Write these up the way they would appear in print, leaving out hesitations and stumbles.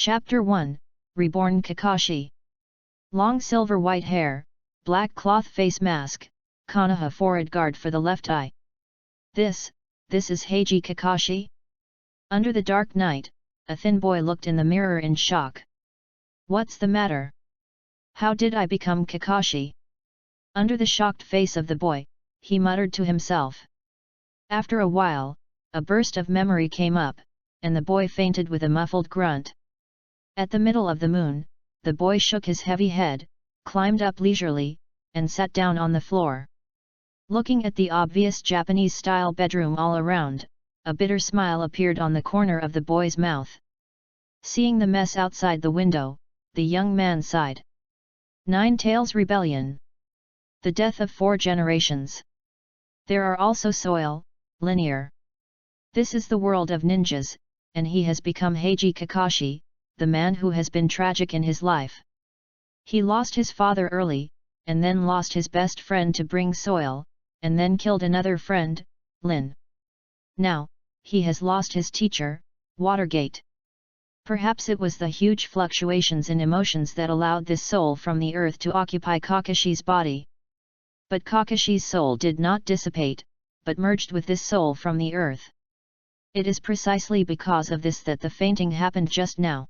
Chapter 1, Reborn Kakashi. Long silver white hair, black cloth face mask, Konoha forehead guard for the left eye. This is Heiji Kakashi? Under the dark night, a thin boy looked in the mirror in shock. What's the matter? How did I become Kakashi? Under the shocked face of the boy, he muttered to himself. After a while, a burst of memory came up, and the boy fainted with a muffled grunt. At the middle of the moon, the boy shook his heavy head, climbed up leisurely, and sat down on the floor. Looking at the obvious Japanese-style bedroom all around, a bitter smile appeared on the corner of the boy's mouth. Seeing the mess outside the window, the young man sighed. Nine Tails Rebellion. The death of 4 generations. There are also soil, linear. This is the world of ninjas, and he has become Heiji Kakashi, the man who has been tragic in his life. He lost his father early, and then lost his best friend to bring soil, and then killed another friend, Lin. Now, he has lost his teacher, Watergate. Perhaps it was the huge fluctuations in emotions that allowed this soul from the earth to occupy Kakashi's body. But Kakashi's soul did not dissipate, but merged with this soul from the earth. It is precisely because of this that the fainting happened just now.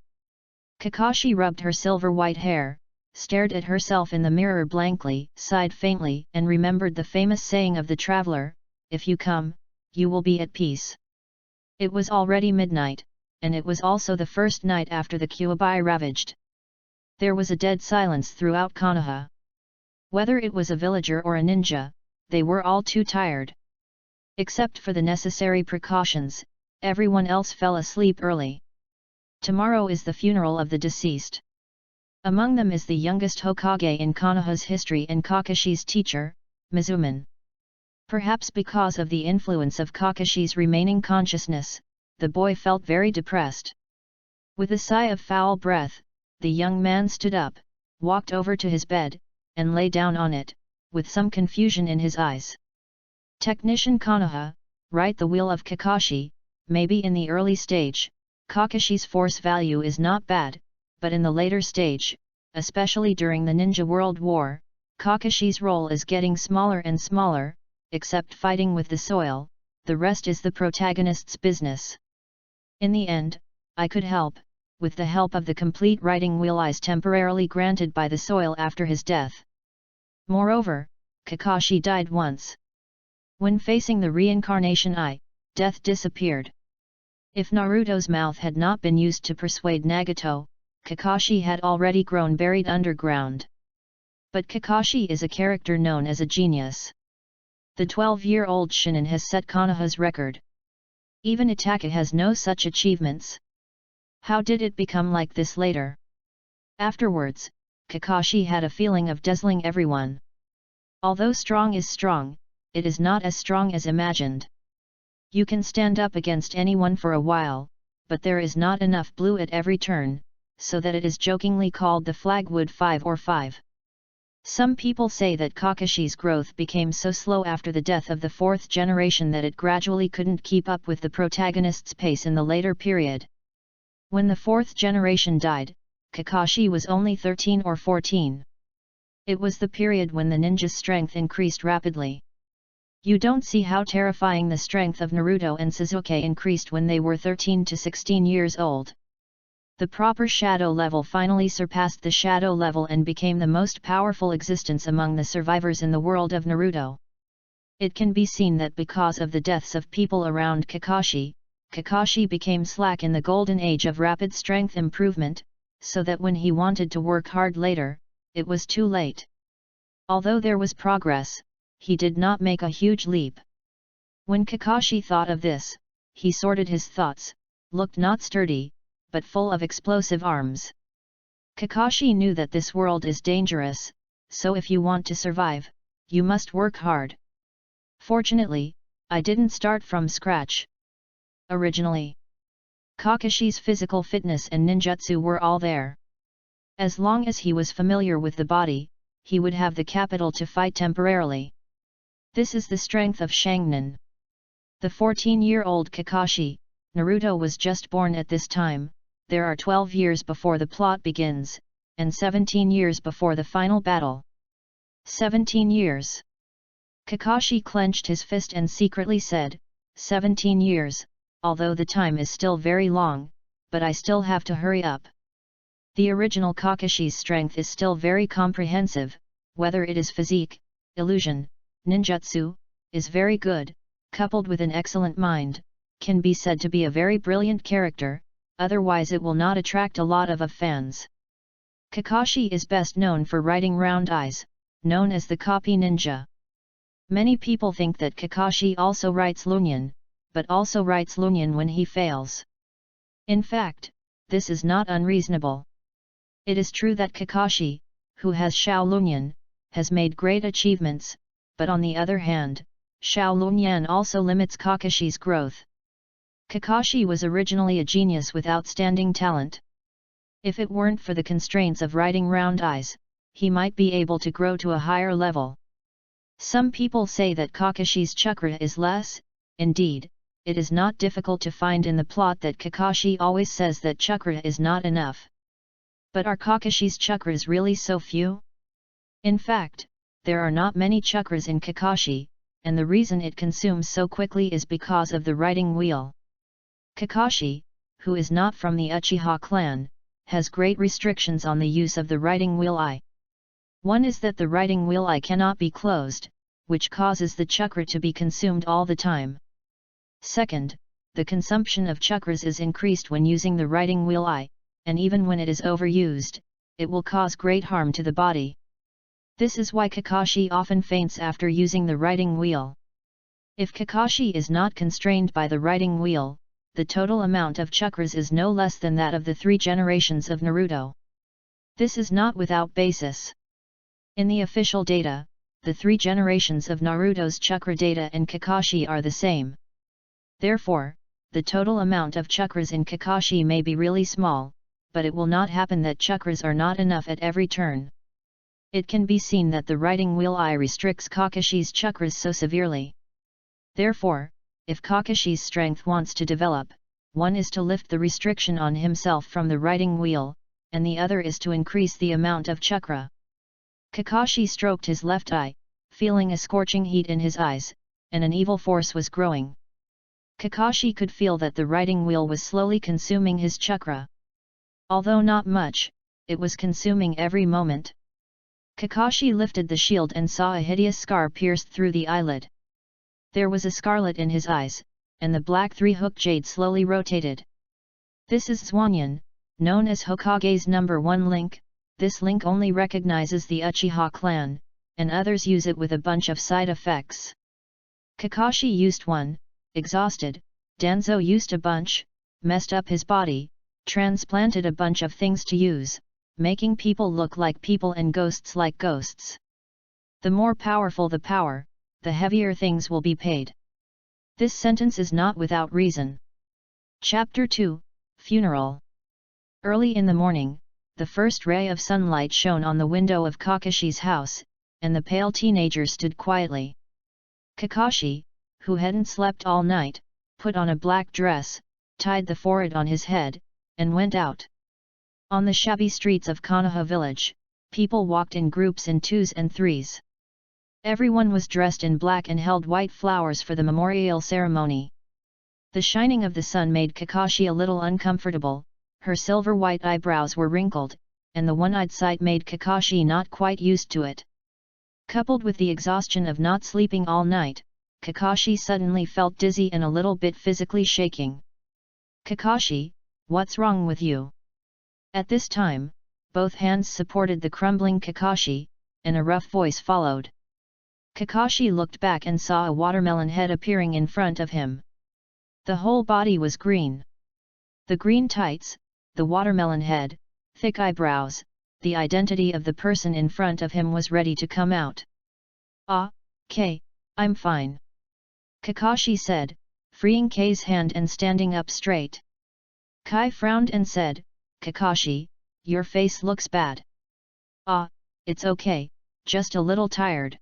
Kakashi rubbed her silver white hair, stared at herself in the mirror blankly, sighed faintly, and remembered the famous saying of the traveler, "If you come, you will be at peace." It was already midnight, and it was also the first night after the Kyuubi ravaged. There was a dead silence throughout Konoha. Whether it was a villager or a ninja, they were all too tired. Except for the necessary precautions, everyone else fell asleep early. Tomorrow is the funeral of the deceased. Among them is the youngest Hokage in Konoha's history and Kakashi's teacher, Mizuman. Perhaps because of the influence of Kakashi's remaining consciousness, the boy felt very depressed. With a sigh of foul breath, the young man stood up, walked over to his bed, and lay down on it, with some confusion in his eyes. Technician Konoha, right, the wheel of Kakashi. Maybe in the early stage, Kakashi's force value is not bad, but in the later stage, especially during the Ninja World War, Kakashi's role is getting smaller and smaller, except fighting with the soil, the rest is the protagonist's business. In the end, I could help, with the help of the complete riding wheel eyes temporarily granted by the soil after his death. Moreover, Kakashi died once. When facing the reincarnation eye, death disappeared. If Naruto's mouth had not been used to persuade Nagato, Kakashi had already grown buried underground. But Kakashi is a character known as a genius. The 12-year-old Shinin has set Konoha's record. Even Itachi has no such achievements. How did it become like this later? Afterwards, Kakashi had a feeling of dazzling everyone. Although strong is strong, it is not as strong as imagined. You can stand up against anyone for a while, but there is not enough blue at every turn, so that it is jokingly called the Flagwood 5 or 5. Some people say that Kakashi's growth became so slow after the death of the 4th generation that it gradually couldn't keep up with the protagonist's pace in the later period. When the 4th generation died, Kakashi was only 13 or 14. It was the period when the ninja's strength increased rapidly. You don't see how terrifying the strength of Naruto and Sasuke increased when they were 13 to 16 years old. The proper shadow level finally surpassed the shadow level and became the most powerful existence among the survivors in the world of Naruto. It can be seen that because of the deaths of people around Kakashi, Kakashi became slack in the golden age of rapid strength improvement, so that when he wanted to work hard later, it was too late. Although there was progress, he did not make a huge leap. When Kakashi thought of this, he sorted his thoughts, looked not sturdy, but full of explosive arms. Kakashi knew that this world is dangerous, so if you want to survive, you must work hard. Fortunately, I didn't start from scratch. Originally, Kakashi's physical fitness and ninjutsu were all there. As long as he was familiar with the body, he would have the capital to fight temporarily. This is the strength of Shangnan. The 14-year-old Kakashi, Naruto was just born at this time, there are 12 years before the plot begins, and 17 years before the final battle. 17 years. Kakashi clenched his fist and secretly said, 17 years, although the time is still very long, but I still have to hurry up. The original Kakashi's strength is still very comprehensive, whether it is physique, illusion, ninjutsu, is very good, coupled with an excellent mind, can be said to be a very brilliant character, otherwise it will not attract a lot of fans. Kakashi is best known for writing round eyes, known as the copy ninja. Many people think that Kakashi also writes Lunyan, but also writes Lunyan when he fails. In fact, this is not unreasonable. It is true that Kakashi, who has Xiao Lunyan, has made great achievements, but on the other hand, Xiao Lunyan also limits Kakashi's growth. Kakashi was originally a genius with outstanding talent. If it weren't for the constraints of writing round eyes, he might be able to grow to a higher level. Some people say that Kakashi's chakra is less. Indeed, it is not difficult to find in the plot that Kakashi always says that chakra is not enough. But are Kakashi's chakras really so few? In fact, there are not many chakras in Kakashi, and the reason it consumes so quickly is because of the writing wheel. Kakashi, who is not from the Uchiha clan, has great restrictions on the use of the writing wheel eye. One is that the writing wheel eye cannot be closed, which causes the chakra to be consumed all the time. Second, the consumption of chakras is increased when using the writing wheel eye, and even when it is overused, it will cause great harm to the body. This is why Kakashi often faints after using the writing wheel. If Kakashi is not constrained by the writing wheel, the total amount of chakras is no less than that of the 3 generations of Naruto. This is not without basis. In the official data, the 3 generations of Naruto's chakra data and Kakashi are the same. Therefore, the total amount of chakras in Kakashi may be really small, but it will not happen that chakras are not enough at every turn. It can be seen that the writing wheel eye restricts Kakashi's chakras so severely. Therefore, if Kakashi's strength wants to develop, one is to lift the restriction on himself from the writing wheel, and the other is to increase the amount of chakra. Kakashi stroked his left eye, feeling a scorching heat in his eyes, and an evil force was growing. Kakashi could feel that the writing wheel was slowly consuming his chakra. Although not much, it was consuming every moment. Kakashi lifted the shield and saw a hideous scar pierced through the eyelid. There was a scarlet in his eyes, and the black 3-hook jade slowly rotated. This is Zwanyan, known as Hokage's #1 link. This link only recognizes the Uchiha clan, and others use it with a bunch of side effects. Kakashi used one, exhausted, Danzo used a bunch, messed up his body, transplanted a bunch of things to use, making people look like people and ghosts like ghosts. The more powerful the power, the heavier things will be paid. This sentence is not without reason. Chapter 2, Funeral. Early in the morning, the first ray of sunlight shone on the window of Kakashi's house, and the pale teenager stood quietly. Kakashi, who hadn't slept all night, put on a black dress, tied the forehead on his head, and went out. On the shabby streets of Konoha village, people walked in groups in 2s and 3s. Everyone was dressed in black and held white flowers for the memorial ceremony. The shining of the sun made Kakashi a little uncomfortable, her silver-white eyebrows were wrinkled, and the one-eyed sight made Kakashi not quite used to it. Coupled with the exhaustion of not sleeping all night, Kakashi suddenly felt dizzy and a little bit physically shaking. "Kakashi, what's wrong with you?" At this time, both hands supported the crumbling Kakashi, and a rough voice followed. Kakashi looked back and saw a watermelon head appearing in front of him. The whole body was green. The green tights, the watermelon head, thick eyebrows, the identity of the person in front of him was ready to come out. "Ah, Kei, I'm fine," Kakashi said, freeing Kei's hand and standing up straight. Kai frowned and said, "Kakashi, your face looks bad." "Ah, it's okay, just a little tired."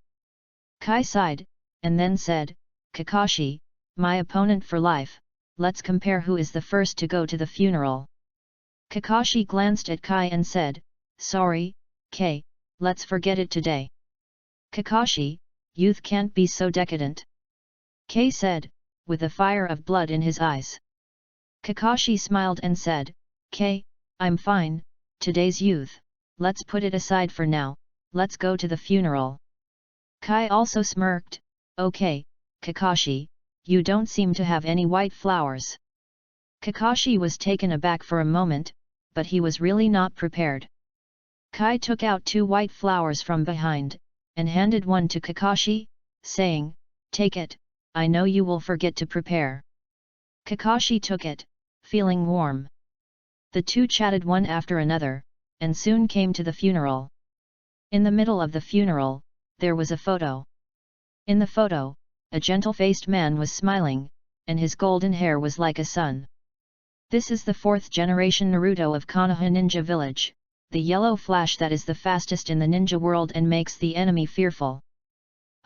Kai sighed, and then said, "Kakashi, my opponent for life, let's compare who is the first to go to the funeral." Kakashi glanced at Kai and said, "Sorry, Kay, let's forget it today." "Kakashi, youth can't be so decadent," Kay said, with a fire of blood in his eyes. Kakashi smiled and said, "Kay, I'm fine, today's youth, let's put it aside for now, let's go to the funeral." Kai also smirked, "Okay, Kakashi, you don't seem to have any white flowers." Kakashi was taken aback for a moment, but he was really not prepared. Kai took out 2 white flowers from behind, and handed one to Kakashi, saying, "Take it, I know you will forget to prepare." Kakashi took it, feeling warm. The two chatted one after another, and soon came to the funeral. In the middle of the funeral, there was a photo. In the photo, a gentle-faced man was smiling, and his golden hair was like a sun. This is the 4th generation Naruto of Konoha Ninja Village, the yellow flash that is the fastest in the ninja world and makes the enemy fearful.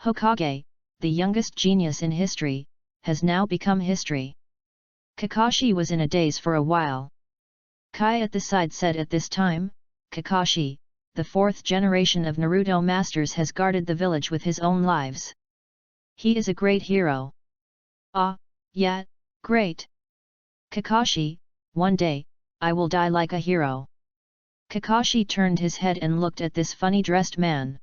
Hokage, the youngest genius in history, has now become history. Kakashi was in a daze for a while. Kai at the side said, "At this time, Kakashi, the 4th generation of Naruto masters, has guarded the village with his own lives. He is a great hero." "Ah, yeah, great. Kakashi, one day, I will die like a hero." Kakashi turned his head and looked at this funny-dressed man.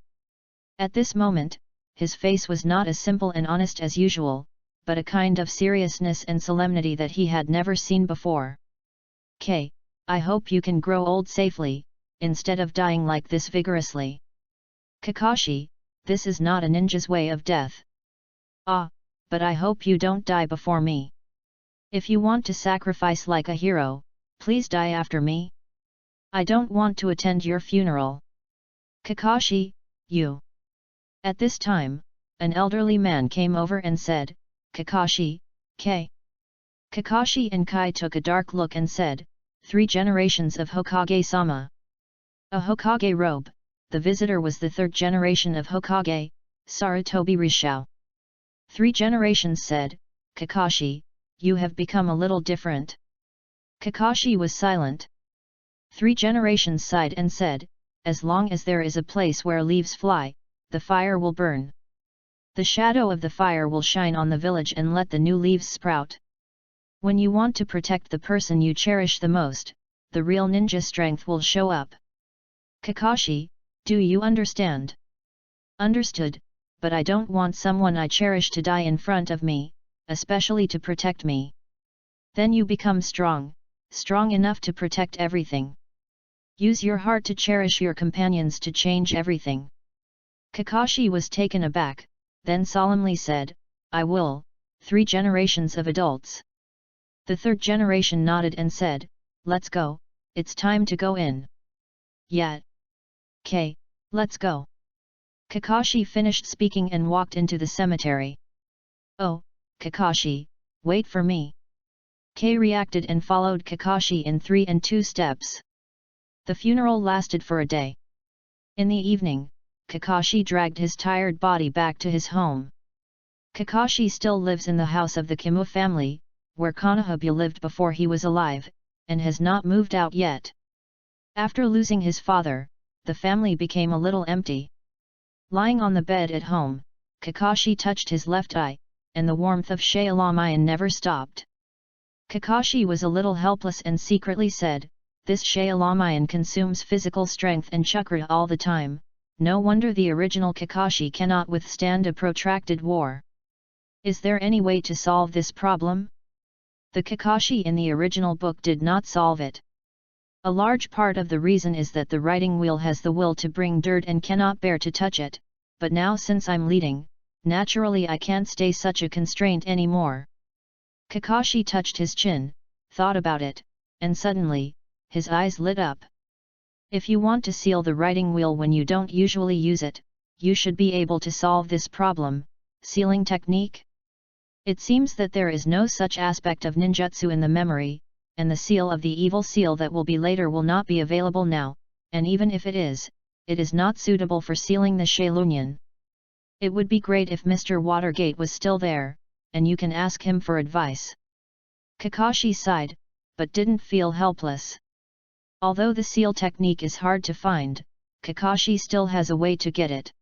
At this moment, his face was not as simple and honest as usual, but a kind of seriousness and solemnity that he had never seen before. "Kay, I hope you can grow old safely, instead of dying like this vigorously." "Kakashi, this is not a ninja's way of death." "Ah, but I hope you don't die before me. If you want to sacrifice like a hero, please die after me. I don't want to attend your funeral." "Kakashi, you." At this time, an elderly man came over and said, "Kakashi, Kay." Kakashi and Kai took a dark look and said, "3 generations of Hokage-sama." A Hokage robe, the visitor was the 3rd generation of Hokage, Sarutobi Rishou. 3 generations said, "Kakashi, you have become a little different." Kakashi was silent. 3 generations sighed and said, "As long as there is a place where leaves fly, the fire will burn. The shadow of the fire will shine on the village and let the new leaves sprout. When you want to protect the person you cherish the most, the real ninja strength will show up." "Kakashi, do you understand?" "Understood, but I don't want someone I cherish to die in front of me, especially to protect me." "Then you become strong, strong enough to protect everything. Use your heart to cherish your companions to change everything." Kakashi was taken aback, then solemnly said, "I will, 3 generations of adults." The 3rd generation nodded and said, "Let's go, it's time to go in." "Yeah. Kay, let's go." Kakashi finished speaking and walked into the cemetery. "Oh, Kakashi, wait for me." Kay reacted and followed Kakashi in 3 and 2 steps. The funeral lasted for a day. In the evening, Kakashi dragged his tired body back to his home. Kakashi still lives in the house of the Kimura family, where Konoha lived before he was alive, and has not moved out yet. After losing his father, the family became a little empty. Lying on the bed at home, Kakashi touched his left eye, and the warmth of Shaolamayan never stopped. Kakashi was a little helpless and secretly said, "This Shaolamayan consumes physical strength and chakra all the time, no wonder the original Kakashi cannot withstand a protracted war. Is there any way to solve this problem?" The Kakashi in the original book did not solve it. A large part of the reason is that the writing wheel has the will to bring dirt and cannot bear to touch it, but now since I'm leading, naturally I can't stay such a constraint anymore. Kakashi touched his chin, thought about it, and suddenly, his eyes lit up. If you want to seal the writing wheel when you don't usually use it, you should be able to solve this problem, sealing technique. It seems that there is no such aspect of ninjutsu in the memory, and the seal of the evil seal that will be later will not be available now, and even if it is not suitable for sealing the Shaolunyan. It would be great if Mr. Watergate was still there, and you can ask him for advice. Kakashi sighed, but didn't feel helpless. Although the seal technique is hard to find, Kakashi still has a way to get it.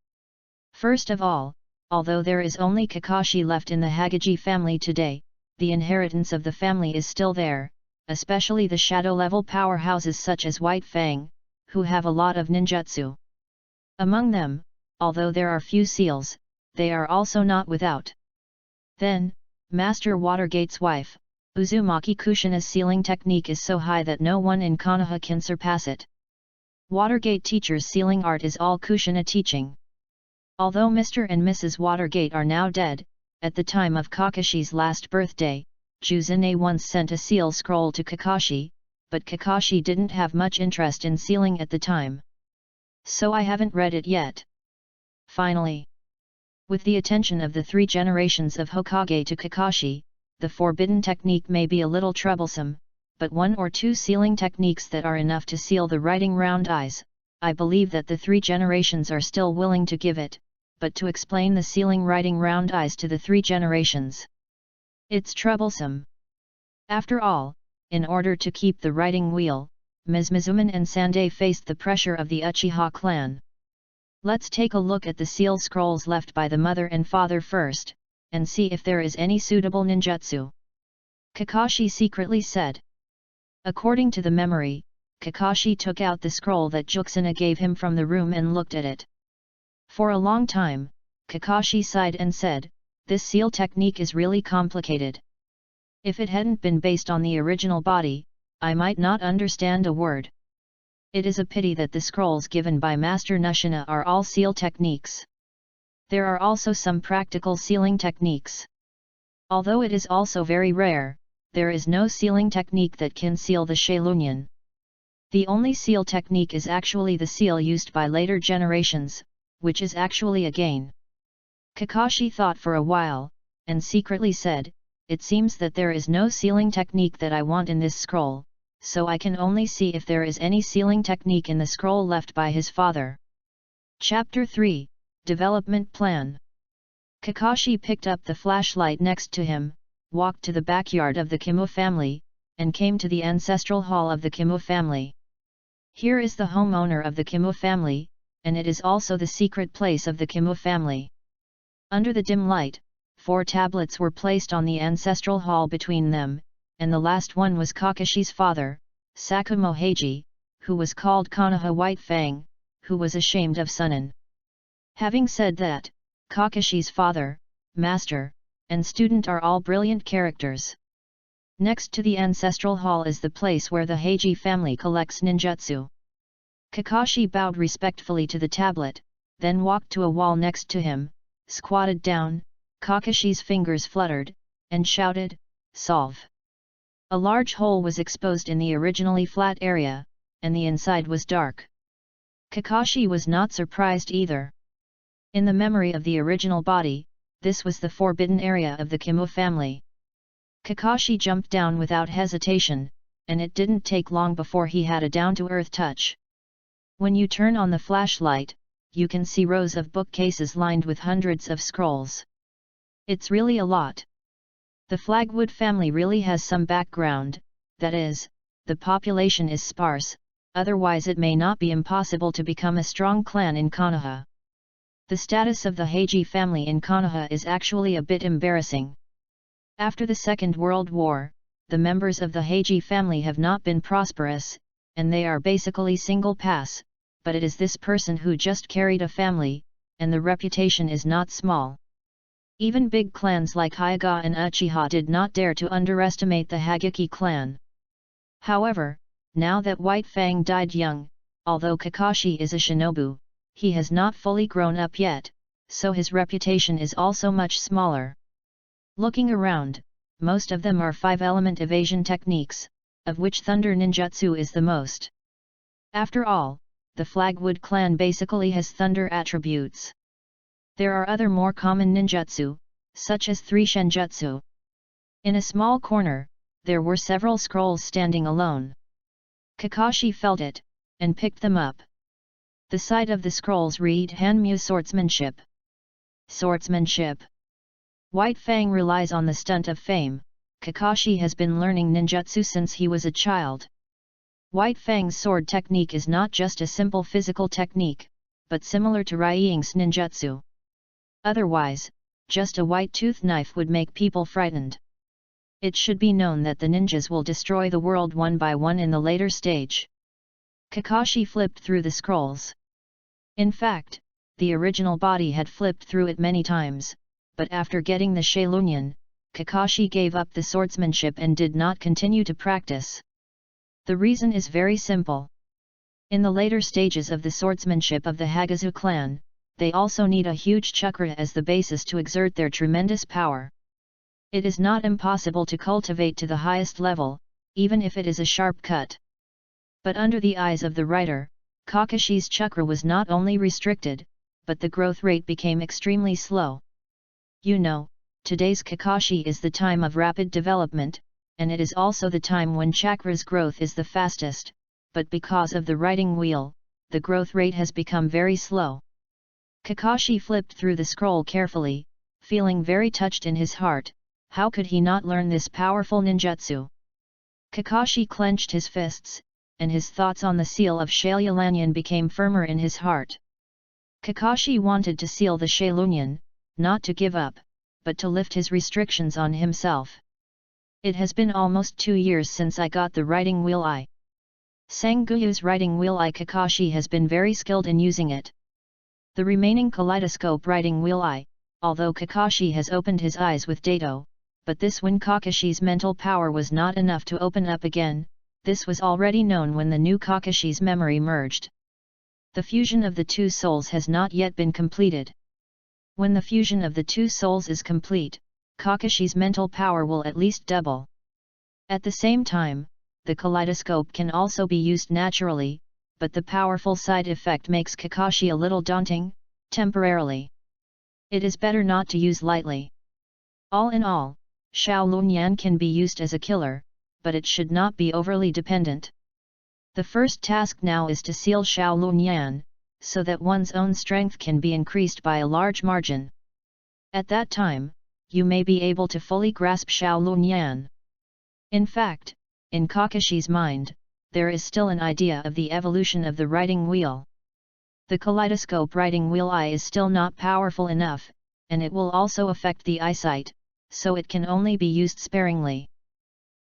First of all, although there is only Kakashi left in the Hagiji family today, the inheritance of the family is still there, especially the shadow-level powerhouses such as White Fang, who have a lot of ninjutsu. Among them, although there are few seals, they are also not without. Then, Master Watergate's wife, Uzumaki Kushina's sealing technique is so high that no one in Konoha can surpass it. Watergate teacher's sealing art is all Kushina teaching. Although Mr. and Mrs. Watergate are now dead, at the time of Kakashi's last birthday, Juzune once sent a seal scroll to Kakashi, but Kakashi didn't have much interest in sealing at the time. So I haven't read it yet. Finally, with the attention of the 3 generations of Hokage to Kakashi, the forbidden technique may be a little troublesome, but 1 or 2 sealing techniques that are enough to seal the writing round eyes, I believe that the 3 generations are still willing to give it, but to explain the sealing writing round eyes to the 3 generations, it's troublesome. After all, in order to keep the writing wheel, Ms. Mizuman and Sandai faced the pressure of the Uchiha clan. Let's take a look at the seal scrolls left by the mother and father first, and see if there is any suitable ninjutsu. Kakashi secretly said. According to the memory, Kakashi took out the scroll that Juxina gave him from the room and looked at it. For a long time, Kakashi sighed and said, "This seal technique is really complicated. If it hadn't been based on the original body, I might not understand a word. It is a pity that the scrolls given by Master Nushina are all seal techniques. There are also some practical sealing techniques. Although it is also very rare, there is no sealing technique that can seal the Shaolunyan. The only seal technique is actually the seal used by later generations, which is actually a gain." Kakashi thought for a while, and secretly said, "It seems that there is no sealing technique that I want in this scroll, so I can only see if there is any sealing technique in the scroll left by his father." Chapter 3, Development Plan. Kakashi picked up the flashlight next to him, walked to the backyard of the Kimu family, and came to the ancestral hall of the Kimu family. Here is the homeowner of the Kimu family, and it is also the secret place of the Kimu family. Under the dim light, 4 tablets were placed on the ancestral hall between them, and the last one was Kakashi's father, Sakumo Heiji, who was called Konoha White Fang, who was ashamed of Sunan. Having said that, Kakashi's father, master, and student are all brilliant characters. Next to the ancestral hall is the place where the Heiji family collects ninjutsu. Kakashi bowed respectfully to the tablet, then walked to a wall next to him, squatted down, Kakashi's fingers fluttered, and shouted, "Solve!" A large hole was exposed in the originally flat area, and the inside was dark. Kakashi was not surprised either. In the memory of the original body, this was the forbidden area of the Kimu family. Kakashi jumped down without hesitation, and it didn't take long before he had a down-to-earth touch. When you turn on the flashlight, you can see rows of bookcases lined with hundreds of scrolls. It's really a lot. The Flagwood family really has some background, that is, the population is sparse, otherwise it may not be impossible to become a strong clan in Konoha. The status of the Heiji family in Konoha is actually a bit embarrassing. After the Second World War, the members of the Heiji family have not been prosperous, and they are basically single pass, but it is this person who just carried a family, and the reputation is not small. Even big clans like Hyuga and Uchiha did not dare to underestimate the Hagiki clan. However, now that White Fang died young, although Kakashi is a shinobu, he has not fully grown up yet, so his reputation is also much smaller. Looking around, most of them are 5-element evasion techniques, of which Thunder Ninjutsu is the most. After all, the Flagwood clan basically has thunder attributes. There are other more common ninjutsu, such as 3 Shenjutsu. In a small corner, there were several scrolls standing alone. Kakashi felt it, and picked them up. The side of the scrolls read Hanmu Swordsmanship. Swordsmanship. White Fang relies on the stunt of fame. Kakashi has been learning ninjutsu since he was a child. White Fang's sword technique is not just a simple physical technique, but similar to Rying's ninjutsu. Otherwise, just a white-tooth knife would make people frightened. It should be known that the ninjas will destroy the world one by one in the later stage. Kakashi flipped through the scrolls. In fact, the original body had flipped through it many times, but after getting the Shaolunyan, Kakashi gave up the swordsmanship and did not continue to practice. The reason is very simple. In the later stages of the swordsmanship of the Hagazu clan, they also need a huge chakra as the basis to exert their tremendous power. It is not impossible to cultivate to the highest level, even if it is a sharp cut. But under the eyes of the writer, Kakashi's chakra was not only restricted, but the growth rate became extremely slow. You know, today's Kakashi is the time of rapid development, and it is also the time when chakra's growth is the fastest, but because of the writing wheel, the growth rate has become very slow. Kakashi flipped through the scroll carefully, feeling very touched in his heart. How could he not learn this powerful ninjutsu? Kakashi clenched his fists, and his thoughts on the seal of Shaolunyan became firmer in his heart. Kakashi wanted to seal the Shaolunyan, not to give up, but to lift his restrictions on himself. It has been almost 2 years since I got the writing wheel eye. Sanguyu's writing wheel eye. Kakashi has been very skilled in using it. The remaining kaleidoscope writing wheel eye, although Kakashi has opened his eyes with Dato, but this when Kakashi's mental power was not enough to open up again, this was already known when the new Kakashi's memory merged. The fusion of the two souls has not yet been completed. When the fusion of the two souls is complete, Kakashi's mental power will at least double. At the same time, the kaleidoscope can also be used naturally, but the powerful side effect makes Kakashi a little daunting, temporarily. It is better not to use lightly. All in all, Shaolunyan can be used as a killer, but it should not be overly dependent. The first task now is to seal Shaolunyan, so that one's own strength can be increased by a large margin. At that time, you may be able to fully grasp Shaolunyan. In fact, in Kakashi's mind, there is still an idea of the evolution of the writing wheel. The kaleidoscope writing wheel eye is still not powerful enough, and it will also affect the eyesight, so it can only be used sparingly.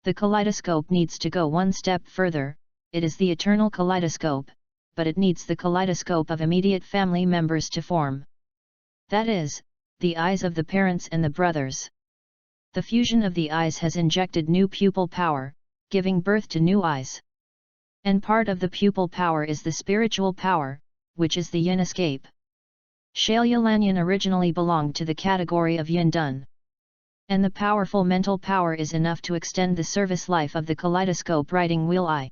The kaleidoscope needs to go one step further. It is the eternal kaleidoscope, but it needs the kaleidoscope of immediate family members to form. That is, the eyes of the parents and the brothers. The fusion of the eyes has injected new pupil power, giving birth to new eyes. And part of the pupil power is the spiritual power, which is the yin escape. Shaolunyan originally belonged to the category of yin dun. And the powerful mental power is enough to extend the service life of the kaleidoscope writing wheel eye.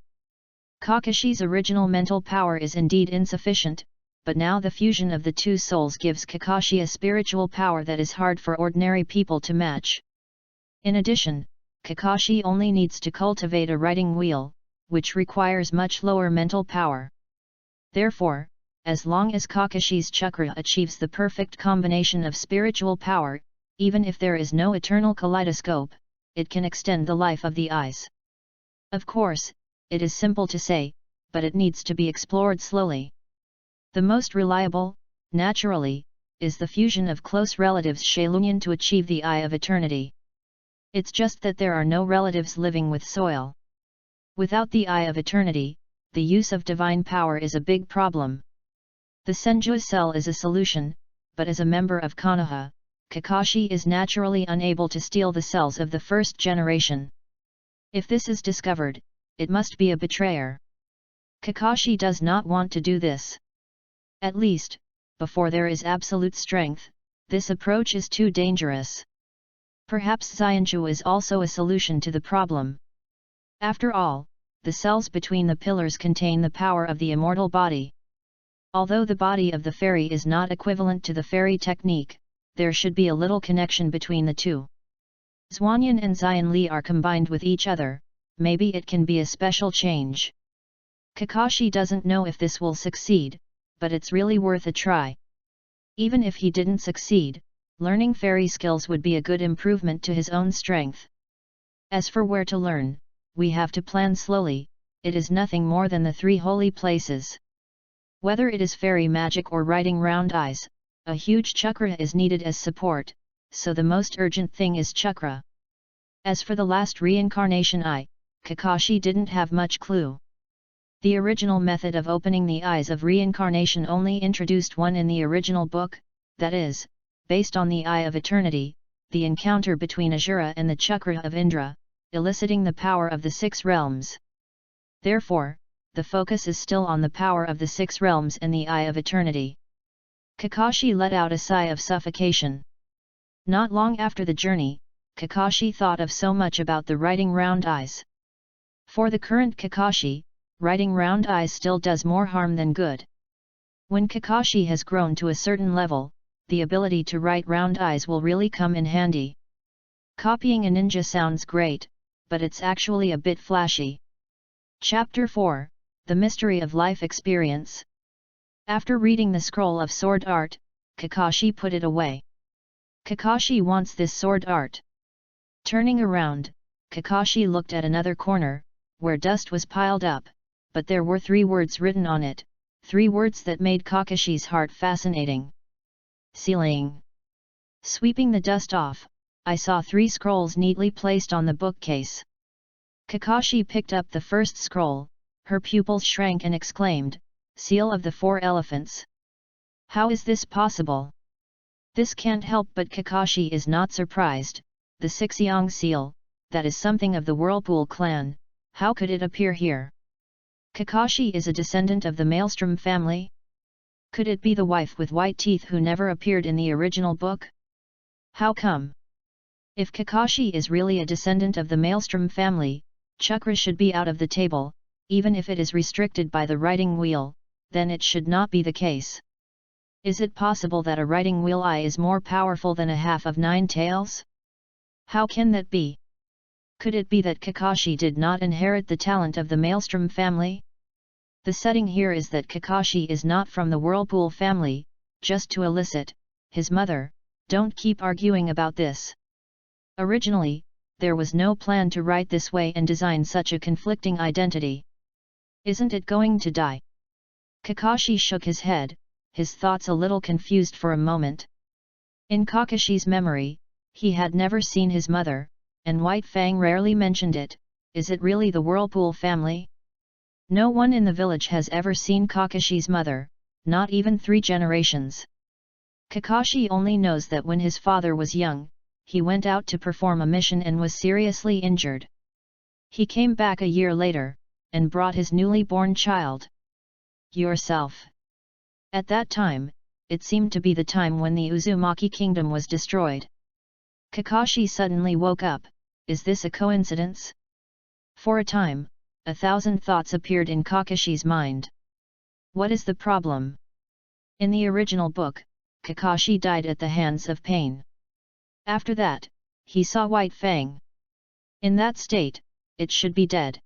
Kakashi's original mental power is indeed insufficient, but now the fusion of the two souls gives Kakashi a spiritual power that is hard for ordinary people to match. In addition, Kakashi only needs to cultivate a writing wheel, which requires much lower mental power. Therefore, as long as Kakashi's chakra achieves the perfect combination of spiritual power, even if there is no eternal kaleidoscope, it can extend the life of the eyes. Of course, it is simple to say, but it needs to be explored slowly. The most reliable, naturally, is the fusion of close relatives Shaolunyan to achieve the Eye of Eternity. It's just that there are no relatives living with soil. Without the Eye of Eternity, the use of divine power is a big problem. The Senju cell is a solution, but as a member of Konoha, Kakashi is naturally unable to steal the cells of the first generation. If this is discovered, it must be a betrayer. Kakashi does not want to do this. At least, before there is absolute strength, this approach is too dangerous. Perhaps Xianju is also a solution to the problem. After all, the cells between the pillars contain the power of the immortal body. Although the body of the fairy is not equivalent to the fairy technique, there should be a little connection between the two. Xuanyan and Xianli are combined with each other, maybe it can be a special change. Kakashi doesn't know if this will succeed, but it's really worth a try. Even if he didn't succeed, learning fairy skills would be a good improvement to his own strength. As for where to learn, we have to plan slowly, it is nothing more than the 3 holy places. Whether it is fairy magic or writing round eyes, a huge chakra is needed as support, so the most urgent thing is chakra. As for the last reincarnation eye, Kakashi didn't have much clue. The original method of opening the eyes of reincarnation only introduced one in the original book, that is, based on the Eye of Eternity, the encounter between Asura and the Chakra of Indra, eliciting the power of the 6 realms. Therefore, the focus is still on the power of the 6 realms and the Eye of Eternity. Kakashi let out a sigh of suffocation. Not long after the journey, Kakashi thought of so much about the writing round eyes. For the current Kakashi, writing round eyes still does more harm than good. When Kakashi has grown to a certain level, the ability to write round eyes will really come in handy. Copying a ninja sounds great, but it's actually a bit flashy. Chapter 4, The Mystery of Life Experience. After reading the scroll of sword art, Kakashi put it away. Kakashi wants this sword art. Turning around, Kakashi looked at another corner, where dust was piled up, but there were 3 words written on it, 3 words that made Kakashi's heart fascinating. Ceiling. Sweeping the dust off, I saw 3 scrolls neatly placed on the bookcase. Kakashi picked up the first scroll, her pupils shrank and exclaimed, Seal of the 4 Elephants. How is this possible? This can't help but Kakashi is not surprised, the 6 Yang seal, that is something of the Whirlpool clan, how could it appear here? Kakashi is a descendant of the Maelstrom family? Could it be the wife with white teeth who never appeared in the original book? How come? If Kakashi is really a descendant of the Maelstrom family, chakra should be out of the table, even if it is restricted by the writing wheel, then it should not be the case. Is it possible that a writing wheel eye is more powerful than a half of 9 tails? How can that be? Could it be that Kakashi did not inherit the talent of the Maelstrom family? The setting here is that Kakashi is not from the Whirlpool family, just to elicit, his mother, don't keep arguing about this. Originally, there was no plan to write this way and design such a conflicting identity. Isn't it going to die? Kakashi shook his head, his thoughts a little confused for a moment. In Kakashi's memory, he had never seen his mother, and White Fang rarely mentioned it. Is it really the Whirlpool family? No one in the village has ever seen Kakashi's mother, not even 3 generations. Kakashi only knows that when his father was young, he went out to perform a mission and was seriously injured. He came back a year later, and brought his newly born child. Yourself. At that time, it seemed to be the time when the Uzumaki kingdom was destroyed. Kakashi suddenly woke up. Is this a coincidence? For a time, 1,000 thoughts appeared in Kakashi's mind. What is the problem? In the original book, Kakashi died at the hands of pain. After that, he saw White Fang. In that state, it should be dead.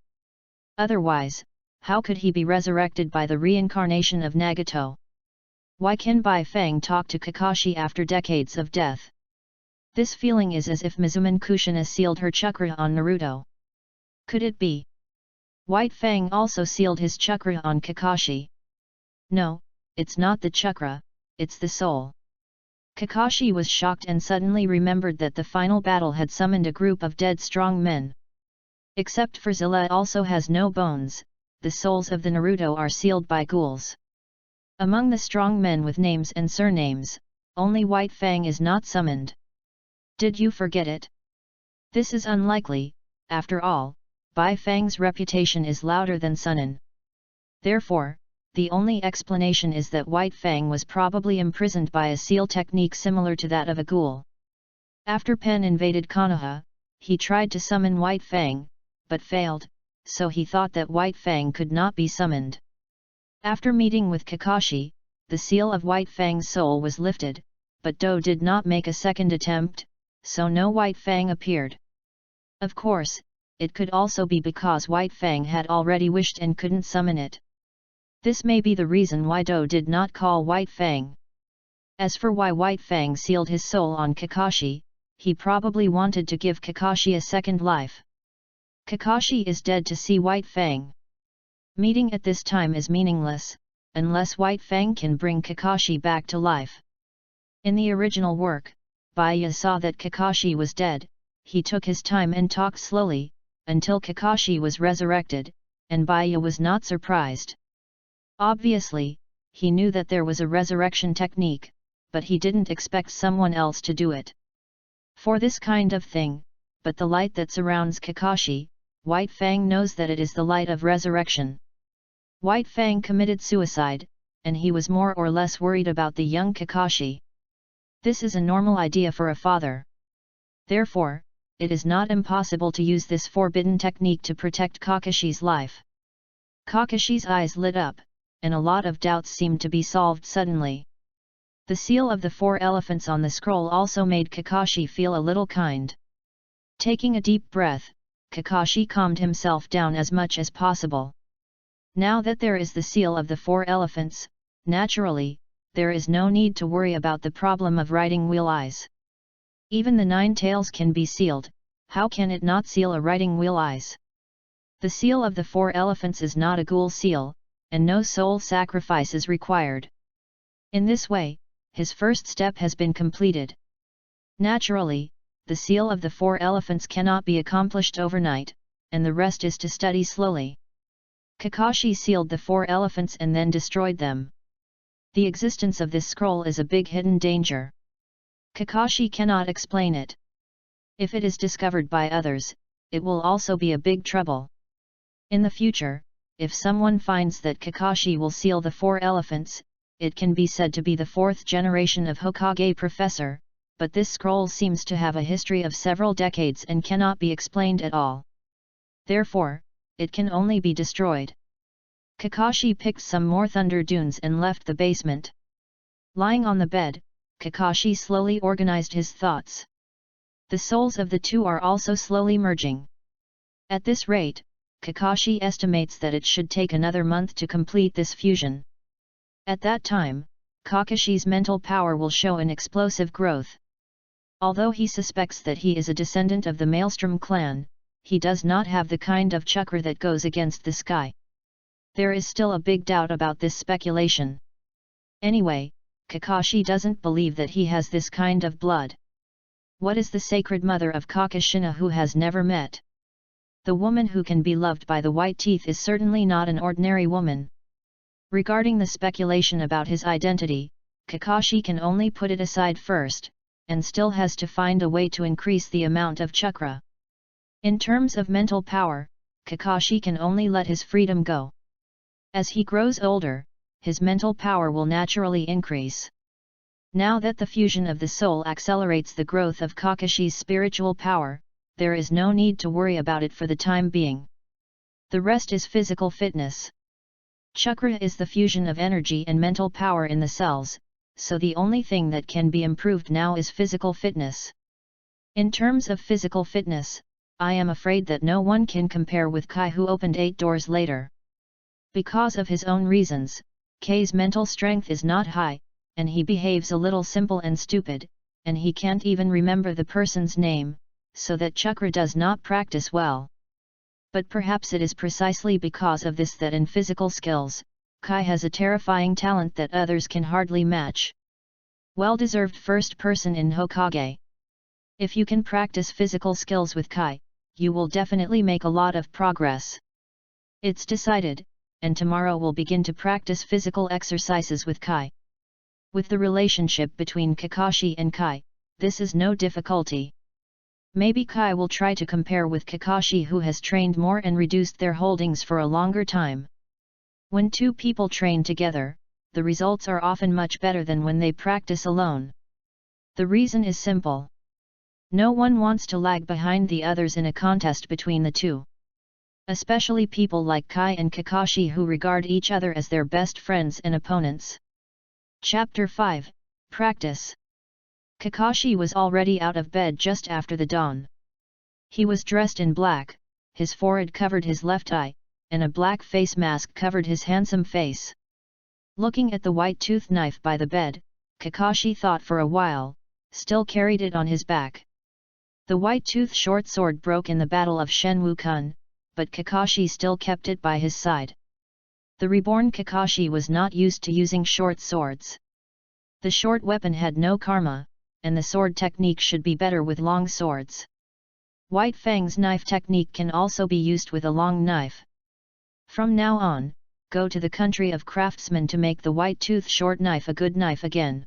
Otherwise, how could he be resurrected by the reincarnation of Nagato? Why can Bai Fang talk to Kakashi after decades of death? This feeling is as if Mizuman Kushina sealed her chakra on Naruto. Could it be? White Fang also sealed his chakra on Kakashi. No, it's not the chakra, it's the soul. Kakashi was shocked and suddenly remembered that the final battle had summoned a group of dead strong men. Except for Zilla also has no bones, the souls of the Naruto are sealed by ghouls. Among the strong men with names and surnames, only White Fang is not summoned. Did you forget it? This is unlikely, after all, Bai Fang's reputation is louder than Sunan. Therefore, the only explanation is that White Fang was probably imprisoned by a seal technique similar to that of a ghoul. After Pen invaded Konoha, he tried to summon White Fang, but failed, so he thought that White Fang could not be summoned. After meeting with Kakashi, the seal of White Fang's soul was lifted, but Do did not make a second attempt, so no White Fang appeared. Of course, it could also be because White Fang had already wished and couldn't summon it. This may be the reason why Do did not call White Fang. As for why White Fang sealed his soul on Kakashi, he probably wanted to give Kakashi a second life. Kakashi is dead to see White Fang. Meeting at this time is meaningless, unless White Fang can bring Kakashi back to life. In the original work, Baya saw that Kakashi was dead. He took his time and talked slowly, until Kakashi was resurrected, and Baya was not surprised. Obviously, he knew that there was a resurrection technique, but he didn't expect someone else to do it. For this kind of thing, but the light that surrounds Kakashi, White Fang knows that it is the light of resurrection. White Fang committed suicide, and he was more or less worried about the young Kakashi. This is a normal idea for a father. Therefore, it is not impossible to use this forbidden technique to protect Kakashi's life. Kakashi's eyes lit up, and a lot of doubts seemed to be solved suddenly. The seal of the 4 elephants on the scroll also made Kakashi feel a little kind. Taking a deep breath, Kakashi calmed himself down as much as possible. Now that there is the seal of the 4 elephants, naturally, there is no need to worry about the problem of writing wheel eyes. Even the 9 tails can be sealed, how can it not seal a writing wheel eyes? The seal of the 4 elephants is not a ghoul seal, and no soul sacrifice is required. In this way, his first step has been completed. Naturally, the seal of the 4 elephants cannot be accomplished overnight, and the rest is to study slowly. Kakashi sealed the 4 elephants and then destroyed them. The existence of this scroll is a big hidden danger. Kakashi cannot explain it. If it is discovered by others, it will also be a big trouble. In the future, if someone finds that Kakashi will seal the 4 elephants, it can be said to be the 4th generation of Hokage professor, but this scroll seems to have a history of several decades and cannot be explained at all. Therefore, it can only be destroyed. Kakashi picked some more thunder dunes and left the basement. Lying on the bed, Kakashi slowly organized his thoughts. The souls of the 2 are also slowly merging. At this rate, Kakashi estimates that it should take another month to complete this fusion. At that time, Kakashi's mental power will show an explosive growth. Although he suspects that he is a descendant of the Maelstrom clan, he does not have the kind of chakra that goes against the sky. There is still a big doubt about this speculation. Anyway, Kakashi doesn't believe that he has this kind of blood. What is the sacred mother of Kakashina who has never met? The woman who can be loved by the white teeth is certainly not an ordinary woman. Regarding the speculation about his identity, Kakashi can only put it aside first, and still has to find a way to increase the amount of chakra. In terms of mental power, Kakashi can only let his freedom go. As he grows older, his mental power will naturally increase. Now that the fusion of the soul accelerates the growth of Kakashi's spiritual power, there is no need to worry about it for the time being. The rest is physical fitness. Chakra is the fusion of energy and mental power in the cells, so the only thing that can be improved now is physical fitness. In terms of physical fitness, I am afraid that no one can compare with Kai, who opened 8 doors later. Because of his own reasons, Kai's mental strength is not high, and he behaves a little simple and stupid, and he can't even remember the person's name, so that chakra does not practice well. But perhaps it is precisely because of this that in physical skills, Kai has a terrifying talent that others can hardly match. Well-deserved first person in Hokage. If you can practice physical skills with Kai, you will definitely make a lot of progress. It's decided, and tomorrow we'll begin to practice physical exercises with Kai. With the relationship between Kakashi and Kai, this is no difficulty. Maybe Kai will try to compare with Kakashi, who has trained more and reduced their holdings for a longer time. When 2 people train together, the results are often much better than when they practice alone. The reason is simple. No one wants to lag behind the others in a contest between the 2. Especially people like Kai and Kakashi, who regard each other as their best friends and opponents. Chapter 5 – Practice. Kakashi was already out of bed just after the dawn. He was dressed in black, his forehead covered his left eye, and a black face mask covered his handsome face. Looking at the white tooth knife by the bed, Kakashi thought for a while, still carried it on his back. The white tooth short sword broke in the Battle of Shenwu-kun, but Kakashi still kept it by his side. The reborn Kakashi was not used to using short swords. The short weapon had no karma, and the sword technique should be better with long swords. White Fang's knife technique can also be used with a long knife. From now on, go to the country of craftsmen to make the white tooth short knife a good knife again.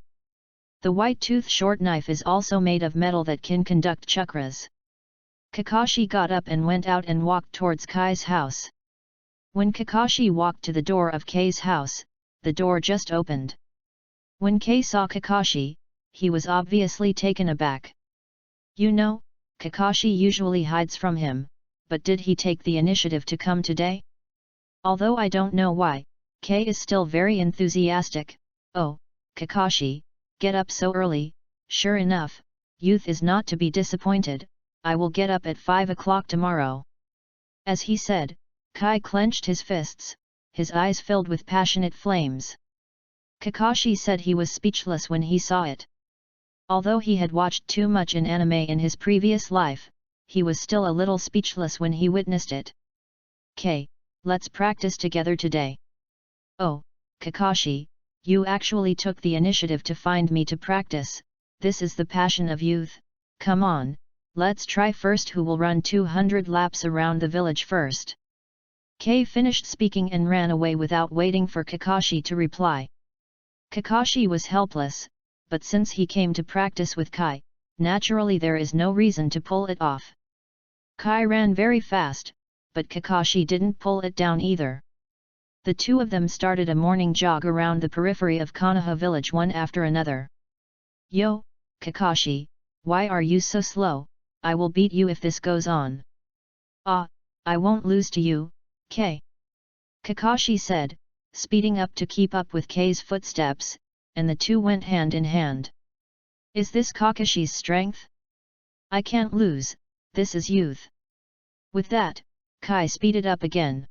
The white tooth short knife is also made of metal that can conduct chakras. Kakashi got up and went out and walked towards Kai's house. When Kakashi walked to the door of Kai's house, the door just opened. When Kai saw Kakashi, he was obviously taken aback. You know, Kakashi usually hides from him, but did he take the initiative to come today? Although I don't know why, Kai is still very enthusiastic. Oh, Kakashi, get up so early. Sure enough, youth is not to be disappointed. I will get up at 5 o'clock tomorrow. As he said, Kai clenched his fists, his eyes filled with passionate flames. Kakashi said he was speechless when he saw it. Although he had watched too much in anime in his previous life, he was still a little speechless when he witnessed it. Kai, let's practice together today. Oh, Kakashi, you actually took the initiative to find me to practice. This is the passion of youth. Come on, let's try first who will run 200 laps around the village first. Kai finished speaking and ran away without waiting for Kakashi to reply. Kakashi was helpless, but since he came to practice with Kai, naturally there is no reason to pull it off. Kai ran very fast, but Kakashi didn't pull it down either. The two of them started a morning jog around the periphery of Konoha village one after another. Yo, Kakashi, why are you so slow? I will beat you if this goes on. Ah, I won't lose to you, Kai. Kakashi said, speeding up to keep up with Kai's footsteps, and the two went hand in hand. Is this Kakashi's strength? I can't lose, this is youth. With that, Kai speeded up again.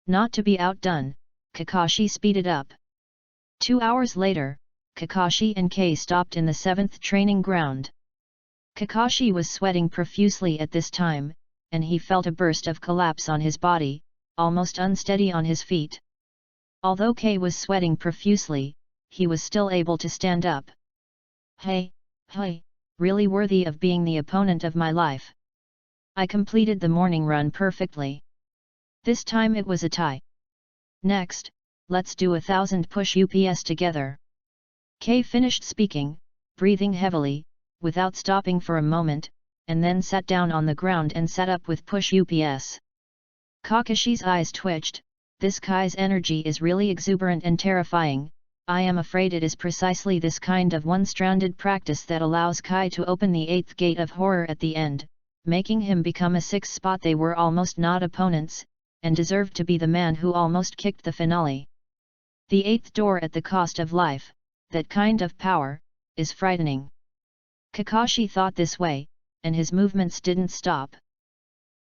Not to be outdone, Kakashi speeded up. 2 hours later, Kakashi and Kai stopped in the 7th training ground. Kakashi was sweating profusely at this time, and he felt a burst of collapse on his body, almost unsteady on his feet. Although Kai was sweating profusely, he was still able to stand up. Hey, really worthy of being the opponent of my life. I completed the morning run perfectly. This time it was a tie. Next, let's do 1,000 push-ups together. Kai finished speaking, breathing heavily, without stopping for a moment, and then sat down on the ground and sat up with push-ups. Kakashi's eyes twitched. This Kai's energy is really exuberant and terrifying. I am afraid it is precisely this kind of one-stranded practice that allows Kai to open the 8th gate of horror at the end, making him become a 6th spot. They were almost not opponents, and deserved to be the man who almost kicked the finale. The 8th door at the cost of life, that kind of power, is frightening. Kakashi thought this way, and his movements didn't stop.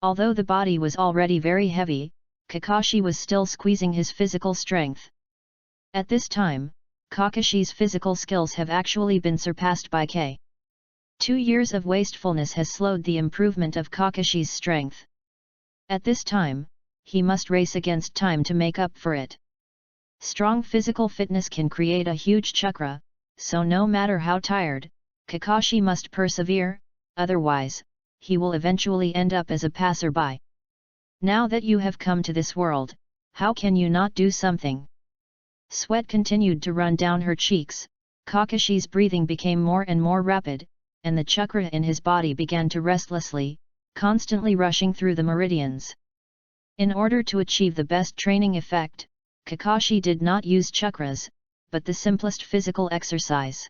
Although the body was already very heavy, Kakashi was still squeezing his physical strength. At this time, Kakashi's physical skills have actually been surpassed by Kai. 2 years of wastefulness has slowed the improvement of Kakashi's strength. At this time, he must race against time to make up for it. Strong physical fitness can create a huge chakra, so no matter how tired, Kakashi must persevere, otherwise, he will eventually end up as a passerby. Now that you have come to this world, how can you not do something? Sweat continued to run down her cheeks, Kakashi's breathing became more and more rapid, and the chakra in his body began to restlessly, constantly rushing through the meridians. In order to achieve the best training effect, Kakashi did not use chakras, but the simplest physical exercise.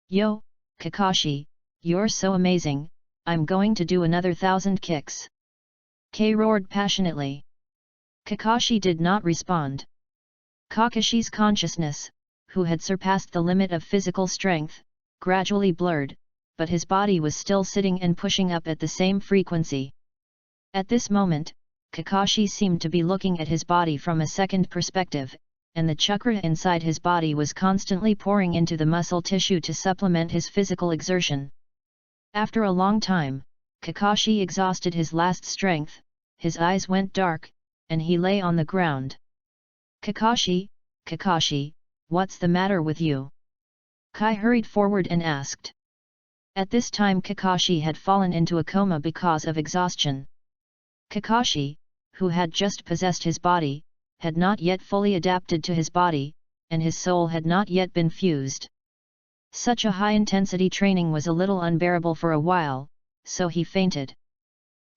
Yo, Kakashi, you're so amazing, I'm going to do another 1,000 kicks. Kai roared passionately. Kakashi did not respond. Kakashi's consciousness, who had surpassed the limit of physical strength, gradually blurred, but his body was still sitting and pushing up at the same frequency. At this moment, Kakashi seemed to be looking at his body from a second perspective, and the chakra inside his body was constantly pouring into the muscle tissue to supplement his physical exertion. After a long time, Kakashi exhausted his last strength, his eyes went dark, and he lay on the ground. Kakashi, Kakashi, what's the matter with you? Kai hurried forward and asked. At this time Kakashi had fallen into a coma because of exhaustion. Kakashi, who had just possessed his body, had not yet fully adapted to his body, and his soul had not yet been fused. Such a high-intensity training was a little unbearable for a while, so he fainted.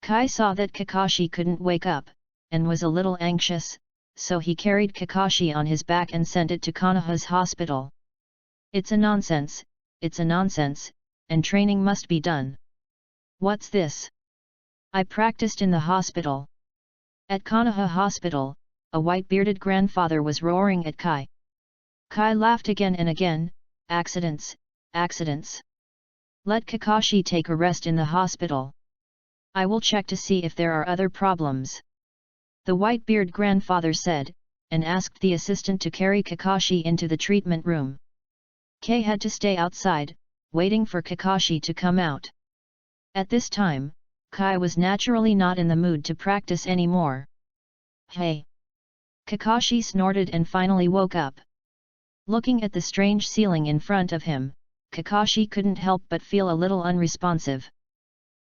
Kai saw that Kakashi couldn't wake up, and was a little anxious, so he carried Kakashi on his back and sent it to Konoha's hospital. It's a nonsense, and training must be done. What's this? I practiced in the hospital. At Konoha Hospital, a white-bearded grandfather was roaring at Kai. Kai laughed again and again. Accidents. Let Kakashi take a rest in the hospital. I will check to see if there are other problems. The white-beard grandfather said, and asked the assistant to carry Kakashi into the treatment room. Kai had to stay outside, waiting for Kakashi to come out. At this time, Kai was naturally not in the mood to practice anymore. Hey! Kakashi snorted and finally woke up. Looking at the strange ceiling in front of him, Kakashi couldn't help but feel a little unresponsive.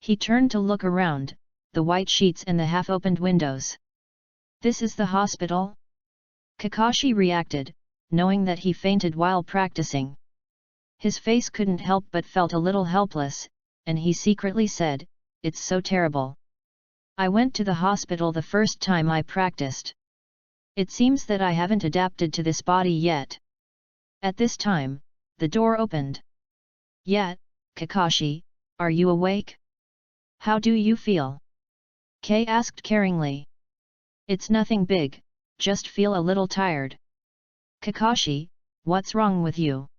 He turned to look around, the white sheets and the half-opened windows. This is the hospital? Kakashi reacted, knowing that he fainted while practicing. His face couldn't help but felt a little helpless, and he secretly said, "It's so terrible. I went to the hospital the first time I practiced. It seems that I haven't adapted to this body yet." At this time, the door opened. "Yeah, Kakashi, are you awake? How do you feel?" Kei asked caringly. "It's nothing big, just feel a little tired." "Kakashi, what's wrong with you?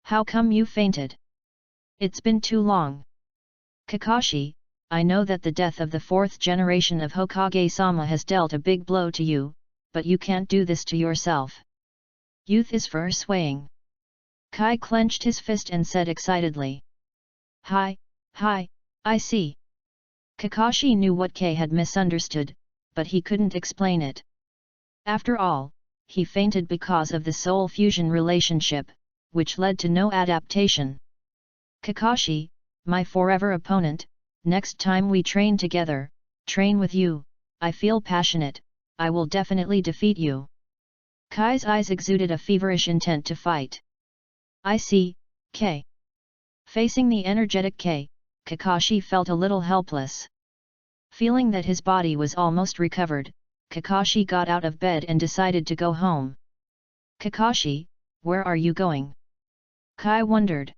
How come you fainted? It's been too long." "Kakashi, I know that the death of the fourth generation of Hokage-sama has dealt a big blow to you, but you can't do this to yourself. Youth is for swaying." Kai clenched his fist and said excitedly. Hi, I see." Kakashi knew what Kei had misunderstood, but he couldn't explain it. After all, he fainted because of the soul fusion relationship, which led to no adaptation. "Kakashi, my forever opponent, next time we train together, train with you, I feel passionate, I will definitely defeat you." Kai's eyes exuded a feverish intent to fight. "I see, Kei." Facing the energetic Kei, Kakashi felt a little helpless. Feeling that his body was almost recovered, Kakashi got out of bed and decided to go home. "Kakashi, where are you going?" Kai wondered.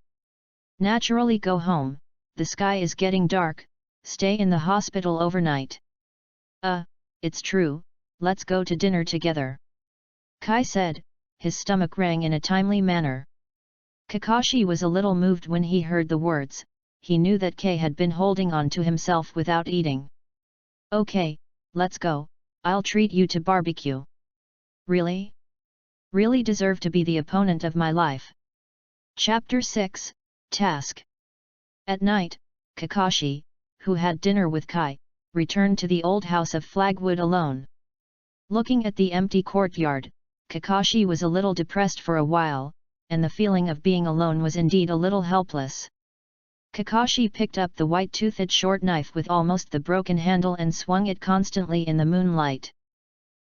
"Naturally go home, the sky is getting dark, stay in the hospital overnight." It's true, let's go to dinner together," Kai said, his stomach rang in a timely manner. Kakashi was a little moved when he heard the words. He knew that Kei had been holding on to himself without eating. "Okay, let's go, I'll treat you to barbecue." "Really? Really deserve to be the opponent of my life." Chapter 6, Task. At night, Kakashi, who had dinner with Kai, returned to the old house of Flagwood alone. Looking at the empty courtyard, Kakashi was a little depressed for a while, and the feeling of being alone was indeed a little helpless. Kakashi picked up the white-toothed short knife with almost the broken handle and swung it constantly in the moonlight.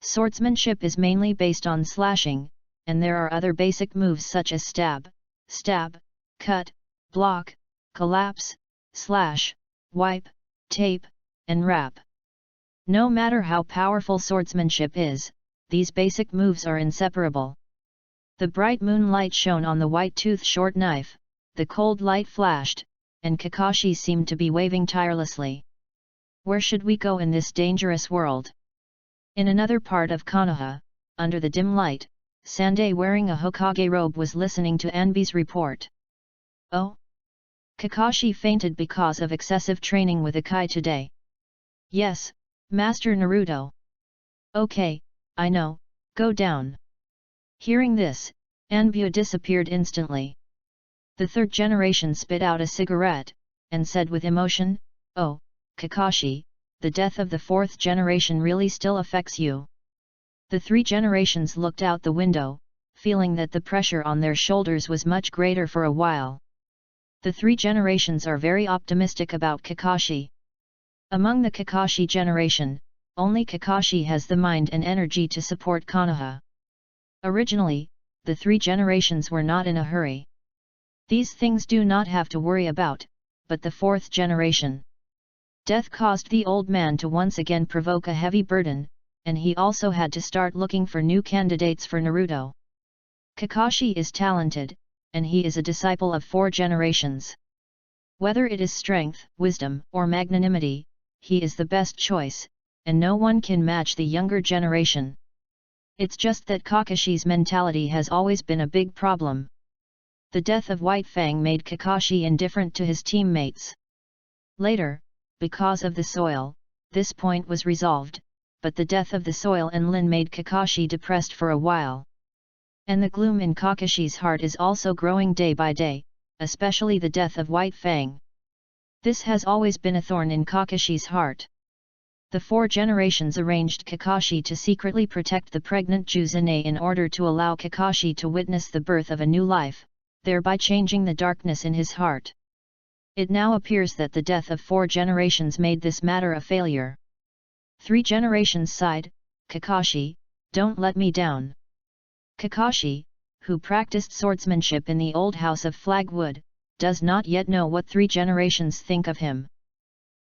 Swordsmanship is mainly based on slashing, and there are other basic moves such as stab, cut, block, collapse, slash, wipe, tape, and wrap. No matter how powerful swordsmanship is, these basic moves are inseparable. The bright moonlight shone on the white-toothed short knife, the cold light flashed, and Kakashi seemed to be waving tirelessly. Where should we go in this dangerous world? In another part of Konoha, under the dim light, Sandai wearing a Hokage robe was listening to Anbi's report. "Oh? Kakashi fainted because of excessive training with Ikai today." "Yes, Master Naruto." "Okay, I know, go down." Hearing this, Anbu disappeared instantly. The third generation spit out a cigarette, and said with emotion, "Oh, Kakashi, the death of the fourth generation really still affects you." The 3 generations looked out the window, feeling that the pressure on their shoulders was much greater for a while. The 3 generations are very optimistic about Kakashi. Among the Kakashi generation, only Kakashi has the mind and energy to support Konoha. Originally, the 3 generations were not in a hurry. These things do not have to worry about, but the 4th generation. Death caused the old man to once again provoke a heavy burden, and he also had to start looking for new candidates for Naruto. Kakashi is talented, and he is a disciple of 4 generations. Whether it is strength, wisdom, or magnanimity, he is the best choice, and no one can match the younger generation. It's just that Kakashi's mentality has always been a big problem. The death of White Fang made Kakashi indifferent to his teammates. Later, because of the soil, this point was resolved, but the death of the soil and Lin made Kakashi depressed for a while. And the gloom in Kakashi's heart is also growing day by day, especially the death of White Fang. This has always been a thorn in Kakashi's heart. The 4 generations arranged Kakashi to secretly protect the pregnant Juzune in order to allow Kakashi to witness the birth of a new life, thereby changing the darkness in his heart. It now appears that the death of 4 generations made this matter a failure. 3 generations sighed, "Kakashi, don't let me down." Kakashi, who practiced swordsmanship in the old house of Flagwood, does not yet know what 3 generations think of him.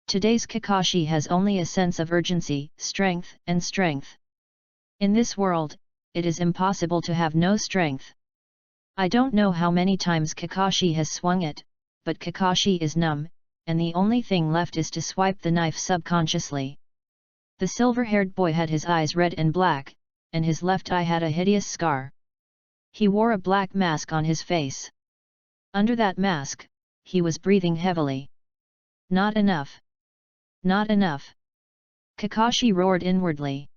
Today's Kakashi has only a sense of urgency, strength. In this world, it is impossible to have no strength. I don't know how many times Kakashi has swung it, but Kakashi is numb, and the only thing left is to swipe the knife subconsciously. The silver-haired boy had his eyes red and black, and his left eye had a hideous scar. He wore a black mask on his face. Under that mask, he was breathing heavily. Not enough. Not enough. Kakashi roared inwardly.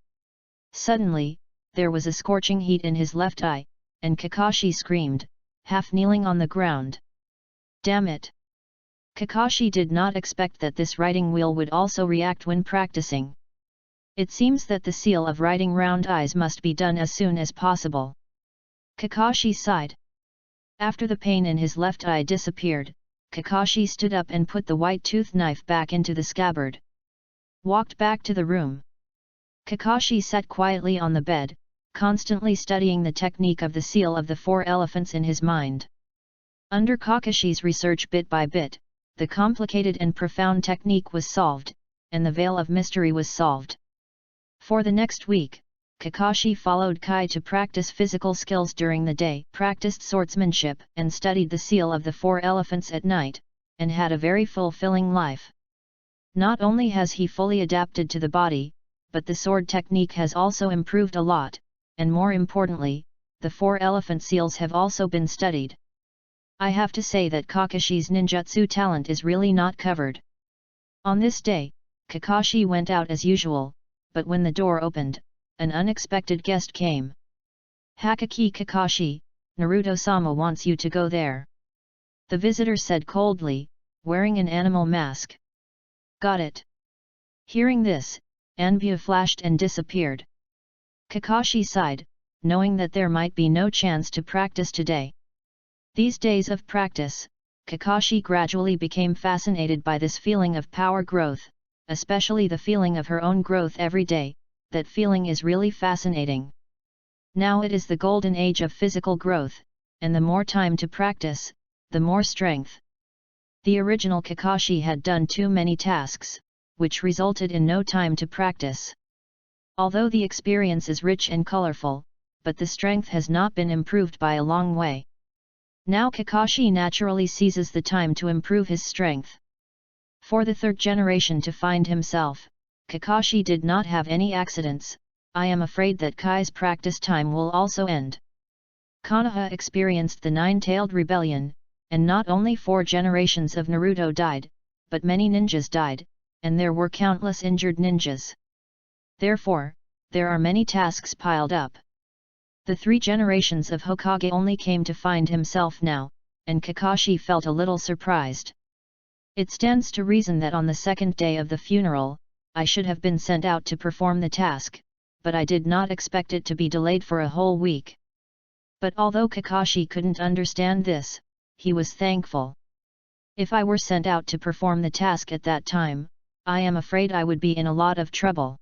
Suddenly, there was a scorching heat in his left eye, and Kakashi screamed, half kneeling on the ground. Damn it! Kakashi did not expect that this writing wheel would also react when practicing. It seems that the seal of writing round eyes must be done as soon as possible. Kakashi sighed. After the pain in his left eye disappeared, Kakashi stood up and put the white-toothed knife back into the scabbard. Walked back to the room. Kakashi sat quietly on the bed, constantly studying the technique of the seal of the 4 elephants in his mind. Under Kakashi's research bit by bit, the complicated and profound technique was solved, and the veil of mystery was solved. For the next week, Kakashi followed Kai to practice physical skills during the day, practiced swordsmanship, and studied the seal of the 4 elephants at night, and had a very fulfilling life. Not only has he fully adapted to the body, but the sword technique has also improved a lot, and more importantly, the 4 elephant seals have also been studied. I have to say that Kakashi's ninjutsu talent is really not covered. On this day, Kakashi went out as usual, but when the door opened, an unexpected guest came. "Hakaki Kakashi, Naruto-sama wants you to go there," the visitor said coldly, wearing an animal mask. "Got it." Hearing this, Anbu flashed and disappeared. Kakashi sighed, knowing that there might be no chance to practice today. These days of practice, Kakashi gradually became fascinated by this feeling of power growth, especially the feeling of her own growth every day. That feeling is really fascinating. Now it is the golden age of physical growth, and the more time to practice, the more strength. The original Kakashi had done too many tasks, which resulted in no time to practice. Although the experience is rich and colorful, but the strength has not been improved by a long way. Now Kakashi naturally seizes the time to improve his strength. For the 3rd generation to find himself, Kakashi did not have any accidents. I am afraid that Kai's practice time will also end. Konoha experienced the 9-tailed rebellion, and not only 4 generations of Naruto died, but many ninjas died, and there were countless injured ninjas. Therefore, there are many tasks piled up. The 3 generations of Hokage only came to find himself now, and Kakashi felt a little surprised. It stands to reason that on the 2nd day of the funeral, I should have been sent out to perform the task, but I did not expect it to be delayed for a whole week. But although Kakashi couldn't understand this, he was thankful. If I were sent out to perform the task at that time, I am afraid I would be in a lot of trouble.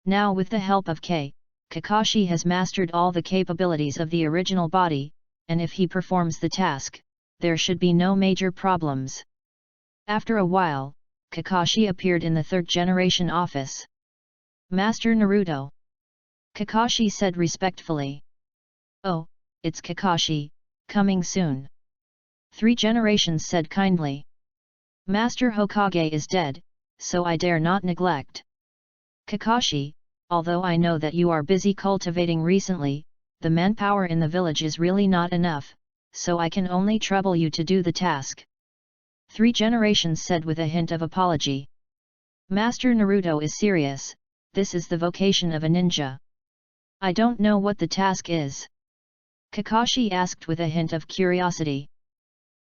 Now with the help of Kakashi has mastered all the capabilities of the original body, and if he performs the task, there should be no major problems. After a while, Kakashi appeared in the third-generation office. Master Naruto. Kakashi said respectfully. Oh, it's Kakashi, coming soon. 3 generations said kindly. Master Hokage is dead, so I dare not neglect. Kakashi, although I know that you are busy cultivating recently, the manpower in the village is really not enough, so I can only trouble you to do the task. 3 generations said with a hint of apology. Master Naruto is serious, this is the vocation of a ninja. I don't know what the task is. Kakashi asked with a hint of curiosity.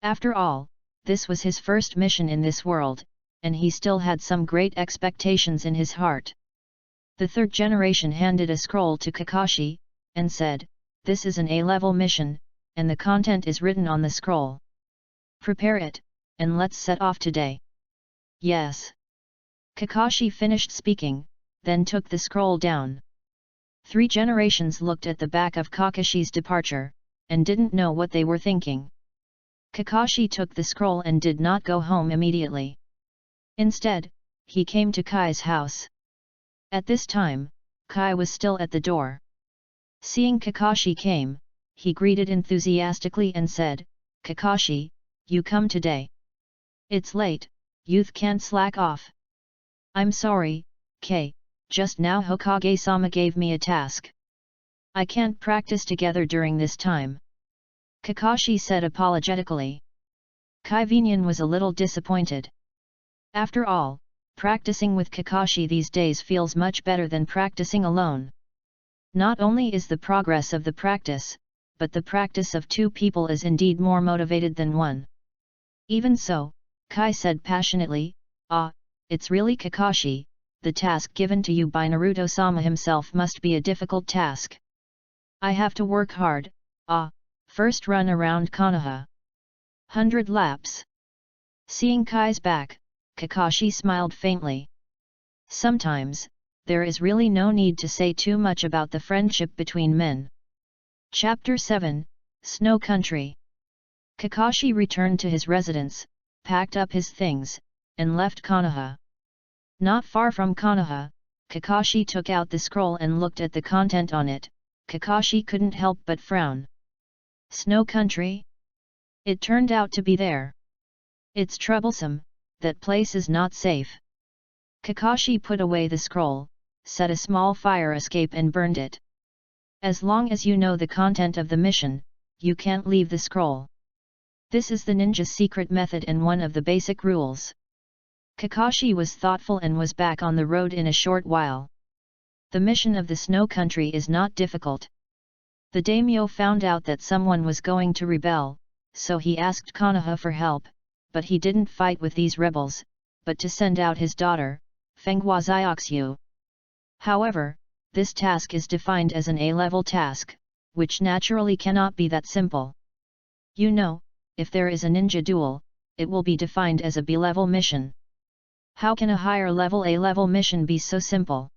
After all, this was his first mission in this world, and he still had some great expectations in his heart. The third generation handed a scroll to Kakashi, and said, "This is an A-level mission, and the content is written on the scroll. Prepare it, and let's set off today." Yes. Kakashi finished speaking, then took the scroll down. 3 generations looked at the back of Kakashi's departure, and didn't know what they were thinking. Kakashi took the scroll and did not go home immediately. Instead, he came to Kai's house. At this time, Kai was still at the door. Seeing Kakashi came, he greeted enthusiastically and said, "Kakashi, you come today. It's late, youth can't slack off." "I'm sorry, Kai, just now Hokage-sama gave me a task. I can't practice together during this time," Kakashi said apologetically. Kai Venyan was a little disappointed. After all, practicing with Kakashi these days feels much better than practicing alone. Not only is the progress of the practice, but the practice of 2 people is indeed more motivated than 1. Even so, Kai said passionately, "Ah, it's really Kakashi, the task given to you by Naruto-sama himself must be a difficult task. I have to work hard, first run around Konoha. 100 laps." Seeing Kai's back, Kakashi smiled faintly. Sometimes, there is really no need to say too much about the friendship between men. Chapter 7, Snow Country. Kakashi returned to his residence, packed up his things, and left Konoha. Not far from Konoha, Kakashi took out the scroll and looked at the content on it. Kakashi couldn't help but frown. Snow Country? It turned out to be there. It's troublesome, that place is not safe. Kakashi put away the scroll, set a small fire escape and burned it. As long as you know the content of the mission, you can't leave the scroll. This is the ninja's secret method and one of the basic rules. Kakashi was thoughtful and was back on the road in a short while. The mission of the Snow Country is not difficult. The daimyo found out that someone was going to rebel, so he asked Konoha for help, but he didn't fight with these rebels, but to send out his daughter, Fenghua Zioxu. However, this task is defined as an A-level task, which naturally cannot be that simple. You know, if there is a ninja duel, it will be defined as a B-level mission. How can a higher level A-level mission be so simple?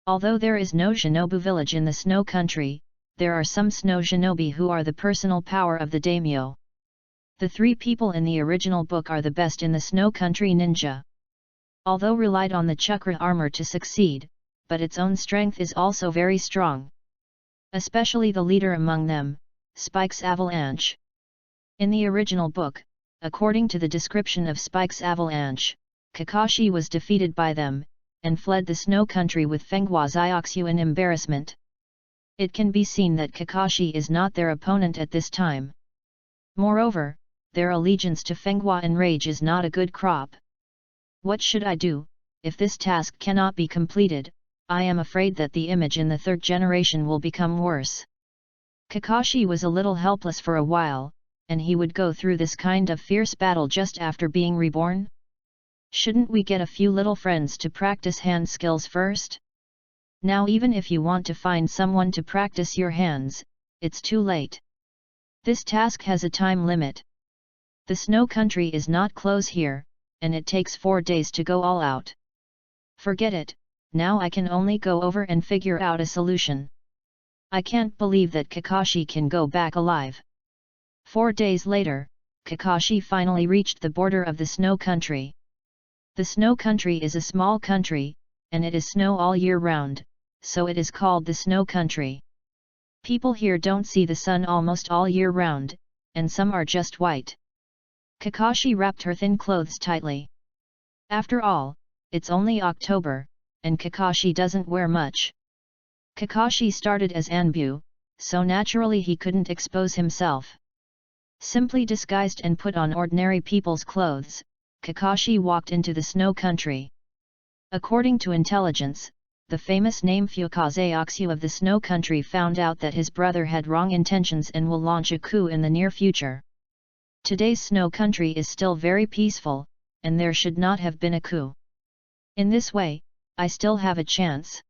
Although there is no shinobu village in the Snow Country, there are some snow shinobi who are the personal power of the daimyo. The 3 people in the original book are the best in the Snow Country ninja. Although relied on the chakra armor to succeed, but its own strength is also very strong. Especially the leader among them, Spike's Avalanche. In the original book, according to the description of Spike's Avalanche, Kakashi was defeated by them, and fled the Snow Country with Fenghua Zioxu in embarrassment. It can be seen that Kakashi is not their opponent at this time. Moreover, their allegiance to Fenghua and Rage is not a good crop. What should I do? If this task cannot be completed, I am afraid that the image in the 3rd generation will become worse. Kakashi was a little helpless for a while, and he would go through this kind of fierce battle just after being reborn? Shouldn't we get a few little friends to practice hand skills first? Now even if you want to find someone to practice your hands, it's too late. This task has a time limit. The snow country is not close here, and it takes 4 days to go all out. Forget it, now I can only go over and figure out a solution. I can't believe that Kakashi can go back alive. 4 days later, Kakashi finally reached the border of the snow country. The snow country is a small country, and it is snow all year round, so it is called the snow country. People here don't see the sun almost all year round, and some are just white. Kakashi wrapped her thin clothes tightly. After all, it's only October, and Kakashi doesn't wear much. Kakashi started as Anbu, so naturally he couldn't expose himself. Simply disguised and put on ordinary people's clothes, Kakashi walked into the snow country. According to intelligence, the famous name Fukaze Aksu of the snow country found out that his brother had wrong intentions and will launch a coup in the near future. Today's snow country is still very peaceful, and there should not have been a coup. In this way, I still have a chance.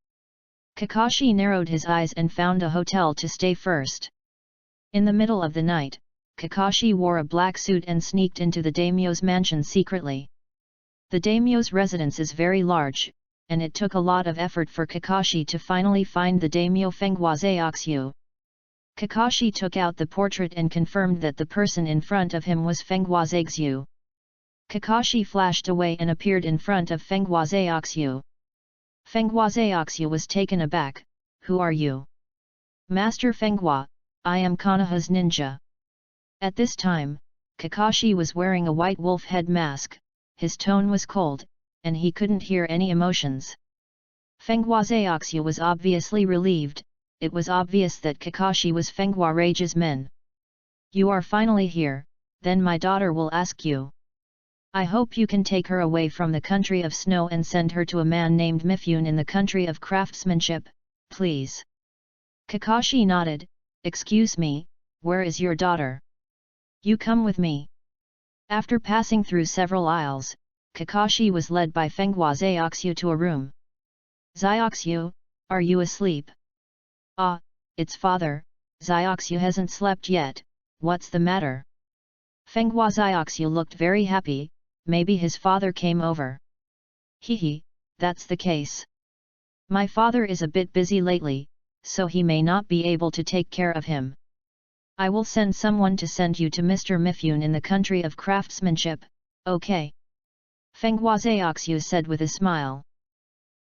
Kakashi narrowed his eyes and found a hotel to stay first. In the middle of the night, Kakashi wore a black suit and sneaked into the daimyo's mansion secretly. The daimyo's residence is very large, and it took a lot of effort for Kakashi to finally find the daimyo Fengwaze Aksu. Kakashi took out the portrait and confirmed that the person in front of him was Fengwaze Aksu. Kakashi flashed away and appeared in front of Fengwaze Aksu. Fengwaze Aksu was taken aback. "Who are you?" "Master Fenghua, I am Konoha's ninja." At this time, Kakashi was wearing a white wolf head mask, his tone was cold, and he couldn't hear any emotions. Fengwaze Aksu was obviously relieved. It was obvious that Kakashi was Fenghua Rage's men. "You are finally here, then my daughter will ask you. I hope you can take her away from the country of snow and send her to a man named Mifune in the country of craftsmanship, please." Kakashi nodded. "Excuse me, where is your daughter?" "You come with me." After passing through several aisles, Kakashi was led by Fengwaze Aksu to a room. "Zyaksu, are you asleep?" "Ah, it's father, Zyaksu hasn't slept yet, what's the matter?" Fengwaze Aksu looked very happy, maybe his father came over. "Hehe, that's the case. My father is a bit busy lately, so he may not be able to take care of him. I will send someone to send you to Mr. Mifune in the country of craftsmanship, okay?" Fengwaze Aksu said with a smile.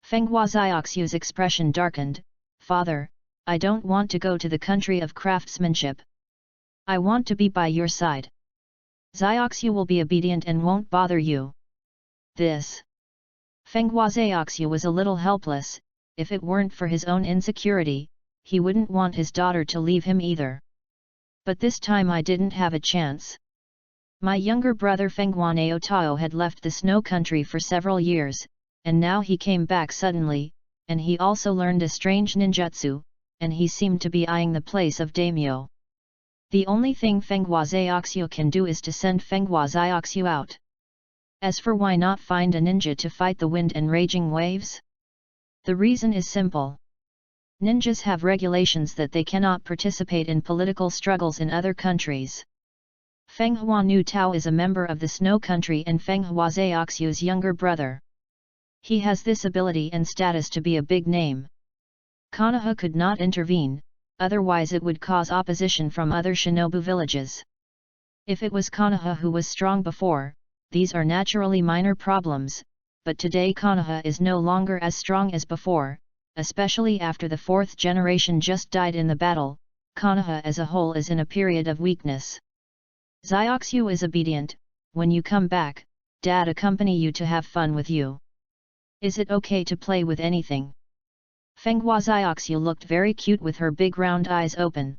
Fengwaze Aksu's expression darkened. "Father, I don't want to go to the country of craftsmanship. I want to be by your side. Zyaksu will be obedient and won't bother you." This. Fengwaze Aksu was a little helpless. If it weren't for his own insecurity, he wouldn't want his daughter to leave him either. But this time I didn't have a chance. My younger brother Fenghua Naotao had left the snow country for several years, and now he came back suddenly, and he also learned a strange ninjutsu, and he seemed to be eyeing the place of daimyo. The only thing Fengwaze Aksu can do is to send Fengwaze Aksu out. As for why not find a ninja to fight the wind and raging waves? The reason is simple. Ninjas have regulations that they cannot participate in political struggles in other countries. Fenghua Nu Tao is a member of the snow country and Fengwaze Aksu's younger brother. He has this ability and status to be a big name. Konoha could not intervene, otherwise it would cause opposition from other shinobu villages. If it was Konoha who was strong before, these are naturally minor problems, but today Konoha is no longer as strong as before, especially after the fourth generation just died in the battle. Konoha as a whole is in a period of weakness. Zyaksu is obedient. "When you come back, Dad accompany you to have fun with you. Is it okay to play with anything?" Fengwaze Aksu looked very cute with her big round eyes open.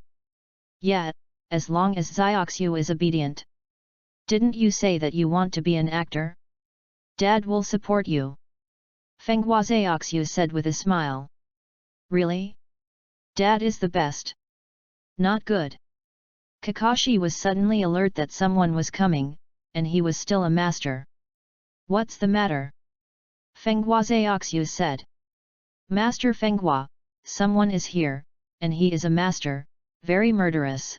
"Yeah, as long as Zyaksu is obedient. Didn't you say that you want to be an actor? Dad will support you." Fengwaze Aksu said with a smile. "Really? Dad is the best." "Not good." Kakashi was suddenly alert that someone was coming, and he was still a master. "What's the matter?" Fengwaze Aksu said. Master Fenghua, someone is here, and he is a master, very murderous.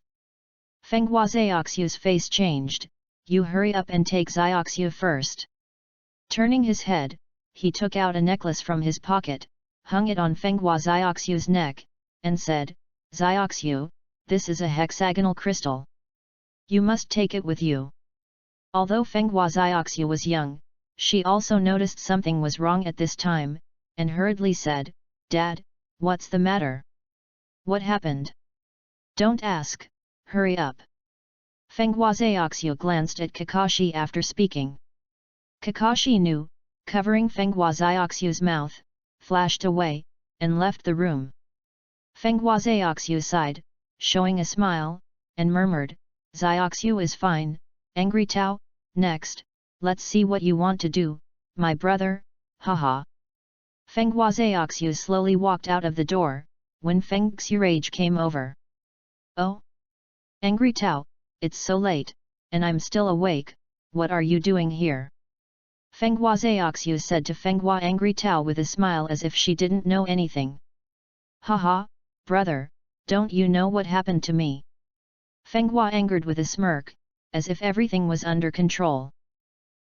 Fenghua Zioxiu's face changed. You hurry up and take Zioxiu first. Turning his head, he took out a necklace from his pocket, hung it on Fenghua Zioxiu's neck, and said, Zioxiu, this is a hexagonal crystal. You must take it with you. Although Fenghua Zioxiu was young, she also noticed something was wrong at this time, and hurriedly said, Dad, what's the matter? What happened? Don't ask, hurry up. Fenghua Zioxiu glanced at Kakashi after speaking. Kakashi knew, covering Fenghua Zioxiu's mouth, flashed away, and left the room. Fenghua Zioxiu sighed, showing a smile, and murmured, Zioxiu is fine, Angry Tao, next, let's see what you want to do, my brother, haha. Fenghua Zioxiu slowly walked out of the door, when Feng Xurage came over. Oh? Angry Tao, it's so late, and I'm still awake, what are you doing here? Fenghua Zioxiu said to Fenghua Angry Tao with a smile as if she didn't know anything. Haha, brother, don't you know what happened to me? Fenghua angered with a smirk, as if everything was under control.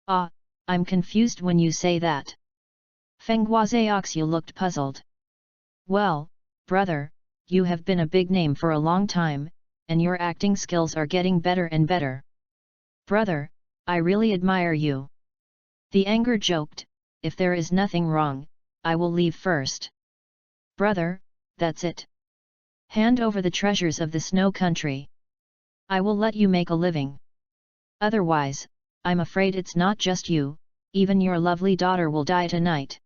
Ah, I'm confused when you say that. Fenghua Zioxiu looked puzzled. Well, brother, you have been a big name for a long time, and your acting skills are getting better and better. Brother, I really admire you. The anger joked, if there is nothing wrong, I will leave first. Brother, that's it. Hand over the treasures of the snow country. I will let you make a living. Otherwise, I'm afraid it's not just you, even your lovely daughter will die tonight.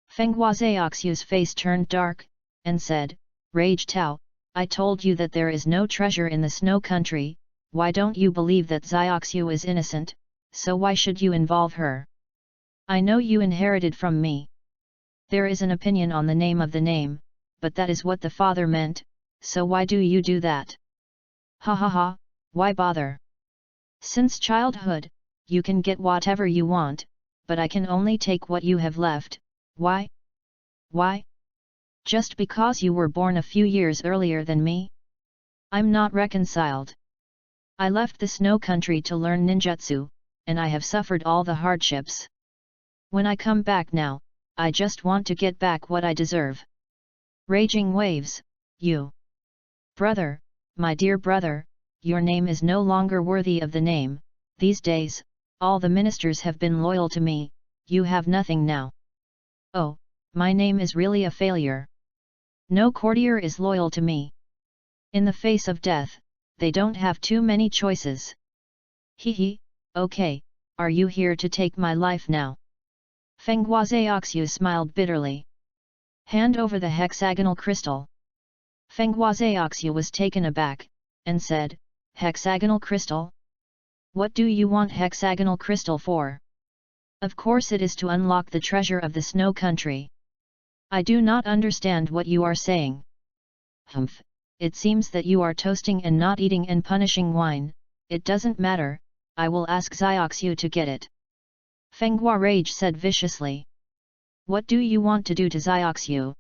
Fenghua Zioxiu's face turned dark, and said, Rage Tao, I told you that there is no treasure in the snow country, why don't you believe that Zioxiu is innocent, so why should you involve her? I know you inherited from me. There is an opinion on the name of the name, but that is what the father meant, so why do you do that? Ha ha ha, why bother? Since childhood, you can get whatever you want, but I can only take what you have left, why? Why? Just because you were born a few years earlier than me? I'm not reconciled. I left the snow country to learn ninjutsu, and I have suffered all the hardships. When I come back now, I just want to get back what I deserve. Raging waves, you. Brother, my dear brother, your name is no longer worthy of the name, these days, all the ministers have been loyal to me, you have nothing now. Oh, my name is really a failure. No courtier is loyal to me. In the face of death, they don't have too many choices. Hee, okay, are you here to take my life now? Fenghua Zioxiu smiled bitterly. Hand over the hexagonal crystal. Fenghua Zioxiu was taken aback, and said, Hexagonal crystal? What do you want hexagonal crystal for? Of course it is to unlock the treasure of the snow country. I do not understand what you are saying. Humph, it seems that you are toasting and not eating and punishing wine, it doesn't matter, I will ask Zioxiu to get it. Fenghua Rage said viciously. What do you want to do to Zioxiu?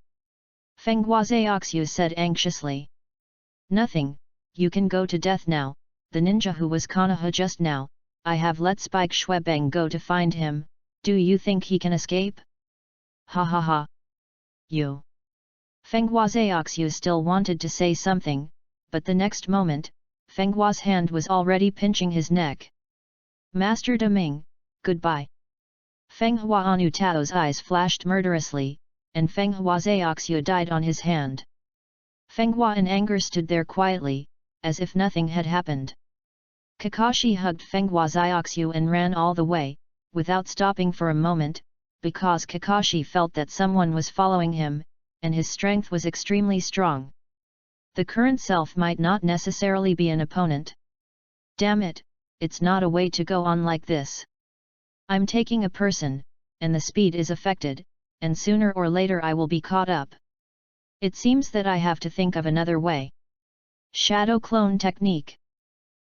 Fenghua Zioxiu said anxiously. Nothing, you can go to death now, the ninja who was Konoha just now, I have let Spike Schwebeng go to find him, do you think he can escape? Ha ha ha. You. Fenghua Zioxiu still wanted to say something, but the next moment, Fenghua's hand was already pinching his neck. Master Deming, goodbye. Fenghua Anu Tao's eyes flashed murderously, and Fenghua Zioxiu died on his hand. Fenghua in anger stood there quietly, as if nothing had happened. Kakashi hugged Fenghua Zioxiu and ran all the way, without stopping for a moment, because Kakashi felt that someone was following him, and his strength was extremely strong. The current self might not necessarily be an opponent. Damn it, it's not a way to go on like this. I'm taking a person, and the speed is affected, and sooner or later I will be caught up. It seems that I have to think of another way. Shadow clone technique.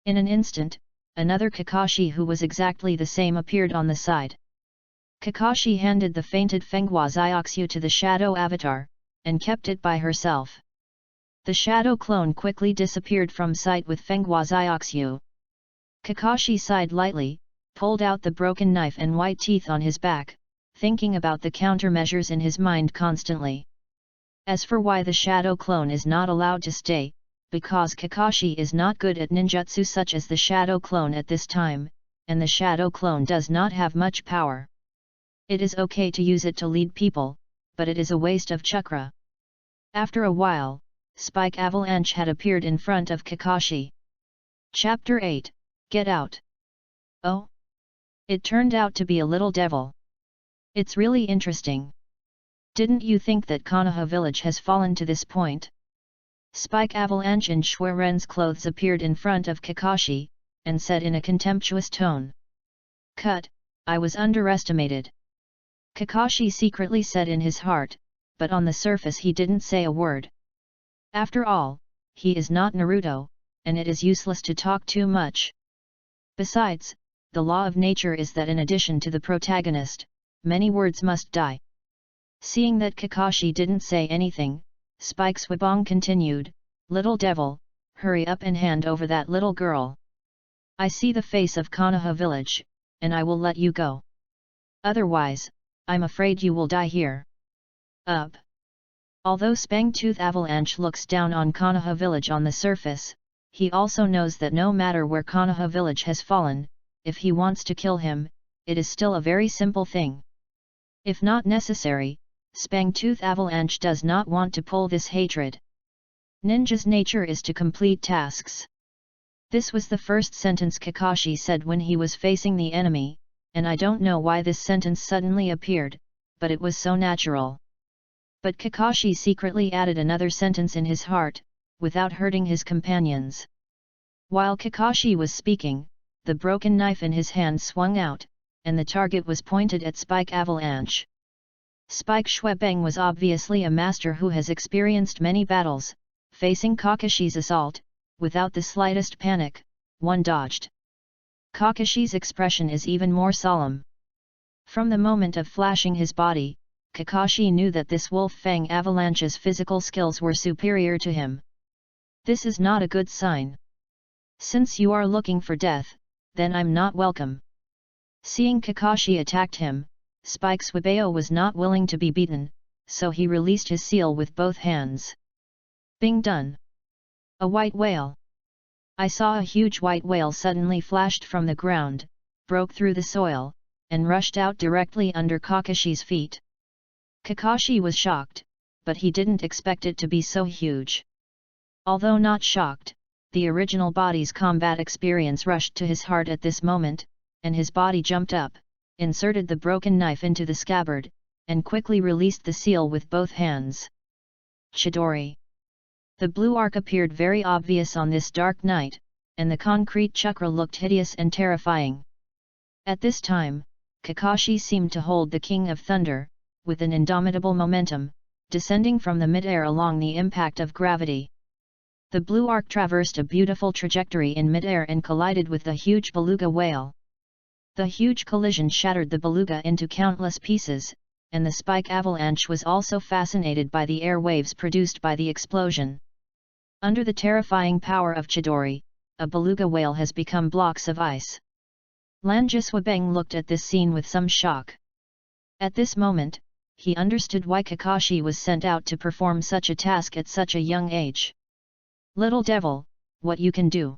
In an instant, another Kakashi who was exactly the same appeared on the side. Kakashi handed the fainted Fenghua Xiaoxu to the shadow avatar, and kept it by herself. The shadow clone quickly disappeared from sight with Fenghua Xiaoxu. Kakashi sighed lightly, pulled out the broken knife and white teeth on his back, thinking about the countermeasures in his mind constantly. As for why the shadow clone is not allowed to stay, because Kakashi is not good at ninjutsu such as the shadow clone at this time, and the shadow clone does not have much power. It is okay to use it to lead people, but it is a waste of chakra. After a while, Spike Avalanche had appeared in front of Kakashi. Chapter 8, Get Out. Oh? It turned out to be a little devil. It's really interesting. Didn't you think that Konoha village has fallen to this point? Spike Avalanche in Shuiren's clothes appeared in front of Kakashi, and said in a contemptuous tone. Cut, I was underestimated. Kakashi secretly said in his heart, but on the surface he didn't say a word. After all, he is not Naruto, and it is useless to talk too much. Besides, the law of nature is that in addition to the protagonist, many words must die. Seeing that Kakashi didn't say anything, Spike Swabong continued, Little devil, hurry up and hand over that little girl. I see the face of Konoha village, and I will let you go. Otherwise, I'm afraid you will die here. Up. Although Spangtooth Avalanche looks down on Konoha village on the surface, he also knows that no matter where Konoha village has fallen, if he wants to kill him, it is still a very simple thing. If not necessary, Spangtooth Avalanche does not want to pull this hatred. Ninja's nature is to complete tasks. This was the first sentence Kakashi said when he was facing the enemy, and I don't know why this sentence suddenly appeared, but it was so natural. But Kakashi secretly added another sentence in his heart, without hurting his companions. While Kakashi was speaking, the broken knife in his hand swung out, and the target was pointed at Spike Avalanche. Spike Schwebeng was obviously a master who has experienced many battles. Facing Kakashi's assault, without the slightest panic, one dodged. Kakashi's expression is even more solemn. From the moment of flashing his body, Kakashi knew that this Wolf Fang Avalanche's physical skills were superior to him. This is not a good sign. Since you are looking for death, then I'm not welcome. Seeing Kakashi attacked him, Spike Swabeo was not willing to be beaten, so he released his seal with both hands. Bing done. A white whale. I saw a huge white whale suddenly flashed from the ground, broke through the soil, and rushed out directly under Kakashi's feet. Kakashi was shocked, but he didn't expect it to be so huge. Although not shocked, the original body's combat experience rushed to his heart at this moment, and his body jumped up, inserted the broken knife into the scabbard, and quickly released the seal with both hands. Chidori. The blue arc appeared very obvious on this dark night, and the concrete chakra looked hideous and terrifying. At this time, Kakashi seemed to hold the King of Thunder, with an indomitable momentum, descending from the mid-air along the impact of gravity. The blue arc traversed a beautiful trajectory in mid-air and collided with the huge beluga whale. The huge collision shattered the beluga into countless pieces, and the Spike Avalanche was also fascinated by the air waves produced by the explosion. Under the terrifying power of Chidori, a beluga whale has become blocks of ice. Lanjiswabeng looked at this scene with some shock. At this moment, he understood why Kakashi was sent out to perform such a task at such a young age. Little devil, what you can do?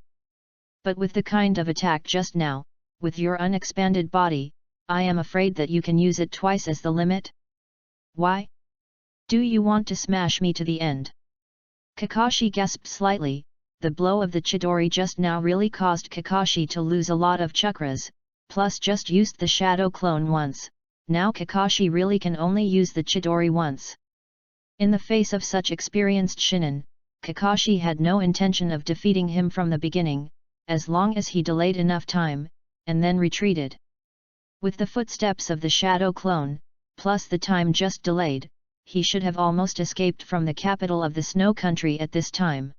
But with the kind of attack just now, with your unexpanded body, I am afraid that you can use it twice as the limit? Why? Do you want to smash me to the end? Kakashi gasped slightly. The blow of the Chidori just now really caused Kakashi to lose a lot of chakras, plus just used the shadow clone once. Now Kakashi really can only use the Chidori once. In the face of such experienced shinin, Kakashi had no intention of defeating him from the beginning, as long as he delayed enough time, and then retreated. With the footsteps of the shadow clone, plus the time just delayed, he should have almost escaped from the capital of the snow country at this time.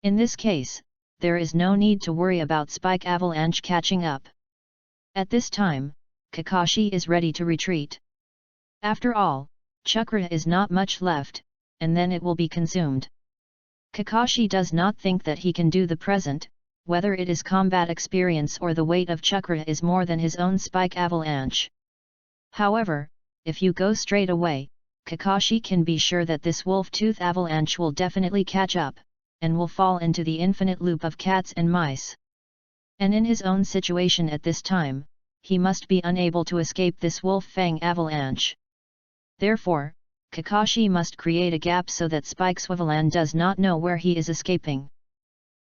In this case, there is no need to worry about Spike Avalanche catching up. At this time, Kakashi is ready to retreat. After all, chakra is not much left, and then it will be consumed. Kakashi does not think that he can do the present, whether it is combat experience or the weight of chakra is more than his own spike avalanche. However, if you go straight away, Kakashi can be sure that this wolf-tooth avalanche will definitely catch up, and will fall into the infinite loop of cats and mice. And in his own situation at this time, he must be unable to escape this wolf-fang avalanche. Therefore, Kakashi must create a gap so that Spike Swiveland does not know where he is escaping.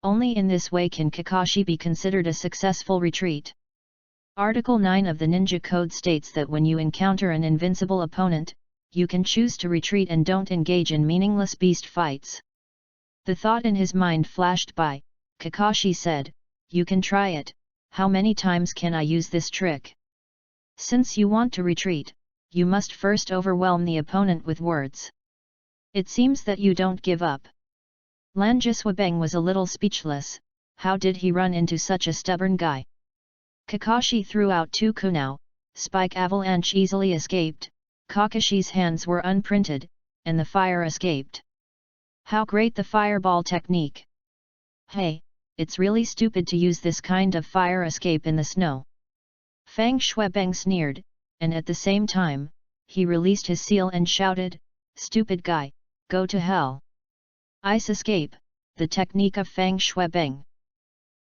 Only in this way can Kakashi be considered a successful retreat. Article 9 of the Ninja Code states that when you encounter an invincible opponent, you can choose to retreat and don't engage in meaningless beast fights. The thought in his mind flashed by. Kakashi said, "You can try it. How many times can I use this trick? Since you want to retreat, you must first overwhelm the opponent with words. It seems that you don't give up." Lanjiswabeng was a little speechless. How did he run into such a stubborn guy? Kakashi threw out 2 kunao, Spike Avalanche easily escaped, Kakashi's hands were unprinted, and the fire escaped. How great the fireball technique! Hey, it's really stupid to use this kind of fire escape in the snow. Fang Shuebeng sneered, and at the same time, he released his seal and shouted, "Stupid guy, go to hell." Ice escape, the technique of Fang Shuebeng.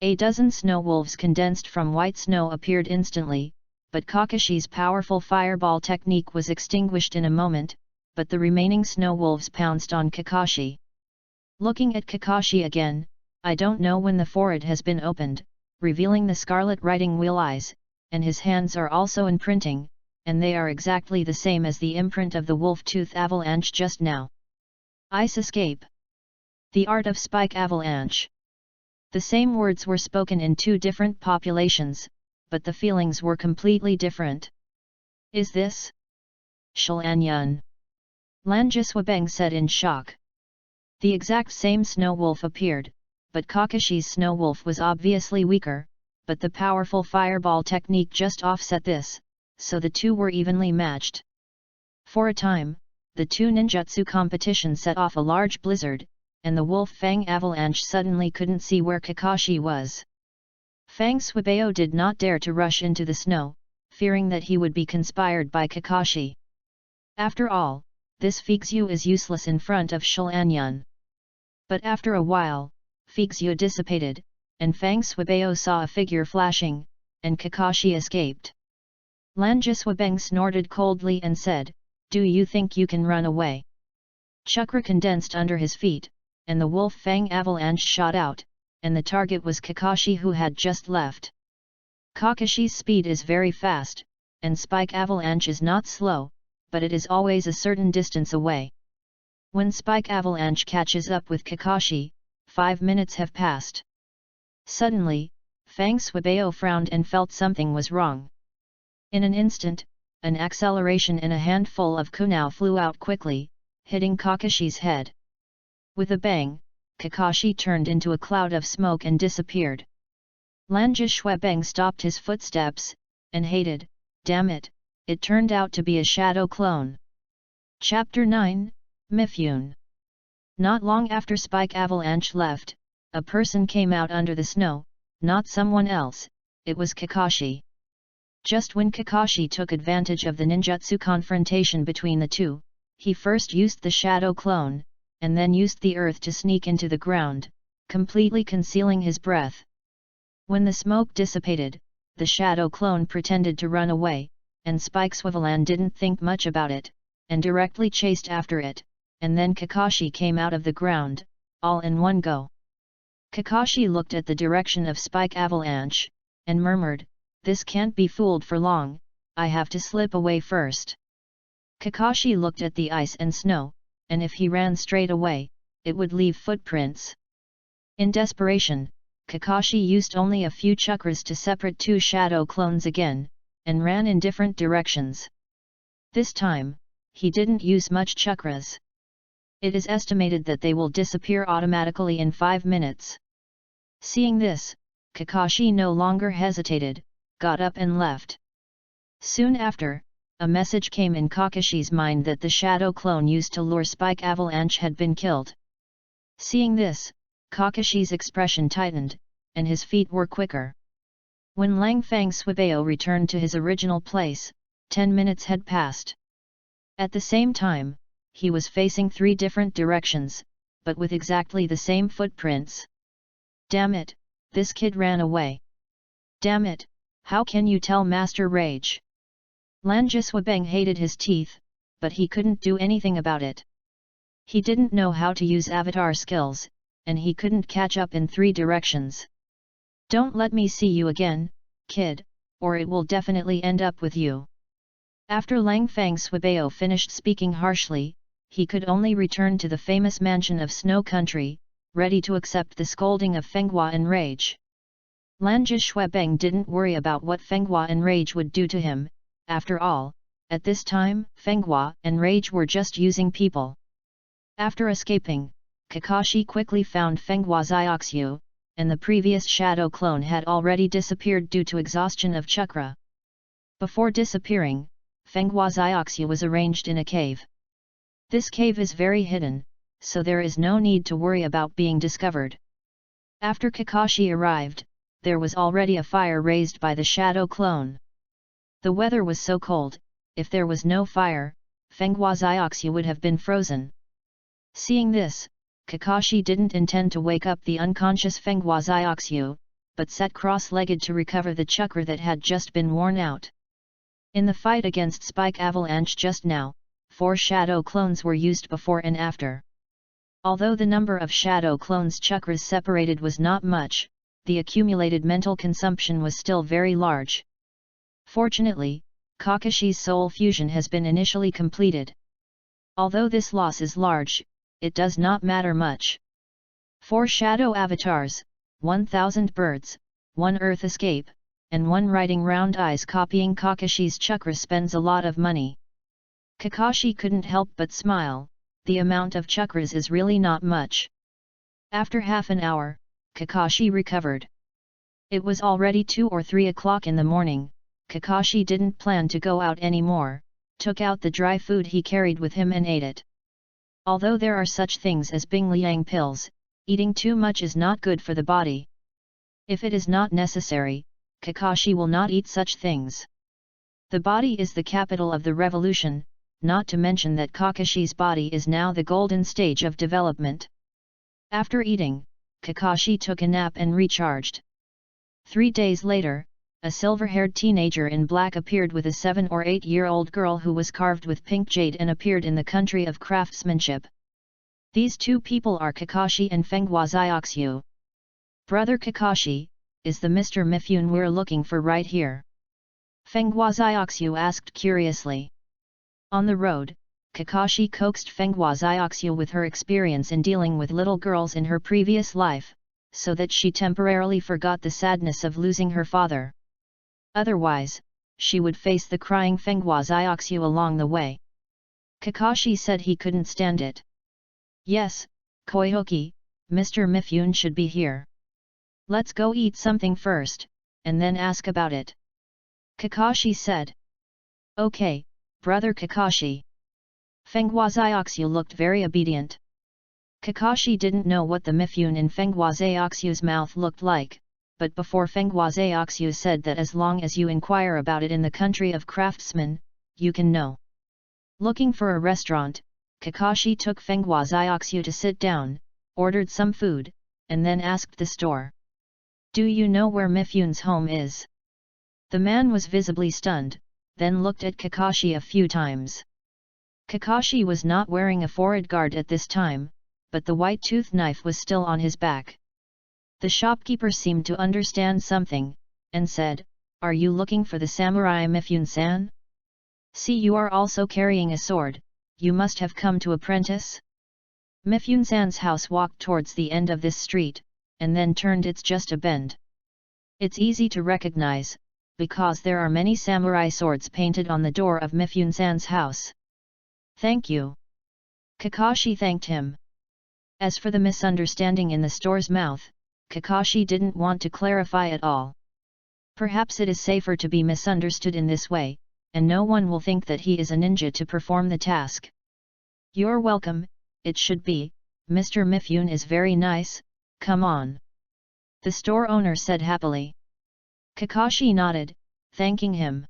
A dozen snow wolves condensed from white snow appeared instantly, but Kakashi's powerful fireball technique was extinguished in a moment, but the remaining snow wolves pounced on Kakashi. Looking at Kakashi again, I don't know when the forehead has been opened, revealing the scarlet writing wheel eyes, and his hands are also imprinting, and they are exactly the same as the imprint of the wolf-tooth avalanche just now. Ice escape. The art of spike avalanche. The same words were spoken in 2 different populations, but the feelings were completely different. Is this Shilanyun? Lanjiswabeng said in shock. The exact same snow wolf appeared, but Kakashi's snow wolf was obviously weaker, but the powerful fireball technique just offset this, so the 2 were evenly matched. For a time, the 2 ninjutsu competition set off a large blizzard, and the wolf Fang avalanche suddenly couldn't see where Kakashi was. Fang Suibeo did not dare to rush into the snow, fearing that he would be conspired by Kakashi. After all, this Fixu is useless in front of Shilanyun. But after a while, Fixu dissipated, and Fang Suibeo saw a figure flashing, and Kakashi escaped. Lanjiswabeng snorted coldly and said, "Do you think you can run away?" Chakra condensed under his feet, and the wolf Fang avalanche shot out, and the target was Kakashi who had just left. Kakashi's speed is very fast, and Spike Avalanche is not slow, but it is always a certain distance away. When Spike Avalanche catches up with Kakashi, 5 minutes have passed. Suddenly, Fang Suibeo frowned and felt something was wrong. In an instant, an acceleration and a handful of kunao flew out quickly, hitting Kakashi's head. With a bang, Kakashi turned into a cloud of smoke and disappeared. Lanjiswabeng stopped his footsteps, and hated, "Damn it, it turned out to be a shadow clone." Chapter 9, Mifune. Not long after Spike Avalanche left, a person came out under the snow, not someone else, it was Kakashi. Just when Kakashi took advantage of the ninjutsu confrontation between the 2, he first used the shadow clone, and then used the earth to sneak into the ground, completely concealing his breath. When the smoke dissipated, the shadow clone pretended to run away, and Spike Swiveland didn't think much about it, and directly chased after it, and then Kakashi came out of the ground, all in one go. Kakashi looked at the direction of Spike Avalanche, and murmured, "This can't be fooled for long, I have to slip away first." Kakashi looked at the ice and snow, and if he ran straight away, it would leave footprints. In desperation, Kakashi used only a few chakras to separate 2 shadow clones again, and ran in different directions. This time, he didn't use much chakras. It is estimated that they will disappear automatically in 5 minutes. Seeing this, Kakashi no longer hesitated, got up and left. Soon after, a message came in Kakashi's mind that the shadow clone used to lure Spike Avalanche had been killed. Seeing this, Kakashi's expression tightened, and his feet were quicker. When Lang Fang Suibao returned to his original place, 10 minutes had passed. At the same time, he was facing 3 different directions, but with exactly the same footprints. Damn it, this kid ran away. Damn it, how can you tell Master Rage? Lan Jisuabeng hated his teeth, but he couldn't do anything about it. He didn't know how to use avatar skills, and he couldn't catch up in 3 directions. Don't let me see you again, kid, or it will definitely end up with you. After Lang Fang Suibao finished speaking harshly, he could only return to the famous mansion of Snow Country, ready to accept the scolding of Fenghua and Rage. Lan Jisuabeng didn't worry about what Fenghua and Rage would do to him. After all, at this time, Fenghua and Rage were just using people. After escaping, Kakashi quickly found Fenghua Zioxu, and the previous shadow clone had already disappeared due to exhaustion of chakra. Before disappearing, Fenghua Zioxu was arranged in a cave. This cave is very hidden, so there is no need to worry about being discovered. After Kakashi arrived, there was already a fire raised by the shadow clone. The weather was so cold, if there was no fire, Fenghua Zioxu would have been frozen. Seeing this, Kakashi didn't intend to wake up the unconscious Fenghua Zioxu, but sat cross-legged to recover the chakra that had just been worn out. In the fight against Spike Avalanche just now, 4 shadow clones were used before and after. Although the number of shadow clones' chakras separated was not much, the accumulated mental consumption was still very large. Fortunately, Kakashi's soul fusion has been initially completed. Although this loss is large, it does not matter much. 4 shadow avatars, 1,000 birds, 1 earth escape, and 1 riding round eyes copying Kakashi's chakra spends a lot of money. Kakashi couldn't help but smile, the amount of chakras is really not much. After half an hour, Kakashi recovered. It was already 2 or 3 o'clock in the morning. Kakashi didn't plan to go out anymore, took out the dry food he carried with him and ate it. Although there are such things as Bing Liang pills, eating too much is not good for the body. If it is not necessary, Kakashi will not eat such things. The body is the capital of the revolution, not to mention that Kakashi's body is now the golden stage of development. After eating, Kakashi took a nap and recharged. 3 days later, a silver-haired teenager in black appeared with a 7 or 8-year-old girl who was carved with pink jade and appeared in the country of craftsmanship. These 2 people are Kakashi and Fenghua Zioxu. Brother Kakashi, is the Mr. Mifune we're looking for right here? Fenghua Zioxu asked curiously. On the road, Kakashi coaxed Fenghua Zioxu with her experience in dealing with little girls in her previous life, so that she temporarily forgot the sadness of losing her father. Otherwise, she would face the crying Fenghua Zioxu along the way. Kakashi said he couldn't stand it. Yes, Koihoki, Mr. Mifune should be here. Let's go eat something first, and then ask about it. Kakashi said. Okay, brother Kakashi. Fenghua Zioxu looked very obedient. Kakashi didn't know what the Mifune in Fenghua Zioxu's mouth looked like, but before Fenghua Zioxu said that as long as you inquire about it in the country of craftsmen, you can know. Looking for a restaurant, Kakashi took Fenghua Zioxu to sit down, ordered some food, and then asked the store. Do you know where Mifune's home is? The man was visibly stunned, then looked at Kakashi a few times. Kakashi was not wearing a forehead guard at this time, but the white tooth knife was still on his back. The shopkeeper seemed to understand something, and said, Are you looking for the samurai Mifune-san? See, you are also carrying a sword, you must have come to apprentice? Mifune-san's house walked towards the end of this street, and then turned it's just a bend. It's easy to recognize, because there are many samurai swords painted on the door of Mifune-san's house. Thank you. Kakashi thanked him. As for the misunderstanding in the store's mouth, Kakashi didn't want to clarify at all. Perhaps it is safer to be misunderstood in this way, and no one will think that he is a ninja to perform the task. You're welcome, it should be, Mr. Mifune is very nice, come on. The store owner said happily. Kakashi nodded, thanking him.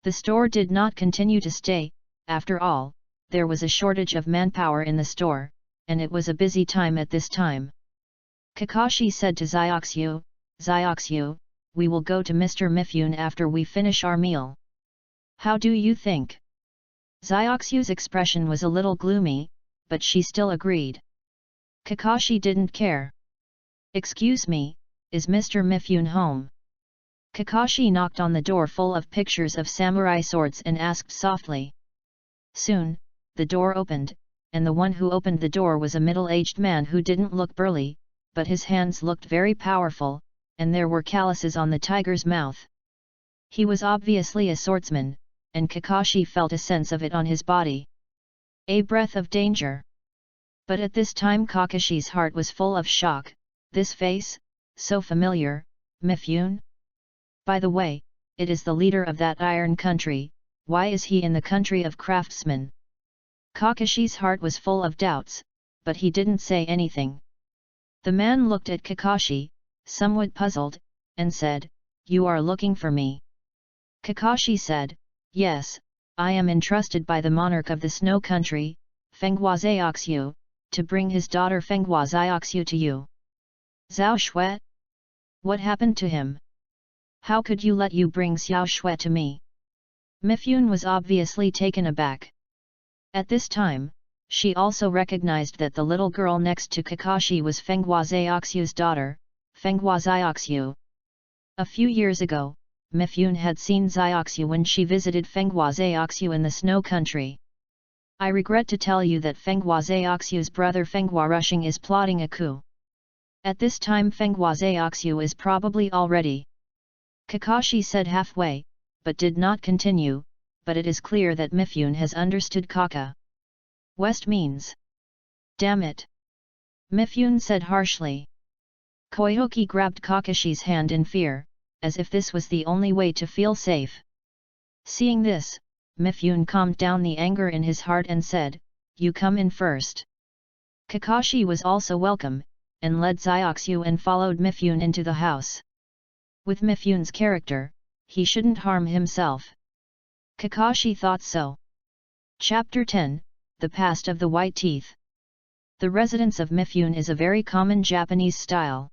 The store did not continue to stay, after all, there was a shortage of manpower in the store, and it was a busy time at this time. Kakashi said to Zioxu, Zioxu, we will go to Mr. Mifune after we finish our meal. How do you think? Zioxu's expression was a little gloomy, but she still agreed. Kakashi didn't care. Excuse me, is Mr. Mifune home? Kakashi knocked on the door full of pictures of samurai swords and asked softly. Soon, the door opened, and the one who opened the door was a middle-aged man who didn't look burly, but his hands looked very powerful, and there were calluses on the tiger's mouth. He was obviously a swordsman, and Kakashi felt a sense of it on his body. A breath of danger. But at this time Kakashi's heart was full of shock. This face, so familiar, Mifune? By the way, it is the leader of that iron country, why is he in the country of craftsmen? Kakashi's heart was full of doubts, but he didn't say anything. The man looked at Kakashi, somewhat puzzled, and said, You are looking for me. Kakashi said, Yes, I am entrusted by the monarch of the snow country, Fenghua Zioxu, to bring his daughter Fenghua Zioxu to you. Zhao Shui? What happened to him? How could you let you bring Xiao Shui to me? Mifune was obviously taken aback. At this time, she also recognized that the little girl next to Kakashi was Fenghua Zioxu's daughter, Fenghua Zioxu. A few years ago, Mifune had seen Zioxu when she visited Fenghua Zioxu in the snow country. I regret to tell you that Fenghua Zioxu's brother Fenghua Rushing is plotting a coup. At this time Fenghua Zioxu is probably already. Kakashi said halfway, but did not continue, but it is clear that Mifune has understood Kaka West means. Damn it! Mifune said harshly. Koyoki grabbed Kakashi's hand in fear, as if this was the only way to feel safe. Seeing this, Mifune calmed down the anger in his heart and said, You come in first. Kakashi was also welcome, and led Zioxu and followed Mifune into the house. With Mifune's character, he shouldn't harm himself. Kakashi thought so. Chapter 10, The Past of the White Teeth. The residence of Mifune is a very common Japanese style.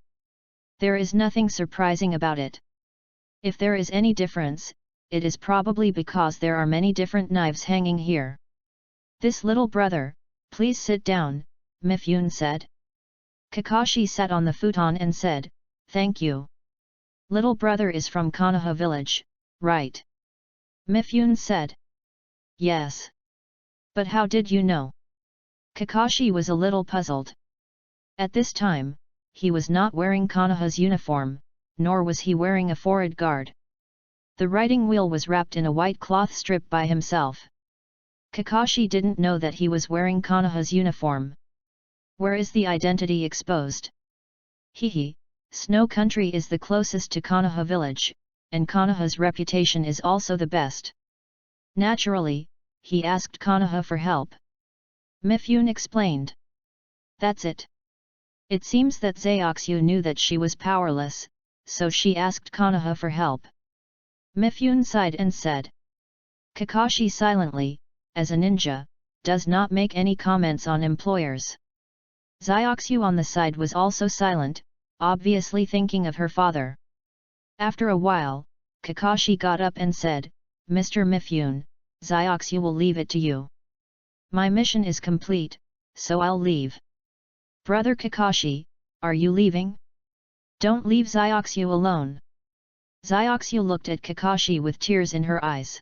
There is nothing surprising about it. If there is any difference, it is probably because there are many different knives hanging here. This little brother, please sit down, Mifune said. Kakashi sat on the futon and said, Thank you. Little brother is from Konoha village, right? Mifune said. Yes. But how did you know? Kakashi was a little puzzled. At this time, he was not wearing Konoha's uniform, nor was he wearing a forehead guard. The writing wheel was wrapped in a white cloth strip by himself. Kakashi didn't know that he was wearing Konoha's uniform. Where is the identity exposed? Hehe, Snow Country is the closest to Konoha village, and Konoha's reputation is also the best. Naturally, he asked Konoha for help. Mifune explained. That's it. It seems that Zioxu knew that she was powerless, so she asked Konoha for help. Mifune sighed and said. Kakashi silently, as a ninja, does not make any comments on employers. Zioxu on the side was also silent, obviously thinking of her father. After a while, Kakashi got up and said, Mr. Mifune, Zioxu will leave it to you. My mission is complete, so I'll leave. Brother Kakashi, are you leaving? Don't leave Zioxu alone. Zioxu looked at Kakashi with tears in her eyes.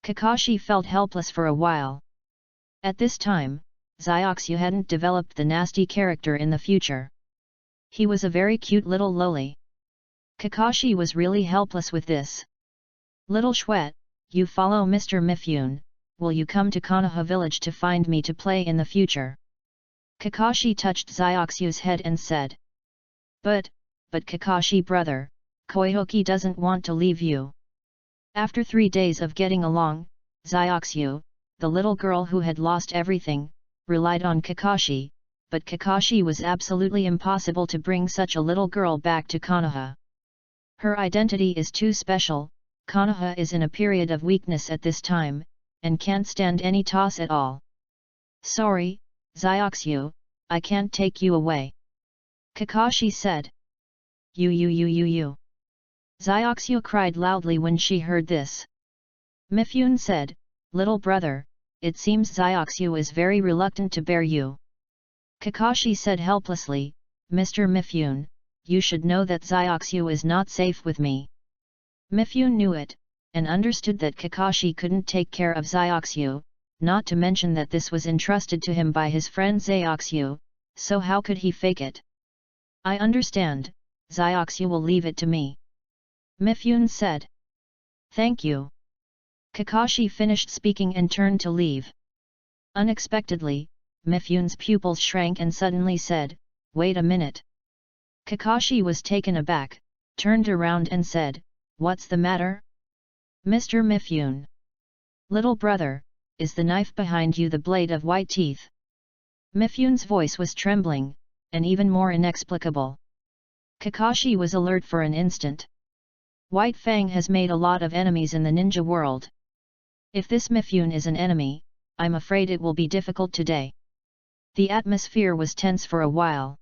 Kakashi felt helpless for a while. At this time, Zioxu hadn't developed the nasty character in the future. He was a very cute little loli. Kakashi was really helpless with this. Little Chouette, you follow Mr. Mifune, will you come to Konoha village to find me to play in the future? Kakashi touched Zioxu's head and said. But Kakashi brother, Koyoki doesn't want to leave you. After 3 days of getting along, Zioxu, the little girl who had lost everything, relied on Kakashi, but Kakashi was absolutely impossible to bring such a little girl back to Konoha. Her identity is too special, Konoha is in a period of weakness at this time, and can't stand any toss at all. Sorry, Zioxu, I can't take you away. Kakashi said. You. Zioxu cried loudly when she heard this. Mifune said, little brother, it seems Zioxu is very reluctant to bear you. Kakashi said helplessly, Mr. Mifune, you should know that Zioxu is not safe with me. Mifune knew it, and understood that Kakashi couldn't take care of Zioxu, not to mention that this was entrusted to him by his friend Zioxu, so how could he fake it? I understand, Zioxu will leave it to me. Mifune said. Thank you. Kakashi finished speaking and turned to leave. Unexpectedly, Mifune's pupils shrank and suddenly said, wait a minute. Kakashi was taken aback, turned around and said, what's the matter? Mr. Mifune. Little brother, is the knife behind you the blade of white teeth? Mifune's voice was trembling, and even more inexplicable. Kakashi was alert for an instant. White Fang has made a lot of enemies in the ninja world. If this Mifune is an enemy, I'm afraid it will be difficult today. The atmosphere was tense for a while.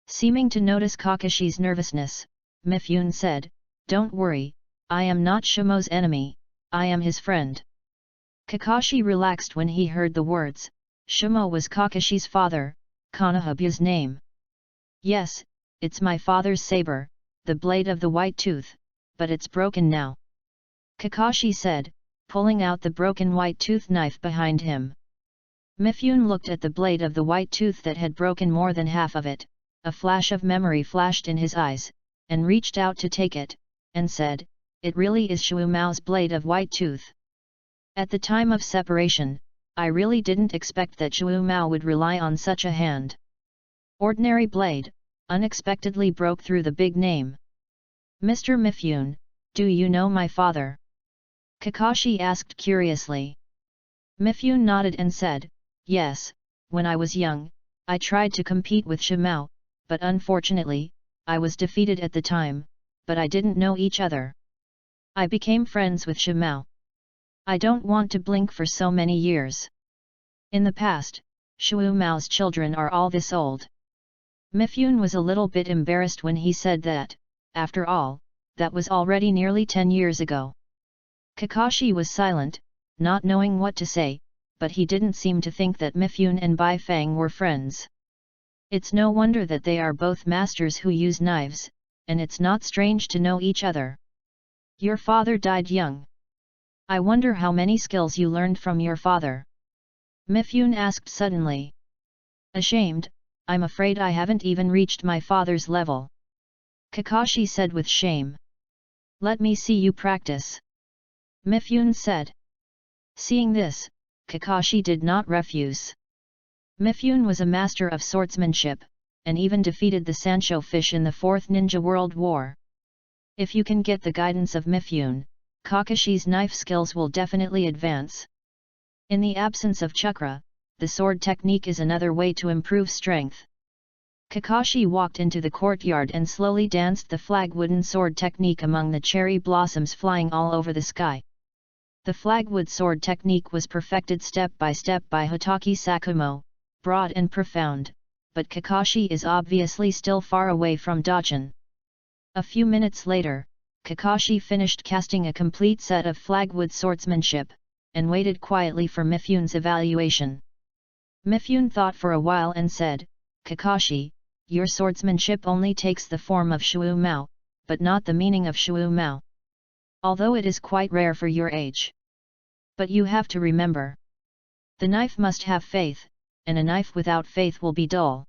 Seeming to notice Kakashi's nervousness, Mifune said, don't worry, I am not Shimo's enemy, I am his friend. Kakashi relaxed when he heard the words, Shimo was Kakashi's father, Konoha's name. Yes, it's my father's saber, the blade of the white tooth, but it's broken now. Kakashi said, pulling out the broken white tooth knife behind him. Mifune looked at the blade of the white tooth that had broken more than half of it, a flash of memory flashed in his eyes, and reached out to take it, and said, it really is Shu Mao's blade of white tooth. At the time of separation, I really didn't expect that Shu Mao would rely on such a hand. Ordinary blade, unexpectedly broke through the big name. Mr. Mifune, do you know my father? Kakashi asked curiously. Mifune nodded and said, yes, when I was young, I tried to compete with Shu Mao, but unfortunately, I was defeated at the time, but I didn't know each other. I became friends with Shu Mao. I don't want to blink for so many years. In the past, Shu Mao's children are all this old. Mifune was a little bit embarrassed when he said that, after all, that was already nearly 10 years ago. Kakashi was silent, not knowing what to say, but he didn't seem to think that Mifune and Bai Fang were friends. It's no wonder that they are both masters who use knives, and it's not strange to know each other. Your father died young. I wonder how many skills you learned from your father. Mifune asked suddenly. Ashamed, I'm afraid I haven't even reached my father's level. Kakashi said with shame. Let me see you practice. Mifune said. Seeing this, Kakashi did not refuse. Mifune was a master of swordsmanship, and even defeated the Sancho fish in the Fourth Ninja World War. If you can get the guidance of Mifune, Kakashi's knife skills will definitely advance. In the absence of chakra, the sword technique is another way to improve strength. Kakashi walked into the courtyard and slowly danced the flag wooden sword technique among the cherry blossoms flying all over the sky. The flagwood sword technique was perfected step by Hotaki Sakumo, broad and profound, but Kakashi is obviously still far away from Dachin. A few minutes later, Kakashi finished casting a complete set of flagwood swordsmanship, and waited quietly for Mifune's evaluation. Mifune thought for a while and said, Kakashi, your swordsmanship only takes the form of Shu Mao, but not the meaning of Shu Mao. Although it is quite rare for your age. But you have to remember. The knife must have faith, and a knife without faith will be dull.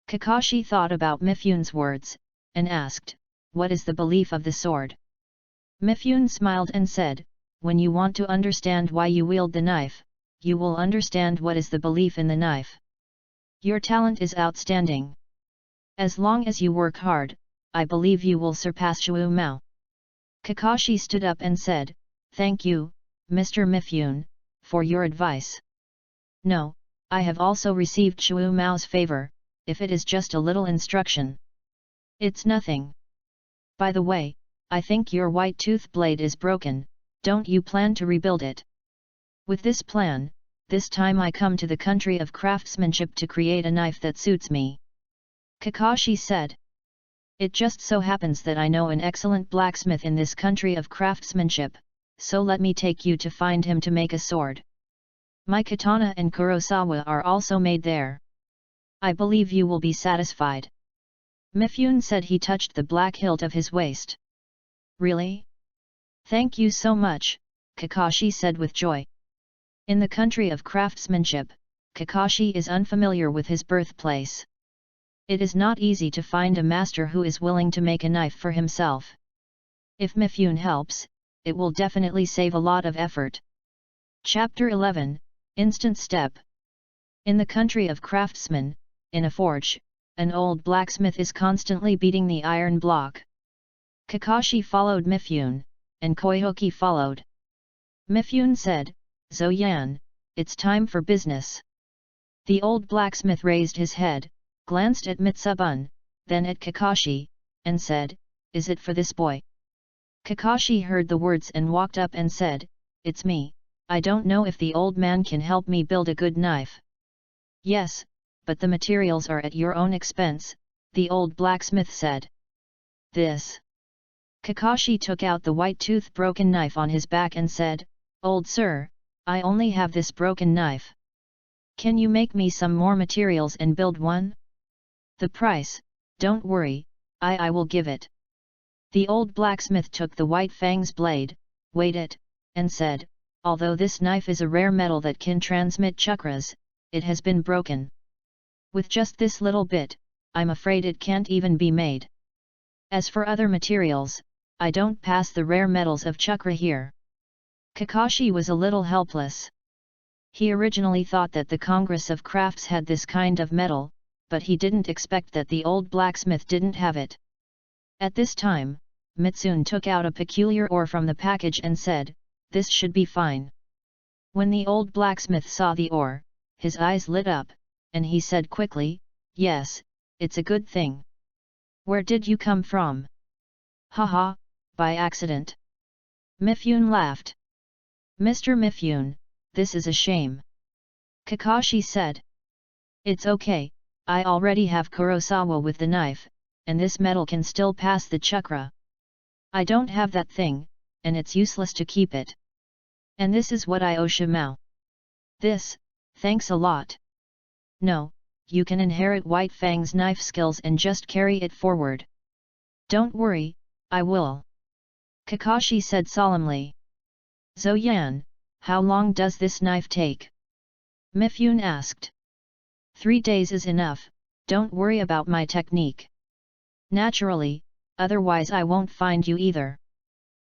Kakashi thought about Mifune's words, and asked, what is the belief of the sword? Mifune smiled and said, when you want to understand why you wield the knife, you will understand what is the belief in the knife. Your talent is outstanding. As long as you work hard, I believe you will surpass Shu Mao. Kakashi stood up and said, "Thank you, Mr. Mifune, for your advice. No, I have also received Shu Mao's favor, if it is just a little instruction. It's nothing. By the way, I think your white tooth blade is broken, don't you plan to rebuild it? With this plan, this time I come to the country of craftsmanship to create a knife that suits me." Kakashi said. "It just so happens that I know an excellent blacksmith in this country of craftsmanship, so let me take you to find him to make a sword. My katana and Kurosawa are also made there. I believe you will be satisfied." Mifune said. He touched the black hilt of his waist. "Really? Thank you so much," Kakashi said with joy. In the country of craftsmanship, Kakashi is unfamiliar with his birthplace. It is not easy to find a master who is willing to make a knife for himself. If Mifune helps, it will definitely save a lot of effort. Chapter 11, Instant Step. In the country of craftsmen, in a forge, an old blacksmith is constantly beating the iron block. Kakashi followed Mifune, and Koyuki followed. Mifune said, "Zoyan, it's time for business." The old blacksmith raised his head, glanced at Mitsubun, then at Kakashi, and said, "Is it for this boy?" Kakashi heard the words and walked up and said, "It's me, I don't know if the old man can help me build a good knife." "Yes, but the materials are at your own expense," the old blacksmith said. "This." Kakashi took out the white tooth broken knife on his back and said, "Old sir, I only have this broken knife. Can you make me some more materials and build one? The price, don't worry, I will give it." The old blacksmith took the white fang's blade, weighed it, and said, "Although this knife is a rare metal that can transmit chakras, it has been broken. With just this little bit, I'm afraid it can't even be made. As for other materials, I don't pass the rare metals of chakra here." Kakashi was a little helpless. He originally thought that the Congress of Crafts had this kind of metal, but he didn't expect that the old blacksmith didn't have it. At this time, Mitsune took out a peculiar ore from the package and said, "This should be fine." When the old blacksmith saw the ore, his eyes lit up, and he said quickly, "Yes, it's a good thing. Where did you come from?" "Haha, by accident." Mifune laughed. "Mr. Mifune, this is a shame." Kakashi said. "It's okay, I already have Kurosawa with the knife, and this metal can still pass the chakra. I don't have that thing, and it's useless to keep it. And this is what I owe Shimao. This, thanks a lot." "No, you can inherit White Fang's knife skills and just carry it forward." "Don't worry, I will." Kakashi said solemnly. "Zoyan, how long does this knife take?" Mifune asked. 3 days is enough, don't worry about my technique. Naturally, otherwise I won't find you either.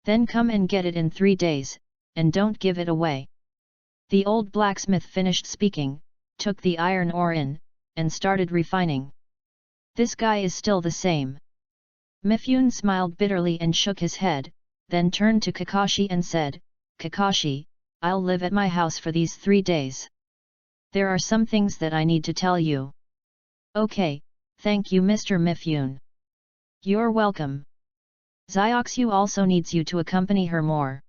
Then come and get it in 3 days, and don't give it away." The old blacksmith finished speaking, took the iron ore in, and started refining. "This guy is still the same." Mifune smiled bitterly and shook his head, then turned to Kakashi and said, "Kakashi, I'll live at my house for these 3 days. There are some things that I need to tell you." "Okay, thank you Mr. Mifune." "You're welcome. Zioxu also needs you to accompany her more,"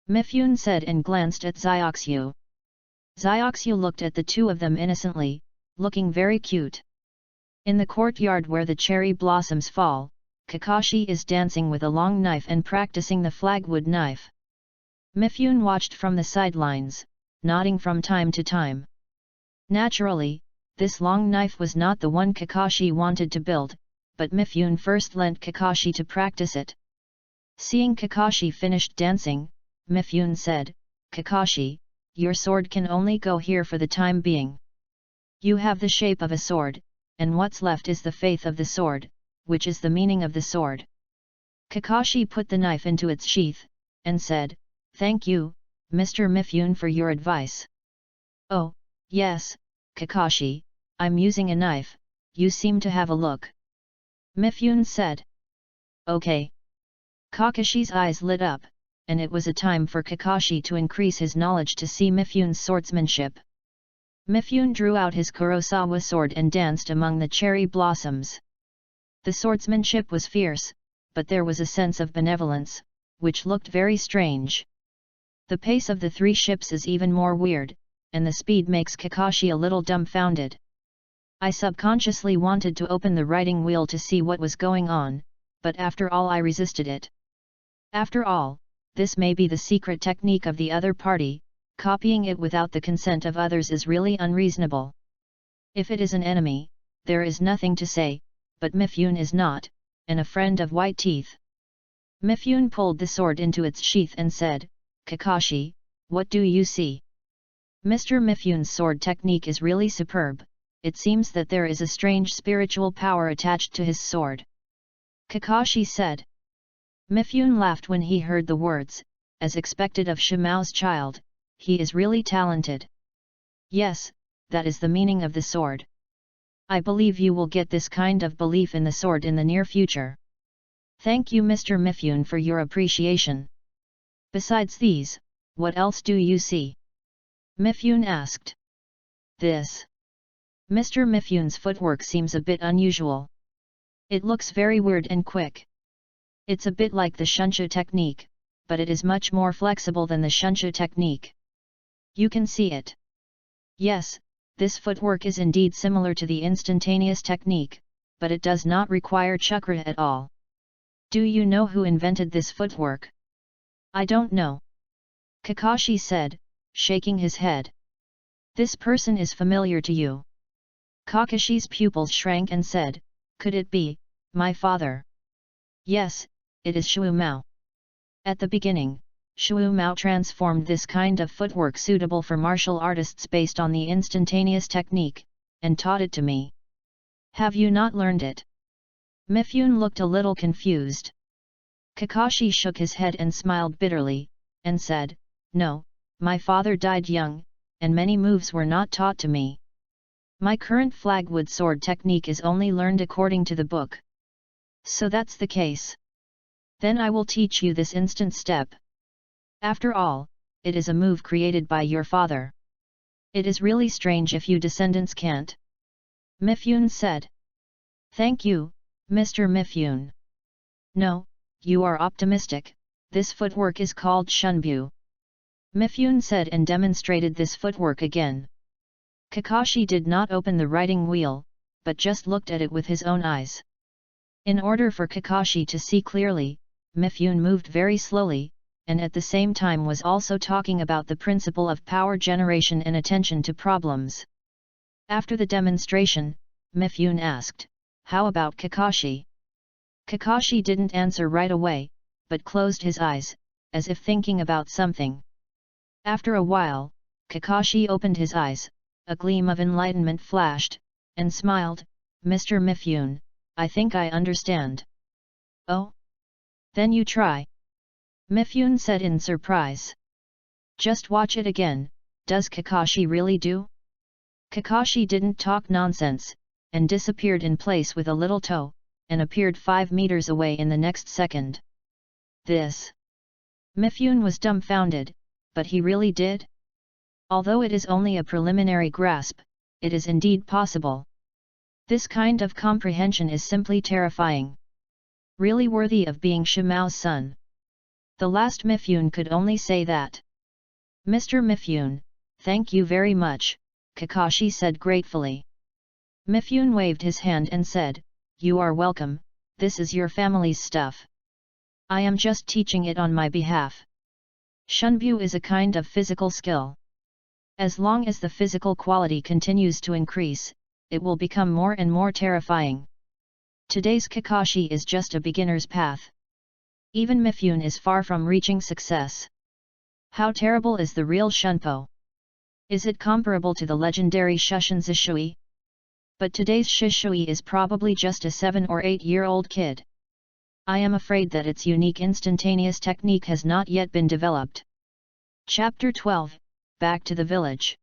Mifune said and glanced at Zioxu. Zioxu looked at the two of them innocently, looking very cute. In the courtyard where the cherry blossoms fall, Kakashi is dancing with a long knife and practicing the flagwood knife. Mifune watched from the sidelines, nodding from time to time. Naturally, this long knife was not the one Kakashi wanted to build, but Mifune first lent Kakashi to practice it. Seeing Kakashi finished dancing, Mifune said, "Kakashi, your sword can only go here for the time being. You have the shape of a sword, and what's left is the faith of the sword, which is the meaning of the sword." Kakashi put the knife into its sheath, and said, "Thank you, Mr. Mifune for your advice." "Oh, yes, Kakashi, I'm using a knife, you seem to have a look," Mifune said. "Okay. Kakashi's eyes lit up, and it was a time for Kakashi to increase his knowledge to see Mifyun's swordsmanship. Mifyun drew out his Kurosawa sword and danced among the cherry blossoms. The swordsmanship was fierce, but there was a sense of benevolence, which looked very strange. The pace of the three ships is even more weird, and the speed makes Kakashi a little dumbfounded. I subconsciously wanted to open the writing wheel to see what was going on, but after all I resisted it. After all, this may be the secret technique of the other party, copying it without the consent of others is really unreasonable. If it is an enemy, there is nothing to say, but Mifyun is not, and a friend of White Teeth. Mifyun pulled the sword into its sheath and said, "Kakashi, what do you see?" Mr. Mifyun's sword technique is really superb. It seems that there is a strange spiritual power attached to his sword. Kakashi said. Mifyun laughed when he heard the words, as expected of Shimao's child, he is really talented. Yes, that is the meaning of the sword. I believe you will get this kind of belief in the sword in the near future. Thank you Mr. Mifyun for your appreciation. Besides these, what else do you see? Mifyun asked. This. Mr. Mifyun's footwork seems a bit unusual. It looks very weird and quick. It's a bit like the shunshu technique, but it is much more flexible than the shunshu technique. You can see it. Yes, this footwork is indeed similar to the instantaneous technique, but it does not require chakra at all. Do you know who invented this footwork? I don't know. Kakashi said, shaking his head. This person is familiar to you. Kakashi's pupils shrank and said, could it be, my father? Yes, it is Shu Mao. At the beginning, Shu Mao transformed this kind of footwork suitable for martial artists based on the instantaneous technique, and taught it to me. Have you not learned it? Mifyun looked a little confused. Kakashi shook his head and smiled bitterly, and said, no, my father died young, and many moves were not taught to me. My current flagwood sword technique is only learned according to the book. So that's the case. Then I will teach you this instant step. After all, it is a move created by your father. It is really strange if you descendants can't. Mifyun said. Thank you, Mr. Mifyun. No, you are optimistic, this footwork is called Shunbyu. Mifyun said and demonstrated this footwork again. Kakashi did not open the writing wheel, but just looked at it with his own eyes. In order for Kakashi to see clearly, Mifyun moved very slowly, and at the same time was also talking about the principle of power generation and attention to problems. After the demonstration, Mifyun asked, how about Kakashi? Kakashi didn't answer right away, but closed his eyes, as if thinking about something. After a while, Kakashi opened his eyes, a gleam of enlightenment flashed, and smiled, Mr. Mifyun, I think I understand. Oh? Then you try. Mifyun said in surprise. Just watch it again, does Kakashi really do? Kakashi didn't talk nonsense, and disappeared in place with a little toe, and appeared 5 meters away in the next second. This. Mifyun was dumbfounded, but he really did? Although it is only a preliminary grasp, it is indeed possible. This kind of comprehension is simply terrifying. Really worthy of being Shimao's son. The last Mifyun could only say that. Mr. Mifyun, thank you very much, Kakashi said gratefully. Mifyun waved his hand and said, you are welcome, this is your family's stuff. I am just teaching it on my behalf. Shunbyu is a kind of physical skill. As long as the physical quality continues to increase, it will become more and more terrifying. Today's Kakashi is just a beginner's path. Even Mifyun is far from reaching success. How terrible is the real Shunpo? Is it comparable to the legendary Shushin Zishui? But today's Shishui is probably just a 7 or 8-year-old kid. I am afraid that its unique instantaneous technique has not yet been developed. Chapter 12, Back to the Village.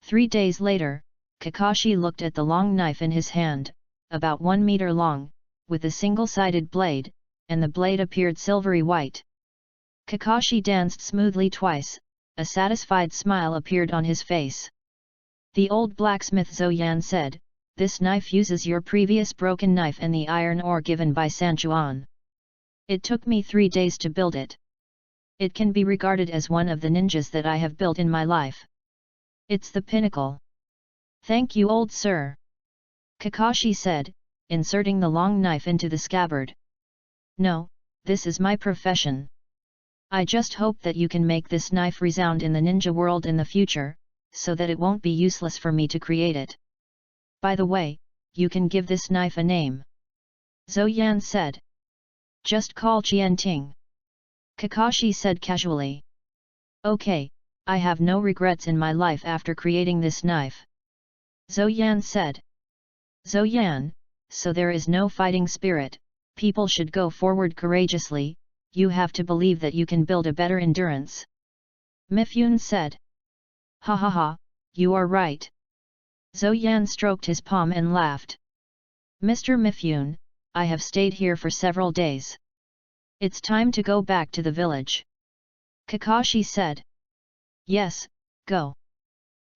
3 days later, Kakashi looked at the long knife in his hand, about 1 meter long, with a single-sided blade, and the blade appeared silvery white. Kakashi danced smoothly twice, a satisfied smile appeared on his face. The old blacksmith Zoyan said, "This knife uses your previous broken knife and the iron ore given by Sanchuan. It took me 3 days to build it. It can be regarded as one of the ninjas that I have built in my life. It's the pinnacle." "Thank you, old sir," Kakashi said, inserting the long knife into the scabbard. "No, this is my profession. I just hope that you can make this knife resound in the ninja world in the future, so that it won't be useless for me to create it. By the way, you can give this knife a name," Zoyan said. "Just call Qianting," Kakashi said casually. "Okay, I have no regrets in my life after creating this knife," Zoyan said. "Zoyan, so there is no fighting spirit, people should go forward courageously, you have to believe that you can build a better endurance," Mifune said. "Ha ha ha, you are right." Zoyan stroked his palm and laughed. "Mr. Mifune, I have stayed here for several days. It's time to go back to the village," Kakashi said. "Yes, go.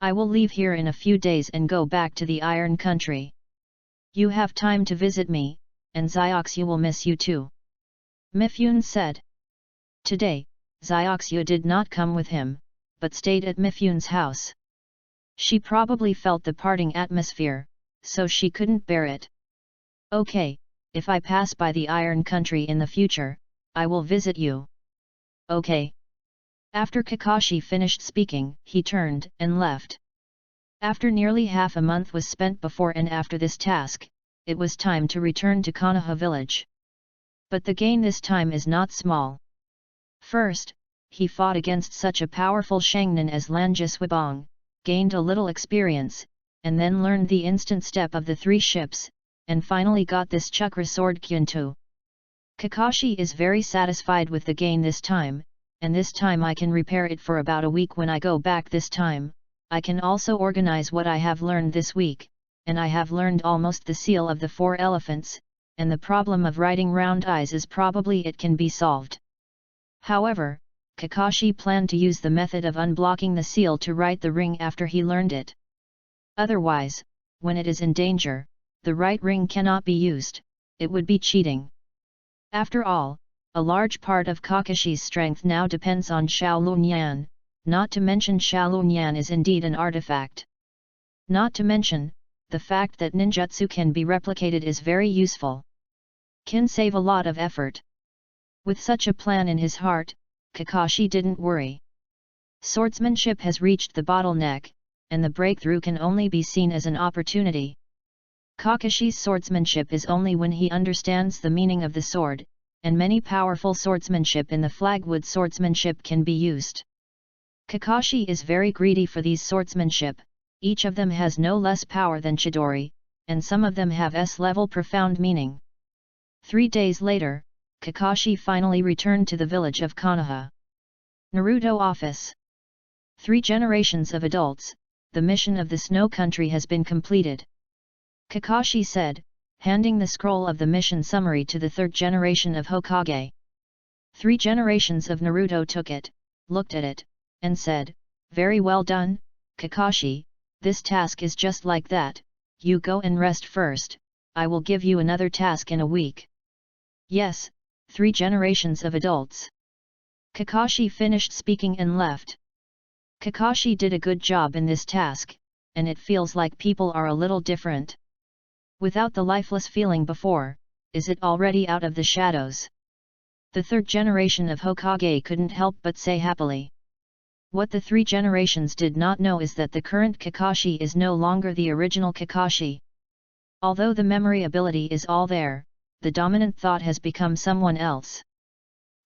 I will leave here in a few days and go back to the Iron Country. You have time to visit me, and Zioxia will miss you too," Mifune said. Today, Zioxia did not come with him, but stayed at Mifune's house. She probably felt the parting atmosphere, so she couldn't bear it. "Okay, if I pass by the Iron Country in the future, I will visit you." "Okay." After Kakashi finished speaking, he turned and left. After nearly half a month was spent before and after this task, it was time to return to Konoha village. But the gain this time is not small. First, he fought against such a powerful Shangnan as Lanjiswabong, gained a little experience, and then learned the instant step of the 3 ships, and finally got this chakra sword Kyuntu. Kakashi is very satisfied with the gain this time, and this time I can repair it for about a week when I go back this time. I can also organize what I have learned this week, and I have learned almost the seal of the 4 elephants, and the problem of writing round eyes is probably it can be solved. However, Kakashi planned to use the method of unblocking the seal to write the ring after he learned it. Otherwise, when it is in danger, the right ring cannot be used, it would be cheating. After all, a large part of Kakashi's strength now depends on Shaolunyan, not to mention Shaolunyan is indeed an artifact. Not to mention, the fact that ninjutsu can be replicated is very useful. Can save a lot of effort. With such a plan in his heart, Kakashi didn't worry. Swordsmanship has reached the bottleneck, and the breakthrough can only be seen as an opportunity. Kakashi's swordsmanship is only when he understands the meaning of the sword, and many powerful swordsmanship in the flagwood swordsmanship can be used. Kakashi is very greedy for these swordsmanship, each of them has no less power than Chidori, and some of them have S-level profound meaning. 3 days later, Kakashi finally returned to the village of Konoha. Naruto office. 3 generations of adults, the mission of the Snow Country has been completed. Kakashi said, handing the scroll of the mission summary to the 3rd generation of Hokage. 3 generations of Naruto took it, looked at it, and said, "Very well done, Kakashi, this task is just like that, you go and rest first, I will give you another task in a week." Yes, 3 generations of adults. Kakashi finished speaking and left. Kakashi did a good job in this task, and it feels like people are a little different. Without the lifeless feeling before, is it already out of the shadows? The 3rd generation of Hokage couldn't help but say happily. What the 3 generations did not know is that the current Kakashi is no longer the original Kakashi. Although the memory ability is all there, the dominant thought has become someone else.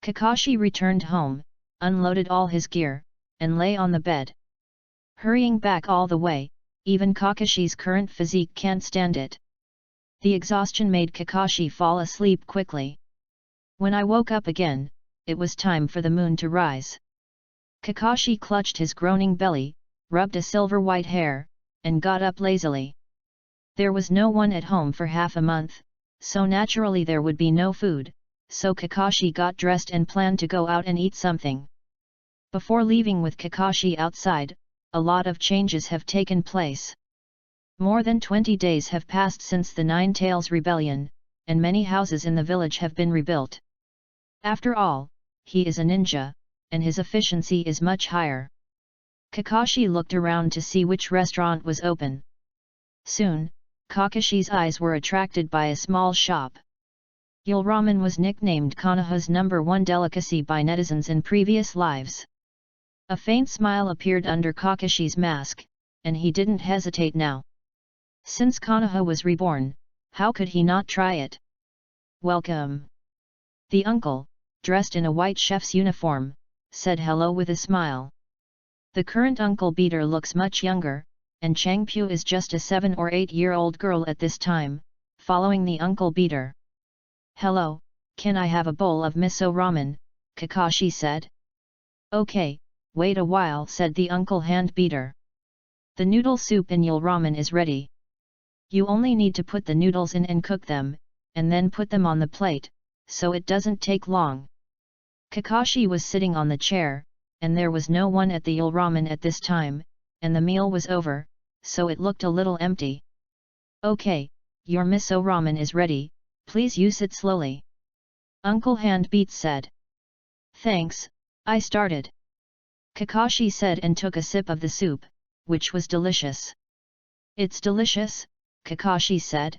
Kakashi returned home, unloaded all his gear, and lay on the bed. Hurrying back all the way, even Kakashi's current physique can't stand it. The exhaustion made Kakashi fall asleep quickly. When I woke up again, it was time for the moon to rise. Kakashi clutched his groaning belly, rubbed a silver white hair, and got up lazily. There was no one at home for half a month, so naturally there would be no food, so Kakashi got dressed and planned to go out and eat something. Before leaving with Kakashi outside, a lot of changes have taken place. More than 20 days have passed since the Nine Tails Rebellion, and many houses in the village have been rebuilt. After all, he is a ninja, and his efficiency is much higher. Kakashi looked around to see which restaurant was open. Soon, Kakashi's eyes were attracted by a small shop. Eel ramen was nicknamed Konoha's #1 delicacy by netizens in previous lives. A faint smile appeared under Kakashi's mask, and he didn't hesitate now. Since Konoha was reborn, how could he not try it? Welcome. The uncle, dressed in a white chef's uniform, said hello with a smile. The current uncle beater looks much younger, and Changpyu is just a 7 or 8-year-old girl at this time, following the uncle beater. Hello, can I have a bowl of miso ramen? Kakashi said. Okay, wait a while, said the uncle hand beater. The noodle soup in eel ramen is ready. You only need to put the noodles in and cook them, and then put them on the plate, so it doesn't take long. Kakashi was sitting on the chair, and there was no one at the eel ramen at this time, and the meal was over, so it looked a little empty. Okay, your miso ramen is ready, please use it slowly. Uncle Handbeat said. Thanks, I started. Kakashi said and took a sip of the soup, which was delicious. It's delicious, Kakashi said.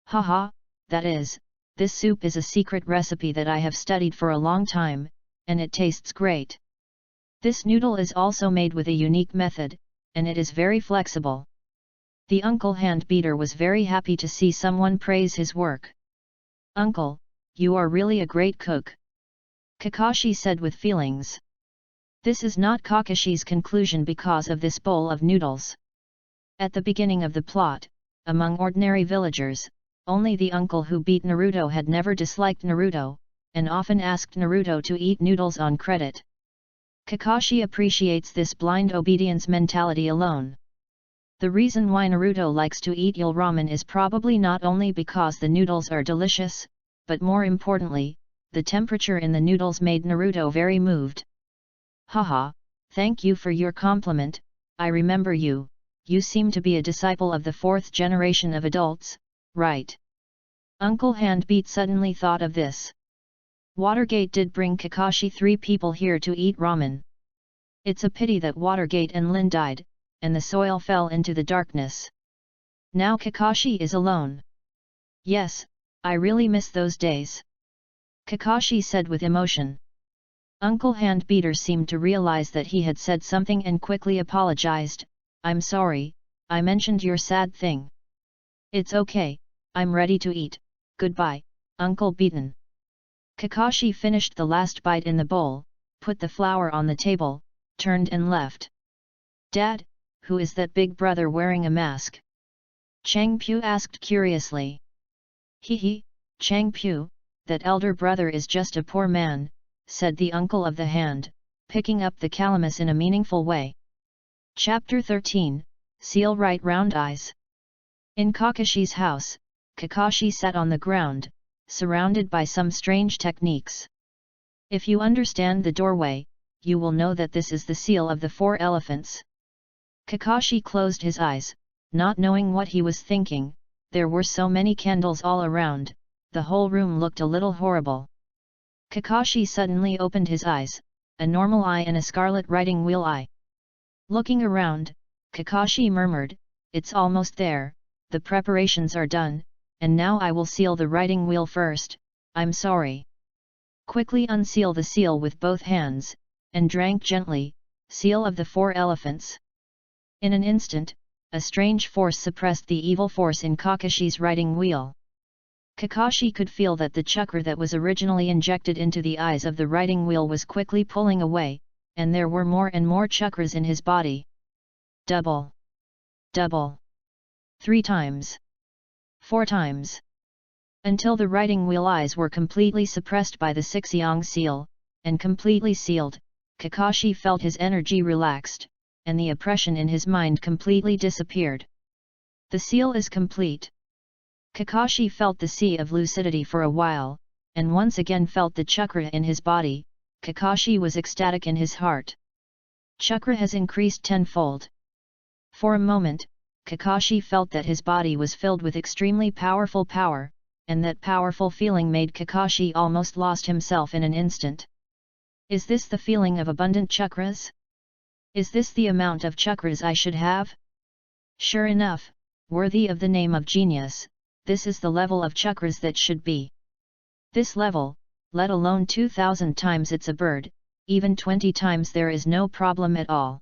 Haha, that is, this soup is a secret recipe that I have studied for a long time, and it tastes great. This noodle is also made with a unique method, and it is very flexible. The uncle hand beater was very happy to see someone praise his work. Uncle, you are really a great cook. Kakashi said with feelings. This is not Kakashi's conclusion because of this bowl of noodles. At the beginning of the plot, among ordinary villagers, only the uncle who beat Naruto had never disliked Naruto, and often asked Naruto to eat noodles on credit. Kakashi appreciates this blind obedience mentality alone. The reason why Naruto likes to eat eel ramen is probably not only because the noodles are delicious, but more importantly, the temperature in the noodles made Naruto very moved. Haha, thank you for your compliment, I remember you, you seem to be a disciple of the 4th generation of adults, right? Uncle Handbeat suddenly thought of this. Watergate did bring Kakashi 3 people here to eat ramen. It's a pity that Watergate and Lin died, and the soil fell into the darkness. Now Kakashi is alone. Yes, I really miss those days. Kakashi said with emotion. Uncle Handbeater seemed to realize that he had said something and quickly apologized. I'm sorry, I mentioned your sad thing. It's okay, I'm ready to eat, goodbye, Uncle Beaten. Kakashi finished the last bite in the bowl, put the flour on the table, turned and left. Dad, who is that big brother wearing a mask? Changpyu asked curiously. Hee, Changpyu, that elder brother is just a poor man, said the uncle of the hand, picking up the calamus in a meaningful way. Chapter 13, Seal Right Round Eyes. In Kakashi's house, Kakashi sat on the ground, surrounded by some strange techniques. If you understand the doorway, you will know that this is the seal of the 4 elephants. Kakashi closed his eyes, not knowing what he was thinking. There were so many candles all around, the whole room looked a little horrible. Kakashi suddenly opened his eyes, a normal eye and a scarlet writing wheel eye. Looking around, Kakashi murmured, it's almost there, the preparations are done, and now I will seal the writing wheel first, I'm sorry. Quickly unseal the seal with both hands, and drank gently, seal of the 4 elephants. In an instant, a strange force suppressed the evil force in Kakashi's writing wheel. Kakashi could feel that the chakra that was originally injected into the eyes of the writing wheel was quickly pulling away, and there were more and more chakras in his body. Double. 3 times. 4 times. Until the writing wheel eyes were completely suppressed by the 6 yang seal, and completely sealed, Kakashi felt his energy relaxed, and the oppression in his mind completely disappeared. The seal is complete. Kakashi felt the sea of lucidity for a while, and once again felt the chakra in his body. Kakashi was ecstatic in his heart. Chakra has increased tenfold. For a moment, Kakashi felt that his body was filled with extremely powerful power, and that powerful feeling made Kakashi almost lost himself in an instant. Is this the feeling of abundant chakras? Is this the amount of chakras I should have? Sure enough, worthy of the name of genius, this is the level of chakras that should be. This level, let alone 2000 times it's a bird, even 20 times there is no problem at all.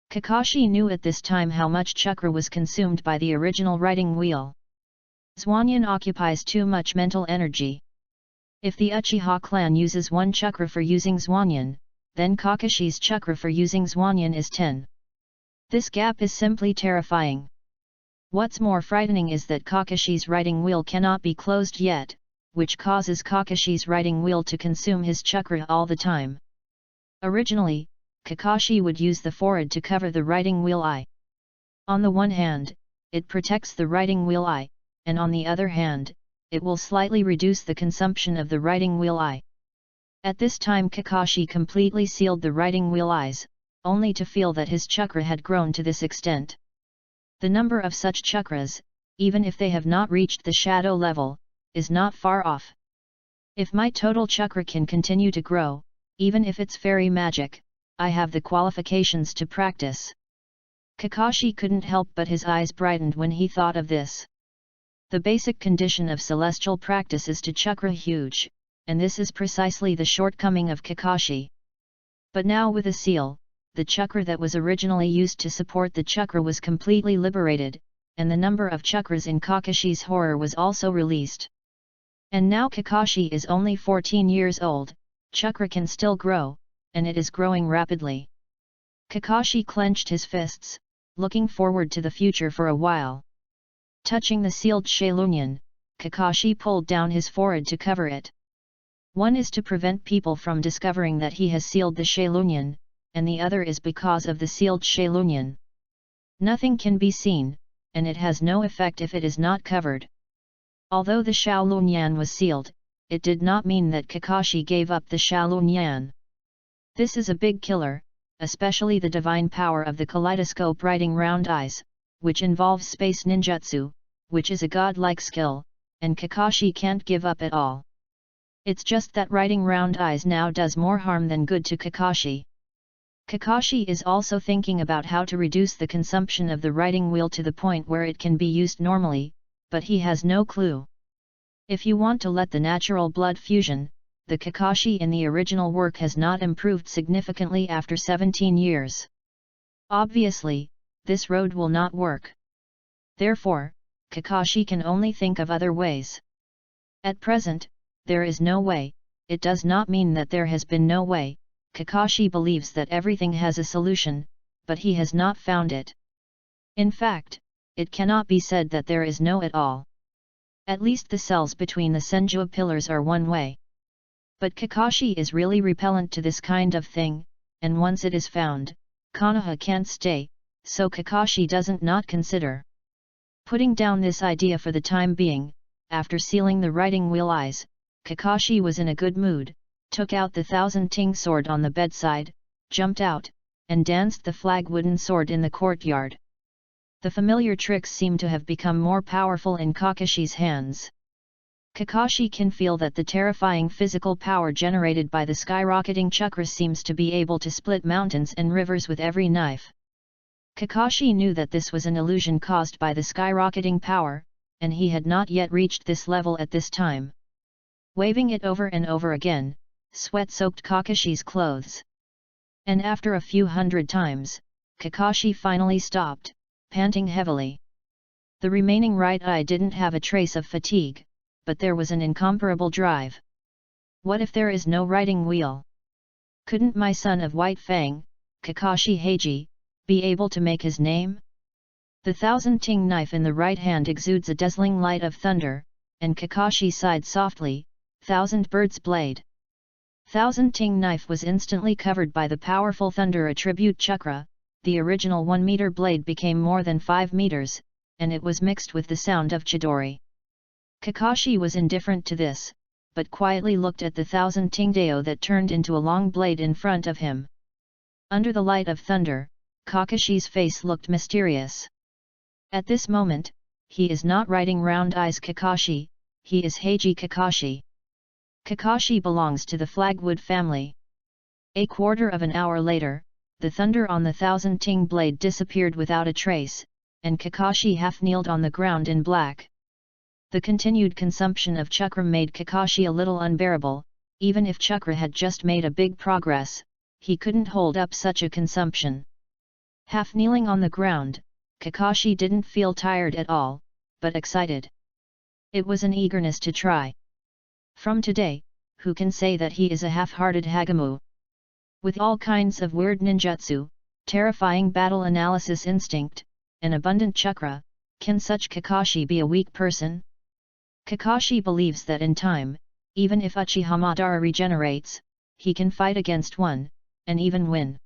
Kakashi knew at this time how much chakra was consumed by the original writing wheel. Zwanyan occupies too much mental energy. If the Uchiha clan uses 1 chakra for using Zwanyan, then Kakashi's chakra for using Zwanyan is 10. This gap is simply terrifying. What's more frightening is that Kakashi's writing wheel cannot be closed yet, which causes Kakashi's writing wheel to consume his chakra all the time. Originally, Kakashi would use the forehead to cover the writing wheel eye. On the one hand, it protects the writing wheel eye, and on the other hand, it will slightly reduce the consumption of the writing wheel eye. At this time Kakashi completely sealed the writing wheel eyes, only to feel that his chakra had grown to this extent. The number of such chakras, even if they have not reached the shadow level, is not far off. If my total chakra can continue to grow, even if it's fairy magic, I have the qualifications to practice. Kakashi couldn't help but his eyes brightened when he thought of this. The basic condition of celestial practice is to chakra huge, and this is precisely the shortcoming of Kakashi. But now with a seal, the chakra that was originally used to support the chakra was completely liberated, and the number of chakras in Kakashi's horror was also released. And now Kakashi is only 14 years old, chakra can still grow, and it is growing rapidly. Kakashi clenched his fists, looking forward to the future for a while. Touching the sealed Shaolunyan, Kakashi pulled down his forehead to cover it. One is to prevent people from discovering that he has sealed the Shaolunyan, and the other is because of the sealed Shaolunyan. Nothing can be seen, and it has no effect if it is not covered. Although the Shaolunyan was sealed, it did not mean that Kakashi gave up the Shaolunyan. This is a big killer, especially the divine power of the kaleidoscope writing round eyes, which involves space ninjutsu, which is a godlike skill, and Kakashi can't give up at all. It's just that writing round eyes now does more harm than good to Kakashi. Kakashi is also thinking about how to reduce the consumption of the writing wheel to the point where it can be used normally, but he has no clue. If you want to let the natural blood fusion, the Kakashi in the original work has not improved significantly after 17 years. Obviously, this road will not work. Therefore, Kakashi can only think of other ways. At present, there is no way. It does not mean that there has been no way. Kakashi believes that everything has a solution, but he has not found it. In fact, it cannot be said that there is no at all. At least the cells between the Senju pillars are one way. But Kakashi is really repellent to this kind of thing, and once it is found, Konoha can't stay, so Kakashi doesn't not consider. Putting down this idea for the time being, after sealing the writing wheel eyes, Kakashi was in a good mood, took out the thousand-ting sword on the bedside, jumped out, and danced the flag wooden sword in the courtyard. The familiar tricks seem to have become more powerful in Kakashi's hands. Kakashi can feel that the terrifying physical power generated by the skyrocketing chakra seems to be able to split mountains and rivers with every knife. Kakashi knew that this was an illusion caused by the skyrocketing power, and he had not yet reached this level at this time. Waving it over and over again, sweat soaked Kakashi's clothes. And after a few hundred times, Kakashi finally stopped, panting heavily. The remaining right eye didn't have a trace of fatigue, but there was an incomparable drive. What if there is no writing wheel? Couldn't my son of White Fang, Kakashi Heiji, be able to make his name? The thousand-ting knife in the right hand exudes a dazzling light of thunder, and Kakashi sighed softly, thousand birds blade. Thousand-ting knife was instantly covered by the powerful thunder attribute chakra. The original 1-meter blade became more than 5 meters, and it was mixed with the sound of Chidori. Kakashi was indifferent to this, but quietly looked at the 1,000 Tingdao that turned into a long blade in front of him. Under the light of thunder, Kakashi's face looked mysterious. At this moment, he is not writing round eyes Kakashi, he is Heiji Kakashi. Kakashi belongs to the Flagwood family. A quarter of an hour later, the thunder on the 1,000 Ting blade disappeared without a trace, and Kakashi half kneeled on the ground in black. The continued consumption of chakra made Kakashi a little unbearable. Even if chakra had just made a big progress, he couldn't hold up such a consumption. Half kneeling on the ground, Kakashi didn't feel tired at all, but excited. It was an eagerness to try. From today, who can say that he is a half-hearted Hagamu? With all kinds of weird ninjutsu, terrifying battle analysis instinct, and abundant chakra, can such Kakashi be a weak person? Kakashi believes that in time, even if Uchiha Madara regenerates, he can fight against one, and even win.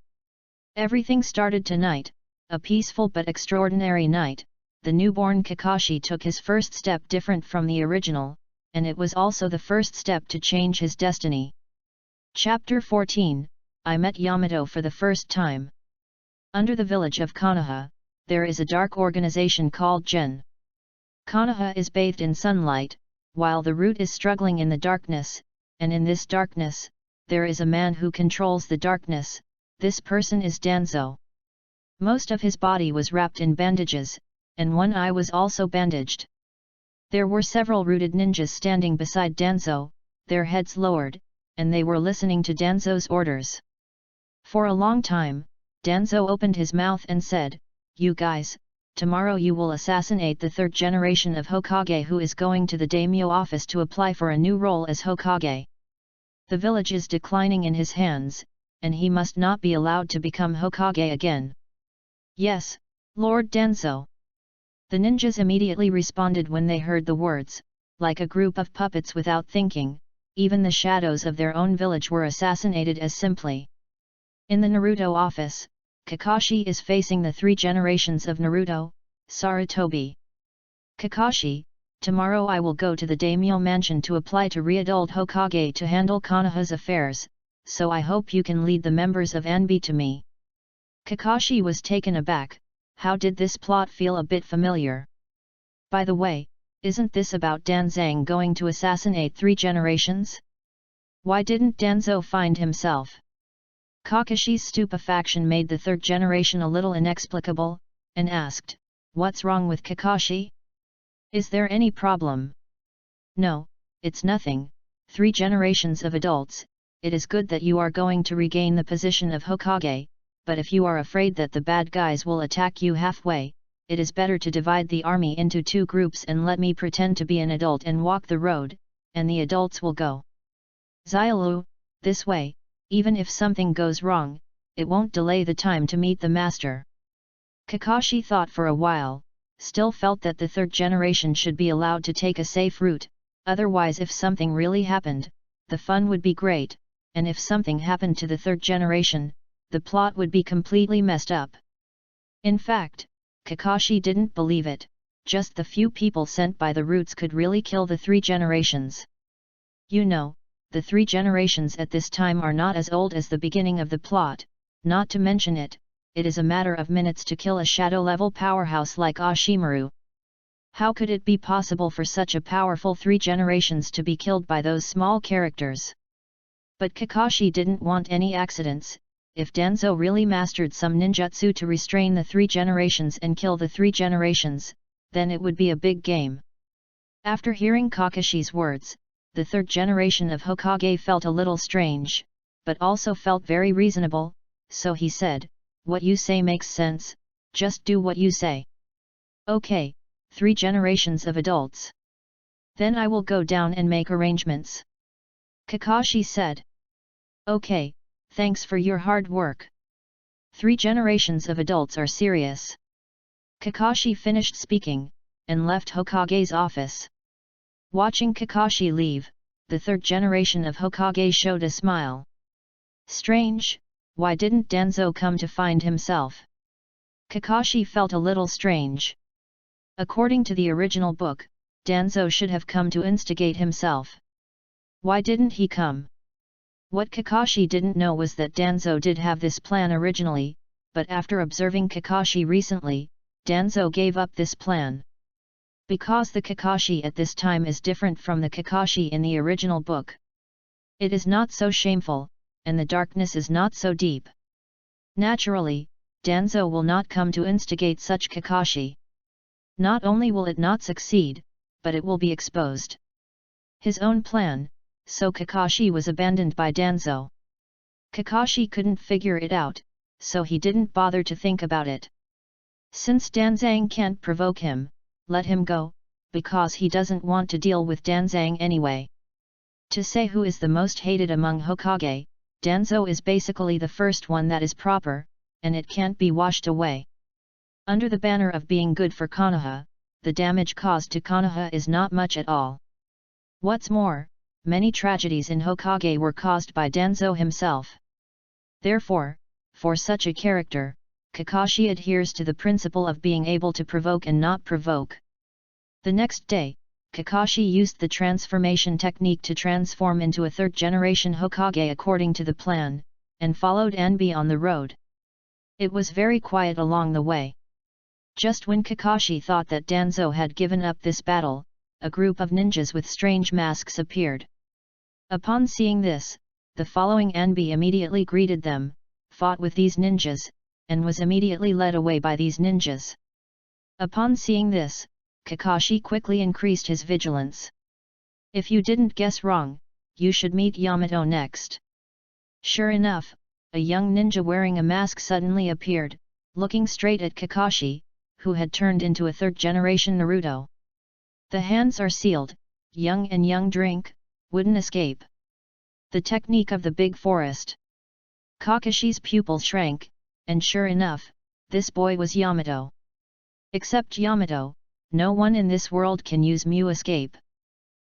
Everything started tonight, a peaceful but extraordinary night. The newborn Kakashi took his first step different from the original, and it was also the first step to change his destiny. Chapter 14, I met Yamato for the first time. Under the village of Konoha, there is a dark organization called Gen. Konoha is bathed in sunlight, while the root is struggling in the darkness, and in this darkness, there is a man who controls the darkness. This person is Danzo. Most of his body was wrapped in bandages, and one eye was also bandaged. There were several rooted ninjas standing beside Danzo, their heads lowered, and they were listening to Danzo's orders. For a long time, Danzo opened his mouth and said, "You guys, tomorrow you will assassinate the third generation of Hokage who is going to the daimyo office to apply for a new role as Hokage. The village is declining in his hands, and he must not be allowed to become Hokage again." "Yes, Lord Danzo." The ninjas immediately responded when they heard the words. Like a group of puppets without thinking, even the shadows of their own village were assassinated as simply. In the Naruto office, Kakashi is facing the three generations of Naruto, Sarutobi. "Kakashi, tomorrow I will go to the daimyo mansion to apply to readaloud Hokage to handle Konoha's affairs, so I hope you can lead the members of Anbi to me." Kakashi was taken aback. How did this plot feel a bit familiar? By the way, isn't this about Danzang going to assassinate three generations? Why didn't Danzo find himself? Kakashi's stupefaction made the third generation a little inexplicable, and asked, "What's wrong with Kakashi? Is there any problem?" "No, it's nothing. Three generations of adults, it is good that you are going to regain the position of Hokage, but if you are afraid that the bad guys will attack you halfway, it is better to divide the army into two groups and let me pretend to be an adult and walk the road, and the adults will go. Xiaolu, this way. Even if something goes wrong, it won't delay the time to meet the master." Kakashi thought for a while, still felt that the third generation should be allowed to take a safe route, otherwise if something really happened, the fun would be great, and if something happened to the third generation, the plot would be completely messed up. In fact, Kakashi didn't believe it, just the few people sent by the roots could really kill the three generations. You know, the three generations at this time are not as old as the beginning of the plot, not to mention it is a matter of minutes to kill a shadow-level powerhouse like Ashimaru. How could it be possible for such a powerful three generations to be killed by those small characters? But Kakashi didn't want any accidents. If Danzo really mastered some ninjutsu to restrain the three generations and kill the three generations, then it would be a big game. After hearing Kakashi's words, the third generation of Hokage felt a little strange, but also felt very reasonable, so he said, "What you say makes sense, just do what you say." "Okay, three generations of adults. Then I will go down and make arrangements," Kakashi said. "Okay, thanks for your hard work. Three generations of adults are serious." Kakashi finished speaking, and left Hokage's office. Watching Kakashi leave, the third generation of Hokage showed a smile. Strange, why didn't Danzo come to find himself? Kakashi felt a little strange. According to the original book, Danzo should have come to instigate himself. Why didn't he come? What Kakashi didn't know was that Danzo did have this plan originally, but after observing Kakashi recently, Danzo gave up this plan. Because the Kakashi at this time is different from the Kakashi in the original book. It is not so shameful, and the darkness is not so deep. Naturally, Danzo will not come to instigate such Kakashi. Not only will it not succeed, but it will be exposed. His own plan, so Kakashi was abandoned by Danzo. Kakashi couldn't figure it out, so he didn't bother to think about it. Since Danzang can't provoke him, let him go, because he doesn't want to deal with Danzang anyway. To say who is the most hated among Hokage, Danzo is basically the first one that is proper, and it can't be washed away. Under the banner of being good for Konoha, the damage caused to Konoha is not much at all. What's more, many tragedies in Hokage were caused by Danzo himself. Therefore, for such a character, Kakashi adheres to the principle of being able to provoke and not provoke. The next day, Kakashi used the transformation technique to transform into a third-generation Hokage according to the plan, and followed Anbi on the road. It was very quiet along the way. Just when Kakashi thought that Danzo had given up this battle, a group of ninjas with strange masks appeared. Upon seeing this, the following Anbi immediately greeted them, fought with these ninjas, and was immediately led away by these ninjas. Upon seeing this, Kakashi quickly increased his vigilance. If you didn't guess wrong, you should meet Yamato next. Sure enough, a young ninja wearing a mask suddenly appeared, looking straight at Kakashi, who had turned into a third-generation Naruto. The hands are sealed, young drink, wouldn't escape. The technique of the big forest. Kakashi's pupil shrank, and sure enough, this boy was Yamato. Except Yamato, no one in this world can use Mu escape.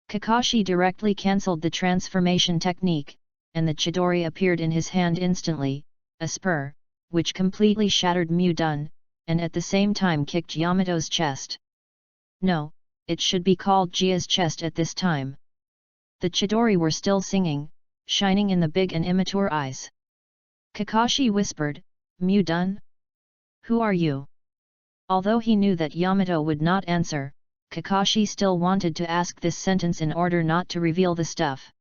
Kakashi directly cancelled the transformation technique, and the Chidori appeared in his hand instantly, a spur, which completely shattered Mu Dun, and at the same time kicked Yamato's chest. No, it should be called Jia's chest at this time. The Chidori were still singing, shining in the big and immature eyes. Kakashi whispered, "Mu Dun? Who are you?" Although he knew that Yamato would not answer, Kakashi still wanted to ask this sentence in order not to reveal the stuff.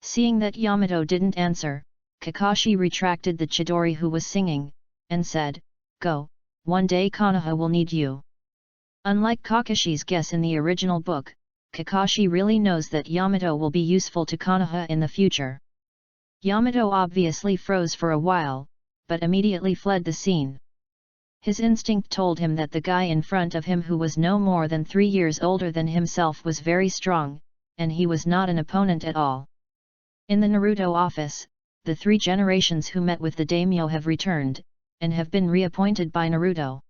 Seeing that Yamato didn't answer, Kakashi retracted the Chidori who was singing, and said, "Go, one day Konoha will need you." Unlike Kakashi's guess in the original book, Kakashi really knows that Yamato will be useful to Konoha in the future. Yamato obviously froze for a while, but immediately fled the scene. His instinct told him that the guy in front of him who was no more than 3 years older than himself was very strong, and he was not an opponent at all. In the Naruto office, the 3 generations who met with the daimyo have returned, and have been reappointed by Naruto.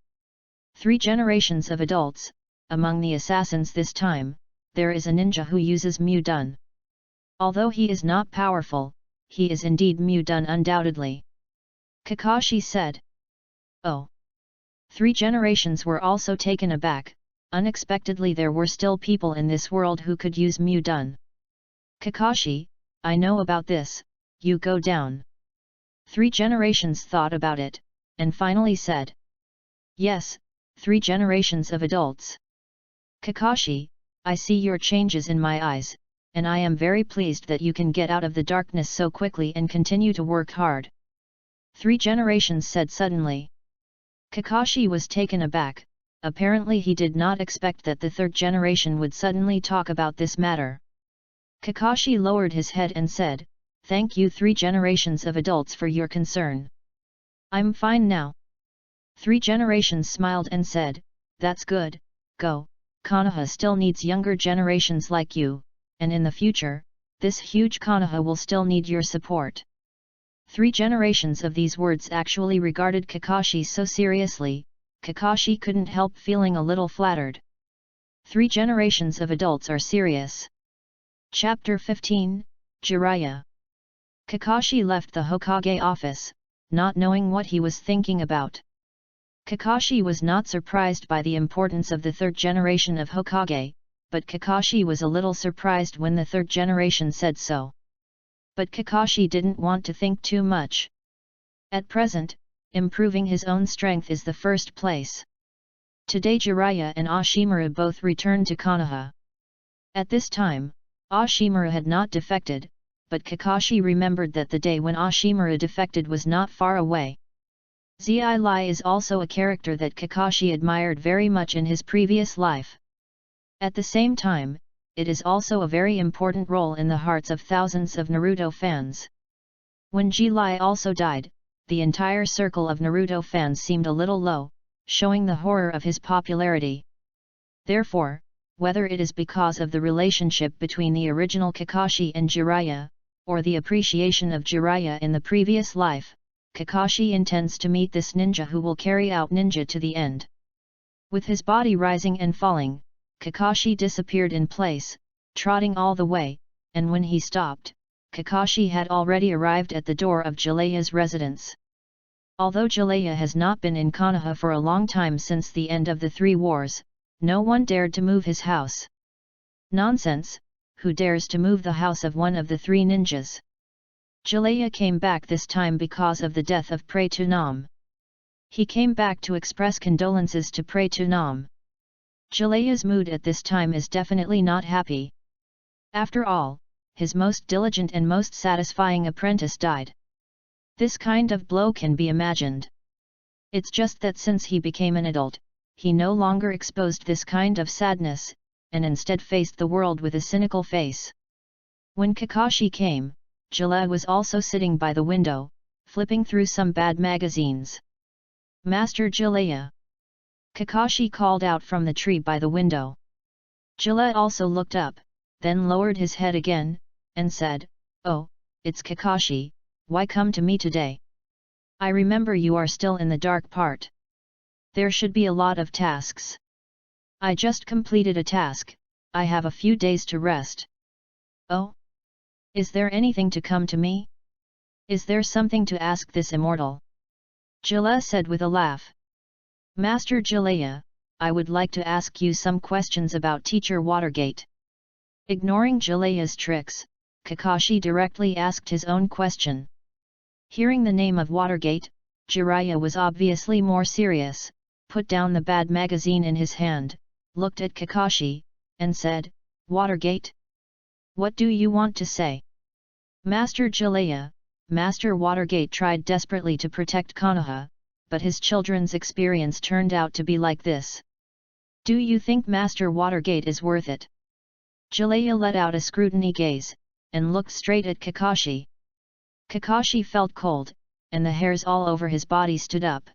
3 generations of adults. Among the assassins this time, there is a ninja who uses Mu Dun. Although he is not powerful, he is indeed Mu Dun undoubtedly. Kakashi said. Oh. 3 generations were also taken aback. Unexpectedly there were still people in this world who could use Mu Dun. Kakashi, I know about this, you go down. 3 generations thought about it, and finally said. Yes, 3 generations of adults. Kakashi, I see your changes in my eyes, and I am very pleased that you can get out of the darkness so quickly and continue to work hard. 3 generations said suddenly. Kakashi was taken aback. Apparently he did not expect that the 3rd generation would suddenly talk about this matter. Kakashi lowered his head and said, "Thank you 3 generations of adults for your concern. I'm fine now." 3 generations smiled and said, "That's good, go, Konoha still needs younger generations like you, and in the future, this huge Konoha will still need your support." 3 generations of these words actually regarded Kakashi so seriously, Kakashi couldn't help feeling a little flattered. 3 generations of adults are serious. Chapter 15, Jiraiya. Kakashi left the Hokage office, not knowing what he was thinking about. Kakashi was not surprised by the importance of the 3rd generation of Hokage, but Kakashi was a little surprised when the third generation said so. But Kakashi didn't want to think too much. At present, improving his own strength is the first place. Today Jiraiya and Ashimura both returned to Konoha. At this time, Ashimura had not defected, but Kakashi remembered that the day when Ashimura defected was not far away. Zi Lai is also a character that Kakashi admired very much in his previous life. At the same time, it is also a very important role in the hearts of thousands of Naruto fans. When Ji Lai also died, the entire circle of Naruto fans seemed a little low, showing the horror of his popularity. Therefore, whether it is because of the relationship between the original Kakashi and Jiraiya, or the appreciation of Jiraiya in the previous life, Kakashi intends to meet this ninja who will carry out ninja to the end. With his body rising and falling, Kakashi disappeared in place, trotting all the way, and when he stopped, Kakashi had already arrived at the door of Jiraiya's residence. Although Jiraiya has not been in Konoha for a long time since the end of the three wars, no one dared to move his house. Nonsense, who dares to move the house of one of the three ninjas? Jiraiya came back this time because of the death of Prey to Nam. He came back to express condolences to Prey to Nam. Jiraiya's mood at this time is definitely not happy. After all, his most diligent and most satisfying apprentice died. This kind of blow can be imagined. It's just that since he became an adult, he no longer exposed this kind of sadness, and instead faced the world with a cynical face. When Kakashi came, Jiraiya was also sitting by the window, flipping through some bad magazines. "Master Jiraiya!" Kakashi called out from the tree by the window. Jiraiya also looked up, then lowered his head again, and said, "Oh, it's Kakashi, why come to me today? I remember you are still in the dark part. There should be a lot of tasks. I just completed a task, I have a few days to rest." "Oh? Is there anything to come to me? Is there something to ask this immortal?" Jiraiya said with a laugh. "Master Jiraiya, I would like to ask you some questions about Teacher Watergate." Ignoring Jiraiya's tricks, Kakashi directly asked his own question. Hearing the name of Watergate, Jiraiya was obviously more serious, put down the bad magazine in his hand, looked at Kakashi, and said, "Watergate? What do you want to say?" "Master Jiraiya, Master Watergate tried desperately to protect Konoha, but his children's experience turned out to be like this. Do you think Master Watergate is worth it?" Jiraiya let out a scrutiny gaze, and looked straight at Kakashi. Kakashi felt cold, and the hairs all over his body stood up.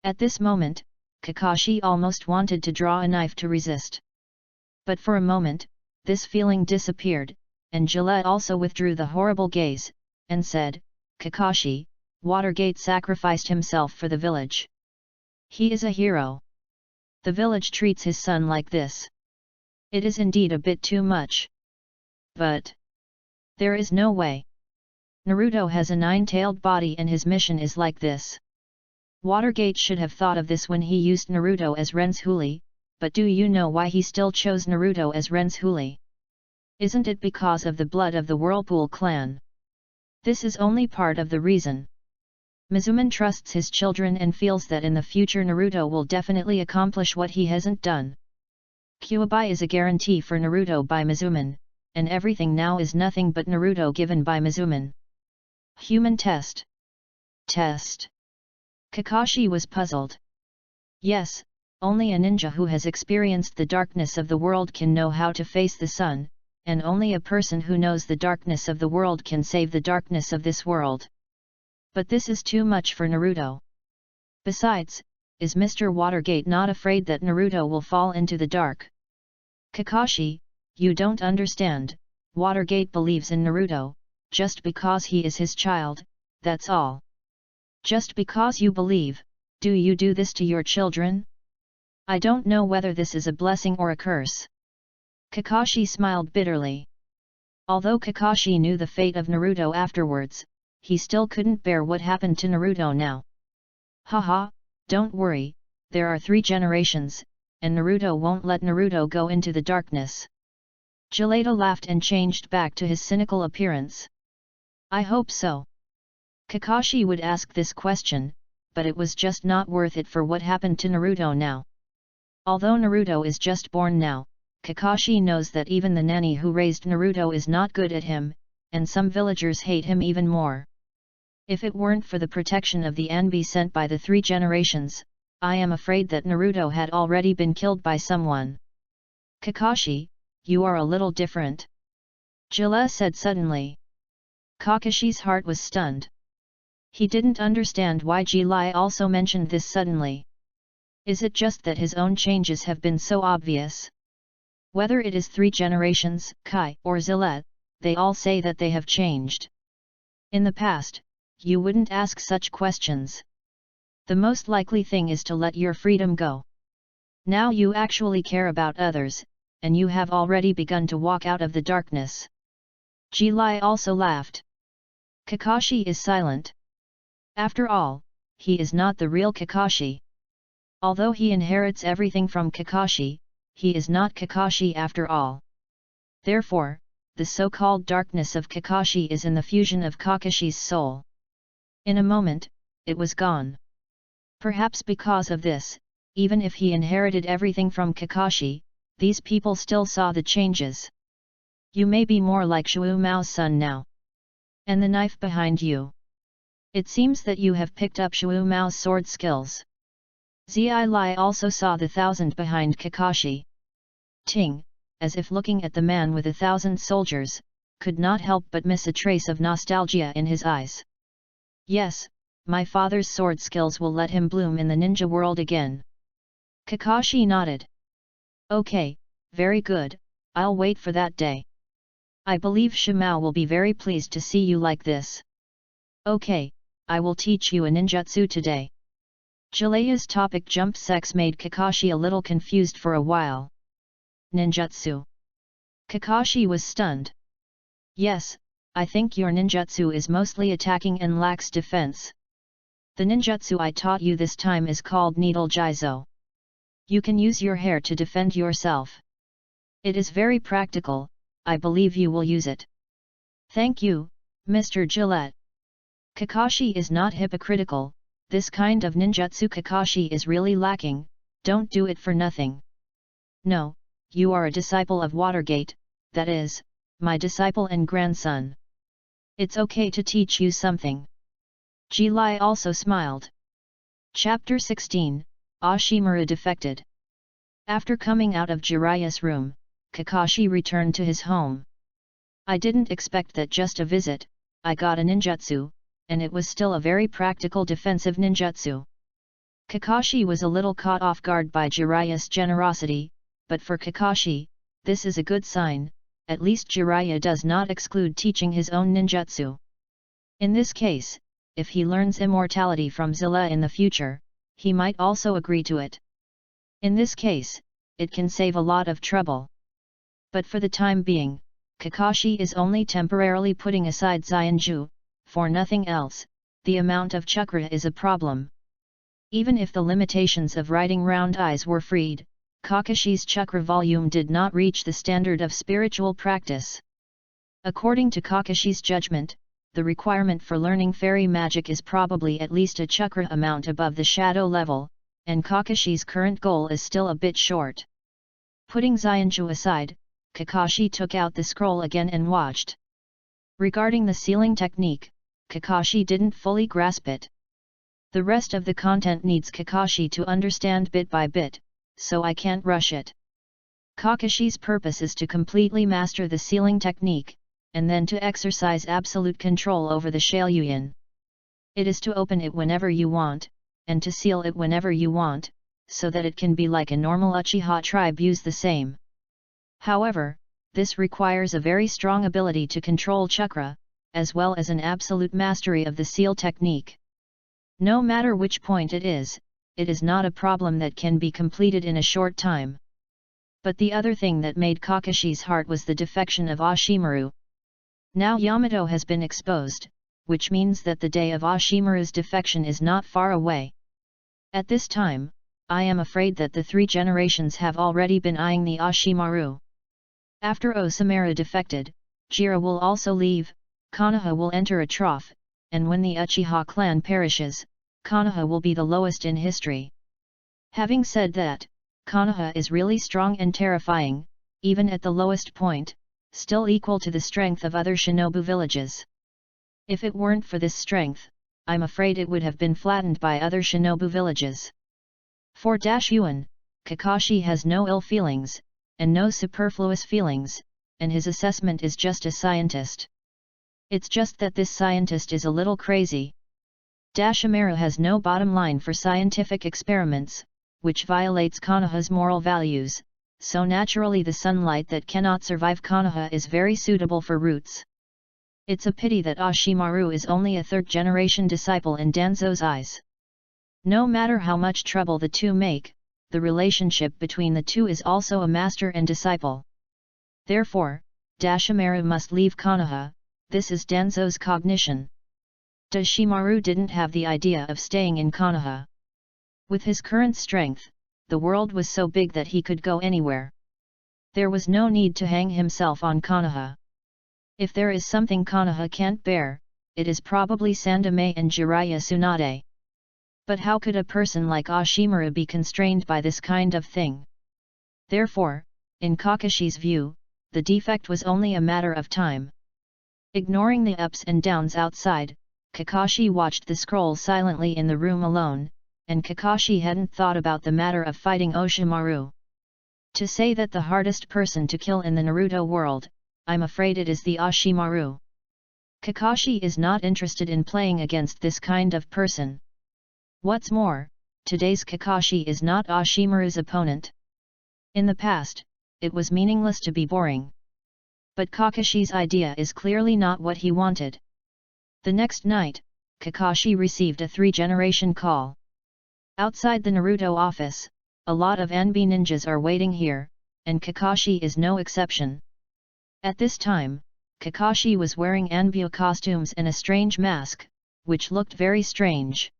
At this moment, Kakashi almost wanted to draw a knife to resist. But for a moment, this feeling disappeared, and Jiraiya also withdrew the horrible gaze, and said, "Kakashi, Watergate sacrificed himself for the village. He is a hero. The village treats his son like this. It is indeed a bit too much. But there is no way. Naruto has a nine-tailed body and his mission is like this. Watergate should have thought of this when he used Naruto as Ren's Huli, but do you know why he still chose Naruto as Ren's Huli? Isn't it because of the blood of the Whirlpool clan? This is only part of the reason. Mizuman trusts his children and feels that in the future Naruto will definitely accomplish what he hasn't done. Kyuubi is a guarantee for Naruto by Mizuman, and everything now is nothing but Naruto given by Mizuman. Human test. Test. Kakashi was puzzled. Yes, only a ninja who has experienced the darkness of the world can know how to face the sun, and only a person who knows the darkness of the world can save the darkness of this world. But this is too much for Naruto. Besides, is Mr. Watergate not afraid that Naruto will fall into the dark? Kakashi, you don't understand, Watergate believes in Naruto, just because he is his child, that's all. Just because you believe, do you do this to your children? I don't know whether this is a blessing or a curse. Kakashi smiled bitterly. Although Kakashi knew the fate of Naruto afterwards, he still couldn't bear what happened to Naruto now. Haha, don't worry, there are 3 generations, and Naruto won't let Naruto go into the darkness. Gelato laughed and changed back to his cynical appearance. I hope so. Kakashi would ask this question, but it was just not worth it for what happened to Naruto now. Although Naruto is just born now, Kakashi knows that even the nanny who raised Naruto is not good at him, and some villagers hate him even more. If it weren't for the protection of the Anbi sent by the 3 generations, I am afraid that Naruto had already been killed by someone. Kakashi, you are a little different. Gila said suddenly. Kakashi's heart was stunned. He didn't understand why Gila also mentioned this suddenly. Is it just that his own changes have been so obvious? Whether it is 3 generations, Kai or Zillet, they all say that they have changed. In the past, you wouldn't ask such questions. The most likely thing is to let your freedom go. Now you actually care about others, and you have already begun to walk out of the darkness. Jilai also laughed. Kakashi is silent. After all, he is not the real Kakashi. Although he inherits everything from Kakashi, he is not Kakashi after all. Therefore, the so-called darkness of Kakashi is in the fusion of Kakashi's soul. In a moment, it was gone. Perhaps because of this, even if he inherited everything from Kakashi, these people still saw the changes. You may be more like Shu Mao's son now. And the knife behind you. It seems that you have picked up Shu Mao's sword skills. Zi Lai also saw the 1,000 behind Kakashi. Ting, as if looking at the man with 1,000 soldiers, could not help but miss a trace of nostalgia in his eyes. Yes, my father's sword skills will let him bloom in the ninja world again. Kakashi nodded. Okay, very good, I'll wait for that day. I believe Shimao will be very pleased to see you like this. Okay, I will teach you a ninjutsu today. Jileya's topic jump sex made Kakashi a little confused for a while. Ninjutsu. Kakashi was stunned. Yes, I think your ninjutsu is mostly attacking and lacks defense. The ninjutsu I taught you this time is called Needle Jizo. You can use your hair to defend yourself. It is very practical, I believe you will use it. Thank you, Mr. Gillette. Kakashi is not hypocritical, this kind of ninjutsu Kakashi is really lacking, don't do it for nothing. No, you are a disciple of Watergate, that is, my disciple and grandson. It's okay to teach you something. Jilai also smiled. Chapter 16, Ashimaru defected. After coming out of Jiraiya's room, Kakashi returned to his home. I didn't expect that just a visit, I got a ninjutsu, and it was still a very practical defensive ninjutsu. Kakashi was a little caught off guard by Jiraiya's generosity, but for Kakashi, this is a good sign, at least Jiraiya does not exclude teaching his own ninjutsu. In this case, if he learns immortality from Zilla in the future, he might also agree to it. In this case, it can save a lot of trouble. But for the time being, Kakashi is only temporarily putting aside Xianju, for nothing else, the amount of chakra is a problem. Even if the limitations of writing round eyes were freed, Kakashi's chakra volume did not reach the standard of spiritual practice. According to Kakashi's judgment, the requirement for learning fairy magic is probably at least a chakra amount above the shadow level, and Kakashi's current goal is still a bit short. Putting Xianju aside, Kakashi took out the scroll again and watched. Regarding the sealing technique, Kakashi didn't fully grasp it. The rest of the content needs Kakashi to understand bit by bit, so I can't rush it. Kakashi's purpose is to completely master the sealing technique, and then to exercise absolute control over the Shaoyuan. It is to open it whenever you want, and to seal it whenever you want, so that it can be like a normal Uchiha tribe use the same. However, this requires a very strong ability to control chakra, as well as an absolute mastery of the seal technique. No matter which point it is not a problem that can be completed in a short time. But the other thing that made Kakashi's heart was the defection of Ashimaru. Now Yamato has been exposed, which means that the day of Ashimaru's defection is not far away. At this time, I am afraid that the 3 generations have already been eyeing the Ashimaru. After Osameru defected, Jira will also leave, Konoha will enter a trough, and when the Uchiha clan perishes, Konoha will be the lowest in history. Having said that, Konoha is really strong and terrifying, even at the lowest point, still equal to the strength of other shinobu villages. If it weren't for this strength, I'm afraid it would have been flattened by other shinobu villages. For Yuan, Kakashi has no ill feelings, and no superfluous feelings, and his assessment is just a scientist. It's just that this scientist is a little crazy. Dashimaru has no bottom line for scientific experiments, which violates Konoha's moral values, so naturally the sunlight that cannot survive Konoha is very suitable for roots. It's a pity that Ashimaru is only a 3rd-generation disciple in Danzo's eyes. No matter how much trouble the two make, the relationship between the two is also a master and disciple. Therefore, Dashimaru must leave Konoha, this is Danzo's cognition. Dashimaru didn't have the idea of staying in Konoha. With his current strength, the world was so big that he could go anywhere. There was no need to hang himself on Konoha. If there is something Konoha can't bear, it is probably Sandaime and Jiraiya Tsunade. But how could a person like Ashimaru be constrained by this kind of thing? Therefore, in Kakashi's view, the defect was only a matter of time. Ignoring the ups and downs outside, Kakashi watched the scroll silently in the room alone, and Kakashi hadn't thought about the matter of fighting Oshimaru. To say that the hardest person to kill in the Naruto world, I'm afraid it is the Ashimaru. Kakashi is not interested in playing against this kind of person. What's more, today's Kakashi is not Ashimaru's opponent. In the past, it was meaningless to be boring. But Kakashi's idea is clearly not what he wanted. The next night, Kakashi received a 3-generation call. Outside the Naruto office, a lot of Anbi ninjas are waiting here, and Kakashi is no exception. At this time, Kakashi was wearing Anbu costumes and a strange mask, which looked very strange.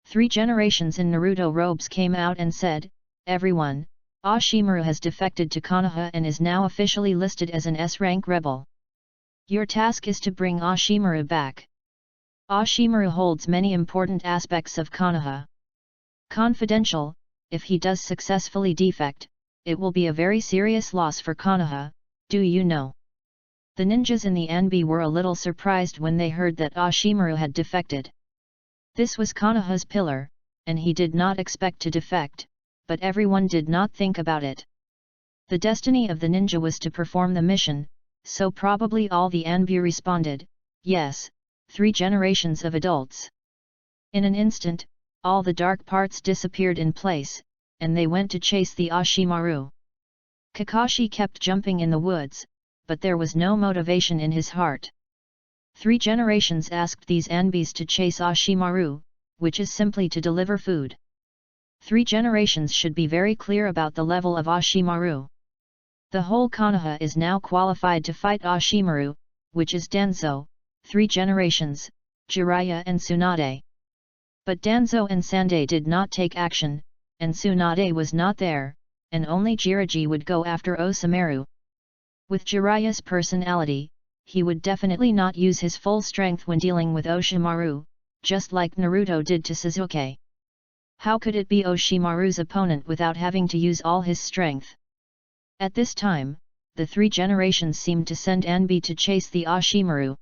3 generations in Naruto robes came out and said, "Everyone, Ashimaru has defected to Konoha and is now officially listed as an S-rank rebel. Your task is to bring Ashimaru back. Ashimaru holds many important aspects of Konoha. Confidential, if he does successfully defect, it will be a very serious loss for Konoha, do you know?" The ninjas in the Anbi were a little surprised when they heard that Ashimaru had defected. This was Konoha's pillar, and he did not expect to defect, but everyone did not think about it. The destiny of the ninja was to perform the mission, so probably all the Anbi responded, "Yes, 3 generations of adults." In an instant, all the dark parts disappeared in place, and they went to chase the Ashimaru. Kakashi kept jumping in the woods, but there was no motivation in his heart. 3 generations asked these Anbis to chase Ashimaru, which is simply to deliver food. 3 generations should be very clear about the level of Ashimaru. The whole Konoha is now qualified to fight Ashimaru, which is Danzo, 3 generations, Jiraiya and Tsunade. But Danzo and Sandai did not take action, and Tsunade was not there, and only Jiraiya would go after Osameru. With Jiraiya's personality, he would definitely not use his full strength when dealing with Oshimaru, just like Naruto did to Sasuke. How could it be Oshimaru's opponent without having to use all his strength? At this time, the 3 generations seemed to send Anbi to chase the Ashimaru.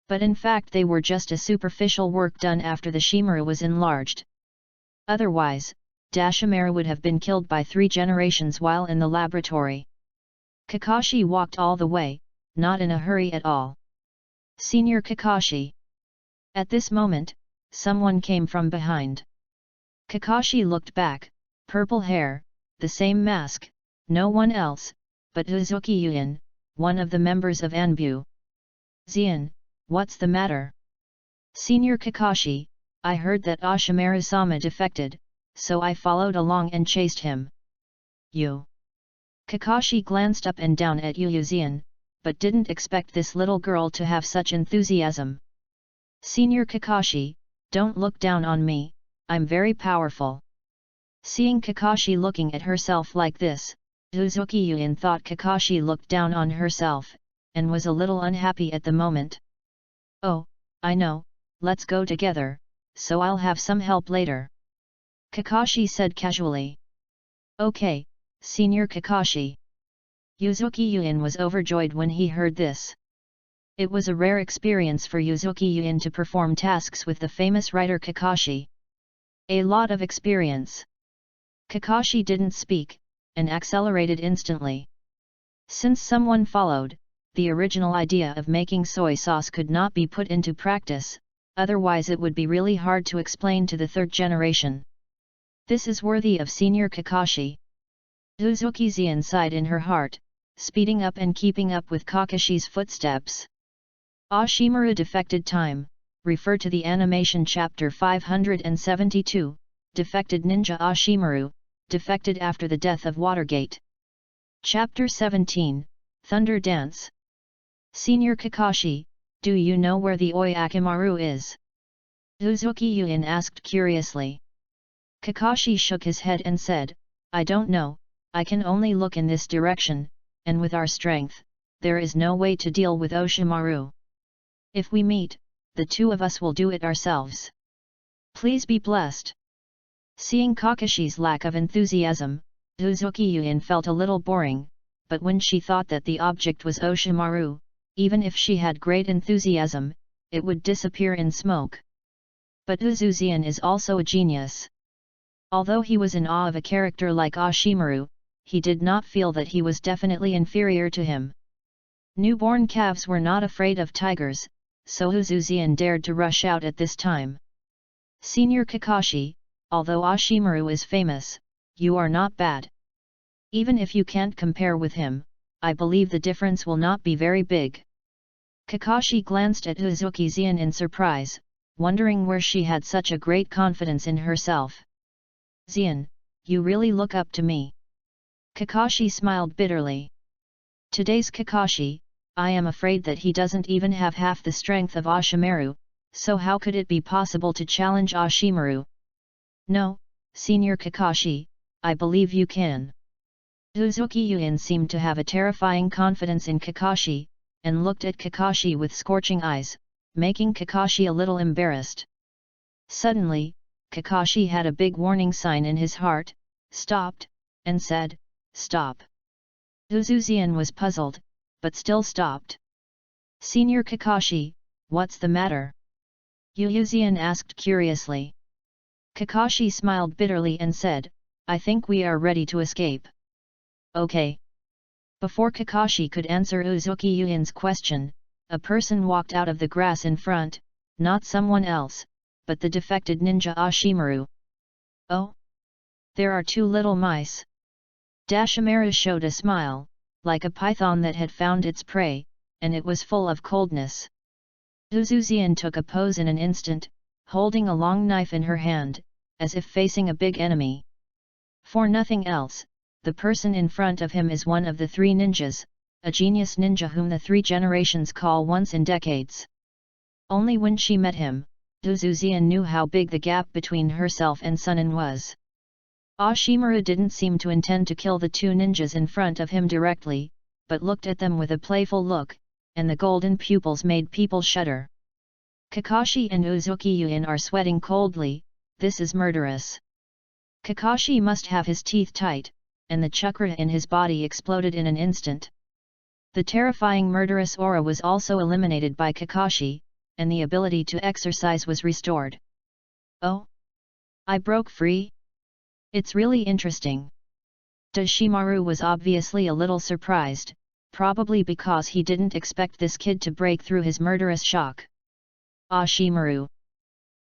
But in fact they were just a superficial work done after the Shimaru was enlarged. Otherwise, Dashimaru would have been killed by 3 generations while in the laboratory. Kakashi walked all the way, not in a hurry at all. "Senior Kakashi." At this moment, someone came from behind. Kakashi looked back, purple hair, the same mask, no one else, but Uzuki Yuin, one of the members of Anbu. "Zian, what's the matter?" "Senior Kakashi, I heard that Ashimaru-sama defected, so I followed along and chased him." "You?" Kakashi glanced up and down at Zian, but didn't expect this little girl to have such enthusiasm. "Senior Kakashi, don't look down on me, I'm very powerful." Seeing Kakashi looking at herself like this, Uzuki Yuen thought Kakashi looked down on herself, and was a little unhappy at the moment. "Oh, I know, let's go together, so I'll have some help later," Kakashi said casually. "Okay, Senior Kakashi." Uzuki Yuen was overjoyed when he heard this. It was a rare experience for Uzuki Yuen to perform tasks with the famous writer Kakashi. A lot of experience. Kakashi didn't speak, and accelerated instantly. Since someone followed, the original idea of making soy sauce could not be put into practice, otherwise it would be really hard to explain to the third generation. This is worthy of Senior Kakashi. Uzuki Zien sighed in her heart, speeding up and keeping up with Kakashi's footsteps. Ashimaru defected time, refer to the animation chapter 572, defected ninja Ashimaru, defected after the death of Watergate. Chapter 17, Thunder Dance. Senior Kakashi, do you know where the Oi Akimaru is? Uzuki Yuen asked curiously. Kakashi shook his head and said, I don't know, I can only look in this direction, and with our strength, there is no way to deal with Oshimaru. If we meet, the two of us will do it ourselves. Please be blessed. Seeing Kakashi's lack of enthusiasm, Uzuki Yuen felt a little boring, but when she thought that the object was Oshimaru, even if she had great enthusiasm, it would disappear in smoke. But Uzuzien is also a genius. Although he was in awe of a character like Ashimaru, he did not feel that he was definitely inferior to him. Newborn calves were not afraid of tigers, so Uzuzien dared to rush out at this time. Senior Kakashi, although Ashimaru is famous, you are not bad. Even if you can't compare with him, I believe the difference will not be very big. Kakashi glanced at Uzuki Zien in surprise, wondering where she had such a great confidence in herself. Zien, you really look up to me. Kakashi smiled bitterly. Today's Kakashi, I am afraid that he doesn't even have half the strength of Ashimaru, so how could it be possible to challenge Ashimaru? No, Senior Kakashi, I believe you can. Uzuki Yuen seemed to have a terrifying confidence in Kakashi, and looked at Kakashi with scorching eyes, making Kakashi a little embarrassed. Suddenly, Kakashi had a big warning sign in his heart, stopped, and said, Stop. Uzuzien was puzzled, but still stopped. Senior Kakashi, what's the matter? Uzuzien asked curiously. Kakashi smiled bitterly and said, I think we are ready to escape. Okay. Before Kakashi could answer Uzuki Yuen's question, a person walked out of the grass in front, not someone else, but the defected ninja Ashimaru. Oh? There are two little mice. Ashimaru showed a smile, like a python that had found its prey, and it was full of coldness. Uzuzien took a pose in an instant, holding a long knife in her hand, as if facing a big enemy. For nothing else, the person in front of him is one of the three ninjas, a genius ninja whom the three generations call once in decades. Only when she met him, Uzuzien knew how big the gap between herself and Sunin was. Ashimaru didn't seem to intend to kill the two ninjas in front of him directly, but looked at them with a playful look, and the golden pupils made people shudder. Kakashi and Uzuki Yuen are sweating coldly, this is murderous. Kakashi must have his teeth tight, and the chakra in his body exploded in an instant. The terrifying murderous aura was also eliminated by Kakashi, and the ability to exercise was restored. Oh? I broke free? It's really interesting. Ashimaru was obviously a little surprised, probably because he didn't expect this kid to break through his murderous shock. Ashimaru.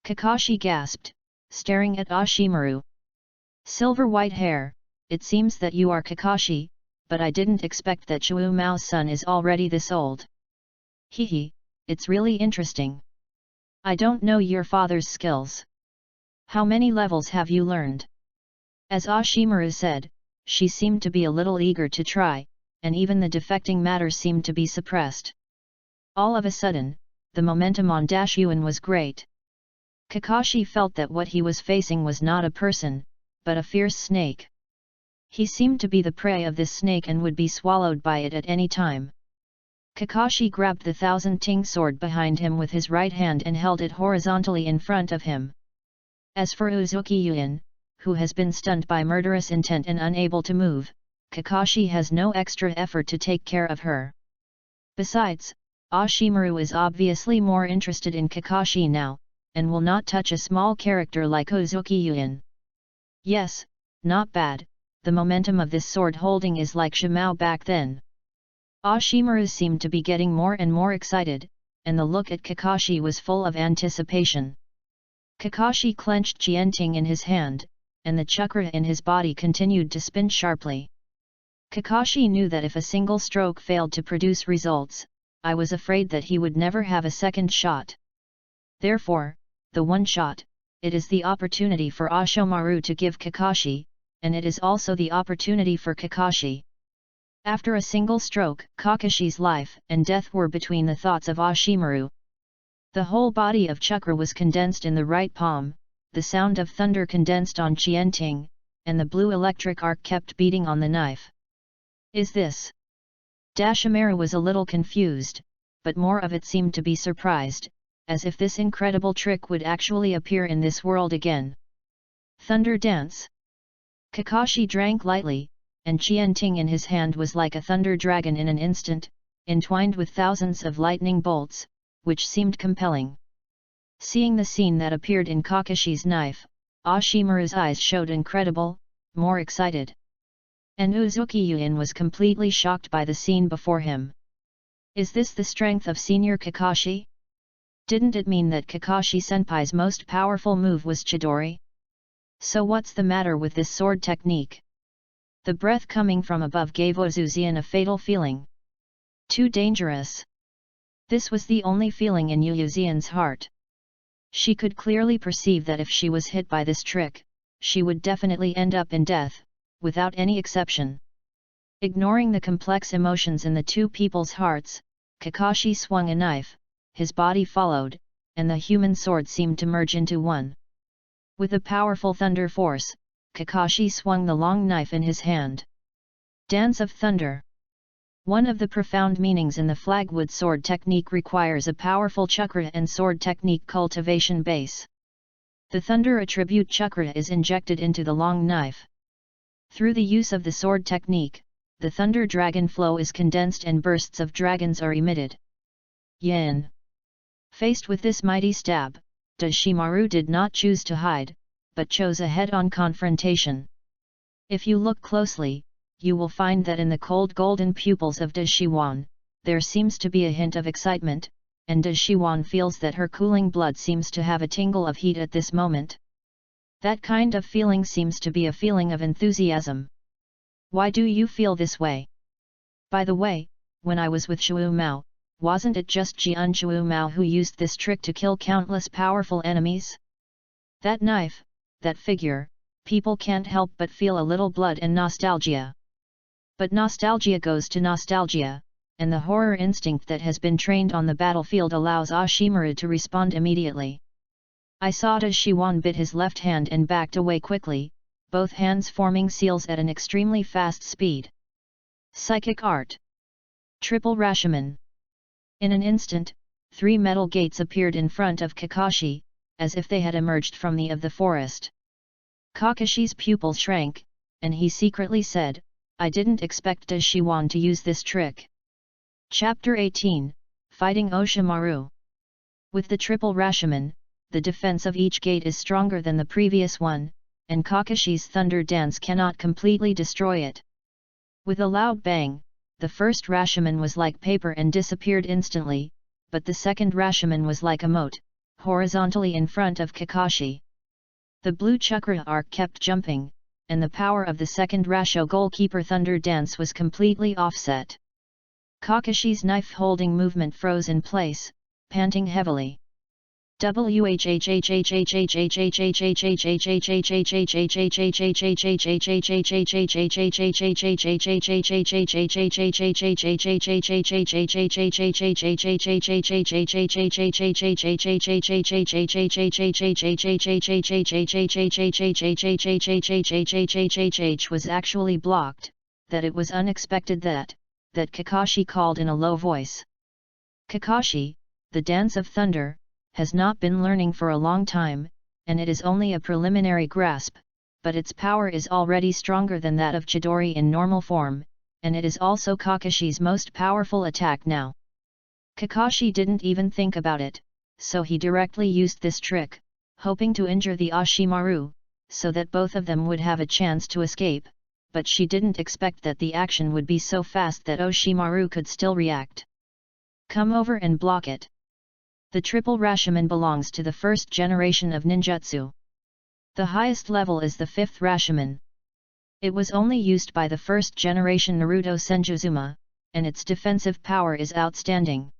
Kakashi gasped, staring at Ashimaru. Silver white hair, it seems that you are Kakashi, but I didn't expect that Shu Mao's son is already this old. Hehe, it's really interesting. I don't know your father's skills. How many levels have you learned? As Ashimaru said, she seemed to be a little eager to try, and even the defecting matter seemed to be suppressed. All of a sudden, the momentum on Yuen was great. Kakashi felt that what he was facing was not a person, but a fierce snake. He seemed to be the prey of this snake and would be swallowed by it at any time. Kakashi grabbed the Thousand Ting sword behind him with his right hand and held it horizontally in front of him. As for Uzuki-Yuin, who has been stunned by murderous intent and unable to move, Kakashi has no extra effort to take care of her. Besides, Ashimaru is obviously more interested in Kakashi now, and will not touch a small character like Uzuki-Yuin. Yes, not bad, the momentum of this sword holding is like Shimao back then. Ashimaru seemed to be getting more and more excited, and the look at Kakashi was full of anticipation. Kakashi clenched Jianting in his hand, and the chakra in his body continued to spin sharply. Kakashi knew that if a single stroke failed to produce results, I was afraid that he would never have a second shot. Therefore, the one shot, it is the opportunity for Ashimaru to give Kakashi, and it is also the opportunity for Kakashi. After a single stroke, Kakashi's life and death were between the thoughts of Ashimaru. The whole body of chakra was condensed in the right palm, the sound of thunder condensed on Jianting, and the blue electric arc kept beating on the knife. Is this? Ashimaru was a little confused, but more of it seemed to be surprised, as if this incredible trick would actually appear in this world again. Thunder dance. Kakashi drank lightly, and Jianting in his hand was like a thunder dragon in an instant, entwined with thousands of lightning bolts, which seemed compelling. Seeing the scene that appeared in Kakashi's knife, Ashimaru's eyes showed incredible, more excited. And Uzuki-Yuin was completely shocked by the scene before him. Is this the strength of Senior Kakashi? Didn't it mean that Kakashi-senpai's most powerful move was Chidori? So what's the matter with this sword technique? The breath coming from above gave Uzuzian a fatal feeling. Too dangerous. This was the only feeling in Uzuzian's heart. She could clearly perceive that if she was hit by this trick, she would definitely end up in death, without any exception. Ignoring the complex emotions in the two people's hearts, Kakashi swung a knife, his body followed, and the human sword seemed to merge into one. With a powerful thunder force, Kakashi swung the long knife in his hand. Dance of Thunder. One of the profound meanings in the flagwood sword technique requires a powerful chakra and sword technique cultivation base. The thunder attribute chakra is injected into the long knife. Through the use of the sword technique, the thunder dragon flow is condensed and bursts of dragons are emitted. Yin. Faced with this mighty stab, Ashimaru did not choose to hide, but chose a head-on confrontation. If you look closely, you will find that in the cold golden pupils of Dashiwan, there seems to be a hint of excitement, and Dashiwan feels that her cooling blood seems to have a tingle of heat at this moment. That kind of feeling seems to be a feeling of enthusiasm. Why do you feel this way? By the way, when I was with Shu Mao, wasn't it just Jian Shu Mao who used this trick to kill countless powerful enemies? That knife, that figure, people can't help but feel a little blood and nostalgia. But nostalgia goes to nostalgia, and the horror instinct that has been trained on the battlefield allows Ashimaru to respond immediately. I saw Dashiwan bit his left hand and backed away quickly, both hands forming seals at an extremely fast speed. Psychic Art. Triple Rashomon. In an instant, 3 metal gates appeared in front of Kakashi, as if they had emerged from the forest. Kakashi's pupils shrank, and he secretly said, I didn't expect Dashiwan to use this trick. Chapter 18, Fighting Oshimaru. With the triple Rashomon, the defense of each gate is stronger than the previous one, and Kakashi's thunder dance cannot completely destroy it. With a loud bang, the first Rashomon was like paper and disappeared instantly, but the second Rashomon was like a mote, horizontally in front of Kakashi. The blue chakra arc kept jumping, and the power of the second Rasho goalkeeper thunder dance was completely offset. Kakashi's knife-holding movement froze in place, panting heavily. was actually blocked, that it was unexpected that Kakashi called in a low voice. Kakashi, the Dance of Thunder, has not been learning for a long time, and it is only a preliminary grasp, but its power is already stronger than that of Chidori in normal form, and it is also Kakashi's most powerful attack now. Kakashi didn't even think about it, so he directly used this trick, hoping to injure the Ashimaru, so that both of them would have a chance to escape, but she didn't expect that the action would be so fast that Oshimaru could still react. Come over and block it. The triple Rashomon belongs to the first generation of ninjutsu. The highest level is the fifth Rashomon. It was only used by the first generation Naruto Senjuzuma, and its defensive power is outstanding.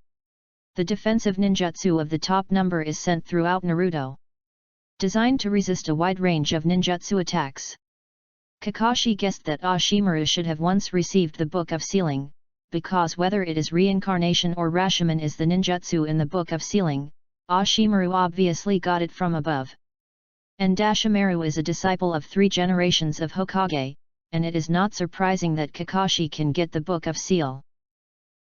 The defensive ninjutsu of the top number is sent throughout Naruto, designed to resist a wide range of ninjutsu attacks. Kakashi guessed that Ashimaru should have once received the Book of Sealing, because whether it is reincarnation or Rashomon is the ninjutsu in the Book of Sealing, Ashimaru obviously got it from above. And Ashimaru is a disciple of 3 generations of Hokage, and it is not surprising that Kakashi can get the Book of Seal.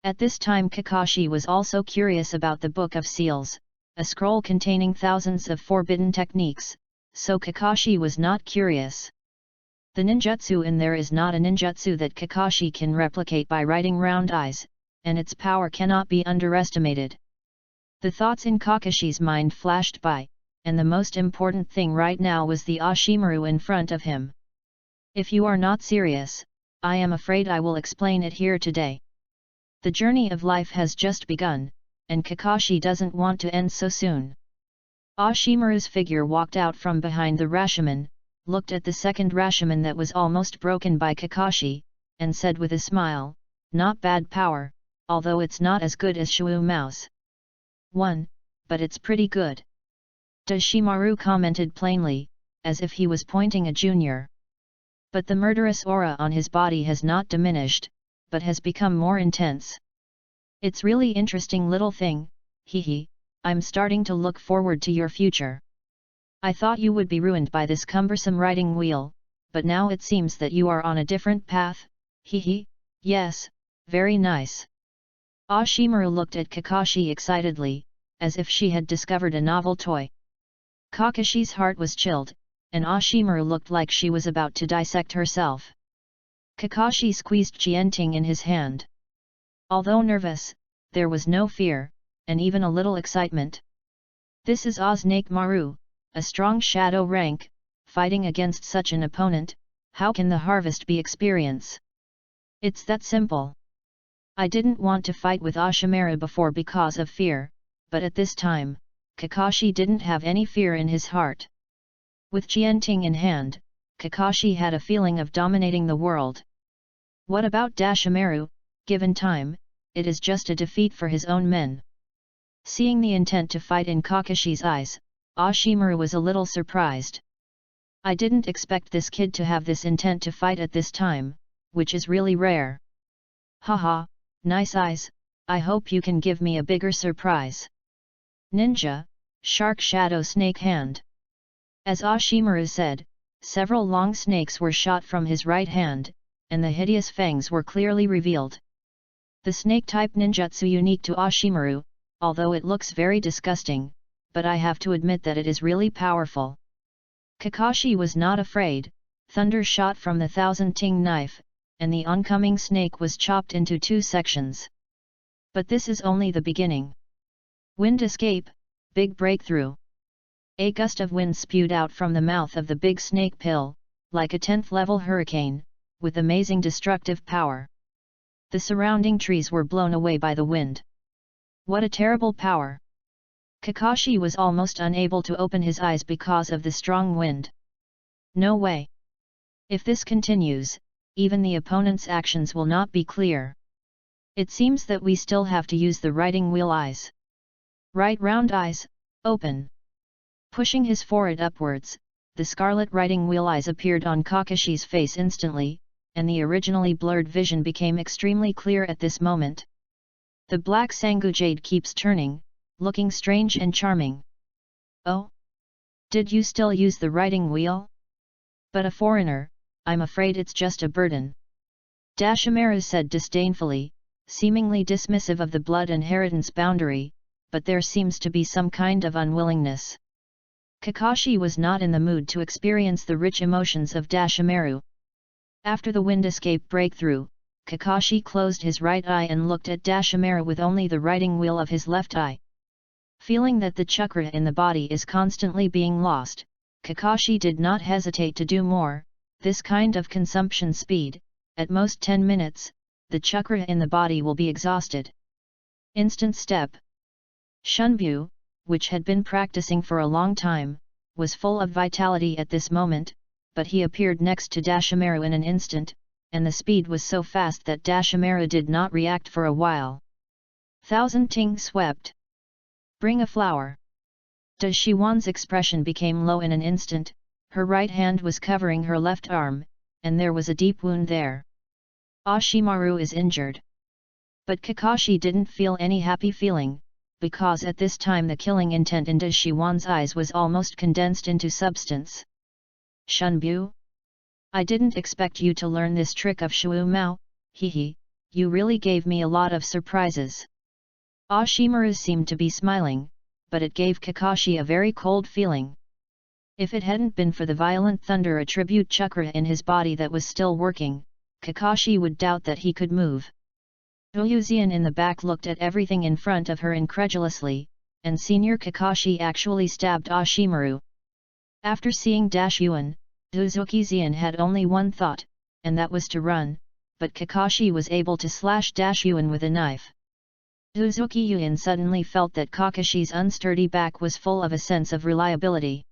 At this time Kakashi was also curious about the Book of Seals, a scroll containing thousands of forbidden techniques, so Kakashi was not curious. The ninjutsu in there is not a ninjutsu that Kakashi can replicate by writing round eyes, and its power cannot be underestimated. The thoughts in Kakashi's mind flashed by, and the most important thing right now was the Ashimaru in front of him. If you are not serious, I am afraid I will explain it here today. The journey of life has just begun, and Kakashi doesn't want to end so soon. Ashimaru's figure walked out from behind the Rashomon, looked at the second Rashomon that was almost broken by Kakashi, and said with a smile, "Not bad power, although it's not as good as Shu Mouse 1, but it's pretty good." Ashimaru commented plainly, as if he was pointing a junior. But the murderous aura on his body has not diminished, but has become more intense. "It's really interesting little thing, hehe, I'm starting to look forward to your future. I thought you would be ruined by this cumbersome writing wheel, but now it seems that you are on a different path, hehe, yes, very nice." Ashimaru looked at Kakashi excitedly, as if she had discovered a novel toy. Kakashi's heart was chilled, and Ashimaru looked like she was about to dissect herself. Kakashi squeezed Jianting in his hand. Although nervous, there was no fear, and even a little excitement. This is Osnake Maru, a strong shadow rank, fighting against such an opponent, how can the harvest be experience? It's that simple. I didn't want to fight with Ashimaru before because of fear, but at this time, Kakashi didn't have any fear in his heart. With Jianting in hand, Kakashi had a feeling of dominating the world. What about Ashimaru? Given time, it is just a defeat for his own men. Seeing the intent to fight in Kakashi's eyes, Ashimaru was a little surprised. I didn't expect this kid to have this intent to fight at this time, which is really rare. Haha, nice eyes, I hope you can give me a bigger surprise. Ninja, Shark Shadow Snake Hand. As Ashimaru said, several long snakes were shot from his right hand, and the hideous fangs were clearly revealed. The snake-type ninjutsu unique to Ashimaru, although it looks very disgusting, but I have to admit that it is really powerful. Kakashi was not afraid, thunder shot from the thousand-ting knife, and the oncoming snake was chopped into 2 sections. But this is only the beginning. Wind escape, big breakthrough. A gust of wind spewed out from the mouth of the big snake pill, like a 10th-level hurricane, with amazing destructive power. The surrounding trees were blown away by the wind. What a terrible power! Kakashi was almost unable to open his eyes because of the strong wind. No way! If this continues, even the opponent's actions will not be clear. It seems that we still have to use the writing wheel eyes. Right round eyes, Open. Pushing his forehead upwards, the scarlet writing wheel eyes appeared on Kakashi's face instantly, and the originally blurred vision became extremely clear at this moment. The black Sangu jade keeps turning, looking strange and charming. Oh? Did you still use the writing wheel? But a foreigner, I'm afraid it's just a burden. Dashimaru said disdainfully, seemingly dismissive of the blood inheritance boundary, but there seems to be some kind of unwillingness. Kakashi was not in the mood to experience the rich emotions of Dashimaru. After the wind escape breakthrough, Kakashi closed his right eye and looked at Dashimaru with only the writing wheel of his left eye. Feeling that the chakra in the body is constantly being lost, Kakashi did not hesitate to do more. This kind of consumption speed, at most 10 minutes, the chakra in the body will be exhausted. Instant step. Shunbyu, which had been practicing for a long time, was full of vitality at this moment, but he appeared next to Dashimaru in an instant, and the speed was so fast that Dashimaru did not react for a while. Thousand Ting swept. Bring a flower. Dashiwan's expression became low in an instant, her right hand was covering her left arm, and there was a deep wound there. Ashimaru is injured. But Kakashi didn't feel any happy feeling, because at this time the killing intent in Dashiwan's eyes was almost condensed into substance. Shunbyu? I didn't expect you to learn this trick of Shu Mao, hehe, you really gave me a lot of surprises. Ashimaru seemed to be smiling, but it gave Kakashi a very cold feeling. If it hadn't been for the violent thunder attribute chakra in his body that was still working, Kakashi would doubt that he could move. Uyuzian in the back looked at everything in front of her incredulously, and Senior Kakashi actually stabbed Ashimaru. After seeing Dashyuan, Uzuki-zian had only one thought, and that was to run, but Kakashi was able to slash Dashyuan with a knife. Uzuki-yuan suddenly felt that Kakashi's unsturdy back was full of a sense of reliability.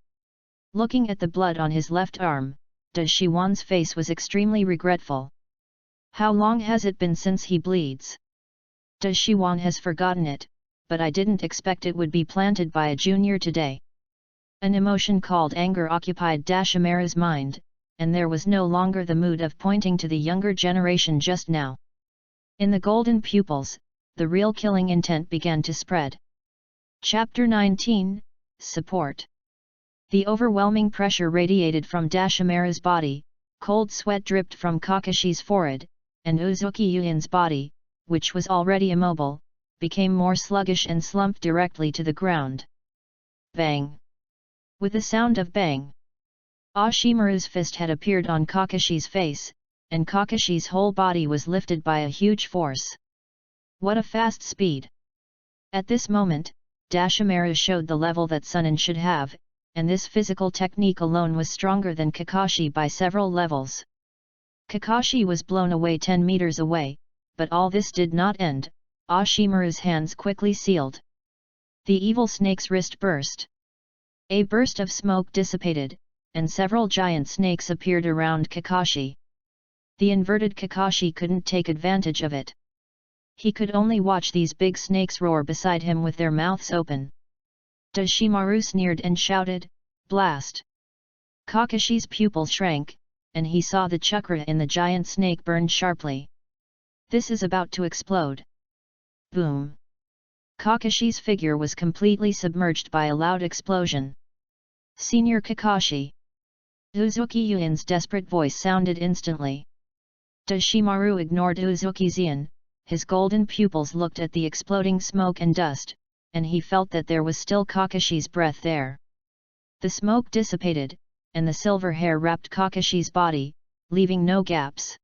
Looking at the blood on his left arm, Dashiwan's face was extremely regretful. How long has it been since he bleeds? Dashiwan has forgotten it, but I didn't expect it would be planted by a junior today. An emotion called anger occupied Dashimaru's mind, and there was no longer the mood of pointing to the younger generation just now. In the golden pupils, the real killing intent began to spread. Chapter 19, Support. The overwhelming pressure radiated from Dashimaru's body, cold sweat dripped from Kakashi's forehead, and Uzuki-yuan's body, which was already immobile, became more sluggish and slumped directly to the ground. Bang! With a sound of bang, Ashimaru's fist had appeared on Kakashi's face, and Kakashi's whole body was lifted by a huge force. What a fast speed! At this moment, Dashimaru showed the level that Sunin should have, and this physical technique alone was stronger than Kakashi by several levels. Kakashi was blown away 10 meters away, but all this did not end. Ashimaru's hands quickly sealed. The evil snake's wrist burst. A burst of smoke dissipated, and several giant snakes appeared around Kakashi. The inverted Kakashi couldn't take advantage of it. He could only watch these big snakes roar beside him with their mouths open. Dashimaru sneered and shouted, "Blast!" Kakashi's pupil shrank, and he saw the chakra in the giant snake burn sharply. This is about to explode. Boom! Kakashi's figure was completely submerged by a loud explosion. Senior Kakashi! Uzuki-yuan's desperate voice sounded instantly. Dashimaru ignored Uzuki-zian, his golden pupils looked at the exploding smoke and dust, and he felt that there was still Kakashi's breath there. The smoke dissipated, and the silver hair wrapped Kakashi's body, leaving no gaps.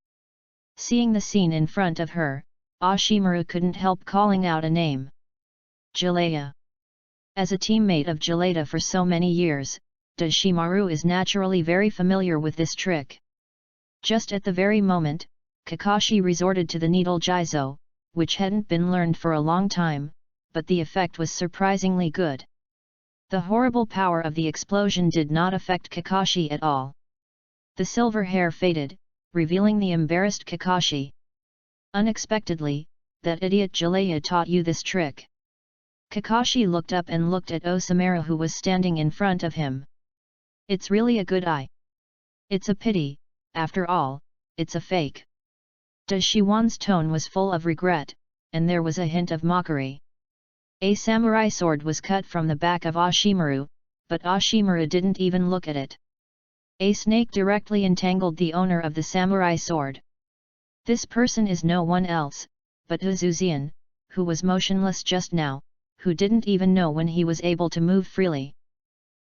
Seeing the scene in front of her, Ashimaru couldn't help calling out a name. Jalea. As a teammate of Jaleda for so many years, Dashimaru is naturally very familiar with this trick. Just at the very moment, Kakashi resorted to the needle Jizo, which hadn't been learned for a long time, but the effect was surprisingly good. The horrible power of the explosion did not affect Kakashi at all. The silver hair faded, revealing the embarrassed Kakashi. Unexpectedly, that idiot Jalea taught you this trick. Kakashi looked up and looked at Osameru, who was standing in front of him. It's really a good eye. It's a pity, after all, it's a fake. Dashiwan's tone was full of regret, and there was a hint of mockery. A samurai sword was cut from the back of Ashimaru, but Ashimaru didn't even look at it. A snake directly entangled the owner of the samurai sword. This person is no one else, but Uzuzian, who was motionless just now, who didn't even know when he was able to move freely.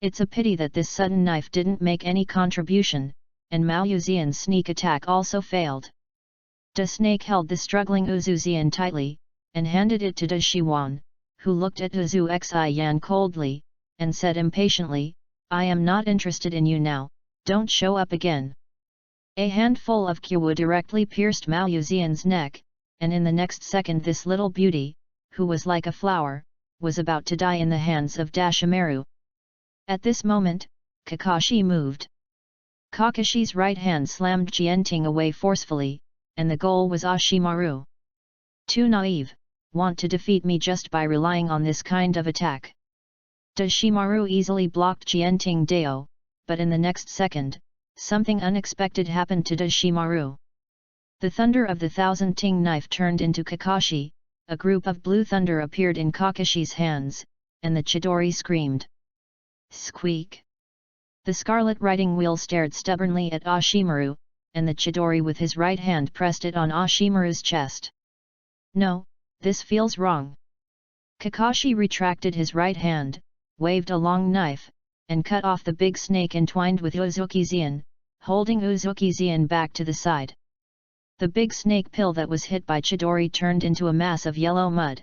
It's a pity that this sudden knife didn't make any contribution, and Maoyuzian's sneak attack also failed. The snake held the struggling Uzuzian tightly, and handed it to Dashiwan, who looked at Uzu Xian coldly, and said impatiently, I am not interested in you now, don't show up again. A handful of Kyu directly pierced Maoyuzian's neck, and in the next second this little beauty, who was like a flower, was about to die in the hands of Dashimaru. At this moment, Kakashi moved. Kakashi's right hand slammed Jianting away forcefully, and the goal was Ashimaru. Too naive, want to defeat me just by relying on this kind of attack. Dashimaru easily blocked Jianting Dao, but in the next second, something unexpected happened to Dashimaru. The thunder of the Thousand Ting knife turned into Kakashi, a group of blue thunder appeared in Kakashi's hands, and the Chidori screamed. Squeak! The scarlet riding wheel stared stubbornly at Ashimaru, and the Chidori with his right hand pressed it on Ashimaru's chest. No, this feels wrong. Kakashi retracted his right hand, waved a long knife, and cut off the big snake entwined with Uzuki-Zian, holding Uzuki-Zian back to the side. The big snake pill that was hit by Chidori turned into a mass of yellow mud.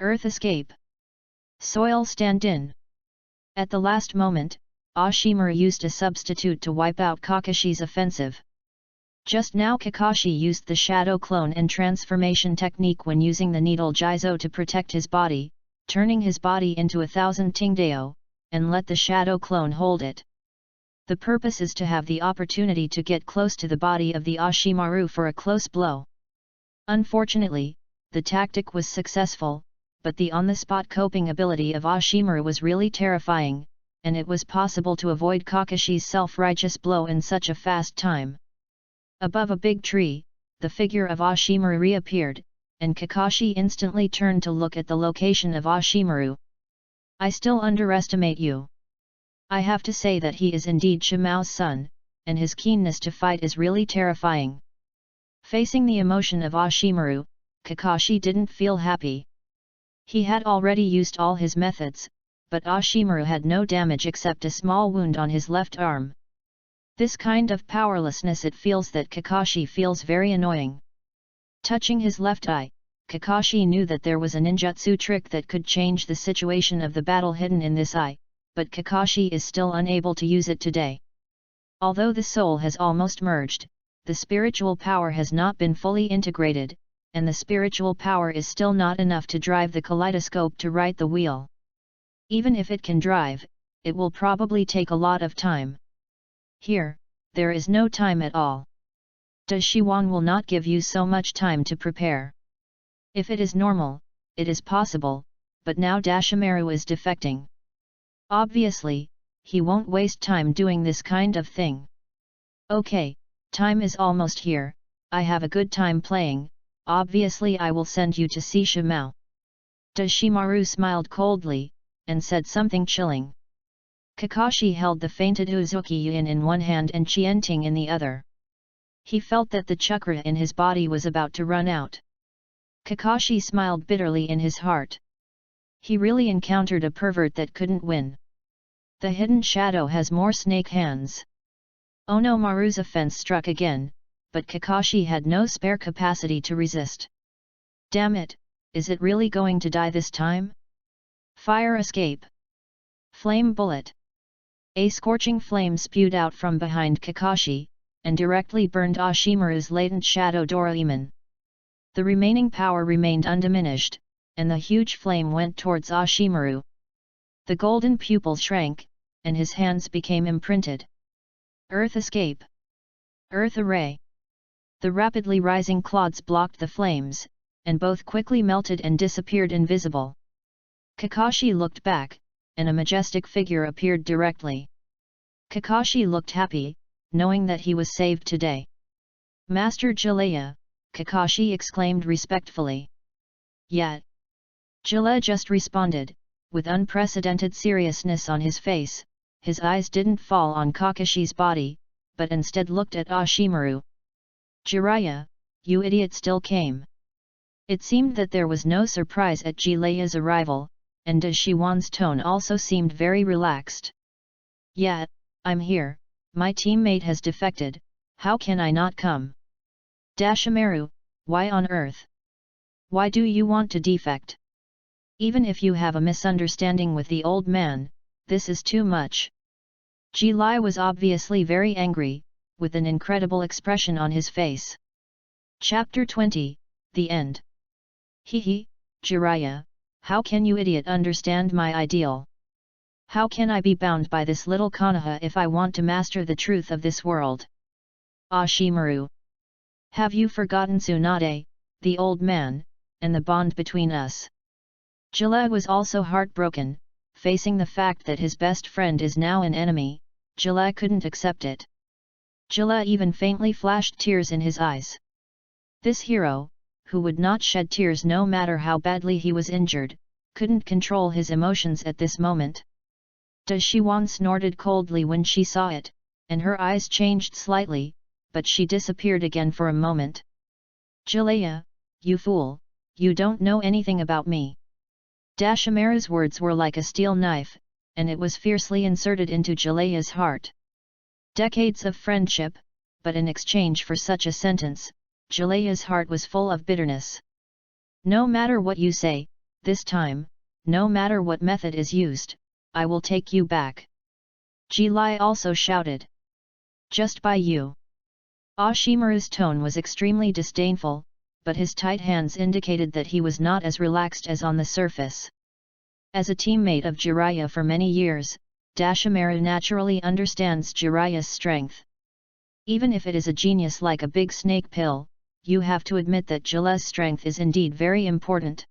Earth escape. Soil stand-in. At the last moment, Ashimaru used a substitute to wipe out Kakashi's offensive. Just now Kakashi used the shadow clone and transformation technique when using the needle Jizo to protect his body, turning his body into 1,000 Tingdao, and let the shadow clone hold it. The purpose is to have the opportunity to get close to the body of the Ashimaru for a close blow. Unfortunately, the tactic was successful, but the on-the-spot coping ability of Ashimaru was really terrifying, and it was possible to avoid Kakashi's self-righteous blow in such a fast time. Above a big tree, the figure of Ashimaru reappeared, and Kakashi instantly turned to look at the location of Ashimaru. I still underestimate you. I have to say that he is indeed Shimao's son, and his keenness to fight is really terrifying. Facing the emotion of Ashimaru, Kakashi didn't feel happy. He had already used all his methods, but Ashimaru had no damage except a small wound on his left arm. This kind of powerlessness, it feels that Kakashi feels very annoying. Touching his left eye, Kakashi knew that there was a ninjutsu trick that could change the situation of the battle hidden in this eye, but Kakashi is still unable to use it today. Although the soul has almost merged, the spiritual power has not been fully integrated, and the spiritual power is still not enough to drive the kaleidoscope to right the wheel. Even if it can drive, it will probably take a lot of time. Here, there is no time at all. Dashiwan will not give you so much time to prepare. If it is normal, it is possible, but now Dashimaru is defecting. Obviously, he won't waste time doing this kind of thing. Okay, time is almost here, I have a good time playing, obviously I will send you to see Shimao. Dashimaru smiled coldly, and said something chilling. Kakashi held the fainted Uzuki-Yin in one hand and Qianting in the other. He felt that the chakra in his body was about to run out. Kakashi smiled bitterly in his heart. He really encountered a pervert that couldn't win. The hidden shadow has more snake hands. Onomaru's offense struck again, but Kakashi had no spare capacity to resist. Damn it, is it really going to die this time? Fire escape. Flame bullet. A scorching flame spewed out from behind Kakashi, and directly burned Ashimaru's latent shadow Doraemon. The remaining power remained undiminished, and the huge flame went towards Ashimaru. The golden pupils shrank, and his hands became imprinted. Earth escape. Earth array. The rapidly rising clouds blocked the flames, and both quickly melted and disappeared invisible. Kakashi looked back, and a majestic figure appeared directly. Kakashi looked happy, knowing that he was saved today. Master Jiraiya, Kakashi exclaimed respectfully. Yet. Jiraiya just responded, with unprecedented seriousness on his face. His eyes didn't fall on Kakashi's body, but instead looked at Ashimaru. Jiraiya, you idiot, still came. It seemed that there was no surprise at Jiraiya's arrival, and Dashiwan's tone also seemed very relaxed. Yeah, I'm here, my teammate has defected, how can I not come? Dashimaru, why on earth? Why do you want to defect? Even if you have a misunderstanding with the old man, this is too much. Jiraiya was obviously very angry, with an incredible expression on his face. Chapter 20, The End. Hehe, Jiraiya, how can you idiot understand my ideal? How can I be bound by this little Konoha if I want to master the truth of this world? Ashimaru. Have you forgotten Tsunade, the old man, and the bond between us? Jiraiya was also heartbroken, facing the fact that his best friend is now an enemy. Jiraiya couldn't accept it. Jiraiya even faintly flashed tears in his eyes. This hero, who would not shed tears no matter how badly he was injured, couldn't control his emotions at this moment. Dashiwan snorted coldly when she saw it, and her eyes changed slightly, but she disappeared again for a moment. Jiraiya, you fool, you don't know anything about me. Dashimaru's words were like a steel knife, and it was fiercely inserted into Jiraiya's heart. Decades of friendship, but in exchange for such a sentence, Jiraiya's heart was full of bitterness. No matter what you say, this time, no matter what method is used, I will take you back. Jiraiya also shouted. Just by you. Ashimaru's tone was extremely disdainful, but his tight hands indicated that he was not as relaxed as on the surface. As a teammate of Jiraiya for many years, Dashimaru naturally understands Jiraiya's strength. Even if it is a genius like a big snake pill, you have to admit that Jiraiya's strength is indeed very important.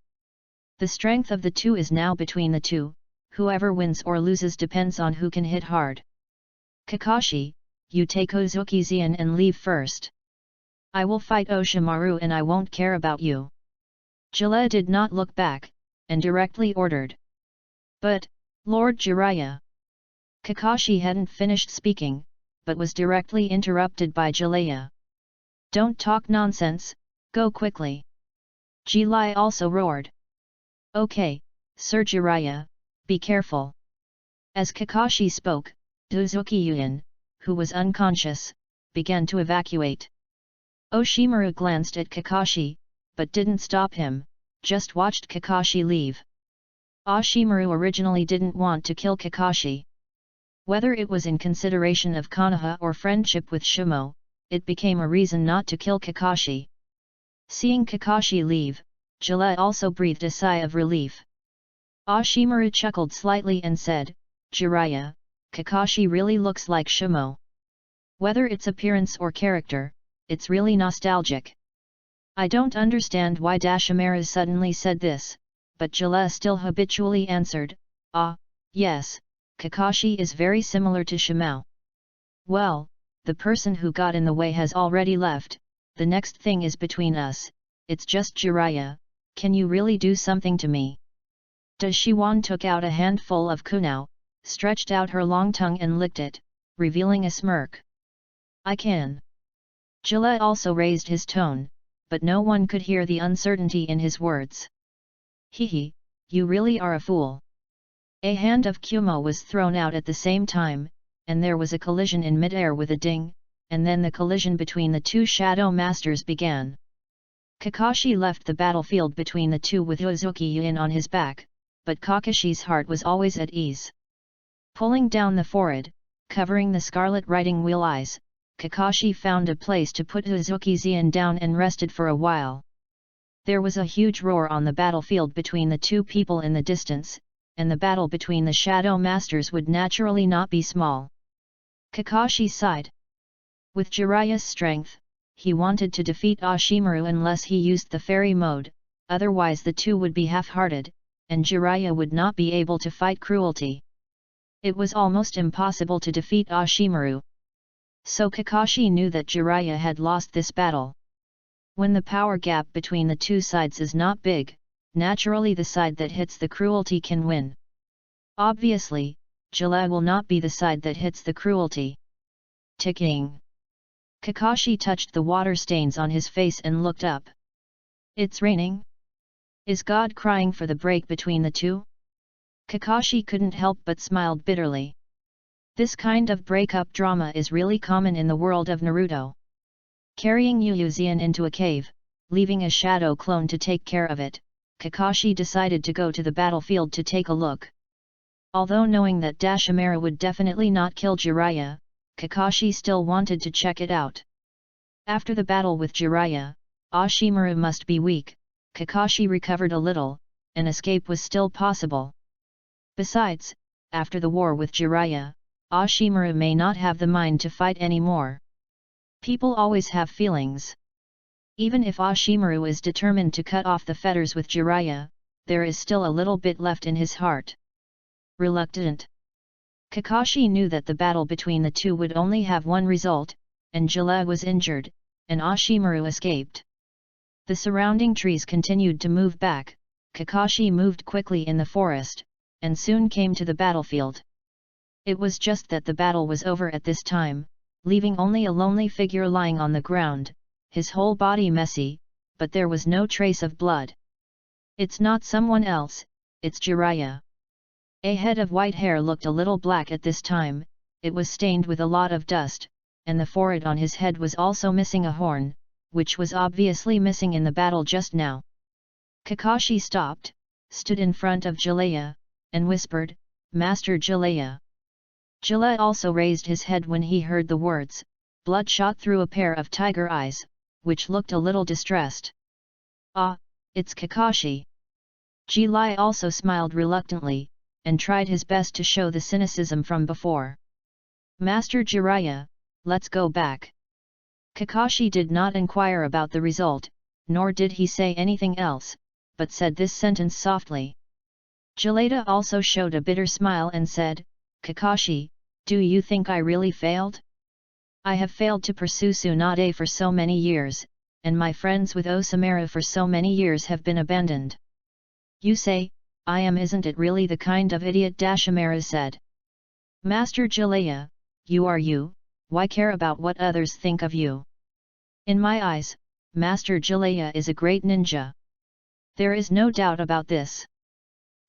The strength of the two is now between the two, whoever wins or loses depends on who can hit hard. Kakashi, you take Ozuki Zen and leave first. I will fight Oshimaru and I won't care about you. Jiraiya did not look back, and directly ordered. But, Lord Jiraiya. Kakashi hadn't finished speaking, but was directly interrupted by Jiraiya. Don't talk nonsense, go quickly. Jiraiya also roared. Okay, Sir Jiraiya, be careful. As Kakashi spoke, Ozuki Yuin, who was unconscious, began to evacuate. Oshimaru glanced at Kakashi, but didn't stop him, just watched Kakashi leave. Oshimaru originally didn't want to kill Kakashi. Whether it was in consideration of Konoha or friendship with Shimo, it became a reason not to kill Kakashi. Seeing Kakashi leave, Jiraiya also breathed a sigh of relief. Oshimaru chuckled slightly and said, Jiraiya, Kakashi really looks like Shimo. Whether its appearance or character, it's really nostalgic. I don't understand why Dashimaru suddenly said this, but Jiraiya still habitually answered, yes, Kakashi is very similar to Shimo. Well, the person who got in the way has already left, the next thing is between us, it's just Jiraiya, can you really do something to me? Dashiwan took out a handful of kunao, stretched out her long tongue and licked it, revealing a smirk. I can. Jiraiya also raised his tone, but no one could hear the uncertainty in his words. Hehe, you really are a fool. A hand of Kumo was thrown out at the same time, and there was a collision in midair with a ding, and then the collision between the two Shadow Masters began. Kakashi left the battlefield between the two with Ozuki Yuin on his back, but Kakashi's heart was always at ease. Pulling down the forehead, covering the scarlet riding wheel eyes, Kakashi found a place to put Ozuki Zen down and rested for a while. There was a huge roar on the battlefield between the two people in the distance, and the battle between the Shadow Masters would naturally not be small. Kakashi sighed. With Jiraiya's strength, he wanted to defeat Ashimaru unless he used the fairy mode, otherwise the two would be half-hearted, and Jiraiya would not be able to fight cruelty. It was almost impossible to defeat Ashimaru. So Kakashi knew that Jiraiya had lost this battle. When the power gap between the two sides is not big, naturally the side that hits the cruelty can win. Obviously, Jiraiya will not be the side that hits the cruelty. Ticking. Kakashi touched the water stains on his face and looked up. It's raining? Is God crying for the break between the two? Kakashi couldn't help but smiled bitterly. This kind of breakup drama is really common in the world of Naruto. Carrying Uzien into a cave, leaving a shadow clone to take care of it, Kakashi decided to go to the battlefield to take a look. Although knowing that Ashimaru would definitely not kill Jiraiya, Kakashi still wanted to check it out. After the battle with Jiraiya, Ashimaru must be weak. Kakashi recovered a little, and escape was still possible. Besides, after the war with Jiraiya, Ashimaru may not have the mind to fight anymore. People always have feelings. Even if Ashimaru is determined to cut off the fetters with Jiraiya, there is still a little bit left in his heart. Reluctant. Kakashi knew that the battle between the two would only have one result, and Jiraiya was injured, and Ashimaru escaped. The surrounding trees continued to move back. Kakashi moved quickly in the forest, and soon came to the battlefield. It was just that the battle was over at this time, leaving only a lonely figure lying on the ground, his whole body messy, but there was no trace of blood. It's not someone else, it's Jiraiya. A head of white hair looked a little black at this time, it was stained with a lot of dust, and the forehead on his head was also missing a horn, which was obviously missing in the battle just now. Kakashi stopped, stood in front of Jiraiya, and whispered, "Master Jiraiya." Jiraiya also raised his head when he heard the words, blood shot through a pair of tiger eyes, which looked a little distressed. "Ah, it's Kakashi." Jiraiya also smiled reluctantly, and tried his best to show the cynicism from before. "Master Jiraiya, let's go back." Kakashi did not inquire about the result, nor did he say anything else, but said this sentence softly. Jiraiya also showed a bitter smile and said, "Kakashi, do you think I really failed? I have failed to pursue Tsunade for so many years, and my friends with Osamu for so many years have been abandoned. You say, I am, isn't it really the kind of idiot?" Ashimaru said. "Master Jiraiya, you are you, why care about what others think of you? In my eyes, Master Jiraiya is a great ninja. There is no doubt about this."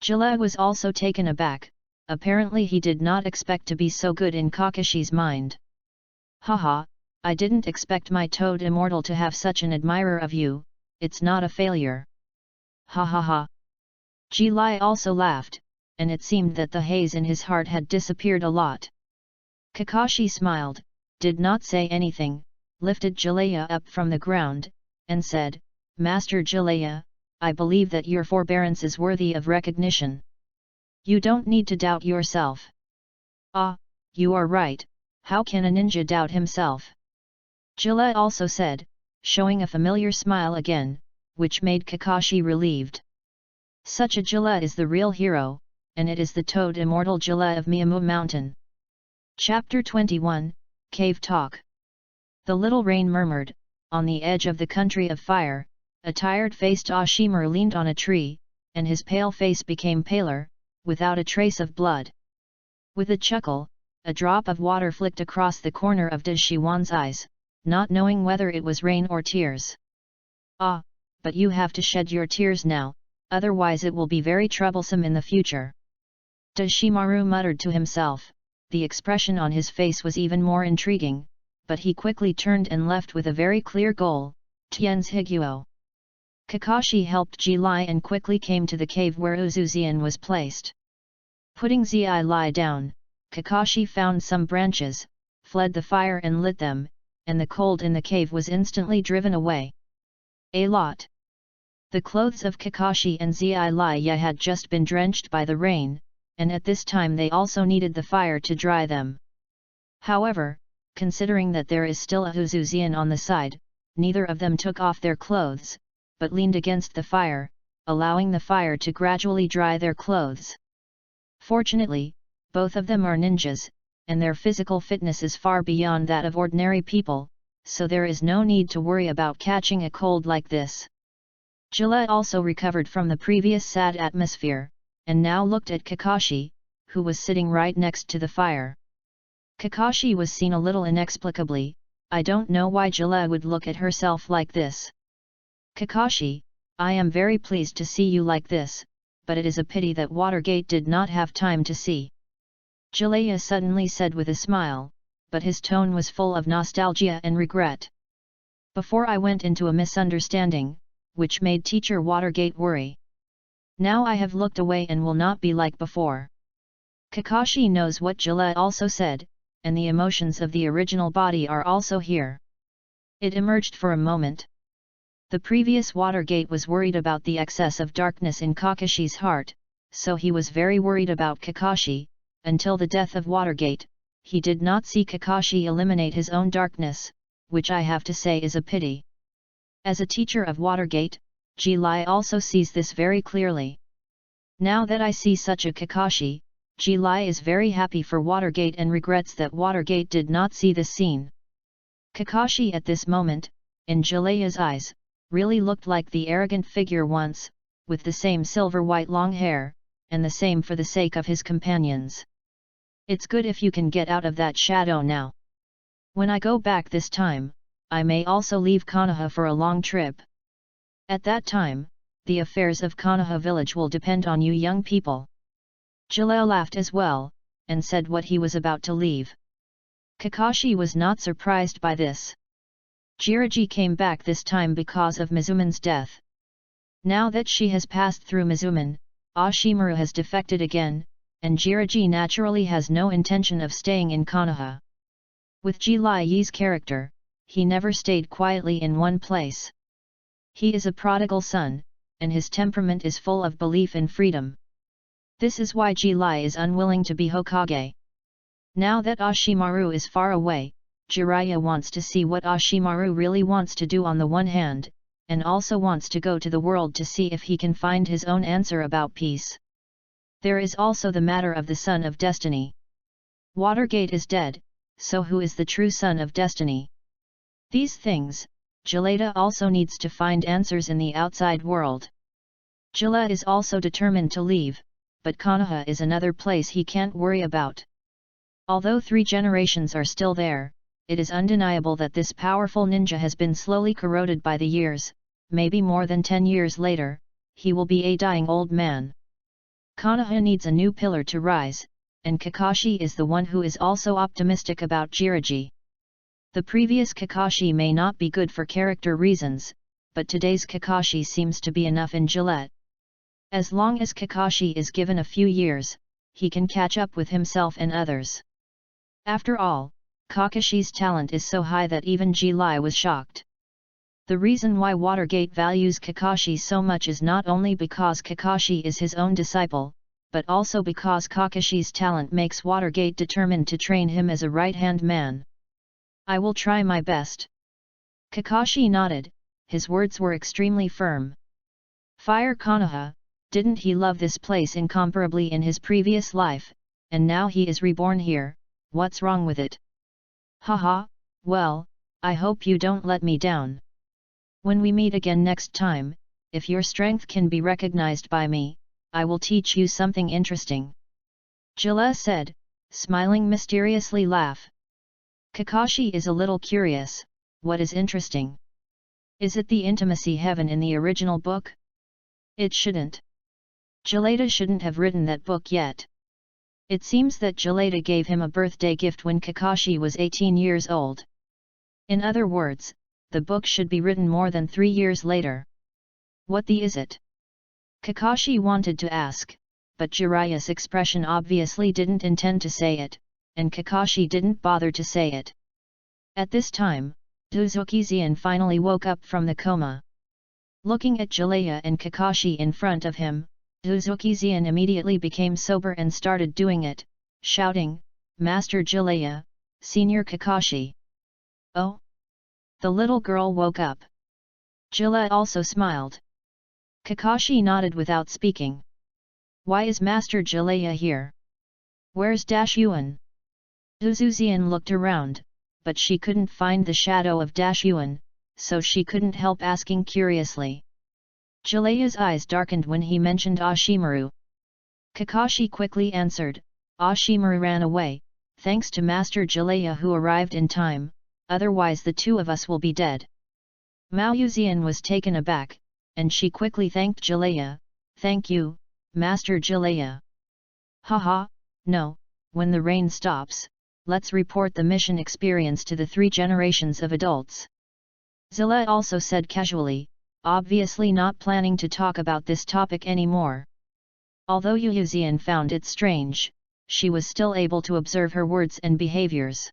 Jiraiya was also taken aback, apparently he did not expect to be so good in Kakashi's mind. "Haha, I didn't expect my toad immortal to have such an admirer of you, it's not a failure. Ha ha ha." Jiraiya also laughed, and it seemed that the haze in his heart had disappeared a lot. Kakashi smiled, did not say anything, lifted Jiraiya up from the ground, and said, "Master Jiraiya, I believe that your forbearance is worthy of recognition. You don't need to doubt yourself." "Ah, you are right, how can a ninja doubt himself?" Jiraiya also said, showing a familiar smile again, which made Kakashi relieved. Such a Jiraiya is the real hero, and it is the toad immortal Jiraiya of Miyamu Mountain. Chapter 21, Cave Talk. The little rain murmured, on the edge of the country of fire, a tired-faced Ashimaru leaned on a tree, and his pale face became paler, without a trace of blood. With a chuckle, a drop of water flicked across the corner of Dashiwan's eyes, not knowing whether it was rain or tears. "Ah, but you have to shed your tears now, otherwise it will be very troublesome in the future." Dashimaru muttered to himself, the expression on his face was even more intriguing, but he quickly turned and left with a very clear goal, Tien's Higuo. Kakashi helped Ji-Lai and quickly came to the cave where Uzuzien was placed. Putting Zi-Lai down, Kakashi found some branches, fled the fire and lit them, and the cold in the cave was instantly driven away. A lot. The clothes of Kakashi and Zi-Lai had just been drenched by the rain, and at this time they also needed the fire to dry them. However, considering that there is still a Uzuzien on the side, neither of them took off their clothes, but leaned against the fire, allowing the fire to gradually dry their clothes. Fortunately, both of them are ninjas, and their physical fitness is far beyond that of ordinary people, so there is no need to worry about catching a cold like this. Gillette also recovered from the previous sad atmosphere, and now looked at Kakashi, who was sitting right next to the fire. Kakashi was seen a little inexplicably. I don't know why Gillette would look at herself like this. Kakashi, I am very pleased to see you like this, but it is a pity that Watergate did not have time to see. Gillette suddenly said with a smile, but his tone was full of nostalgia and regret. Before I went into a misunderstanding, which made Teacher Watergate worry. Now I have looked away and will not be like before. Kakashi knows what Gillette also said, and the emotions of the original body are also here. It emerged for a moment. The previous Watergate was worried about the excess of darkness in Kakashi's heart, so he was very worried about Kakashi. Until the death of Watergate, he did not see Kakashi eliminate his own darkness, which I have to say is a pity. As a teacher of Watergate, Ji-Lai also sees this very clearly. Now that I see such a Kakashi, Ji-Lai is very happy for Watergate and regrets that Watergate did not see this scene. Kakashi at this moment, in Jileia's eyes, really looked like the arrogant figure once, with the same silver-white long hair, and the same for the sake of his companions. It's good if you can get out of that shadow now. When I go back this time, I may also leave Konoha for a long trip. At that time, the affairs of Konoha village will depend on you young people. Jalel laughed as well, and said what he was about to leave. Kakashi was not surprised by this. Jiraiya came back this time because of Mizuman's death. Now that she has passed through Mizuman, Ashimaru has defected again, and Jiraiya naturally has no intention of staying in Konoha. With Ji-Lai's character, he never stayed quietly in one place. He is a prodigal son, and his temperament is full of belief in freedom. This is why Ji-Lai is unwilling to be Hokage. Now that Ashimaru is far away, Jiraiya wants to see what Ashimaru really wants to do on the one hand, and also wants to go to the world to see if he can find his own answer about peace. There is also the matter of the Son of Destiny. Watergate is dead, so who is the true Son of Destiny? These things, Gilletta also needs to find answers in the outside world. Gilletta is also determined to leave, but Konoha is another place he can't worry about. Although 3 generations are still there, it is undeniable that this powerful ninja has been slowly corroded by the years. Maybe more than 10 years later, he will be a dying old man. Konoha needs a new pillar to rise, and Kakashi is the one who is also optimistic about Jiraiya. The previous Kakashi may not be good for character reasons, but today's Kakashi seems to be enough in Gillette. As long as Kakashi is given a few years, he can catch up with himself and others. After all, Kakashi's talent is so high that even Ji-Lai was shocked. The reason why Watergate values Kakashi so much is not only because Kakashi is his own disciple, but also because Kakashi's talent makes Watergate determined to train him as a right-hand man. I will try my best. Kakashi nodded, his words were extremely firm. Fire Konoha, didn't he love this place incomparably in his previous life, and now he is reborn here, what's wrong with it? Haha, well, I hope you don't let me down. When we meet again next time, if your strength can be recognized by me, I will teach you something interesting. Gillette said, smiling mysteriously laugh. Kakashi is a little curious, what is interesting? Is it the intimacy heaven in the original book? It shouldn't. Gilletta shouldn't have written that book yet. It seems that Gilletta gave him a birthday gift when Kakashi was 18 years old. In other words, the book should be written more than 3 years later. What the is it? Kakashi wanted to ask, but Jiraiya's expression obviously didn't intend to say it, and Kakashi didn't bother to say it. At this time, Uzuki-Zen finally woke up from the coma. Looking at Jiraiya and Kakashi in front of him, Uzuki-Zen immediately became sober and started doing it, shouting, Master Jiraiya, Senior Kakashi. Oh! The little girl woke up. Gillette also smiled. Kakashi nodded without speaking. Why is Master Jiraiya here? Where's Yuan? Uzuzian looked around, but she couldn't find the shadow of Yuan, so she couldn't help asking curiously. Jiraiya's eyes darkened when he mentioned Ashimaru. Kakashi quickly answered, Ashimaru ran away, thanks to Master Jiraiya who arrived in time, otherwise the two of us will be dead. Mao Yuzian was taken aback, and she quickly thanked Jiraiya, thank you, Master Jiraiya. Haha, no, when the rain stops, let's report the mission experience to the 3 generations of adults. Zilla also said casually, obviously not planning to talk about this topic anymore. Although Yuzian found it strange, she was still able to observe her words and behaviors.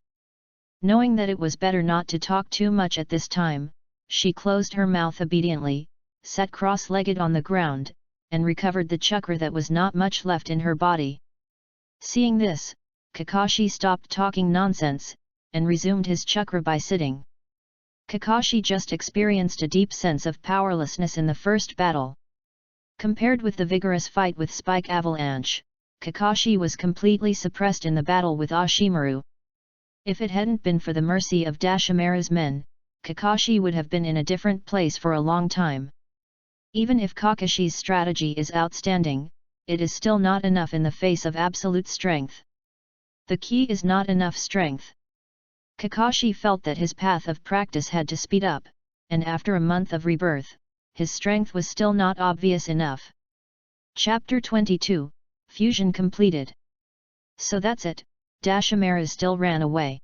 Knowing that it was better not to talk too much at this time, she closed her mouth obediently, sat cross-legged on the ground, and recovered the chakra that was not much left in her body. Seeing this, Kakashi stopped talking nonsense, and resumed his chakra by sitting. Kakashi just experienced a deep sense of powerlessness in the first battle. Compared with the vigorous fight with Spike Avalanche, Kakashi was completely suppressed in the battle with Ashimaru. If it hadn't been for the mercy of Dashimaru's men, Kakashi would have been in a different place for a long time. Even if Kakashi's strategy is outstanding, it is still not enough in the face of absolute strength. The key is not enough strength. Kakashi felt that his path of practice had to speed up, and after a month of rebirth, his strength was still not obvious enough. Chapter 22, Fusion completed. So that's it, Dashimaru still ran away.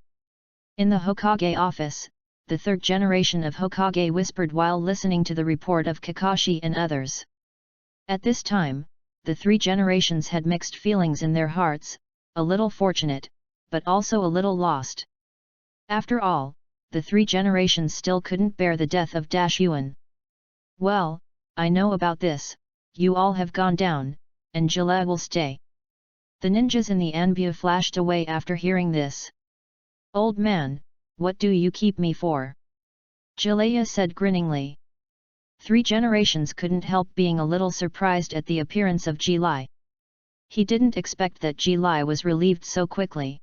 In the Hokage office, the 3rd generation of Hokage whispered while listening to the report of Kakashi and others. At this time, the 3 generations had mixed feelings in their hearts, a little fortunate, but also a little lost. After all, the 3 generations still couldn't bear the death of Yuan. Well, I know about this, you all have gone down, and Jilla will stay. The ninjas in the Anbu flashed away after hearing this. Old man, what do you keep me for? Jiraiya said grinningly. 3 generations couldn't help being a little surprised at the appearance of Jilai. He didn't expect that Jilai was relieved so quickly.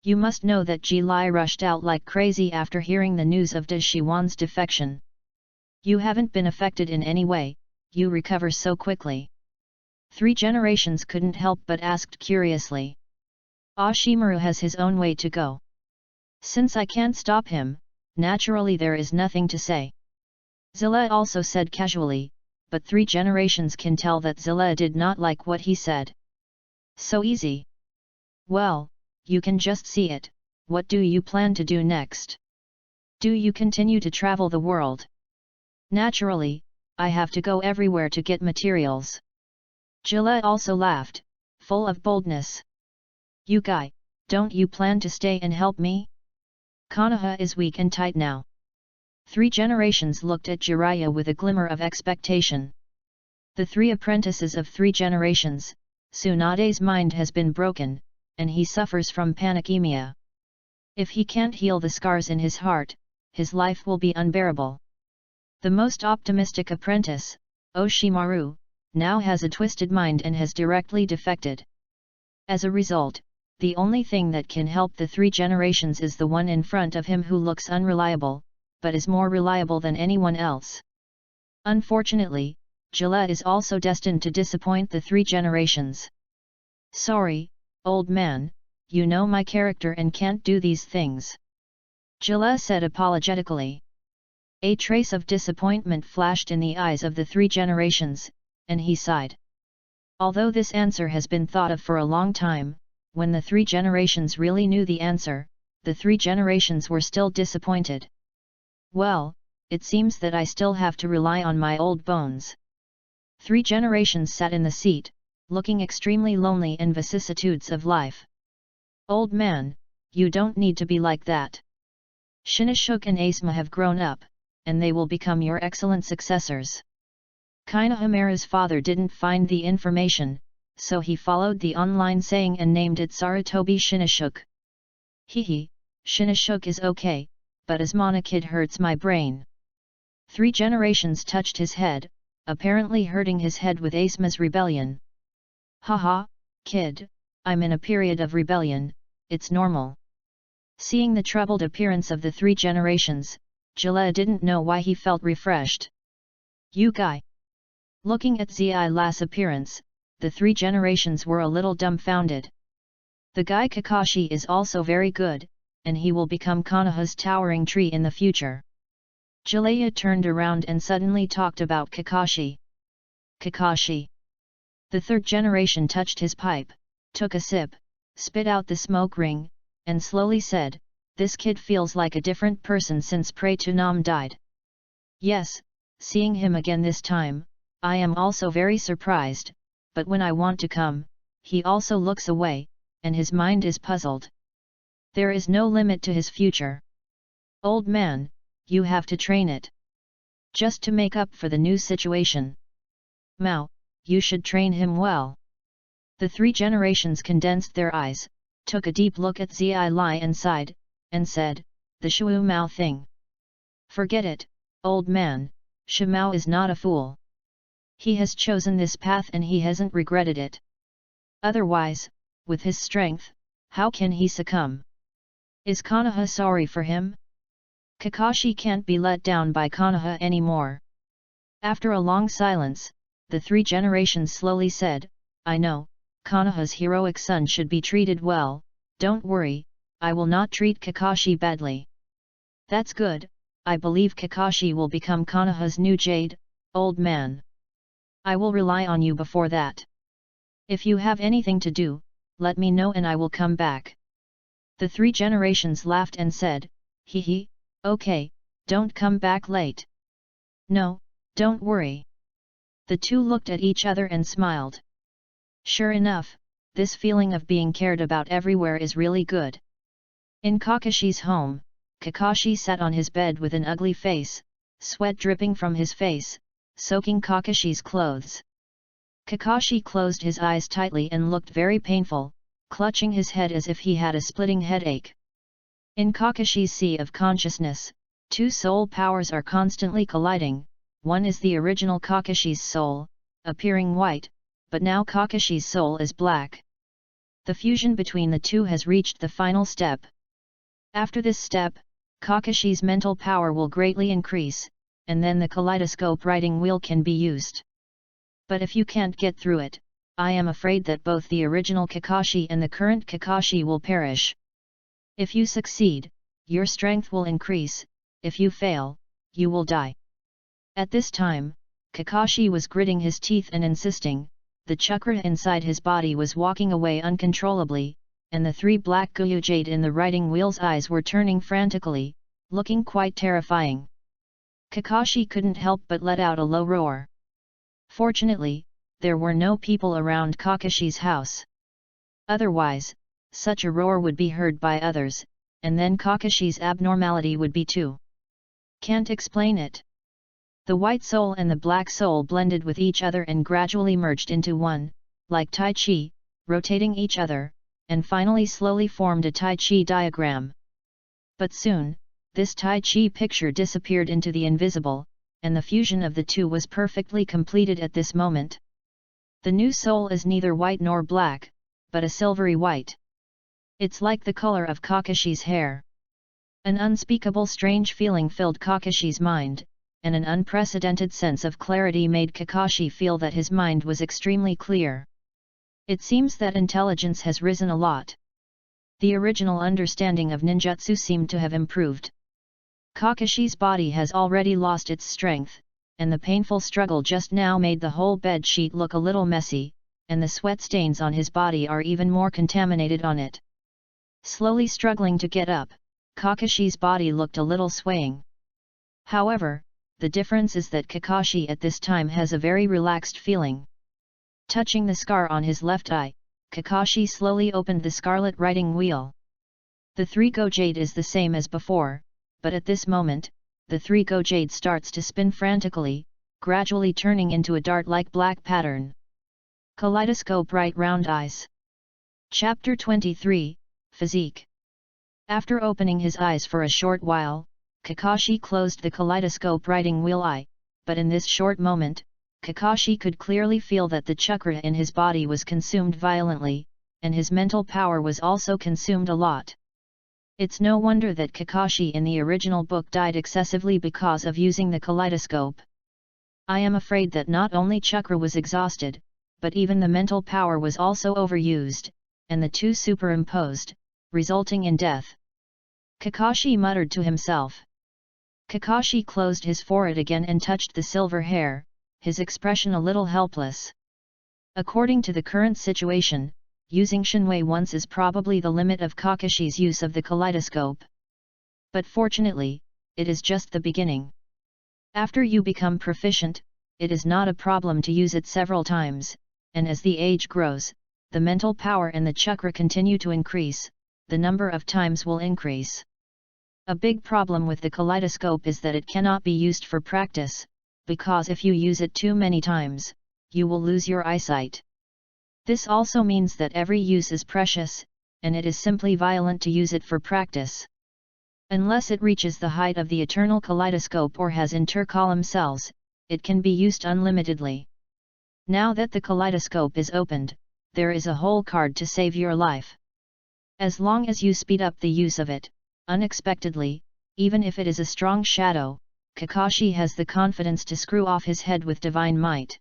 You must know that Jilai rushed out like crazy after hearing the news of Dashiwan's defection. You haven't been affected in any way, you recover so quickly. 3 generations couldn't help but asked curiously. Ashimaru has his own way to go. Since I can't stop him, naturally there is nothing to say. Zilla also said casually, but 3 generations can tell that Zilla did not like what he said. So easy. Well, you can just see it, what do you plan to do next? Do you continue to travel the world? Naturally, I have to go everywhere to get materials. Jilla also laughed, full of boldness. You guy, don't you plan to stay and help me? Konoha is weak and tight now. 3 generations looked at Jiraiya with a glimmer of expectation. The 3 apprentices of 3 generations, Tsunade's mind has been broken, and he suffers from panicemia. If he can't heal the scars in his heart, his life will be unbearable. The most optimistic apprentice, Oshimaru, now has a twisted mind and has directly defected. As a result, the only thing that can help the 3 generations is the one in front of him who looks unreliable, but is more reliable than anyone else. Unfortunately, Jilla is also destined to disappoint the 3 generations. Sorry, old man, you know my character and can't do these things. Jilla said apologetically. A trace of disappointment flashed in the eyes of the 3 generations, and he sighed. Although this answer has been thought of for a long time, when the 3 generations really knew the answer, the 3 generations were still disappointed. Well, it seems that I still have to rely on my old bones. 3 generations sat in the seat, looking extremely lonely in vicissitudes of life. Old man, you don't need to be like that. Shinishuk and Asma have grown up, and they will become your excellent successors. Kainohamaru's father didn't find the information, so he followed the online saying and named it Sarutobi Shinishuk. Hehe, Shinishuk is okay, but Asmana kid hurts my brain. 3 generations touched his head, apparently hurting his head with Asma's rebellion. Haha, kid, I'm in a period of rebellion, it's normal. Seeing the troubled appearance of the three generations, Jaleh didn't know why he felt refreshed. You guy. Looking at Zila's appearance, the three generations were a little dumbfounded. The guy Kakashi is also very good, and he will become Konoha's towering tree in the future. Jaleh turned around and suddenly talked about Kakashi. Kakashi. The third generation touched his pipe, took a sip, spit out the smoke ring, and slowly said, "This kid feels like a different person since Pratunam died." Yes, seeing him again this time, I am also very surprised, but when I want to come, he also looks away, and his mind is puzzled. There is no limit to his future. Old man, you have to train it. Just to make up for the new situation. Mao, you should train him well. The three generations condensed their eyes, took a deep look at Zili and sighed, and said, "The Shu Mao thing. Forget it, old man, Shu Mao is not a fool. He has chosen this path and he hasn't regretted it. Otherwise, with his strength, how can he succumb? Is Konoha sorry for him? Kakashi can't be let down by Konoha anymore." After a long silence, the three generations slowly said, "I know, Konoha's heroic son should be treated well, don't worry, I will not treat Kakashi badly." "That's good, I believe Kakashi will become Konoha's new Jade, old man. I will rely on you before that. If you have anything to do, let me know and I will come back." The three generations laughed and said, "Hee hee, okay, don't come back late." "No, don't worry." The two looked at each other and smiled. Sure enough, this feeling of being cared about everywhere is really good. In Kakashi's home, Kakashi sat on his bed with an ugly face, sweat dripping from his face, soaking Kakashi's clothes. Kakashi closed his eyes tightly and looked very painful, clutching his head as if he had a splitting headache. In Kakashi's sea of consciousness, two soul powers are constantly colliding. One is the original Kakashi's soul, appearing white, but now Kakashi's soul is black. The fusion between the two has reached the final step. After this step, Kakashi's mental power will greatly increase, and then the kaleidoscope writing wheel can be used. But if you can't get through it, I am afraid that both the original Kakashi and the current Kakashi will perish. If you succeed, your strength will increase, if you fail, you will die. At this time, Kakashi was gritting his teeth and insisting, the chakra inside his body was walking away uncontrollably, and the three black Guyu Jade in the writing wheel's eyes were turning frantically, looking quite terrifying. Kakashi couldn't help but let out a low roar. Fortunately, there were no people around Kakashi's house. Otherwise, such a roar would be heard by others, and then Kakashi's abnormality would be too. Can't explain it. The white soul and the black soul blended with each other and gradually merged into one, like Tai Chi, rotating each other, and finally slowly formed a Tai Chi diagram. But soon, this Tai Chi picture disappeared into the invisible, and the fusion of the two was perfectly completed at this moment. The new soul is neither white nor black, but a silvery white. It's like the color of Kakashi's hair. An unspeakable strange feeling filled Kakashi's mind, and an unprecedented sense of clarity made Kakashi feel that his mind was extremely clear. It seems that intelligence has risen a lot. The original understanding of ninjutsu seemed to have improved. Kakashi's body has already lost its strength, and the painful struggle just now made the whole bed sheet look a little messy, and the sweat stains on his body are even more contaminated on it. Slowly struggling to get up, Kakashi's body looked a little swaying. However, the difference is that Kakashi at this time has a very relaxed feeling. Touching the scar on his left eye, Kakashi slowly opened the scarlet writing wheel. The 3-go jade is the same as before, but at this moment, the 3-go jade starts to spin frantically, gradually turning into a dart-like black pattern. Kaleidoscope right round eyes. Chapter 23, Physique. After opening his eyes for a short while, Kakashi closed the kaleidoscope writing wheel eye, but in this short moment, Kakashi could clearly feel that the chakra in his body was consumed violently, and his mental power was also consumed a lot. It's no wonder that Kakashi in the original book died excessively because of using the kaleidoscope. I am afraid that not only chakra was exhausted, but even the mental power was also overused, and the two superimposed, resulting in death. Kakashi muttered to himself. Kakashi closed his forehead again and touched the silver hair, his expression a little helpless. According to the current situation, using Shinwei once is probably the limit of Kakashi's use of the kaleidoscope. But fortunately, it is just the beginning. After you become proficient, it is not a problem to use it several times, and as the age grows, the mental power and the chakra continue to increase, the number of times will increase. A big problem with the kaleidoscope is that it cannot be used for practice, because if you use it too many times, you will lose your eyesight. This also means that every use is precious, and it is simply violent to use it for practice. Unless it reaches the height of the eternal kaleidoscope or has intercolumn cells, it can be used unlimitedly. Now that the kaleidoscope is opened, there is a whole card to save your life. As long as you speed up the use of it, unexpectedly, even if it is a strong shadow, Kakashi has the confidence to screw off his head with divine might.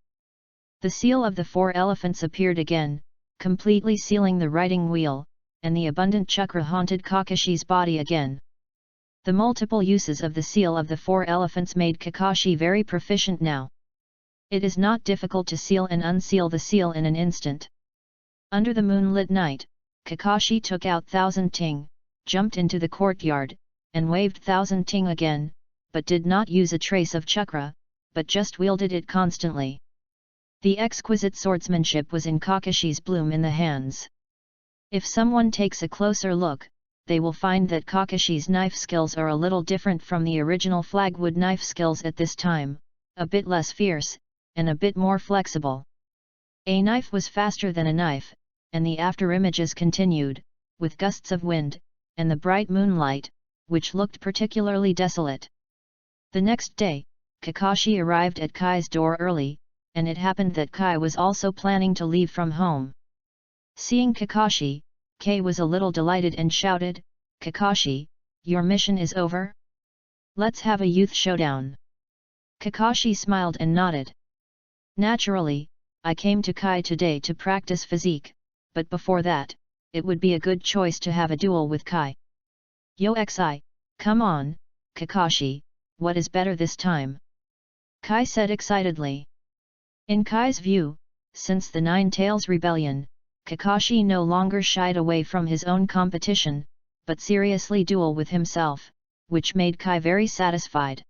The seal of the 4 elephants appeared again, completely sealing the writing wheel, and the abundant chakra haunted Kakashi's body again. The multiple uses of the seal of the 4 elephants made Kakashi very proficient now. It is not difficult to seal and unseal the seal in an instant. Under the moonlit night, Kakashi took out 1000 ting, jumped into the courtyard, and waved 1000 ting again, but did not use a trace of chakra, but just wielded it constantly. The exquisite swordsmanship was in Kakashi's bloom in the hands. If someone takes a closer look, they will find that Kakashi's knife skills are a little different from the original flagwood knife skills at this time, a bit less fierce, and a bit more flexible. A knife was faster than a knife, and the after-images continued, with gusts of wind, and the bright moonlight, which looked particularly desolate. The next day, Kakashi arrived at Kai's door early, and it happened that Kai was also planning to leave from home. Seeing Kakashi, Kai was a little delighted and shouted, "Kakashi, your mission is over? Let's have a youth showdown." Kakashi smiled and nodded. "Naturally, I came to Kai today to practice physique, but before that, it would be a good choice to have a duel with Kai." "Yo xi, come on, Kakashi, what is better this time?" Kai said excitedly. In Kai's view, since the Nine Tails Rebellion, Kakashi no longer shied away from his own competition, but seriously duel with himself, which made Kai very satisfied.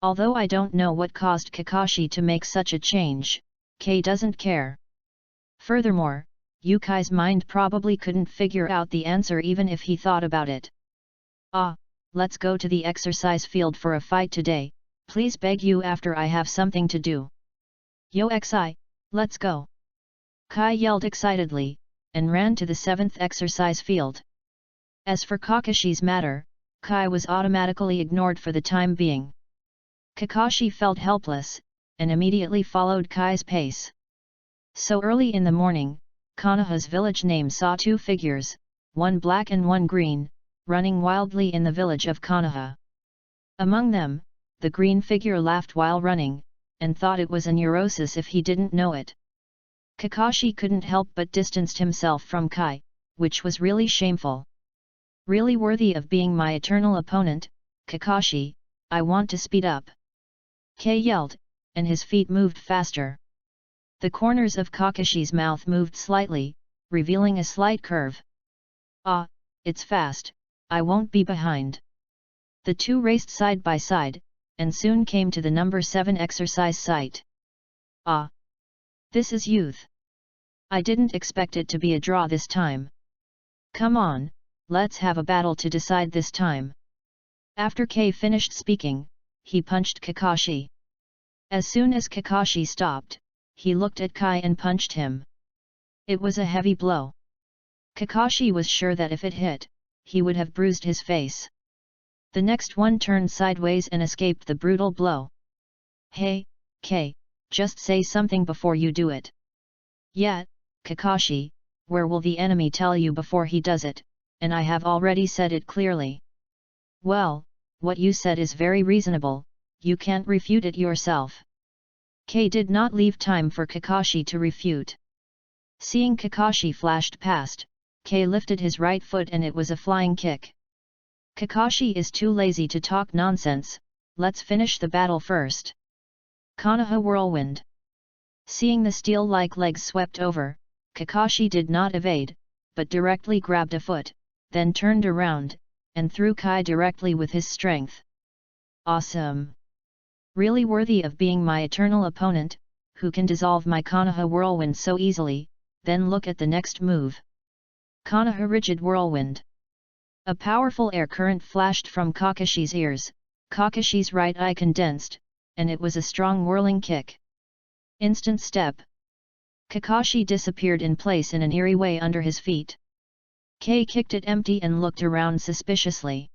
Although I don't know what caused Kakashi to make such a change, Kai doesn't care. Furthermore, Kai's mind probably couldn't figure out the answer even if he thought about it. Let's go to the exercise field for a fight today, please beg you after I have something to do." "Yo xi, let's go!" Kai yelled excitedly, and ran to the 7th exercise field. As for Kakashi's matter, Kai was automatically ignored for the time being. Kakashi felt helpless, and immediately followed Kai's pace. So early in the morning, Konoha's village name saw 2 figures, one black and one green, running wildly in the village of Konoha. Among them, the green figure laughed while running, and thought it was a neurosis if he didn't know it. Kakashi couldn't help but distanced himself from Kai, which was really shameful. "Really worthy of being my eternal opponent, Kakashi, I want to speed up." Kai yelled, and his feet moved faster. The corners of Kakashi's mouth moved slightly, revealing a slight curve. It's fast, I won't be behind." The two raced side by side, and soon came to the number 7 exercise site. This is youth. I didn't expect it to be a draw this time. Come on, let's have a battle to decide this time." After Kai finished speaking, he punched Kakashi. As soon as Kakashi stopped, he looked at Kai and punched him. It was a heavy blow. Kakashi was sure that if it hit, he would have bruised his face. The next one turned sideways and escaped the brutal blow. "Hey, Kai, just say something before you do it. Yet, Kakashi, where will the enemy tell you before he does it, and I have already said it clearly. Well, what you said is very reasonable, you can't refute it yourself. Kei did not leave time for Kakashi to refute. Seeing Kakashi flashed past, Kei lifted his right foot and it was a flying kick. Kakashi is too lazy to talk nonsense, let's finish the battle first. Konoha whirlwind. Seeing the steel-like legs swept over, Kakashi did not evade, but directly grabbed a foot, then turned around, and threw Kai directly with his strength. Awesome! Really worthy of being my eternal opponent, who can dissolve my Konoha whirlwind so easily, then look at the next move. Konoha rigid whirlwind. A powerful air current flashed from Kakashi's ears, Kakashi's right eye condensed, and it was a strong whirling kick. Instant step. Kakashi disappeared in place in an eerie way under his feet. Kei kicked it empty and looked around suspiciously.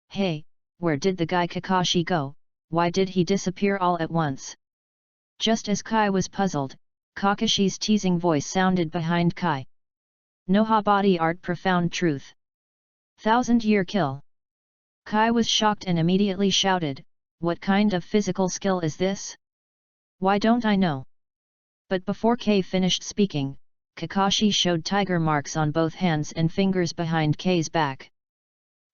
Hey, where did the guy Kakashi go, why did he disappear all at once? Just as Kai was puzzled, Kakashi's teasing voice sounded behind Kai. Noha body art profound truth. 1000-year kill. Kai was shocked and immediately shouted, what kind of physical skill is this? Why don't I know? But before Kei finished speaking, Kakashi showed tiger marks on both hands and fingers behind Kei's back.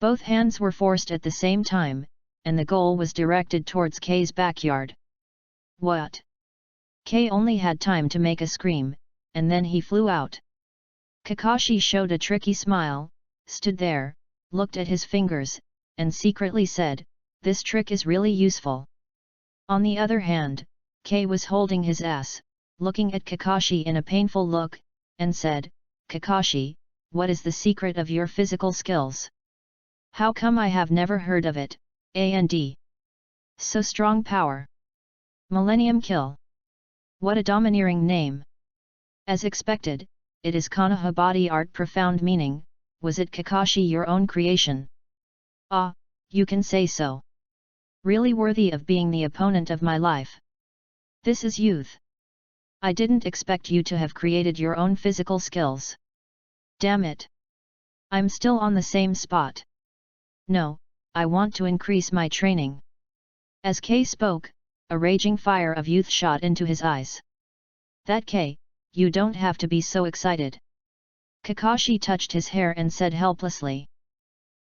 Both hands were forced at the same time, and the goal was directed towards Kei's backyard. What? Kei only had time to make a scream, and then he flew out. Kakashi showed a tricky smile, stood there, looked at his fingers, and secretly said, this trick is really useful. On the other hand, Kei was holding his ass, looking at Kakashi in a painful look, and said, Kakashi, what is the secret of your physical skills? How come I have never heard of it, and so strong power. Millennium Kill. What a domineering name. As expected, it is Konoha body art profound meaning, was it Kakashi your own creation? Ah, you can say so. Really worthy of being the opponent of my life. This is youth. I didn't expect you to have created your own physical skills. Damn it. I'm still on the same spot. No, I want to increase my training. As Kei spoke, a raging fire of youth shot into his eyes. That Kei, you don't have to be so excited. Kakashi touched his hair and said helplessly.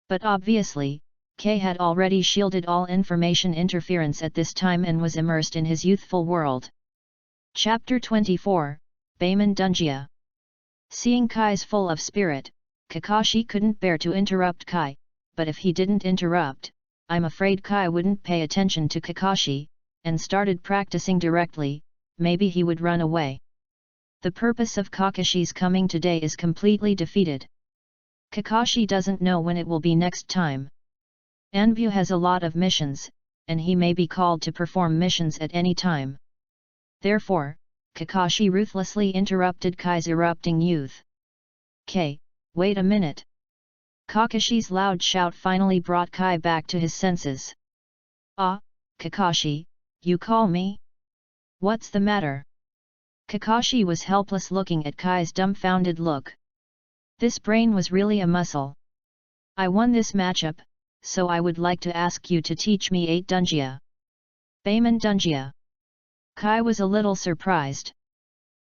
But obviously, Kei had already shielded all information interference at this time and was immersed in his youthful world. Chapter 24, Baemon Dungia. Seeing Kai's full of spirit, Kakashi couldn't bear to interrupt Kai, but if he didn't interrupt, I'm afraid Kai wouldn't pay attention to Kakashi, and started practicing directly, maybe he would run away. The purpose of Kakashi's coming today is completely defeated. Kakashi doesn't know when it will be next time. Anbu has a lot of missions, and he may be called to perform missions at any time. Therefore, Kakashi ruthlessly interrupted Kai's erupting youth. Kei, wait a minute. Kakashi's loud shout finally brought Kai back to his senses. Ah, Kakashi, you call me? What's the matter? Kakashi was helpless looking at Kai's dumbfounded look. This brain was really a muscle. I won this matchup, so I would like to ask you to teach me 8 Dungia. Baemon Dungia. Kai was a little surprised.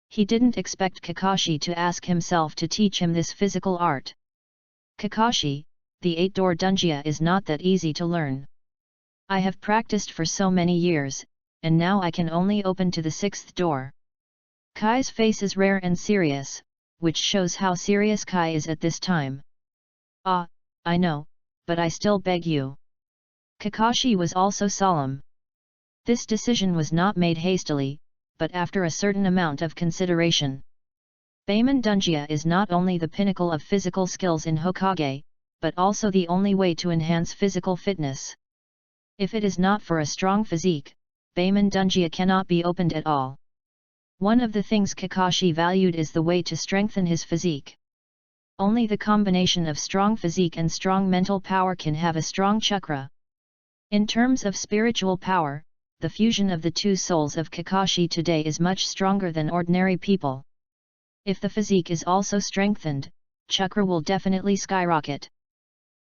He didn't expect Kakashi to ask himself to teach him this physical art. Kakashi, the 8-door Dungia is not that easy to learn. I have practiced for so many years, and now I can only open to the 6th door. Kai's face is rare and serious, which shows how serious Kai is at this time. Ah, I know, but I still beg you. Kakashi was also solemn. This decision was not made hastily, but after a certain amount of consideration. Baemon Dungia is not only the pinnacle of physical skills in Hokage, but also the only way to enhance physical fitness. If it is not for a strong physique, Baemon Dungia cannot be opened at all. One of the things Kakashi valued is the way to strengthen his physique. Only the combination of strong physique and strong mental power can have a strong chakra. In terms of spiritual power, the fusion of the two souls of Kakashi today is much stronger than ordinary people. If the physique is also strengthened, chakra will definitely skyrocket.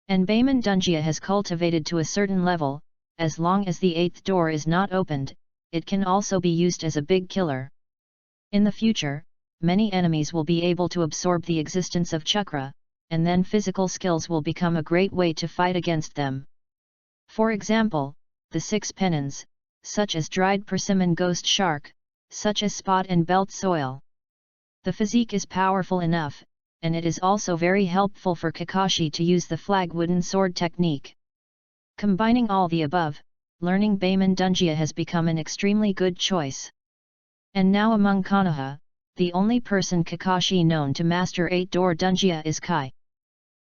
And Baemon Dungia has cultivated to a certain level. As long as the 8th door is not opened, it can also be used as a big killer. In the future, many enemies will be able to absorb the existence of chakra, and then physical skills will become a great way to fight against them. For example, the 6 penons, such as dried persimmon ghost shark, such as spot and belt soil. The physique is powerful enough, and it is also very helpful for Kakashi to use the flag wooden sword technique. Combining all the above, learning Baemon Dungia has become an extremely good choice. And now among Konoha, the only person Kakashi known to master 8-door Dungia is Kai.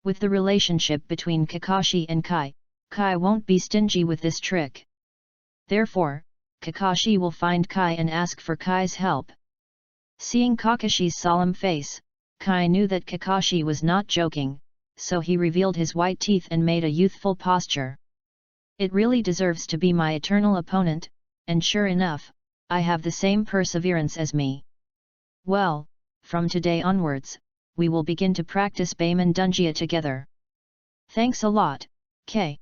With the relationship between Kakashi and Kai, Kai won't be stingy with this trick. Therefore, Kakashi will find Kai and ask for Kai's help. Seeing Kakashi's solemn face, Kai knew that Kakashi was not joking, so he revealed his white teeth and made a youthful posture. It really deserves to be my eternal opponent, and sure enough, I have the same perseverance as me. Well, from today onwards, we will begin to practice Baemon Dungia together. Thanks a lot, K.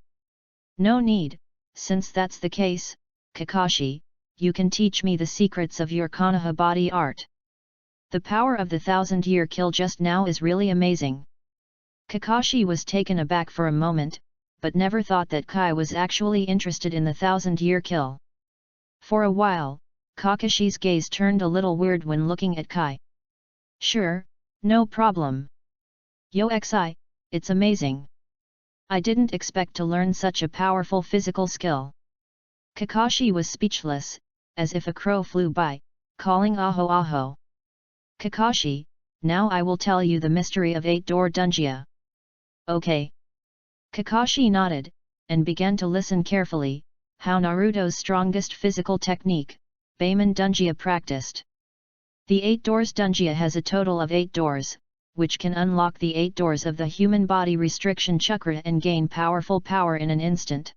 No need, since that's the case, Kakashi, you can teach me the secrets of your Konoha body art. The power of the 1000-year kill just now is really amazing. Kakashi was taken aback for a moment, but never thought that Kai was actually interested in the 1000-year kill. For a while, Kakashi's gaze turned a little weird when looking at Kai. Sure, no problem. Yo xi, it's amazing. I didn't expect to learn such a powerful physical skill. Kakashi was speechless, as if a crow flew by, calling aho aho. Kakashi, now I will tell you the mystery of 8-door Dungia. Okay. Kakashi nodded, and began to listen carefully, how Naruto's strongest physical technique, Baemon Dungia practiced. The 8 doors Dungia has a total of 8 doors, which can unlock the 8 doors of the human body restriction chakra and gain powerful power in an instant.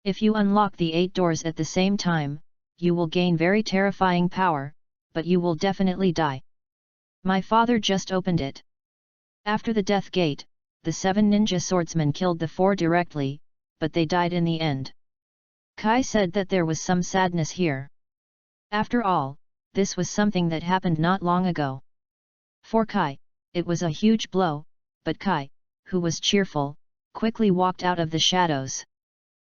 If you unlock the 8 doors at the same time, you will gain very terrifying power, but you will definitely die. My father just opened it. After the death gate, the 7 ninja swordsmen killed the 4 directly, but they died in the end. Kai said that there was some sadness here. After all, this was something that happened not long ago. For Kai, it was a huge blow, but Kai, who was cheerful, quickly walked out of the shadows.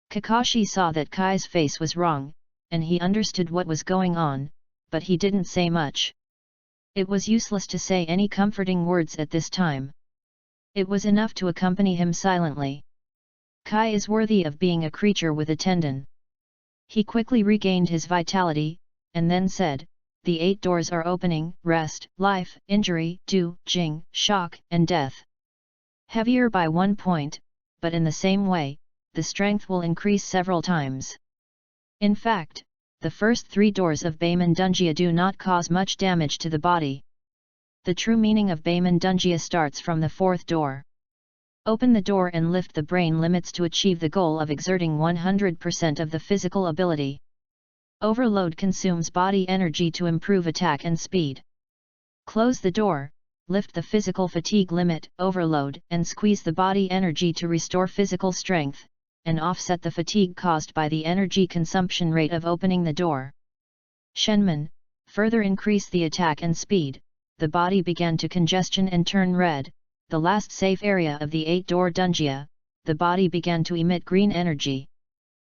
Kakashi saw that Kai's face was wrong, and he understood what was going on, but he didn't say much. It was useless to say any comforting words at this time. It was enough to accompany him silently. Kai is worthy of being a creature with a tendon. He quickly regained his vitality, and then said, the 8 doors are opening: rest, life, injury, do, jing, shock, and death. Heavier by 1 point, but in the same way, the strength will increase several times. In fact, the first 3 doors of Baemon Dungia do not cause much damage to the body. The true meaning of Baemon Dungia starts from the 4th door. Open the door and lift the brain limits to achieve the goal of exerting 100% of the physical ability. Overload consumes body energy to improve attack and speed. Close the door, lift the physical fatigue limit, overload, and squeeze the body energy to restore physical strength, and offset the fatigue caused by the energy consumption rate of opening the door. Shenman, further increase the attack and speed. The body began to congestion and turn red, the last safe area of the 8-door Dungia, the body began to emit green energy.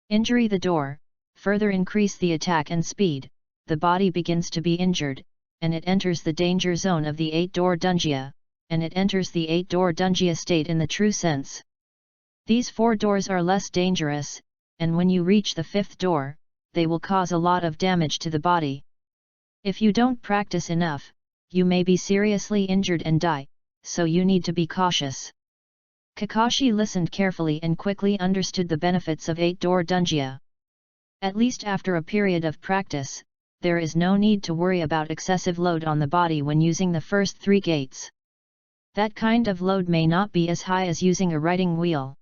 Injury the door, further increase the attack and speed, the body begins to be injured, and it enters the danger zone of the 8-door Dungia, and it enters the 8-door Dungia state in the true sense. These 4 doors are less dangerous, and when you reach the 5th door, they will cause a lot of damage to the body. If you don't practice enough, you may be seriously injured and die, so you need to be cautious. Kakashi listened carefully and quickly understood the benefits of 8-door Dungia. At least after a period of practice, there is no need to worry about excessive load on the body when using the first 3 gates. That kind of load may not be as high as using a writing wheel.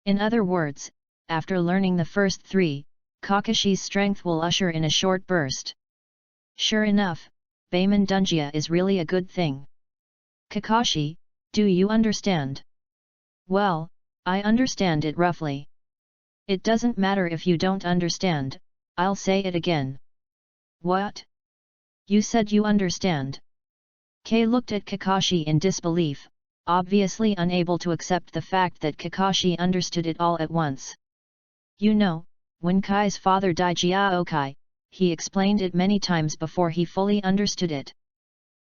In other words, after learning the first 3, Kakashi's strength will usher in a short burst. Sure enough, Baemon Dungia is really a good thing. Kakashi, do you understand? Well, I understand it roughly. It doesn't matter if you don't understand, I'll say it again. What? You said you understand. Kei looked at Kakashi in disbelief, obviously unable to accept the fact that Kakashi understood it all at once. You know, when Kai's father died Jiao Kai, he explained it many times before he fully understood it.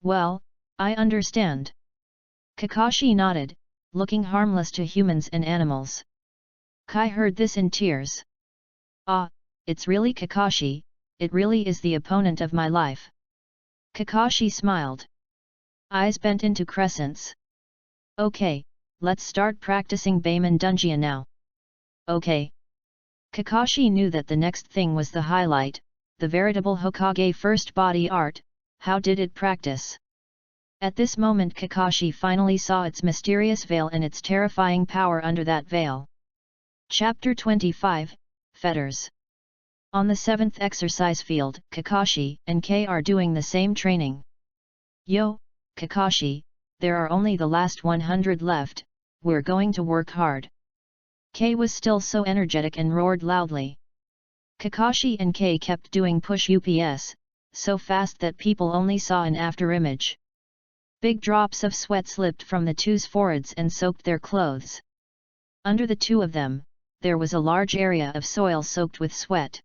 Well, I understand. Kakashi nodded, looking harmless to humans and animals. Kai heard this in tears. Ah, it's really Kakashi, it really is the opponent of my life. Kakashi smiled. Eyes bent into crescents. Okay, let's start practicing Baemon Dungia now. Okay. Kakashi knew that the next thing was the highlight, the veritable Hokage first body art. How did it practice? At this moment Kakashi finally saw its mysterious veil and its terrifying power under that veil. Chapter 25, Fetters. On the 7th exercise field, Kakashi and Kei are doing the same training. Yo, Kakashi, there are only the last 100 left, we're going to work hard. Kei was still so energetic and roared loudly. Kakashi and Kei kept doing push UPS, so fast that people only saw an afterimage. Big drops of sweat slipped from the two's foreheads and soaked their clothes. Under the two of them, there was a large area of soil soaked with sweat.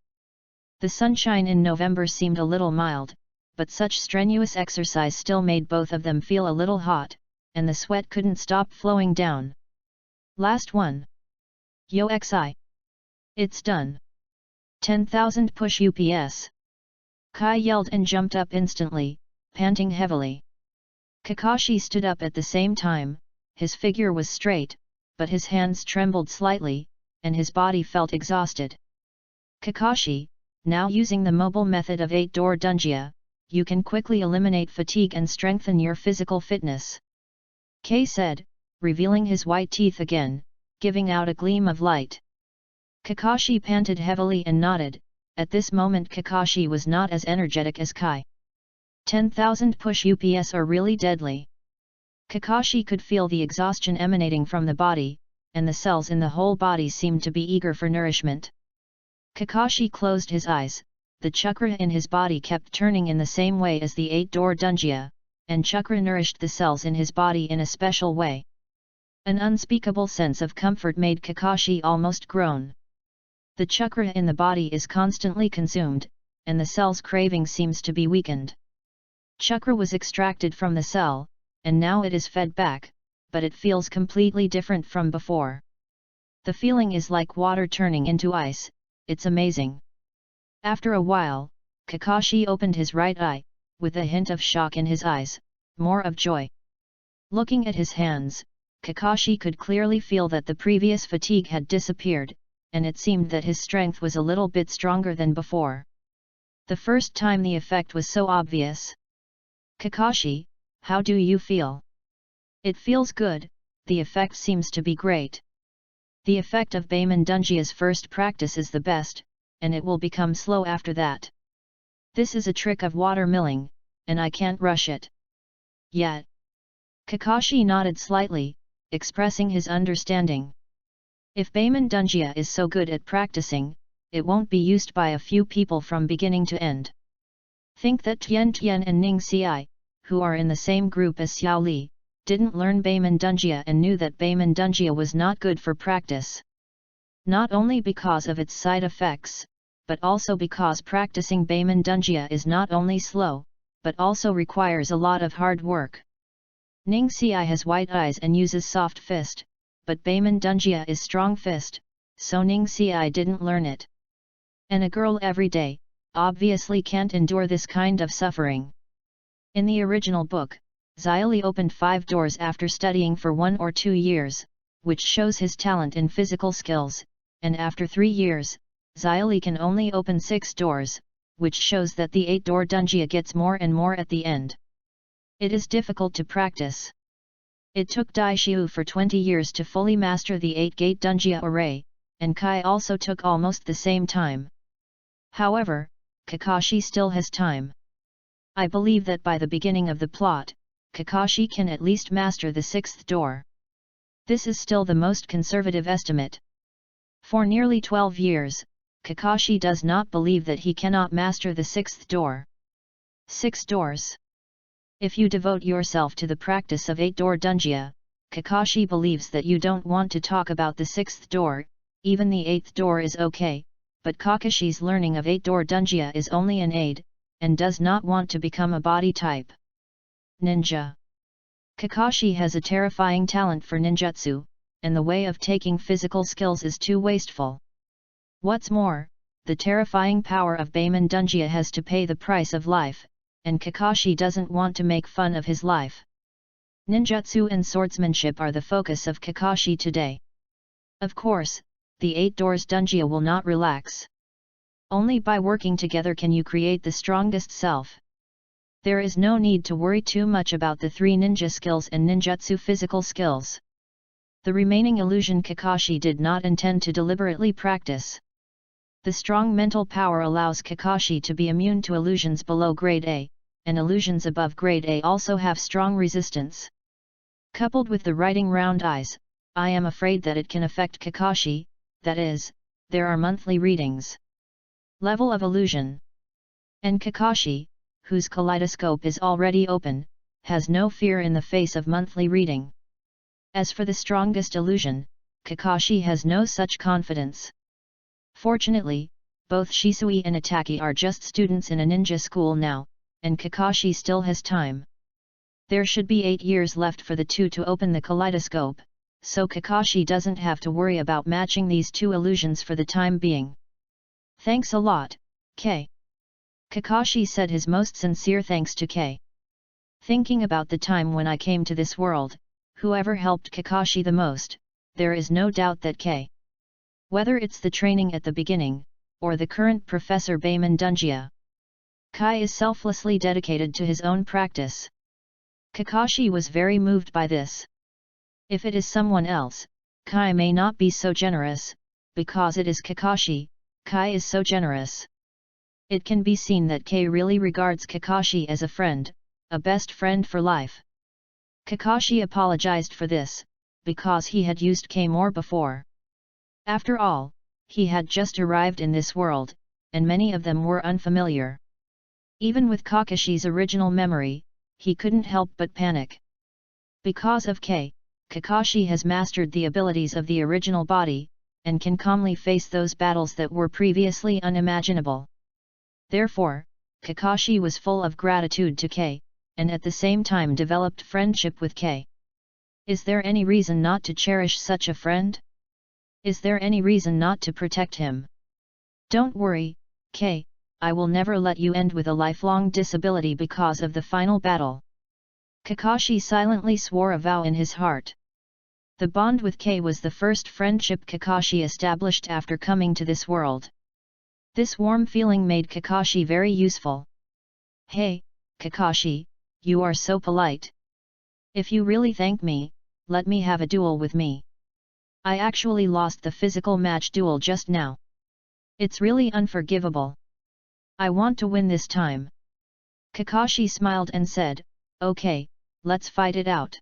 The sunshine in November seemed a little mild, but such strenuous exercise still made both of them feel a little hot, and the sweat couldn't stop flowing down. Last one. Yo xi. It's done. 10,000 push UPS. Kai yelled and jumped up instantly, panting heavily. Kakashi stood up at the same time, his figure was straight, but his hands trembled slightly, and his body felt exhausted. Kakashi, now using the mobile method of 8-door Dungia, you can quickly eliminate fatigue and strengthen your physical fitness. Kei said, revealing his white teeth again, giving out a gleam of light. Kakashi panted heavily and nodded. At this moment Kakashi was not as energetic as Kai. 10,000 push UPS are really deadly. Kakashi could feel the exhaustion emanating from the body, and the cells in the whole body seemed to be eager for nourishment. Kakashi closed his eyes, the chakra in his body kept turning in the same way as the 8-door Dungia, and chakra nourished the cells in his body in a special way. An unspeakable sense of comfort made Kakashi almost groan. The chakra in the body is constantly consumed, and the cell's craving seems to be weakened. Chakra was extracted from the cell, and now it is fed back, but it feels completely different from before. The feeling is like water turning into ice, it's amazing. After a while, Kakashi opened his right eye, with a hint of shock in his eyes, more of joy. Looking at his hands, Kakashi could clearly feel that the previous fatigue had disappeared, and it seemed that his strength was a little bit stronger than before. The first time the effect was so obvious. Kakashi, how do you feel? It feels good, the effect seems to be great. The effect of Baemon Dungia's first practice is the best, and it will become slow after that. This is a trick of water milling, and I can't rush it. Yet. Kakashi nodded slightly, expressing his understanding. If Baemon Dungia is so good at practicing, it won't be used by a few people from beginning to end. Think that Tian Tian and Ning Xi, who are in the same group as Xiao Li, didn't learn Baemon Dungia and knew that Baemon Dungia was not good for practice. Not only because of its side effects, but also because practicing Baemon Dungia is not only slow, but also requires a lot of hard work. Ning Xi has white eyes and uses soft fist, but Baemon Dungia is strong fist, so Ning Xi didn't learn it. And a girl every day, obviously can't endure this kind of suffering. In the original book, Xiaoli opened 5 doors after studying for 1 or 2 years, which shows his talent in physical skills, and after 3 years, Xiaoli can only open 6 doors, which shows that the 8-door Dungia gets more and more at the end. It is difficult to practice. It took Dai Xiu for 20 years to fully master the 8-gate Dungia array, and Kai also took almost the same time. However, Kakashi still has time. I believe that by the beginning of the plot, Kakashi can at least master the 6th door. This is still the most conservative estimate. For nearly 12 years, Kakashi does not believe that he cannot master the 6th door. 6 doors. If you devote yourself to the practice of 8-door Dunjia, Kakashi believes that you don't want to talk about the 6th door, even the 8th door is okay, but Kakashi's learning of 8-door Dunjia is only an aid, and does not want to become a body type. Ninja. Kakashi has a terrifying talent for ninjutsu, and the way of taking physical skills is too wasteful. What's more, the terrifying power of Beiman Dunjia has to pay the price of life, and Kakashi doesn't want to make fun of his life. Ninjutsu and swordsmanship are the focus of Kakashi today. Of course, the 8 doors Dunjia will not relax. Only by working together can you create the strongest self. There is no need to worry too much about the 3 ninja skills and ninjutsu physical skills. The remaining illusion Kakashi did not intend to deliberately practice. The strong mental power allows Kakashi to be immune to illusions below grade A, and illusions above grade A also have strong resistance. Coupled with the writing round eyes, I am afraid that it can affect Kakashi, that is, there are monthly readings. Level of illusion. And Kakashi, whose kaleidoscope is already open, has no fear in the face of monthly reading. As for the strongest illusion, Kakashi has no such confidence. Fortunately, both Shisui and Itaki are just students in a ninja school now, and Kakashi still has time. There should be 8 years left for the two to open the kaleidoscope, so Kakashi doesn't have to worry about matching these 2 illusions for the time being. Thanks a lot, K. Kakashi said his most sincere thanks to K. Thinking about the time when I came to this world, whoever helped Kakashi the most, there is no doubt that K. Whether it's the training at the beginning, or the current Professor Beiman Dunjia, Kai is selflessly dedicated to his own practice. Kakashi was very moved by this. If it is someone else, Kai may not be so generous, because it is Kakashi, Kai is so generous. It can be seen that Kai really regards Kakashi as a friend, a best friend for life. Kakashi apologized for this, because he had used Kai more before. After all, he had just arrived in this world, and many of them were unfamiliar. Even with Kakashi's original memory, he couldn't help but panic. Because of Kai, Kakashi has mastered the abilities of the original body, and can calmly face those battles that were previously unimaginable. Therefore, Kakashi was full of gratitude to Kai, and at the same time developed friendship with Kai. Is there any reason not to cherish such a friend? Is there any reason not to protect him? Don't worry, Kai, I will never let you end with a lifelong disability because of the final battle. Kakashi silently swore a vow in his heart. The bond with Kai was the first friendship Kakashi established after coming to this world. This warm feeling made Kakashi very useful. Hey, Kakashi, you are so polite. If you really thank me, let me have a duel with me. I actually lost the physical match duel just now. It's really unforgivable. I want to win this time. Kakashi smiled and said, okay, let's fight it out.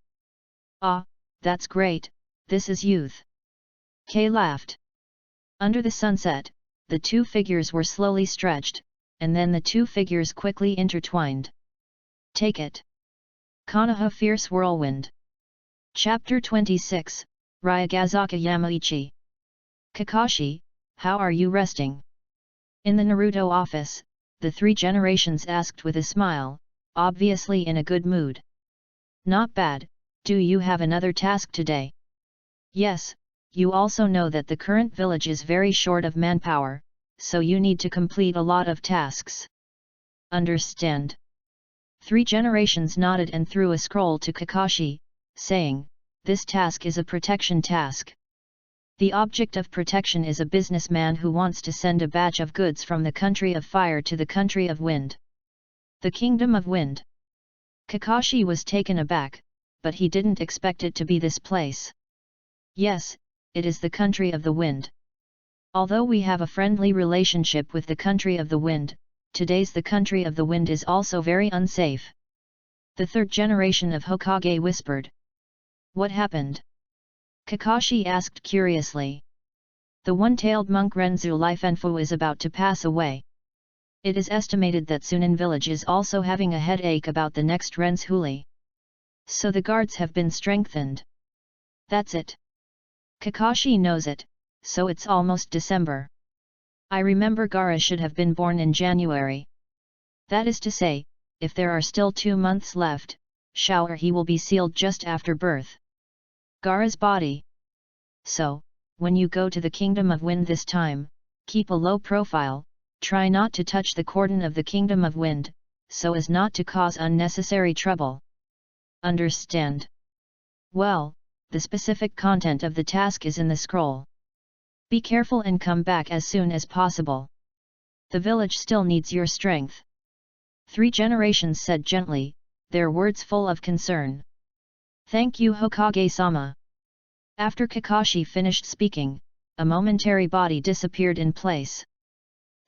Ah, that's great, this is youth. Kai laughed. Under the sunset, the 2 figures were slowly stretched, and then the 2 figures quickly intertwined. Take it. Konoha Fierce Whirlwind. Chapter 26, Ryagazaka Yamaichi. Kakashi, how are you resting? In the Naruto office, the 3 generations asked with a smile, obviously in a good mood. Not bad, do you have another task today? Yes, you also know that the current village is very short of manpower, so you need to complete a lot of tasks. Understand? 3 generations nodded and threw a scroll to Kakashi, saying, this task is a protection task. The object of protection is a businessman who wants to send a batch of goods from the country of fire to the country of wind. The kingdom of wind. Kakashi was taken aback, but he didn't expect it to be this place. Yes, it is the country of the wind. Although we have a friendly relationship with the country of the wind, today's the country of the wind is also very unsafe. The third generation of Hokage whispered. What happened? Kakashi asked curiously. The one-tailed monk Renzu Lifenfu is about to pass away. It is estimated that Sunan village is also having a headache about the next Renzhuli. So the guards have been strengthened. That's it. Kakashi knows it, so it's almost December. I remember Gaara should have been born in January. That is to say, if there are still 2 months left, he will be sealed just after birth. Gaara's body. So, when you go to the Kingdom of Wind this time, keep a low profile, try not to touch the cordon of the Kingdom of Wind, so as not to cause unnecessary trouble. Understand? Well, the specific content of the task is in the scroll. Be careful and come back as soon as possible. The village still needs your strength. 3 generations said gently, their words full of concern. Thank you Hokage-sama. After Kakashi finished speaking, a momentary body disappeared in place.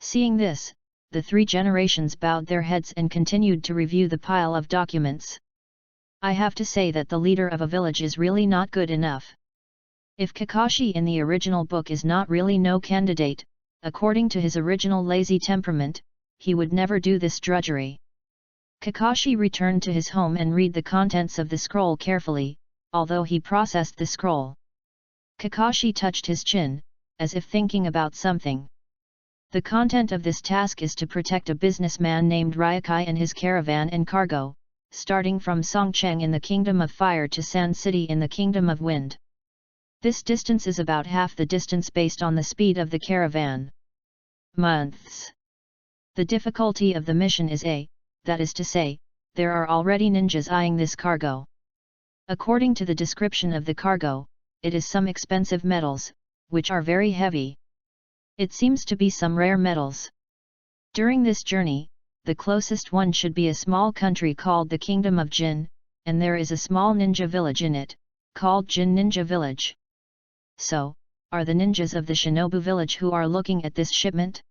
Seeing this, the 3 generations bowed their heads and continued to review the pile of documents. I have to say that the leader of a village is really not good enough. If Kakashi in the original book is not really no candidate, according to his original lazy temperament, he would never do this drudgery. Kakashi returned to his home and read the contents of the scroll carefully, although he processed the scroll. Kakashi touched his chin, as if thinking about something. The content of this task is to protect a businessman named Ryokai and his caravan and cargo, starting from Songcheng in the Kingdom of Fire to Sand City in the Kingdom of Wind. This distance is about half the distance based on the speed of the caravan. Months. The difficulty of the mission is that is to say, there are already ninjas eyeing this cargo. According to the description of the cargo, it is some expensive metals, which are very heavy. It seems to be some rare metals. During this journey, the closest one should be a small country called the Kingdom of Jin, and there is a small ninja village in it, called Jin Ninja Village. So, are the ninjas of the Shinobu village who are looking at this shipment?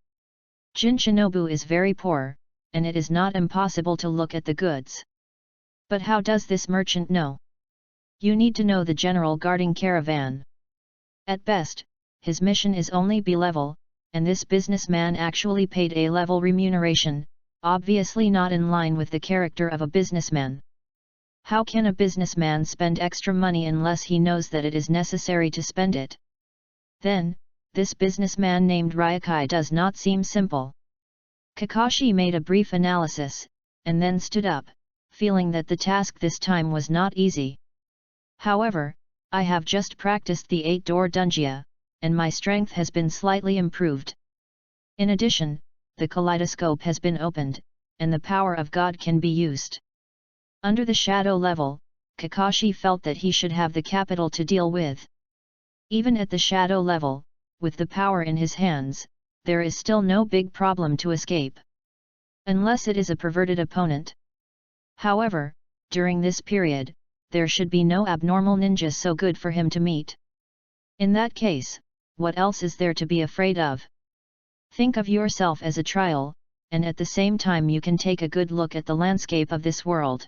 Jin Shinobu is very poor, and it is not impossible to look at the goods. But how does this merchant know? You need to know the general guarding caravan. At best, his mission is only B-level, and this businessman actually paid A-level remuneration, obviously not in line with the character of a businessman. How can a businessman spend extra money unless he knows that it is necessary to spend it? Then, this businessman named Ryokai does not seem simple. Kakashi made a brief analysis, and then stood up, feeling that the task this time was not easy. However, I have just practiced the 8-door dungeon, and my strength has been slightly improved. In addition, the kaleidoscope has been opened, and the power of God can be used. Under the shadow level, Kakashi felt that he should have the capital to deal with. Even at the shadow level, with the power in his hands, there is still no big problem to escape. Unless it is a perverted opponent. However, during this period, there should be no abnormal ninja so good for him to meet. In that case, what else is there to be afraid of? Think of yourself as a trial, and at the same time you can take a good look at the landscape of this world.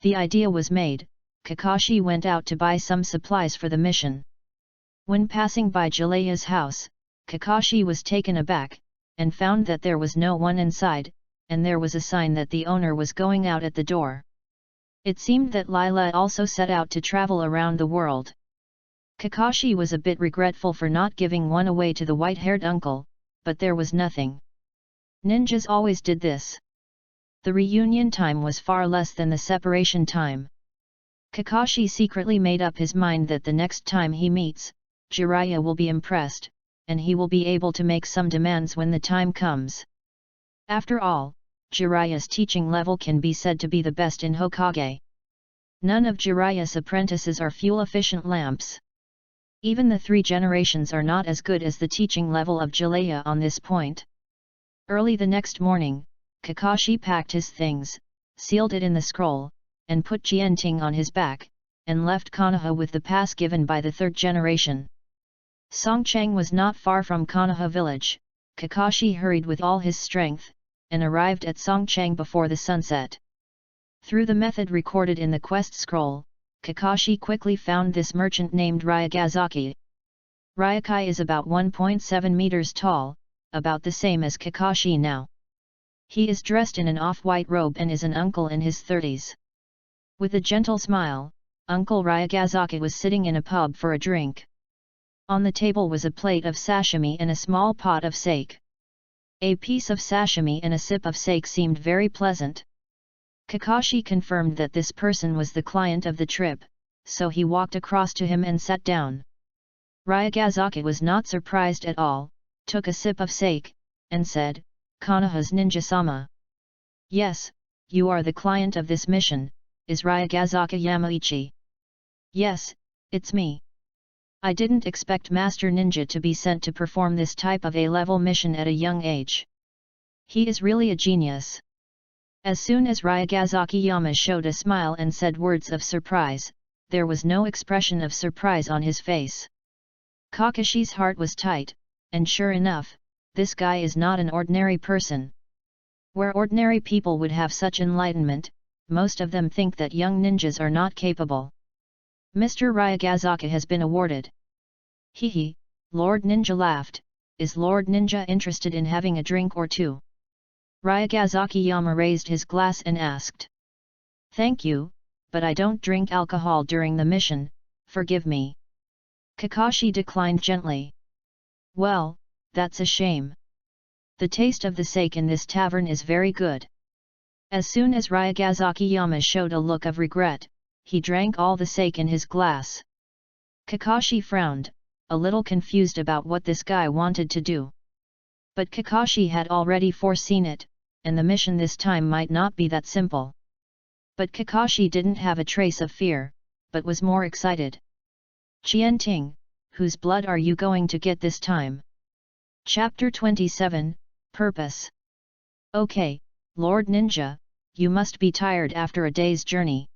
The idea was made, Kakashi went out to buy some supplies for the mission. When passing by Jiraiya's house, Kakashi was taken aback, and found that there was no one inside, and there was a sign that the owner was going out at the door. It seemed that Lila also set out to travel around the world. Kakashi was a bit regretful for not giving one away to the white-haired uncle, but there was nothing. Ninjas always did this. The reunion time was far less than the separation time. Kakashi secretly made up his mind that the next time he meets, Jiraiya will be impressed, and he will be able to make some demands when the time comes. After all, Jiraiya's teaching level can be said to be the best in Hokage. None of Jiraiya's apprentices are fuel-efficient lamps. Even the 3 generations are not as good as the teaching level of Jiraiya on this point. Early the next morning, Kakashi packed his things, sealed it in the scroll, and put Jianting on his back, and left Konoha with the pass given by the 3rd generation. Songcheng was not far from Konoha village. Kakashi hurried with all his strength, and arrived at Songcheng before the sunset. Through the method recorded in the quest scroll, Kakashi quickly found this merchant named Ryagazaki. Ryakai is about 1.7 meters tall, about the same as Kakashi now. He is dressed in an off-white robe and is an uncle in his 30s. With a gentle smile, Uncle Ryagazaki was sitting in a pub for a drink. On the table was a plate of sashimi and a small pot of sake. A piece of sashimi and a sip of sake seemed very pleasant. Kakashi confirmed that this person was the client of the trip, so he walked across to him and sat down. Ryagazaki was not surprised at all, took a sip of sake, and said, "Konoha's ninja-sama." "Yes, you are the client of this mission, is Ryagazaki Yamaichi?" "Yes, it's me. I didn't expect Master Ninja to be sent to perform this type of A-level mission at a young age. He is really a genius." As soon as Ryagazaki Yama showed a smile and said words of surprise, there was no expression of surprise on his face. Kakashi's heart was tight, and sure enough, this guy is not an ordinary person. Where ordinary people would have such enlightenment, most of them think that young ninjas are not capable. Mr. Ryagazaki has been awarded. Hehe, Lord Ninja laughed. Is Lord Ninja interested in having a drink or two? Ryagazaki Yama raised his glass and asked. "Thank you, but I don't drink alcohol during the mission, forgive me." Kakashi declined gently. "Well, that's a shame. The taste of the sake in this tavern is very good." As soon as Ryagazaki Yama showed a look of regret, he drank all the sake in his glass. Kakashi frowned, a little confused about what this guy wanted to do. But Kakashi had already foreseen it, and the mission this time might not be that simple. But Kakashi didn't have a trace of fear, but was more excited. "Qianting, whose blood are you going to get this time?" Chapter 27, Purpose. "Okay, Lord Ninja, you must be tired after a day's journey.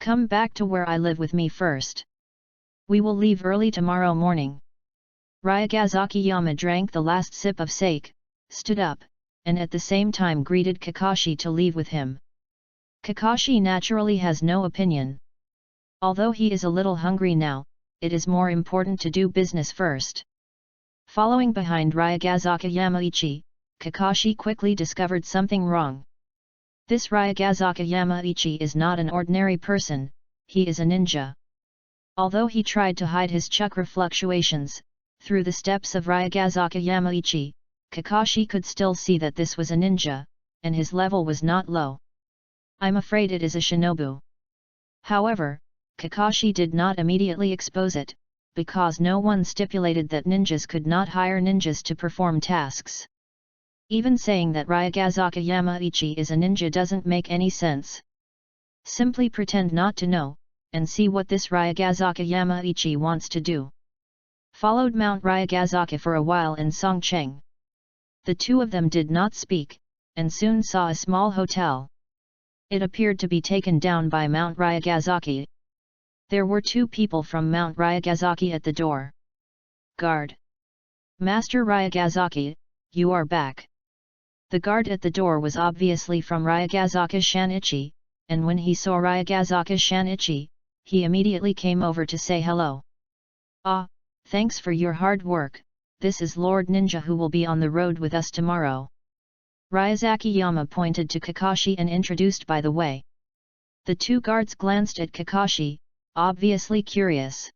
Come back to where I live with me first. We will leave early tomorrow morning." Ryagazaki Yama drank the last sip of sake, stood up, and at the same time greeted Kakashi to leave with him. Kakashi naturally has no opinion. Although he is a little hungry now, it is more important to do business first. Following behind Ryagazaki Yamaichi, Kakashi quickly discovered something wrong. This Ryagazaki Yamaichi is not an ordinary person, he is a ninja. Although he tried to hide his chakra fluctuations, through the steps of Ryagazaki Yamaichi, Kakashi could still see that this was a ninja, and his level was not low. "I'm afraid it is a shinobu." However, Kakashi did not immediately expose it, because no one stipulated that ninjas could not hire ninjas to perform tasks. Even saying that Ryagazaki Yamaichi is a ninja doesn't make any sense. Simply pretend not to know, and see what this Ryagazaki Yamaichi wants to do. Followed Mount Ryagazaki for a while in Songcheng. The two of them did not speak, and soon saw a small hotel. It appeared to be taken down by Mount Ryagazaki. There were two people from Mount Ryagazaki at the door. "Guard! Master Ryagazaki, you are back." The guard at the door was obviously from Ryagazaki Shanichi, and when he saw Ryagazaki Shanichi, he immediately came over to say hello. "Ah, thanks for your hard work, this is Lord Ninja who will be on the road with us tomorrow." Ryazaki Yama pointed to Kakashi and introduced by the way. The two guards glanced at Kakashi, obviously curious.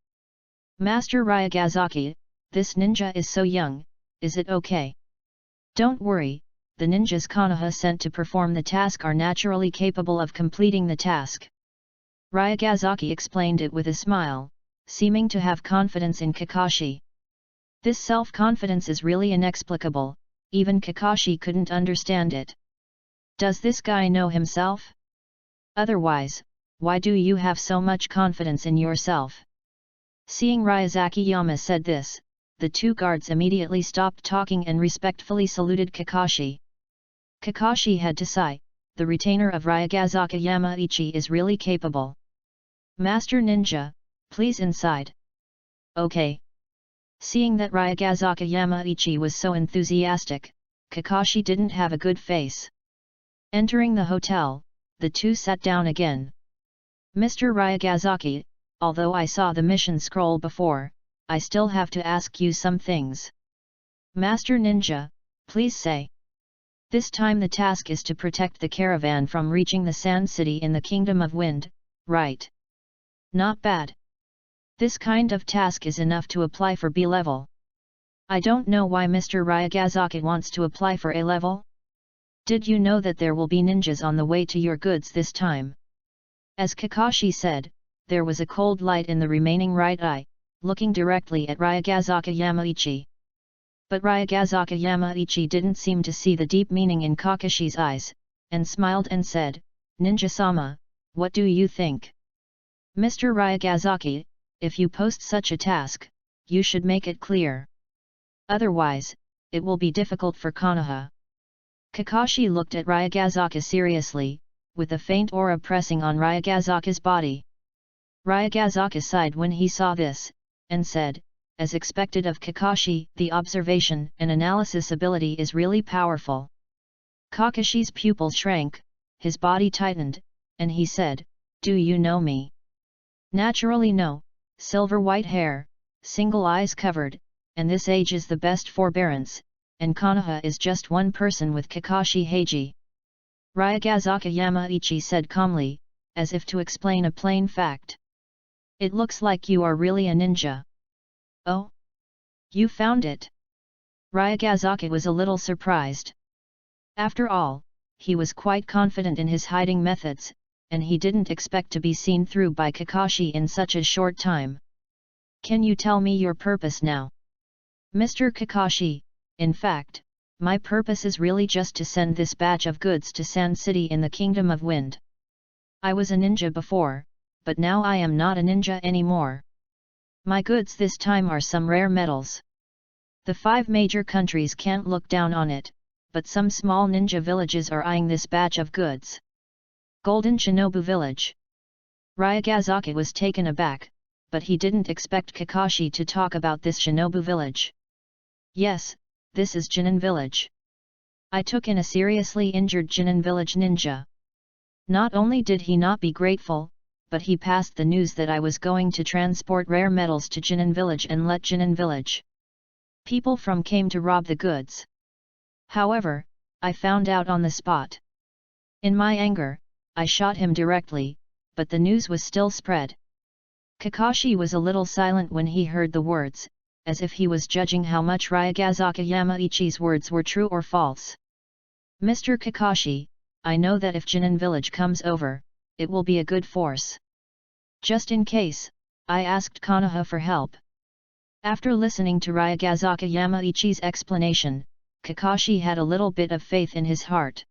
"Master Ryagazaki, this ninja is so young, is it okay?" "Don't worry, the ninjas Konoha sent to perform the task are naturally capable of completing the task." Ryagazaki explained it with a smile, seeming to have confidence in Kakashi. This self-confidence is really inexplicable, even Kakashi couldn't understand it. Does this guy know himself? Otherwise, why do you have so much confidence in yourself? Seeing Ryazaki Yama said this, the two guards immediately stopped talking and respectfully saluted Kakashi. Kakashi had to sigh, the retainer of Ryagazaki Yamaichi is really capable. "Master Ninja, please inside." "Okay." Seeing that Ryagazaka Yamaichi was so enthusiastic, Kakashi didn't have a good face. Entering the hotel, the two sat down again. Mr. Ryagazaki, although I saw the mission scroll before, I still have to ask you some things. Master Ninja, please say. This time the task is to protect the caravan from reaching the Sand City in the Kingdom of Wind, right? Not bad. This kind of task is enough to apply for B level. I don't know why Mr. Ryagazaki wants to apply for A level. Did you know that there will be ninjas on the way to your goods this time? As Kakashi said, there was a cold light in the remaining right eye, looking directly at Ryagazaka Yamaichi. But Ryagazaka Yamaichi didn't seem to see the deep meaning in Kakashi's eyes, and smiled and said, Ninja-sama, what do you think? Mr. Ryagazaki, if you post such a task, you should make it clear. Otherwise, it will be difficult for Konoha. Kakashi looked at Ryagazaka seriously, with a faint aura pressing on Ryagazaka's body. Ryagazaka sighed when he saw this, and said, as expected of Kakashi, the observation and analysis ability is really powerful. Kakashi's pupil shrank, his body tightened, and he said, do you know me? Naturally no, silver white hair, single eyes covered, and this age is the best forbearance, and Konoha is just one person with Kakashi Heiji. Ryagazaka Yamaichi said calmly, as if to explain a plain fact. It looks like you are really a ninja. Oh? You found it? Ryagazaka was a little surprised. After all, he was quite confident in his hiding methods, and he didn't expect to be seen through by Kakashi in such a short time. Can you tell me your purpose now? Mr. Kakashi, in fact, my purpose is really just to send this batch of goods to Sand City in the Kingdom of Wind. I was a ninja before, but now I am not a ninja anymore. My goods this time are some rare metals. The 5 major countries can't look down on it, but some small ninja villages are eyeing this batch of goods. Golden Shinobu Village. Ryagazaka was taken aback, but he didn't expect Kakashi to talk about this Shinobu village. Yes, this is Jinin village. I took in a seriously injured Jinin village ninja. Not only did he not be grateful, but he passed the news that I was going to transport rare metals to Jinin village and let Jinin village people from came to rob the goods. However, I found out on the spot. In my anger, I shot him directly, but the news was still spread. Kakashi was a little silent when he heard the words, as if he was judging how much Ryagazaka Yamaichi's words were true or false. Mr. Kakashi, I know that if Jinin village comes over, it will be a good force. Just in case, I asked Konoha for help. After listening to Ryagazaka Yamaichi's explanation, Kakashi had a little bit of faith in his heart.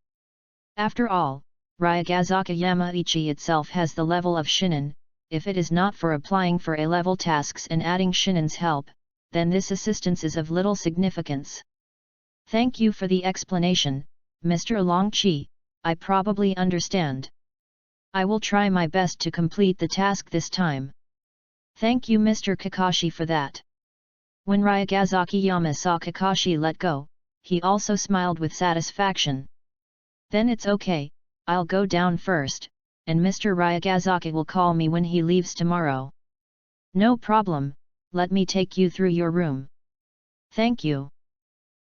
After all, Ryagazaka Yamaichi itself has the level of Shinin. If it is not for applying for A-level tasks and adding Shinin's help, then this assistance is of little significance. Thank you for the explanation, Mr. Longchi, I probably understand. I will try my best to complete the task this time. Thank you Mr. Kakashi for that. When Ryagazaki Yama saw Kakashi let go, he also smiled with satisfaction. Then it's okay, I'll go down first, and Mr. Ryagazaki will call me when he leaves tomorrow. No problem, let me take you through your room. Thank you.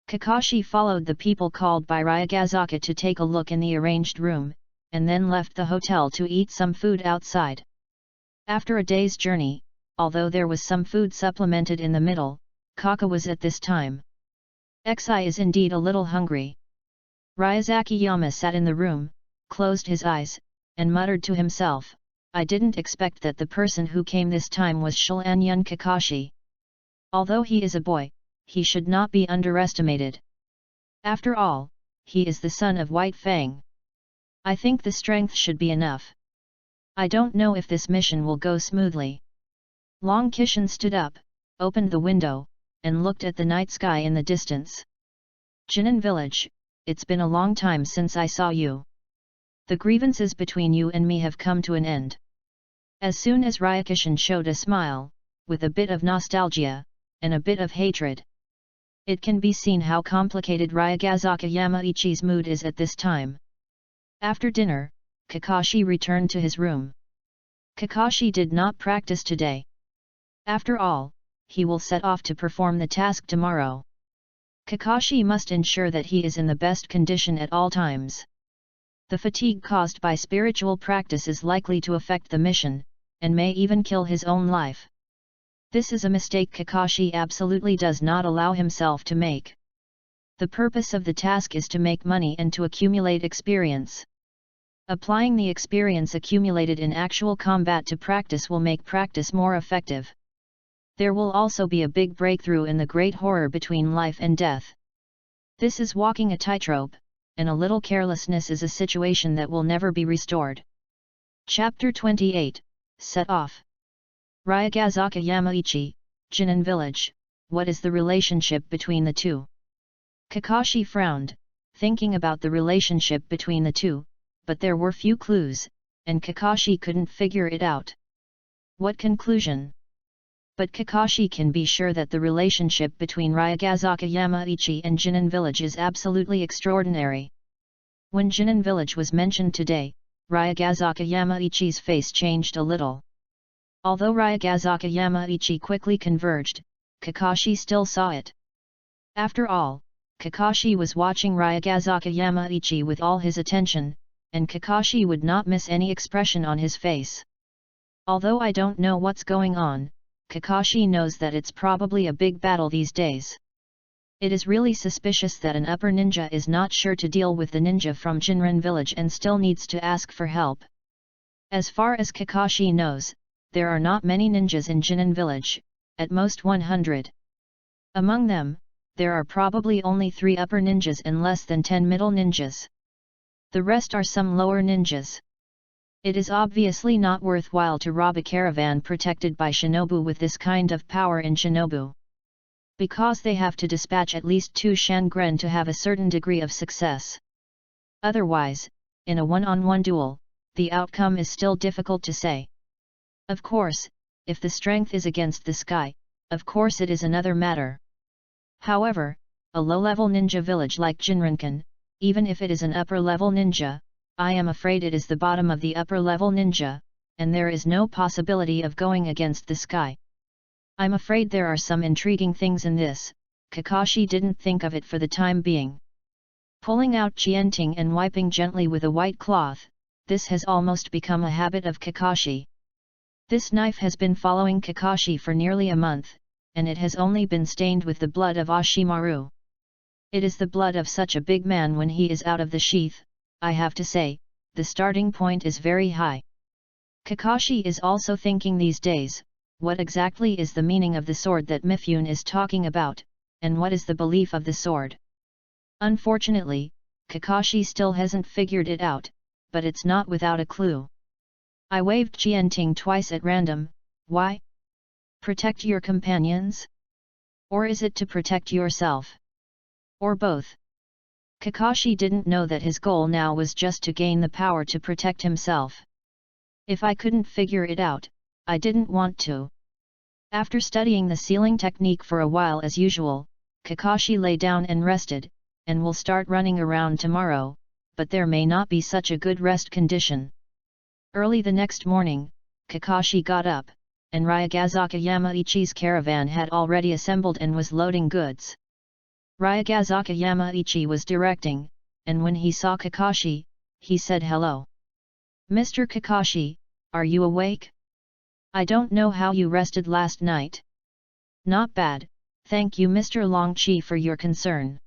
Kakashi followed the people called by Ryagazaka to take a look in the arranged room, and then left the hotel to eat some food outside. After a day's journey, although there was some food supplemented in the middle, Kaka was at this time. Xi is indeed a little hungry. Ryazaki Yama sat in the room, closed his eyes, and muttered to himself, I didn't expect that the person who came this time was Shilanyun Kakashi. Although he is a boy, he should not be underestimated. After all, he is the son of White Fang. I think the strength should be enough. I don't know if this mission will go smoothly. Long Kishan stood up, opened the window, and looked at the night sky in the distance. Jinin village, it's been a long time since I saw you. The grievances between you and me have come to an end. As soon as Ryakishan showed a smile, with a bit of nostalgia, and a bit of hatred. It can be seen how complicated Ryagazaki Yamaichi's mood is at this time. After dinner, Kakashi returned to his room. Kakashi did not practice today. After all, he will set off to perform the task tomorrow. Kakashi must ensure that he is in the best condition at all times. The fatigue caused by spiritual practice is likely to affect the mission, and may even kill his own life. This is a mistake Kakashi absolutely does not allow himself to make. The purpose of the task is to make money and to accumulate experience. Applying the experience accumulated in actual combat to practice will make practice more effective. There will also be a big breakthrough in the great horror between life and death. This is walking a tightrope, and a little carelessness is a situation that will never be restored. Chapter 28, Set Off. Ryagazaki Yamaichi, Jinnan Village, what is the relationship between the two? Kakashi frowned, thinking about the relationship between the two, but there were few clues, and Kakashi couldn't figure it out. What conclusion? But Kakashi can be sure that the relationship between Ryagazaki Yamaichi and Jinnan Village is absolutely extraordinary. When Jinnan Village was mentioned today, Ryagazaki Yamaichi's face changed a little. Although Ryagazaki Yamaichi quickly converged, Kakashi still saw it. After all, Kakashi was watching Ryagazaki Yamaichi with all his attention, and Kakashi would not miss any expression on his face. Although I don't know what's going on, Kakashi knows that it's probably a big battle these days. It is really suspicious that an upper ninja is not sure to deal with the ninja from Jinran village and still needs to ask for help. As far as Kakashi knows, there are not many ninjas in Jinnan village, at most 100. Among them, there are probably only 3 upper ninjas and less than 10 middle ninjas. The rest are some lower ninjas. It is obviously not worthwhile to rob a caravan protected by shinobu with this kind of power in shinobu. Because they have to dispatch at least 2 shangren to have a certain degree of success. Otherwise, in a one-on-one duel, the outcome is still difficult to say. Of course, if the strength is against the sky, of course it is another matter. However, a low-level ninja village like Jinrankan, even if it is an upper-level ninja, I am afraid it is the bottom of the upper-level ninja, and there is no possibility of going against the sky. I'm afraid there are some intriguing things in this. Kakashi didn't think of it for the time being. Pulling out Chienting and wiping gently with a white cloth, this has almost become a habit of Kakashi. This knife has been following Kakashi for nearly a month, and it has only been stained with the blood of Ashimaru. It is the blood of such a big man when he is out of the sheath. I have to say, the starting point is very high. Kakashi is also thinking these days, what exactly is the meaning of the sword that Mifune is talking about, and what is the belief of the sword? Unfortunately, Kakashi still hasn't figured it out, but it's not without a clue. I waved Chienting twice at random. Why? Protect your companions? Or is it to protect yourself? Or both? Kakashi didn't know that his goal now was just to gain the power to protect himself. If I couldn't figure it out, I didn't want to. After studying the sealing technique for a while as usual, Kakashi lay down and rested, and will start running around tomorrow, but there may not be such a good rest condition. Early the next morning, Kakashi got up, and Ryagazaki Yamaichi's caravan had already assembled and was loading goods. Ryagazaki Yamaichi was directing, and when he saw Kakashi, he said hello. Mr. Kakashi, are you awake? I don't know how you rested last night. Not bad, thank you Mr. Longchi for your concern.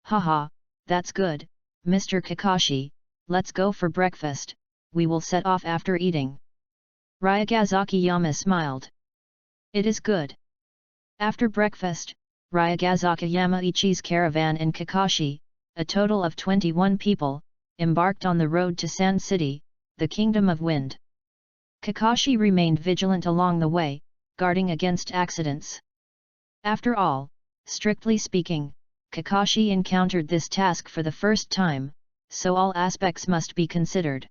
Haha, that's good, Mr. Kakashi, let's go for breakfast, we will set off after eating. Ryagazaki Yama smiled. It is good. After breakfast, Ryagazaki Yamaichi's caravan and Kakashi, a total of 21 people, embarked on the road to Sand City, the Kingdom of Wind. Kakashi remained vigilant along the way, guarding against accidents. After all, strictly speaking, Kakashi encountered this task for the first time, so all aspects must be considered.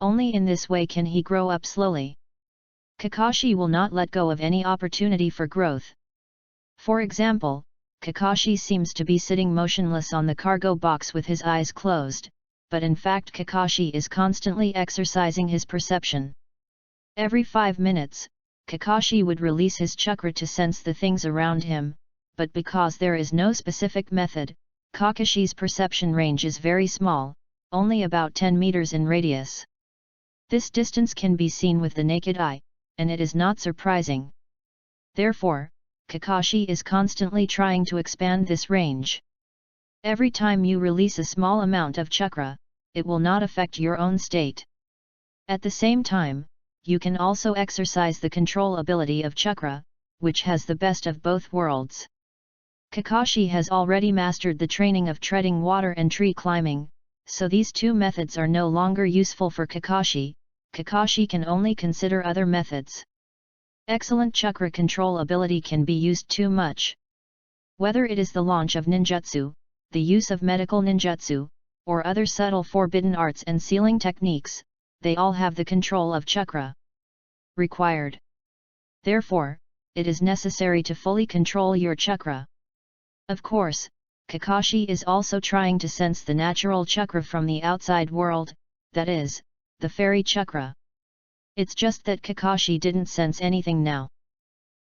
Only in this way can he grow up slowly. Kakashi will not let go of any opportunity for growth. For example, Kakashi seems to be sitting motionless on the cargo box with his eyes closed, but in fact Kakashi is constantly exercising his perception. Every 5 minutes, Kakashi would release his chakra to sense the things around him, but because there is no specific method, Kakashi's perception range is very small, only about 10 meters in radius. This distance can be seen with the naked eye, and it is not surprising. Therefore, Kakashi is constantly trying to expand this range. Every time you release a small amount of chakra, it will not affect your own state. At the same time, you can also exercise the control ability of chakra, which has the best of both worlds. Kakashi has already mastered the training of treading water and tree climbing, so these two methods are no longer useful for Kakashi. Kakashi can only consider other methods. Excellent chakra control ability can be used too much. Whether it is the launch of ninjutsu, the use of medical ninjutsu, or other subtle forbidden arts and sealing techniques, they all have the control of chakra required. Therefore, it is necessary to fully control your chakra. Of course, Kakashi is also trying to sense the natural chakra from the outside world, that is, the fairy chakra. It's just that Kakashi didn't sense anything now.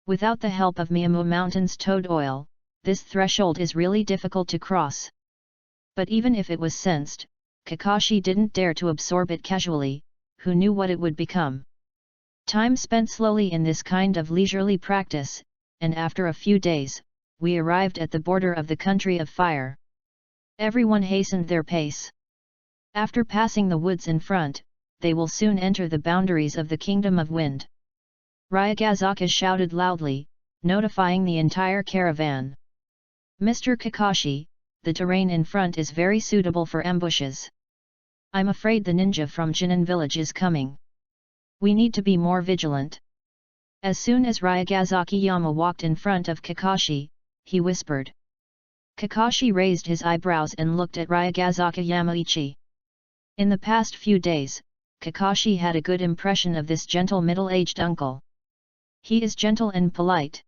Without the help of Miyamu Mountain's toad oil, this threshold is really difficult to cross. But even if it was sensed, Kakashi didn't dare to absorb it casually. Who knew what it would become? Time spent slowly in this kind of leisurely practice, and after a few days, we arrived at the border of the country of fire. Everyone hastened their pace. After passing the woods in front, they will soon enter the boundaries of the Kingdom of Wind. Ryagazaka shouted loudly, notifying the entire caravan. Mr. Kakashi, the terrain in front is very suitable for ambushes. I'm afraid the ninja from Jinin village is coming. We need to be more vigilant. As soon as Ryagazaki-yama walked in front of Kakashi, he whispered. Kakashi raised his eyebrows and looked at Ryagazaki-yama-ichi. In the past few days, Kakashi had a good impression of this gentle middle-aged uncle. He is gentle and polite.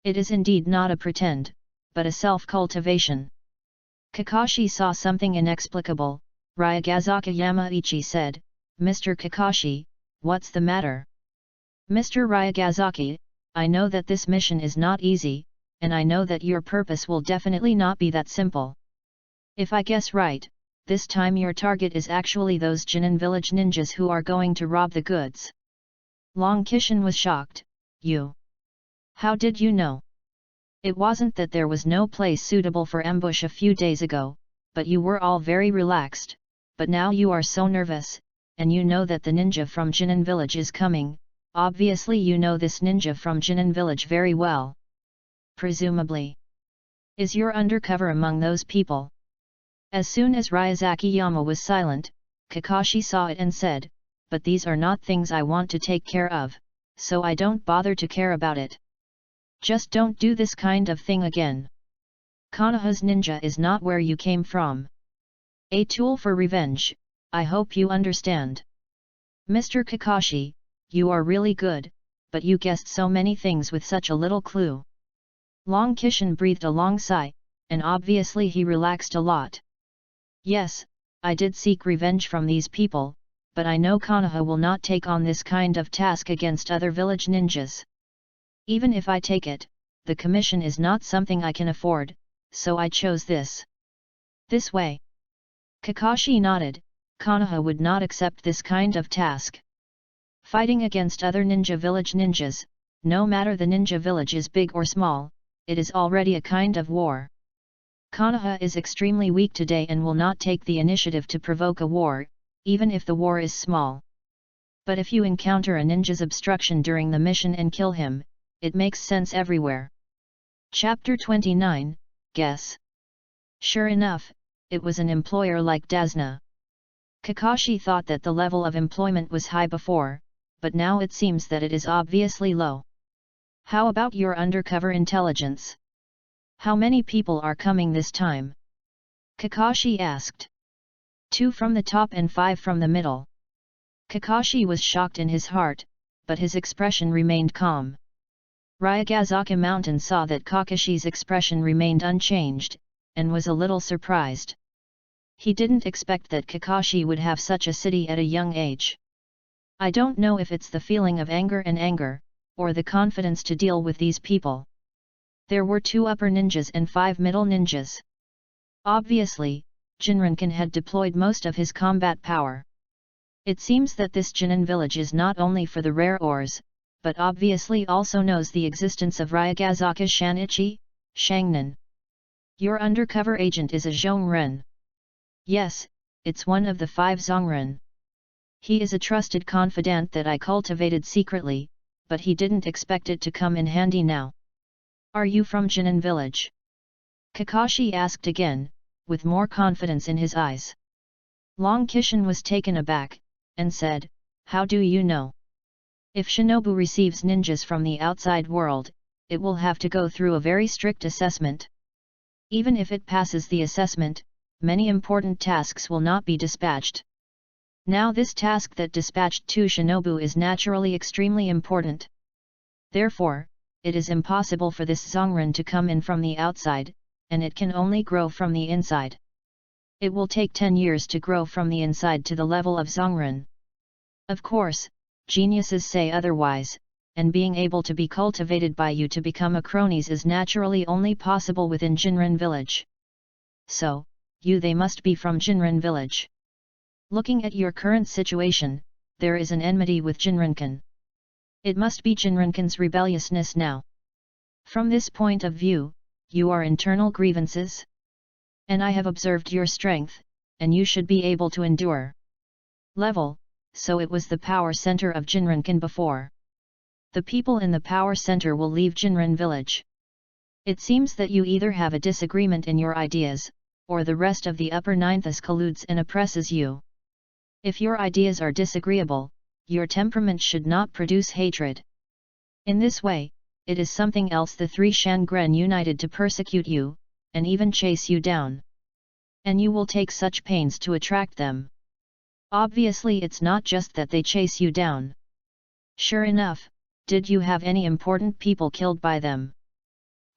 It is indeed not a pretend, but a self-cultivation. Kakashi saw something inexplicable. Ryagazaki-yama-ichi said, Mr. Kakashi, what's the matter? Mr. Ryagazaki, I know that this mission is not easy, and I know that your purpose will definitely not be that simple. If I guess right, this time your target is actually those Jinin village ninjas who are going to rob the goods. Long Kishin was shocked. You? How did you know? It wasn't that there was no place suitable for ambush a few days ago, but you were all very relaxed. But now you are so nervous, and you know that the ninja from Jinin village is coming. Obviously you know this ninja from Jinin village very well. Presumably. Is your undercover among those people? As soon as Ryazaki-yama was silent, Kakashi saw it and said, but these are not things I want to take care of, so I don't bother to care about it. Just don't do this kind of thing again. Konoha's ninja is not where you came from. A tool for revenge, I hope you understand. Mr. Kakashi, you are really good, but you guessed so many things with such a little clue. Long Kishin breathed a long sigh, and obviously he relaxed a lot. Yes, I did seek revenge from these people, but I know Konoha will not take on this kind of task against other village ninjas. Even if I take it, the commission is not something I can afford, so I chose this. This way. Kakashi nodded. Konoha would not accept this kind of task. Fighting against other ninja village ninjas, no matter the ninja village is big or small, it is already a kind of war. Konoha is extremely weak today and will not take the initiative to provoke a war, even if the war is small. But if you encounter a ninja's obstruction during the mission and kill him, it makes sense everywhere. Chapter 29, Guess. Sure enough, it was an employer like Dazna. Kakashi thought that the level of employment was high before, but now it seems that it is obviously low. How about your undercover intelligence? How many people are coming this time? Kakashi asked. 2 from the top and 5 from the middle. Kakashi was shocked in his heart, but his expression remained calm. Ryagazaki Mountain saw that Kakashi's expression remained unchanged, and was a little surprised. He didn't expect that Kakashi would have such a city at a young age. I don't know if it's the feeling of anger, or the confidence to deal with these people. There were 2 upper ninjas and 5 middle ninjas. Obviously, Jinrenkin had deployed most of his combat power. It seems that this Jinin village is not only for the rare ores, but obviously also knows the existence of Ryagazaki Shanichi, Shangnan. Your undercover agent is a Zhongren. Yes, it's one of the 5 Zhongren. He is a trusted confidant that I cultivated secretly, but he didn't expect it to come in handy now. Are you from Jinin village? Kakashi asked again, with more confidence in his eyes. Long Kishin was taken aback, and said, how do you know? If Shinobu receives ninjas from the outside world, it will have to go through a very strict assessment. Even if it passes the assessment, many important tasks will not be dispatched. Now this task that dispatched to Shinobu is naturally extremely important. Therefore, it is impossible for this Zhongren to come in from the outside, and it can only grow from the inside. It will take 10 years to grow from the inside to the level of Zhongren. Of course, geniuses say otherwise, and being able to be cultivated by you to become a cronies is naturally only possible within Jinren village. So, they must be from Jinren village. Looking at your current situation, there is an enmity with Jinrenkin. It must be Jinrenkin's rebelliousness now. From this point of view, you are internal grievances? And I have observed your strength, and you should be able to endure. Level, so it was the power center of Jinrenkin before. The people in the power center will leave Jinren village. It seems that you either have a disagreement in your ideas, or the rest of the upper ninthas colludes and oppresses you. If your ideas are disagreeable, your temperament should not produce hatred. In this way, it is something else the 3 Shangren united to persecute you, and even chase you down. And you will take such pains to attract them. Obviously it's not just that they chase you down. Sure enough, did you have any important people killed by them?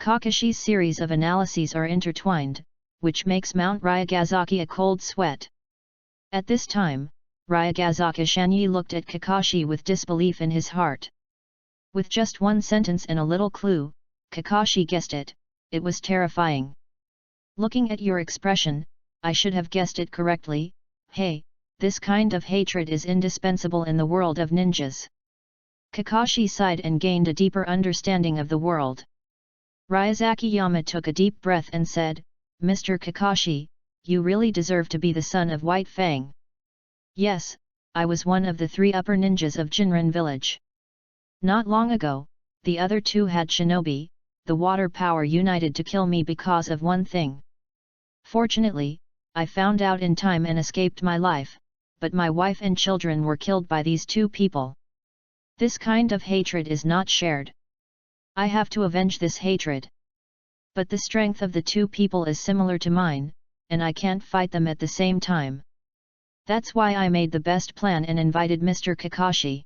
Kakashi's series of analyses are intertwined, which makes Mount Ryagazaki a cold sweat. At this time, Ryagazaki Shanyi looked at Kakashi with disbelief in his heart. With just one sentence and a little clue, Kakashi guessed it. It was terrifying. Looking at your expression, I should have guessed it correctly. Hey, this kind of hatred is indispensable in the world of ninjas. Kakashi sighed and gained a deeper understanding of the world. Ryazaki Yama took a deep breath and said, Mr. Kakashi, you really deserve to be the son of White Fang. Yes, I was one of the 3 upper ninjas of Jinren village. Not long ago, the other 2 had shinobi, the water power united to kill me because of one thing. Fortunately, I found out in time and escaped my life, but my wife and children were killed by these 2 people. This kind of hatred is not shared. I have to avenge this hatred. But the strength of the 2 people is similar to mine, and I can't fight them at the same time. That's why I made the best plan and invited Mr. Kakashi.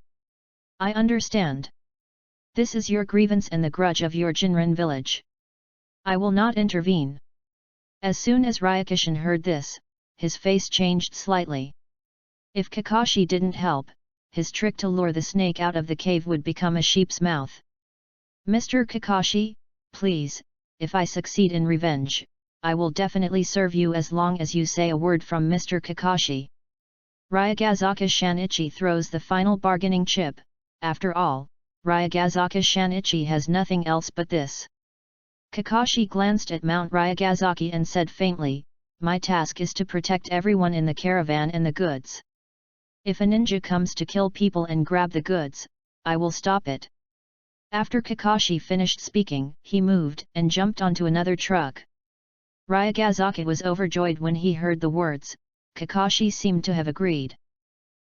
I understand. This is your grievance and the grudge of your Jinren village. I will not intervene. As soon as Ryakishin heard this, his face changed slightly. If Kakashi didn't help, his trick to lure the snake out of the cave would become a sheep's mouth. Mr. Kakashi, please, if I succeed in revenge, I will definitely serve you as long as you say a word from Mr. Kakashi. Ryagazaki Shanichi throws the final bargaining chip. After all, Ryagazaki Shanichi has nothing else but this. Kakashi glanced at Mount Ryagazaki and said faintly, my task is to protect everyone in the caravan and the goods. If a ninja comes to kill people and grab the goods, I will stop it. After Kakashi finished speaking, he moved and jumped onto another truck. Ryagazaki was overjoyed when he heard the words. Kakashi seemed to have agreed.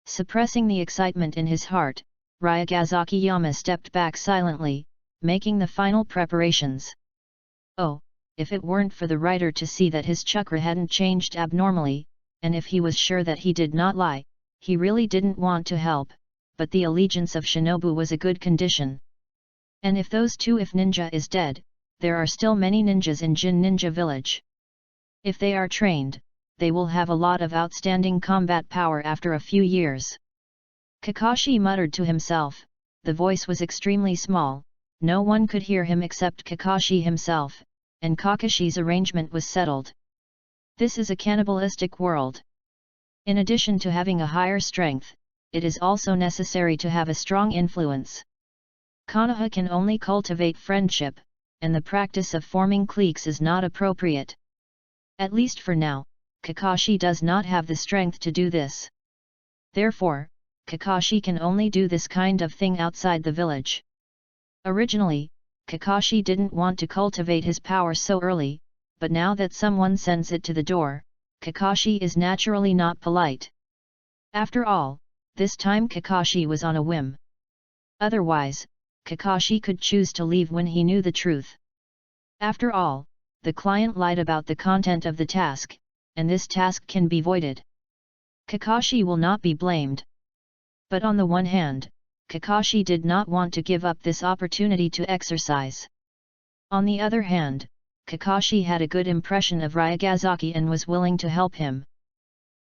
Suppressing the excitement in his heart, Ryagazaki Yama stepped back silently, making the final preparations. Oh, if it weren't for the writer to see that his chakra hadn't changed abnormally, and if he was sure that he did not lie, he really didn't want to help, but the allegiance of Shinobu was a good condition. And if those two if ninja is dead, there are still many ninjas in Jin Ninja Village. If they are trained, they will have a lot of outstanding combat power after a few years. Kakashi muttered to himself. The voice was extremely small, no one could hear him except Kakashi himself, and Kakashi's arrangement was settled. This is a cannibalistic world. In addition to having a higher strength, it is also necessary to have a strong influence. Konoha can only cultivate friendship, and the practice of forming cliques is not appropriate. At least for now, Kakashi does not have the strength to do this. Therefore, Kakashi can only do this kind of thing outside the village. Originally, Kakashi didn't want to cultivate his power so early, but now that someone sends it to the door, Kakashi is naturally not polite. After all, this time Kakashi was on a whim. Otherwise, Kakashi could choose to leave when he knew the truth. After all, the client lied about the content of the task, and this task can be voided. Kakashi will not be blamed. But on the one hand, Kakashi did not want to give up this opportunity to exercise. On the other hand, Kakashi had a good impression of Ryagazaki and was willing to help him.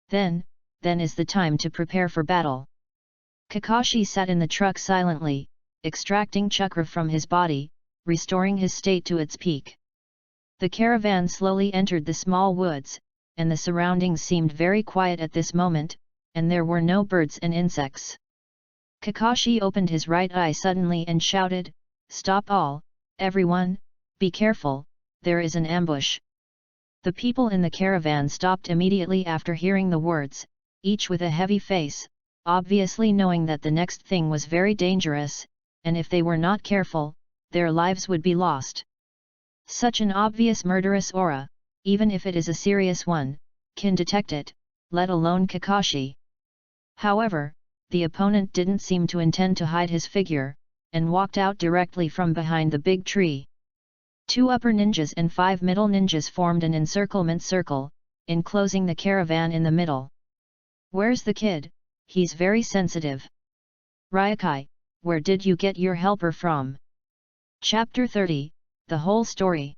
Then is the time to prepare for battle. Kakashi sat in the truck silently, extracting chakra from his body, restoring his state to its peak. The caravan slowly entered the small woods, and the surroundings seemed very quiet at this moment, and there were no birds and insects. Kakashi opened his right eye suddenly and shouted, "Stop all, everyone, be careful, there is an ambush." The people in the caravan stopped immediately after hearing the words, each with a heavy face, obviously knowing that the next thing was very dangerous, and if they were not careful, their lives would be lost. Such an obvious murderous aura, even if it is a serious one, can detect it, let alone Kakashi. However, the opponent didn't seem to intend to hide his figure, and walked out directly from behind the big tree. 2 upper ninjas and 5 middle ninjas formed an encirclement circle, enclosing the caravan in the middle. "Where's the kid? He's very sensitive." "Ryakai, where did you get your helper from?" Chapter 30, The Whole Story.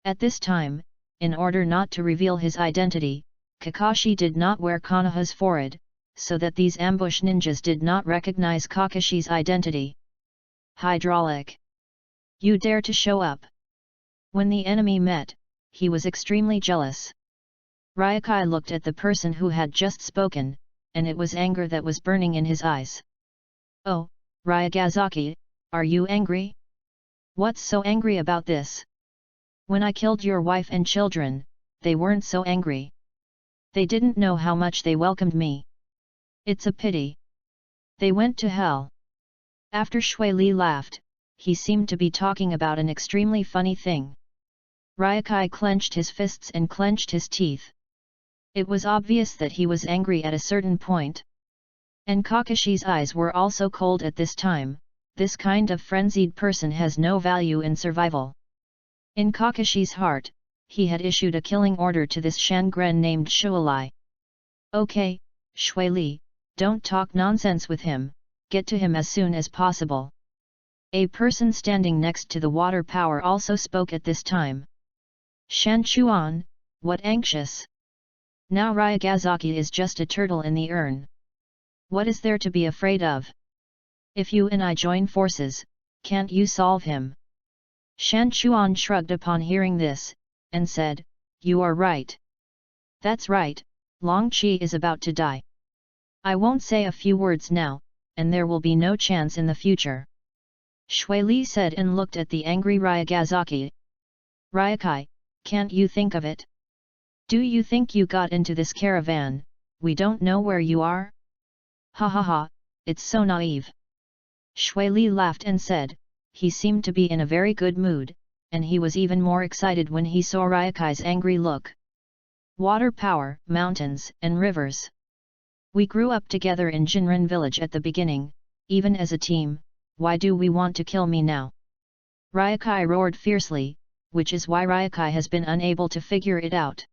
At this time, in order not to reveal his identity, Kakashi did not wear Konoha's forehead, so that these ambush ninjas did not recognize Kakashi's identity. Hydraulic. "You dare to show up?" When the enemy met, he was extremely jealous. Ryakai looked at the person who had just spoken, and it was anger that was burning in his eyes. "Oh, Ryagazaki, are you angry? What's so angry about this? When I killed your wife and children, they weren't so angry. They didn't know how much they welcomed me. It's a pity. They went to hell." After Shui Li laughed, he seemed to be talking about an extremely funny thing. Ryakai clenched his fists and clenched his teeth. It was obvious that he was angry at a certain point. And Kakashi's eyes were also cold at this time. This kind of frenzied person has no value in survival. In Kakashi's heart, he had issued a killing order to this Shangren named Shualai. "Okay, Shui Li, don't talk nonsense with him, get to him as soon as possible." A person standing next to the water power also spoke at this time. "Shan Chuan, what anxious? Now Ryagazaki is just a turtle in the urn. What is there to be afraid of? If you and I join forces, can't you solve him?" Shan Chuan shrugged upon hearing this, and said, "You are right. That's right, Long Qi is about to die. I won't say a few words now, and there will be no chance in the future." Shui Li said and looked at the angry Ryagazaki. "Ryakai, can't you think of it? Do you think you got into this caravan, we don't know where you are? Ha ha ha, it's so naive." Shui Li laughed and said, he seemed to be in a very good mood, and he was even more excited when he saw Ryakai's angry look. "Water power, mountains, and rivers. We grew up together in Jinren village at the beginning, even as a team, why do we want to kill me now?" Ryakai roared fiercely, which is why Ryakai has been unable to figure it out.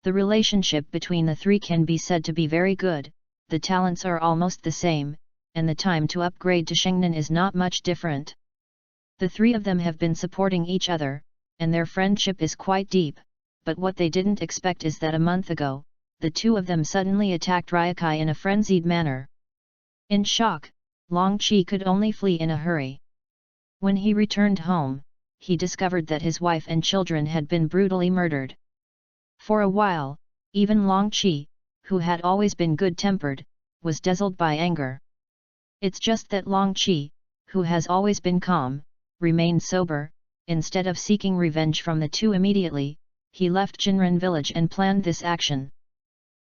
The relationship between the three can be said to be very good, the talents are almost the same, and the time to upgrade to Shengnan is not much different. The three of them have been supporting each other, and their friendship is quite deep, but what they didn't expect is that a month ago, the two of them suddenly attacked Ryokai in a frenzied manner. In shock, Long Chi could only flee in a hurry. When he returned home, he discovered that his wife and children had been brutally murdered. For a while, even Long Chi, who had always been good-tempered, was dazzled by anger. It's just that Long Chi, who has always been calm, remained sober. Instead of seeking revenge from the two immediately, he left Jinren village and planned this action.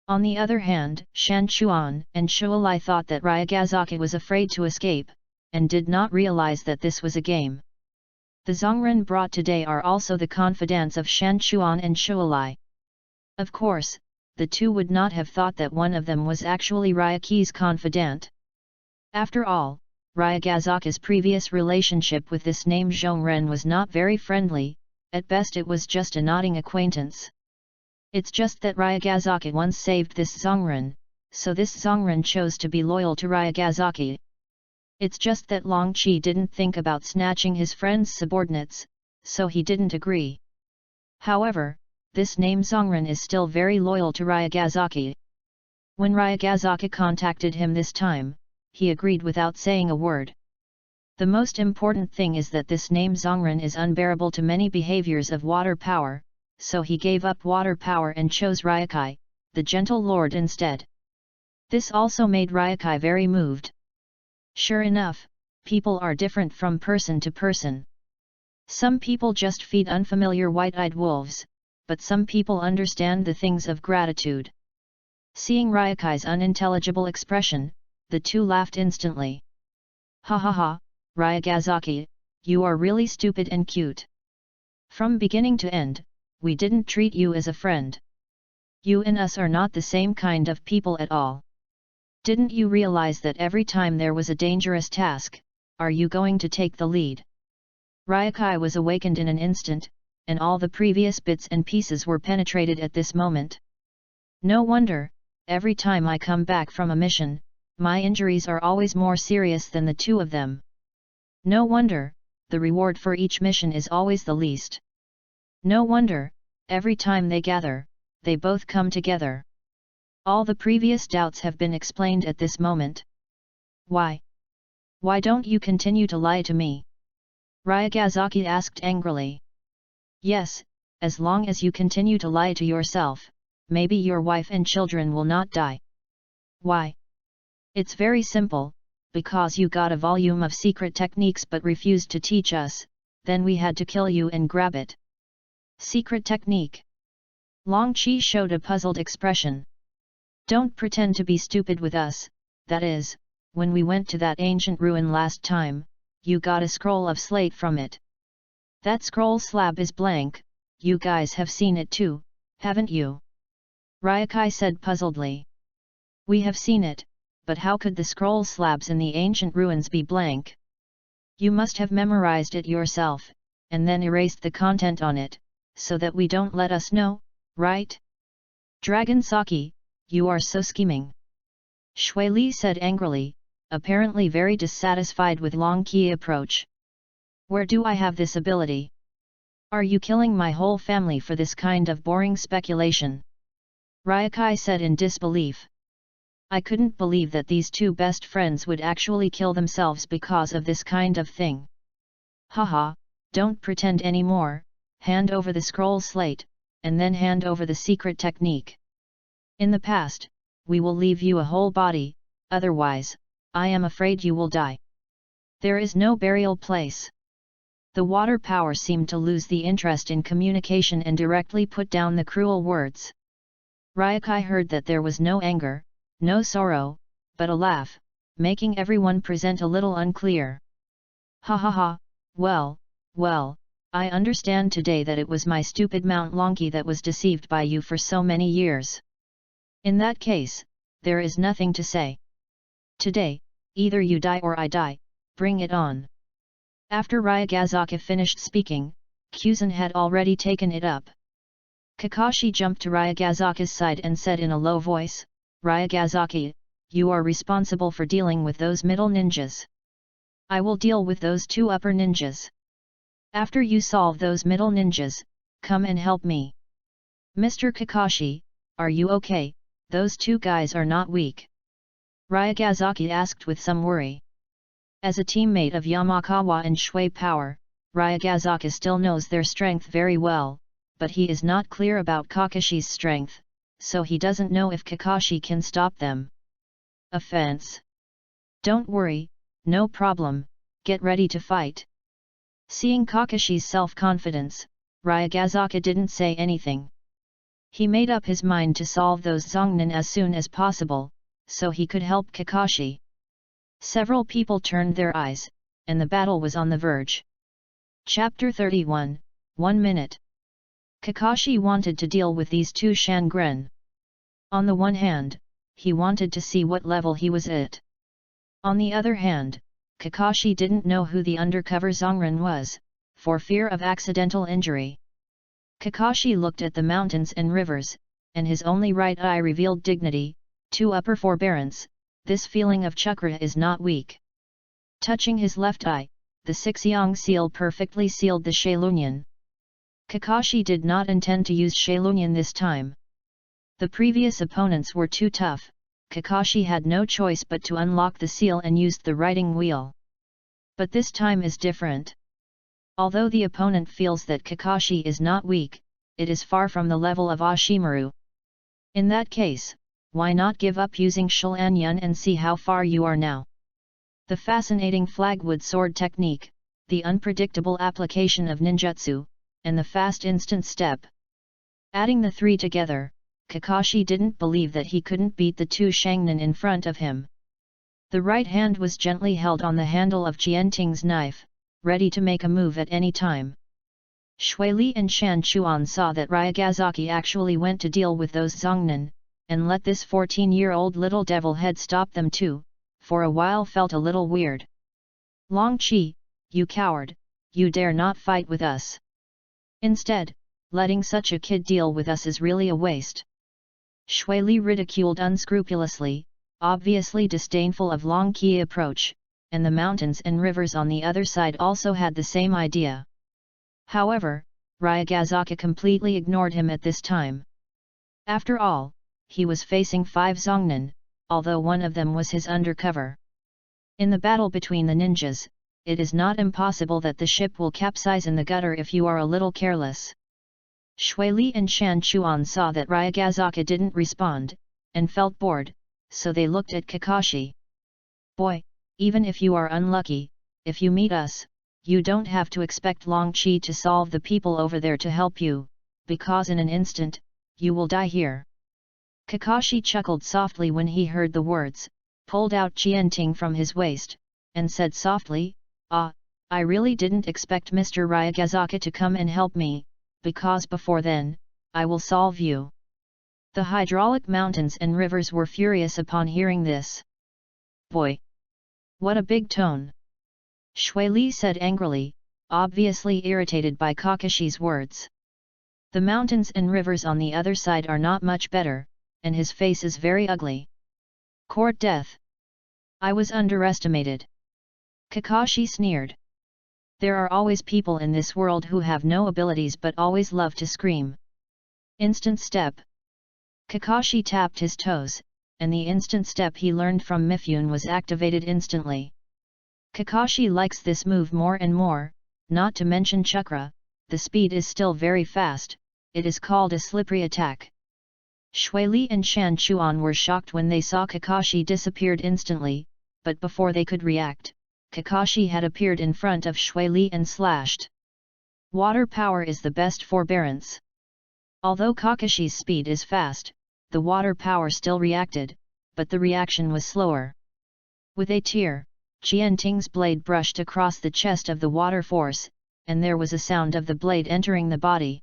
On the other hand, Shan Chuan and Shuolai thought that Ryagazaki was afraid to escape, and did not realize that this was a game. The Zongren brought today are also the confidants of Shan Chuan and Shuolai. Of course, the two would not have thought that one of them was actually Ryaki's confidant. After all, Ryagazaki's previous relationship with this named Zhongren was not very friendly, at best it was just a nodding acquaintance. It's just that Ryagazaki once saved this Zongren, so this Zongren chose to be loyal to Ryagazaki. It's just that Long Chi didn't think about snatching his friend's subordinates, so he didn't agree. However, this named Zongren is still very loyal to Ryagazaki. When Ryagazaki contacted him this time, he agreed without saying a word. The most important thing is that this name Zongren is unbearable to many behaviors of water power, so he gave up water power and chose Ryakai, the gentle lord instead. This also made Ryakai very moved. Sure enough, people are different from person to person. Some people just feed unfamiliar white-eyed wolves, but some people understand the things of gratitude. Seeing Ryakai's unintelligible expression, the two laughed instantly. Ha ha ha, Ryagazaki, you are really stupid and cute. From beginning to end, we didn't treat you as a friend. You and us are not the same kind of people at all. Didn't you realize that every time there was a dangerous task, are you going to take the lead? Ryakai was awakened in an instant, and all the previous bits and pieces were penetrated at this moment. No wonder, every time I come back from a mission, my injuries are always more serious than the two of them. No wonder, the reward for each mission is always the least. No wonder, every time they gather, they both come together. All the previous doubts have been explained at this moment. Why? Why don't you continue to lie to me? Ryagazaki asked angrily. Yes, as long as you continue to lie to yourself, maybe your wife and children will not die. Why? It's very simple, because you got a volume of secret techniques but refused to teach us, then we had to kill you and grab it. Secret technique? Long Chi showed a puzzled expression. Don't pretend to be stupid with us, that is, when we went to that ancient ruin last time, you got a scroll of slate from it. That scroll slab is blank, you guys have seen it too, haven't you? Ryakai said puzzledly. We have seen it, but how could the scroll slabs in the ancient ruins be blank? You must have memorized it yourself, and then erased the content on it, so that we don't let us know, right? Dragon Saki, you are so scheming. Shui Li said angrily, apparently very dissatisfied with Long Qi's approach. Where do I have this ability? Are you killing my whole family for this kind of boring speculation? Ryakai said in disbelief. I couldn't believe that these two best friends would actually kill themselves because of this kind of thing. Haha, don't pretend anymore, hand over the scroll slate, and then hand over the secret technique. In the past, we will leave you a whole body, otherwise, I am afraid you will die. There is no burial place. The water power seemed to lose the interest in communication and directly put down the cruel words. Ryakai heard that there was no anger, no sorrow, but a laugh, making everyone present a little unclear. Ha ha ha, well, I understand today that it was my stupid Mount Longqi that was deceived by you for so many years. In that case, there is nothing to say. Today, either you die or I die, bring it on. After Ryagazaki finished speaking, Kuzan had already taken it up. Kakashi jumped to Ryagazaki's side and said in a low voice, Ryagazaki, you are responsible for dealing with those middle ninjas. I will deal with those two upper ninjas. After you solve those middle ninjas, come and help me. Mr. Kakashi, are you okay? Those two guys are not weak. Ryagazaki asked with some worry. As a teammate of Yamakawa and Shui Power, Ryagazaki still knows their strength very well, but he is not clear about Kakashi's strength, so he doesn't know if Kakashi can stop them. Offense. Don't worry, no problem, get ready to fight. Seeing Kakashi's self-confidence, Ryagazaki didn't say anything. He made up his mind to solve those Zongnin as soon as possible, so he could help Kakashi. Several people turned their eyes, and the battle was on the verge. Chapter 31, 1 minute. Kakashi wanted to deal with these two Shangren. On the one hand, he wanted to see what level he was at. On the other hand, Kakashi didn't know who the undercover Zongren was, for fear of accidental injury. Kakashi looked at the mountains and rivers, and his only right eye revealed dignity, two upper forbearance. This feeling of chakra is not weak. Touching his left eye, the Sixyong seal perfectly sealed the Shaolunyan. Kakashi did not intend to use Shaolunyan this time. The previous opponents were too tough, Kakashi had no choice but to unlock the seal and used the writing wheel. But this time is different. Although the opponent feels that Kakashi is not weak, it is far from the level of Ashimaru. In that case, why not give up using Shaolunyan and see how far you are now? The fascinating flagwood sword technique, the unpredictable application of ninjutsu, and the fast instant step. Adding the three together, Kakashi didn't believe that he couldn't beat the two Shangnin in front of him. The right hand was gently held on the handle of Jianting's knife, ready to make a move at any time. Shui Li and Shan Chuan saw that Ryagazaki actually went to deal with those Zongnin, and let this 14-year-old little devil head stop them too, for a while felt a little weird. Long Qi, you coward, you dare not fight with us. Instead, letting such a kid deal with us is really a waste. Shui Li ridiculed unscrupulously, obviously disdainful of Long Qi approach, and the mountains and rivers on the other side also had the same idea. However, Ryagazaki completely ignored him at this time. After all, he was facing 5 Zongnin, although one of them was his undercover. In the battle between the ninjas, it is not impossible that the ship will capsize in the gutter if you are a little careless. Shui Li and Shan Chuan saw that Ryagazaki didn't respond, and felt bored, so they looked at Kakashi. Boy, even if you are unlucky, if you meet us, you don't have to expect Long Qi to solve the people over there to help you, because in an instant, you will die here. Kakashi chuckled softly when he heard the words, pulled out Jianting from his waist, and said softly, "Ah, I really didn't expect Mr. Ryagazaki to come and help me, because before then, I will solve you." The hydraulic mountains and rivers were furious upon hearing this. Boy! What a big tone! Shui Li said angrily, obviously irritated by Kakashi's words. The mountains and rivers on the other side are not much better, and his face is very ugly. Court death! I was underestimated. Kakashi sneered. There are always people in this world who have no abilities but always love to scream. Instant step. Kakashi tapped his toes, and the instant step he learned from Mifune was activated instantly. Kakashi likes this move more and more, not to mention chakra, the speed is still very fast, it is called a slippery attack. Shui Li and Shan Chuan were shocked when they saw Kakashi disappeared instantly, but before they could react, Kakashi had appeared in front of Shui Li and slashed. Water power is the best forbearance. Although Kakashi's speed is fast, the water power still reacted, but the reaction was slower. With a tear, Jianting's blade brushed across the chest of the water force, and there was a sound of the blade entering the body.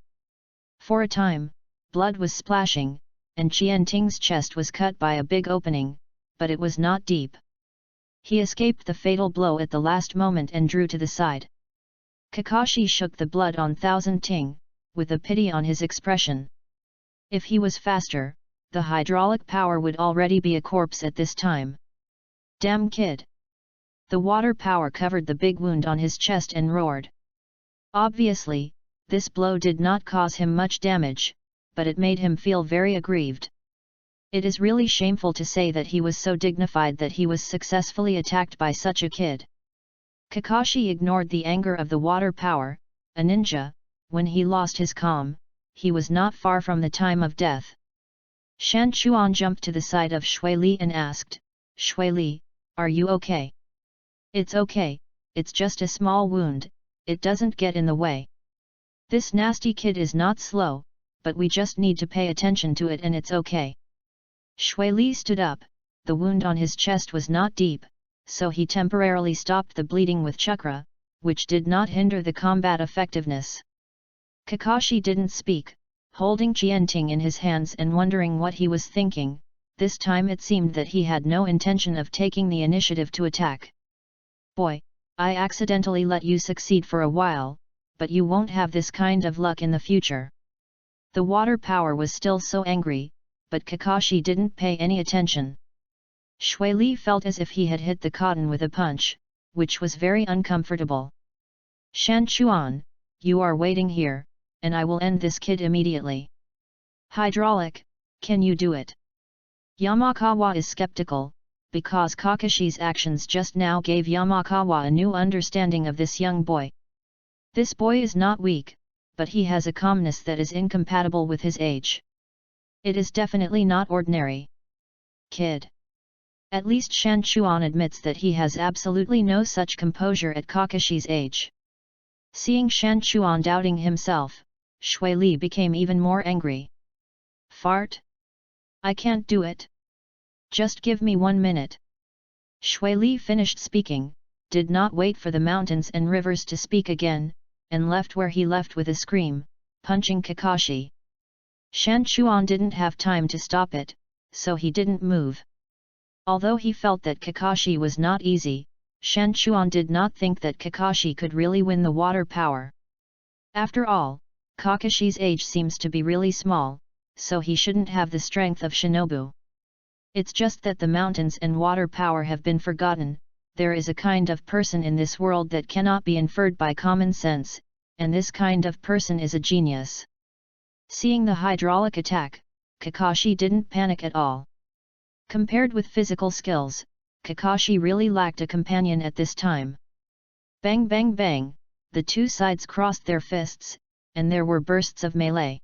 For a time, blood was splashing, and Jianting's chest was cut by a big opening, but it was not deep. He escaped the fatal blow at the last moment and drew to the side. Kakashi shook the blood on Thousand Ting, with a pity on his expression. If he was faster, the hydraulic power would already be a corpse at this time. Damn kid! The water power covered the big wound on his chest and roared. Obviously, this blow did not cause him much damage, but it made him feel very aggrieved. It is really shameful to say that he was so dignified that he was successfully attacked by such a kid. Kakashi ignored the anger of the water power, a ninja. When he lost his calm, he was not far from the time of death. Shan Chuan jumped to the side of Shui Li and asked, "Shui Li, are you okay?" "It's okay, it's just a small wound, it doesn't get in the way. This nasty kid is not slow, but we just need to pay attention to it and it's okay." Shui Li stood up. The wound on his chest was not deep, so he temporarily stopped the bleeding with chakra, which did not hinder the combat effectiveness. Kakashi didn't speak, holding Qianting in his hands and wondering what he was thinking. This time it seemed that he had no intention of taking the initiative to attack. "Boy, I accidentally let you succeed for a while, but you won't have this kind of luck in the future." The water power was still so angry, but Kakashi didn't pay any attention. Shui Li felt as if he had hit the cotton with a punch, which was very uncomfortable. "Shan Chuan, you are waiting here, and I will end this kid immediately." "Hydraulic, can you do it?" Yamakawa is skeptical, because Kakashi's actions just now gave Yamakawa a new understanding of this young boy. This boy is not weak, but he has a calmness that is incompatible with his age. It is definitely not ordinary kid. At least Shan Chuan admits that he has absolutely no such composure at Kakashi's age. Seeing Shan Chuan doubting himself, Shui Li became even more angry. "Fart? I can't do it. Just give me 1 minute." Shui Li finished speaking, did not wait for the mountains and rivers to speak again, and left where he left with a scream, punching Kakashi. Shan Chuan didn't have time to stop it, so he didn't move. Although he felt that Kakashi was not easy, Shan Chuan did not think that Kakashi could really win the water power. After all, Kakashi's age seems to be really small, so he shouldn't have the strength of Shinobu. It's just that the mountains and water power have been forgotten. There is a kind of person in this world that cannot be inferred by common sense, and this kind of person is a genius. Seeing the hydraulic attack, Kakashi didn't panic at all. Compared with physical skills, Kakashi really lacked a companion at this time. Bang bang bang, the two sides crossed their fists, and there were bursts of melee.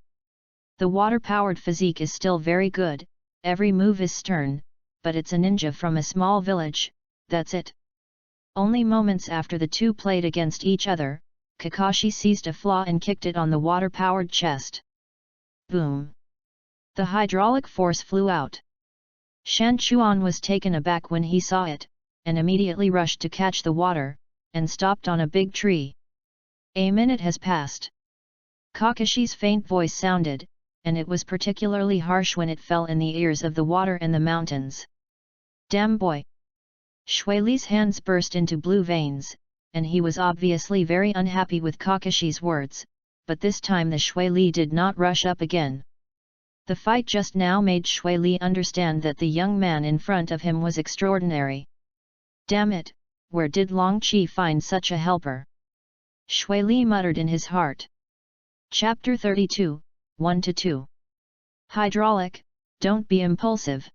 The water-powered physique is still very good, every move is stern, but it's a ninja from a small village, that's it. Only moments after the two played against each other, Kakashi seized a flaw and kicked it on the water-powered chest. Boom! The hydraulic force flew out. Shan Chuan was taken aback when he saw it, and immediately rushed to catch the water, and stopped on a big tree. A minute has passed. Kakashi's faint voice sounded, and it was particularly harsh when it fell in the ears of the water and the mountains. "Damn boy!" Shui Li's hands burst into blue veins, and he was obviously very unhappy with Kakashi's words, but this time the Shui Li did not rush up again. The fight just now made Shui Li understand that the young man in front of him was extraordinary. Damn it, where did Long Qi find such a helper? Shui Li muttered in his heart. Chapter 32, 1-2. Hydraulic, don't be impulsive.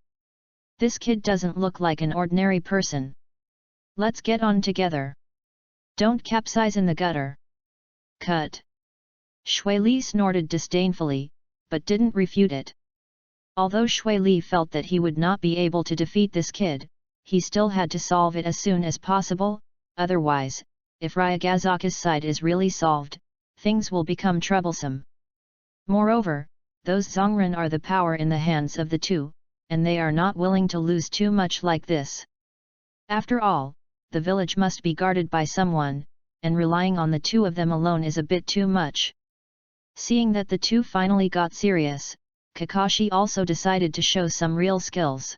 This kid doesn't look like an ordinary person. Let's get on together. Don't capsize in the gutter. Cut. Shui Li snorted disdainfully, but didn't refute it. Although Shui Li felt that he would not be able to defeat this kid, he still had to solve it as soon as possible, otherwise, if Ryugazuka's side is really solved, things will become troublesome. Moreover, those Zongren are the power in the hands of the two, and they are not willing to lose too much like this. After all, the village must be guarded by someone, and relying on the two of them alone is a bit too much. Seeing that the two finally got serious, Kakashi also decided to show some real skills.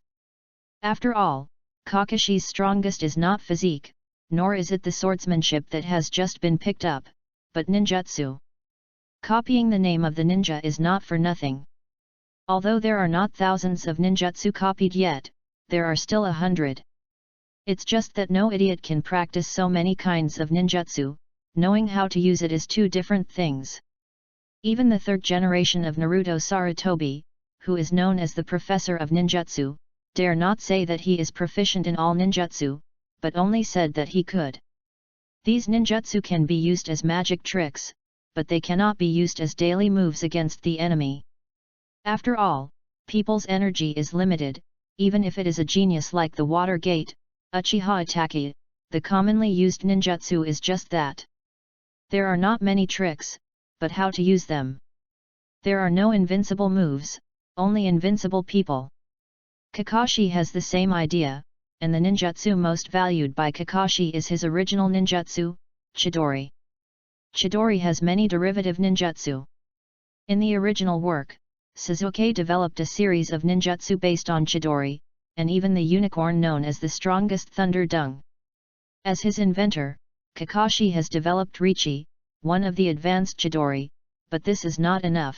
After all, Kakashi's strongest is not physique, nor is it the swordsmanship that has just been picked up, but ninjutsu. Copying the name of the ninja is not for nothing. Although there are not thousands of ninjutsu copied yet, there are still 100. It's just that no idiot can practice so many kinds of ninjutsu, knowing how to use it is two different things. Even the third generation of Naruto Sarutobi, who is known as the Professor of Ninjutsu, dare not say that he is proficient in all ninjutsu, but only said that he could. These ninjutsu can be used as magic tricks, but they cannot be used as daily moves against the enemy. After all, people's energy is limited, even if it is a genius like the Water Gate, Uchiha Itachi, the commonly used ninjutsu is just that. There are not many tricks, but how to use them. There are no invincible moves, only invincible people. Kakashi has the same idea, and the ninjutsu most valued by Kakashi is his original ninjutsu, Chidori. Chidori has many derivative ninjutsu. In the original work, Sasuke developed a series of ninjutsu based on Chidori, and even the unicorn known as the strongest Thunder Dung. As his inventor, Kakashi has developed Richi, one of the advanced Chidori, but this is not enough.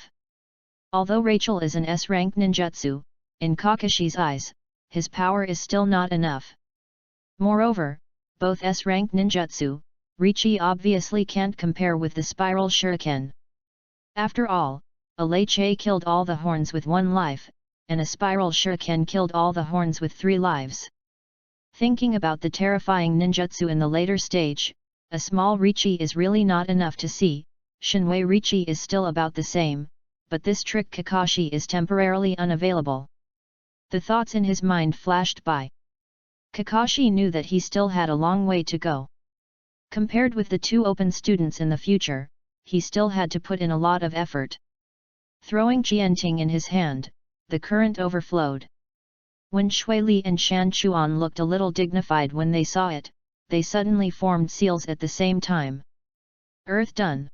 Although Rachel is an S-rank ninjutsu, in Kakashi's eyes, his power is still not enough. Moreover, both S-rank ninjutsu, Richi obviously can't compare with the spiral shuriken. After all, a Leiche killed all the horns with 1 life, and a spiral shuriken killed all the horns with 3 lives. Thinking about the terrifying ninjutsu in the later stage, a small Richi is really not enough to see. Shinwei Richi is still about the same, but this trick Kakashi is temporarily unavailable. The thoughts in his mind flashed by. Kakashi knew that he still had a long way to go. Compared with the 2 open students in the future, he still had to put in a lot of effort. Throwing Jianting in his hand, the current overflowed. When Shui Li and Shan Chuan looked a little dignified when they saw it, they suddenly formed seals at the same time. Earth Done.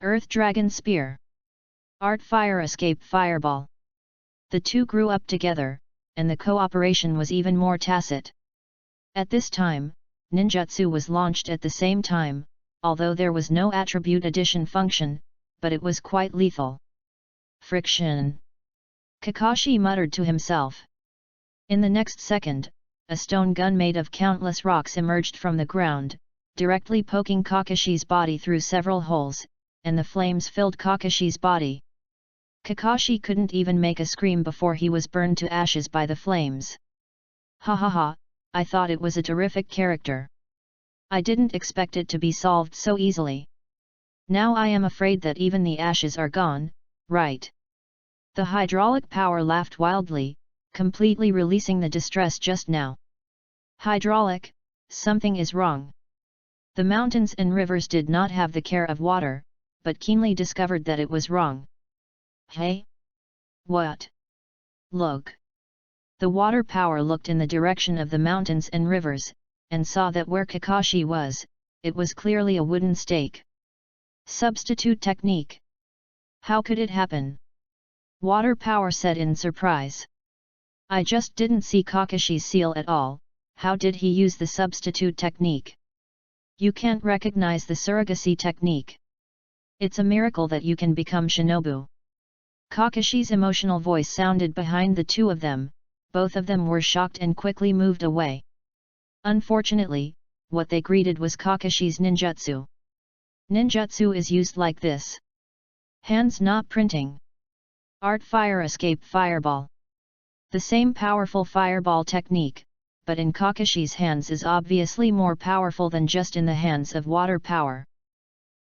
Earth Dragon Spear. Art Fire Escape Fireball. The 2 grew up together, and the cooperation was even more tacit. At this time, ninjutsu was launched at the same time, although there was no attribute addition function, but it was quite lethal. Friction. Kakashi muttered to himself. In the next second, a stone gun made of countless rocks emerged from the ground, directly poking Kakashi's body through several holes, and the flames filled Kakashi's body. Kakashi couldn't even make a scream before he was burned to ashes by the flames. Ha ha ha, I thought it was a terrific character. I didn't expect it to be solved so easily. Now I am afraid that even the ashes are gone, right? The hydraulic power laughed wildly, completely releasing the distress just now. Hydraulic, something is wrong. The mountains and rivers did not have the care of water, but keenly discovered that it was wrong. Hey? What? Look. The water power looked in the direction of the mountains and rivers, and saw that where Kakashi was, it was clearly a wooden stake. Substitute technique. How could it happen? Water power said in surprise. I just didn't see Kakashi's seal at all, how did he use the substitute technique? You can't recognize the surrogacy technique. It's a miracle that you can become shinobu. Kakashi's emotional voice sounded behind the 2 of them, both of them were shocked and quickly moved away. Unfortunately, what they greeted was Kakashi's ninjutsu. Ninjutsu is used like this. Hands not printing. Art Fire Escape Fireball. The same powerful fireball technique, but in Kakashi's hands is obviously more powerful than just in the hands of water power.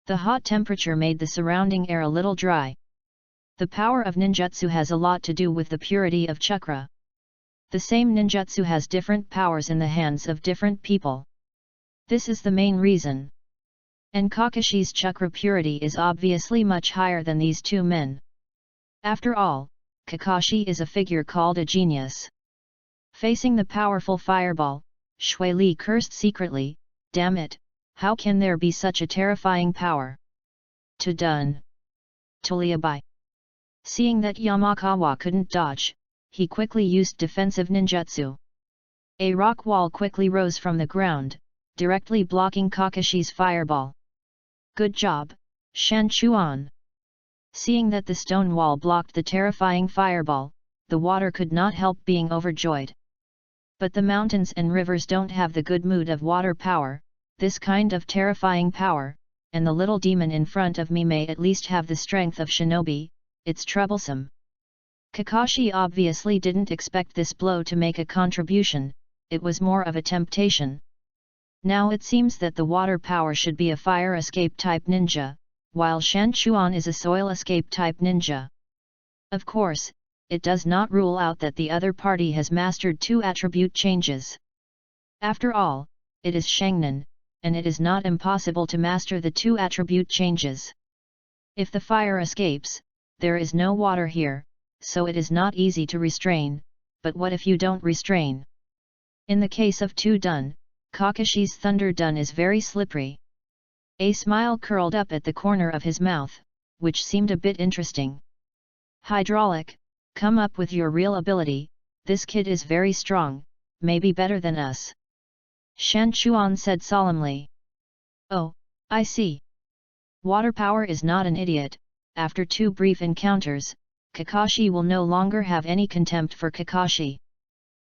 The hot temperature made the surrounding air a little dry. The power of ninjutsu has a lot to do with the purity of chakra. The same ninjutsu has different powers in the hands of different people. This is the main reason. And Kakashi's chakra purity is obviously much higher than these 2 men. After all, Kakashi is a figure called a genius. Facing the powerful fireball, Shui Li cursed secretly, damn it, how can there be such a terrifying power? To done. Toliabai. Seeing that Yamakawa couldn't dodge, he quickly used defensive ninjutsu. A rock wall quickly rose from the ground, directly blocking Kakashi's fireball. Good job, Shan Chuan. Seeing that the stone wall blocked the terrifying fireball, the water could not help being overjoyed. But the mountains and rivers don't have the good mood of water power, this kind of terrifying power, and the little demon in front of me may at least have the strength of shinobi, it's troublesome. Kakashi obviously didn't expect this blow to make a contribution, it was more of a temptation. Now it seems that the water power should be a fire escape type ninja, while Shan Chuan is a soil escape type ninja. Of course, it does not rule out that the other party has mastered 2 attribute changes. After all, it is Shangnan, and it is not impossible to master the 2 attribute changes. If the fire escapes, there is no water here, so it is not easy to restrain, but what if you don't restrain? In the case of 2 Dun, Kakashi's Thunder Dun is very slippery. A smile curled up at the corner of his mouth, which seemed a bit interesting. Hydraulic, come up with your real ability, this kid is very strong, maybe better than us. Shan Chuan said solemnly. Oh, I see. Water power is not an idiot. After 2 brief encounters, Kakashi will no longer have any contempt for Kakashi.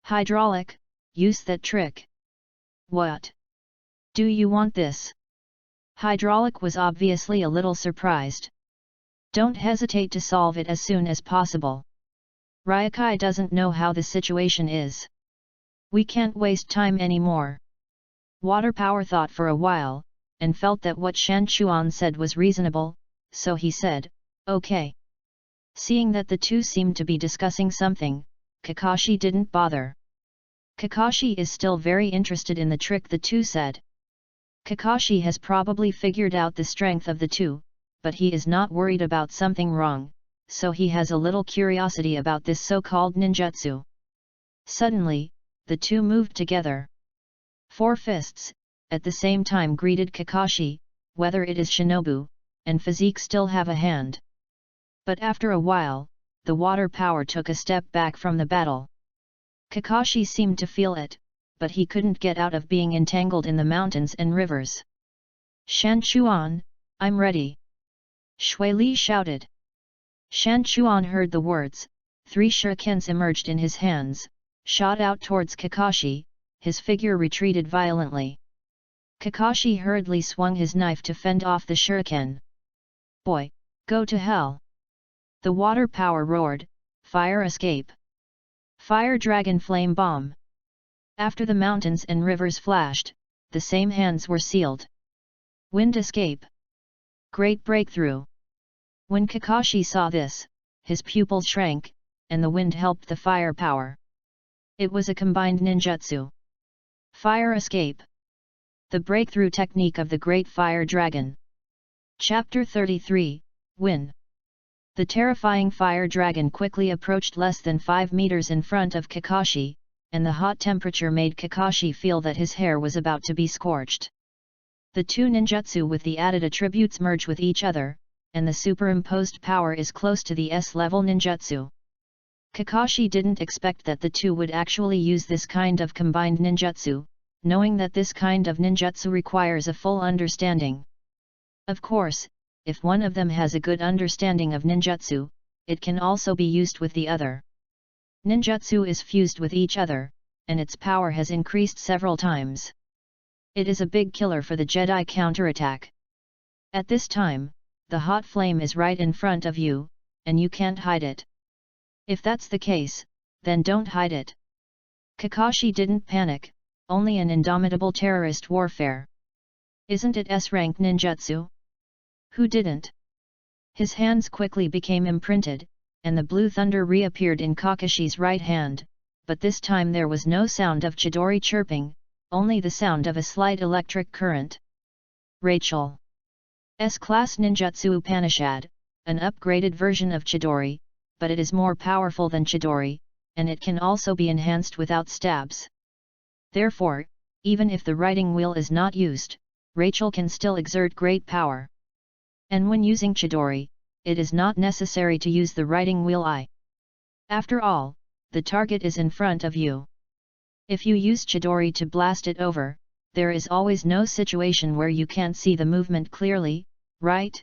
Hydraulic, use that trick. What? Do you want this? Hydraulic was obviously a little surprised. Don't hesitate to solve it as soon as possible. Ryokai doesn't know how the situation is. We can't waste time anymore. Water Power thought for a while, and felt that what Shan Chuan said was reasonable, so he said, okay. Seeing that the 2 seemed to be discussing something, Kakashi didn't bother. Kakashi is still very interested in the trick the 2 said. Kakashi has probably figured out the strength of the 2, but he is not worried about something wrong, so he has a little curiosity about this so-called ninjutsu. Suddenly, the 2 moved together. 4 fists, at the same time greeted Kakashi, whether it is shinobu, and physique still have a hand. But after a while, the water power took a step back from the battle. Kakashi seemed to feel it, but he couldn't get out of being entangled in the mountains and rivers. Shan Chuan, I'm ready. Shui Li shouted. Shan Chuan heard the words, 3 shurikens emerged in his hands, shot out towards Kakashi, his figure retreated violently. Kakashi hurriedly swung his knife to fend off the shuriken. Boy, go to hell! The water power roared, fire escape! Fire dragon flame bomb! After the mountains and rivers flashed, the same hands were sealed. Wind escape! Great breakthrough! When Kakashi saw this, his pupils shrank, and the wind helped the fire power. It was a combined ninjutsu. Fire escape! The breakthrough technique of the Great Fire Dragon. Chapter 33, Win. The terrifying fire dragon quickly approached less than 5 meters in front of Kakashi, and the hot temperature made Kakashi feel that his hair was about to be scorched. The 2 ninjutsu with the added attributes merge with each other, and the superimposed power is close to the S-level ninjutsu. Kakashi didn't expect that the 2 would actually use this kind of combined ninjutsu, knowing that this kind of ninjutsu requires a full understanding. Of course, if one of them has a good understanding of ninjutsu, it can also be used with the other. Ninjutsu is fused with each other, and its power has increased several times. It is a big killer for the Jedi counterattack. At this time, the hot flame is right in front of you, and you can't hide it. If that's the case, then don't hide it. Kakashi didn't panic, only an indomitable terrorist warfare. Isn't it S-rank ninjutsu? Who didn't? His hands quickly became imprinted, and the blue thunder reappeared in Kakashi's right hand, but this time there was no sound of Chidori chirping, only the sound of a slight electric current. Rachel. S-Class Ninjutsu Upanishad, an upgraded version of Chidori, but it is more powerful than Chidori, and it can also be enhanced without stabs. Therefore, even if the writing wheel is not used, Rachel can still exert great power. And when using Chidori, it is not necessary to use the writing wheel I. After all, the target is in front of you. If you use Chidori to blast it over, there is always no situation where you can't see the movement clearly, right?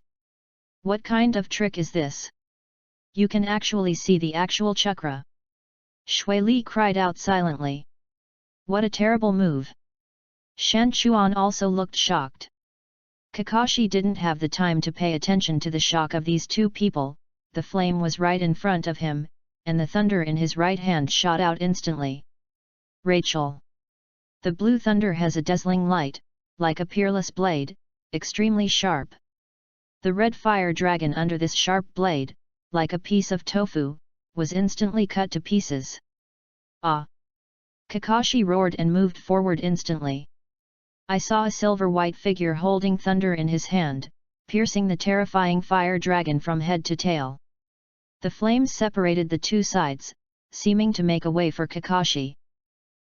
What kind of trick is this? You can actually see the actual chakra. Shui Li cried out silently. What a terrible move! Shan Chuan also looked shocked. Kakashi didn't have the time to pay attention to the shock of these two people. The flame was right in front of him, and the thunder in his right hand shot out instantly. Rachel. The blue thunder has a dazzling light, like a peerless blade, extremely sharp. The red fire dragon under this sharp blade, like a piece of tofu, was instantly cut to pieces. Ah! Kakashi roared and moved forward instantly. I saw a silver-white figure holding thunder in his hand, piercing the terrifying fire dragon from head to tail. The flames separated the two sides, seeming to make a way for Kakashi.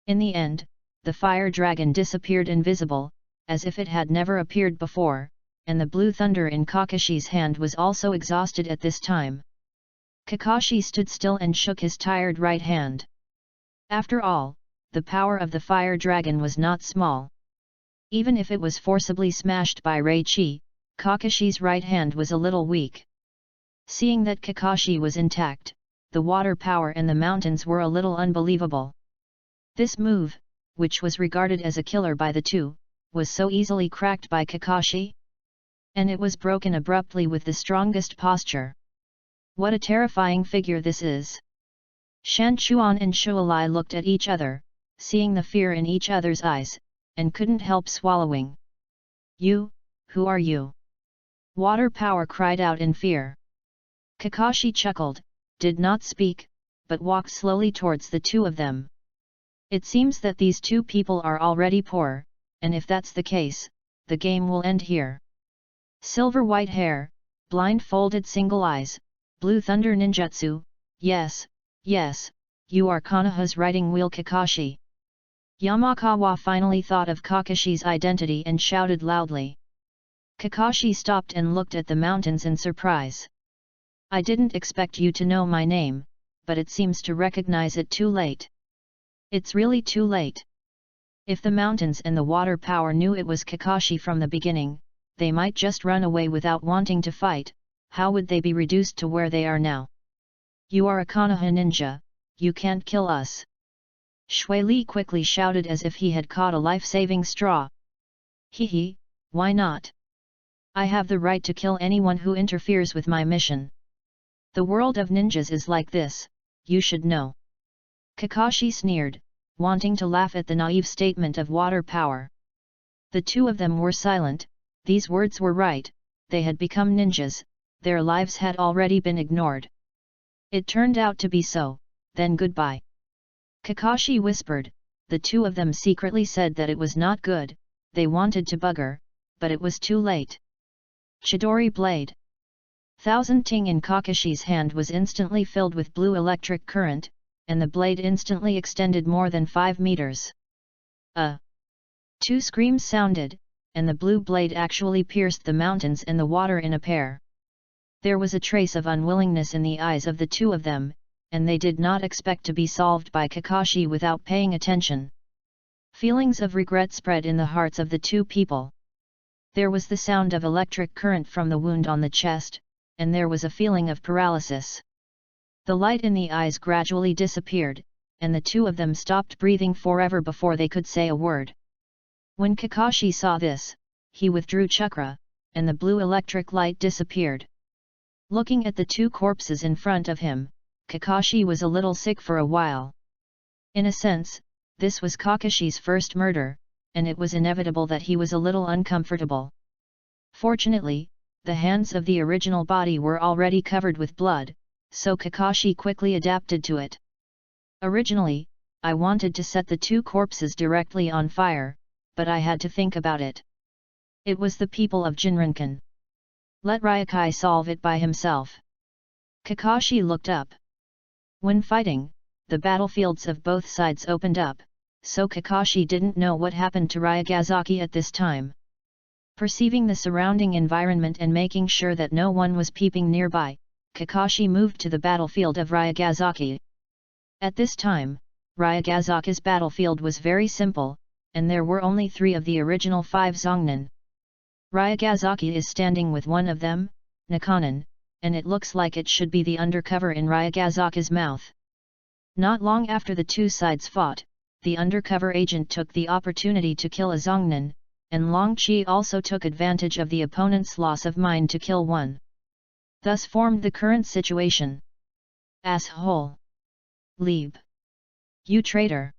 In the end, the fire dragon disappeared invisible, as if it had never appeared before, and the blue thunder in Kakashi's hand was also exhausted at this time. Kakashi stood still and shook his tired right hand. After all, the power of the fire dragon was not small. Even if it was forcibly smashed by Reichi, Kakashi's right hand was a little weak. Seeing that Kakashi was intact, the water power and the mountains were a little unbelievable. This move, which was regarded as a killer by the two, was so easily cracked by Kakashi? And it was broken abruptly with the strongest posture. What a terrifying figure this is! Shan Chuan and Shualai looked at each other, seeing the fear in each other's eyes, and couldn't help swallowing. You, who are you? Water power cried out in fear. Kakashi chuckled, did not speak, but walked slowly towards the two of them. It seems that these two people are already poor, and if that's the case, the game will end here. Silver white hair, blindfolded single eyes, blue thunder ninjutsu, yes, yes, you are Konoha's riding wheel Kakashi. Yamakawa finally thought of Kakashi's identity and shouted loudly. Kakashi stopped and looked at the mountains in surprise. I didn't expect you to know my name, but it seems to recognize it too late. It's really too late. If the mountains and the water power knew it was Kakashi from the beginning, they might just run away without wanting to fight. How would they be reduced to where they are now? You are a Konoha ninja, you can't kill us. Shui Li quickly shouted as if he had caught a life-saving straw. Hee, why not? I have the right to kill anyone who interferes with my mission. The world of ninjas is like this, you should know. Kakashi sneered, wanting to laugh at the naive statement of water power. The two of them were silent. These words were right, they had become ninjas, their lives had already been ignored. It turned out to be so, then goodbye. Kakashi whispered, the two of them secretly said that it was not good, they wanted to bugger, but it was too late. Chidori blade. Thousand Ting in Kakashi's hand was instantly filled with blue electric current, and the blade instantly extended more than 5 meters. Two screams sounded, and the blue blade actually pierced the mountains and the water in a pair. There was a trace of unwillingness in the eyes of the two of them, and they did not expect to be solved by Kakashi without paying attention. Feelings of regret spread in the hearts of the two people. There was the sound of electric current from the wound on the chest, and there was a feeling of paralysis. The light in the eyes gradually disappeared, and the two of them stopped breathing forever before they could say a word. When Kakashi saw this, he withdrew chakra, and the blue electric light disappeared. Looking at the two corpses in front of him, Kakashi was a little sick for a while. In a sense, this was Kakashi's first murder, and it was inevitable that he was a little uncomfortable. Fortunately, the hands of the original body were already covered with blood, so Kakashi quickly adapted to it. Originally, I wanted to set the two corpses directly on fire, but I had to think about it. It was the people of Jinrinkan. Let Ryokai solve it by himself. Kakashi looked up. When fighting, the battlefields of both sides opened up, so Kakashi didn't know what happened to Ryagazaki at this time. Perceiving the surrounding environment and making sure that no one was peeping nearby, Kakashi moved to the battlefield of Ryagazaki. At this time, Ryagazaki's battlefield was very simple, and there were only 3 of the original 5 Zongnin. Ryagazaki is standing with one of them, Nakanin, and it looks like it should be the undercover in Ryagazaki's mouth. Not long after the two sides fought, the undercover agent took the opportunity to kill a Zongnin, and Long Qi also took advantage of the opponent's loss of mind to kill one. Thus formed the current situation. Asshole! Leave! You traitor!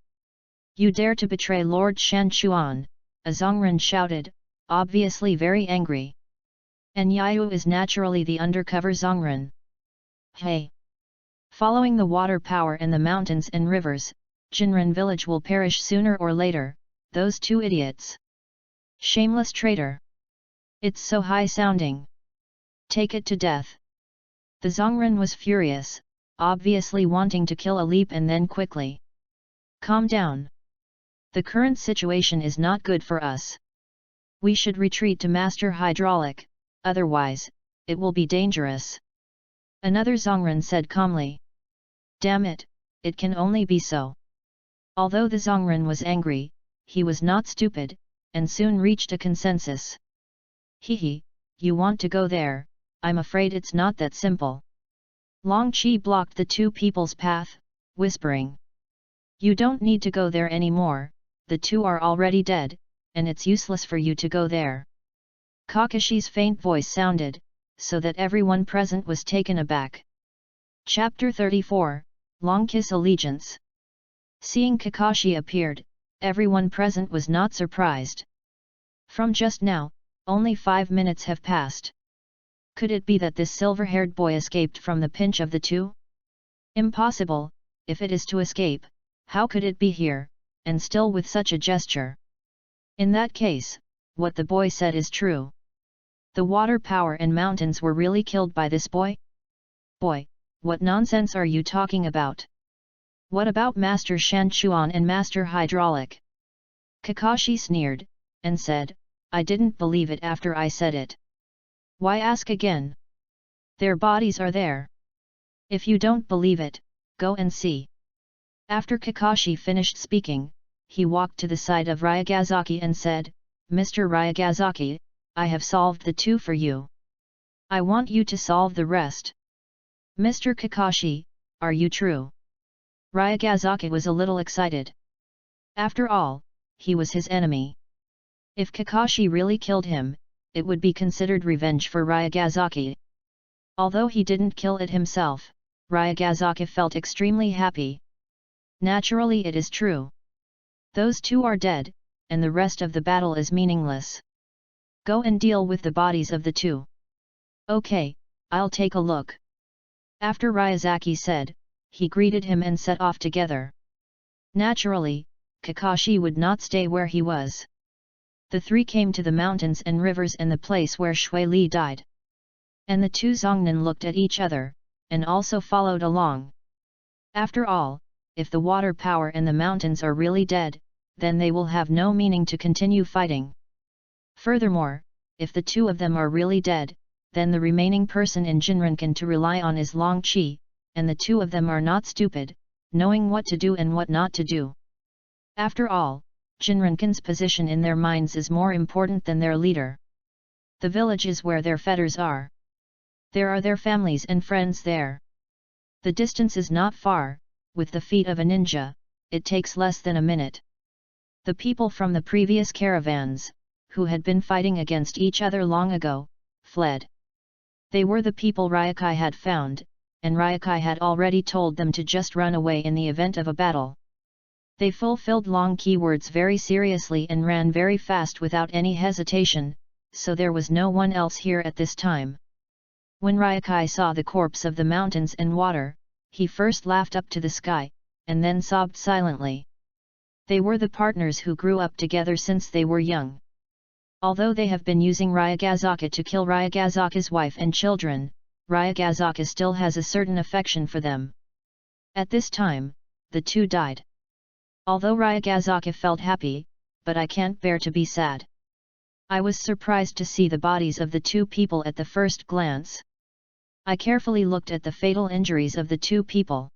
You dare to betray Lord Shanchuan, a Zhongren shouted, obviously very angry. And Yayu is naturally the undercover Zhongren. Hey! Following the water power and the mountains and rivers, Jinren village will perish sooner or later, those two idiots. Shameless traitor! It's so high-sounding. Take it to death. The Zhongren was furious, obviously wanting to kill a leap and then quickly. Calm down. The current situation is not good for us. We should retreat to Master Hydraulic, otherwise, it will be dangerous. Another Zhongren said calmly. Damn it, it can only be so. Although the Zhongren was angry, he was not stupid, and soon reached a consensus. Hehe, you want to go there, I'm afraid it's not that simple. Long Qi blocked the two people's path, whispering. You don't need to go there anymore, the two are already dead, and it's useless for you to go there. Kakashi's faint voice sounded, so that everyone present was taken aback. Chapter 34, Long Kiss Allegiance. Seeing Kakashi appeared, everyone present was not surprised. From just now, only 5 minutes have passed. Could it be that this silver-haired boy escaped from the pinch of the two? Impossible, if it is to escape, how could it be here, and still with such a gesture? In that case, what the boy said is true. The water power and mountains were really killed by this boy? Boy, what nonsense are you talking about? What about Master Shanchuan and Master Hydraulic? Kakashi sneered, and said, I didn't believe it after I said it. Why ask again? Their bodies are there. If you don't believe it, go and see. After Kakashi finished speaking, he walked to the side of Ryagazaki and said, Mr. Ryagazaki, I have solved the two for you. I want you to solve the rest. Mr. Kakashi, are you true? Ryagazaki was a little excited. After all, he was his enemy. If Kakashi really killed him, it would be considered revenge for Ryagazaki. Although he didn't kill it himself, Ryagazaki felt extremely happy. Naturally it is true. Those two are dead, and the rest of the battle is meaningless. Go and deal with the bodies of the two. Okay, I'll take a look. After Ryazaki said, he greeted him and set off together. Naturally, Kakashi would not stay where he was. The three came to the mountains and rivers and the place where Shui Li died. And the two Zhongnan looked at each other, and also followed along. After all, if the water power and the mountains are really dead, then they will have no meaning to continue fighting. Furthermore, if the two of them are really dead, then the remaining person in Jinrenkan to rely on is Long Qi, and the two of them are not stupid, knowing what to do and what not to do. After all, Jinrenkan's position in their minds is more important than their leader. The village is where their fetters are. There are their families and friends there. The distance is not far, with the feet of a ninja, it takes less than a minute. The people from the previous caravans, who had been fighting against each other long ago, fled. They were the people Ryakai had found, and Ryakai had already told them to just run away in the event of a battle. They fulfilled long keywords very seriously and ran very fast without any hesitation, so there was no one else here at this time. When Ryakai saw the corpse of the mountains and water, he first laughed up to the sky, and then sobbed silently. They were the partners who grew up together since they were young. Although they have been using Ryagazaki to kill Ryagazaki's wife and children, Ryagazaki still has a certain affection for them. At this time, the two died. Although Ryagazaki felt happy, but I can't bear to be sad. I was surprised to see the bodies of the two people at the first glance. I carefully looked at the fatal injuries of the two people.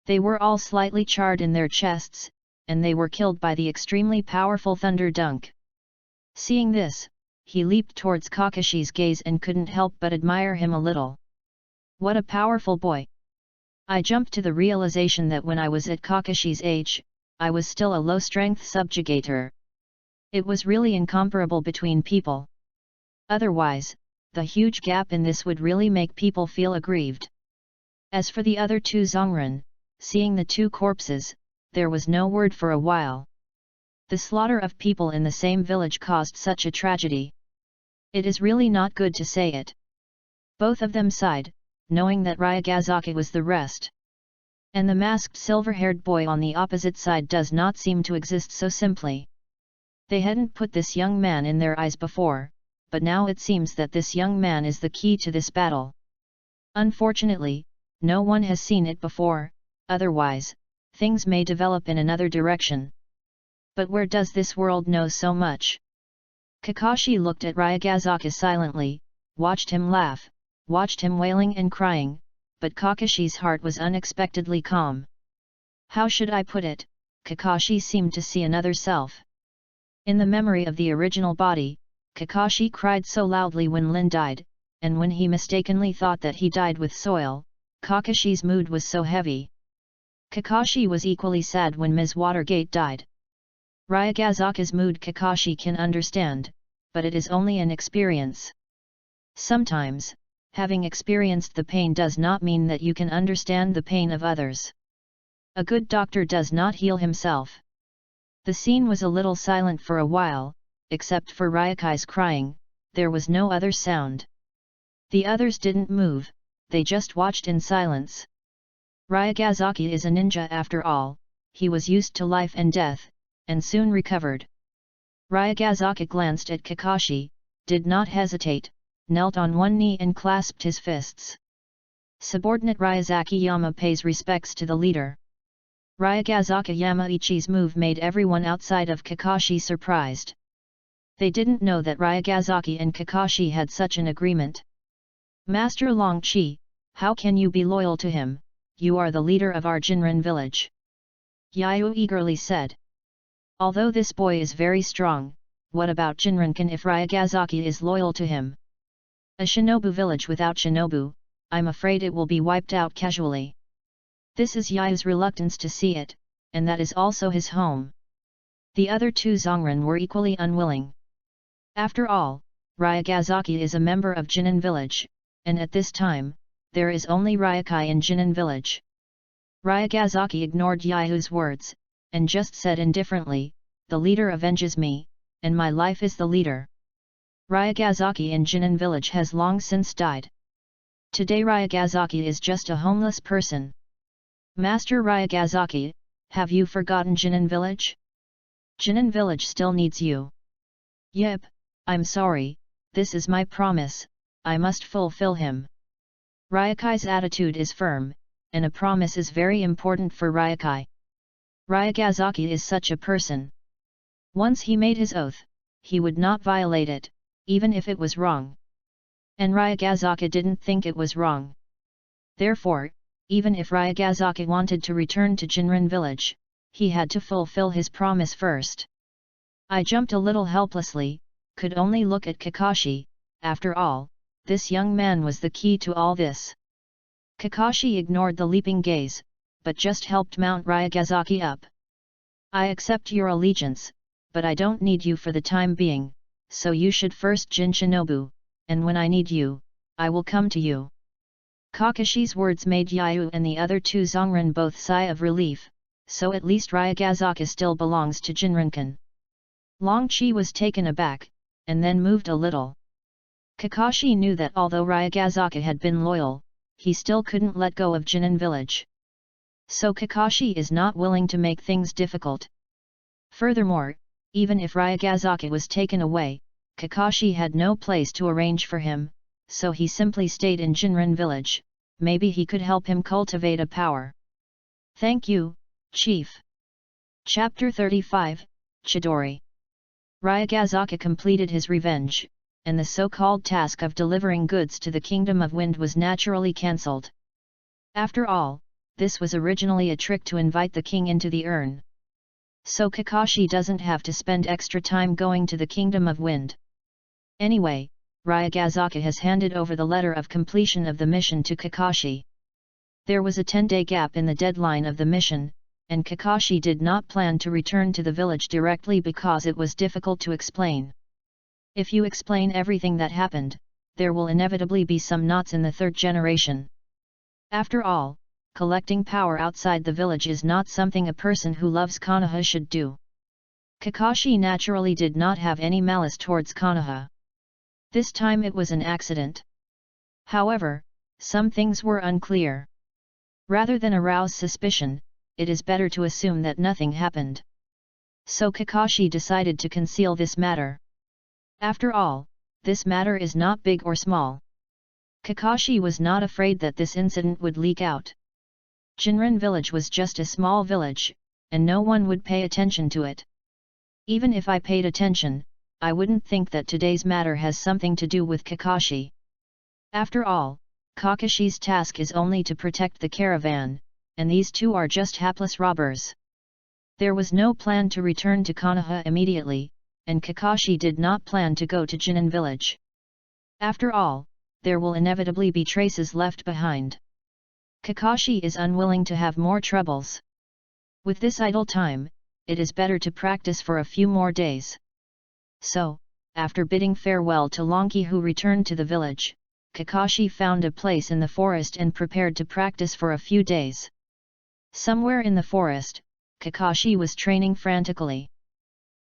They were all slightly charred in their chests, and they were killed by the extremely powerful Thunder Dunk. Seeing this, he leaped towards Kakashi's gaze and couldn't help but admire him a little. What a powerful boy! I jumped to the realization that when I was at Kakashi's age, I was still a low-strength subjugator. It was really incomparable between people. Otherwise, the huge gap in this would really make people feel aggrieved. As for the other two Zhongren, seeing the two corpses, there was no word for a while. The slaughter of people in the same village caused such a tragedy. It is really not good to say it. Both of them sighed, knowing that Ryagazaki was the rest. And the masked silver-haired boy on the opposite side does not seem to exist so simply. They hadn't put this young man in their eyes before, but now it seems that this young man is the key to this battle. Unfortunately, no one has seen it before, otherwise, things may develop in another direction. But where does this world know so much? Kakashi looked at Ryagazaki silently, watched him laugh, watched him wailing and crying, but Kakashi's heart was unexpectedly calm. How should I put it? Kakashi seemed to see another self. In the memory of the original body, Kakashi cried so loudly when Lin died, and when he mistakenly thought that he died with soil, Kakashi's mood was so heavy. Kakashi was equally sad when Ms. Watergate died. Ryagazaki's mood Kakashi can understand, but it is only an experience. Sometimes, having experienced the pain does not mean that you can understand the pain of others. A good doctor does not heal himself. The scene was a little silent for a while, except for Ryakai's crying, there was no other sound. The others didn't move, they just watched in silence. Ryagazaki is a ninja after all, he was used to life and death, and soon recovered. Ryagazaki glanced at Kakashi, did not hesitate, knelt on one knee and clasped his fists. Subordinate Ryazaki Yama pays respects to the leader. Ryagazaki Yamaichi's move made everyone outside of Kakashi surprised. They didn't know that Ryagazaki and Kakashi had such an agreement. Master Long Chi, how can you be loyal to him? You are the leader of our Jinren village. Yayu eagerly said. Although this boy is very strong, what about Jinrenkan if Ryagazaki is loyal to him? A shinobu village without shinobu, I'm afraid it will be wiped out casually. This is Yayu's reluctance to see it, and that is also his home. The other two Zhongren were equally unwilling. After all, Ryagazaki is a member of Jinan village, and at this time, there is only Ryakai in Jinan village. Ryagazaki ignored Yayu's words, and just said indifferently, the leader avenges me, and my life is the leader. Ryagazaki in Jinan village has long since died. Today Ryagazaki is just a homeless person. Master Ryagazaki, have you forgotten Jinan village? Jinan village still needs you. Yep, I'm sorry, this is my promise, I must fulfill him. Ryakai's attitude is firm, and a promise is very important for Ryakai. Ryagazaki is such a person. Once he made his oath, he would not violate it, even if it was wrong. And Ryagazaki didn't think it was wrong. Therefore, even if Ryagazaki wanted to return to Jinren village, he had to fulfill his promise first. I jumped a little helplessly, could only look at Kakashi, after all, this young man was the key to all this. Kakashi ignored the leaping gaze, but just helped mount Ryagazaki up. I accept your allegiance, but I don't need you for the time being, so you should first Jin Shinobu, and when I need you, I will come to you. Kakashi's words made Yayu and the other two Zhongren both sigh of relief, so at least Ryagazaki still belongs to Jinrenkan. Long Chi was taken aback, and then moved a little. Kakashi knew that although Ryagazaki had been loyal, he still couldn't let go of Jinan village. So Kakashi is not willing to make things difficult. Furthermore, even if Ryagazaki was taken away, Kakashi had no place to arrange for him, so he simply stayed in Jinren village. Maybe he could help him cultivate a power. Thank you, Chief. Chapter 35, Chidori. Ryagazaki completed his revenge, and the so-called task of delivering goods to the Kingdom of Wind was naturally cancelled. After all, this was originally a trick to invite the king into the urn. So Kakashi doesn't have to spend extra time going to the Kingdom of Wind. Anyway, Ryagazaki has handed over the letter of completion of the mission to Kakashi. There was a 10-day gap in the deadline of the mission, and Kakashi did not plan to return to the village directly because it was difficult to explain. If you explain everything that happened, there will inevitably be some knots in the third generation. After all, collecting power outside the village is not something a person who loves Konoha should do. Kakashi naturally did not have any malice towards Konoha. This time it was an accident. However, some things were unclear. Rather than arouse suspicion, it is better to assume that nothing happened. So Kakashi decided to conceal this matter. After all, this matter is not big or small. Kakashi was not afraid that this incident would leak out. Jinren village was just a small village, and no one would pay attention to it. Even if I paid attention, I wouldn't think that today's matter has something to do with Kakashi. After all, Kakashi's task is only to protect the caravan, and these two are just hapless robbers. There was no plan to return to Konoha immediately, and Kakashi did not plan to go to Jinren village. After all, there will inevitably be traces left behind. Kakashi is unwilling to have more troubles. With this idle time, it is better to practice for a few more days. So, after bidding farewell to Lonki who returned to the village, Kakashi found a place in the forest and prepared to practice for a few days. Somewhere in the forest, Kakashi was training frantically.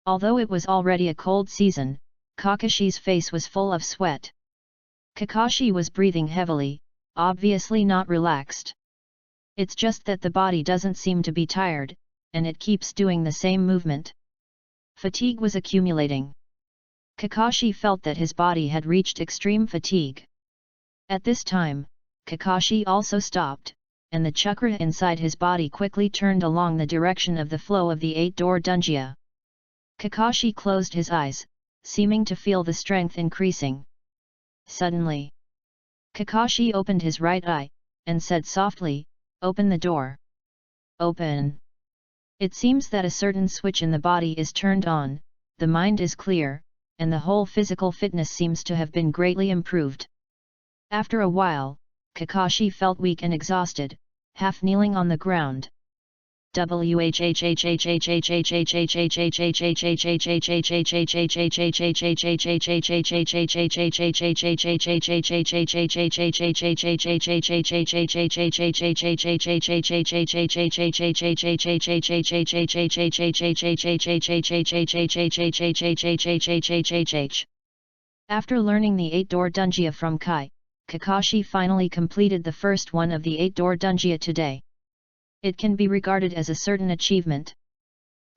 Although it was already a cold season, Kakashi's face was full of sweat. Kakashi was breathing heavily, obviously not relaxed. It's just that the body doesn't seem to be tired, and it keeps doing the same movement. Fatigue was accumulating. Kakashi felt that his body had reached extreme fatigue. At this time, Kakashi also stopped, and the chakra inside his body quickly turned along the direction of the flow of the eight-door dungeon. Kakashi closed his eyes, seeming to feel the strength increasing. Suddenly, Kakashi opened his right eye, and said softly, "Open the door." Open. It seems that a certain switch in the body is turned on, the mind is clear, and the whole physical fitness seems to have been greatly improved. After a while, Kakashi felt weak and exhausted, half kneeling on the ground. After learning the eight-door dungeon from Kai, Kakashi finally completed the first one of the eight-door dungeon today. It can be regarded as a certain achievement.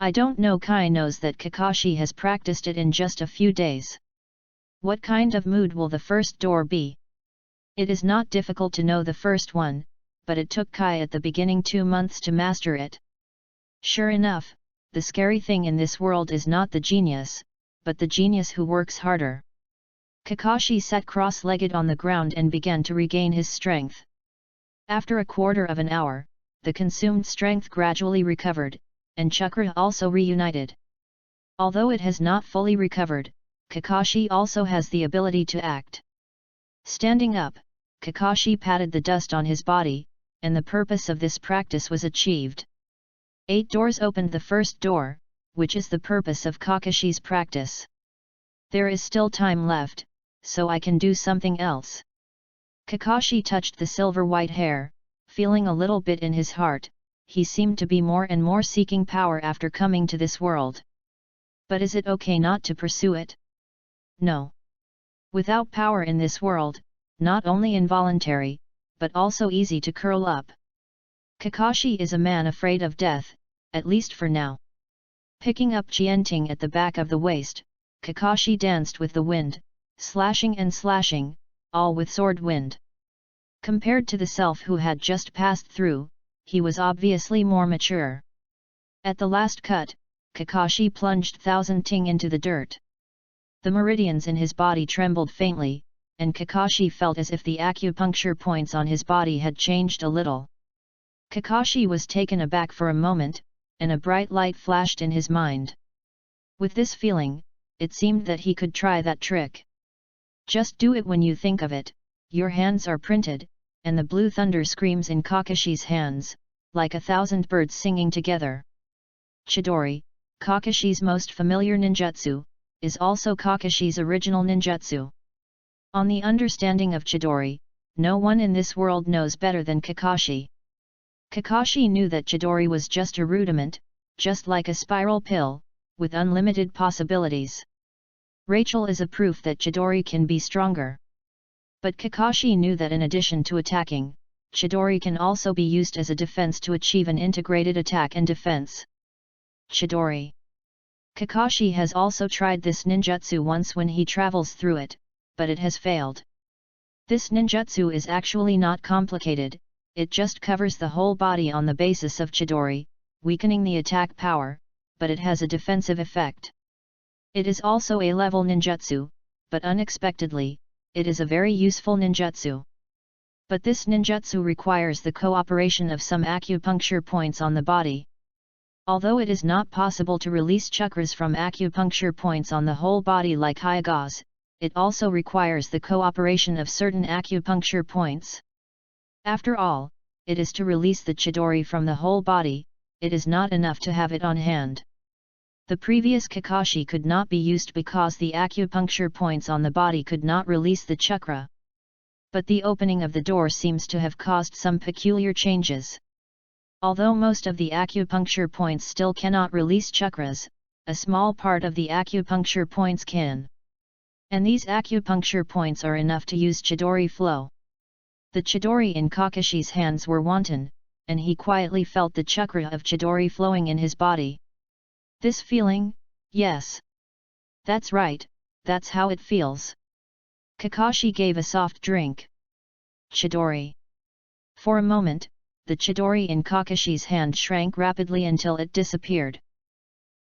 I don't know Kai knows that Kakashi has practiced it in just a few days. What kind of mood will the first door be? It is not difficult to know the first one, but it took Kai at the beginning 2 months to master it. Sure enough, the scary thing in this world is not the genius, but the genius who works harder. Kakashi sat cross-legged on the ground and began to regain his strength. After a quarter of an hour, the consumed strength gradually recovered, and chakra also reunited. Although it has not fully recovered, Kakashi also has the ability to act. Standing up, Kakashi patted the dust on his body, and the purpose of this practice was achieved. 8 doors opened the first door, which is the purpose of Kakashi's practice. There is still time left, so I can do something else. Kakashi touched the silver-white hair, feeling a little bit in his heart. He seemed to be more and more seeking power after coming to this world. But is it okay not to pursue it? No. Without power in this world, not only involuntary, but also easy to curl up. Kakashi is a man afraid of death, at least for now. Picking up Jianting at the back of the waist, Kakashi danced with the wind, slashing and slashing, all with sword wind. Compared to the self who had just passed through, he was obviously more mature. At the last cut, Kakashi plunged 1,000 ting into the dirt. The meridians in his body trembled faintly, and Kakashi felt as if the acupuncture points on his body had changed a little. Kakashi was taken aback for a moment, and a bright light flashed in his mind. With this feeling, it seemed that he could try that trick. Just do it when you think of it, your hands are printed, and the blue thunder screams in Kakashi's hands, like 1,000 birds singing together. Chidori, Kakashi's most familiar ninjutsu, is also Kakashi's original ninjutsu. On the understanding of Chidori, no one in this world knows better than Kakashi. Kakashi knew that Chidori was just a rudiment, just like a spiral pill, with unlimited possibilities. Rachel is a proof that Chidori can be stronger. But Kakashi knew that in addition to attacking, Chidori can also be used as a defense to achieve an integrated attack and defense. Chidori. Kakashi has also tried this ninjutsu once when he travels through it, but it has failed. This ninjutsu is actually not complicated, it just covers the whole body on the basis of Chidori, weakening the attack power, but it has a defensive effect. It is also a level ninjutsu, but unexpectedly, it is a very useful ninjutsu. But this ninjutsu requires the cooperation of some acupuncture points on the body. Although it is not possible to release chakras from acupuncture points on the whole body like Hyaga's, it also requires the cooperation of certain acupuncture points. After all, it is to release the Chidori from the whole body, it is not enough to have it on hand. The previous Kakashi could not be used because the acupuncture points on the body could not release the chakra. But the opening of the door seems to have caused some peculiar changes. Although most of the acupuncture points still cannot release chakras, a small part of the acupuncture points can. And these acupuncture points are enough to use Chidori flow. The Chidori in Kakashi's hands were wanton, and he quietly felt the chakra of Chidori flowing in his body. This feeling, yes. That's right, that's how it feels. Kakashi gave a soft drink. Chidori. For a moment, the Chidori in Kakashi's hand shrank rapidly until it disappeared.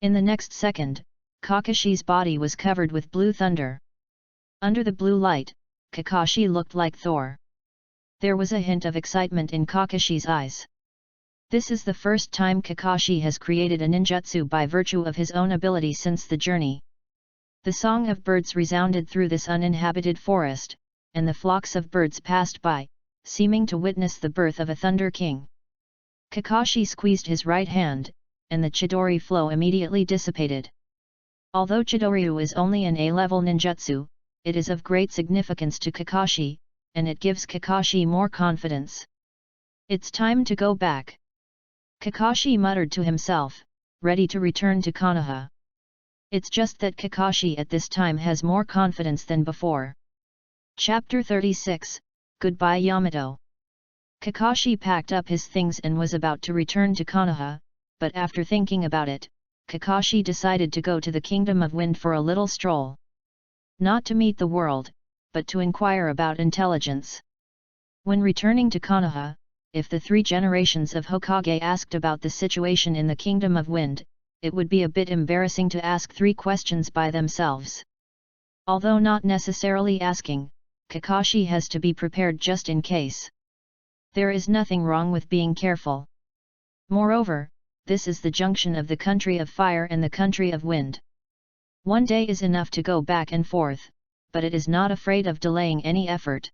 In the next second, Kakashi's body was covered with blue thunder. Under the blue light, Kakashi looked like Thor. There was a hint of excitement in Kakashi's eyes. This is the first time Kakashi has created a ninjutsu by virtue of his own ability since the journey. The song of birds resounded through this uninhabited forest, and the flocks of birds passed by, seeming to witness the birth of a Thunder King. Kakashi squeezed his right hand, and the Chidori flow immediately dissipated. Although Chidoryu is only an A-level ninjutsu, it is of great significance to Kakashi, and it gives Kakashi more confidence. It's time to go back. Kakashi muttered to himself, ready to return to Konoha. It's just that Kakashi at this time has more confidence than before. Chapter 36, Goodbye Yamato. Kakashi packed up his things and was about to return to Konoha, but after thinking about it, Kakashi decided to go to the Kingdom of Wind for a little stroll. Not to meet the world, but to inquire about intelligence. When returning to Konoha, if the 3 generations of Hokage asked about the situation in the Kingdom of Wind, it would be a bit embarrassing to ask 3 questions by themselves. Although not necessarily asking, Kakashi has to be prepared just in case. There is nothing wrong with being careful. Moreover, this is the junction of the country of fire and the country of wind. One day is enough to go back and forth, but it is not afraid of delaying any effort.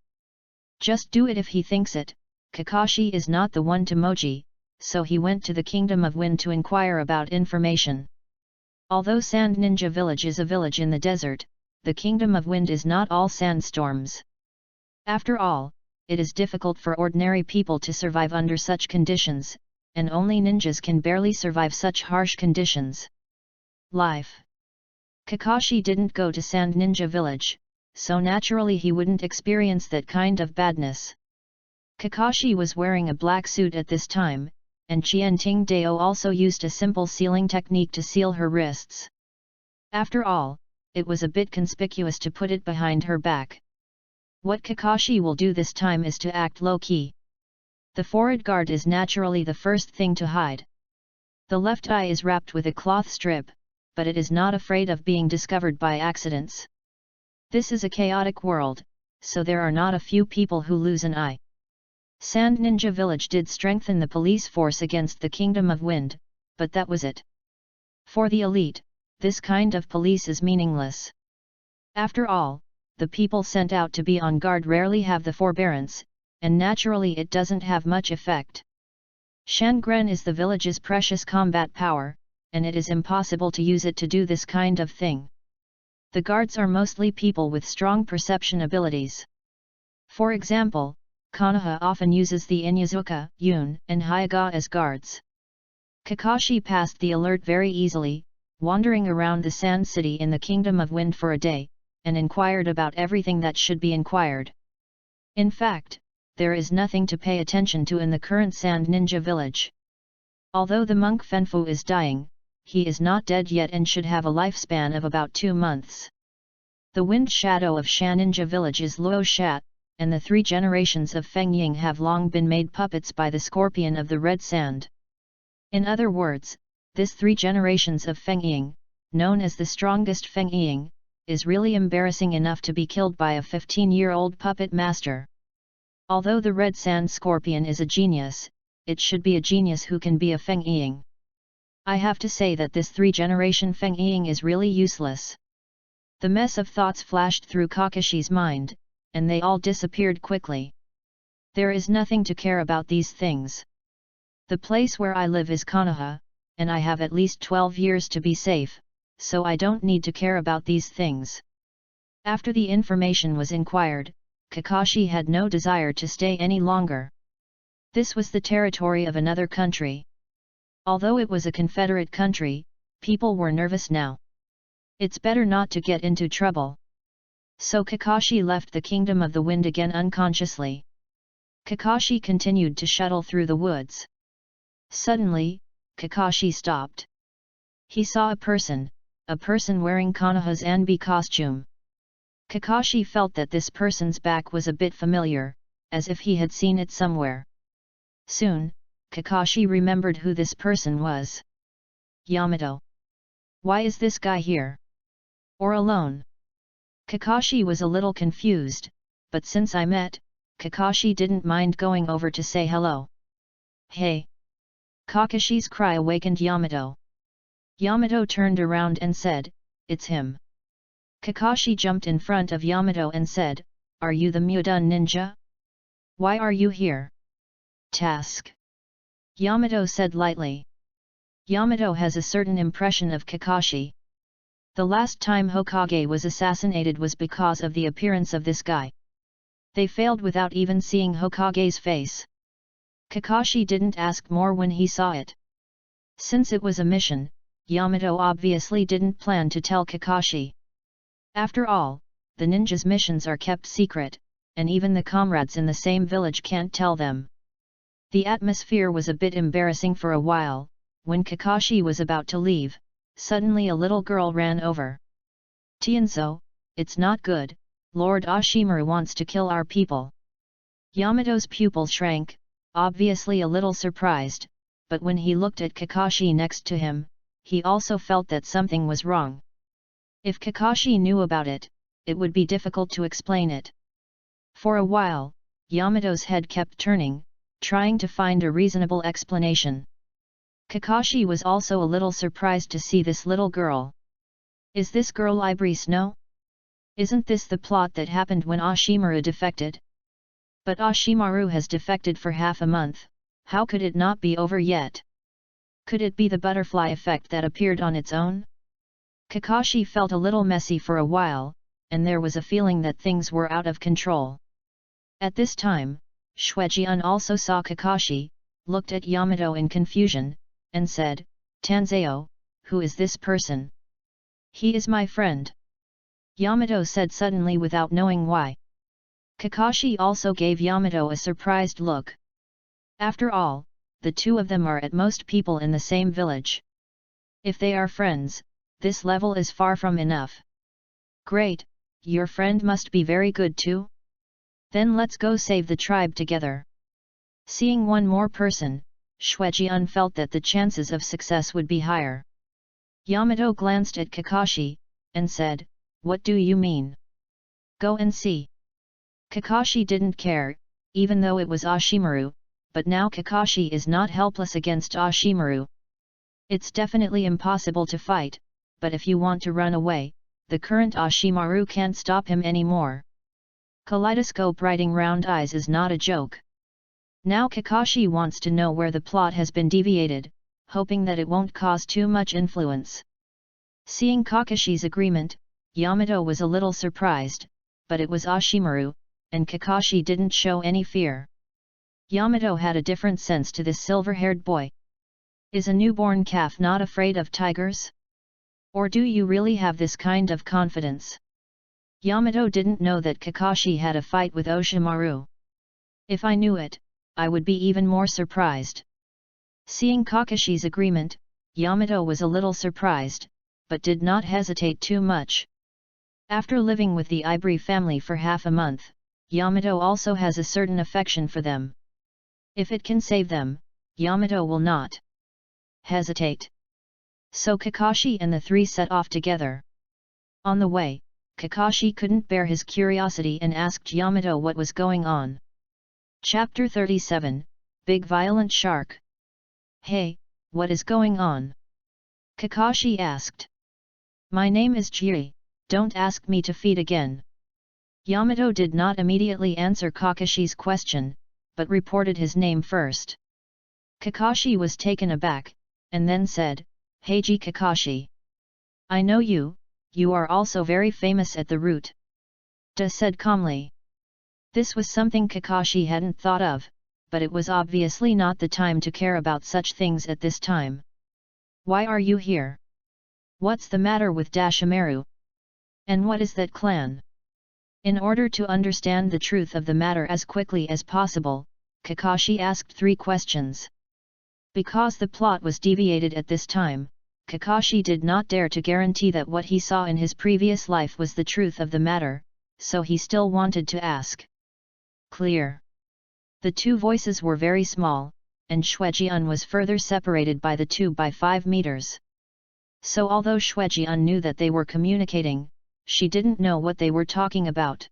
Just do it if he thinks it. Kakashi is not the one to moji, so he went to the Kingdom of Wind to inquire about information. Although Sand Ninja Village is a village in the desert, the Kingdom of Wind is not all sandstorms. After all, it is difficult for ordinary people to survive under such conditions, and only ninjas can barely survive such harsh conditions. Life. Kakashi didn't go to Sand Ninja Village, so naturally he wouldn't experience that kind of badness. Kakashi was wearing a black suit at this time, and Qianting Dao also used a simple sealing technique to seal her wrists. After all, it was a bit conspicuous to put it behind her back. What Kakashi will do this time is to act low-key. The forehead guard is naturally the first thing to hide. The left eye is wrapped with a cloth strip, but it is not afraid of being discovered by accidents. This is a chaotic world, so there are not a few people who lose an eye. Sand Ninja Village did strengthen the police force against the Kingdom of Wind, but that was it. For the elite, this kind of police is meaningless. After all, the people sent out to be on guard rarely have the forbearance, and naturally it doesn't have much effect. Shangren is the village's precious combat power, and it is impossible to use it to do this kind of thing. The guards are mostly people with strong perception abilities. For example, Konoha often uses the Inyazuka, Yun, and Hyaga as guards. Kakashi passed the alert very easily, wandering around the Sand City in the Kingdom of Wind for a day, and inquired about everything that should be inquired. In fact, there is nothing to pay attention to in the current Sand Ninja village. Although the monk Fenfu is dying, he is not dead yet and should have a lifespan of about 2 months. The wind shadow of Shan Ninja village is Luo Shat, and the 3 generations of Feng Ying have long been made puppets by the scorpion of the red sand. In other words, this 3 generations of Feng Ying, known as the strongest Feng Ying, is really embarrassing enough to be killed by a 15-year-old puppet master. Although the red sand scorpion is a genius, it should be a genius who can be a Feng Ying. I have to say that this 3-generation Feng Ying is really useless. The mess of thoughts flashed through Kakashi's mind, and they all disappeared quickly. There is nothing to care about these things. The place where I live is Konoha, and I have at least 12 years to be safe, so I don't need to care about these things. After the information was inquired, Kakashi had no desire to stay any longer. This was the territory of another country. Although it was a confederate country, people were nervous now. It's better not to get into trouble. So Kakashi left the Kingdom of the Wind again unconsciously. Kakashi continued to shuttle through the woods. Suddenly, Kakashi stopped. He saw a person wearing Konoha's Anbi costume. Kakashi felt that this person's back was a bit familiar, as if he had seen it somewhere. Soon, Kakashi remembered who this person was. Yamato. Why is this guy here? Or alone? Kakashi was a little confused, but since I met, Kakashi didn't mind going over to say hello. Hey! Kakashi's cry awakened Yamato. Yamato turned around and said, "It's him." Kakashi jumped in front of Yamato and said, "Are you the Mudun ninja? Why are you here?" Task. Yamato said lightly. Yamato has a certain impression of Kakashi. The last time Hokage was assassinated was because of the appearance of this guy. They failed without even seeing Hokage's face. Kakashi didn't ask more when he saw it. Since it was a mission, Yamato obviously didn't plan to tell Kakashi. After all, the ninjas' missions are kept secret, and even the comrades in the same village can't tell them. The atmosphere was a bit embarrassing for a while. When Kakashi was about to leave, suddenly a little girl ran over. "Tianzo, it's not good, Lord Ashimaru wants to kill our people." Yamato's pupils shrank, obviously a little surprised, but when he looked at Kakashi next to him, he also felt that something was wrong. If Kakashi knew about it, it would be difficult to explain it. For a while, Yamato's head kept turning, trying to find a reasonable explanation. Kakashi was also a little surprised to see this little girl. Is this girl Ibri Snow? Isn't this the plot that happened when Ashimaru defected? But Ashimaru has defected for half a month, how could it not be over yet? Could it be the butterfly effect that appeared on its own? Kakashi felt a little messy for a while, and there was a feeling that things were out of control. At this time, Shuejian also saw Kakashi, looked at Yamato in confusion, and said, "Tanzeo, who is this person?" "He is my friend," Yamato said suddenly without knowing why. Kakashi also gave Yamato a surprised look. After all, the two of them are at most people in the same village. If they are friends, this level is far from enough. "Great, your friend must be very good too? Then let's go save the tribe together." Seeing one more person, Shuejian felt that the chances of success would be higher. Yamato glanced at Kakashi, and said, "What do you mean?" "Go and see." Kakashi didn't care, even though it was Ashimaru, but now Kakashi is not helpless against Ashimaru. It's definitely impossible to fight, but if you want to run away, the current Ashimaru can't stop him anymore. Kaleidoscope writing round eyes is not a joke. Now Kakashi wants to know where the plot has been deviated, hoping that it won't cause too much influence. Seeing Kakashi's agreement, Yamato was a little surprised, but it was Ashimaru, and Kakashi didn't show any fear. Yamato had a different sense to this silver-haired boy. Is a newborn calf not afraid of tigers? Or do you really have this kind of confidence? Yamato didn't know that Kakashi had a fight with Oshimaru. If I knew it, I would be even more surprised. Seeing Kakashi's agreement, Yamato was a little surprised, but did not hesitate too much. After living with the Ibri family for half a month, Yamato also has a certain affection for them. If it can save them, Yamato will not hesitate. So Kakashi and the three set off together. On the way, Kakashi couldn't bear his curiosity and asked Yamato what was going on. Chapter 37, Big Violent Shark. Hey, what is going on? Kakashi asked. My name is Jiri, don't ask me to feed again. Yamato did not immediately answer Kakashi's question, but reported his name first. Kakashi was taken aback, and then said, Heiji Kakashi. I know you, you are also very famous at the root. Da said calmly. This was something Kakashi hadn't thought of, but it was obviously not the time to care about such things at this time. Why are you here? What's the matter with Dashimaru? And what is that clan? In order to understand the truth of the matter as quickly as possible, Kakashi asked 3 questions. Because the plot was deviated at this time, Kakashi did not dare to guarantee that what he saw in his previous life was the truth of the matter, so he still wanted to ask. Clear. The 2 voices were very small, and Shuejian was further separated by the 2 by 5 meters. So although Shuejian knew that they were communicating, she didn't know what they were talking about.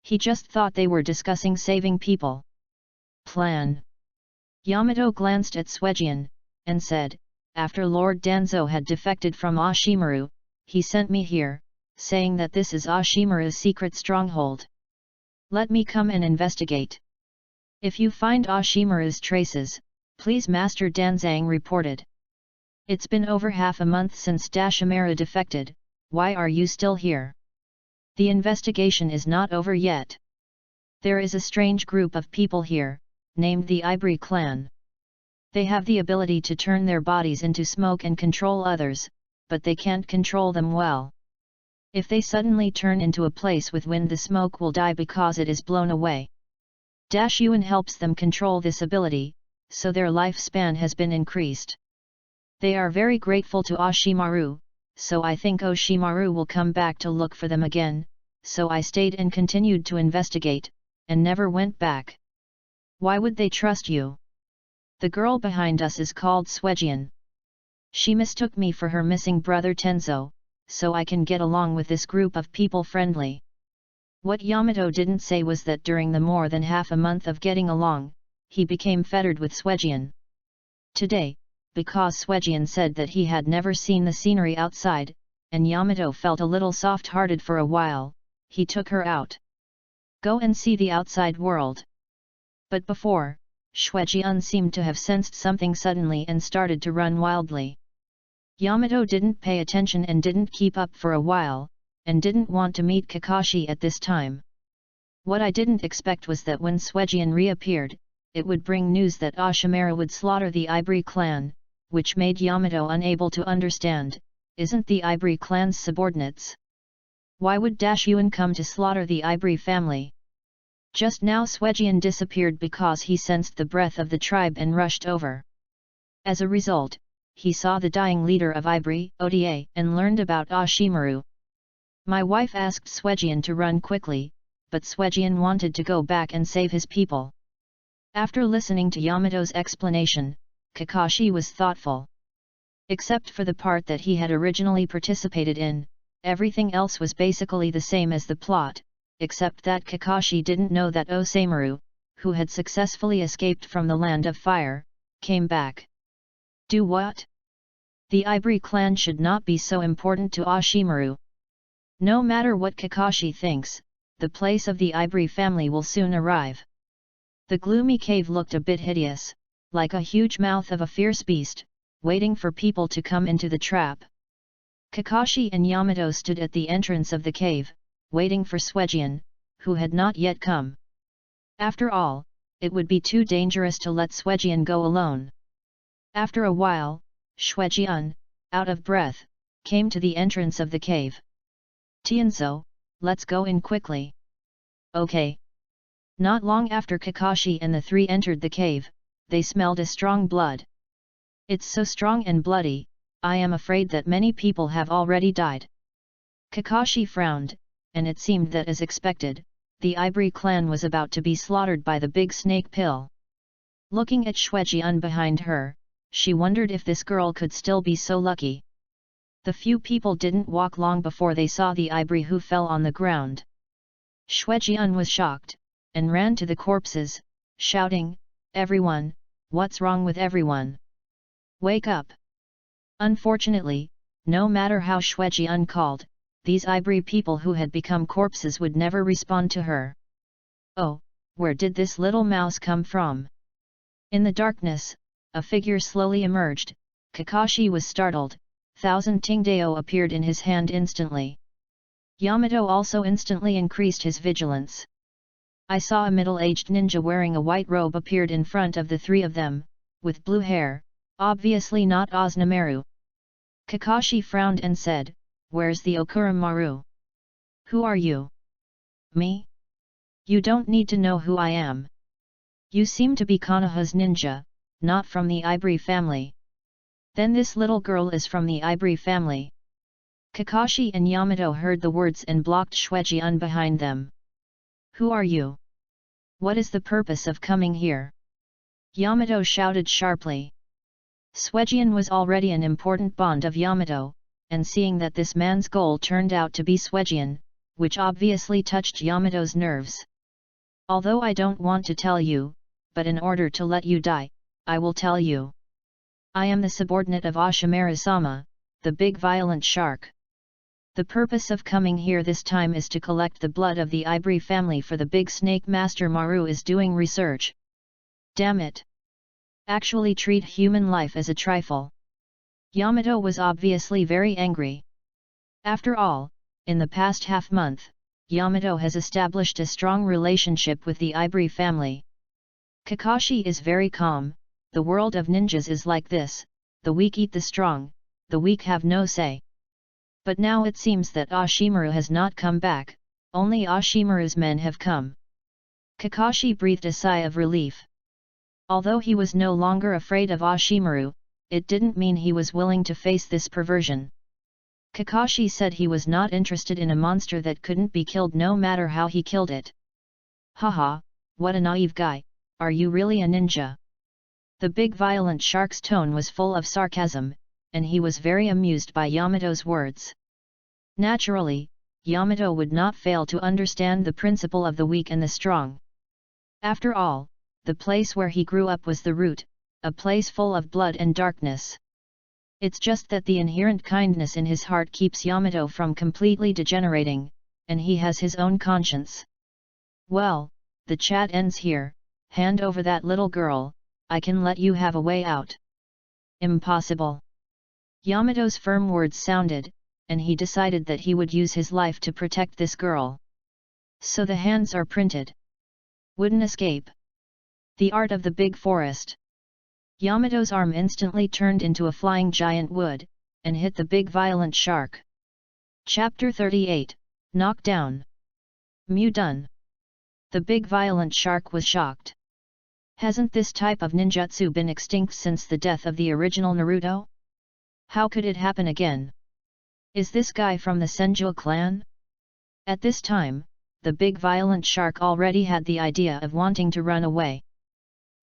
He just thought they were discussing saving people. Plan. Yamato glanced at Shuejian, and said, after Lord Danzo had defected from Ashimaru, he sent me here, saying that this is Ashimaru's secret stronghold. Let me come and investigate. If you find Ashimaru's traces, please Master Danzang reported. It's been over half a month since Dashimaru defected, why are you still here? The investigation is not over yet. There is a strange group of people here, named the Ibri clan. They have the ability to turn their bodies into smoke and control others, but they can't control them well. If they suddenly turn into a place with wind, the smoke will die because it is blown away. Dashyuan helps them control this ability, so their lifespan has been increased. They are very grateful to Ashimaru, so I think Oshimaru will come back to look for them again, so I stayed and continued to investigate, and never went back. Why would they trust you? The girl behind us is called Shuejian. She mistook me for her missing brother Tenzo, so I can get along with this group of people friendly. What Yamato didn't say was that during the more than half a month of getting along, he became fettered with Shuejian. Today, because Shuejian said that he had never seen the scenery outside, and Yamato felt a little soft-hearted for a while, he took her out. Go and see the outside world. But before, Shuejian seemed to have sensed something suddenly and started to run wildly. Yamato didn't pay attention and didn't keep up for a while, and didn't want to meet Kakashi at this time. What I didn't expect was that when Shuejian reappeared, it would bring news that Ashimaru would slaughter the Ibri clan, which made Yamato unable to understand, isn't the Ibri clan's subordinates? Why would Dashyuan come to slaughter the Ibri family? Just now Shuejian disappeared because he sensed the breath of the tribe and rushed over. As a result, he saw the dying leader of Ibri, Oda, and learned about Ashimaru. My wife asked Shuejian to run quickly, but Shuejian wanted to go back and save his people. After listening to Yamato's explanation, Kakashi was thoughtful. Except for the part that he had originally participated in, everything else was basically the same as the plot, except that Kakashi didn't know that Osamaru, who had successfully escaped from the Land of Fire, came back. Do what? The Ibri clan should not be so important to Ashimaru. No matter what Kakashi thinks, the place of the Ibri family will soon arrive. The gloomy cave looked a bit hideous, like a huge mouth of a fierce beast, waiting for people to come into the trap. Kakashi and Yamato stood at the entrance of the cave, waiting for Shuejian, who had not yet come. After all, it would be too dangerous to let Shuejian go alone. After a while, Shuejian, out of breath, came to the entrance of the cave. "Tianzou, let's go in quickly." "Okay." Not long after Kakashi and the three entered the cave, they smelled a strong blood. "It's so strong and bloody, I am afraid that many people have already died." Kakashi frowned, and it seemed that as expected, the Ivory clan was about to be slaughtered by the big snake pill. Looking at Shuejian behind her, she wondered if this girl could still be so lucky. The few people didn't walk long before they saw the Ivory who fell on the ground. Shuejian was shocked, and ran to the corpses, shouting, "Everyone, what's wrong with everyone? Wake up!" Unfortunately, no matter how Shuejian called, these Ivory people who had become corpses would never respond to her. "Oh, where did this little mouse come from?" In the darkness, a figure slowly emerged. Kakashi was startled. Thousand Tingdao appeared in his hand instantly. Yamato also instantly increased his vigilance. I saw a middle-aged ninja wearing a white robe appeared in front of the three of them, with blue hair, obviously not Oznamaru. Kakashi frowned and said, "Where's the Okurumaru? Who are you?" "Me? You don't need to know who I am. You seem to be Konoha's ninja, not from the Ivory family." "Then this little girl is from the Ivory family." Kakashi and Yamato heard the words and blocked Shuejian behind them. "Who are you? What is the purpose of coming here?" Yamato shouted sharply. Shuejian was already an important bond of Yamato, and seeing that this man's goal turned out to be Shuejian, which obviously touched Yamato's nerves. "Although I don't want to tell you, but in order to let you die, I will tell you. I am the subordinate of Ashimaru-sama, the big violent shark. The purpose of coming here this time is to collect the blood of the Ivory family for the big snake master Maru is doing research." "Damn it! Actually treat human life as a trifle." Yamato was obviously very angry. After all, in the past half-month, Yamato has established a strong relationship with the Ivory family. Kakashi is very calm. The world of ninjas is like this, the weak eat the strong, the weak have no say. But now it seems that Ashimaru has not come back, only Ashimaru's men have come. Kakashi breathed a sigh of relief. Although he was no longer afraid of Ashimaru, it didn't mean he was willing to face this perversion. Kakashi said he was not interested in a monster that couldn't be killed no matter how he killed it. "Haha, what a naive guy, are you really a ninja?" The big violent shark's tone was full of sarcasm, and he was very amused by Yamato's words. Naturally, Yamato would not fail to understand the principle of the weak and the strong. After all, the place where he grew up was the root, a place full of blood and darkness. It's just that the inherent kindness in his heart keeps Yamato from completely degenerating, and he has his own conscience. Well, the chat ends here. Hand over that little girl, I can let you have a way out. Impossible. Yamato's firm words sounded, and he decided that he would use his life to protect this girl. So the hands are printed. Wouldn't escape. The art of the big forest. Yamato's arm instantly turned into a flying giant wood, and hit the big violent shark. Chapter 38, Knockdown. Mew done. The big violent shark was shocked. Hasn't this type of ninjutsu been extinct since the death of the original Naruto? How could it happen again? Is this guy from the Senju clan? At this time, the big violent shark already had the idea of wanting to run away.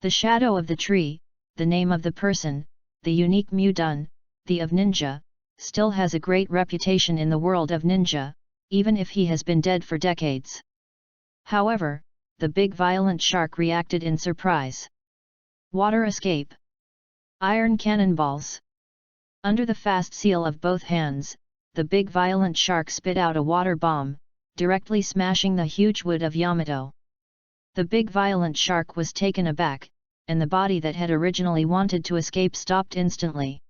The shadow of the tree, the name of the person, the unique Mudun, the of ninja, still has a great reputation in the world of ninja, even if he has been dead for decades. However, the big violent shark reacted in surprise. Water escape. Iron cannonballs. Under the fast seal of both hands, the big violent shark spit out a water bomb, directly smashing the huge wood of Yamato. The big violent shark was taken aback, and the body that had originally wanted to escape stopped instantly.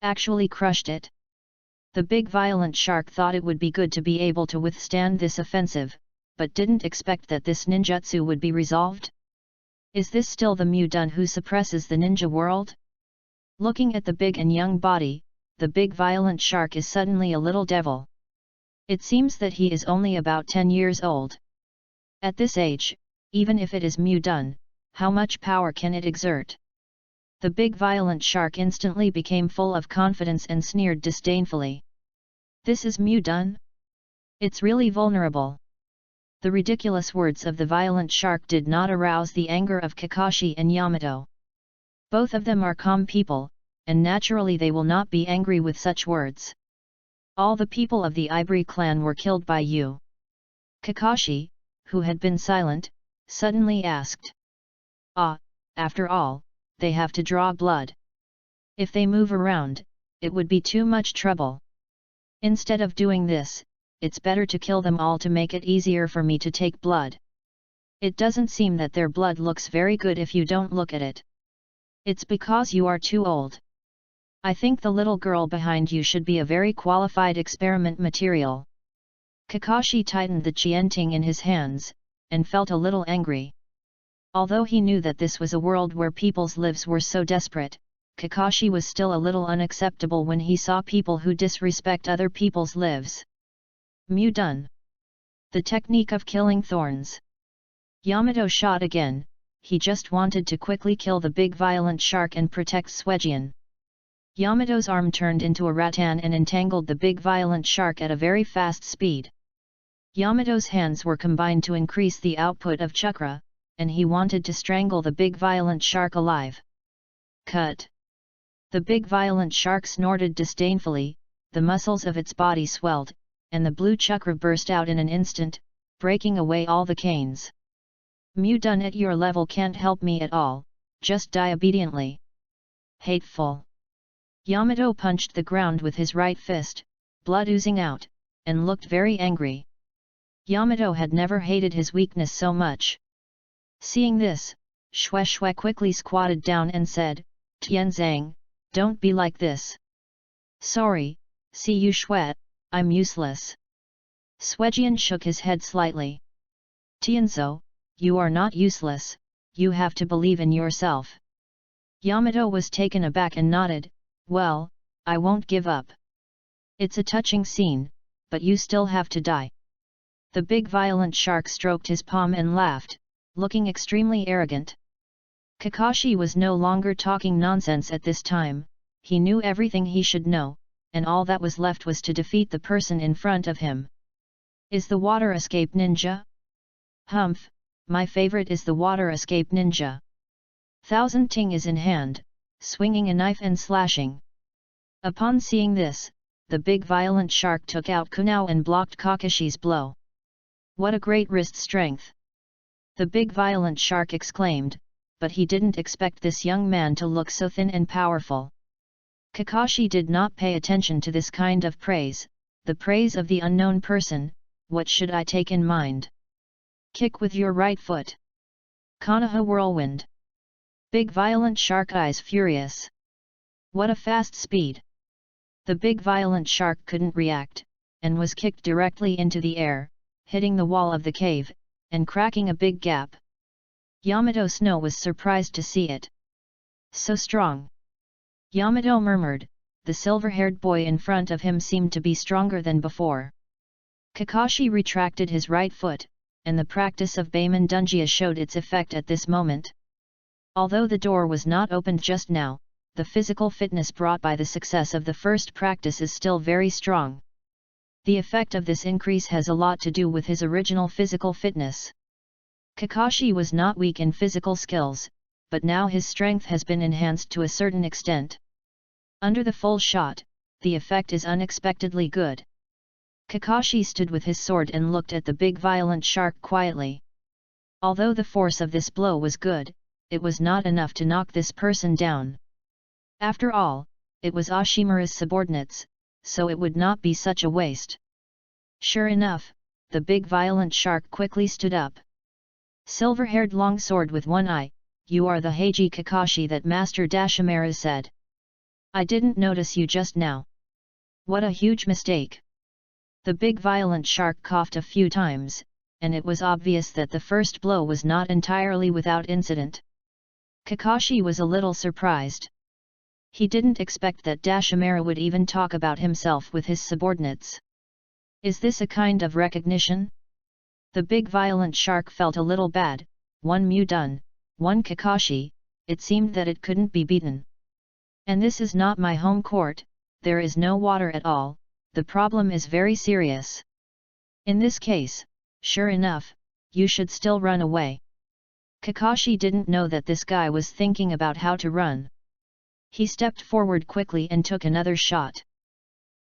Actually crushed it. The big violent shark thought it would be good to be able to withstand this offensive, but didn't expect that this ninjutsu would be resolved. Is this still the Mudun who suppresses the ninja world? Looking at the big and young body, the big violent shark is suddenly a little devil. It seems that he is only about 10 years old. At this age, even if it is Mudun, how much power can it exert? The big violent shark instantly became full of confidence and sneered disdainfully. This is Mudun? It's really vulnerable. The ridiculous words of the violent shark did not arouse the anger of Kakashi and Yamato. Both of them are calm people, and naturally they will not be angry with such words. All the people of the Ivory clan were killed by you. Kakashi, who had been silent, suddenly asked. After all, they have to draw blood. If they move around, it would be too much trouble. Instead of doing this, it's better to kill them all to make it easier for me to take blood. It doesn't seem that their blood looks very good if you don't look at it. It's because you are too old. I think the little girl behind you should be a very qualified experiment material. Kakashi tightened the chienting in his hands, and felt a little angry. Although he knew that this was a world where people's lives were so desperate, Kakashi was still a little unacceptable when he saw people who disrespect other people's lives. Mudun. The technique of killing thorns. Yamato shot again. He just wanted to quickly kill the big violent shark and protect Suejian. Yamato's arm turned into a rattan and entangled the big violent shark at a very fast speed. Yamato's hands were combined to increase the output of chakra, and he wanted to strangle the big violent shark alive. Cut! The big violent shark snorted disdainfully, the muscles of its body swelled, and the blue chakra burst out in an instant, breaking away all the canes. Mudun at your level can't help me at all, just die obediently. Hateful! Yamato punched the ground with his right fist, blood oozing out, and looked very angry. Yamato had never hated his weakness so much. Seeing this, Xue Xue quickly squatted down and said, Tianzang, don't be like this. Sorry, see you Xue, I'm useless. Suejian shook his head slightly. Tianzhou, you are not useless, you have to believe in yourself. Yamato was taken aback and nodded, well, I won't give up. It's a touching scene, but you still have to die. The big violent shark stroked his palm and laughed, looking extremely arrogant. Kakashi was no longer talking nonsense at this time, he knew everything he should know, and all that was left was to defeat the person in front of him. Is the water escape ninja? Humph, my favorite is the water escape ninja. Thousand Ting is in hand, swinging a knife and slashing. Upon seeing this, the big violent shark took out Kunao and blocked Kakashi's blow. What a great wrist strength! The big violent shark exclaimed, but he didn't expect this young man to look so thin and powerful. Kakashi did not pay attention to this kind of praise, the praise of the unknown person. What should I take in mind? Kick with your right foot. Konoha whirlwind. Big violent shark eyes furious. What a fast speed! The big violent shark couldn't react, and was kicked directly into the air, hitting the wall of the cave, and cracking a big gap. Yamato Snow was surprised to see it. So strong! Yamato murmured, the silver-haired boy in front of him seemed to be stronger than before. Kakashi retracted his right foot, and the practice of Beiman Dunjia showed its effect at this moment. Although the door was not opened just now, the physical fitness brought by the success of the first practice is still very strong. The effect of this increase has a lot to do with his original physical fitness. Kakashi was not weak in physical skills, but now his strength has been enhanced to a certain extent. Under the full shot, the effect is unexpectedly good. Kakashi stood with his sword and looked at the big violent shark quietly. Although the force of this blow was good, it was not enough to knock this person down. After all, it was Ashimura's subordinates, so it would not be such a waste. Sure enough, the big violent shark quickly stood up. Silver-haired longsword with one eye, you are the Heiji Kakashi that Master Dashimaru said. I didn't notice you just now. What a huge mistake. The big violent shark coughed a few times, and it was obvious that the first blow was not entirely without incident. Kakashi was a little surprised. He didn't expect that Dashimaru would even talk about himself with his subordinates. Is this a kind of recognition? The big violent shark felt a little bad. One Mu done, one Kakashi, it seemed that it couldn't be beaten. And this is not my home court, there is no water at all, the problem is very serious. In this case, sure enough, you should still run away. Kakashi didn't know that this guy was thinking about how to run. He stepped forward quickly and took another shot.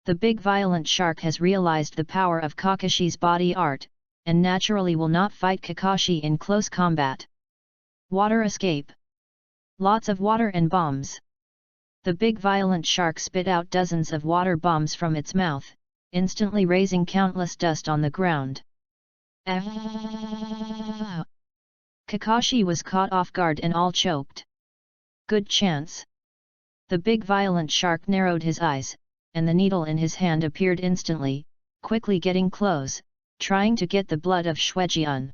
The big violent shark has realized the power of Kakashi's body art, and naturally will not fight Kakashi in close combat. Water escape. Lots of water and bombs. The big violent shark spit out dozens of water bombs from its mouth, instantly raising countless dust on the ground. Ah! Kakashi was caught off guard and all choked. Good chance. The big violent shark narrowed his eyes, and the needle in his hand appeared instantly, quickly getting close, trying to get the blood of Shuejian.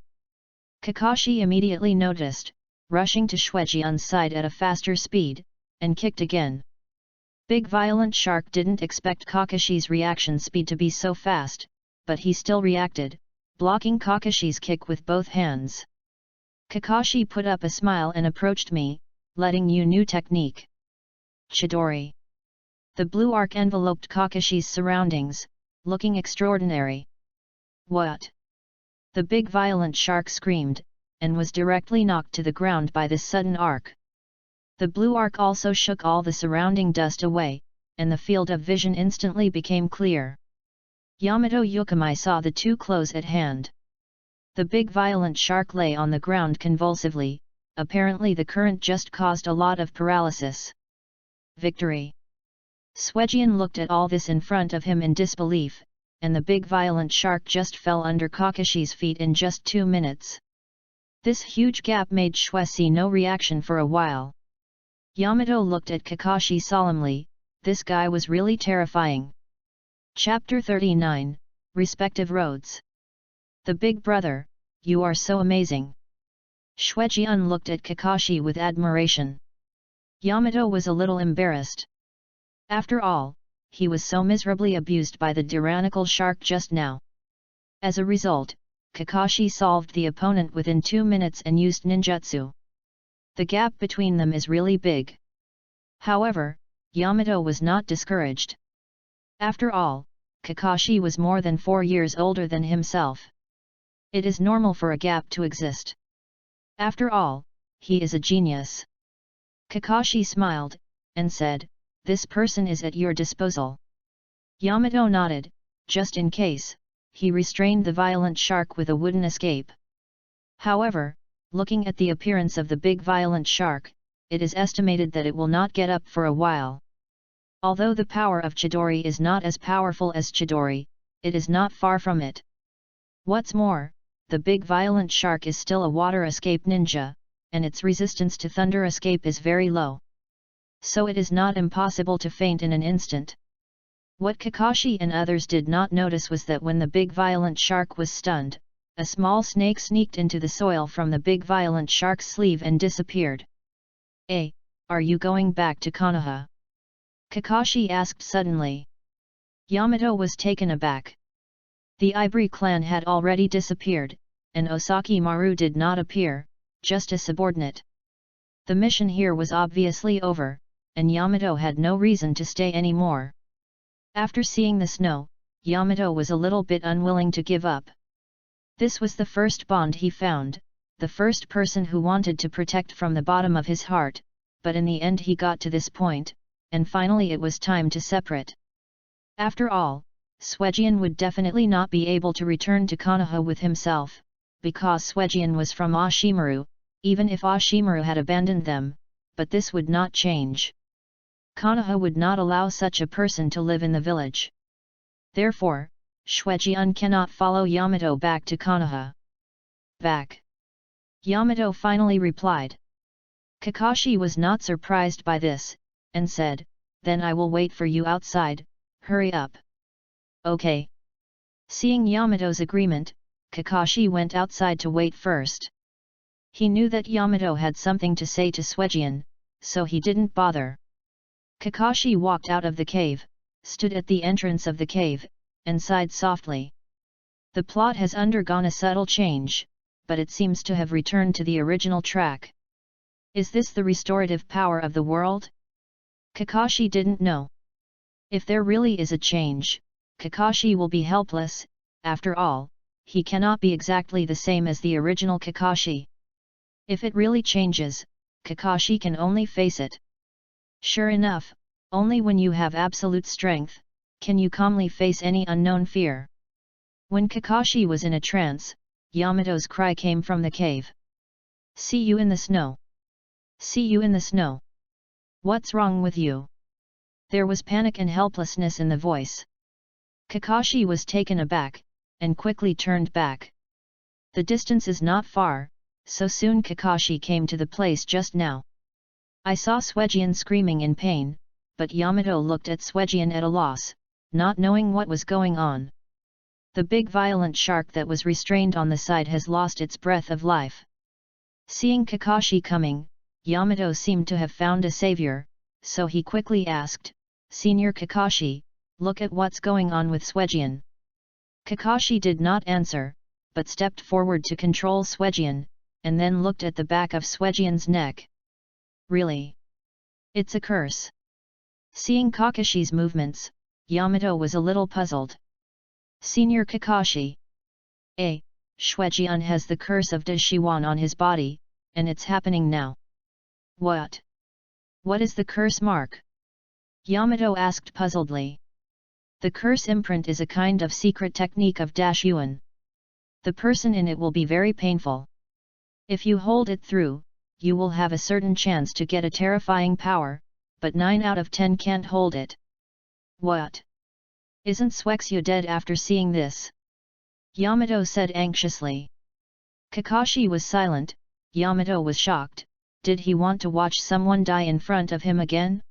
Kakashi immediately noticed, rushing to Shuejian's side at a faster speed, and kicked again. Big violent shark didn't expect Kakashi's reaction speed to be so fast, but he still reacted, blocking Kakashi's kick with both hands. Kakashi put up a smile and approached me, letting you new technique. Chidori. The blue arc enveloped Kakashi's surroundings, looking extraordinary. What? The big violent shark screamed, and was directly knocked to the ground by this sudden arc. The blue arc also shook all the surrounding dust away, and the field of vision instantly became clear. Yamato Yukamai saw the two close at hand. The big violent shark lay on the ground convulsively, apparently the current just caused a lot of paralysis. Victory! Shuejian looked at all this in front of him in disbelief, and the big violent shark just fell under Kakashi's feet in just 2 minutes. This huge gap made Shuejian see no reaction for a while. Yamato looked at Kakashi solemnly, this guy was really terrifying. Chapter 39, Respective Roads. The big brother, you are so amazing. Shuejian looked at Kakashi with admiration. Yamato was a little embarrassed. After all, he was so miserably abused by the tyrannical shark just now. As a result, Kakashi solved the opponent within 2 minutes and used ninjutsu. The gap between them is really big. However, Yamato was not discouraged. After all, Kakashi was more than 4 years older than himself. It is normal for a gap to exist. After all, he is a genius. Kakashi smiled, and said, this person is at your disposal. Yamato nodded, just in case, he restrained the violent shark with a wooden escape. However, looking at the appearance of the big violent shark, it is estimated that it will not get up for a while. Although the power of Chidori is not as powerful as Chidori, it is not far from it. What's more, the big violent shark is still a water escape ninja, and its resistance to thunder escape is very low. So it is not impossible to faint in an instant. What Kakashi and others did not notice was that when the big violent shark was stunned, a small snake sneaked into the soil from the big violent shark's sleeve and disappeared. Are you going back to Konoha? Kakashi asked suddenly. Yamato was taken aback. The Ibri clan had already disappeared, and Osaki Maru did not appear, just a subordinate. The mission here was obviously over, and Yamato had no reason to stay anymore. After seeing the snow, Yamato was a little bit unwilling to give up. This was the first bond he found, the first person who wanted to protect from the bottom of his heart, but in the end he got to this point, and finally it was time to separate. After all, Shuejian would definitely not be able to return to Konoha with himself, because Shuejian was from Ashimaru, even if Ashimaru had abandoned them, but this would not change. Konoha would not allow such a person to live in the village. Therefore, Shuejian cannot follow Yamato back to Konoha. Back. Yamato finally replied. Kakashi was not surprised by this, and said, "Then I will wait for you outside, hurry up." "Okay." Seeing Yamato's agreement, Kakashi went outside to wait first. He knew that Yamato had something to say to Suejian, so he didn't bother. Kakashi walked out of the cave, stood at the entrance of the cave, and sighed softly. The plot has undergone a subtle change, but it seems to have returned to the original track. Is this the restorative power of the world? Kakashi didn't know. If there really is a change, Kakashi will be helpless. After all, he cannot be exactly the same as the original Kakashi. If it really changes, Kakashi can only face it. Sure enough, only when you have absolute strength, can you calmly face any unknown fear. When Kakashi was in a trance, Yamato's cry came from the cave. "See you in the snow! See you in the snow! What's wrong with you?" There was panic and helplessness in the voice. Kakashi was taken aback, and quickly turned back. The distance is not far, so soon Kakashi came to the place just now. I saw Suejian screaming in pain, but Yamato looked at Suejian at a loss, not knowing what was going on. The big violent shark that was restrained on the side has lost its breath of life. Seeing Kakashi coming, Yamato seemed to have found a savior, so he quickly asked, "Senior Kakashi, look at what's going on with Suejian." Kakashi did not answer, but stepped forward to control Suejian, and then looked at the back of Suejian's neck. "Really? It's a curse." Seeing Kakashi's movements, Yamato was a little puzzled. "Senior Kakashi. Suejian has the curse of Dashiwan on his body, and it's happening now." "What? What is the curse mark?" Yamato asked puzzledly. "The curse imprint is a kind of secret technique of Dashuan. The person in it will be very painful. If you hold it through, you will have a certain chance to get a terrifying power, but 9 out of 10 can't hold it." "What? Isn't Suexu dead?" After seeing this, Yamato said anxiously. Kakashi was silent. Yamato was shocked. Did he want to watch someone die in front of him again?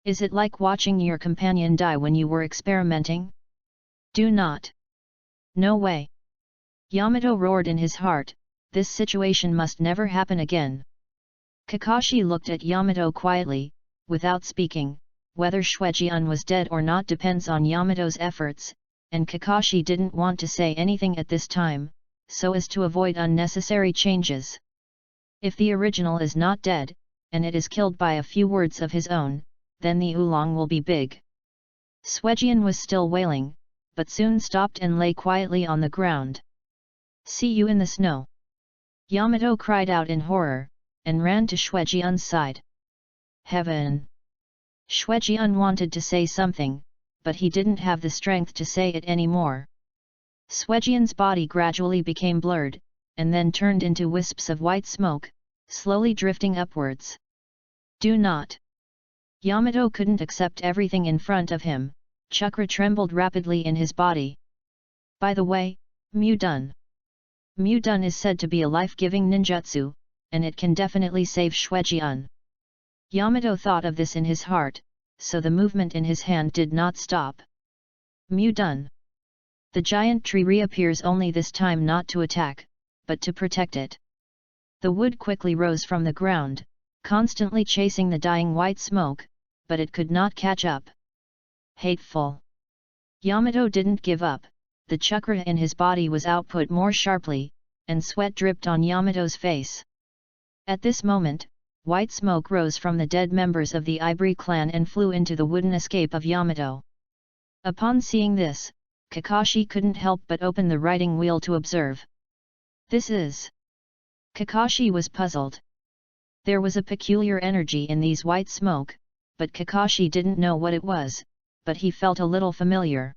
Is it like watching your companion die when you were experimenting? Do not. No way. Yamato roared in his heart, this situation must never happen again. Kakashi looked at Yamato quietly, without speaking. Whether Suejian was dead or not depends on Yamato's efforts, and Kakashi didn't want to say anything at this time, so as to avoid unnecessary changes. If the original is not dead, and it is killed by a few words of his own, then the oolong will be big. Suejian was still wailing, but soon stopped and lay quietly on the ground. "See you in the snow!" Yamato cried out in horror, and ran to Suejian's side. "Heaven!" Suejian wanted to say something, but he didn't have the strength to say it anymore. Suejian's body gradually became blurred, and then turned into wisps of white smoke, slowly drifting upwards. "Do not!" Yamato couldn't accept everything in front of him. Chakra trembled rapidly in his body. By the way, Mudun. Mudun is said to be a life-giving ninjutsu, and it can definitely save Suejian. Yamato thought of this in his heart, so the movement in his hand did not stop. Mudun. The giant tree reappears only this time not to attack, but to protect it. The wood quickly rose from the ground, constantly chasing the dying white smoke, but it could not catch up. Hateful. Yamato didn't give up. The chakra in his body was output more sharply, and sweat dripped on Yamato's face. At this moment, white smoke rose from the dead members of the Ibri clan and flew into the wooden escape of Yamato. Upon seeing this, Kakashi couldn't help but open the writing wheel to observe. "This is..." Kakashi was puzzled. There was a peculiar energy in these white smoke, but Kakashi didn't know what it was, but he felt a little familiar.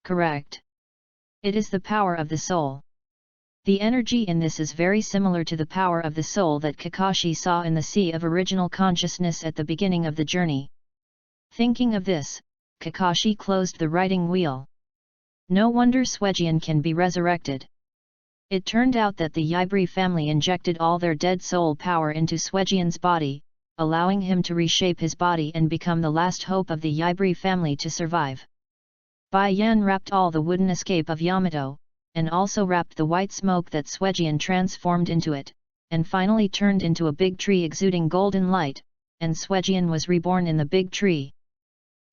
Correct. It is the power of the soul. The energy in this is very similar to the power of the soul that Kakashi saw in the Sea of Original Consciousness at the beginning of the journey. Thinking of this, Kakashi closed the writing wheel. No wonder Suejian can be resurrected. It turned out that the Yibri family injected all their dead soul power into Suejian's body, allowing him to reshape his body and become the last hope of the Yibri family to survive. Bai Yan wrapped all the wooden escape of Yamato, and also wrapped the white smoke that Suejian transformed into it, and finally turned into a big tree exuding golden light, and Suejian was reborn in the big tree.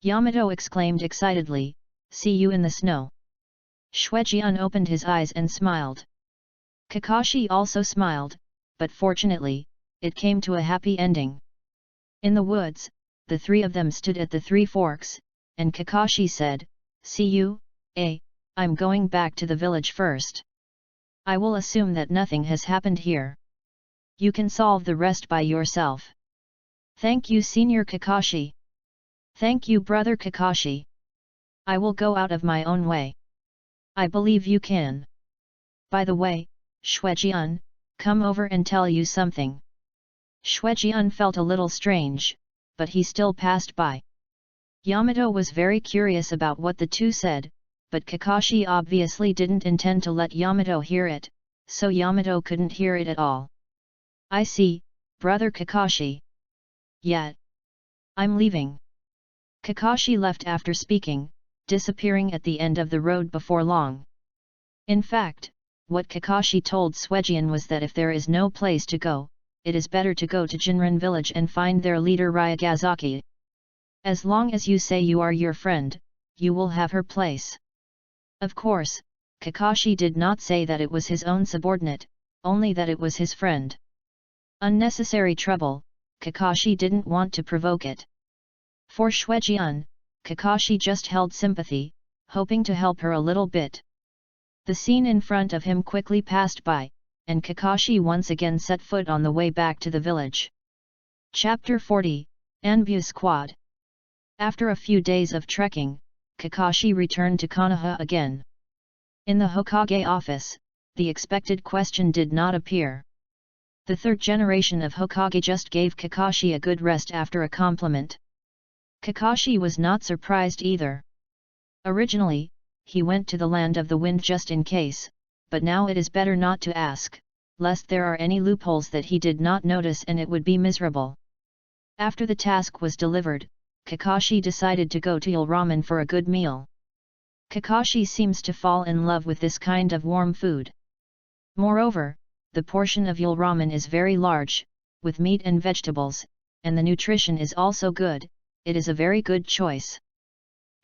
Yamato exclaimed excitedly, "See you in the snow." Suejian opened his eyes and smiled. Kakashi also smiled, but fortunately, it came to a happy ending. In the woods, the three of them stood at the three forks, and Kakashi said, "See you, I'm going back to the village first. I will assume that nothing has happened here. You can solve the rest by yourself." "Thank you, Senior Kakashi." "Thank you, Brother Kakashi. I will go out of my own way. I believe you can. By the way, Suejian, come over and tell you something." Suejian felt a little strange, but he still passed by. Yamato was very curious about what the two said, but Kakashi obviously didn't intend to let Yamato hear it, so Yamato couldn't hear it at all. "I see, Brother Kakashi. Yet. I'm leaving." Kakashi left after speaking, disappearing at the end of the road before long. In fact, what Kakashi told Suejian was that if there is no place to go, it is better to go to Jinran village and find their leader Ryagazaki. As long as you say you are your friend, you will have her place. Of course, Kakashi did not say that it was his own subordinate, only that it was his friend. Unnecessary trouble, Kakashi didn't want to provoke it. For Suejian, Kakashi just held sympathy, hoping to help her a little bit. The scene in front of him quickly passed by, and Kakashi once again set foot on the way back to the village. Chapter 40, Anbu Squad. After a few days of trekking, Kakashi returned to Konoha again. In the Hokage office, the expected question did not appear. The third generation of Hokage just gave Kakashi a good rest after a compliment. Kakashi was not surprised either. Originally, he went to the land of the wind just in case, but now it is better not to ask, lest there are any loopholes that he did not notice and it would be miserable. After the task was delivered, Kakashi decided to go to Il Ramen for a good meal. Kakashi seems to fall in love with this kind of warm food. Moreover, the portion of Il Ramen is very large, with meat and vegetables, and the nutrition is also good. It is a very good choice.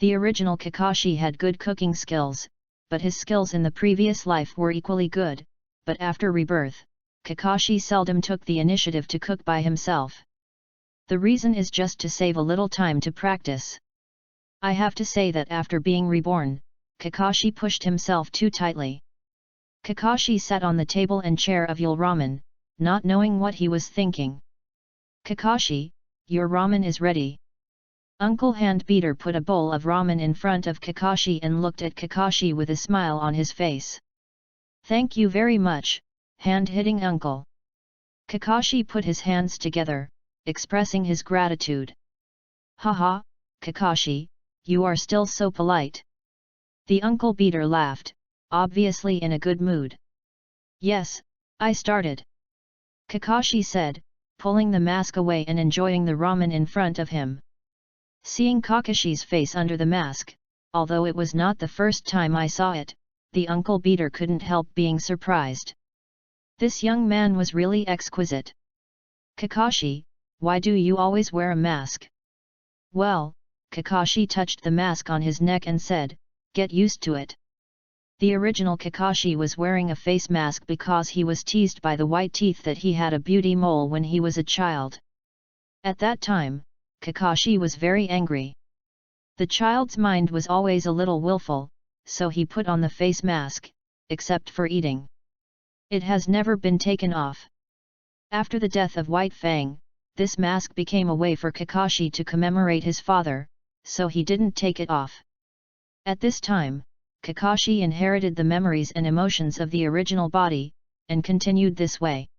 The original Kakashi had good cooking skills, but his skills in the previous life were equally good, but after rebirth, Kakashi seldom took the initiative to cook by himself. The reason is just to save a little time to practice. I have to say that after being reborn, Kakashi pushed himself too tightly. Kakashi sat on the table and chair of Il Ramen, not knowing what he was thinking. "Kakashi, your ramen is ready." Uncle Handbeater put a bowl of ramen in front of Kakashi and looked at Kakashi with a smile on his face. "Thank you very much, hand-hitting uncle." Kakashi put his hands together, expressing his gratitude. "Haha, Kakashi, you are still so polite." The uncle beater laughed, obviously in a good mood. "Yes, I started," Kakashi said, pulling the mask away and enjoying the ramen in front of him. Seeing Kakashi's face under the mask, although it was not the first time I saw it, the uncle beater couldn't help being surprised. This young man was really exquisite. "Kakashi, why do you always wear a mask?" "Well," Kakashi touched the mask on his neck and said, "Get used to it." The original Kakashi was wearing a face mask because he was teased by the white teeth that he had a beauty mole when he was a child. At that time, Kakashi was very angry. The child's mind was always a little willful, so he put on the face mask, except for eating. It has never been taken off. After the death of White Fang, this mask became a way for Kakashi to commemorate his father, so he didn't take it off. At this time, Kakashi inherited the memories and emotions of the original body, and continued this way.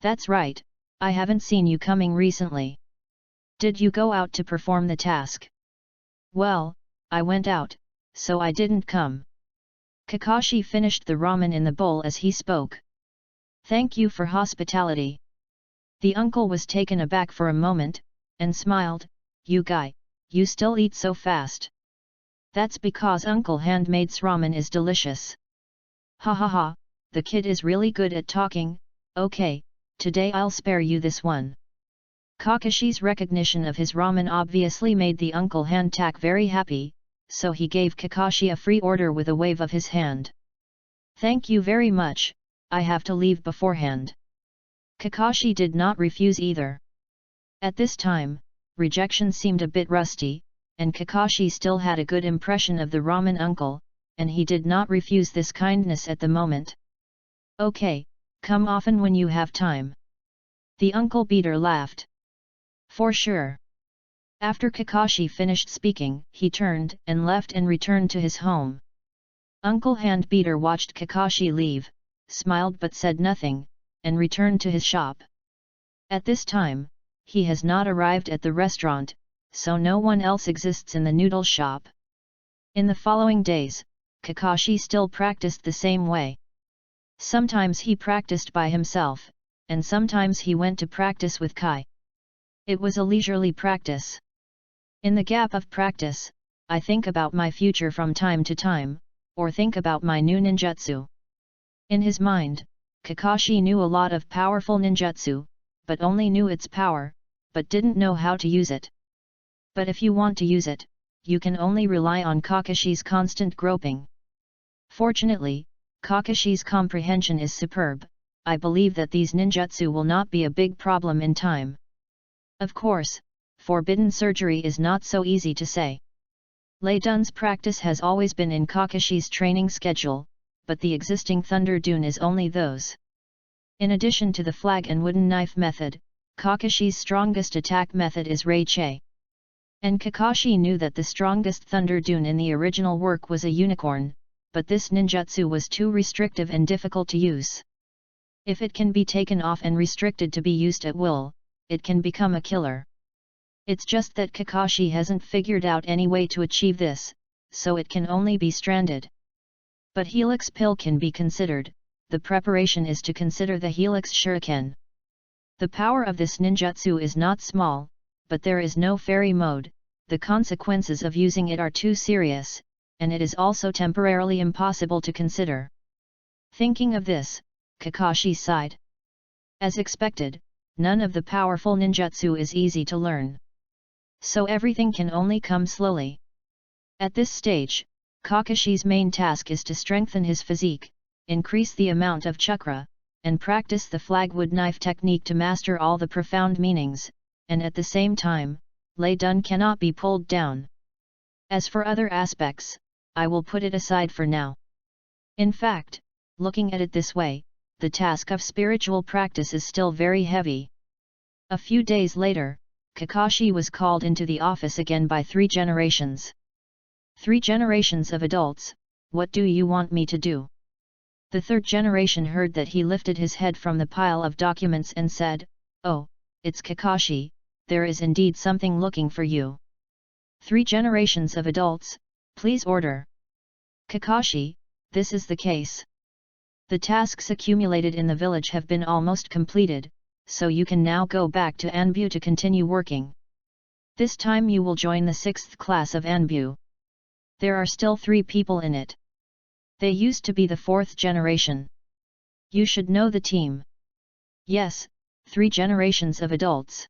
"That's right, I haven't seen you coming recently. Did you go out to perform the task?" "Well, I went out, so I didn't come." Kakashi finished the ramen in the bowl as he spoke. "Thank you for hospitality." The uncle was taken aback for a moment, and smiled, "You guy, you still eat so fast." "That's because Uncle Handmaid's ramen is delicious." "Ha ha ha, the kid is really good at talking. Okay, today I'll spare you this one." Kakashi's recognition of his ramen obviously made the Uncle Handtak very happy, so he gave Kakashi a free order with a wave of his hand. "Thank you very much, I have to leave beforehand." Kakashi did not refuse either. At this time, rejection seemed a bit rusty, and Kakashi still had a good impression of the ramen uncle, and he did not refuse this kindness at the moment. "Okay, come often when you have time." The uncle beater laughed. "For sure." After Kakashi finished speaking, he turned and left and returned to his home. Uncle Handbeater watched Kakashi leave, smiled but said nothing, and returned to his shop. At this time, he has not arrived at the restaurant, so no one else exists in the noodle shop. In the following days, Kakashi still practiced the same way. Sometimes he practiced by himself, and sometimes he went to practice with Kai. It was a leisurely practice. In the gap of practice, I think about my future from time to time, or think about my new ninjutsu. In his mind, Kakashi knew a lot of powerful ninjutsu, but only knew its power, but didn't know how to use it. But if you want to use it, you can only rely on Kakashi's constant groping. Fortunately, Kakashi's comprehension is superb. I believe that these ninjutsu will not be a big problem in time. Of course, forbidden surgery is not so easy to say. Lei Dun's practice has always been in Kakashi's training schedule, but the existing Thunder Dune is only those. In addition to the flag and wooden knife method, Kakashi's strongest attack method is Rei-Chei. And Kakashi knew that the strongest Thunder Dune in the original work was a unicorn, but this ninjutsu was too restrictive and difficult to use. If it can be taken off and restricted to be used at will, it can become a killer. It's just that Kakashi hasn't figured out any way to achieve this, so it can only be stranded. But Helix Pill can be considered. The preparation is to consider the Helix Shuriken. The power of this ninjutsu is not small, but there is no fairy mode, the consequences of using it are too serious, and it is also temporarily impossible to consider. Thinking of this, Kakashi sighed. As expected, none of the powerful ninjutsu is easy to learn. So everything can only come slowly. At this stage, Kakashi's main task is to strengthen his physique, increase the amount of chakra, and practice the flagwood knife technique to master all the profound meanings, and at the same time, Lei Dun cannot be pulled down. As for other aspects, I will put it aside for now. In fact, looking at it this way, the task of spiritual practice is still very heavy. A few days later, Kakashi was called into the office again by 3 generations. 3 generations of adults, what do you want me to do? The 3rd generation heard that he lifted his head from the pile of documents and said, "Oh, it's Kakashi, there is indeed something looking for you." 3 generations of adults, please order. Kakashi, this is the case. The tasks accumulated in the village have been almost completed, so you can now go back to Anbu to continue working. This time you will join the 6th class of Anbu. There are still 3 people in it. They used to be the 4th generation. You should know the team. Yes, 3 generations of adults.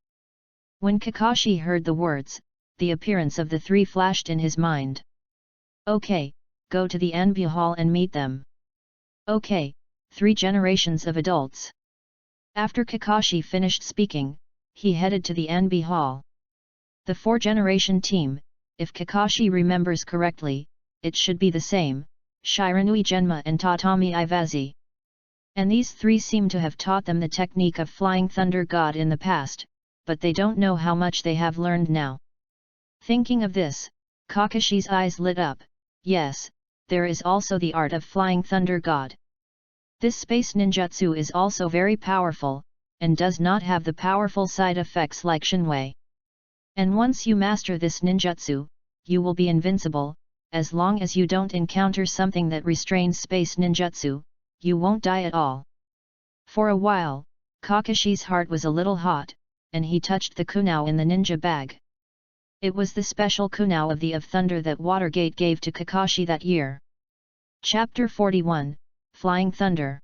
When Kakashi heard the words, the appearance of the 3 flashed in his mind. Okay, go to the Anbu hall and meet them. Okay, 3 generations of adults. After Kakashi finished speaking, he headed to the Anbu hall. The 4-generation team, if Kakashi remembers correctly, it should be the same, Shiranui Genma and Tatami Ivazi. And these 3 seem to have taught them the technique of Flying Thunder God in the past, but they don't know how much they have learned now. Thinking of this, Kakashi's eyes lit up. Yes, there is also the art of Flying Thunder God. This space ninjutsu is also very powerful, and does not have the powerful side effects like Shinwei. And once you master this ninjutsu, you will be invincible, as long as you don't encounter something that restrains space ninjutsu, you won't die at all. For a while, Kakashi's heart was a little hot, and he touched the kunao in the ninja bag. It was the special kunao of the of Thunder that Watergate gave to Kakashi that year. Chapter 41, Flying Thunder.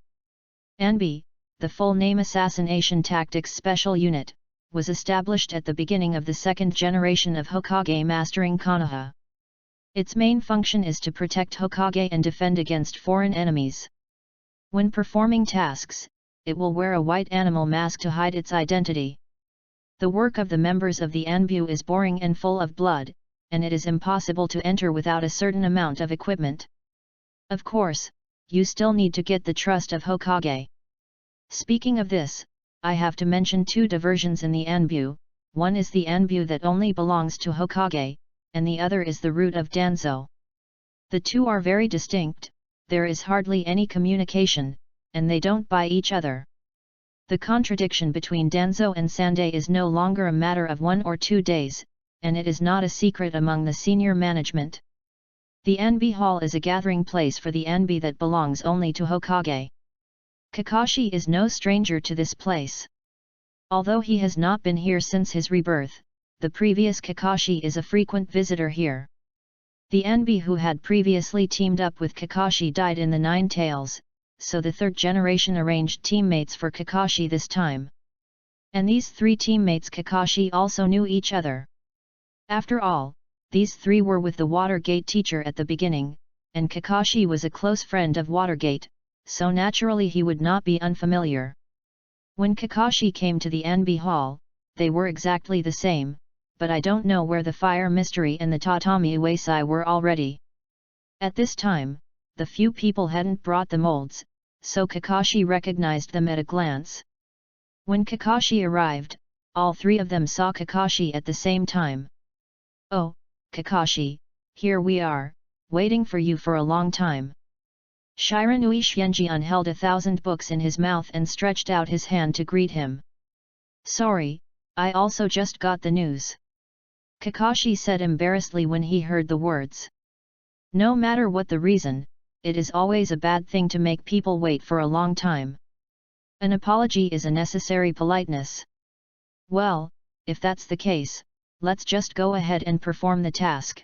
ANB, the full name Assassination Tactics Special Unit, was established at the beginning of the second generation of Hokage mastering Konoha. Its main function is to protect Hokage and defend against foreign enemies. When performing tasks, it will wear a white animal mask to hide its identity. The work of the members of the ANBU is boring and full of blood, and it is impossible to enter without a certain amount of equipment. Of course, you still need to get the trust of Hokage. Speaking of this, I have to mention two diversions in the ANBU. One is the ANBU that only belongs to Hokage, and the other is the root of Danzo. The two are very distinct, there is hardly any communication, and they don't buy each other. The contradiction between Danzo and Sandai is no longer a matter of 1 or 2 days, and it is not a secret among the senior management. The ANB Hall is a gathering place for the ANB that belongs only to Hokage. Kakashi is no stranger to this place. Although he has not been here since his rebirth, the previous Kakashi is a frequent visitor here. The ANB who had previously teamed up with Kakashi died in the Nine Tails, so the third generation arranged teammates for Kakashi this time. And these 3 teammates Kakashi also knew each other. After all, these 3 were with the Watergate teacher at the beginning, and Kakashi was a close friend of Watergate, so naturally he would not be unfamiliar. When Kakashi came to the ANB Hall, they were exactly the same, but I don't know where the Fire Mystery and the Tatami Uesai were already. At this time, the few people hadn't brought the molds, so Kakashi recognized them at a glance. When Kakashi arrived, all 3 of them saw Kakashi at the same time. "Oh, Kakashi, here we are, waiting for you for a long time." Shiranui Shenjian held 1,000 books in his mouth and stretched out his hand to greet him. "Sorry, I also just got the news," Kakashi said embarrassedly when he heard the words. No matter what the reason, it is always a bad thing to make people wait for a long time. An apology is a necessary politeness. "Well, if that's the case, let's just go ahead and perform the task."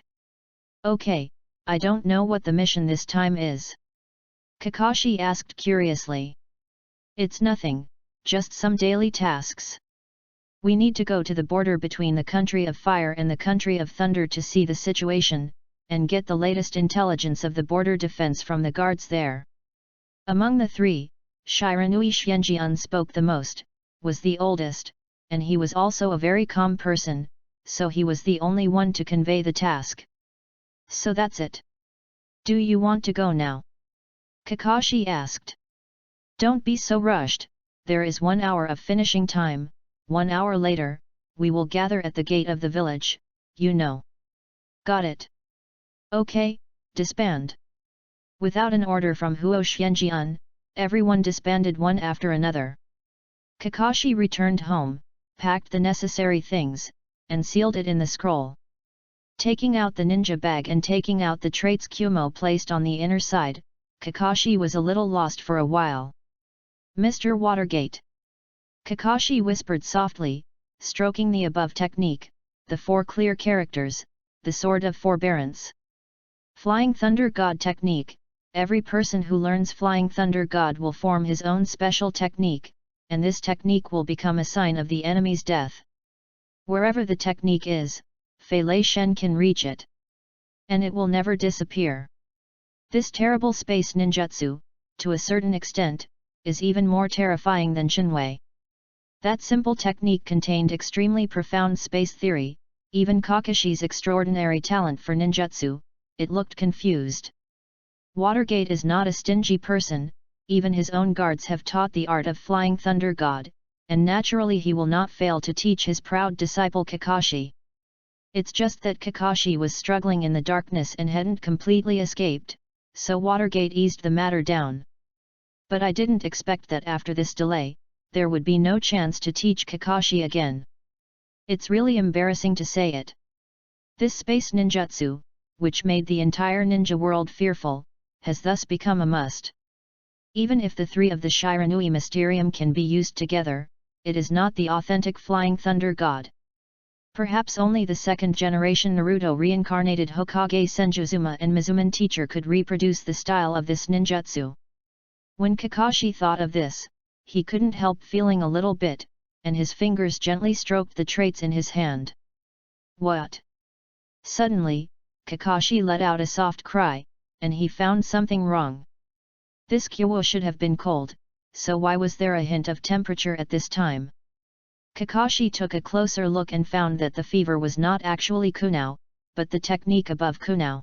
"Okay, I don't know what the mission this time is," Kakashi asked curiously. "It's nothing, just some daily tasks. We need to go to the border between the country of fire and the country of thunder to see the situation, and get the latest intelligence of the border defense from the guards there." Among the 3, Shiranui Shenjian spoke the most, was the oldest, and he was also a very calm person, so he was the only one to convey the task. "So that's it. Do you want to go now?" Kakashi asked. "Don't be so rushed, there is 1 hour of finishing time, 1 hour later, we will gather at the gate of the village, you know." "Got it. Okay, disband." Without an order from Huo Shenjian, everyone disbanded one after another. Kakashi returned home, packed the necessary things, and sealed it in the scroll. Taking out the ninja bag and taking out the traits Kumo placed on the inner side, Kakashi was a little lost for a while. "Mr. Watergate," Kakashi whispered softly, stroking the above technique, the 4 clear characters, the Sword of Forbearance. Flying Thunder God technique. Every person who learns Flying Thunder God will form his own special technique, and this technique will become a sign of the enemy's death. Wherever the technique is, Fei Lei Shen can reach it. And it will never disappear. This terrible space ninjutsu, to a certain extent, is even more terrifying than Shinwei. That simple technique contained extremely profound space theory, even Kakashi's extraordinary talent for ninjutsu. It looked confused. Watergate is not a stingy person, even his own guards have taught the art of Flying Thunder God, and naturally he will not fail to teach his proud disciple Kakashi. It's just that Kakashi was struggling in the darkness and hadn't completely escaped, so Watergate eased the matter down. But I didn't expect that after this delay, there would be no chance to teach Kakashi again. It's really embarrassing to say it. This space ninjutsu, which made the entire ninja world fearful, has thus become a must. Even if the three of the Shiranui Mysterium can be used together, it is not the authentic Flying Thunder God. Perhaps only the second-generation Naruto reincarnated Hokage Senjuzuma and Mizuman teacher could reproduce the style of this ninjutsu. When Kakashi thought of this, he couldn't help feeling a little bit, and his fingers gently stroked the traits in his hand. What? Suddenly, Kakashi let out a soft cry, and he found something wrong. This Kyowo should have been cold, so why was there a hint of temperature at this time? Kakashi took a closer look and found that the fever was not actually kunao, but the technique above kunao.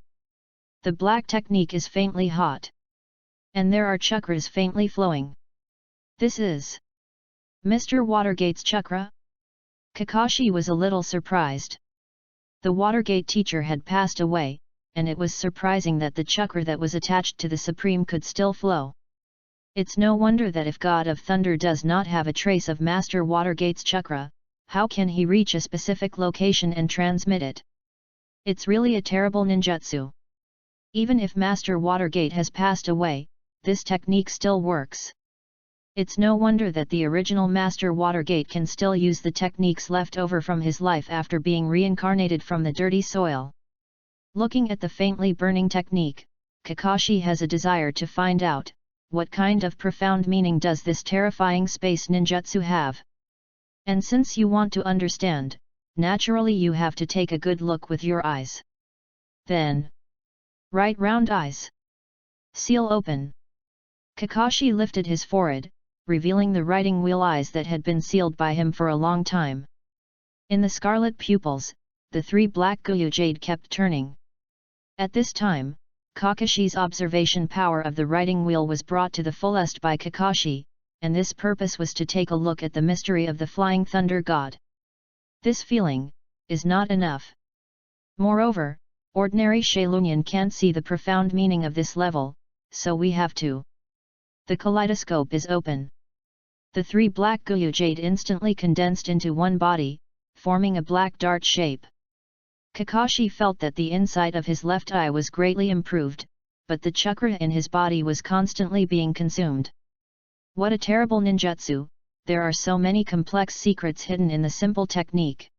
The black technique is faintly hot. And there are chakras faintly flowing. This is Mr. Watergate's chakra? Kakashi was a little surprised. The Watergate teacher had passed away, and it was surprising that the chakra that was attached to the Supreme could still flow. It's no wonder that if God of Thunder does not have a trace of Master Watergate's chakra, how can he reach a specific location and transmit it? It's really a terrible ninjutsu. Even if Master Watergate has passed away, this technique still works. It's no wonder that the original Master Watergate can still use the techniques left over from his life after being reincarnated from the dirty soil. Looking at the faintly burning technique, Kakashi has a desire to find out, what kind of profound meaning does this terrifying space ninjutsu have? And since you want to understand, naturally you have to take a good look with your eyes. Then, right round eyes. Seal open. Kakashi lifted his forehead, revealing the writing wheel eyes that had been sealed by him for a long time. In the scarlet pupils, the three black Guyu jade kept turning. At this time, Kakashi's observation power of the writing wheel was brought to the fullest by Kakashi, and this purpose was to take a look at the mystery of the Flying Thunder God. This feeling is not enough. Moreover, ordinary Shaolunian can't see the profound meaning of this level, so we have to. The kaleidoscope is open. The three black Guyu jade instantly condensed into one body, forming a black dart shape. Kakashi felt that the inside of his left eye was greatly improved, but the chakra in his body was constantly being consumed. What a terrible ninjutsu, there are so many complex secrets hidden in the simple technique.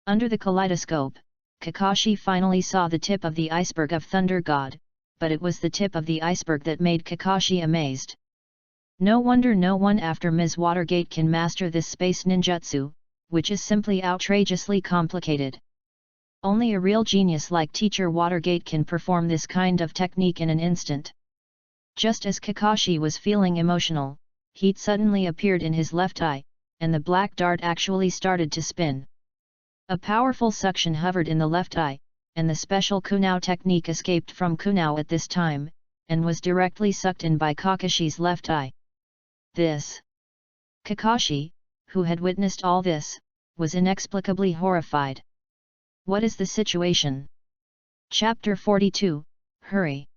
Under the kaleidoscope, Kakashi finally saw the tip of the iceberg of Thunder God, but it was the tip of the iceberg that made Kakashi amazed. No wonder no one after Ms. Watergate can master this space ninjutsu, which is simply outrageously complicated. Only a real genius like Teacher Watergate can perform this kind of technique in an instant. Just as Kakashi was feeling emotional, heat suddenly appeared in his left eye, and the black dart actually started to spin. A powerful suction hovered in the left eye, and the special kunao technique escaped from kunao at this time, and was directly sucked in by Kakashi's left eye. This. Kakashi, who had witnessed all this, was inexplicably horrified. What is the situation? Chapter 42, Hurry!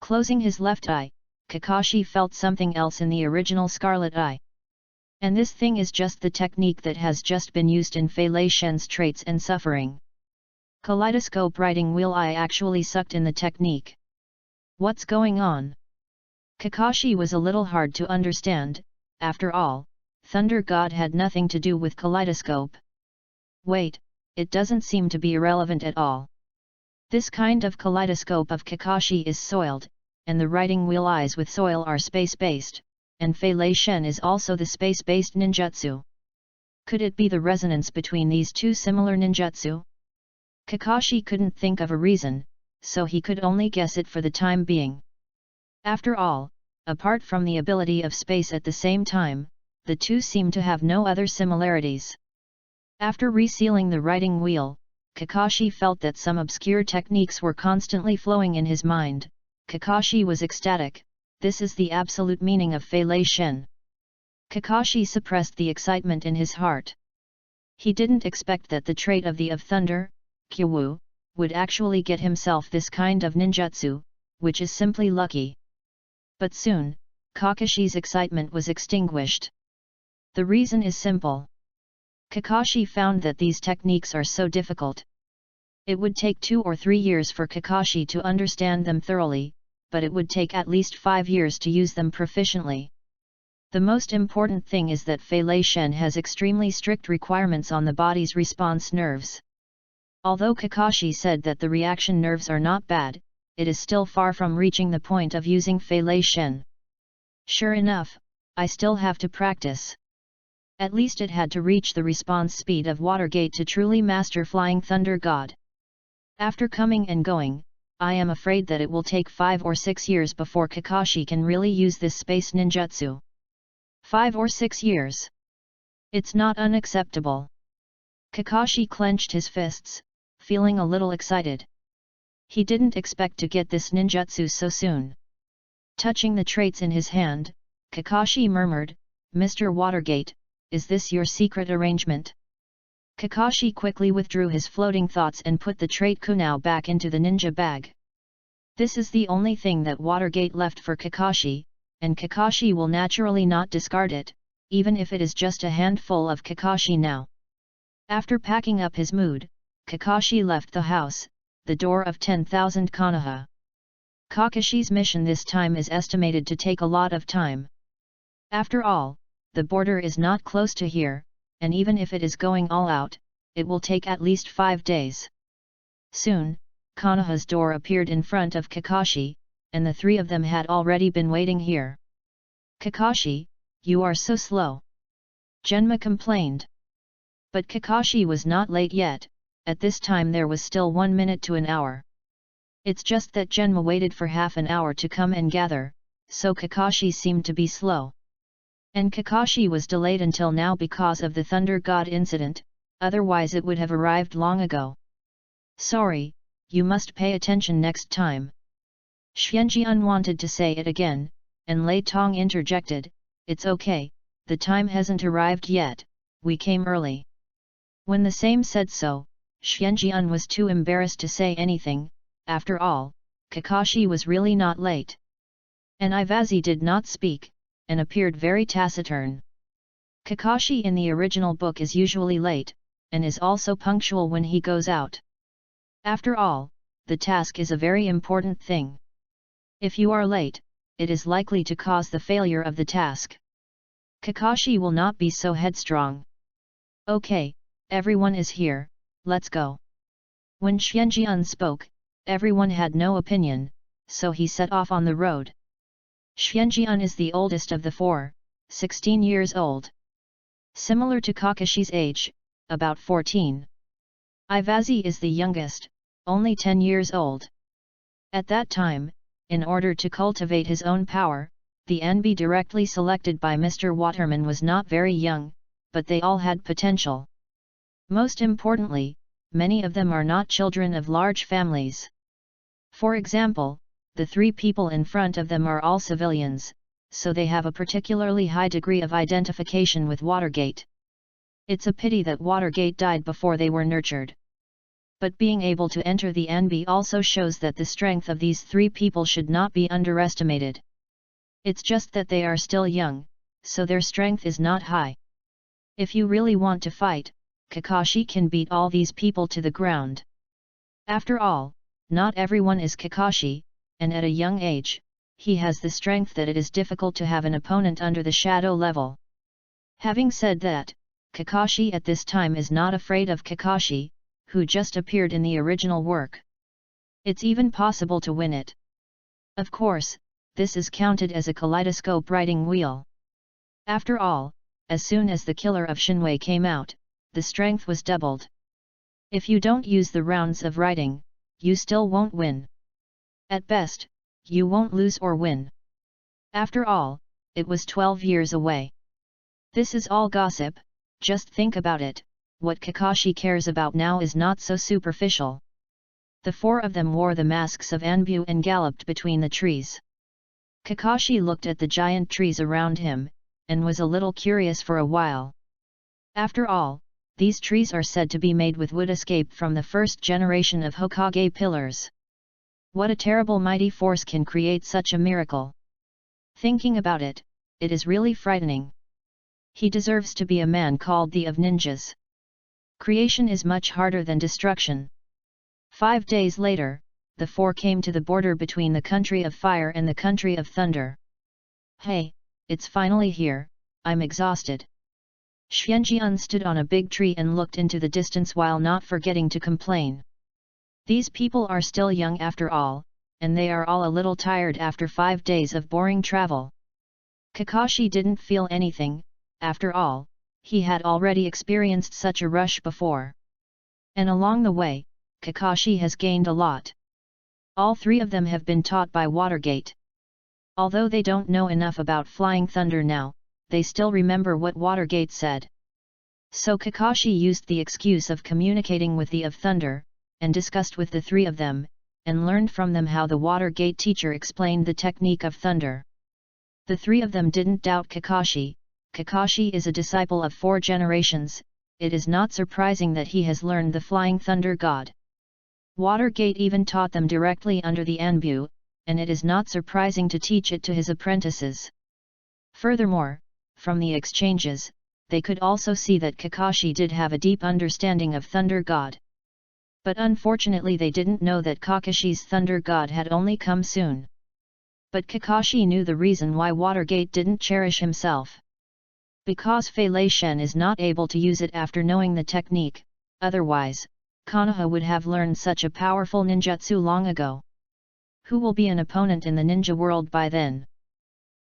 Closing his left eye, Kakashi felt something else in the original scarlet eye. And this thing is just the technique that has just been used in Fei Lei Shen's traits and suffering. Kaleidoscope writing wheel eye actually sucked in the technique. What's going on? Kakashi was a little hard to understand. After all, Thunder God had nothing to do with kaleidoscope. Wait, it doesn't seem to be irrelevant at all. This kind of kaleidoscope of Kakashi is soiled, and the writing wheel eyes with soil are space-based, and Fei Lei Shen is also the space-based ninjutsu. Could it be the resonance between these two similar ninjutsu? Kakashi couldn't think of a reason, so he could only guess it for the time being. After all, apart from the ability of space at the same time, the two seem to have no other similarities. After resealing the writing wheel, Kakashi felt that some obscure techniques were constantly flowing in his mind. Kakashi was ecstatic. This is the absolute meaning of Fei Lei Shen. Kakashi suppressed the excitement in his heart. He didn't expect that the trait of the of Thunder, Kyowu, would actually get himself this kind of ninjutsu, which is simply lucky. But soon, Kakashi's excitement was extinguished. The reason is simple. Kakashi found that these techniques are so difficult. It would take 2 or 3 years for Kakashi to understand them thoroughly, but it would take at least 5 years to use them proficiently. The most important thing is that Fei Lei Shen has extremely strict requirements on the body's response nerves. Although Kakashi said that the reaction nerves are not bad, it is still far from reaching the point of using Fei Lei Shen. Sure enough, I still have to practice. At least it had to reach the response speed of Watergate to truly master Flying Thunder God. After coming and going, I am afraid that it will take 5 or 6 years before Kakashi can really use this space ninjutsu. 5 or 6 years. It's not unacceptable. Kakashi clenched his fists, feeling a little excited. He didn't expect to get this ninjutsu so soon. Touching the traits in his hand, Kakashi murmured, "Mr. Watergate, is this your secret arrangement?" Kakashi quickly withdrew his floating thoughts and put the trait Kunao back into the ninja bag. This is the only thing that Watergate left for Kakashi, and Kakashi will naturally not discard it, even if it is just a handful of Kakashi now. After packing up his mood, Kakashi left the house, the door of 10,000 Konoha. Kakashi's mission this time is estimated to take a lot of time. After all, the border is not close to here, and even if it is going all out, it will take at least 5 days. Soon, Konoha's door appeared in front of Kakashi, and the 3 of them had already been waiting here. "Kakashi, you are so slow," Genma complained. But Kakashi was not late yet. At this time there was still 1 minute to an hour. It's just that Genma waited for half an hour to come and gather, so Kakashi seemed to be slow. And Kakashi was delayed until now because of the Thunder God incident, otherwise it would have arrived long ago. "Sorry, you must pay attention next time." Xianjian wanted to say it again, and Lei Tong interjected, "It's okay, the time hasn't arrived yet, we came early." When the same said so, Xianjian was too embarrassed to say anything. After all, Kakashi was really not late. And Ivazi did not speak, and appeared very taciturn. Kakashi in the original book is usually late, and is also punctual when he goes out. After all, the task is a very important thing. If you are late, it is likely to cause the failure of the task. Kakashi will not be so headstrong. "Okay, everyone is here, let's go." When Xianjian spoke, everyone had no opinion, so he set off on the road. Xianjian is the oldest of the 4, 16 years old. Similar to Kakashi's age, about 14. Ivazi is the youngest, only 10 years old. At that time, in order to cultivate his own power, the NB directly selected by Mr. Waterman was not very young, but they all had potential. Most importantly, many of them are not children of large families. For example, the 3 people in front of them are all civilians, so they have a particularly high degree of identification with Watergate. It's a pity that Watergate died before they were nurtured. But being able to enter the NB also shows that the strength of these 3 people should not be underestimated. It's just that they are still young, so their strength is not high. If you really want to fight, Kakashi can beat all these people to the ground. After all, not everyone is Kakashi, and at a young age, he has the strength that it is difficult to have an opponent under the shadow level. Having said that, Kakashi at this time is not afraid of Kakashi, who just appeared in the original work. It's even possible to win it. Of course, this is counted as a kaleidoscope writing wheel. After all, as soon as the killer of Shinwei came out, the strength was doubled. If you don't use the rounds of writing, you still won't win. At best, you won't lose or win. After all, it was 12 years away. This is all gossip, just think about it. What Kakashi cares about now is not so superficial. The 4 of them wore the masks of Anbu and galloped between the trees. Kakashi looked at the giant trees around him, and was a little curious for a while. After all, these trees are said to be made with wood escaped from the first generation of Hokage pillars. What a terrible mighty force can create such a miracle! Thinking about it, it is really frightening. He deserves to be a man called the of ninjas. Creation is much harder than destruction. 5 days later, the four came to the border between the country of fire and the country of thunder. "Hey, it's finally here, I'm exhausted." Xianjian stood on a big tree and looked into the distance while not forgetting to complain. These people are still young after all, and they are all a little tired after 5 days of boring travel. Kakashi didn't feel anything, after all, he had already experienced such a rush before. And along the way, Kakashi has gained a lot. All three of them have been taught by Watergate. Although they don't know enough about Flying Thunder now, they still remember what Watergate said. So Kakashi used the excuse of communicating with the of Thunder, and discussed with the three of them, and learned from them how the Watergate teacher explained the technique of thunder. The three of them didn't doubt Kakashi. Kakashi is a disciple of 4 generations, it is not surprising that he has learned the Flying Thunder God. Watergate even taught them directly under the Anbu, and it is not surprising to teach it to his apprentices. Furthermore, from the exchanges, they could also see that Kakashi did have a deep understanding of Thunder God. But unfortunately they didn't know that Kakashi's Thunder God had only come soon. But Kakashi knew the reason why Watergate didn't cherish himself. Because Fei Lei Shen is not able to use it after knowing the technique, otherwise, Konoha would have learned such a powerful ninjutsu long ago. Who will be an opponent in the ninja world by then?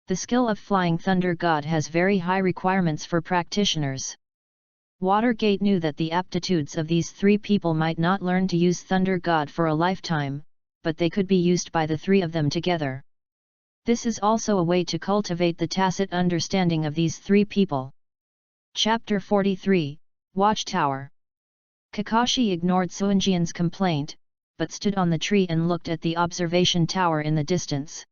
The skill of Flying Thunder God has very high requirements for practitioners. Watergate knew that the aptitudes of these three people might not learn to use Thunder God for a lifetime, but they could be used by the three of them together. This is also a way to cultivate the tacit understanding of these three people. Chapter 43, Watchtower. Kakashi ignored Suinjian's complaint, but stood on the tree and looked at the observation tower in the distance.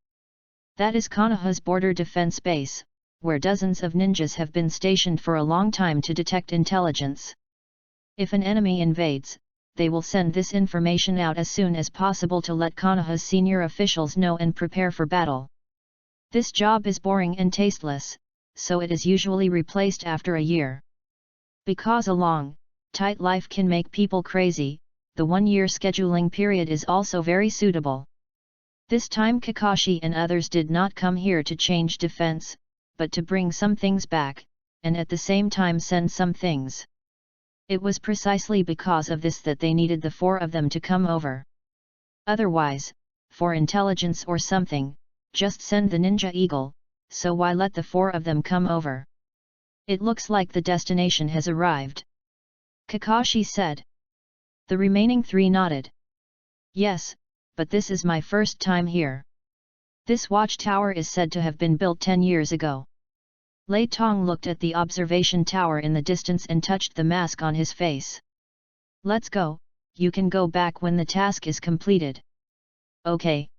That is Konoha's border defense base, where dozens of ninjas have been stationed for a long time to detect intelligence. If an enemy invades, they will send this information out as soon as possible to let Konoha's senior officials know and prepare for battle. This job is boring and tasteless, so it is usually replaced after a year. Because a long, tight life can make people crazy, the 1-year scheduling period is also very suitable. This time Kakashi and others did not come here to change defense, but to bring some things back, and at the same time send some things. It was precisely because of this that they needed the 4 of them to come over. Otherwise, for intelligence or something, just send the Ninja Eagle, so why let the 4 of them come over? It looks like the destination has arrived. Kakashi said. The remaining 3 nodded. Yes, but this is my first time here. This watchtower is said to have been built 10 years ago. Lei Tong looked at the observation tower in the distance and touched the mask on his face. Let's go, you can go back when the task is completed. Okay.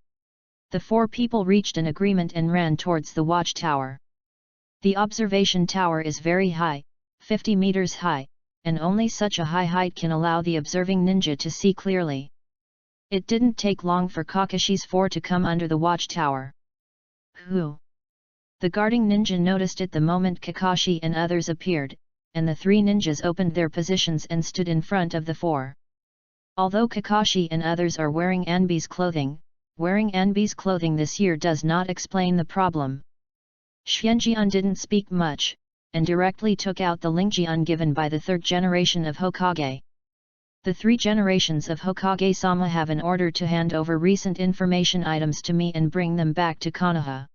The 4 people reached an agreement and ran towards the watchtower. The observation tower is very high, 50 meters high, and only such a high height can allow the observing ninja to see clearly. It didn't take long for Kakashi's 4 to come under the watchtower. Who? The guarding ninja noticed it the moment Kakashi and others appeared, and the 3 ninjas opened their positions and stood in front of the 4. Although Kakashi and others are wearing Anbi's clothing, wearing Anbi's clothing this year does not explain the problem. Xianjian didn't speak much, and directly took out the Lingjian given by the 3rd generation of Hokage. The 3 generations of Hokage-sama have an order to hand over recent information items to me and bring them back to Konoha.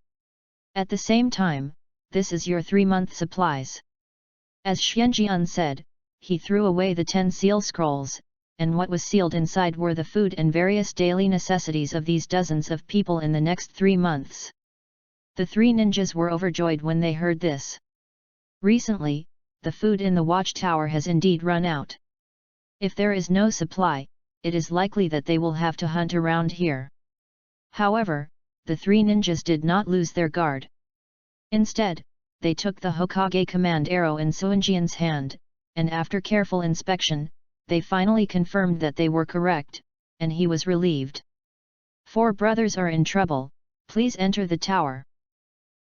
At the same time, this is your 3-month supplies. As Xianjian said, he threw away the 10 seal scrolls, and what was sealed inside were the food and various daily necessities of these dozens of people in the next 3 months. The 3 ninjas were overjoyed when they heard this. Recently, the food in the watchtower has indeed run out. If there is no supply, it is likely that they will have to hunt around here. However, the 3 ninjas did not lose their guard. Instead, they took the Hokage command arrow in Suinjian's hand, and after careful inspection, they finally confirmed that they were correct, and he was relieved. 4 brothers are in trouble, please enter the tower.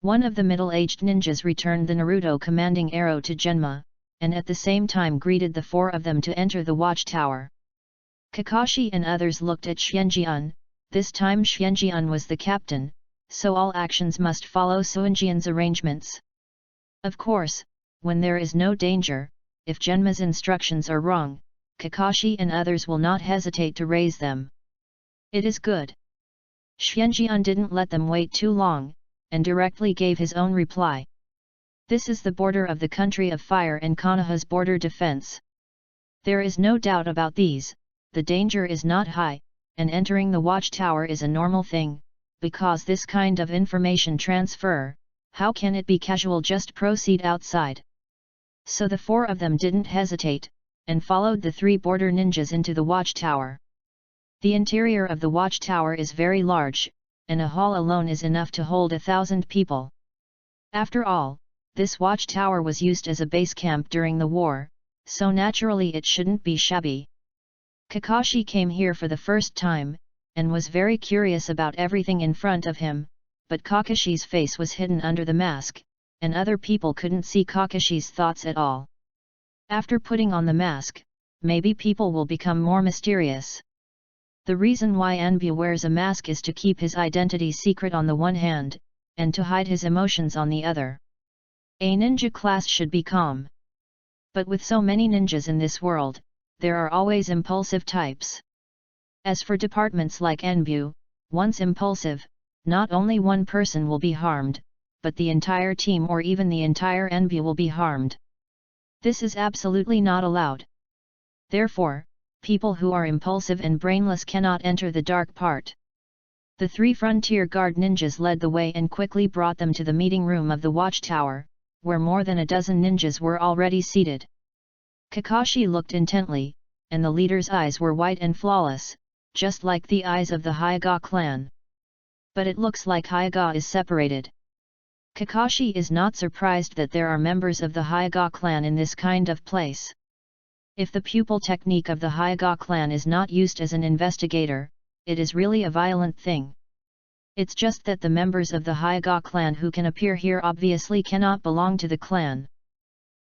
One of the middle-aged ninjas returned the Naruto commanding arrow to Genma, and at the same time greeted the 4 of them to enter the watchtower. Kakashi and others looked at Xianjian. This time Xianjian was the captain, so all actions must follow Suanjian's arrangements. Of course, when there is no danger, if Genma's instructions are wrong, Kakashi and others will not hesitate to raise them. It is good. Xianjian didn't let them wait too long, and directly gave his own reply. This is the border of the country of fire and Konoha's border defense. There is no doubt about these, the danger is not high, and entering the watchtower is a normal thing, because this kind of information transfer, how can it be casual? Just proceed outside. So the four of them didn't hesitate, and followed the three border ninjas into the watchtower. The interior of the watchtower is very large, and a hall alone is enough to hold 1,000 people. After all, this watchtower was used as a base camp during the war, so naturally it shouldn't be shabby. Kakashi came here for the first time, and was very curious about everything in front of him, but Kakashi's face was hidden under the mask, and other people couldn't see Kakashi's thoughts at all. After putting on the mask, maybe people will become more mysterious. The reason why Anbu wears a mask is to keep his identity secret on the one hand, and to hide his emotions on the other. A ninja class should be calm. But with so many ninjas in this world, there are always impulsive types. As for departments like Anbu, once impulsive, not only one person will be harmed, but the entire team or even the entire Anbu will be harmed. This is absolutely not allowed. Therefore, people who are impulsive and brainless cannot enter the dark part. The three frontier guard ninjas led the way and quickly brought them to the meeting room of the watchtower, where more than a dozen ninjas were already seated. Kakashi looked intently, and the leader's eyes were white and flawless, just like the eyes of the Hyuga clan. But it looks like Hyuga is separated. Kakashi is not surprised that there are members of the Hyuga clan in this kind of place. If the pupil technique of the Hyuga clan is not used as an investigator, it is really a violent thing. It's just that the members of the Hyuga clan who can appear here obviously cannot belong to the clan.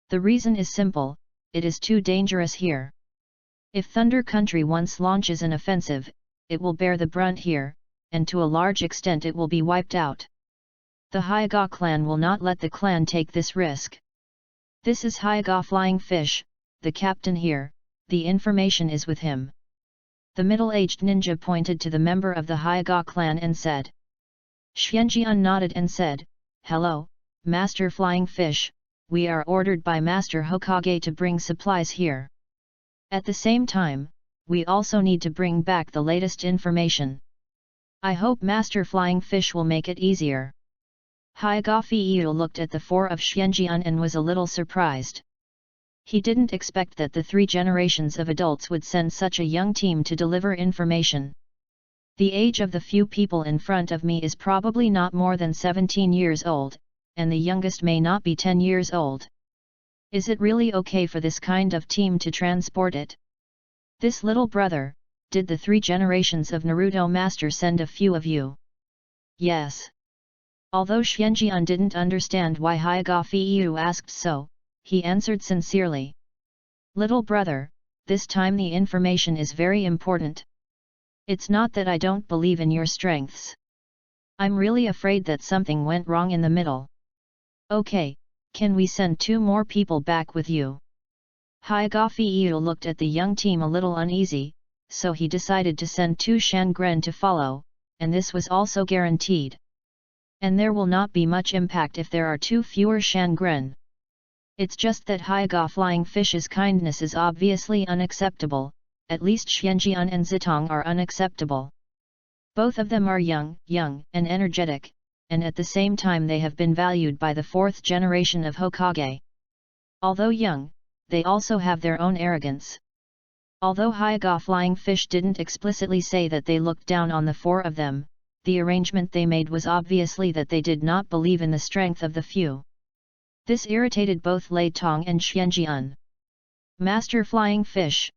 The reason is simple, it is too dangerous here. If Thunder Country once launches an offensive, it will bear the brunt here, and to a large extent it will be wiped out. The Hyuga clan will not let the clan take this risk. This is Hyuga Flying Fish, the captain here, the information is with him. The middle-aged ninja pointed to the member of the Hyuga clan and said. Xianjian nodded and said, "Hello, Master Flying Fish, we are ordered by Master Hokage to bring supplies here. At the same time, we also need to bring back the latest information. I hope Master Flying Fish will make it easier." Hyuga Fiyu looked at the four of Xianjian and was a little surprised. He didn't expect that the three generations of adults would send such a young team to deliver information. The age of the few people in front of me is probably not more than 17 years old, and the youngest may not be 10 years old. Is it really okay for this kind of team to transport it? This little brother, did the three generations of Naruto master send a few of you? Yes. Although Xianjian didn't understand why Hyuga Fiyu asked so, he answered sincerely. Little brother, this time the information is very important. It's not that I don't believe in your strengths. I'm really afraid that something went wrong in the middle. Okay, can we send 2 more people back with you? Hyuga Fiyu looked at the young team a little uneasy, so he decided to send 2 Shangren to follow, and this was also guaranteed. And there will not be much impact if there are 2 fewer Shangren. It's just that Hyuga Flying Fish's kindness is obviously unacceptable, at least Xianjian and Zitong are unacceptable. Both of them are young, and energetic, and at the same time they have been valued by the 4th generation of Hokage. Although young, they also have their own arrogance. Although Hyuga Flying Fish didn't explicitly say that they looked down on the 4 of them, the arrangement they made was obviously that they did not believe in the strength of the few. This irritated both Lei Tong and Xianjian. Master Flying Fish,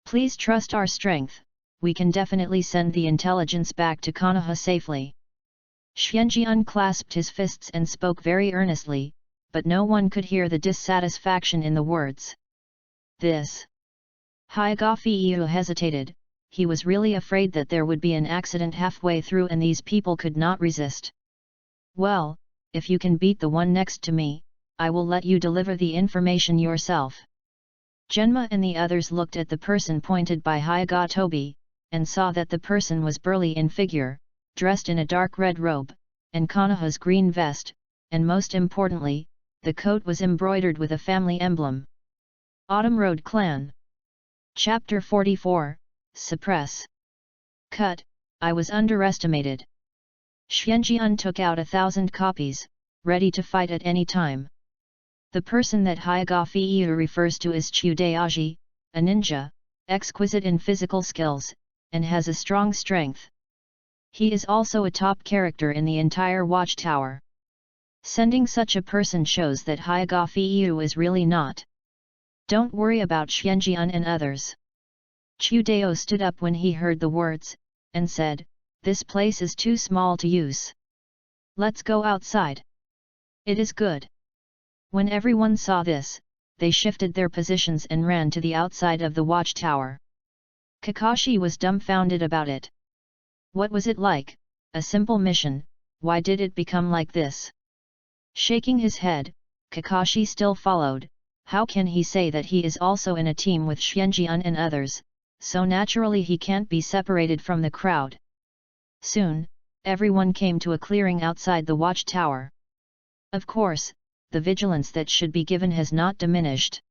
please trust our strength, we can definitely send the intelligence back to Konoha safely. Xianjian clasped his fists and spoke very earnestly, but no one could hear the dissatisfaction in the words. This Hayagafiyu hesitated. He was really afraid that there would be an accident halfway through and these people could not resist. Well, if you can beat the one next to me, I will let you deliver the information yourself. Genma and the others looked at the person pointed by Hayagatobi, and saw that the person was burly in figure, dressed in a dark red robe, and Konoha's green vest, and most importantly, the coat was embroidered with a family emblem. Autumn Road Clan. Chapter 44, Suppress. Cut, I was underestimated. Xianjian took out 1,000 copies, ready to fight at any time. The person that Hayagafiyu refers to is Chudayaji, a ninja, exquisite in physical skills, and has a strong strength. He is also a top character in the entire watchtower. Sending such a person shows that Hayagafiyu is really not. Don't worry about Xianjian and others. Chudao stood up when he heard the words, and said, "This place is too small to use. Let's go outside. It is good." When everyone saw this, they shifted their positions and ran to the outside of the watchtower. Kakashi was dumbfounded about it. What was it like? A simple mission, why did it become like this? Shaking his head, Kakashi still followed. How can he say that he is also in a team with Xianjian and others, so naturally he can't be separated from the crowd. Soon, everyone came to a clearing outside the watchtower. Of course, the vigilance that should be given has not diminished.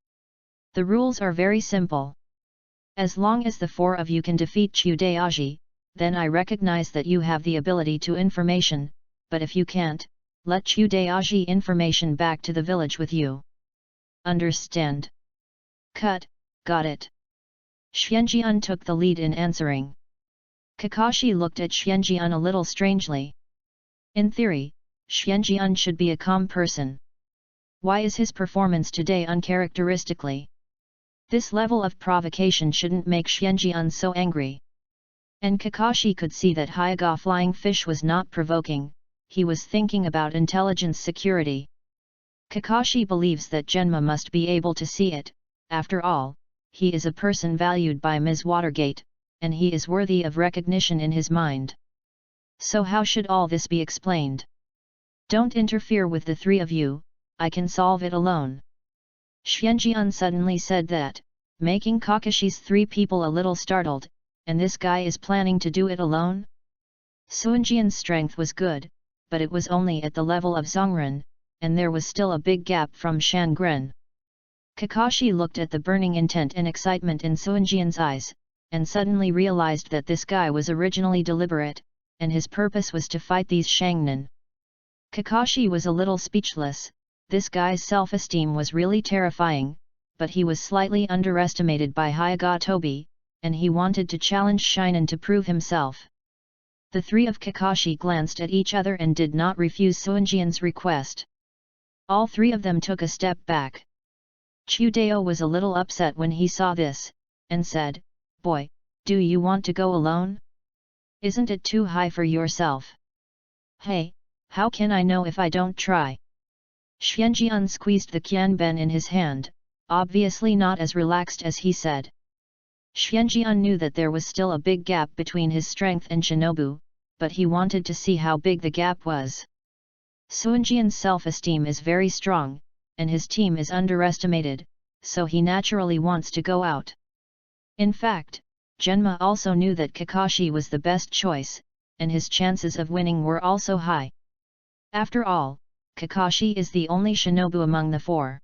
The rules are very simple. As long as the four of you can defeat Chudayaji, then I recognize that you have the ability to information, but if you can't, let Chudayaji information back to the village with you. Understand? Cut, got it. Xianjian took the lead in answering. Kakashi looked at Xianjian a little strangely. In theory, Xianjian should be a calm person. Why is his performance today uncharacteristically? This level of provocation shouldn't make Xianjian so angry. And Kakashi could see that Hyaga Flying Fish was not provoking, he was thinking about intelligence security. Kakashi believes that Genma must be able to see it, after all, he is a person valued by Ms. Watergate, and he is worthy of recognition in his mind. So how should all this be explained? Don't interfere with the three of you, I can solve it alone. Xianjian suddenly said that, making Kakashi's three people a little startled, and this guy is planning to do it alone? Suanjian's strength was good, but it was only at the level of Zhongren, and there was still a big gap from Shangren. Kakashi looked at the burning intent and excitement in Suanjian's eyes, and suddenly realized that this guy was originally deliberate, and his purpose was to fight these Shangnan. Kakashi was a little speechless. This guy's self-esteem was really terrifying, but he was slightly underestimated by Hayagatobi, and he wanted to challenge Shinen to prove himself. The three of Kakashi glanced at each other and did not refuse Suanjian's request. All three of them took a step back. Chudao was a little upset when he saw this, and said, "Boy, do you want to go alone? Isn't it too high for yourself?" "Hey, how can I know if I don't try?" Xianjian squeezed the qianben in his hand, obviously not as relaxed as he said. Xianjian knew that there was still a big gap between his strength and Shinobu, but he wanted to see how big the gap was. Suanjian's self-esteem is very strong, and his team is underestimated, so he naturally wants to go out. In fact, Genma also knew that Kakashi was the best choice, and his chances of winning were also high. After all, Kakashi is the only shinobu among the four.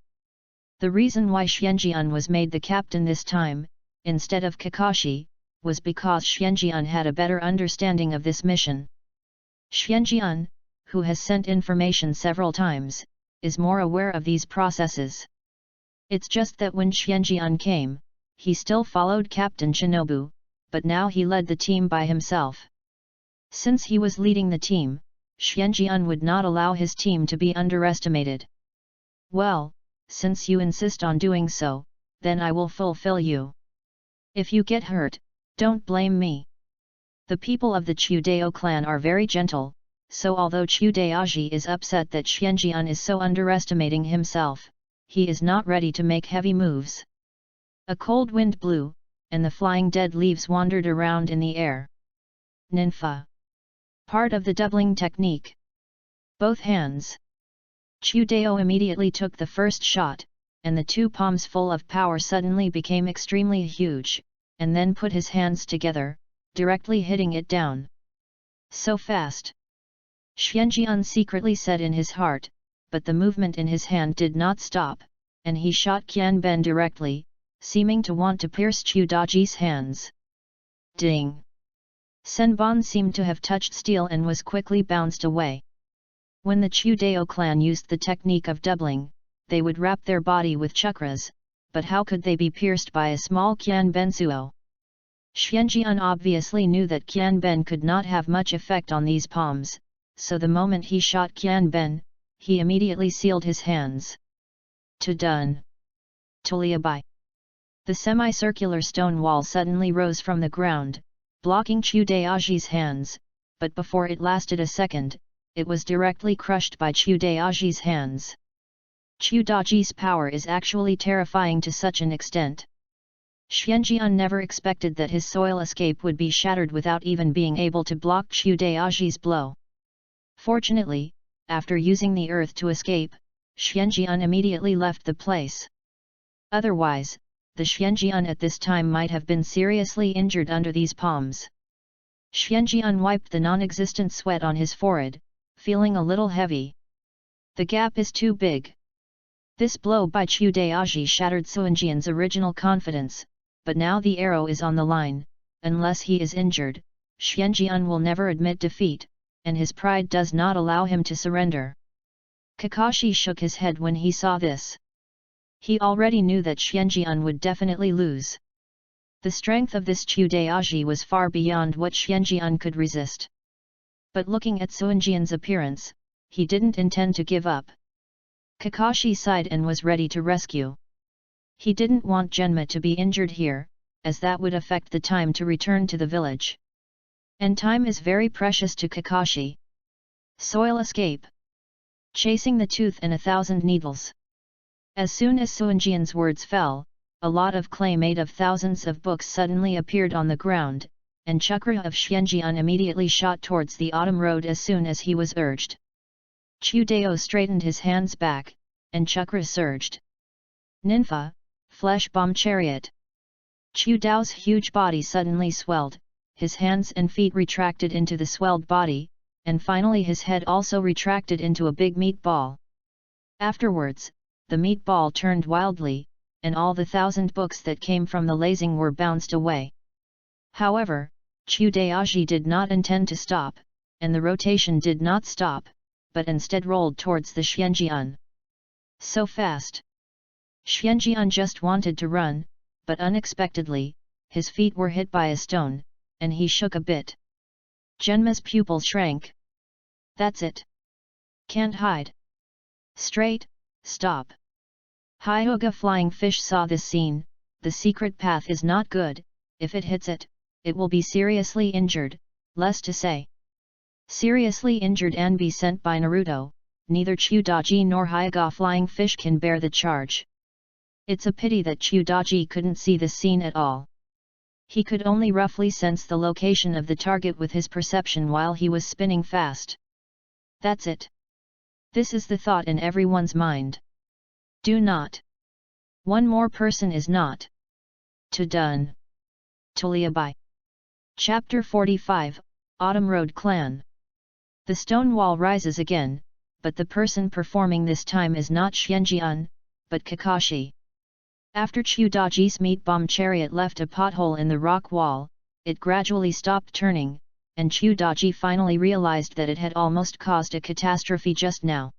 The reason why Xianjian was made the captain this time, instead of Kakashi, was because Xianjian had a better understanding of this mission. Xianjian, who has sent information several times, is more aware of these processes. It's just that when Xianjian came, he still followed Captain Shinobu, but now he led the team by himself. Since he was leading the team, Xianjian would not allow his team to be underestimated. "Well, since you insist on doing so, then I will fulfill you. If you get hurt, don't blame me." The people of the Chudao clan are very gentle, so although Chudayaji is upset that Xianjian is so underestimating himself, he is not ready to make heavy moves. A cold wind blew, and the flying dead leaves wandered around in the air. Ninfa. Part of the doubling technique. Both hands. Chiudeo immediately took the first shot, and the two palms full of power suddenly became extremely huge, and then put his hands together, directly hitting it down. So fast! Xianjian secretly said in his heart, but the movement in his hand did not stop, and he shot Qianben directly, seeming to want to pierce Chiudaji's hands. Ding! Senbon seemed to have touched steel and was quickly bounced away. When the Chiudeo clan used the technique of doubling, they would wrap their body with chakras, but how could they be pierced by a small Qianbensuo? Xianjian obviously knew that Qianben could not have much effect on these palms, so the moment he shot Qianben, he immediately sealed his hands. To done. Tuliabai. The semicircular stone wall suddenly rose from the ground, blocking Chiudaji's hands, but before it lasted a second, it was directly crushed by Chiudaji's hands. Chiudaji's power is actually terrifying to such an extent. Xianjian never expected that his soil escape would be shattered without even being able to block Chiudaji's blow. Fortunately, after using the earth to escape, Xianjian immediately left the place. Otherwise, the Xianjian at this time might have been seriously injured under these palms. Xianjian wiped the non-existent sweat on his forehead, feeling a little heavy. The gap is too big. This blow by Chiudaji shattered Suanjian's original confidence, but now the arrow is on the line. Unless he is injured, Xianjian will never admit defeat, and his pride does not allow him to surrender. Kakashi shook his head when he saw this. He already knew that Xianjian would definitely lose. The strength of this Chiudaji was far beyond what Xianjian could resist. But looking at Suanjian's appearance, he didn't intend to give up. Kakashi sighed and was ready to rescue. He didn't want Genma to be injured here, as that would affect the time to return to the village. And time is very precious to Kakashi. Soil escape. Chasing the tooth and 1,000 needles. As soon as Suanjian's words fell, a lot of clay made of thousands of books suddenly appeared on the ground, and chakra of Xianjian immediately shot towards the autumn road as soon as he was urged. Chiudeo straightened his hands back, and chakra surged. Ninfa, flesh bomb chariot. Chiudao's huge body suddenly swelled, his hands and feet retracted into the swelled body, and finally his head also retracted into a big meatball. Afterwards, the meatball turned wildly, and all the 1,000 books that came from the lasing were bounced away. However, Chiudaji did not intend to stop, and the rotation did not stop, but instead rolled towards the Xianjian. So fast! Xianjian just wanted to run, but unexpectedly, his feet were hit by a stone, and he shook a bit. Genma's pupils shrank. That's it. Can't hide. Straight, stop. Hyuga flying fish saw this scene. The secret path is not good. If it hits it, it will be seriously injured, less to say. Seriously injured and be sent by Naruto, neither Chiudaji nor Hyuga flying fish can bear the charge. It's a pity that Chiudaji couldn't see this scene at all. He could only roughly sense the location of the target with his perception while he was spinning fast. That's it. This is the thought in everyone's mind. Do not. One more person is not. To done. Tuliabai. Chapter 45, Autumn Road Clan. The stone wall rises again, but the person performing this time is not Xianjian, but Kakashi. After Chiudaji's meat bomb chariot left a pothole in the rock wall, it gradually stopped turning, and Chiudaji finally realized that it had almost caused a catastrophe just now.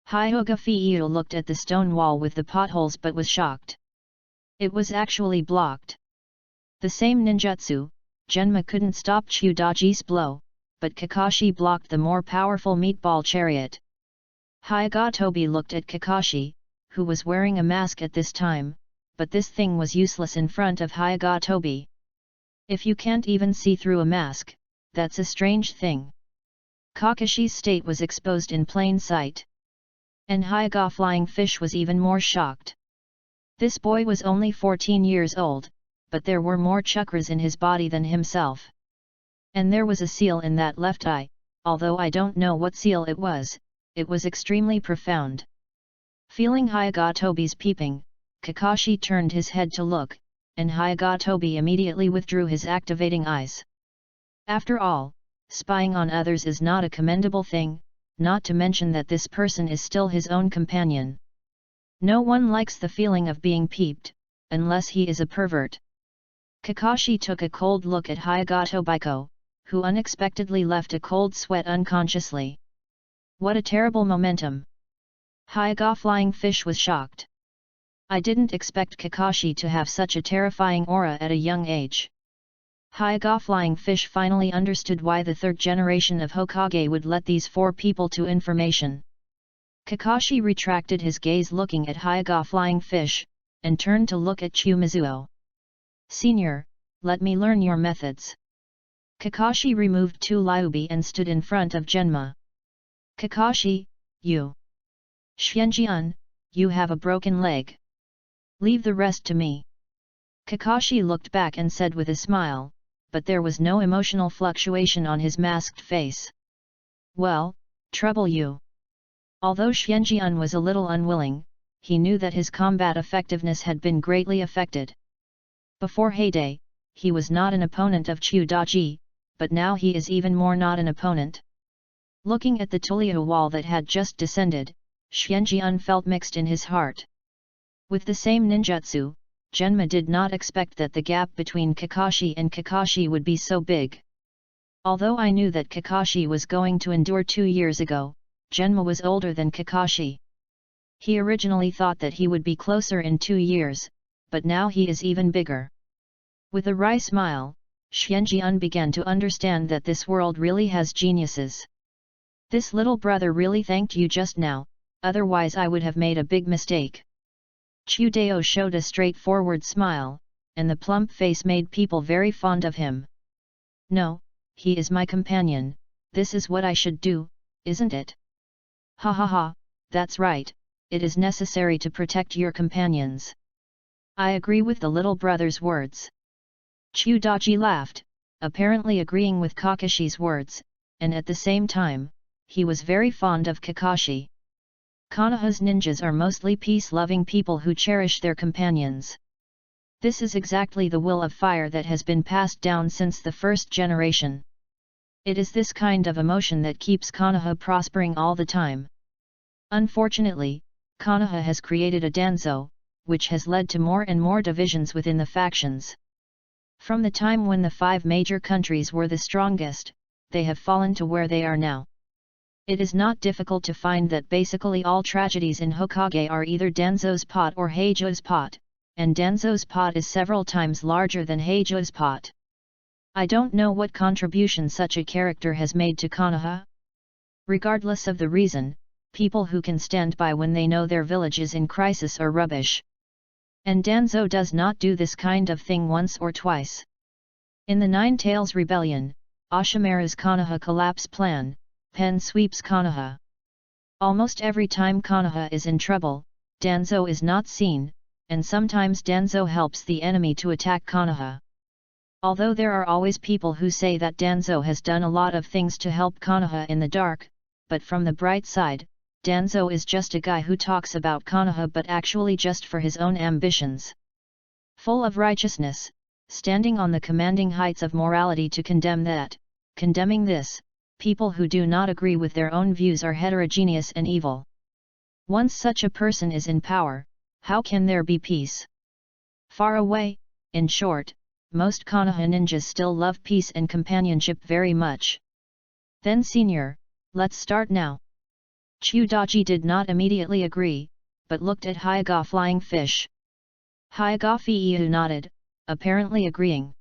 Hyuga Fiio looked at the stone wall with the potholes but was shocked. It was actually blocked. The same ninjutsu, Genma couldn't stop Chiudaji's blow, but Kakashi blocked the more powerful meatball chariot. Hyuga Tobi looked at Kakashi, who was wearing a mask at this time, but this thing was useless in front of Hyuga Tobi. If you can't even see through a mask, that's a strange thing. Kakashi's state was exposed in plain sight. And Hyuga Flying Fish was even more shocked. This boy was only 14 years old, but there were more chakras in his body than himself. And there was a seal in that left eye, although I don't know what seal it was extremely profound. Feeling Hyagatobi's peeping, Kakashi turned his head to look, and Hyagatobi immediately withdrew his activating eyes. After all, spying on others is not a commendable thing, not to mention that this person is still his own companion. No one likes the feeling of being peeped, unless he is a pervert. Kakashi took a cold look at Hyagatobi, who unexpectedly left a cold sweat unconsciously. What a terrible momentum! Hyaga Flying Fish was shocked. I didn't expect Kakashi to have such a terrifying aura at a young age. Hyaga Flying Fish finally understood why the third generation of Hokage would let these four people to information. Kakashi retracted his gaze looking at Hyaga Flying Fish, and turned to look at Chumizuo. Senior, let me learn your methods. Kakashi removed two Lyubi and stood in front of Genma. Kakashi, you. Xianjian, you have a broken leg. Leave the rest to me. Kakashi looked back and said with a smile, but there was no emotional fluctuation on his masked face. Well, trouble you. Although Xianjian was a little unwilling, he knew that his combat effectiveness had been greatly affected. Before heyday, he was not an opponent of Chu Daji, but now he is even more not an opponent. Looking at the Tulio wall that had just descended, Xianjian felt mixed in his heart. With the same ninjutsu, Genma did not expect that the gap between Kakashi and Kakashi would be so big. Although I knew that Kakashi was going to endure 2 years ago, Genma was older than Kakashi. He originally thought that he would be closer in 2 years, but now he is even bigger. With a wry smile, Xianjian began to understand that this world really has geniuses. This little brother really thanked you just now, otherwise I would have made a big mistake. Chu Dao showed a straightforward smile, and the plump face made people very fond of him. No, he is my companion, this is what I should do, isn't it? Ha ha ha, that's right, it is necessary to protect your companions. I agree with the little brother's words. Chu Daji laughed, apparently agreeing with Kakashi's words, and at the same time, he was very fond of Kakashi. Konoha's ninjas are mostly peace-loving people who cherish their companions. This is exactly the will of fire that has been passed down since the first generation. It is this kind of emotion that keeps Konoha prospering all the time. Unfortunately, Konoha has created a danzo, which has led to more and more divisions within the factions. From the time when the 5 major countries were the strongest, they have fallen to where they are now. It is not difficult to find that basically all tragedies in Hokage are either Danzo's pot or Heijo's pot, and Danzo's pot is several times larger than Heijo's pot. I don't know what contribution such a character has made to Konoha. Regardless of the reason, people who can stand by when they know their village is in crisis are rubbish. And Danzo does not do this kind of thing once or twice. In the Nine Tails Rebellion, Ashimaru's Konoha collapse plan, Pen sweeps Konoha. Almost every time Konoha is in trouble, Danzo is not seen, and sometimes Danzo helps the enemy to attack Konoha. Although there are always people who say that Danzo has done a lot of things to help Konoha in the dark, but from the bright side, Danzo is just a guy who talks about Konoha but actually just for his own ambitions. Full of righteousness, standing on the commanding heights of morality to condemn that, condemning this, people who do not agree with their own views are heterogeneous and evil. Once such a person is in power, how can there be peace? Far away, in short, most Konoha ninjas still love peace and companionship very much. Then senior, let's start now. Chu Daji did not immediately agree, but looked at Hyaga Flying Fish. Hyaga Fiiyu nodded, apparently agreeing.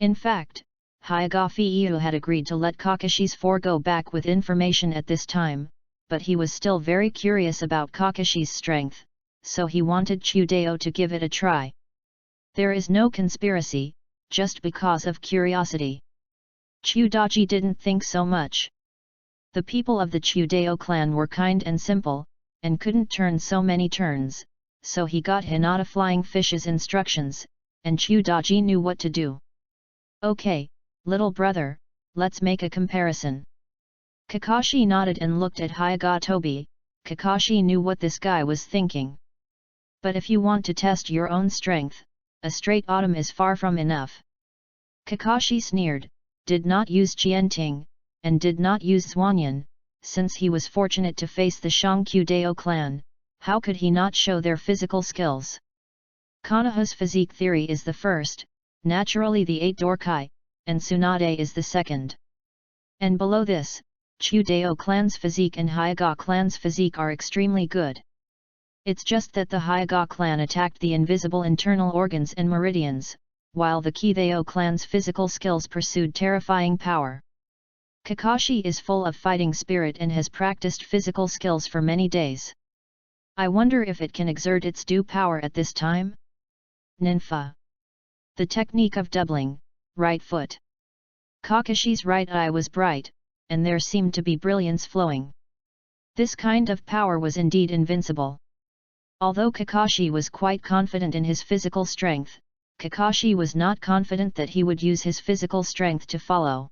In fact, Hyaga Fiiyu had agreed to let Kakashi's 4 go back with information at this time, but he was still very curious about Kakashi's strength, so he wanted Chu Dao to give it a try. There is no conspiracy, just because of curiosity. Chu Daji didn't think so much. The people of the Chu Dao clan were kind and simple, and couldn't turn so many turns, so he got Hinata Flying Fish's instructions, and Chudaji knew what to do. Okay, little brother, let's make a comparison. Kakashi nodded and looked at Hyuga Tobi. Kakashi knew what this guy was thinking. But if you want to test your own strength, a straight autumn is far from enough. Kakashi sneered, did not use Qianting, and did not use Zhuanyan, since he was fortunate to face the Shangqiu clan. How could he not show their physical skills? Konoha's physique theory is the first, naturally the 8 Dorkai, and Tsunade is the second. And below this, Chudao clan's physique and Hyuga clan's physique are extremely good. It's just that the Hyuga clan attacked the invisible internal organs and meridians, while the Kidao clan's physical skills pursued terrifying power. Kakashi is full of fighting spirit and has practiced physical skills for many days. I wonder if it can exert its due power at this time? Ninfa. The technique of doubling, right foot. Kakashi's right eye was bright, and there seemed to be brilliance flowing. This kind of power was indeed invincible. Although Kakashi was quite confident in his physical strength, Kakashi was not confident that he would use his physical strength to follow.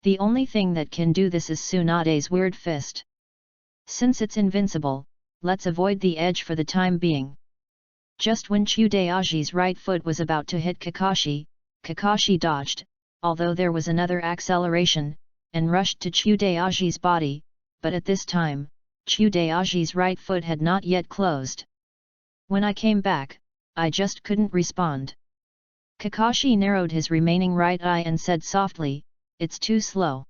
The only thing that can do this is Tsunade's weird fist. Since it's invincible, let's avoid the edge for the time being. Just when Chudaji's right foot was about to hit Kakashi, Kakashi dodged, although there was another acceleration, and rushed to Chudaji's body, but at this time, Chudaji's right foot had not yet closed. When I came back, I just couldn't respond. Kakashi narrowed his remaining right eye and said softly, it's too slow.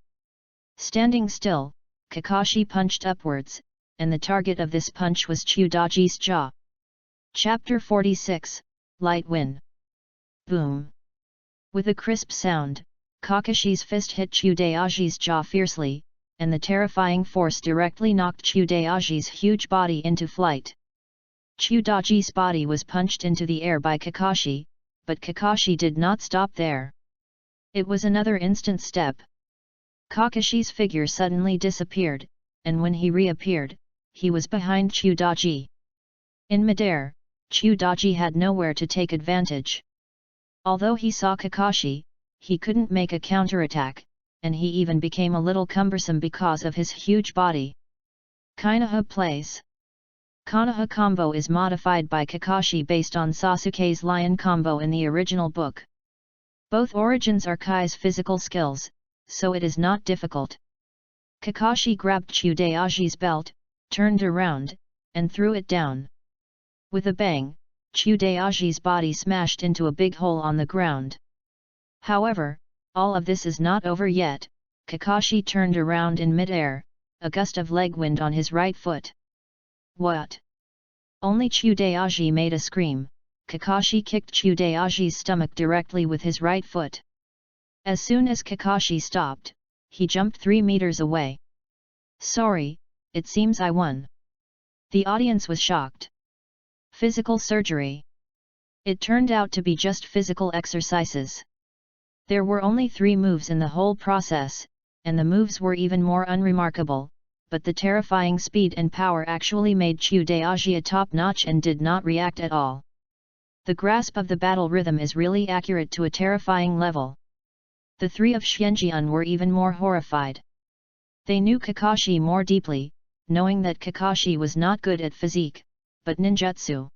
Standing still, Kakashi punched upwards, and the target of this punch was Chudaji's jaw. Chapter 46, Light Wind. Boom! With a crisp sound, Kakashi's fist hit Chudaji's jaw fiercely, and the terrifying force directly knocked Chudaji's huge body into flight. Chudaji's body was punched into the air by Kakashi, but Kakashi did not stop there. It was another instant step. Kakashi's figure suddenly disappeared, and when he reappeared, he was behind Chudaji. In midair, Chudaji had nowhere to take advantage. Although he saw Kakashi, he couldn't make a counterattack, and he even became a little cumbersome because of his huge body. Konoha plays. Konoha combo is modified by Kakashi based on Sasuke's lion combo in the original book. Both origins are Kai's physical skills, so it is not difficult. Kakashi grabbed Chudaji's belt, turned around, and threw it down. With a bang, Chudaji's body smashed into a big hole on the ground. However, all of this is not over yet. Kakashi turned around in mid-air, a gust of leg wind on his right foot. What? Only Chudaji made a scream. Kakashi kicked Chudaji's stomach directly with his right foot. As soon as Kakashi stopped, he jumped 3 meters away. Sorry, it seems I won. The audience was shocked. Physical surgery. It turned out to be just physical exercises. There were only 3 moves in the whole process, and the moves were even more unremarkable, but the terrifying speed and power actually made Chudaji a top-notch and did not react at all. The grasp of the battle rhythm is really accurate to a terrifying level. The 3 of Xianjian were even more horrified. They knew Kakashi more deeply, knowing that Kakashi was not good at physique, but ninjutsu.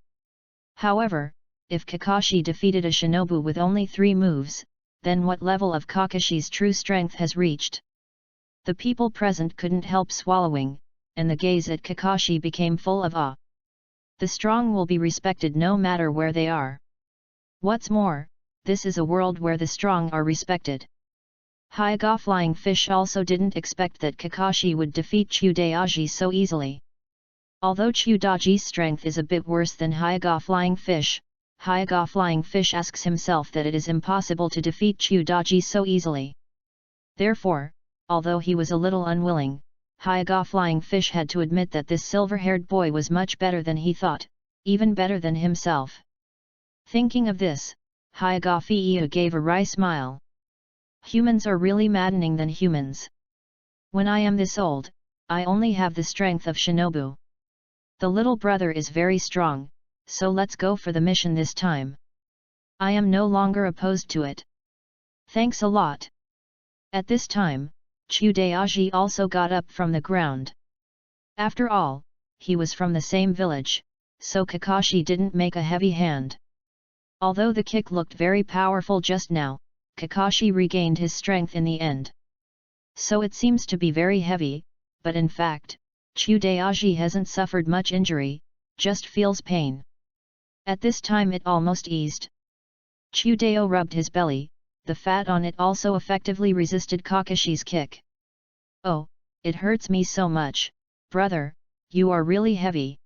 However, if Kakashi defeated a shinobu with only 3 moves, then what level of Kakashi's true strength has reached? The people present couldn't help swallowing, and the gaze at Kakashi became full of awe. The strong will be respected no matter where they are. What's more, this is a world where the strong are respected. Hyuga Flying Fish also didn't expect that Kakashi would defeat Chudaji so easily. Although Chudaji's strength is a bit worse than Hyuga Flying Fish, Hyuga Flying Fish asks himself that it is impossible to defeat Chudaji so easily. Therefore, although he was a little unwilling, Hyuga Flying Fish had to admit that this silver-haired boy was much better than he thought, even better than himself. Thinking of this, Hyuga Fiya gave a wry smile. Humans are really maddening than humans. When I am this old, I only have the strength of shinobu. The little brother is very strong, so let's go for the mission this time. I am no longer opposed to it. Thanks a lot. At this time, Chudayaji also got up from the ground. After all, he was from the same village, so Kakashi didn't make a heavy hand. Although the kick looked very powerful just now, Kakashi regained his strength in the end. So it seems to be very heavy, but in fact, Chudayaji hasn't suffered much injury, just feels pain. At this time it almost eased. Chudao rubbed his belly, the fat on it also effectively resisted Kakashi's kick. Oh, it hurts me so much, brother, you are really heavy.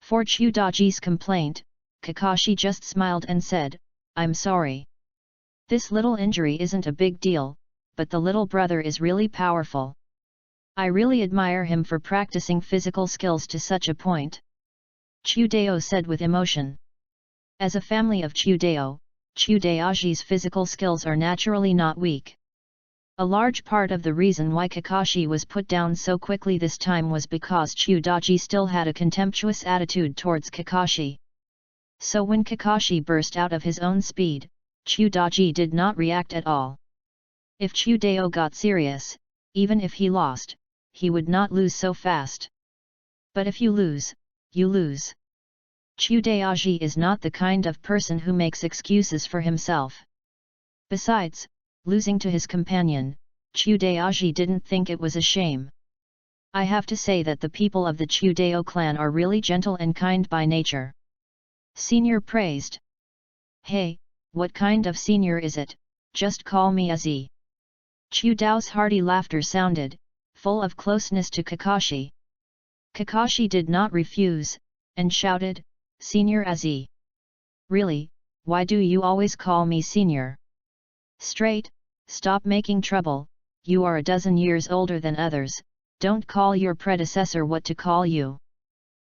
For Chudaji's complaint, Kakashi just smiled and said, I'm sorry. This little injury isn't a big deal, but the little brother is really powerful. I really admire him for practicing physical skills to such a point. Chudao said with emotion. As a family of Chudao, Chudayaji's physical skills are naturally not weak. A large part of the reason why Kakashi was put down so quickly this time was because Chudaji still had a contemptuous attitude towards Kakashi. So when Kakashi burst out of his own speed, Chudaji did not react at all. If Chudao got serious, even if he lost, he would not lose so fast. But if you lose, you lose. Chudayaji is not the kind of person who makes excuses for himself. Besides, losing to his companion, Chudayaji didn't think it was a shame. I have to say that the people of the Chudao clan are really gentle and kind by nature. Senior praised. Hey, what kind of senior is it? Just call me Azzy. Chudao's hearty laughter sounded, full of closeness to Kakashi. Kakashi did not refuse, and shouted, Senior Azzy. Really, why do you always call me senior? Straight, stop making trouble, you are a dozen years older than others, don't call your predecessor what to call you.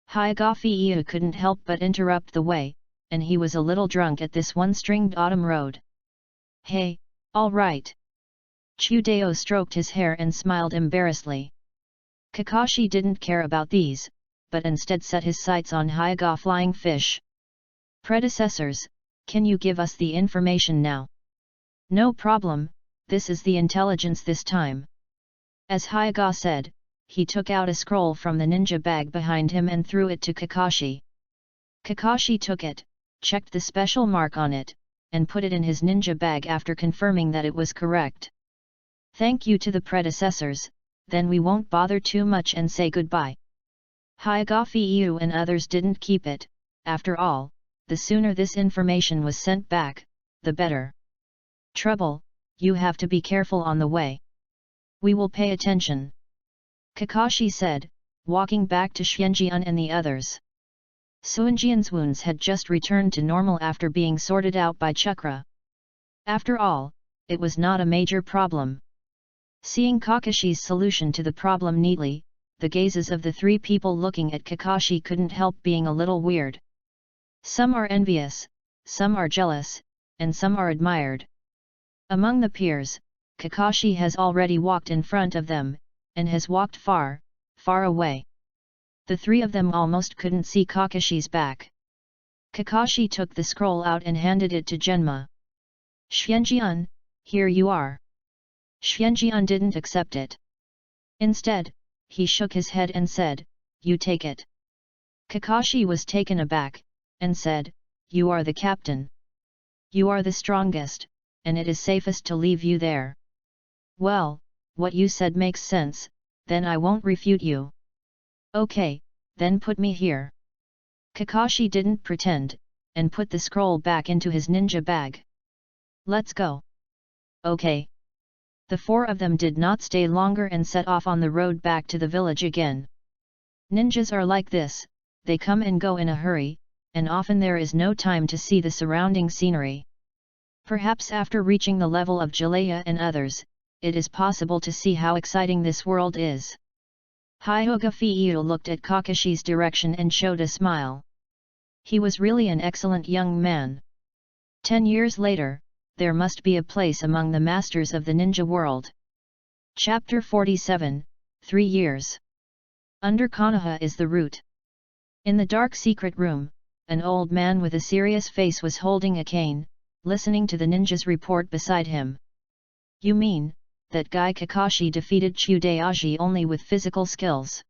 Hyagafiyu couldn't help but interrupt the way, and he was a little drunk at this one-stringed autumn road. Hey, all right. Chudao stroked his hair and smiled embarrassedly. Kakashi didn't care about these, but instead set his sights on Hyaga Flying Fish. Predecessors, can you give us the information now? No problem, this is the intelligence this time. As Hyaga said, he took out a scroll from the ninja bag behind him and threw it to Kakashi. Kakashi took it, checked the special mark on it, and put it in his ninja bag after confirming that it was correct. Thank you to the predecessors, then we won't bother too much and say goodbye. Hyagafiyu and others didn't keep it, after all, the sooner this information was sent back, the better. Trouble, you have to be careful on the way. We will pay attention. Kakashi said, walking back to Xianjian and the others. Suanjian's wounds had just returned to normal after being sorted out by Chakra. After all, it was not a major problem. Seeing Kakashi's solution to the problem neatly, the gazes of the three people looking at Kakashi couldn't help being a little weird. Some are envious, some are jealous, and some are admired. Among the peers, Kakashi has already walked in front of them, and has walked far, far away. The three of them almost couldn't see Kakashi's back. Kakashi took the scroll out and handed it to Genma. Xianjian, here you are. Xianjian didn't accept it. Instead, he shook his head and said, you take it. Kakashi was taken aback, and said, you are the captain. You are the strongest, and it is safest to leave you there. Well, what you said makes sense, then I won't refute you. Okay, then put me here. Kakashi didn't pretend, and put the scroll back into his ninja bag. Let's go. Okay. The four of them did not stay longer and set off on the road back to the village again. Ninjas are like this, they come and go in a hurry, and often there is no time to see the surrounding scenery. Perhaps after reaching the level of Jalaya and others, it is possible to see how exciting this world is. Hyagafiyu looked at Kakashi's direction and showed a smile. He was really an excellent young man. 10 years later, there must be a place among the masters of the ninja world. Chapter 47, 3 years. Under Konoha is the root. In the dark secret room, an old man with a serious face was holding a cane, listening to the ninja's report beside him. You mean, that guy Kakashi defeated Chudayashi only with physical skills?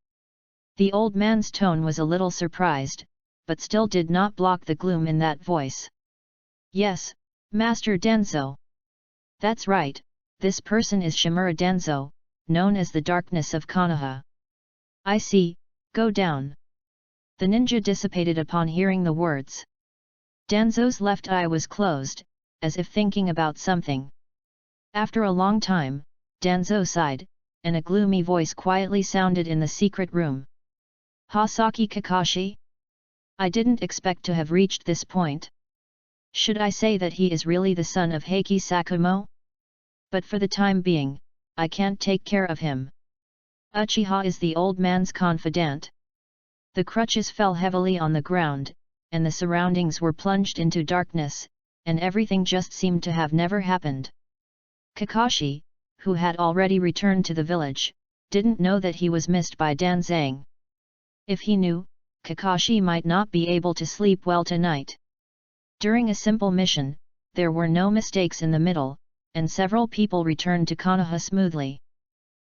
The old man's tone was a little surprised, but still did not block the gloom in that voice. Yes, Master Danzo. That's right, this person is Shimura Danzo, known as the Darkness of Konoha. I see, go down. The ninja dissipated upon hearing the words. Danzo's left eye was closed, as if thinking about something. After a long time, Danzo sighed, and a gloomy voice quietly sounded in the secret room. Hasaki Kakashi? I didn't expect to have reached this point. Should I say that he is really the son of Heiki Sakumo? But for the time being, I can't take care of him. Uchiha is the old man's confidant. The crutches fell heavily on the ground, and the surroundings were plunged into darkness, and everything just seemed to have never happened. Kakashi, who had already returned to the village, didn't know that he was missed by Danzang. If he knew, Kakashi might not be able to sleep well tonight. During a simple mission, there were no mistakes in the middle, and several people returned to Konoha smoothly.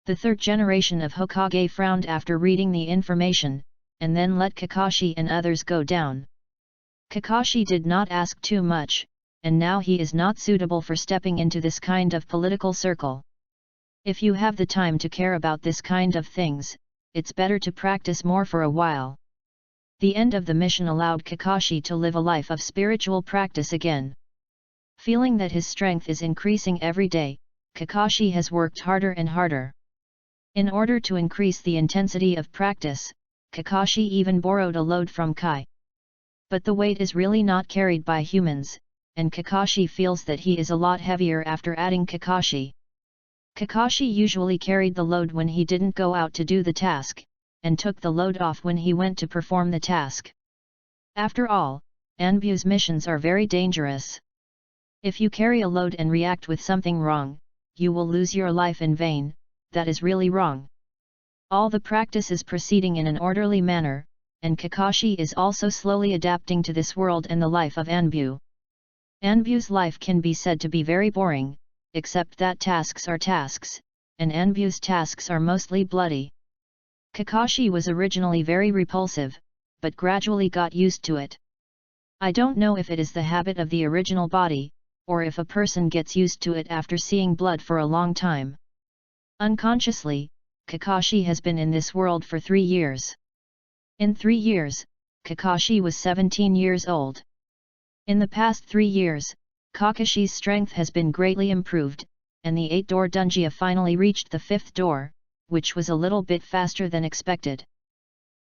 The third generation of Hokage frowned after reading the information, and then let Kakashi and others go down. Kakashi did not ask too much, and now he is not suitable for stepping into this kind of political circle. If you have the time to care about this kind of things, it's better to practice more for a while. The end of the mission allowed Kakashi to live a life of spiritual practice again. Feeling that his strength is increasing every day, Kakashi has worked harder and harder. In order to increase the intensity of practice, Kakashi even borrowed a load from Kai. But the weight is really not carried by humans, and Kakashi feels that he is a lot heavier after adding Kakashi. Kakashi usually carried the load when he didn't go out to do the task, and took the load off when he went to perform the task. After all, Anbu's missions are very dangerous. If you carry a load and react with something wrong, you will lose your life in vain. That is really wrong. All the practice is proceeding in an orderly manner, and Kakashi is also slowly adapting to this world and the life of Anbu. Anbu's life can be said to be very boring, except that tasks are tasks, and Anbu's tasks are mostly bloody. Kakashi was originally very repulsive, but gradually got used to it. I don't know if it is the habit of the original body, or if a person gets used to it after seeing blood for a long time. Unconsciously, Kakashi has been in this world for 3 years. In 3 years, Kakashi was 17 years old. In the past 3 years, Kakashi's strength has been greatly improved, and the 8-door Dungeon finally reached the 5th door, which was a little bit faster than expected.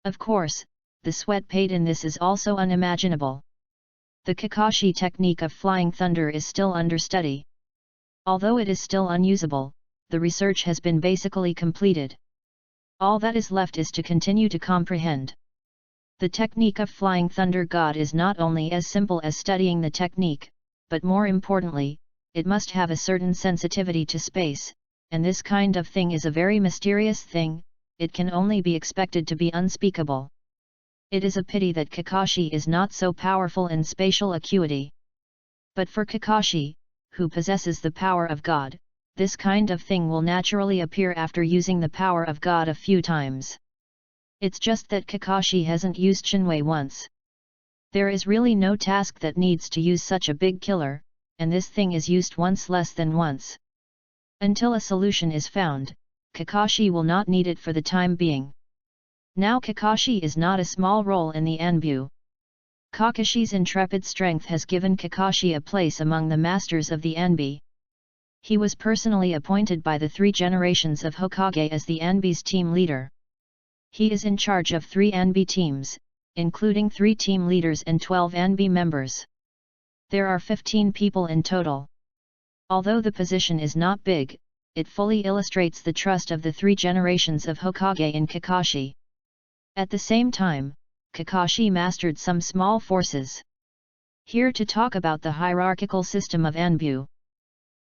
Of course, the sweat paid in this is also unimaginable. The Kakashi technique of flying thunder is still under study. Although it is still unusable, the research has been basically completed. All that is left is to continue to comprehend. The technique of flying thunder god is not only as simple as studying the technique, but more importantly, it must have a certain sensitivity to space, and this kind of thing is a very mysterious thing, it can only be expected to be unspeakable. It is a pity that Kakashi is not so powerful in spatial acuity. But for Kakashi, who possesses the power of God, this kind of thing will naturally appear after using the power of God a few times. It's just that Kakashi hasn't used Shinwei once. There is really no task that needs to use such a big killer, and this thing is used once less than once. Until a solution is found, Kakashi will not need it for the time being. Now Kakashi is not a small role in the Anbu. Kakashi's intrepid strength has given Kakashi a place among the masters of the Anbi. He was personally appointed by the 3 generations of Hokage as the Anbi's team leader. He is in charge of 3 Anbi teams, including 3 team leaders and 12 Anbi members. There are 15 people in total. Although the position is not big, it fully illustrates the trust of the 3 generations of Hokage in Kakashi. At the same time, Kakashi mastered some small forces. Here to talk about the hierarchical system of Anbu.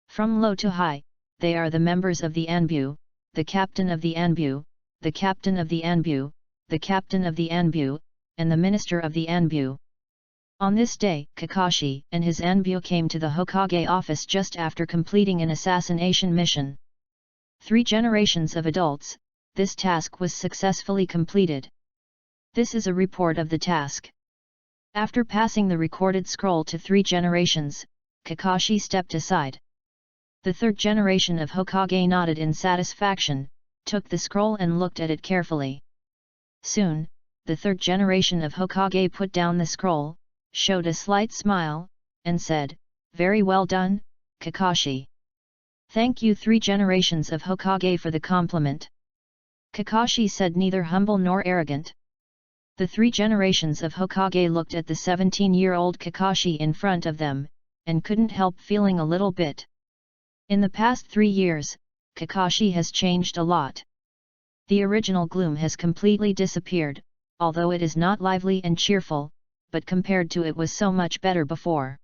From low to high, they are the members of the Anbu, the captain of the Anbu, the captain of the Anbu, the captain of the Anbu, and the minister of the Anbu. On this day, Kakashi and his Anbu came to the Hokage office just after completing an assassination mission. 3 generations of adults, this task was successfully completed. This is a report of the task. After passing the recorded scroll to 3 generations, Kakashi stepped aside. The 3rd generation of Hokage nodded in satisfaction, took the scroll and looked at it carefully. Soon, the 3rd generation of Hokage put down the scroll, showed a slight smile, and said, "Very well done, Kakashi. Thank you 3 generations of Hokage for the compliment." Kakashi said, neither humble nor arrogant. The 3 generations of Hokage looked at the 17-year-old Kakashi in front of them, and couldn't help feeling a little bit. In the past 3 years, Kakashi has changed a lot. The original gloom has completely disappeared, although it is not lively and cheerful, but compared to it was so much better before.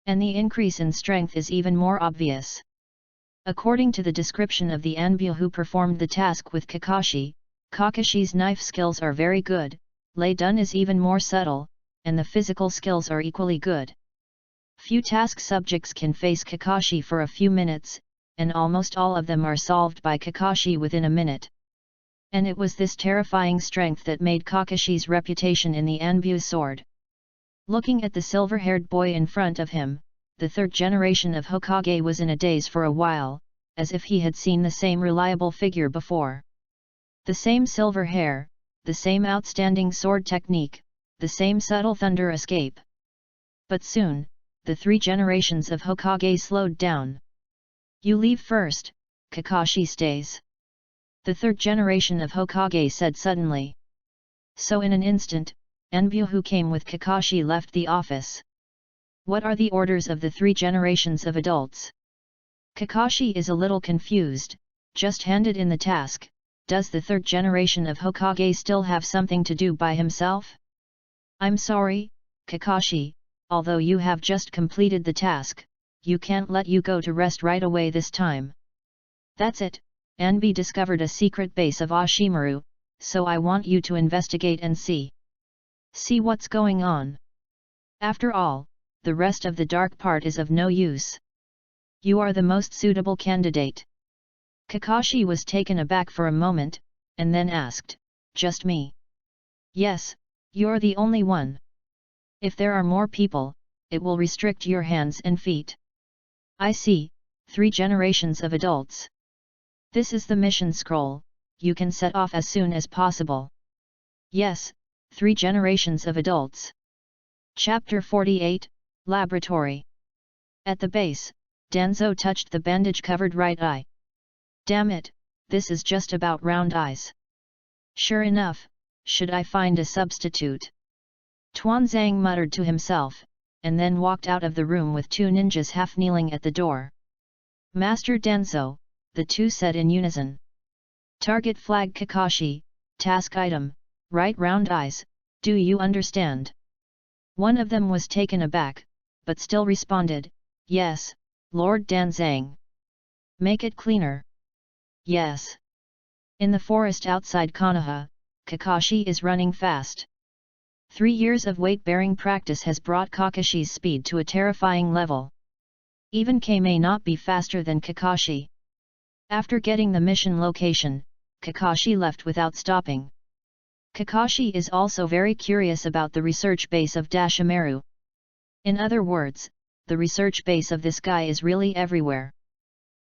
And the increase in strength is even more obvious. According to the description of the Anbu who performed the task with Kakashi, Kakashi's knife skills are very good, Lei Dun is even more subtle, and the physical skills are equally good. Few task subjects can face Kakashi for a few minutes, and almost all of them are solved by Kakashi within a minute. And it was this terrifying strength that made Kakashi's reputation in the Anbu's sword. Looking at the silver-haired boy in front of him, the 3rd generation of Hokage was in a daze for a while, as if he had seen the same reliable figure before. The same silver hair, the same outstanding sword technique, the same subtle thunder escape. But soon, the 3 generations of Hokage slowed down. "You leave first, Kakashi stays," the 3rd generation of Hokage said suddenly. So in an instant, Anbu who came with Kakashi left the office. What are the orders of the 3 generations of adults? Kakashi is a little confused, just handed in the task. Does the 3rd generation of Hokage still have something to do by himself? "I'm sorry, Kakashi, although you have just completed the task, you can't let you go to rest right away this time. That's it, Anbu discovered a secret base of Ashimaru, so I want you to investigate and see what's going on. After all, the rest of the dark part is of no use. You are the most suitable candidate." Kakashi was taken aback for a moment, and then asked, "Just me?" "Yes, you're the only one. If there are more people, it will restrict your hands and feet." "I see, 3 generations of adults. This is the mission scroll, you can set off as soon as possible." "Yes, 3 generations of adults." Chapter 48, Laboratory. At the base, Danzo touched the bandage-covered right eye. "Damn it, this is just about round eyes. Sure enough, should I find a substitute?" Tuanzang muttered to himself, and then walked out of the room with 2 ninjas half-kneeling at the door. "Master Danzo," the 2 said in unison. "Target flag Kakashi, task item, right round eyes, do you understand?" One of them was taken aback, but still responded, "Yes, Lord Danzang." "Make it cleaner." "Yes." In the forest outside Konoha, Kakashi is running fast. 3 years of weight-bearing practice has brought Kakashi's speed to a terrifying level. Even Kei may not be faster than Kakashi. After getting the mission location, Kakashi left without stopping. Kakashi is also very curious about the research base of Dashimaru. In other words, the research base of this guy is really everywhere.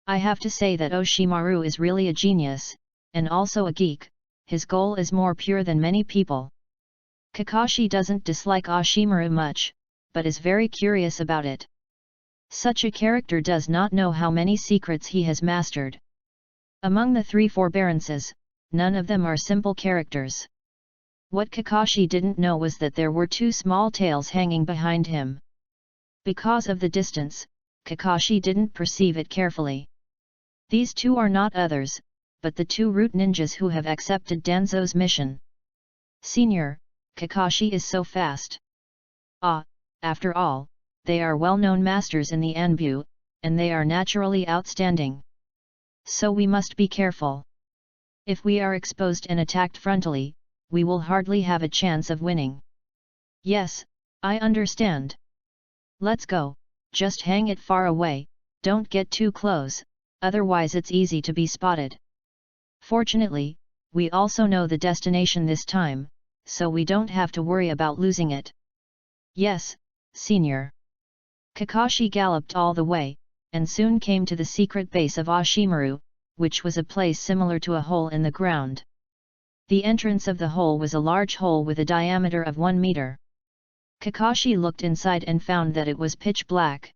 I have to say that Oshimaru is really a genius, and also a geek. His goal is more pure than many people. Kakashi doesn't dislike Oshimaru much, but is very curious about it. Such a character does not know how many secrets he has mastered. Among the 3 forbearances, none of them are simple characters. What Kakashi didn't know was that there were 2 small tails hanging behind him. Because of the distance, Kakashi didn't perceive it carefully. These 2 are not others, but the 2 root ninjas who have accepted Danzo's mission. "Senior, Kakashi is so fast." "Ah, after all, they are well-known masters in the Anbu, and they are naturally outstanding. So we must be careful. If we are exposed and attacked frontally, we will hardly have a chance of winning." "Yes, I understand. Let's go, just hang it far away, don't get too close, otherwise it's easy to be spotted. Fortunately, we also know the destination this time, so we don't have to worry about losing it. Yes, Senior. Kakashi galloped all the way, and soon came to the secret base of Ashimaru, which was a place similar to a hole in the ground. The entrance of the hole was a large hole with a diameter of 1 meter. Kakashi looked inside and found that it was pitch black.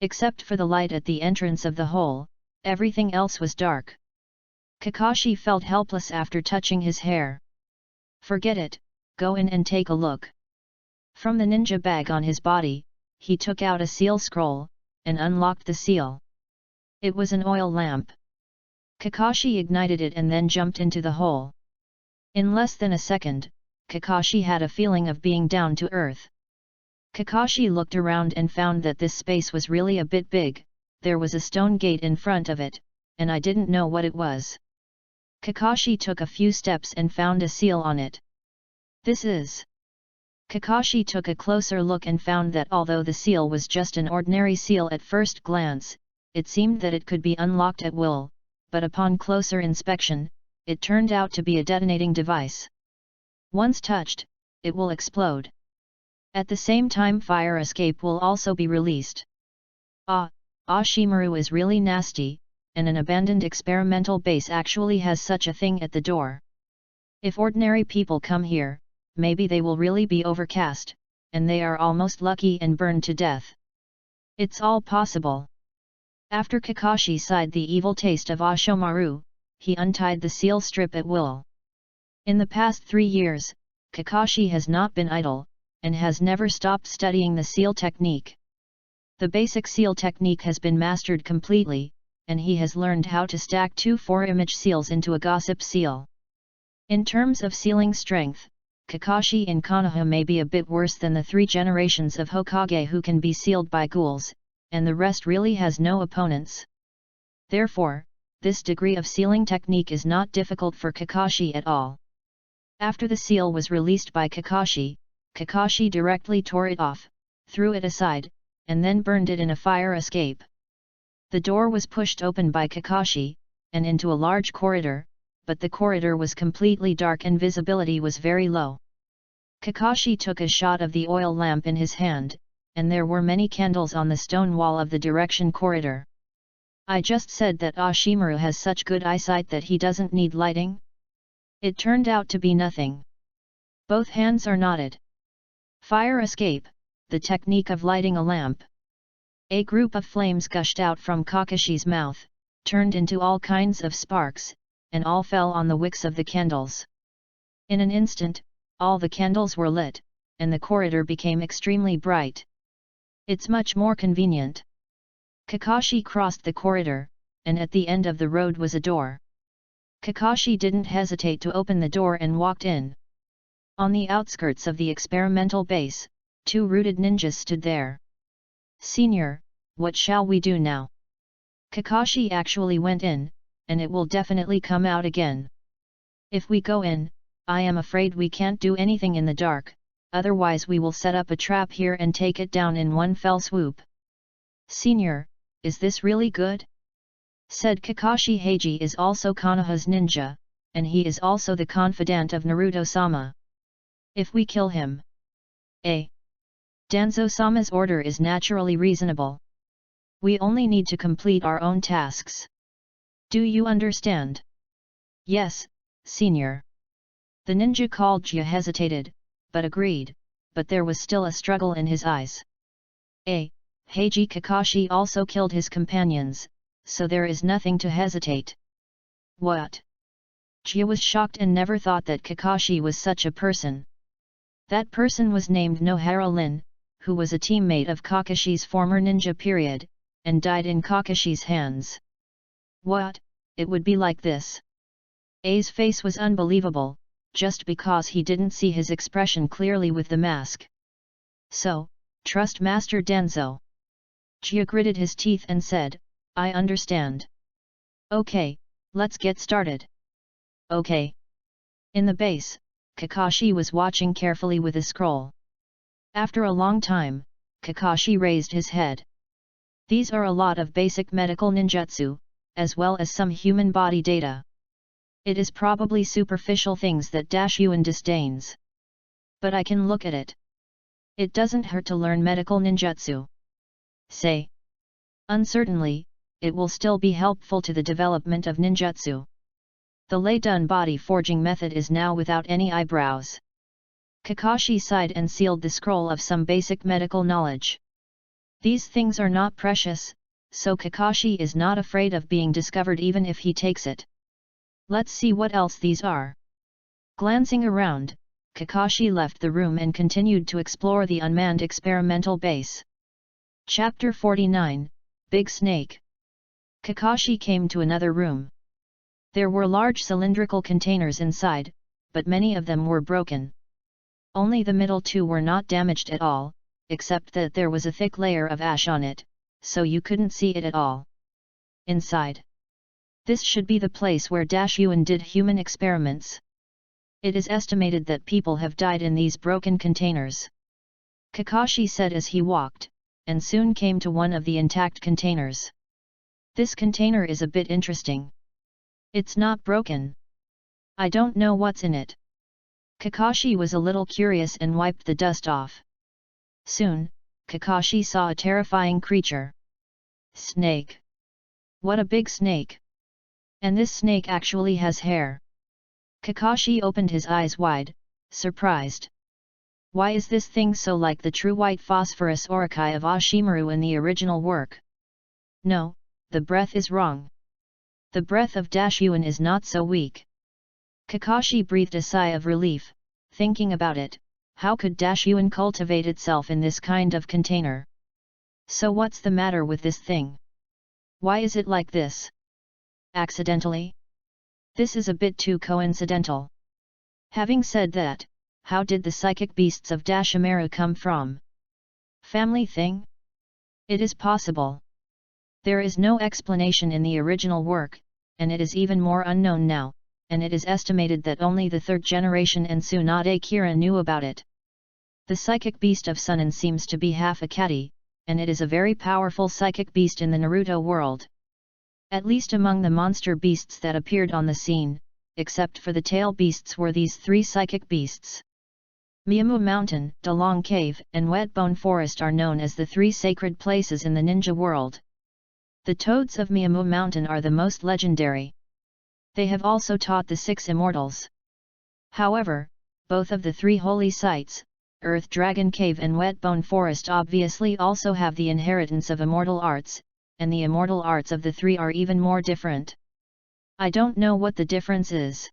Except for the light at the entrance of the hole, everything else was dark. Kakashi felt helpless after touching his hair. Forget it, go in and take a look. From the ninja bag on his body, he took out a seal scroll, and unlocked the seal. It was an oil lamp. Kakashi ignited it and then jumped into the hole. In less than a second, Kakashi had a feeling of being down to earth. Kakashi looked around and found that this space was really a bit big, there was a stone gate in front of it, and I didn't know what it was. Kakashi took a few steps and found a seal on it. This is... Kakashi took a closer look and found that although the seal was just an ordinary seal at first glance, it seemed that it could be unlocked at will, but upon closer inspection, it turned out to be a detonating device. Once touched, it will explode. At the same time fire escape will also be released. Ashimaru is really nasty, and an abandoned experimental base actually has such a thing at the door. If ordinary people come here, maybe they will really be overcast, and they are almost lucky and burned to death. It's all possible. After Kakashi sighed the evil taste of Ashimaru, he untied the seal strip at will. In the past 3 years, Kakashi has not been idle, and has never stopped studying the seal technique. The basic seal technique has been mastered completely, and he has learned how to stack 2 4-image seals into a gossip seal. In terms of sealing strength, Kakashi in Konoha may be a bit worse than the 3 generations of Hokage who can be sealed by ghouls, and the rest really has no opponents. Therefore, this degree of sealing technique is not difficult for Kakashi at all. After the seal was released by Kakashi, Kakashi directly tore it off, threw it aside, and then burned it in a fire escape. The door was pushed open by Kakashi, and into a large corridor, but the corridor was completely dark and visibility was very low. Kakashi took a shot of the oil lamp in his hand, and there were many candles on the stone wall of the direction corridor. I just said that Ashimaru has such good eyesight that he doesn't need lighting? It turned out to be nothing. Both hands are knotted. Fire escape, the technique of lighting a lamp. A group of flames gushed out from Kakashi's mouth, turned into all kinds of sparks, and all fell on the wicks of the candles. In an instant, all the candles were lit, and the corridor became extremely bright. It's much more convenient. Kakashi crossed the corridor, and at the end of the road was a door. Kakashi didn't hesitate to open the door and walked in. On the outskirts of the experimental base, 2 rooted ninjas stood there. Senior, what shall we do now? Kakashi actually went in, and it will definitely come out again. If we go in, I am afraid we can't do anything in the dark, otherwise we will set up a trap here and take it down in one fell swoop. Senior, is this really good? Said Kakashi. Heiji is also Konoha's ninja, and he is also the confidant of Naruto-sama. If we kill him... Danzo-sama's order is naturally reasonable. We only need to complete our own tasks. Do you understand? Yes, Senior. The ninja called Jia hesitated, but agreed, but there was still a struggle in his eyes. Heiji Kakashi also killed his companions, so there is nothing to hesitate. What? Jia was shocked and never thought that Kakashi was such a person. That person was named Nohara Lin, who was a teammate of Kakashi's former ninja period, and died in Kakashi's hands. What, it would be like this? A's face was unbelievable, just because he didn't see his expression clearly with the mask. So, trust Master Danzo. Jia gritted his teeth and said, I understand. Okay, let's get started. Okay. In the base, Kakashi was watching carefully with a scroll. After a long time, Kakashi raised his head. These are a lot of basic medical ninjutsu, as well as some human body data. It is probably superficial things that Yuan disdains. But I can look at it. It doesn't hurt to learn medical ninjutsu. Say. Uncertainly, it will still be helpful to the development of ninjutsu. The lay-done body forging method is now without any eyebrows. Kakashi sighed and sealed the scroll of some basic medical knowledge. These things are not precious, so Kakashi is not afraid of being discovered even if he takes it. Let's see what else these are. Glancing around, Kakashi left the room and continued to explore the unmanned experimental base. Chapter 49, Big Snake. Kakashi came to another room. There were large cylindrical containers inside, but many of them were broken. Only the middle two were not damaged at all, except that there was a thick layer of ash on it, so you couldn't see it at all. Inside. This should be the place where Yuan did human experiments. It is estimated that people have died in these broken containers. Kakashi said as he walked, and soon came to one of the intact containers. This container is a bit interesting. It's not broken. I don't know what's in it. Kakashi was a little curious and wiped the dust off. Soon, Kakashi saw a terrifying creature. Snake. What a big snake! And this snake actually has hair. Kakashi opened his eyes wide, surprised. Why is this thing so like the true white phosphorus Orokai of Ashimaru in the original work? No, the breath is wrong. The breath of Yuan is not so weak. Kakashi breathed a sigh of relief, thinking about it. How could Yuan cultivate itself in this kind of container? So what's the matter with this thing? Why is it like this? Accidentally? This is a bit too coincidental. Having said that, how did the psychic beasts of Dashimaru come from? Family thing? It is possible. There is no explanation in the original work, and it is even more unknown now, and it is estimated that only the third generation and Tsunade Kira knew about it. The psychic beast of Sunan seems to be half a catty, and it is a very powerful psychic beast in the Naruto world. At least among the monster beasts that appeared on the scene, except for the tail beasts were these three psychic beasts. Miyamu Mountain, Dalong Cave, and Wetbone Forest are known as the three sacred places in the ninja world. The toads of Miyamu Mountain are the most legendary. They have also taught the six immortals. However, both of the three holy sites, Earth Dragon Cave and Wetbone Forest, obviously also have the inheritance of immortal arts, and the immortal arts of the three are even more different. I don't know what the difference is.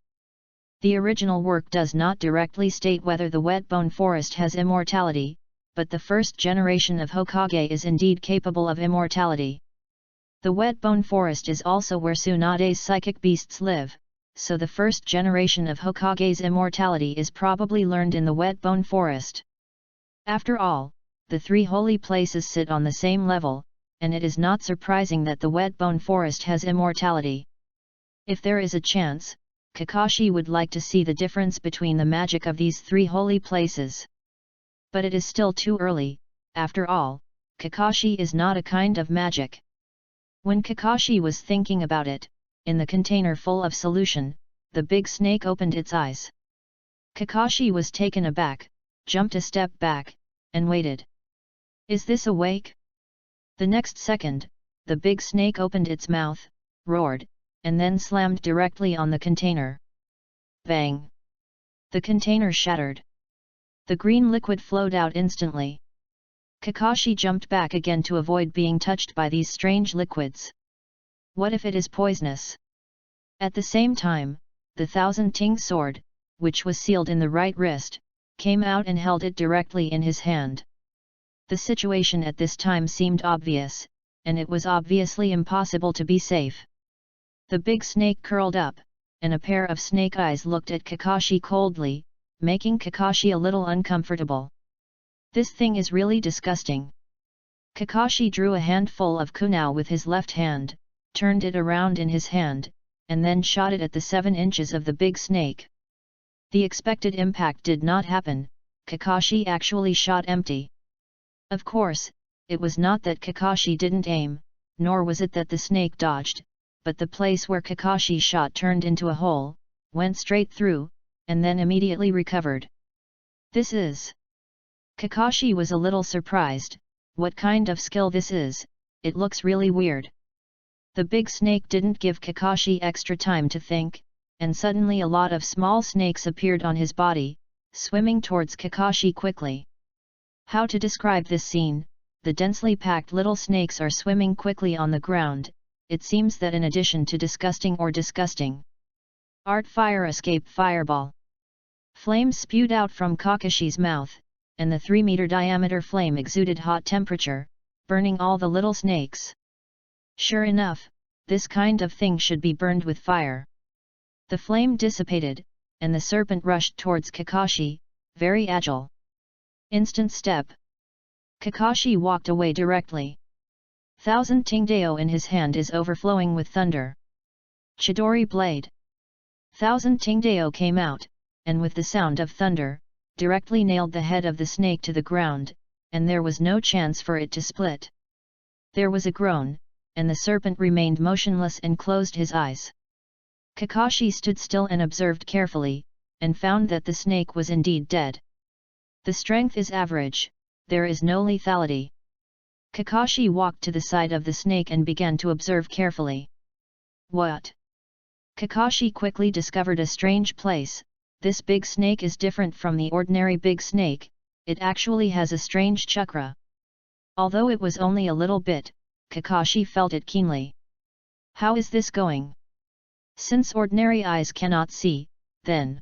The original work does not directly state whether the Wetbone Forest has immortality, but the first generation of Hokage is indeed capable of immortality. The Wetbone Forest is also where Tsunade's psychic beasts live, so the first generation of Hokage's immortality is probably learned in the Wetbone Forest. After all, the three holy places sit on the same level, and it is not surprising that the Wetbone Forest has immortality. If there is a chance, Kakashi would like to see the difference between the magic of these three holy places. But it is still too early. After all, Kakashi is not a kind of magic. When Kakashi was thinking about it, in the container full of solution, the big snake opened its eyes. Kakashi was taken aback, jumped a step back, and waited. Is this awake? The next second, the big snake opened its mouth, roared, and then slammed directly on the container. Bang! The container shattered. The green liquid flowed out instantly. Kakashi jumped back again to avoid being touched by these strange liquids. What if it is poisonous? At the same time, the Thousand Ting sword, which was sealed in the right wrist, came out and held it directly in his hand. The situation at this time seemed obvious, and it was obviously impossible to be safe. The big snake curled up, and a pair of snake eyes looked at Kakashi coldly, making Kakashi a little uncomfortable. This thing is really disgusting. Kakashi drew a handful of kunao with his left hand, turned it around in his hand, and then shot it at the 7 inches of the big snake. The expected impact did not happen, Kakashi actually shot empty. Of course, it was not that Kakashi didn't aim, nor was it that the snake dodged, but the place where Kakashi shot turned into a hole, went straight through, and then immediately recovered. This is... Kakashi was a little surprised. What kind of skill this is? It looks really weird. The big snake didn't give Kakashi extra time to think, and suddenly a lot of small snakes appeared on his body, swimming towards Kakashi quickly. How to describe this scene? The densely packed little snakes are swimming quickly on the ground. It seems that in addition to disgusting, art fire escape fireball. Flames spewed out from Kakashi's mouth, and the 3-meter diameter flame exuded hot temperature, burning all the little snakes. Sure enough, this kind of thing should be burned with fire. The flame dissipated, and the serpent rushed towards Kakashi, very agile. Instant step. Kakashi walked away directly. Thousand Tingdao in his hand is overflowing with thunder. Chidori blade. Thousand Tingdao came out, and with the sound of thunder, directly nailed the head of the snake to the ground, and there was no chance for it to split. There was a groan, and the serpent remained motionless and closed his eyes. Kakashi stood still and observed carefully, and found that the snake was indeed dead. The strength is average, there is no lethality. Kakashi walked to the side of the snake and began to observe carefully. What? Kakashi quickly discovered a strange place. This big snake is different from the ordinary big snake, it actually has a strange chakra. Although it was only a little bit, Kakashi felt it keenly. How is this going? Since ordinary eyes cannot see, then...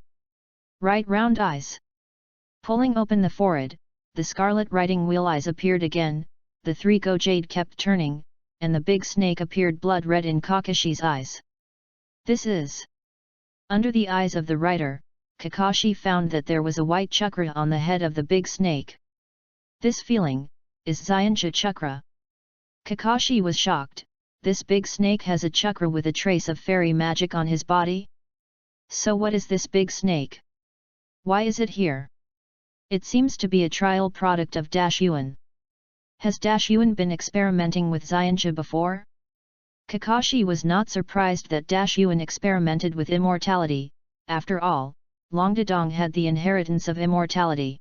Right round eyes. Pulling open the forehead, the scarlet writing wheel eyes appeared again, the 3-go jade kept turning, and the big snake appeared blood red in Kakashi's eyes. This is... Under the eyes of the writer, Kakashi found that there was a white chakra on the head of the big snake. This feeling is Zyensha chakra. Kakashi was shocked. This big snake has a chakra with a trace of fairy magic on his body? So what is this big snake? Why is it here? It seems to be a trial product of Yuan. Has Yuan been experimenting with Zyensha before? Kakashi was not surprised that Yuan experimented with immortality. After all, Longdedong had the inheritance of immortality.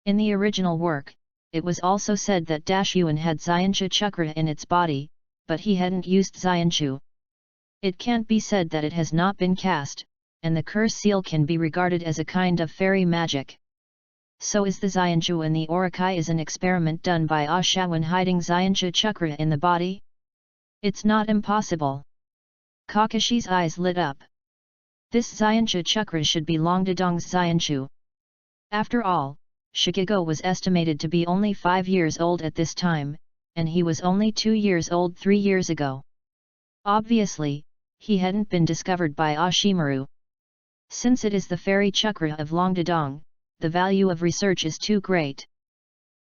In the original work, it was also said that Yuan had Zyensha chakra in its body, but he hadn't used Zyenshu. It can't be said that it has not been cast, and the curse seal can be regarded as a kind of fairy magic. So is the Zyenshu, and the Orokai is an experiment done by Ashawan hiding Zyensha chakra in the body? It's not impossible. Kakashi's eyes lit up. This Zyensha chakra should be Longdedong's Zyenshu. After all, Shikigo was estimated to be only 5 years old at this time, and he was only 2 years old 3 years ago. Obviously, he hadn't been discovered by Ashimaru. Since it is the fairy chakra of Longdedong, the value of research is too great.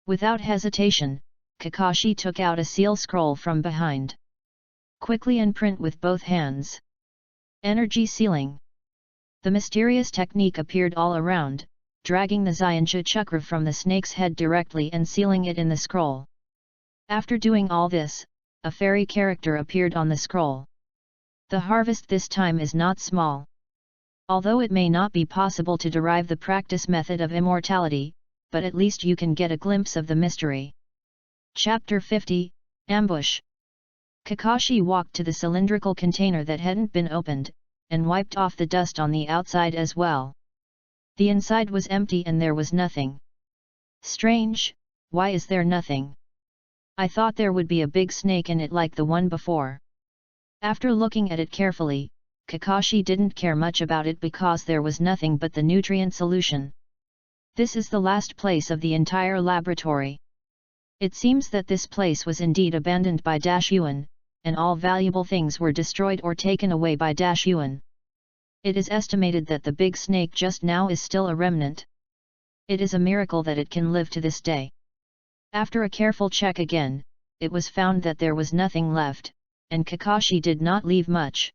Without hesitation, Kakashi took out a seal scroll from behind. Quickly imprint with both hands. Energy sealing. The mysterious technique appeared all around, dragging the Zyensha chakra from the snake's head directly and sealing it in the scroll. After doing all this, a fairy character appeared on the scroll. The harvest this time is not small. Although it may not be possible to derive the practice method of immortality, but at least you can get a glimpse of the mystery. Chapter 50, Ambush. Kakashi walked to the cylindrical container that hadn't been opened, and wiped off the dust on the outside as well. The inside was empty and there was nothing. Strange, why is there nothing? I thought there would be a big snake in it like the one before. After looking at it carefully, Kakashi didn't care much about it because there was nothing but the nutrient solution. This is the last place of the entire laboratory. It seems that this place was indeed abandoned by Yuan, and all valuable things were destroyed or taken away by Yuan. It is estimated that the big snake just now is still a remnant. It is a miracle that it can live to this day. After a careful check again, it was found that there was nothing left, and Kakashi did not leave much.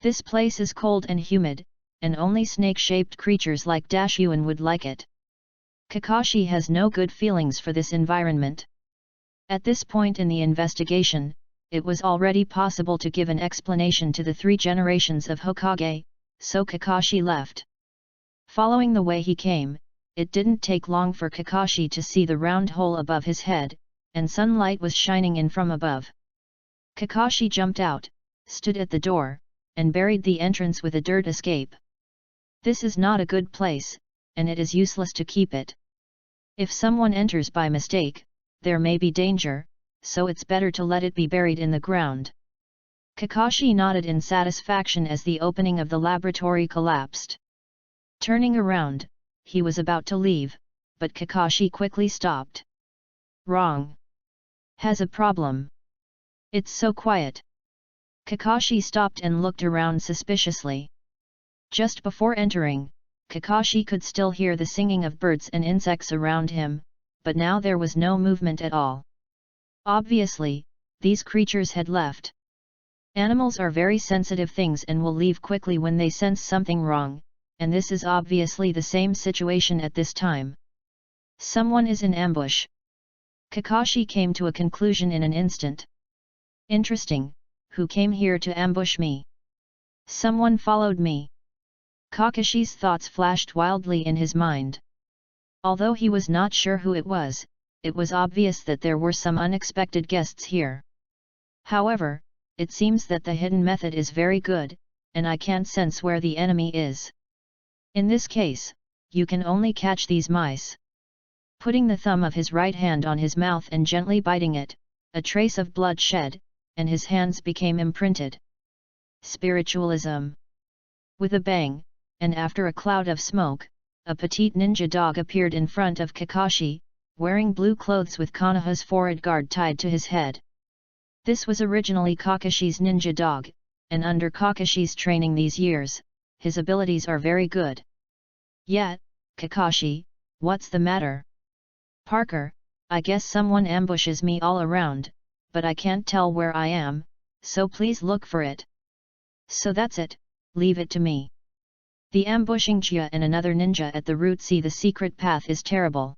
This place is cold and humid, and only snake-shaped creatures like Yuan would like it. Kakashi has no good feelings for this environment. At this point in the investigation, it was already possible to give an explanation to the 3 generations of Hokage, so Kakashi left. Following the way he came, it didn't take long for Kakashi to see the round hole above his head, and sunlight was shining in from above. Kakashi jumped out, stood at the door, and buried the entrance with a dirt escape. This is not a good place, and it is useless to keep it. If someone enters by mistake, there may be danger, so it's better to let it be buried in the ground. Kakashi nodded in satisfaction as the opening of the laboratory collapsed. Turning around, he was about to leave, but Kakashi quickly stopped. Wrong. Has a problem. It's so quiet. Kakashi stopped and looked around suspiciously. Just before entering, Kakashi could still hear the singing of birds and insects around him, but now there was no movement at all. Obviously, these creatures had left. Animals are very sensitive things and will leave quickly when they sense something wrong, and this is obviously the same situation at this time. Someone is in ambush. Kakashi came to a conclusion in an instant. Interesting, who came here to ambush me? Someone followed me. Kakashi's thoughts flashed wildly in his mind. Although he was not sure who it was obvious that there were some unexpected guests here. However, it seems that the hidden method is very good, and I can't sense where the enemy is. In this case, you can only catch these mice. Putting the thumb of his right hand on his mouth and gently biting it, a trace of blood shed, and his hands became imprinted. Spiritualism. With a bang, and after a cloud of smoke, a petite ninja dog appeared in front of Kakashi, wearing blue clothes with Konoha's forehead guard tied to his head. This was originally Kakashi's ninja dog, and under Kakashi's training these years, his abilities are very good. Yet, Kakashi, what's the matter? Parker, I guess someone ambushes me all around, but I can't tell where I am, so please look for it. So that's it, leave it to me. The ambushing Jia and another ninja at the route see the secret path is terrible.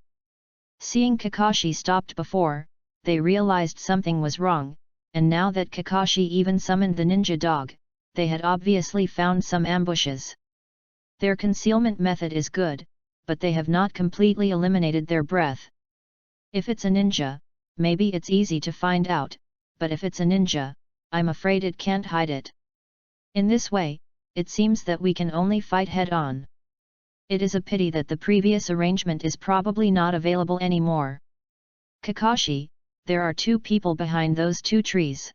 Seeing Kakashi stopped before, they realized something was wrong, and now that Kakashi even summoned the ninja dog, they had obviously found some ambushes. Their concealment method is good, but they have not completely eliminated their breath. If it's a ninja, maybe it's easy to find out, but if it's a ninja, I'm afraid it can't hide it. In this way, it seems that we can only fight head-on. It is a pity that the previous arrangement is probably not available anymore. Kakashi, there are 2 people behind those 2 trees.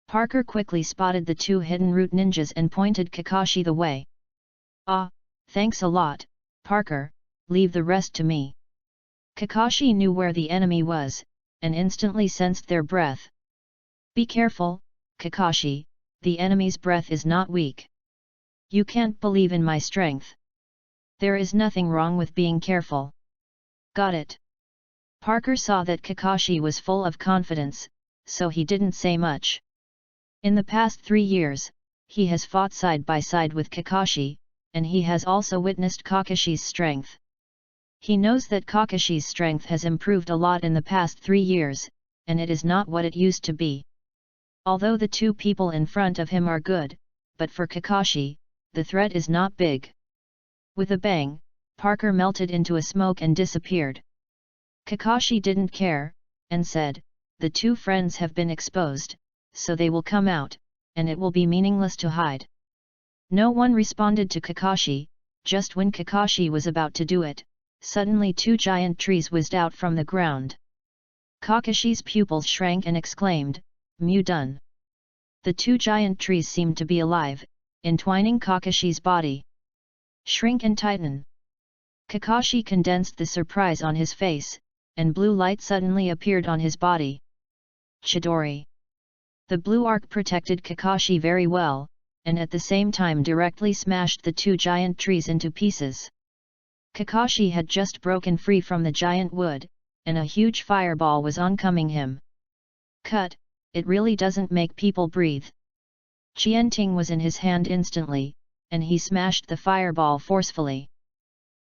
Parker quickly spotted the 2 hidden root ninjas and pointed Kakashi the way. Ah, thanks a lot, Parker, leave the rest to me. Kakashi knew where the enemy was, and instantly sensed their breath. Be careful, Kakashi, the enemy's breath is not weak. You can't believe in my strength. There is nothing wrong with being careful. Got it. Parker saw that Kakashi was full of confidence, so he didn't say much. In the past 3 years, he has fought side by side with Kakashi, and he has also witnessed Kakashi's strength. He knows that Kakashi's strength has improved a lot in the past 3 years, and it is not what it used to be. Although the 2 people in front of him are good, but for Kakashi, the threat is not big. With a bang, Parker melted into a smoke and disappeared. Kakashi didn't care, and said, the 2 friends have been exposed, so they will come out, and it will be meaningless to hide. No one responded to Kakashi. Just when Kakashi was about to do it, suddenly 2 giant trees whizzed out from the ground. Kakashi's pupils shrank and exclaimed, Mew done. The 2 giant trees seemed to be alive, entwining Kakashi's body. Shrink and tighten. Kakashi condensed the surprise on his face, and blue light suddenly appeared on his body. Chidori. The blue arc protected Kakashi very well, and at the same time directly smashed the 2 giant trees into pieces. Kakashi had just broken free from the giant wood, and a huge fireball was oncoming him. Cut, it really doesn't make people breathe. Qianting was in his hand instantly, and he smashed the fireball forcefully.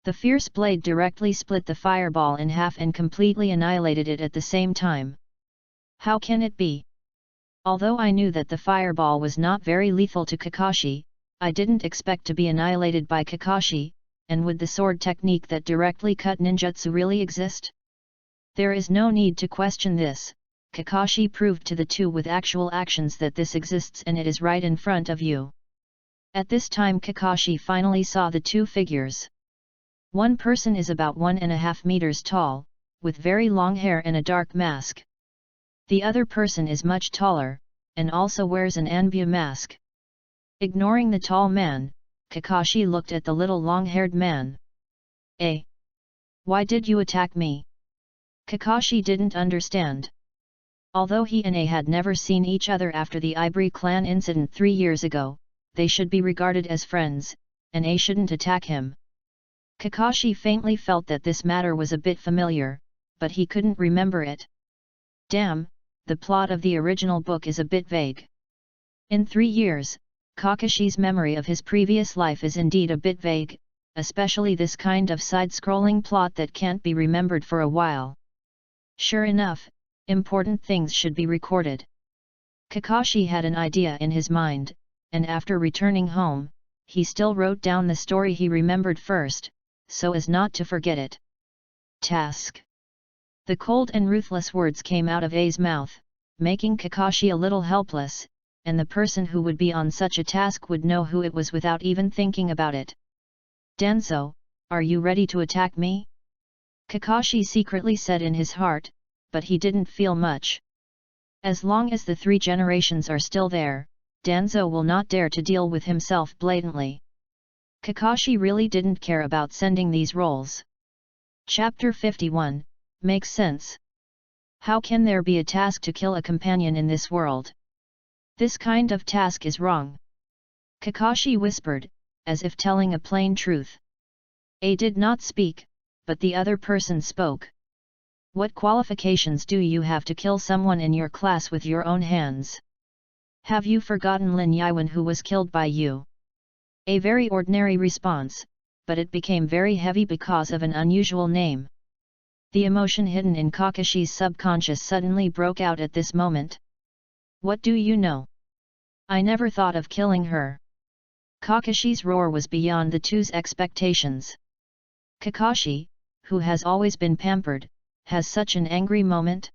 The fierce blade directly split the fireball in half and completely annihilated it at the same time. How can it be? Although I knew that the fireball was not very lethal to Kakashi, I didn't expect to be annihilated by Kakashi, and would the sword technique that directly cut ninjutsu really exist? There is no need to question this. Kakashi proved to the two with actual actions that this exists and it is right in front of you. At this time Kakashi finally saw the two figures. One person is about 1.5 meters tall, with very long hair and a dark mask. The other person is much taller, and also wears an Anbu mask. Ignoring the tall man, Kakashi looked at the little long-haired man. Why did you attack me? Kakashi didn't understand. Although he and A had never seen each other after the Ibri clan incident 3 years ago, they should be regarded as friends, and A shouldn't attack him. Kakashi faintly felt that this matter was a bit familiar, but he couldn't remember it. Damn, the plot of the original book is a bit vague. In 3 years, Kakashi's memory of his previous life is indeed a bit vague, especially this kind of side-scrolling plot that can't be remembered for a while. Sure enough, important things should be recorded. Kakashi had an idea in his mind, and after returning home, he still wrote down the story he remembered first, so as not to forget it. Task. The cold and ruthless words came out of A's mouth, making Kakashi a little helpless, and the person who would be on such a task would know who it was without even thinking about it. Danzo, are you ready to attack me? Kakashi secretly said in his heart, but he didn't feel much. As long as the 3 generations are still there, Danzo will not dare to deal with himself blatantly. Kakashi really didn't care about sending these roles. Chapter 51, makes sense. How can there be a task to kill a companion in this world? This kind of task is wrong. Kakashi whispered, as if telling a plain truth. A did not speak, but the other person spoke. What qualifications do you have to kill someone in your class with your own hands? Have you forgotten Lin Yiwen who was killed by you? A very ordinary response, but it became very heavy because of an unusual name. The emotion hidden in Kakashi's subconscious suddenly broke out at this moment. What do you know? I never thought of killing her. Kakashi's roar was beyond the two's expectations. Kakashi, who has always been pampered, has such an angry moment?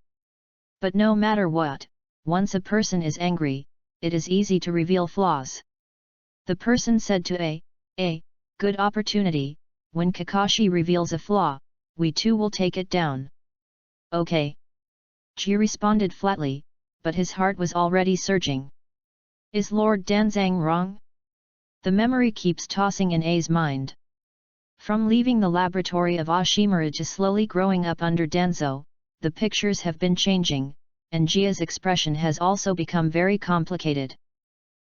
But no matter what, once a person is angry, it is easy to reveal flaws. The person said to A, good opportunity, when Kakashi reveals a flaw, we too will take it down. Okay. Ji responded flatly, but his heart was already surging. Is Lord Danzang wrong? The memory keeps tossing in A's mind. From leaving the laboratory of Ashimaru to slowly growing up under Danzo, the pictures have been changing, and Jia's expression has also become very complicated.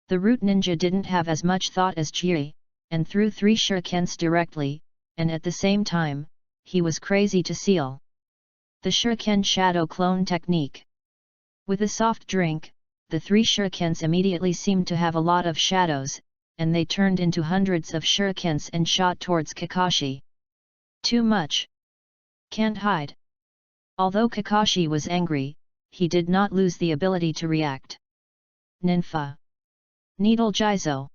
The root ninja didn't have as much thought as Jia, and threw 3 shurikens directly, and at the same time, he was crazy to seal. The shuriken shadow clone technique. With a soft drink, the 3 shurikens immediately seemed to have a lot of shadows, and they turned into hundreds of shurikens and shot towards Kakashi. Too much. Can't hide. Although Kakashi was angry, he did not lose the ability to react. Ninfa. Needle Jizo.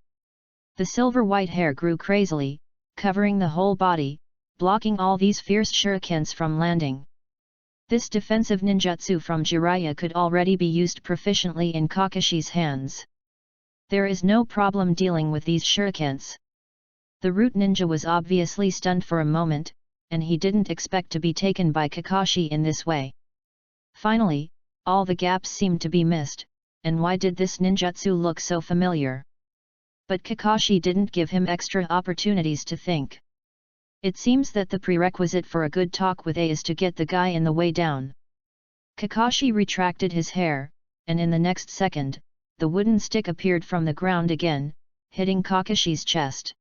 The silver-white hair grew crazily, covering the whole body, blocking all these fierce shurikens from landing. This defensive ninjutsu from Jiraiya could already be used proficiently in Kakashi's hands. There is no problem dealing with these shurikens. The root ninja was obviously stunned for a moment, and he didn't expect to be taken by Kakashi in this way. Finally, all the gaps seemed to be missed, and why did this ninjutsu look so familiar? But Kakashi didn't give him extra opportunities to think. It seems that the prerequisite for a good talk with A is to get the guy in the way down. Kakashi retracted his hair, and in the next second, the wooden stick appeared from the ground again, hitting Kakashi's chest.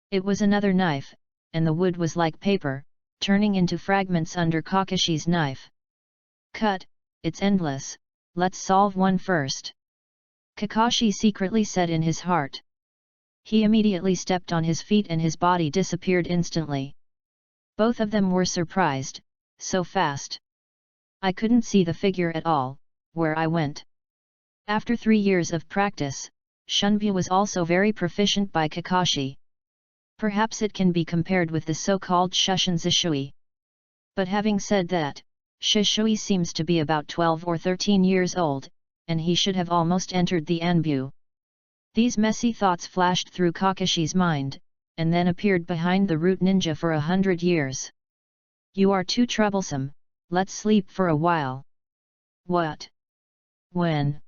It was another knife, and the wood was like paper, turning into fragments under Kakashi's knife. Cut, it's endless, let's solve one first. Kakashi secretly said in his heart. He immediately stepped on his feet and his body disappeared instantly. Both of them were surprised, so fast. I couldn't see the figure at all, where I went. After 3 years of practice, Shunbyu was also very proficient by Kakashi. Perhaps it can be compared with the so-called Shushin Zishui. But having said that, Shishui seems to be about 12 or 13 years old, and he should have almost entered the Anbu. These messy thoughts flashed through Kakashi's mind, and then appeared behind the root ninja for 100 years. You are too troublesome, let's sleep for a while. What? When?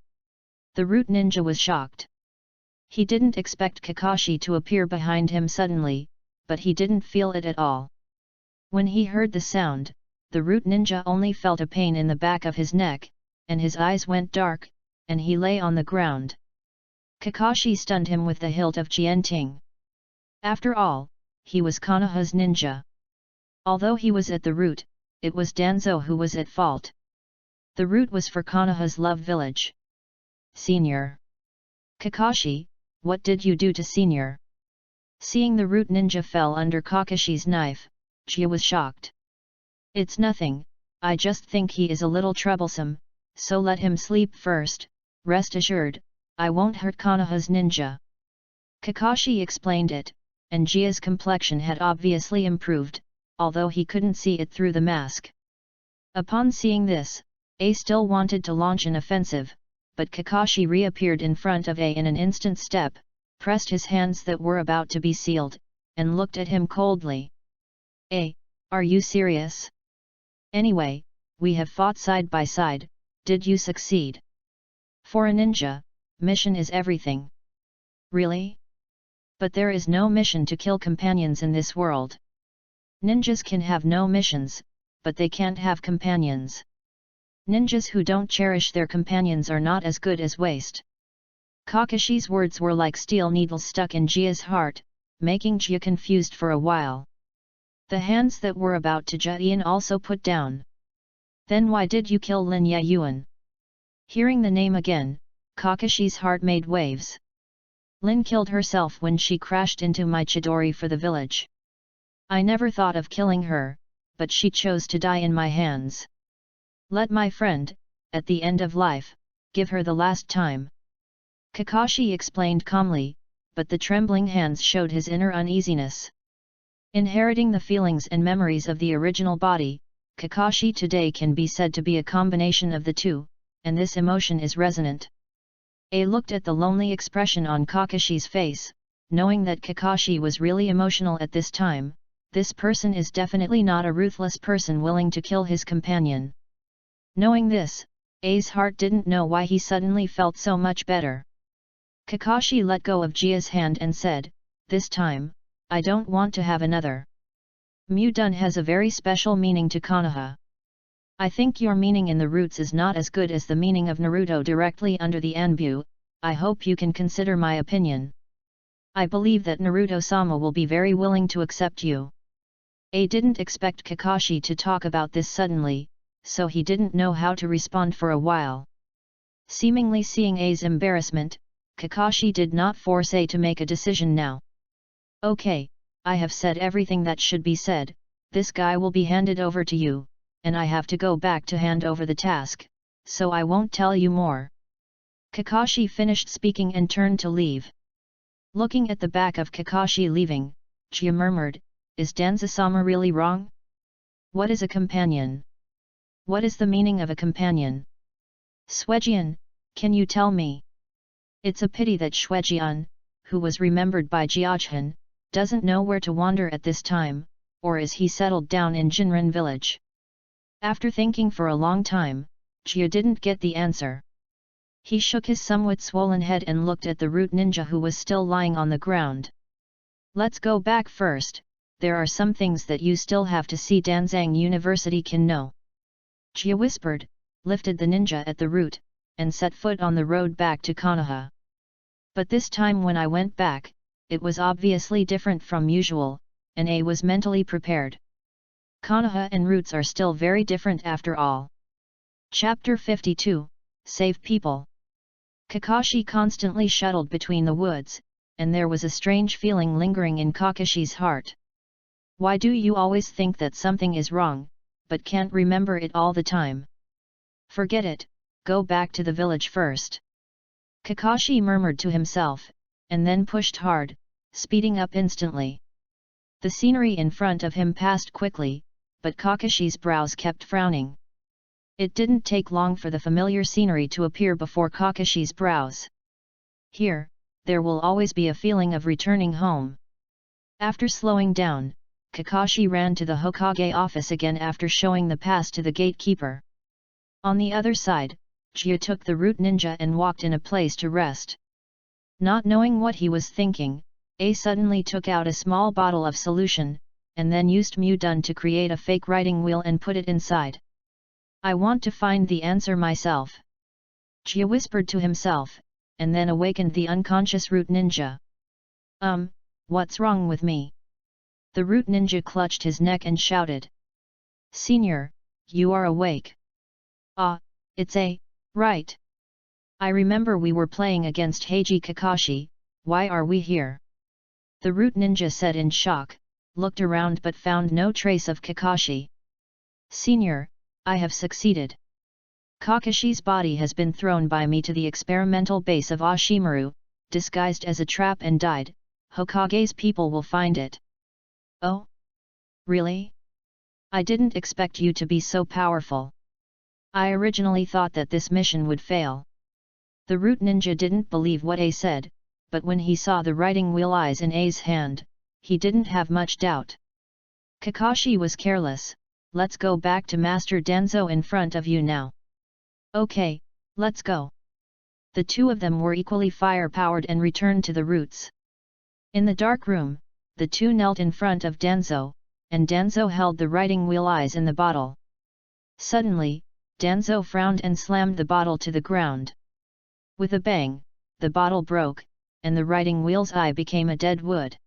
The root ninja was shocked. He didn't expect Kakashi to appear behind him suddenly, but he didn't feel it at all. When he heard the sound, the root ninja only felt a pain in the back of his neck, and his eyes went dark, and he lay on the ground. Kakashi stunned him with the hilt of Jianting. After all, he was Konoha's ninja. Although he was at the root, it was Danzo who was at fault. The root was for Konoha's love village. Senior. Kakashi, what did you do to Senior? Seeing the root ninja fell under Kakashi's knife, Jia was shocked. It's nothing, I just think he is a little troublesome, so let him sleep first, rest assured, I won't hurt Konoha's ninja. Kakashi explained it, and Jia's complexion had obviously improved, although he couldn't see it through the mask. Upon seeing this, A still wanted to launch an offensive, but Kakashi reappeared in front of A in an instant step, pressed his hands that were about to be sealed, and looked at him coldly. A, are you serious? Anyway, we have fought side by side, did you succeed? For a ninja, mission is everything. Really? But there is no mission to kill companions in this world. Ninjas can have no missions, but they can't have companions. Ninjas who don't cherish their companions are not as good as waste. Kakashi's words were like steel needles stuck in Jia's heart, making Jia confused for a while. The hands that were about to Jian also put down. Then why did you kill Lin Yayuan? Hearing the name again, Kakashi's heart made waves. Lin killed herself when she crashed into my Chidori for the village. I never thought of killing her, but she chose to die in my hands. Let my friend, at the end of life, give her the last time. Kakashi explained calmly, but the trembling hands showed his inner uneasiness. Inheriting the feelings and memories of the original body, Kakashi today can be said to be a combination of the two, and this emotion is resonant. A looked at the lonely expression on Kakashi's face, knowing that Kakashi was really emotional at this time. This person is definitely not a ruthless person willing to kill his companion. Knowing this, A's heart didn't know why he suddenly felt so much better. Kakashi let go of Jia's hand and said, this time, I don't want to have another. Mudun has a very special meaning to Konoha. I think your meaning in the roots is not as good as the meaning of Naruto directly under the Anbu, I hope you can consider my opinion. I believe that Naruto-sama will be very willing to accept you. A didn't expect Kakashi to talk about this suddenly, so he didn't know how to respond for a while. Seemingly seeing A's embarrassment, Kakashi did not force A to make a decision now. Okay, I have said everything that should be said, this guy will be handed over to you, and I have to go back to hand over the task, so I won't tell you more. Kakashi finished speaking and turned to leave. Looking at the back of Kakashi leaving, Jia murmured, is Danzo-sama really wrong? What is a companion? What is the meaning of a companion? Suejian, can you tell me? It's a pity that Suejian, who was remembered by Jiajhan, doesn't know where to wander at this time, or is he settled down in Jinren village? After thinking for a long time, Jia didn't get the answer. He shook his somewhat swollen head and looked at the root ninja who was still lying on the ground. Let's go back first. There are some things that you still have to see Danzang University can know. Jia whispered, lifted the ninja at the root, and set foot on the road back to Konoha. But this time when I went back, it was obviously different from usual, and A was mentally prepared. Konoha and roots are still very different after all. Chapter 52, Save People. Kakashi constantly shuttled between the woods, and there was a strange feeling lingering in Kakashi's heart. Why do you always think that something is wrong, but can't remember it all the time? Forget it, go back to the village first. Kakashi murmured to himself, and then pushed hard, speeding up instantly. The scenery in front of him passed quickly, but Kakashi's brows kept frowning. It didn't take long for the familiar scenery to appear before Kakashi's brows. Here, there will always be a feeling of returning home. After slowing down, Kakashi ran to the Hokage office again after showing the pass to the gatekeeper. On the other side, Jia took the root ninja and walked in a place to rest. Not knowing what he was thinking, A suddenly took out a small bottle of solution, and then used Mudun to create a fake writing wheel and put it inside. I want to find the answer myself. Jia whispered to himself, and then awakened the unconscious root ninja. What's wrong with me? The root ninja clutched his neck and shouted. Senior, you are awake. Ah, it's right. I remember we were playing against Heiji Kakashi, why are we here? The root ninja said in shock, looked around but found no trace of Kakashi. Senior, I have succeeded. Kakashi's body has been thrown by me to the experimental base of Ashimaru, disguised as a trap and died. Hokage's people will find it. Oh? Really? I didn't expect you to be so powerful. I originally thought that this mission would fail. The root ninja didn't believe what A said, but when he saw the writing wheel eyes in A's hand, he didn't have much doubt. Kakashi was careless, let's go back to Master Danzo in front of you now. Okay, let's go. The two of them were equally fire-powered and returned to the roots. In the dark room, the two knelt in front of Danzo, and Danzo held the writing wheel eyes in the bottle. Suddenly, Danzo frowned and slammed the bottle to the ground. With a bang, the bottle broke, and the writing wheel's eye became a dead wood.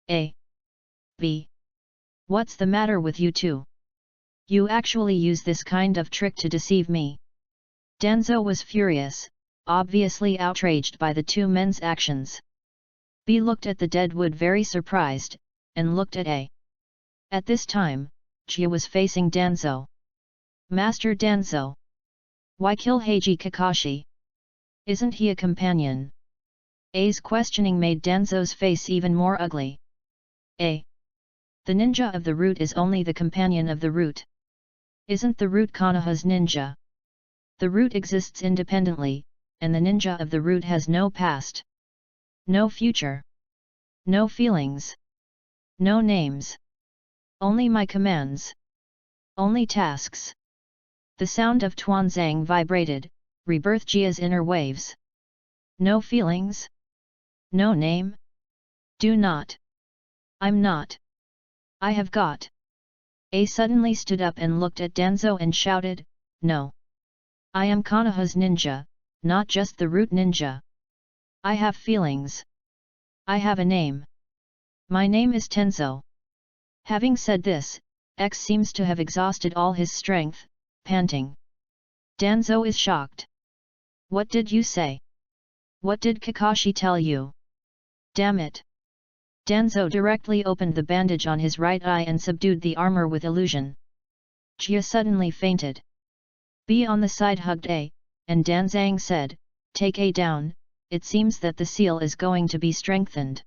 A. B. What's the matter with you two? You actually use this kind of trick to deceive me? Danzo was furious, obviously outraged by the two men's actions. B looked at the dead wood very surprised, and looked at A. At this time, Jia was facing Danzo. Master Danzo. Why kill Heiji Kakashi? Isn't he a companion? A's questioning made Danzo's face even more ugly. A. The ninja of the root is only the companion of the root. Isn't the root Konoha's ninja? The root exists independently, and the ninja of the root has no past. No future. No feelings. No names. Only my commands. Only tasks. The sound of Tuanzang vibrated, rebirthed Jia's inner waves. No feelings? No name? Do not. I'm not. I have got. A suddenly stood up and looked at Danzo and shouted, no. I am Konoha's ninja, not just the root ninja. I have feelings. I have a name. My name is Tenzo. Having said this, X seems to have exhausted all his strength, panting. Danzo is shocked. What did you say? What did Kakashi tell you? Damn it! Danzo directly opened the bandage on his right eye and subdued the armor with illusion. Jia suddenly fainted. B on the side hugged A, and Danzang said, take A down, it seems that the seal is going to be strengthened.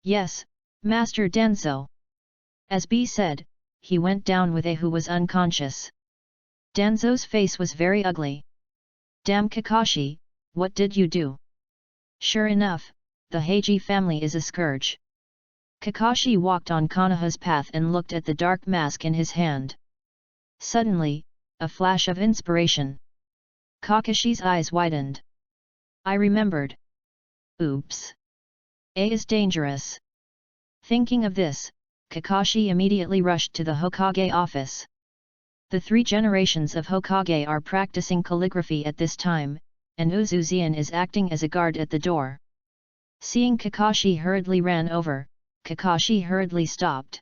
Yes, Master Danzo. As B said, he went down with A who was unconscious. Danzo's face was very ugly. Damn Kakashi, what did you do? Sure enough, the Heiji family is a scourge. Kakashi walked on Konoha's path and looked at the dark mask in his hand. Suddenly, a flash of inspiration. Kakashi's eyes widened. I remembered. Oops. A is dangerous. Thinking of this, Kakashi immediately rushed to the Hokage office. The three generations of Hokage are practicing calligraphy at this time, and Uzuzian is acting as a guard at the door. Seeing Kakashi hurriedly ran over, Kakashi hurriedly stopped.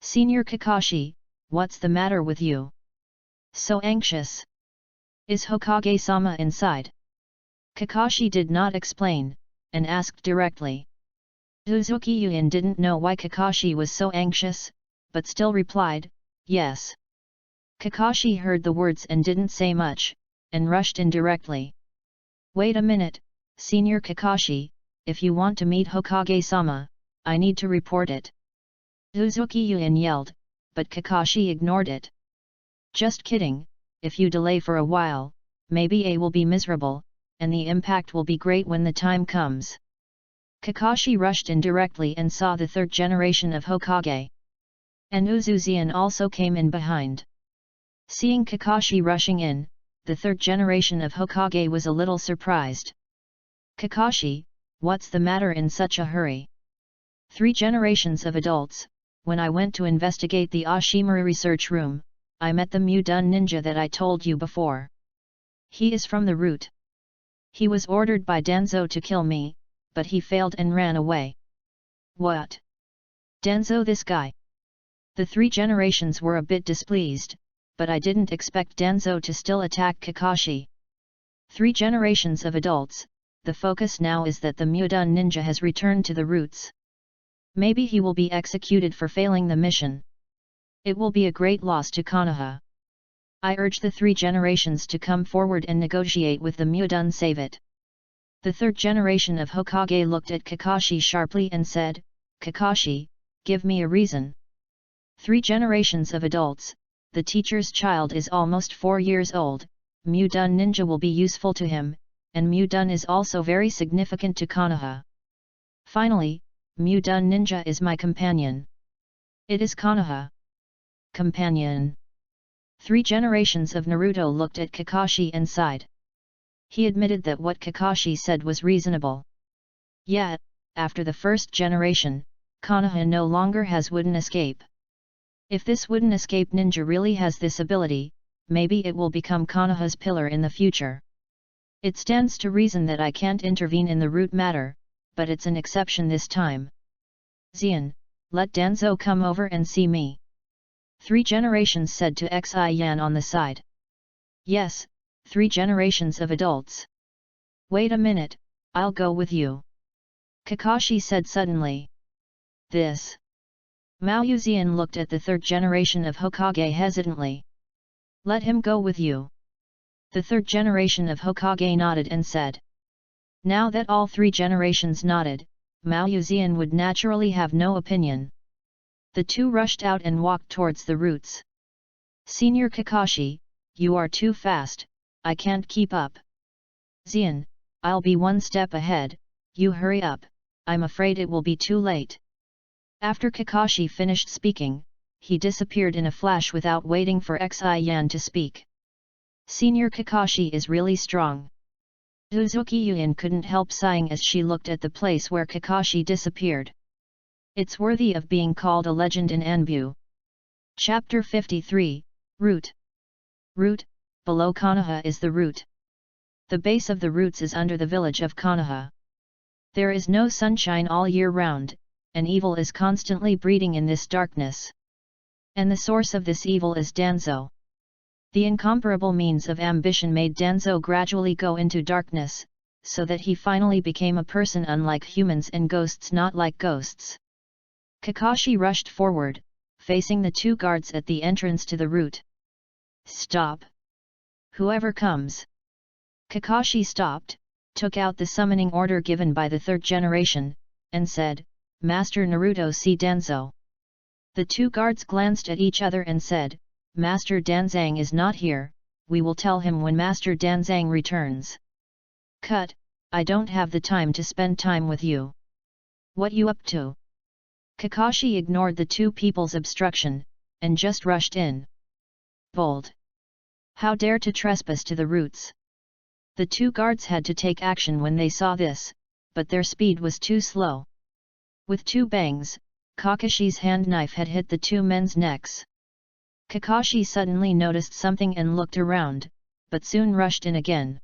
Senior Kakashi, what's the matter with you? So anxious. Is Hokage-sama inside? Kakashi did not explain, and asked directly. Uzuki-Yuen didn't know why Kakashi was so anxious, but still replied, yes. Kakashi heard the words and didn't say much, and rushed in directly. Wait a minute, Senior Kakashi, if you want to meet Hokage-sama, I need to report it. Uzuki-Yuen yelled, but Kakashi ignored it. Just kidding, if you delay for a while, maybe A will be miserable, and the impact will be great when the time comes. Kakashi rushed in directly and saw the third generation of Hokage. And Uzuzian also came in behind. Seeing Kakashi rushing in, the third generation of Hokage was a little surprised. Kakashi, what's the matter in such a hurry? 3 generations of adults, when I went to investigate the Ashimaru research room, I met the Mudun ninja that I told you before. He is from the root. He was ordered by Danzo to kill me, but he failed and ran away. What? Danzo, this guy? The 3 generations were a bit displeased, but I didn't expect Danzo to still attack Kakashi. 3 generations of adults, the focus now is that the Mudun ninja has returned to the roots. Maybe he will be executed for failing the mission. It will be a great loss to Konoha. I urge the 3 generations to come forward and negotiate with the Mudun save it. The third generation of Hokage looked at Kakashi sharply and said, Kakashi, give me a reason. 3 generations of adults, the teacher's child is almost 4 years old, Mudun ninja will be useful to him, and Mudun is also very significant to Konoha. Finally, Mudun ninja is my companion. It is Konoha. Companion. 3 generations of Naruto looked at Kakashi and sighed. He admitted that what Kakashi said was reasonable. Yet, after the first generation, Konoha no longer has wooden escape. If this wooden escape ninja really has this ability, maybe it will become Konoha's pillar in the future. It stands to reason that I can't intervene in the root matter, but it's an exception this time. Xian, let Danzo come over and see me. 3 generations said to Xi Yan on the side. Yes, 3 generations of adults. Wait a minute, I'll go with you. Kakashi said suddenly. This. Mao Yuzian looked at the third generation of Hokage hesitantly. Let him go with you. The third generation of Hokage nodded and said. Now that all 3 generations nodded, Mao Yuzian would naturally have no opinion. The 2 rushed out and walked towards the roots. Senior Kakashi, you are too fast, I can't keep up. Xian, I'll be 1 step ahead, you hurry up, I'm afraid it will be too late. After Kakashi finished speaking, he disappeared in a flash without waiting for Xi Yan to speak. Senior Kakashi is really strong. Uzuki-Yuen couldn't help sighing as she looked at the place where Kakashi disappeared. It's worthy of being called a legend in Anbu. Chapter 53, Root. Root, below Konoha is the root. The base of the roots is under the village of Konoha. There is no sunshine all year round, and evil is constantly breeding in this darkness. And the source of this evil is Danzo. The incomparable means of ambition made Danzo gradually go into darkness, so that he finally became a person unlike humans and ghosts not like ghosts. Kakashi rushed forward, facing the 2 guards at the entrance to the root. Stop! Whoever comes! Kakashi stopped, took out the summoning order given by the third generation, and said, Master Naruto, see Danzo. The 2 guards glanced at each other and said, Master Danzang is not here, we will tell him when Master Danzang returns. Cut, I don't have the time to spend time with you. What you up to? Kakashi ignored the 2 people's obstruction, and just rushed in. Bold! How dare to trespass to the roots! The 2 guards had to take action when they saw this, but their speed was too slow. With 2 bangs, Kakashi's hand knife had hit the 2 men's necks. Kakashi suddenly noticed something and looked around, but soon rushed in again.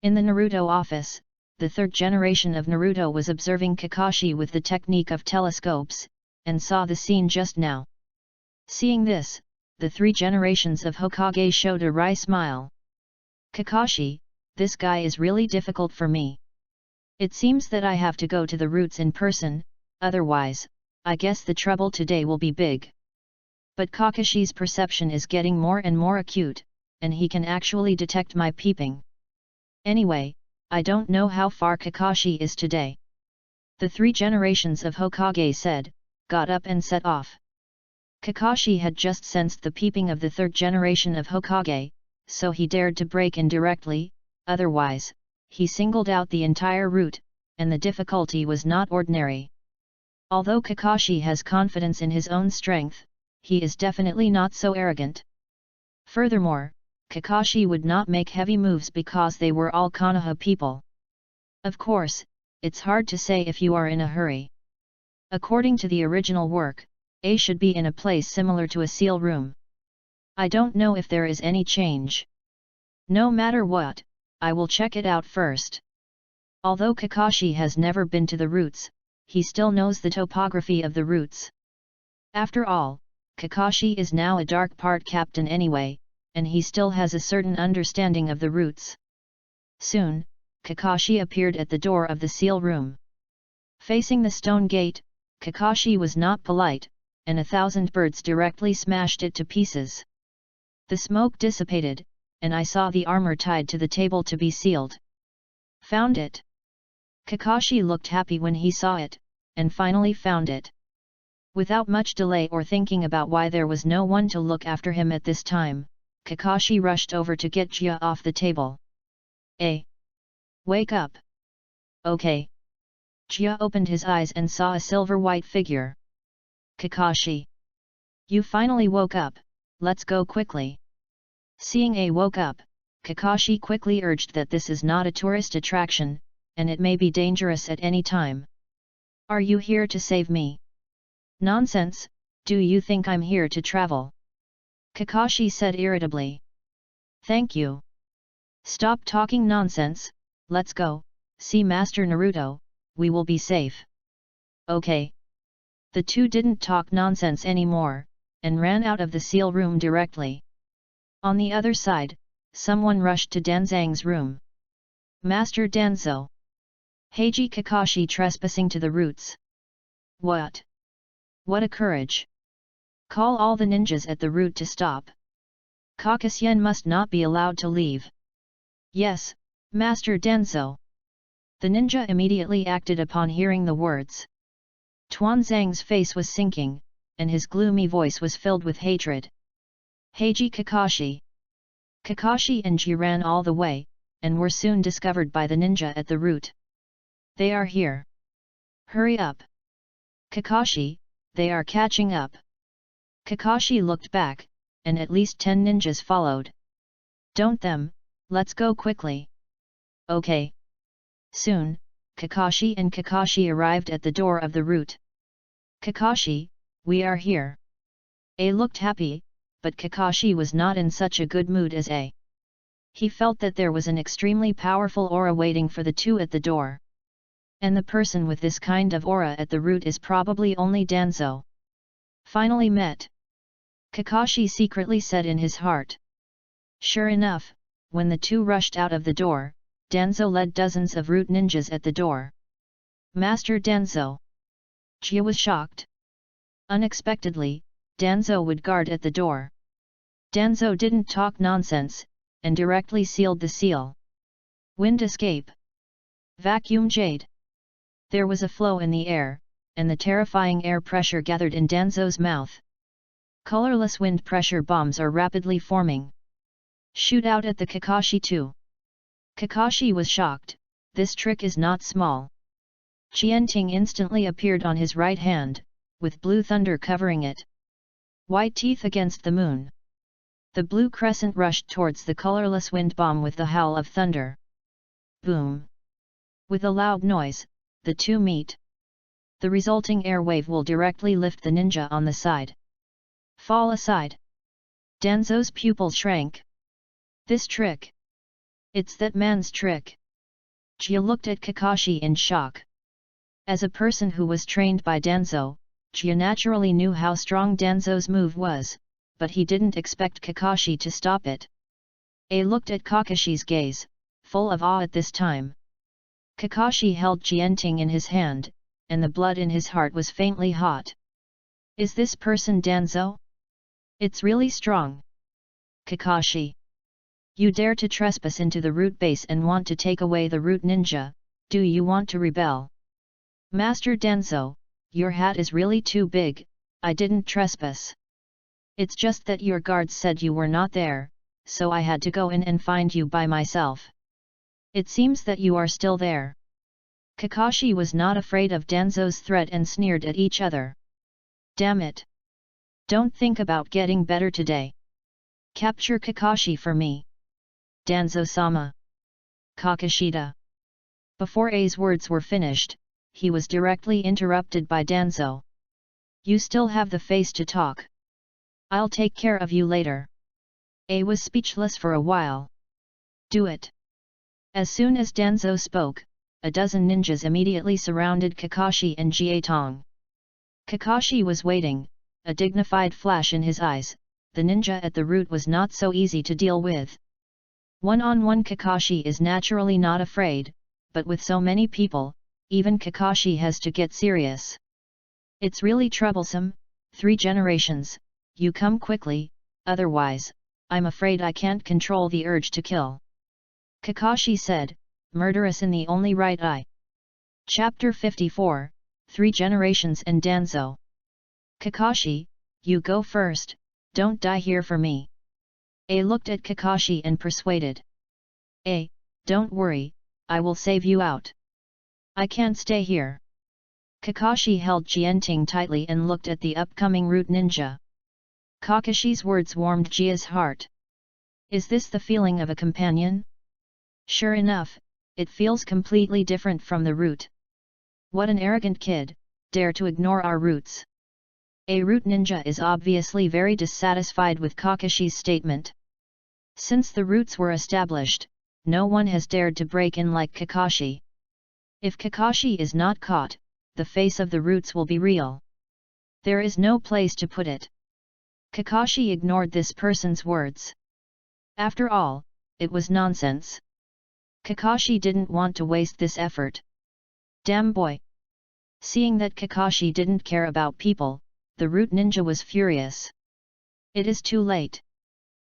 In the Naruto office, the third generation of Naruto was observing Kakashi with the technique of telescopes, and saw the scene just now. Seeing this, the 3 generations of Hokage showed a wry smile. Kakashi, this guy is really difficult for me. It seems that I have to go to the roots in person, otherwise, I guess the trouble today will be big. But Kakashi's perception is getting more and more acute, and he can actually detect my peeping. Anyway, I don't know how far Kakashi is today. The 3 generations of Hokage said, got up and set off. Kakashi had just sensed the peeping of the 3rd generation of Hokage, so he dared to break in directly, otherwise, he singled out the entire route, and the difficulty was not ordinary. Although Kakashi has confidence in his own strength, he is definitely not so arrogant. Furthermore, Kakashi would not make heavy moves because they were all Konoha people. Of course, it's hard to say if you are in a hurry. According to the original work, A should be in a place similar to a seal room. I don't know if there is any change. No matter what, I will check it out first. Although Kakashi has never been to the routes, he still knows the topography of the routes. After all, Kakashi is now a dark part captain anyway, and he still has a certain understanding of the routes. Soon, Kakashi appeared at the door of the seal room. Facing the stone gate, Kakashi was not polite, and 1,000 birds directly smashed it to pieces. The smoke dissipated, and I saw the armor tied to the table to be sealed. Found it. Kakashi looked happy when he saw it, and finally found it. Without much delay or thinking about why there was no one to look after him at this time, Kakashi rushed over to get Jia off the table. Wake up! Okay. Jia opened his eyes and saw a silver-white figure. Kakashi! You finally woke up, let's go quickly. Seeing A woke up, Kakashi quickly urged that this is not a tourist attraction, and it may be dangerous at any time. Are you here to save me? Nonsense, do you think I'm here to travel? Kakashi said irritably. Thank you. Stop talking nonsense, let's go, see Master Naruto, we will be safe. Okay. The two didn't talk nonsense anymore, and ran out of the seal room directly. On the other side, someone rushed to Danzang's room. Master Danzo. Heiji Kakashi trespassing to the roots. What? What a courage! Call all the ninjas at the route to stop. Kakasyen must not be allowed to leave. Yes, Master Danzo. The ninja immediately acted upon hearing the words. Tuanzang's face was sinking, and his gloomy voice was filled with hatred. Heiji Kakashi. Kakashi and Ji ran all the way, and were soon discovered by the ninja at the route. They are here. Hurry up! Kakashi, they are catching up. Kakashi looked back, and at least 10 ninjas followed. Don't them, let's go quickly. Okay. Soon, Kakashi and Kakashi arrived at the door of the route. Kakashi, we are here. A looked happy, but Kakashi was not in such a good mood as A. He felt that there was an extremely powerful aura waiting for the two at the door. And the person with this kind of aura at the root is probably only Danzo. Finally met. Kakashi secretly said in his heart. Sure enough, when the two rushed out of the door, Danzo led dozens of root ninjas at the door. Master Danzo. Jia was shocked. Unexpectedly, Danzo would guard at the door. Danzo didn't talk nonsense, and directly sealed the seal. Wind escape. Vacuum jade. There was a flow in the air, and the terrifying air pressure gathered in Danzo's mouth. Colorless wind pressure bombs are rapidly forming. Shoot out at the Kakashi too. Kakashi was shocked, this trick is not small. Qianting instantly appeared on his right hand, with blue thunder covering it. White teeth against the moon. The blue crescent rushed towards the colorless wind bomb with the howl of thunder. Boom! With a loud noise, the two meet. The resulting air wave will directly lift the ninja on the side. Fall aside. Danzo's pupils shrank. This trick. It's that man's trick. Jia looked at Kakashi in shock. As a person who was trained by Danzo, Jia naturally knew how strong Danzo's move was, but he didn't expect Kakashi to stop it. A looked at Kakashi's gaze, full of awe at this time. Kakashi held Qianting in his hand, and the blood in his heart was faintly hot. Is this person Danzo? It's really strong. Kakashi. You dare to trespass into the root base and want to take away the root ninja, do you want to rebel? Master Danzo, your hat is really too big, I didn't trespass. It's just that your guards said you were not there, so I had to go in and find you by myself. It seems that you are still there. Kakashi was not afraid of Danzo's threat and sneered at each other. Damn it! Don't think about getting better today. Capture Kakashi for me. Danzo-sama. Kakashita. Before A's words were finished, he was directly interrupted by Danzo. You still have the face to talk. I'll take care of you later. A was speechless for a while. Do it. As soon as Danzo spoke, a dozen ninjas immediately surrounded Kakashi and Jiatong. Kakashi was waiting, a dignified flash in his eyes. The ninja at the root was not so easy to deal with. One-on-one Kakashi is naturally not afraid, but with so many people, even Kakashi has to get serious. It's really troublesome. 3 generations, you come quickly, otherwise, I'm afraid I can't control the urge to kill. Kakashi said, murderous in the only right eye. Chapter 54, 3 Generations and Danzo. Kakashi, you go first, don't die here for me. A looked at Kakashi and persuaded. A, don't worry, I will save you out. I can't stay here. Kakashi held Jianting tightly and looked at the upcoming root ninja. Kakashi's words warmed Jia's heart. Is this the feeling of a companion? Sure enough, it feels completely different from the root. What an arrogant kid, dare to ignore our roots. A root ninja is obviously very dissatisfied with Kakashi's statement. Since the roots were established, no one has dared to break in like Kakashi. If Kakashi is not caught, the face of the roots will be real. There is no place to put it. Kakashi ignored this person's words. After all, it was nonsense. Kakashi didn't want to waste this effort. Damn boy! Seeing that Kakashi didn't care about people, the root ninja was furious. It is too late.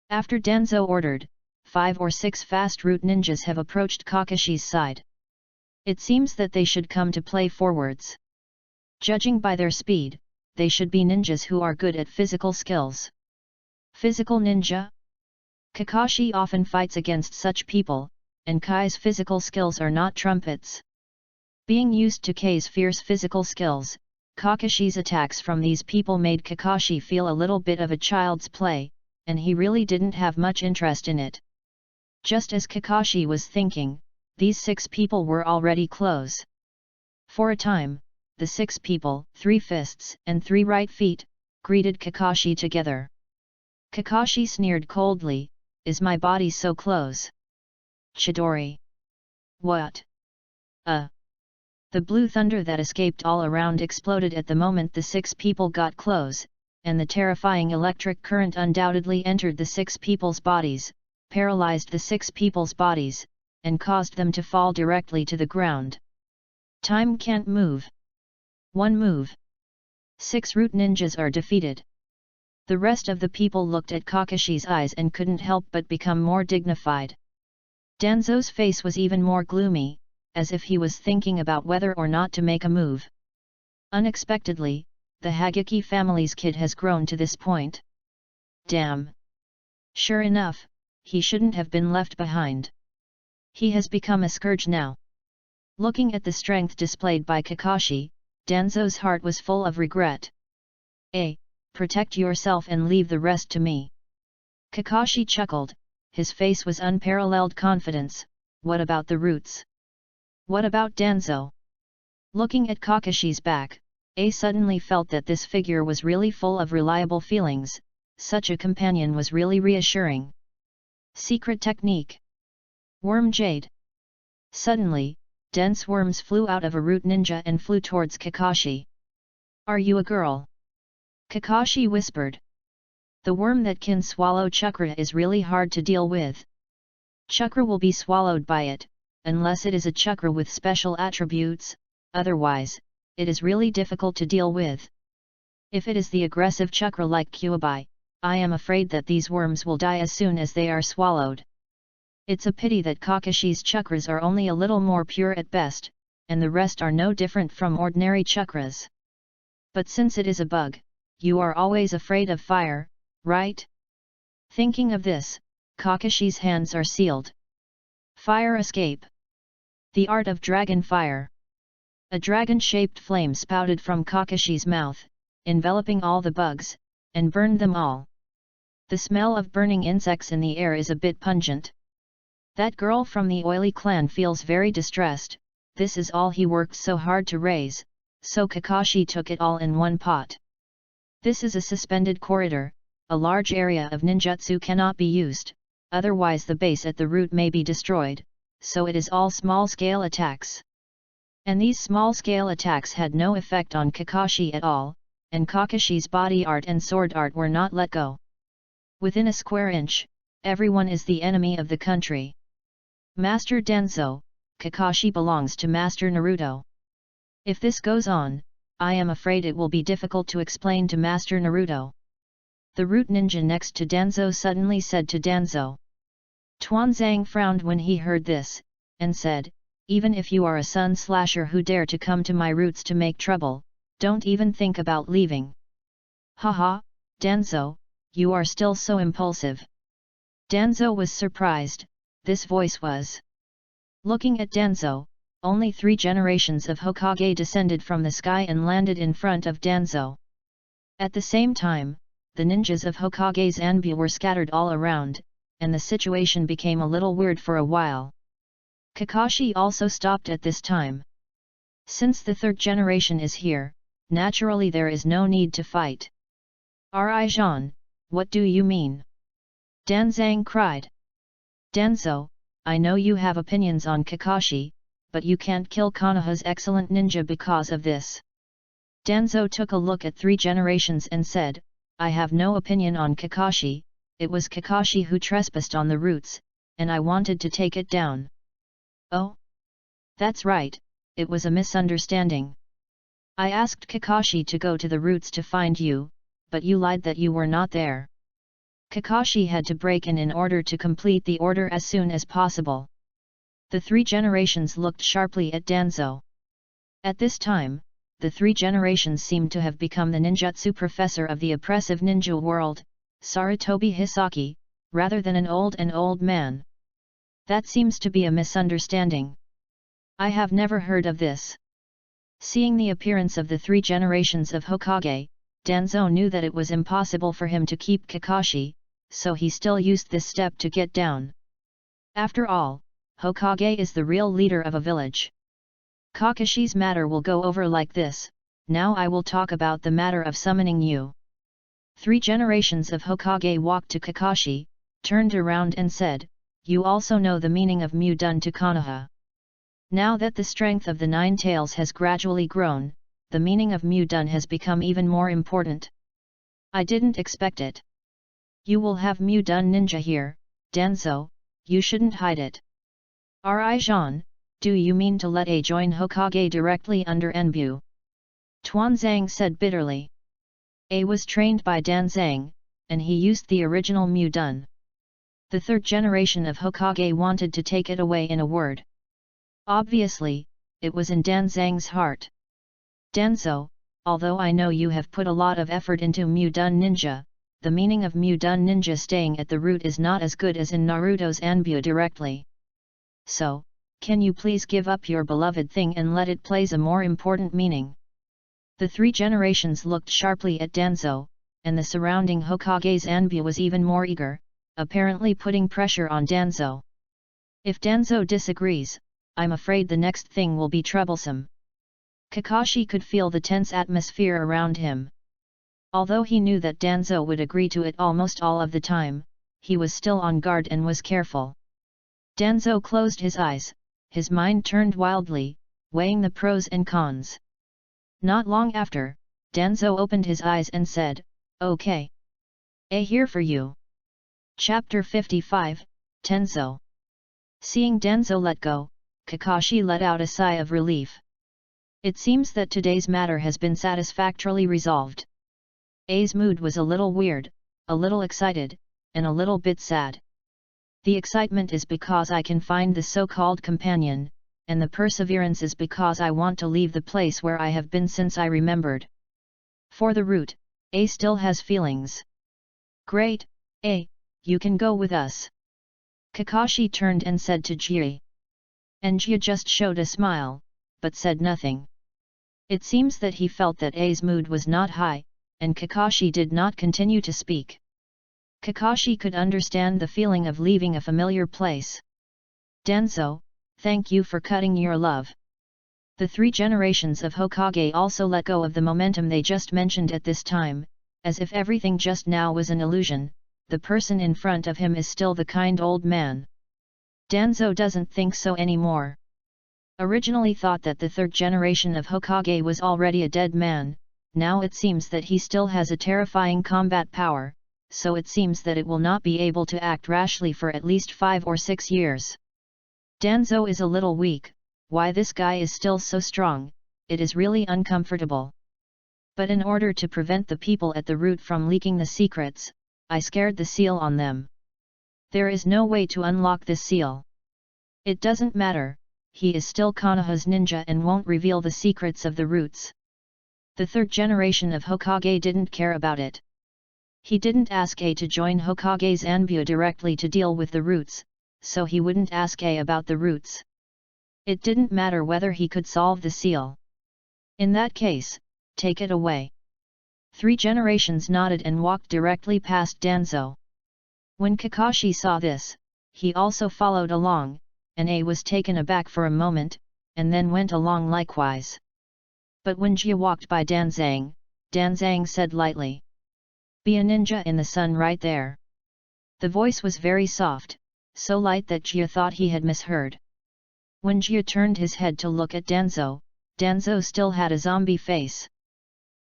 After Danzo ordered, 5 or 6 fast root ninjas have approached Kakashi's side. It seems that they should come to play forwards. Judging by their speed, they should be ninjas who are good at physical skills. Physical ninja? Kakashi often fights against such people, and Kai's physical skills are not trumpets. Being used to Kai's fierce physical skills, Kakashi's attacks from these people made Kakashi feel a little bit of a child's play, and he really didn't have much interest in it. Just as Kakashi was thinking, these 6 people were already close. For a time, the 6 people, 3 fists and 3 right feet, greeted Kakashi together. Kakashi sneered coldly, is my body so close? Chidori. What? The blue thunder that escaped all around exploded at the moment the 6 people got close, and the terrifying electric current undoubtedly entered the 6 people's bodies, paralyzed the 6 people's bodies, and caused them to fall directly to the ground. Time can't move. One move. 6 root ninjas are defeated. The rest of the people looked at Kakashi's eyes and couldn't help but become more dignified. Danzo's face was even more gloomy, as if he was thinking about whether or not to make a move. Unexpectedly, the Hagaki family's kid has grown to this point. Damn! Sure enough, he shouldn't have been left behind. He has become a scourge now. Looking at the strength displayed by Kakashi, Danzo's heart was full of regret. Protect yourself and leave the rest to me. Kakashi chuckled, his face was unparalleled confidence. What about the roots? What about Danzo? Looking at Kakashi's back, A suddenly felt that this figure was really full of reliable feelings, such a companion was really reassuring. Secret technique. Worm Jade. Suddenly, dense worms flew out of a root ninja and flew towards Kakashi. Are you a girl? Kakashi whispered. The worm that can swallow chakra is really hard to deal with. Chakra will be swallowed by it, unless it is a chakra with special attributes, otherwise, it is really difficult to deal with. If it is the aggressive chakra like Kyuubi, I am afraid that these worms will die as soon as they are swallowed. It's a pity that Kakashi's chakras are only a little more pure at best, and the rest are no different from ordinary chakras. But since it is a bug, you are always afraid of fire, right? Thinking of this, Kakashi's hands are sealed. Fire escape. The art of dragon fire. A dragon-shaped flame spouted from Kakashi's mouth, enveloping all the bugs, and burned them all. The smell of burning insects in the air is a bit pungent. That girl from the oily clan feels very distressed. This is all he worked so hard to raise, so Kakashi took it all in one pot. This is a suspended corridor, a large area of ninjutsu cannot be used, otherwise the base at the root may be destroyed, so it is all small-scale attacks. And these small-scale attacks had no effect on Kakashi at all, and Kakashi's body art and sword art were not let go. Within a square inch, everyone is the enemy of the country. Master Danzo, Kakashi belongs to Master Naruto. If this goes on, I am afraid it will be difficult to explain to Master Naruto. The root ninja next to Danzo suddenly said to Danzo. Tuanzang frowned when he heard this, and said, even if you are a sun slasher who dare to come to my roots to make trouble, don't even think about leaving. Haha, Danzo, you are still so impulsive. Danzo was surprised, this voice was. Looking at Danzo, only 3 generations of Hokage descended from the sky and landed in front of Danzo. At the same time, the ninjas of Hokage's Anbu were scattered all around, and the situation became a little weird for a while. Kakashi also stopped at this time. Since the 3rd generation is here, naturally there is no need to fight. Rai-Jean, what do you mean? Danzang cried. Danzo, I know you have opinions on Kakashi, but you can't kill Konoha's excellent ninja because of this. Danzo took a look at 3 generations and said, I have no opinion on Kakashi, it was Kakashi who trespassed on the roots, and I wanted to take it down. Oh? That's right, it was a misunderstanding. I asked Kakashi to go to the roots to find you, but you lied that you were not there. Kakashi had to break in order to complete the order as soon as possible. The 3 generations looked sharply at Danzo. At this time, the 3 generations seemed to have become the ninjutsu professor of the oppressive ninja world, Sarutobi Hisaki, rather than an old man. That seems to be a misunderstanding. I have never heard of this. Seeing the appearance of the 3 generations of Hokage, Danzo knew that it was impossible for him to keep Kakashi, so he still used this step to get down. After all, Hokage is the real leader of a village. Kakashi's matter will go over like this, now I will talk about the matter of summoning you. 3 generations of Hokage walked to Kakashi, turned around and said, you also know the meaning of mu done to Konoha. Now that the strength of the 9 tails has gradually grown, the meaning of mu done has become even more important. I didn't expect it. You will have mu done ninja here, Danzo, you shouldn't hide it. Rai-Jean, do you mean to let A join Hokage directly under Enbu? Tuanzang said bitterly. A was trained by Danzang, and he used the original mu done. The 3rd generation of Hokage wanted to take it away in a word. Obviously, it was in Danzang's heart. Danzo, although I know you have put a lot of effort into mu done ninja, the meaning of mu done ninja staying at the root is not as good as in Naruto's Anbu directly. So, can you please give up your beloved thing and let it plays a more important meaning? The 3 generations looked sharply at Danzo, and the surrounding Hokage's Anbu was even more eager, apparently putting pressure on Danzo. If Danzo disagrees, I'm afraid the next thing will be troublesome. Kakashi could feel the tense atmosphere around him. Although he knew that Danzo would agree to it almost all of the time, he was still on guard and was careful. Danzo closed his eyes, his mind turned wildly, weighing the pros and cons. Not long after, Danzo opened his eyes and said, okay. A here for you. Chapter 55, Tenzo. Seeing Danzo let go, Kakashi let out a sigh of relief. It seems that today's matter has been satisfactorily resolved. A's mood was a little weird, a little excited, and a little bit sad. The excitement is because I can find the so-called companion, and the perseverance is because I want to leave the place where I have been since I remembered. For the root, A still has feelings. Great, A, you can go with us. Kakashi turned and said to Jie. And Jie just showed a smile, but said nothing. It seems that he felt that A's mood was not high, and Kakashi did not continue to speak. Kakashi could understand the feeling of leaving a familiar place. Danzo, thank you for cutting your love. The 3 generations of Hokage also let go of the momentum they just mentioned at this time, as if everything just now was an illusion. The person in front of him is still the kind old man. Danzo doesn't think so anymore. Originally thought that the 3rd generation of Hokage was already a dead man, now it seems that he still has a terrifying combat power, so it seems that it will not be able to act rashly for at least 5 or 6 years. Danzo is a little weak, why this guy is still so strong, it is really uncomfortable. But in order to prevent the people at the root from leaking the secrets, I scared the seal on them. There is no way to unlock this seal. It doesn't matter, he is still Konoha's ninja and won't reveal the secrets of the roots. The 3rd generation of Hokage didn't care about it. He didn't ask A to join Hokage's Anbu directly to deal with the roots, so he wouldn't ask A about the roots. It didn't matter whether he could solve the seal. In that case, take it away. 3 generations nodded and walked directly past Danzo. When Kakashi saw this, he also followed along, and A was taken aback for a moment, and then went along likewise. But when Jie walked by Danzang, Danzang said lightly, "Be a ninja in the sun right there." The voice was very soft, so light that Jie thought he had misheard. When Jie turned his head to look at Danzo, Danzo still had a zombie face.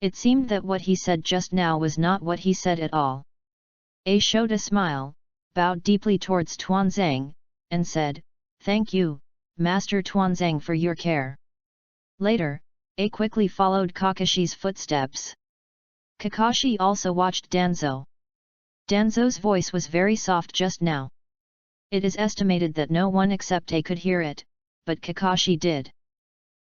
It seemed that what he said just now was not what he said at all. A showed a smile, bowed deeply towards Tuanzang, and said, "Thank you, Master Tuanzang, for your care." Later, A quickly followed Kakashi's footsteps. Kakashi also watched Danzo. Danzo's voice was very soft just now. It is estimated that no one except A could hear it, but Kakashi did.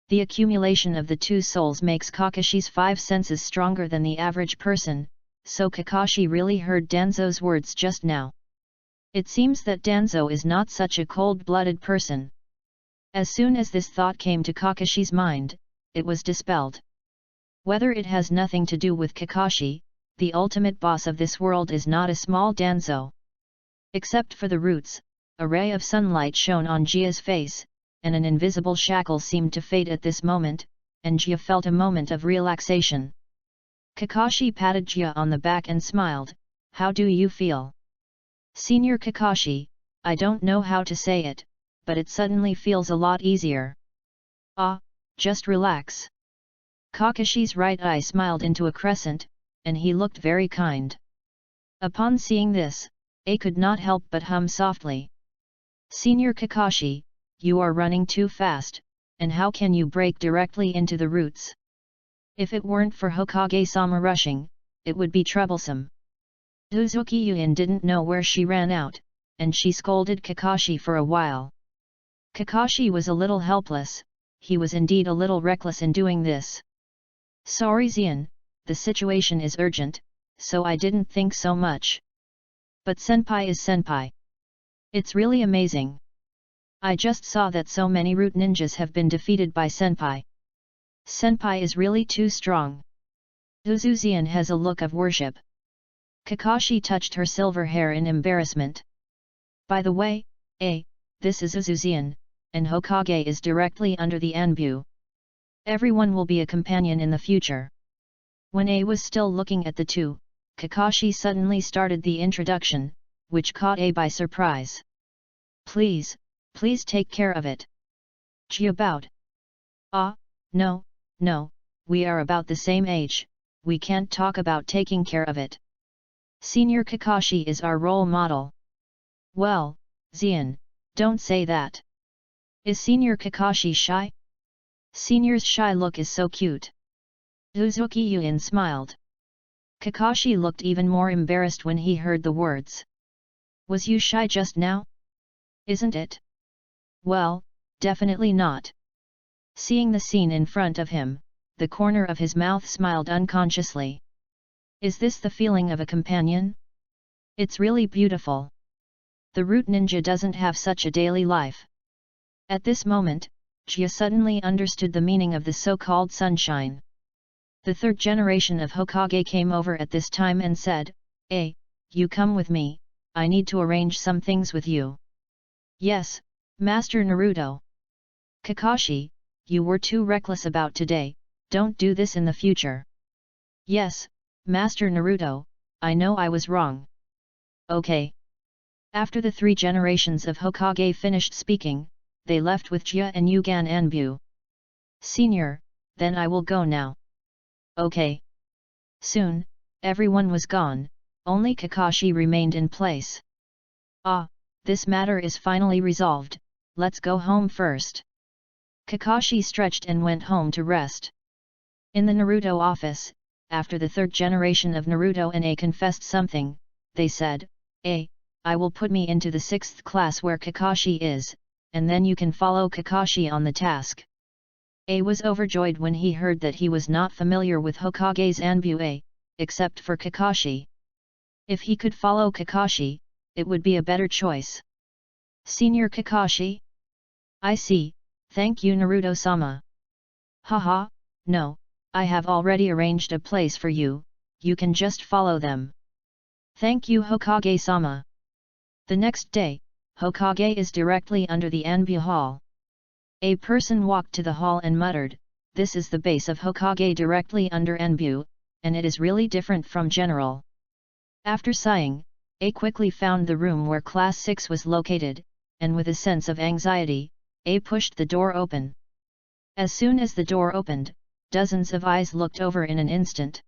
The accumulation of the 2 souls makes Kakashi's 5 senses stronger than the average person, so Kakashi really heard Danzo's words just now. It seems that Danzo is not such a cold-blooded person. As soon as this thought came to Kakashi's mind, it was dispelled. Whether it has nothing to do with Kakashi, the ultimate boss of this world is not a small Danzo. Except for the roots, a ray of sunlight shone on Jie's face, and an invisible shackle seemed to fade at this moment, and Jie felt a moment of relaxation. Kakashi patted Jie on the back and smiled, "How do you feel?" "Senior Kakashi, I don't know how to say it, but it suddenly feels a lot easier." "Ah, just relax." Kakashi's right eye smiled into a crescent, and he looked very kind. Upon seeing this, A could not help but hum softly. "Senior Kakashi, you are running too fast, and how can you break directly into the roots? If it weren't for Hokage-sama rushing, it would be troublesome." Uzuki-Yuen didn't know where she ran out, and she scolded Kakashi for a while. Kakashi was a little helpless, he was indeed a little reckless in doing this. "Sorry Zien, the situation is urgent, so I didn't think so much. But senpai is senpai. It's really amazing. I just saw that so many root ninjas have been defeated by senpai. Senpai is really too strong." Uzuzian has a look of worship. Kakashi touched her silver hair in embarrassment. "By the way, this is Uzuzian, and Hokage is directly under the Anbu. Everyone will be a companion in the future." When A was still looking at the 2, Kakashi suddenly started the introduction, which caught A by surprise. Please take care of it." Jie bowed. "Ah, no, we are about the same age, we can't talk about taking care of it. Senior Kakashi is our role model." "Well, Zien, don't say that. Is Senior Kakashi shy?" Senior's shy look is so cute. Uzuki Yuin smiled. Kakashi looked even more embarrassed when he heard the words. Was you shy just now? Isn't it? Well, definitely not. Seeing the scene in front of him, the corner of his mouth smiled unconsciously. Is this the feeling of a companion? It's really beautiful. The root ninja doesn't have such a daily life. At this moment, Jia suddenly understood the meaning of the so-called sunshine. The third generation of Hokage came over at this time and said, "Hey, you come with me, I need to arrange some things with you." "Yes, Master Naruto." "Kakashi, you were too reckless about today, don't do this in the future." "Yes, Master Naruto, I know I was wrong." "Okay." After the 3 generations of Hokage finished speaking, they left with Jia and Yugan Anbu. "Senior, then I will go now." "Okay." Soon, everyone was gone, only Kakashi remained in place. "Ah, this matter is finally resolved, let's go home first." Kakashi stretched and went home to rest. In the Naruto office, after the 3rd generation of Naruto and A confessed something, they said, "A, I will put me into the 6th class where Kakashi is, and then you can follow Kakashi on the task." A was overjoyed when he heard that he was not familiar with Hokage's Anbu A, except for Kakashi. If he could follow Kakashi, it would be a better choice. "Senior Kakashi?" "I see, thank you Naruto-sama." "Haha, no, I have already arranged a place for you, you can just follow them." "Thank you Hokage-sama." The next day, Hokage is directly under the Anbu Hall. A person walked to the hall and muttered, "This is the base of Hokage directly under Anbu, and it is really different from general." After sighing, A quickly found the room where Class 6 was located, and with a sense of anxiety, A pushed the door open. As soon as the door opened, dozens of eyes looked over in an instant.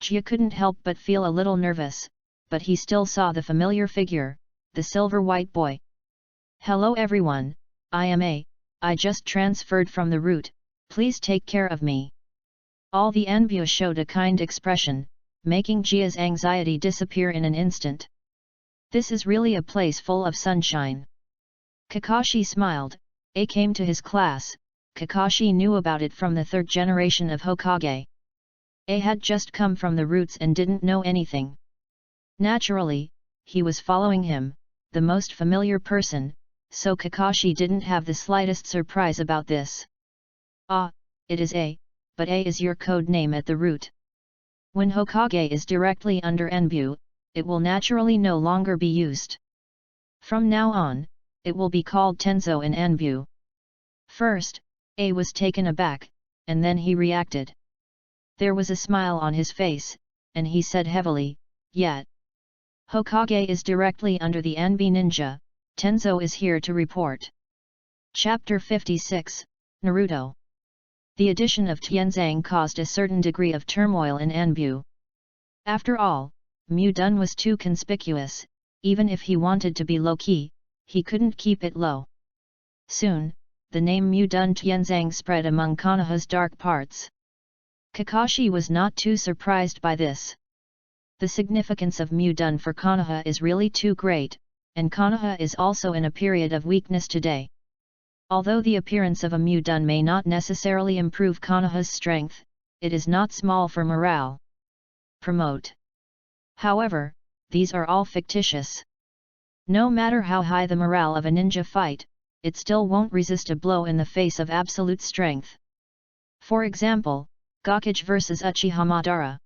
Jia couldn't help but feel a little nervous, but he still saw the familiar figure, the silver-white boy. "Hello everyone, I am A, I just transferred from the route, please take care of me." All the Anbu showed a kind expression, making Jia's anxiety disappear in an instant. This is really a place full of sunshine. Kakashi smiled. A came to his class. Kakashi knew about it from the 3rd generation of Hokage. A had just come from the roots and didn't know anything. Naturally, he was following him, the most familiar person, so Kakashi didn't have the slightest surprise about this. "Ah, it is A, but A is your code name at the root. When Hokage is directly under Anbu, it will naturally no longer be used. From now on, it will be called Tenzo in Anbu." First, A was taken aback, and then he reacted. There was a smile on his face, and he said heavily, "Yet. Hokage is directly under the Anbu ninja, Tenzo is here to report." Chapter 56, Naruto. The addition of Tianzang caused a certain degree of turmoil in Anbu. After all, Mu Dun was too conspicuous, even if he wanted to be low-key, he couldn't keep it low. Soon, the name Mu Dun Tianzang spread among Konoha's dark parts. Kakashi was not too surprised by this. The significance of Mu Dun for Konoha is really too great, and Konoha is also in a period of weakness today. Although the appearance of a Mu Dun may not necessarily improve Konoha's strength, it is not small for morale. Promote. However, these are all fictitious. No matter how high the morale of a ninja fight, it still won't resist a blow in the face of absolute strength. For example, Gakage vs Uchiha Madara.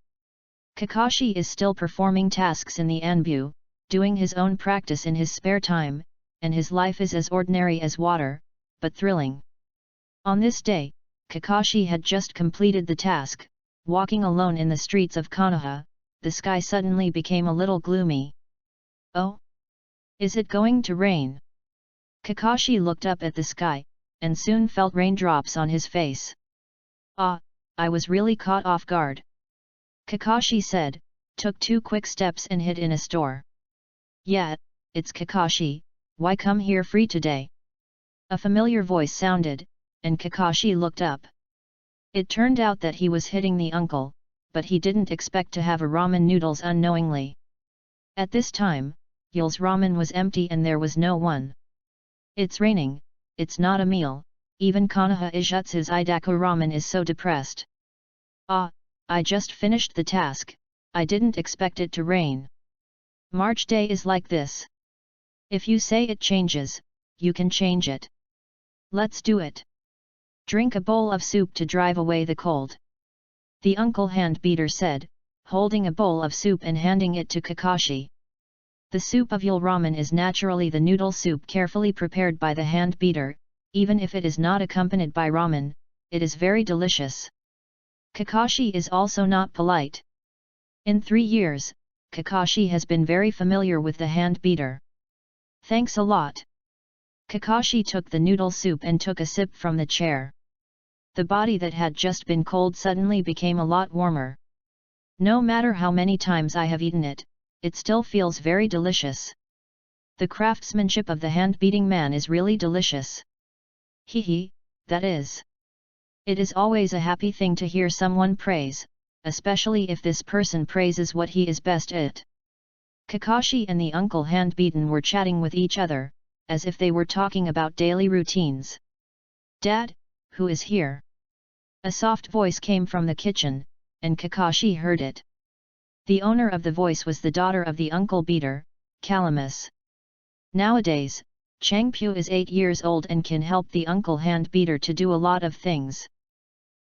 Kakashi is still performing tasks in the Anbu, doing his own practice in his spare time, and his life is as ordinary as water, but thrilling. On this day, Kakashi had just completed the task. Walking alone in the streets of Konoha, the sky suddenly became a little gloomy. "Oh? Is it going to rain?" Kakashi looked up at the sky, and soon felt raindrops on his face. "Ah, I was really caught off guard," Kakashi said, took 2 quick steps and hid in a store. "Yeah, it's Kakashi, why come here free today?" A familiar voice sounded, and Kakashi looked up. It turned out that he was hitting the uncle, but he didn't expect to have a ramen noodles unknowingly. At this time, Yul's ramen was empty and there was no one. It's raining, it's not a meal, even Konoha Ijutsu's Idaku ramen is so depressed. Ah, I just finished the task, I didn't expect it to rain. March day is like this. If you say it changes, you can change it. Let's do it. Drink a bowl of soup to drive away the cold. The uncle hand-beater said, holding a bowl of soup and handing it to Kakashi. The soup of Yul ramen is naturally the noodle soup carefully prepared by the hand-beater, even if it is not accompanied by ramen, it is very delicious. Kakashi is also not polite. In 3 years, Kakashi has been very familiar with the hand-beater. Thanks a lot. Kakashi took the noodle soup and took a sip from the chair. The body that had just been cold suddenly became a lot warmer. No matter how many times I have eaten it, it still feels very delicious. The craftsmanship of the hand-beating man is really delicious. Hehe, that is. It is always a happy thing to hear someone praise, especially if this person praises what he is best at. Kakashi and the uncle hand-beaten were chatting with each other, as if they were talking about daily routines. Dad, who is here? A soft voice came from the kitchen, and Kakashi heard it. The owner of the voice was the daughter of the uncle beater, Calamus. Nowadays, Changpyu is 8 years old and can help the uncle hand-beater to do a lot of things.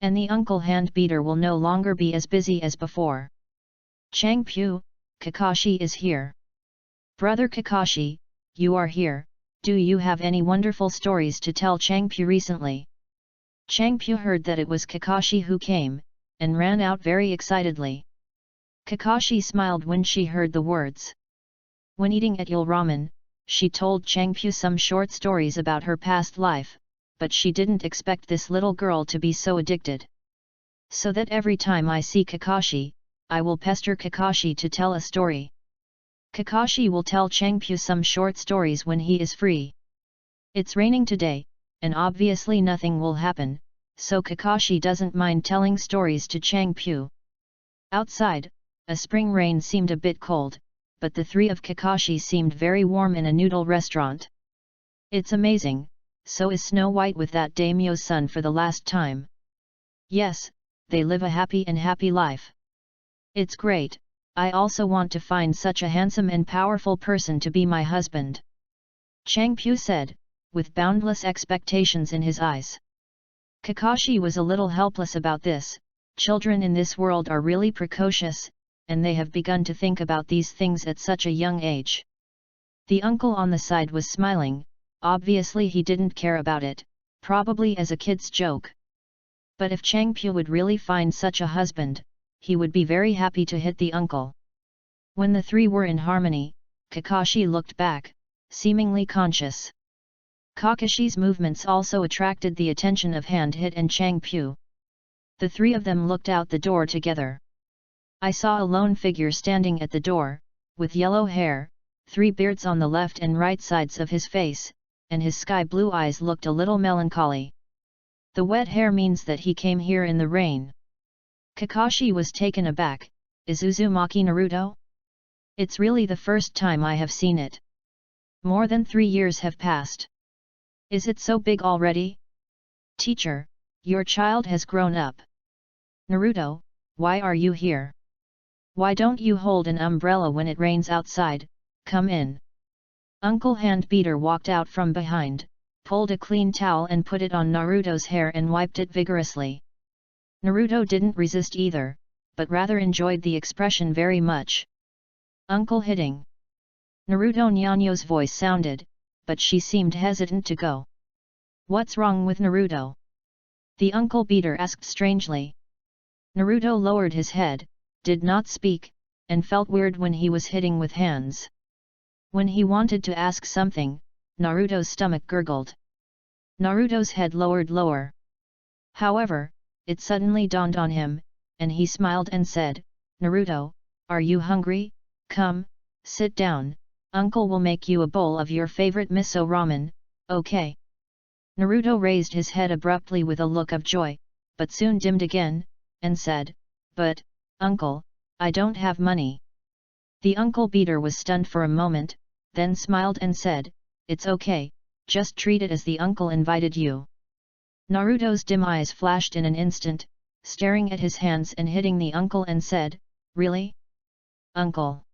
And the uncle hand-beater will no longer be as busy as before. Changpyu, Kakashi is here. Brother Kakashi, you are here, do you have any wonderful stories to tell Changpyu recently? Changpyu heard that it was Kakashi who came, and ran out very excitedly. Kakashi smiled when she heard the words. When eating at Yul Ramen, she told Changpyu some short stories about her past life, but she didn't expect this little girl to be so addicted. So that every time I see Kakashi, I will pester Kakashi to tell a story. Kakashi will tell Changpyu some short stories when he is free. It's raining today, and obviously nothing will happen, so Kakashi doesn't mind telling stories to Changpyu. Outside, a spring rain seemed a bit cold, but the three of Kakashi seemed very warm in a noodle restaurant. It's amazing, so is Snow White with that daimyo's son for the last time. Yes, they live a happy life. It's great, I also want to find such a handsome and powerful person to be my husband. Changpyu said, with boundless expectations in his eyes. Kakashi was a little helpless about this. Children in this world are really precocious, and they have begun to think about these things at such a young age. The uncle on the side was smiling, obviously he didn't care about it, probably as a kid's joke. But if Changpyu would really find such a husband, he would be very happy to hit the uncle. When the three were in harmony, Kakashi looked back, seemingly conscious. Kakashi's movements also attracted the attention of Hand-Hit and Changpyu. The three of them looked out the door together. I saw a lone figure standing at the door, with yellow hair, 3 beards on the left and right sides of his face, and his sky-blue eyes looked a little melancholy. The wet hair means that he came here in the rain. Kakashi was taken aback. Is Uzumaki Naruto? It's really the first time I have seen it. More than 3 years have passed. Is it so big already? Teacher, your child has grown up. Naruto, why are you here? Why don't you hold an umbrella when it rains outside? Come in. Uncle Hand-Beater walked out from behind, pulled a clean towel and put it on Naruto's hair and wiped it vigorously. Naruto didn't resist either, but rather enjoyed the expression very much. Uncle hitting. Naruto Nyanyo's voice sounded, but she seemed hesitant to go. What's wrong with Naruto? The uncle beater asked strangely. Naruto lowered his head, did not speak, and felt weird when he was hitting with hands. When he wanted to ask something, Naruto's stomach gurgled. Naruto's head lowered lower. However, it suddenly dawned on him, and he smiled and said, Naruto, are you hungry? Come, sit down, uncle will make you a bowl of your favorite miso ramen, okay? Naruto raised his head abruptly with a look of joy, but soon dimmed again, and said, "But, uncle, I don't have money." The uncle beater was stunned for a moment, then smiled and said, "It's okay, just treat it as the uncle invited you." Naruto's dim eyes flashed in an instant, staring at his hands and hitting the uncle and said, "Really? Uncle?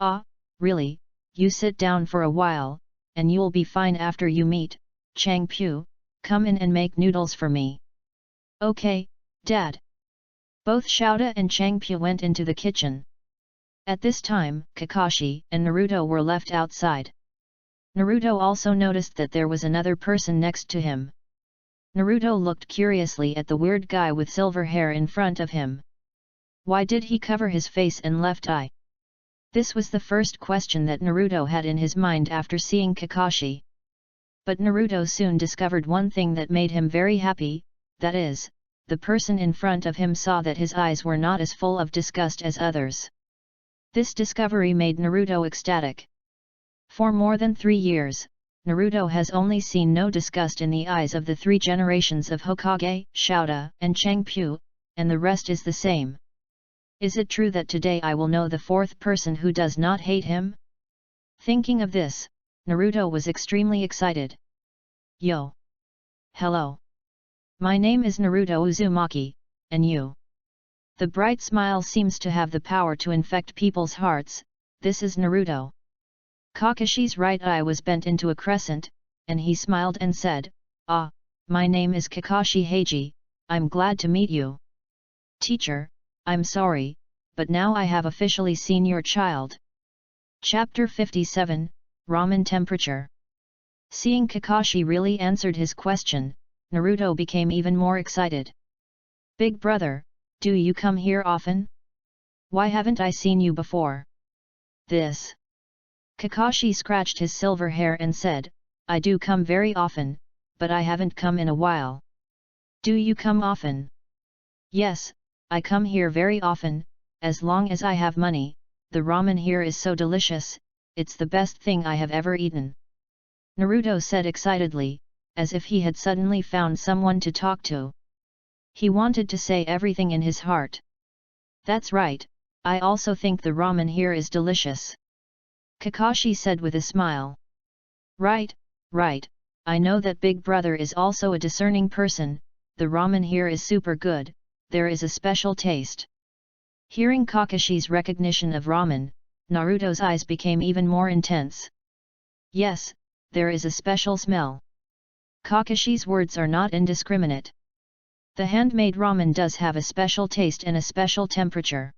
Ah, really, you sit down for a while, and you'll be fine after you meet, Changpu, come in and make noodles for me." "Okay, Dad." Both Shouta and Changpu went into the kitchen. At this time, Kakashi and Naruto were left outside. Naruto also noticed that there was another person next to him. Naruto looked curiously at the weird guy with silver hair in front of him. Why did he cover his face and left eye? This was the first question that Naruto had in his mind after seeing Kakashi. But Naruto soon discovered one thing that made him very happy, that is, the person in front of him saw that his eyes were not as full of disgust as others. This discovery made Naruto ecstatic. For more than 3 years, Naruto has only seen no disgust in the eyes of the 3 generations of Hokage, Shouta, and Changpu, and the rest is the same. Is it true that today I will know the 4th person who does not hate him? Thinking of this, Naruto was extremely excited. Yo! Hello! My name is Naruto Uzumaki, and you? The bright smile seems to have the power to infect people's hearts. This is Naruto. Kakashi's right eye was bent into a crescent, and he smiled and said, "Ah, my name is Kakashi Heiji, I'm glad to meet you." "Teacher, I'm sorry, but now I have officially seen your child." Chapter 57, Ramen Temperature. Seeing Kakashi really answered his question, Naruto became even more excited. "Big brother, do you come here often? Why haven't I seen you before?" This. Kakashi scratched his silver hair and said, "I do come very often, but I haven't come in a while." "Do you come often?" "Yes, I come here very often, as long as I have money. The ramen here is so delicious, it's the best thing I have ever eaten." Naruto said excitedly, as if he had suddenly found someone to talk to. He wanted to say everything in his heart. "That's right, I also think the ramen here is delicious," Kakashi said with a smile. Right, I know that Big Brother is also a discerning person, the ramen here is super good, there is a special taste." Hearing Kakashi's recognition of ramen, Naruto's eyes became even more intense. "Yes, there is a special smell." Kakashi's words are not indiscriminate. The handmade ramen does have a special taste and a special temperature.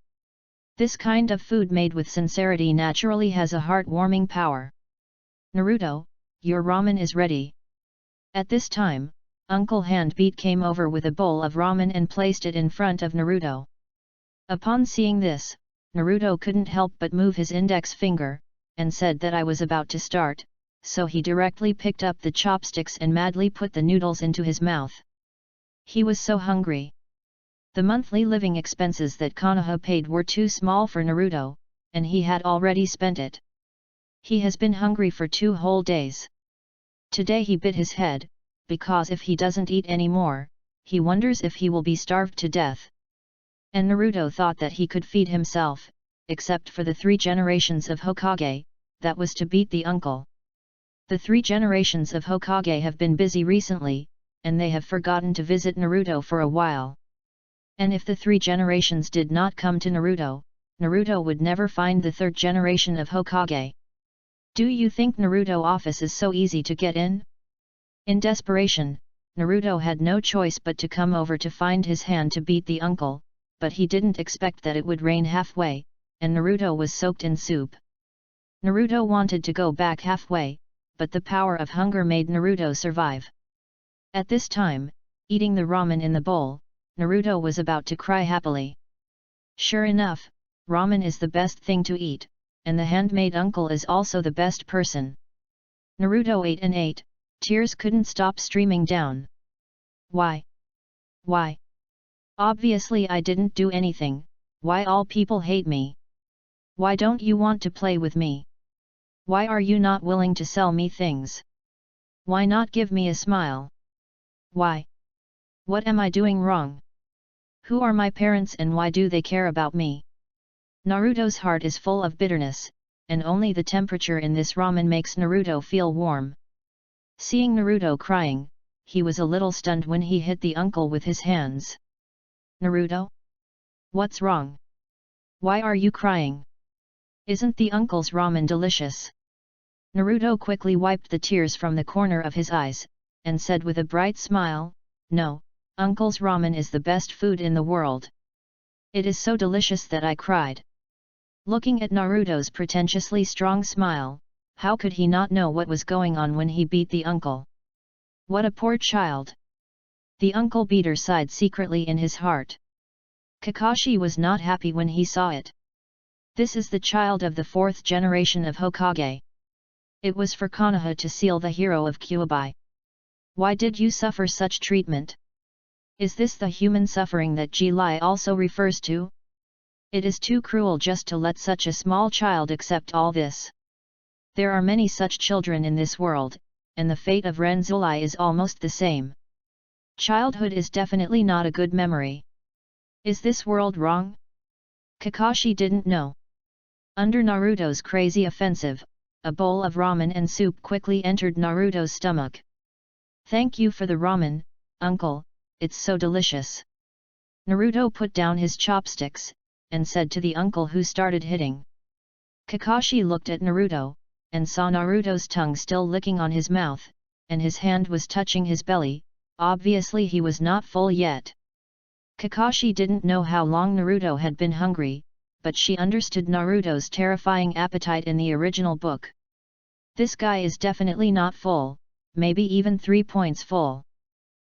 This kind of food made with sincerity naturally has a heart-warming power. "Naruto, your ramen is ready." At this time, Uncle Handbeat came over with a bowl of ramen and placed it in front of Naruto. Upon seeing this, Naruto couldn't help but move his index finger, and said that I was about to start, so he directly picked up the chopsticks and madly put the noodles into his mouth. He was so hungry. The monthly living expenses that Konoha paid were too small for Naruto, and he had already spent it. He has been hungry for 2 whole days. Today he bit his head, because if he doesn't eat any more, he wonders if he will be starved to death. And Naruto thought that he could feed himself, except for the 3 generations of Hokage, that was to beat the uncle. The 3 generations of Hokage have been busy recently, and they have forgotten to visit Naruto for a while. And if the 3 generations did not come to Naruto, Naruto would never find the 3rd generation of Hokage. Do you think Naruto office is so easy to get in? In desperation, Naruto had no choice but to come over to find his hand to beat the uncle, but he didn't expect that it would rain halfway, and Naruto was soaked in soup. Naruto wanted to go back halfway, but the power of hunger made Naruto survive. At this time, eating the ramen in the bowl, Naruto was about to cry happily. Sure enough, ramen is the best thing to eat, and the handmade uncle is also the best person. Naruto ate and ate, tears couldn't stop streaming down. Why? Why? Obviously I didn't do anything, why all people hate me? Why don't you want to play with me? Why are you not willing to sell me things? Why not give me a smile? Why? What am I doing wrong? Who are my parents and why do they care about me? Naruto's heart is full of bitterness, and only the temperature in this ramen makes Naruto feel warm. Seeing Naruto crying, he was a little stunned when he hit the uncle with his hands. Naruto? What's wrong? Why are you crying? Isn't the uncle's ramen delicious? Naruto quickly wiped the tears from the corner of his eyes, and said with a bright smile, "No, uncle's ramen is the best food in the world. It is so delicious that I cried." Looking at Naruto's pretentiously strong smile, how could he not know what was going on when he beat the uncle? What a poor child! The uncle beater sighed secretly in his heart. Kakashi was not happy when he saw it. This is the child of the 4th generation of Hokage. It was for Konoha to seal the hero of Kyuubi. Why did you suffer such treatment? Is this the human suffering that Ji Lai also refers to? It is too cruel just to let such a small child accept all this. There are many such children in this world, and the fate of Renzulai is almost the same. Childhood is definitely not a good memory. Is this world wrong? Kakashi didn't know. Under Naruto's crazy offensive, a bowl of ramen and soup quickly entered Naruto's stomach. "Thank you for the ramen, uncle, it's so delicious." Naruto put down his chopsticks, and said to the uncle who started hitting. Kakashi looked at Naruto, and saw Naruto's tongue still licking on his mouth, and his hand was touching his belly, obviously he was not full yet. Kakashi didn't know how long Naruto had been hungry, but she understood Naruto's terrifying appetite in the original book. This guy is definitely not full, maybe even 3 points full.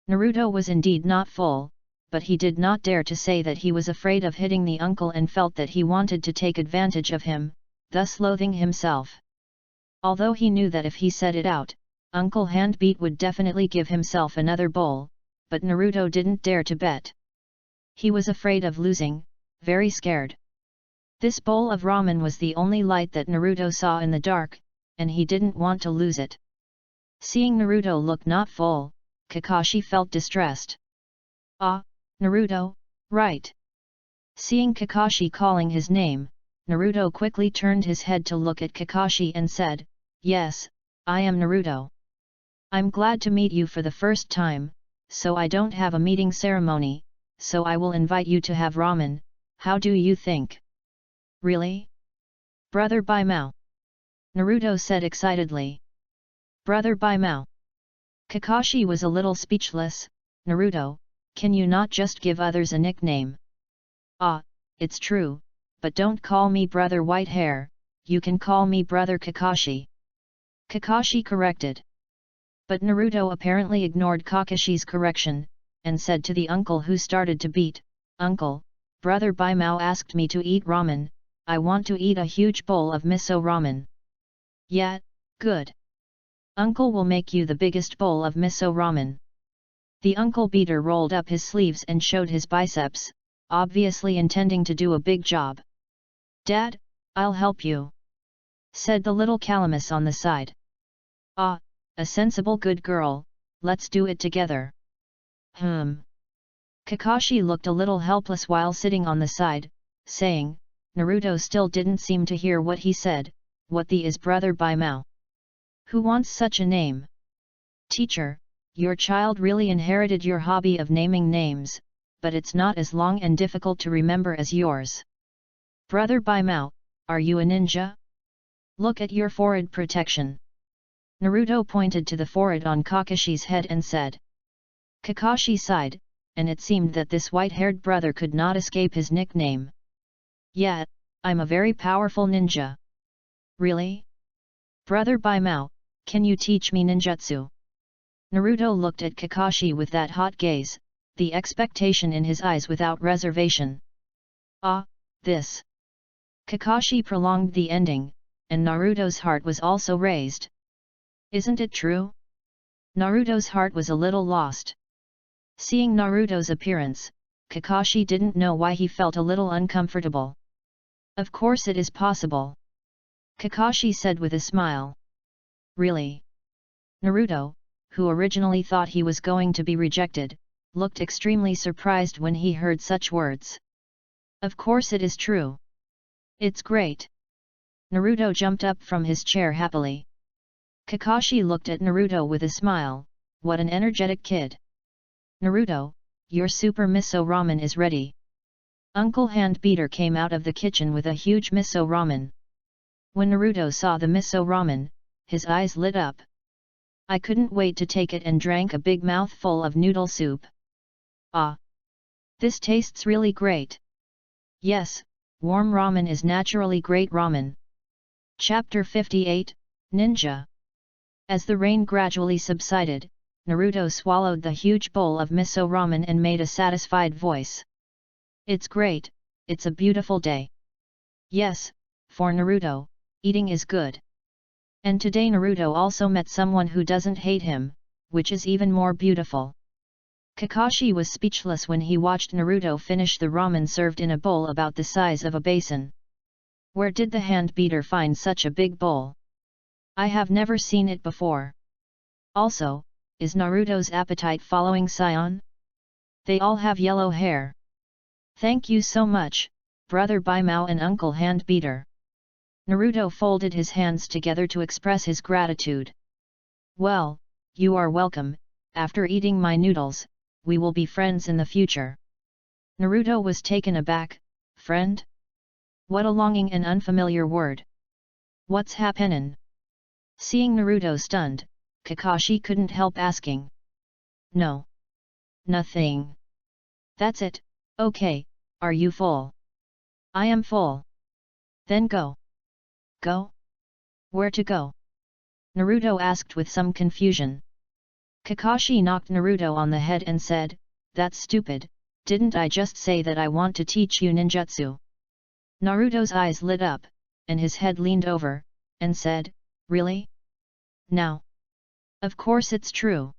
Naruto was indeed not full, but he did not dare to say that he was afraid of hitting the uncle and felt that he wanted to take advantage of him, thus loathing himself. Although he knew that if he said it out, Uncle Handbeat would definitely give himself another bowl, but Naruto didn't dare to bet. He was afraid of losing, very scared. This bowl of ramen was the only light that Naruto saw in the dark, and he didn't want to lose it. Seeing Naruto look not full, Kakashi felt distressed. "Ah, Naruto, right." Seeing Kakashi calling his name, Naruto quickly turned his head to look at Kakashi and said, "Yes, I am Naruto. I'm glad to meet you for the first time, so I don't have a meeting ceremony, so I will invite you to have ramen, how do you think?" "Really? Brother Baimao?" Naruto said excitedly. "Brother Baimao?" Kakashi was a little speechless. "Naruto, can you not just give others a nickname?" "Ah, it's true, but don't call me Brother Whitehair, you can call me Brother Kakashi." Kakashi corrected. But Naruto apparently ignored Kakashi's correction, and said to the uncle who started to beat, "Uncle, Brother Baimao asked me to eat ramen, I want to eat a huge bowl of miso ramen." "Yeah, good. Uncle will make you the biggest bowl of miso ramen." The uncle beater rolled up his sleeves and showed his biceps, obviously intending to do a big job. "Dad, I'll help you," said the little calamus on the side. "Ah, a sensible good girl, let's do it together." Kakashi looked a little helpless while sitting on the side, saying, Naruto still didn't seem to hear what he said, "What the is Brother Baimao? Who wants such a name?" "Teacher, your child really inherited your hobby of naming names, but it's not as long and difficult to remember as yours. Brother Baimao, are you a ninja? Look at your forehead protection." Naruto pointed to the forehead on Kakashi's head and said. Kakashi sighed, and it seemed that this white-haired brother could not escape his nickname. "Yeah, I'm a very powerful ninja." "Really? Brother Baimao, can you teach me ninjutsu?" Naruto looked at Kakashi with that hot gaze, the expectation in his eyes without reservation. "Ah, this." Kakashi prolonged the ending, and Naruto's heart was also raised. Isn't it true? Naruto's heart was a little lost. Seeing Naruto's appearance, Kakashi didn't know why he felt a little uncomfortable. "Of course it is possible," Kakashi said with a smile. "Really? Naruto, who originally thought he was going to be rejected, looked extremely surprised when he heard such words. Of course it is true. It's great. Naruto jumped up from his chair happily. Kakashi looked at Naruto with a smile. What an energetic kid. Naruto, your super miso ramen is ready. Uncle Handbeater came out of the kitchen with a huge miso ramen. When Naruto saw the miso ramen, his eyes lit up. I couldn't wait to take it and drank a big mouthful of noodle soup. Ah! This tastes really great. Yes, warm ramen is naturally great ramen. Chapter 58, Ninja. As the rain gradually subsided, Naruto swallowed the huge bowl of miso ramen and made a satisfied voice. It's great, it's a beautiful day. Yes, for Naruto, eating is good. And today Naruto also met someone who doesn't hate him, which is even more beautiful. Kakashi was speechless when he watched Naruto finish the ramen served in a bowl about the size of a basin. Where did the handbeater find such a big bowl? I have never seen it before. Also, is Naruto's appetite following Sion? They all have yellow hair. Thank you so much, Brother Baimao and Uncle Handbeater. Naruto folded his hands together to express his gratitude. Well, you are welcome. After eating my noodles, we will be friends in the future. Naruto was taken aback. Friend? What a longing and unfamiliar word. What's happenin'? Seeing Naruto stunned, Kakashi couldn't help asking. No. Nothing. That's it. Okay, are you full? I am full. Then go. Go? Where to go? Naruto asked with some confusion. Kakashi knocked Naruto on the head and said, That's stupid, didn't I just say that I want to teach you ninjutsu? Naruto's eyes lit up, and his head leaned over, and said, Really? Now? Of course it's true.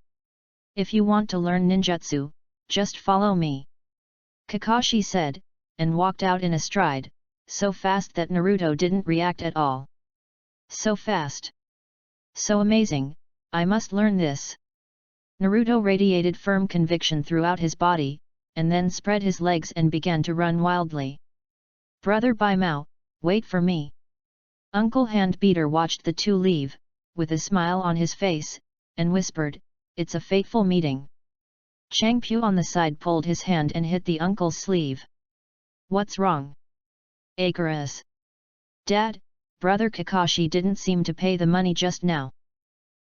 If you want to learn ninjutsu, just follow me. Kakashi said, and walked out in a stride, so fast that Naruto didn't react at all. So fast. So amazing, I must learn this. Naruto radiated firm conviction throughout his body, and then spread his legs and began to run wildly. Brother Baimao, wait for me. Uncle Handbeater watched the two leave, with a smile on his face, and whispered, It's a fateful meeting. Changpu on the side pulled his hand and hit the uncle's sleeve. What's wrong? Icarus. Dad, Brother Kakashi didn't seem to pay the money just now.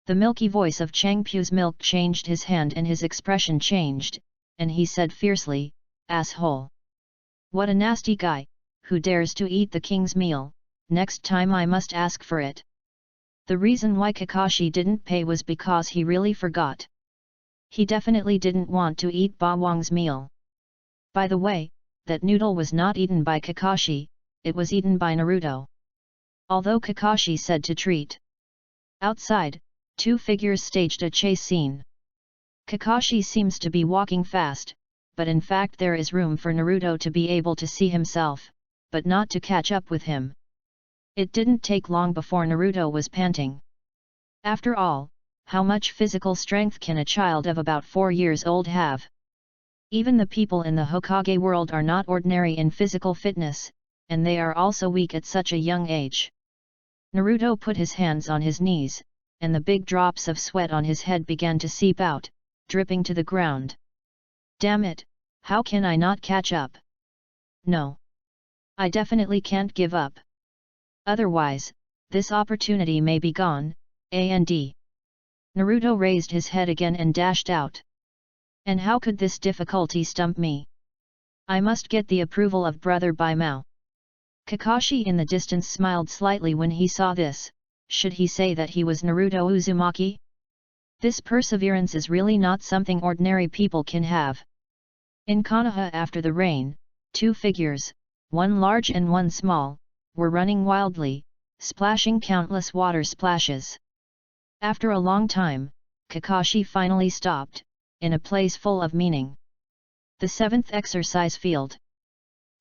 The milky voice of Changpu's milk changed his hand and his expression changed, and he said fiercely, Asshole. What a nasty guy, who dares to eat the king's meal, next time I must ask for it. The reason why Kakashi didn't pay was because he really forgot. He definitely didn't want to eat Bawang's meal. By the way, that noodle was not eaten by Kakashi, it was eaten by Naruto. Although Kakashi said to treat. Outside, two figures staged a chase scene. Kakashi seems to be walking fast, but in fact there is room for Naruto to be able to see himself, but not to catch up with him. It didn't take long before Naruto was panting. After all, how much physical strength can a child of about 4 years old have? Even the people in the Hokage world are not ordinary in physical fitness, and they are also weak at such a young age. Naruto put his hands on his knees, and the big drops of sweat on his head began to seep out, dripping to the ground. Damn it, how can I not catch up? No. I definitely can't give up. Otherwise, this opportunity may be gone, and Naruto raised his head again and dashed out. And how could this difficulty stump me? I must get the approval of Brother Baimao. Kakashi in the distance smiled slightly when he saw this. Should he say that he was Naruto Uzumaki? This perseverance is really not something ordinary people can have. In Konoha after the rain, two figures, one large and one small, were running wildly, splashing countless water splashes. After a long time, Kakashi finally stopped, in a place full of meaning. The 7th exercise field.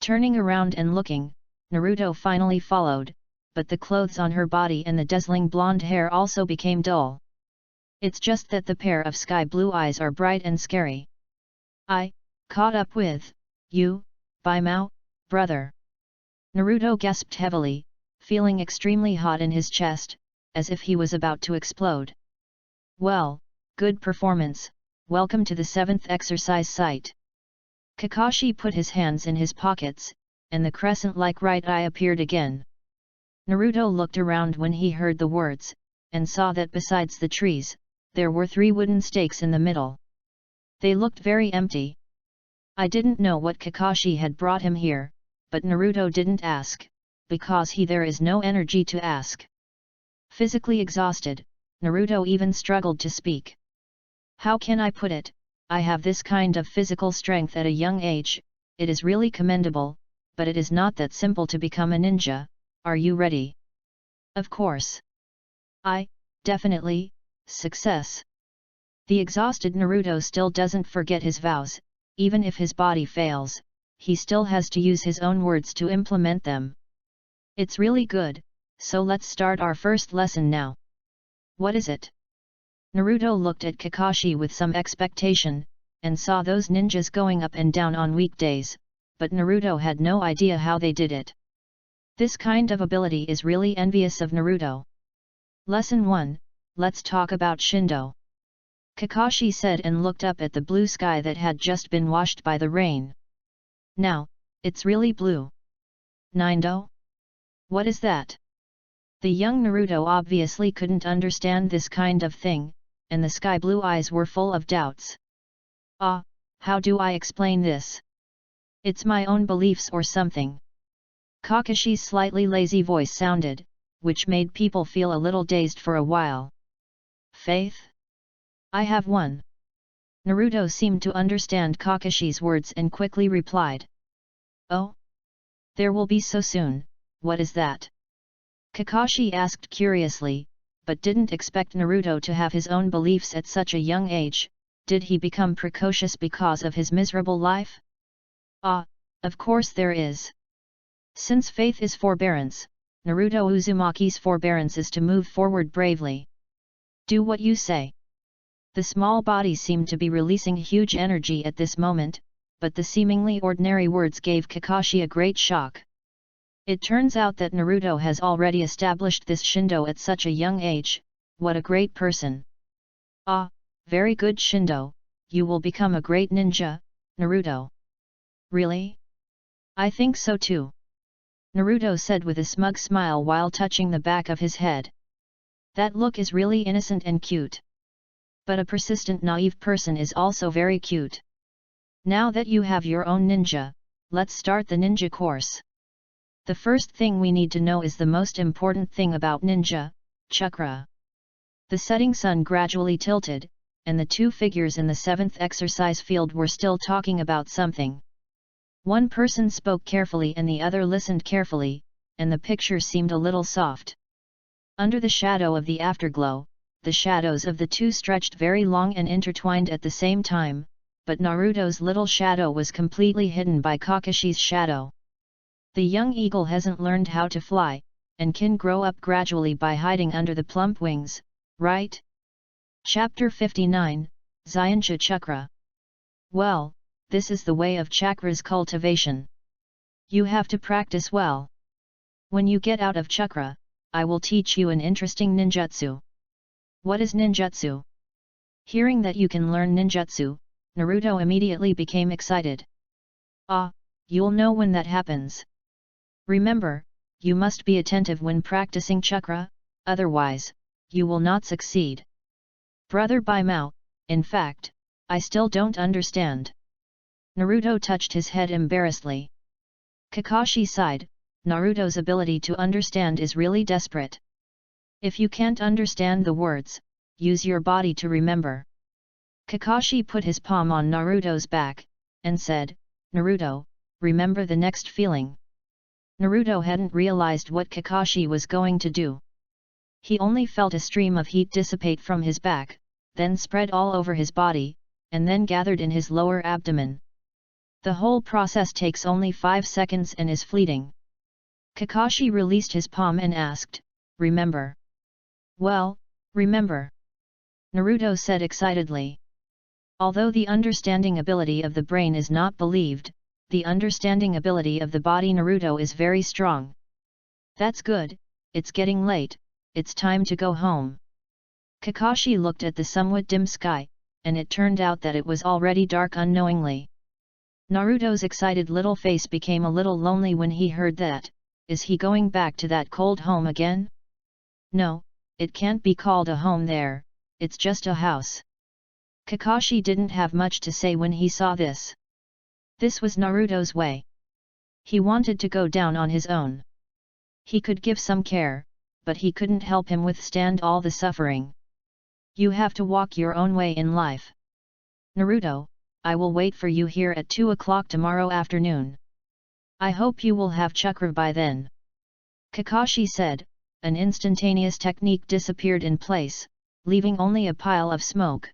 Turning around and looking, Naruto finally followed, but the clothes on her body and the dazzling blonde hair also became dull. It's just that the pair of sky blue eyes are bright and scary. I caught up with you, Baimao, brother. Naruto gasped heavily, feeling extremely hot in his chest, as if he was about to explode. Well, good performance, welcome to the 7th exercise site. Kakashi put his hands in his pockets, and the crescent-like right eye appeared again. Naruto looked around when he heard the words, and saw that besides the trees, there were 3 wooden stakes in the middle. They looked very empty. I didn't know what Kakashi had brought him here, but Naruto didn't ask, because there is no energy to ask. Physically exhausted, Naruto even struggled to speak. How can I put it? I have this kind of physical strength at a young age, it is really commendable, but it is not that simple to become a ninja. Are you ready? Of course. Definitely, success. The exhausted Naruto still doesn't forget his vows, even if his body fails, he still has to use his own words to implement them. It's really good, so let's start our first lesson now. What is it? Naruto looked at Kakashi with some expectation, and saw those ninjas going up and down on weekdays, but Naruto had no idea how they did it. This kind of ability is really envious of Naruto. Lesson 1, let's talk about Shindo. Kakashi said and looked up at the blue sky that had just been washed by the rain. Now, it's really blue. Nindo? What is that? The young Naruto obviously couldn't understand this kind of thing, and the sky blue eyes were full of doubts. How do I explain this? It's my own beliefs or something. Kakashi's slightly lazy voice sounded, which made people feel a little dazed for a while. Faith? I have one. Naruto seemed to understand Kakashi's words and quickly replied. Oh? There will be so soon, what is that? Kakashi asked curiously, but didn't expect Naruto to have his own beliefs at such a young age. Did he become precocious because of his miserable life? Of course there is. Since faith is forbearance, Naruto Uzumaki's forbearance is to move forward bravely. Do what you say. The small body seemed to be releasing huge energy at this moment, but the seemingly ordinary words gave Kakashi a great shock. It turns out that Naruto has already established this Shindo at such a young age. What a great person. Very good Shindo, you will become a great ninja, Naruto. Really? I think so too. Naruto said with a smug smile while touching the back of his head. That look is really innocent and cute. But a persistent naive person is also very cute. Now that you have your own ninja, let's start the ninja course. The first thing we need to know is the most important thing about ninja, chakra. The setting sun gradually tilted, and the 2 figures in the 7th exercise field were still talking about something. One person spoke carefully and the other listened carefully, and the picture seemed a little soft. Under the shadow of the afterglow, the shadows of the 2 stretched very long and intertwined at the same time, but Naruto's little shadow was completely hidden by Kakashi's shadow. The young eagle hasn't learned how to fly, and can grow up gradually by hiding under the plump wings, right? Chapter 59, Zyanja Chakra. Well, this is the way of chakra's cultivation. You have to practice well. When you get out of chakra, I will teach you an interesting ninjutsu. What is ninjutsu? Hearing that you can learn ninjutsu, Naruto immediately became excited. You'll know when that happens. Remember, you must be attentive when practicing chakra, otherwise, you will not succeed. Brother Baimao, in fact, I still don't understand. Naruto touched his head embarrassedly. Kakashi sighed, Naruto's ability to understand is really desperate. If you can't understand the words, use your body to remember. Kakashi put his palm on Naruto's back, and said, Naruto, remember the next feeling. Naruto hadn't realized what Kakashi was going to do. He only felt a stream of heat dissipate from his back, then spread all over his body, and then gathered in his lower abdomen. The whole process takes only 5 seconds and is fleeting. Kakashi released his palm and asked, Remember? Well, remember. Naruto said excitedly. Although the understanding ability of the brain is not believed, the understanding ability of the body Naruto is very strong. That's good, it's getting late, it's time to go home. Kakashi looked at the somewhat dim sky, and it turned out that it was already dark unknowingly. Naruto's excited little face became a little lonely when he heard that. Is he going back to that cold home again? No, it can't be called a home there, it's just a house. Kakashi didn't have much to say when he saw this. This was Naruto's way. He wanted to go down on his own. He could give some care, but he couldn't help him withstand all the suffering. You have to walk your own way in life. Naruto, I will wait for you here at 2 o'clock tomorrow afternoon. I hope you will have chakra by then. Kakashi said. An instantaneous technique disappeared in place, leaving only a pile of smoke.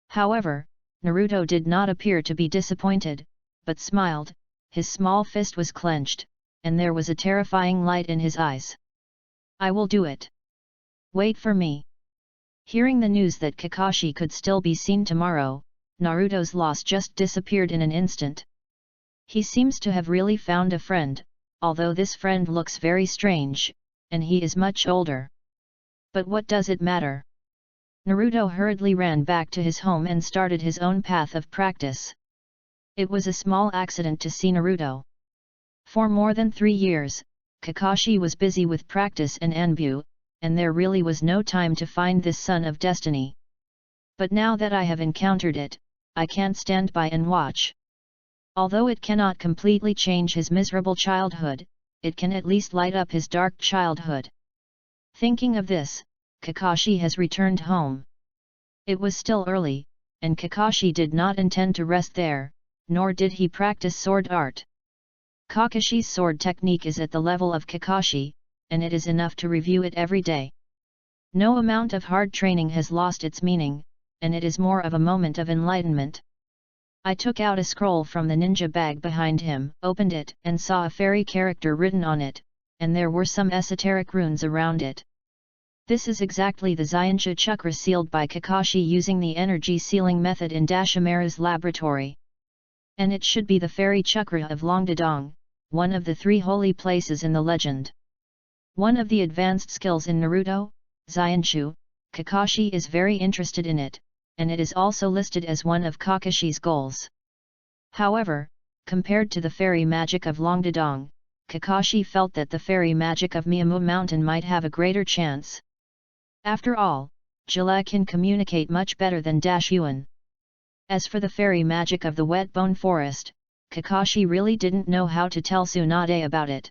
However, Naruto did not appear to be disappointed, but smiled, his small fist was clenched, and there was a terrifying light in his eyes. I will do it. Wait for me. Hearing the news that Kakashi could still be seen tomorrow, Naruto's loss just disappeared in an instant. He seems to have really found a friend, although this friend looks very strange, and he is much older. But what does it matter? Naruto hurriedly ran back to his home and started his own path of practice. It was a small accident to see Naruto. For more than 3 years, Kakashi was busy with practice and Anbu, and there really was no time to find this son of destiny. But now that I have encountered it, I can't stand by and watch. Although it cannot completely change his miserable childhood, it can at least light up his dark childhood. Thinking of this, Kakashi has returned home. It was still early, and Kakashi did not intend to rest there, nor did he practice sword art. Kakashi's sword technique is at the level of Kakashi, and it is enough to review it every day. No amount of hard training has lost its meaning, and it is more of a moment of enlightenment. I took out a scroll from the ninja bag behind him, opened it, and saw a fairy character written on it, and there were some esoteric runes around it. This is exactly the Zyensha chakra sealed by Kakashi using the energy sealing method in Dashimara's laboratory. And it should be the fairy chakra of Longdadong, one of the 3 holy places in the legend. One of the advanced skills in Naruto, Zyenshu, Kakashi is very interested in it, and it is also listed as one of Kakashi's goals. However, compared to the fairy magic of Longdadong, Kakashi felt that the fairy magic of Miyamu Mountain might have a greater chance. After all, Jila can communicate much better than Dashyuan. As for the fairy magic of the wet bone forest, Kakashi really didn't know how to tell Tsunade about it.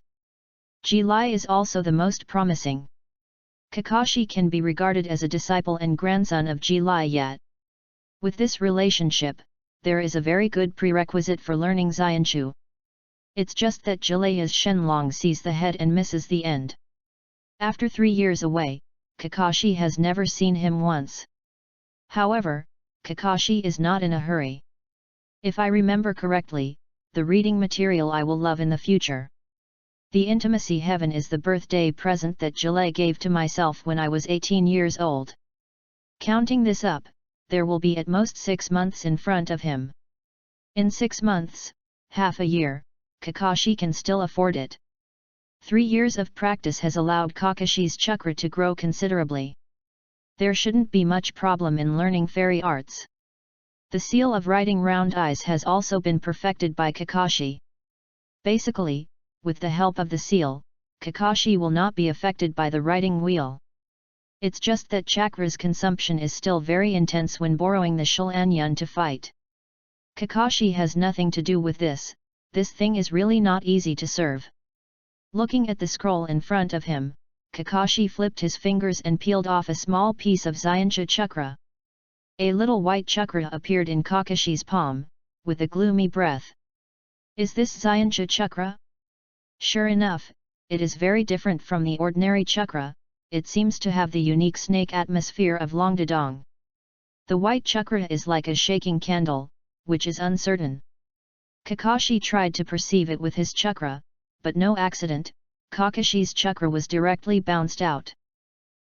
Jilai is also the most promising. Kakashi can be regarded as a disciple and grandson of Jilai yet. With this relationship, there is a very good prerequisite for learning Zyenshu. It's just that Jilaya's Shenlong sees the head and misses the end. After 3 years away, Kakashi has never seen him once. However, Kakashi is not in a hurry. If I remember correctly, the reading material I will love in the future. The intimacy heaven is the birthday present that Jilay gave to myself when I was 18 years old. Counting this up, there will be at most 6 months in front of him. In 6 months, half a year, Kakashi can still afford it. 3 years of practice has allowed Kakashi's chakra to grow considerably. There shouldn't be much problem in learning fairy arts. The seal of writing round eyes has also been perfected by Kakashi. Basically, with the help of the seal, Kakashi will not be affected by the writing wheel. It's just that chakra's consumption is still very intense when borrowing the Shulanyun to fight. Kakashi has nothing to do with this thing is really not easy to serve. Looking at the scroll in front of him, Kakashi flipped his fingers and peeled off a small piece of Zyensha chakra. A little white chakra appeared in Kakashi's palm, with a gloomy breath. Is this Zyensha chakra? Sure enough, it is very different from the ordinary chakra, it seems to have the unique snake atmosphere of Longdadong. The white chakra is like a shaking candle, which is uncertain. Kakashi tried to perceive it with his chakra, but no accident, Kakashi's chakra was directly bounced out.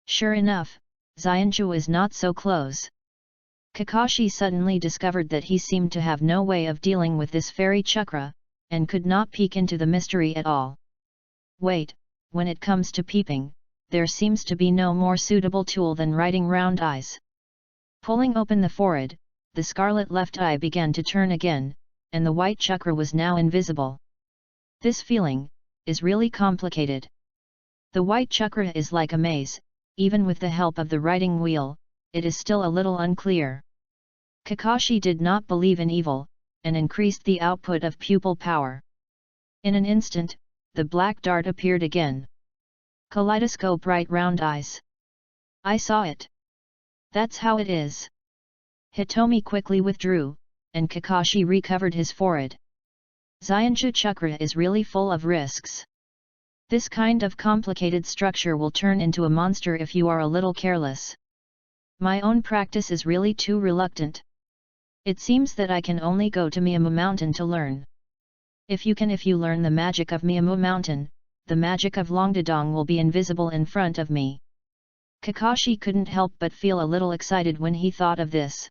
Sure enough, Xianzhu is not so close. Kakashi suddenly discovered that he seemed to have no way of dealing with this fairy chakra, and could not peek into the mystery at all. Wait, when it comes to peeping, there seems to be no more suitable tool than writing round eyes. Pulling open the forehead, the scarlet left eye began to turn again, and the white chakra was now invisible. This feeling is really complicated. The white chakra is like a maze. Even with the help of the writing wheel, it is still a little unclear. Kakashi did not believe in evil, and increased the output of pupil power. In an instant, the black dart appeared again. Kaleidoscope right round eyes. I saw it. That's how it is. Hitomi quickly withdrew, and Kakashi recovered his forehead. Xianzhu chakra is really full of risks. This kind of complicated structure will turn into a monster if you are a little careless. My own practice is really too reluctant. It seems that I can only go to Miyamu Mountain to learn. If you learn the magic of Miyamu Mountain, the magic of Longdedong will be invisible in front of me. Kakashi couldn't help but feel a little excited when he thought of this.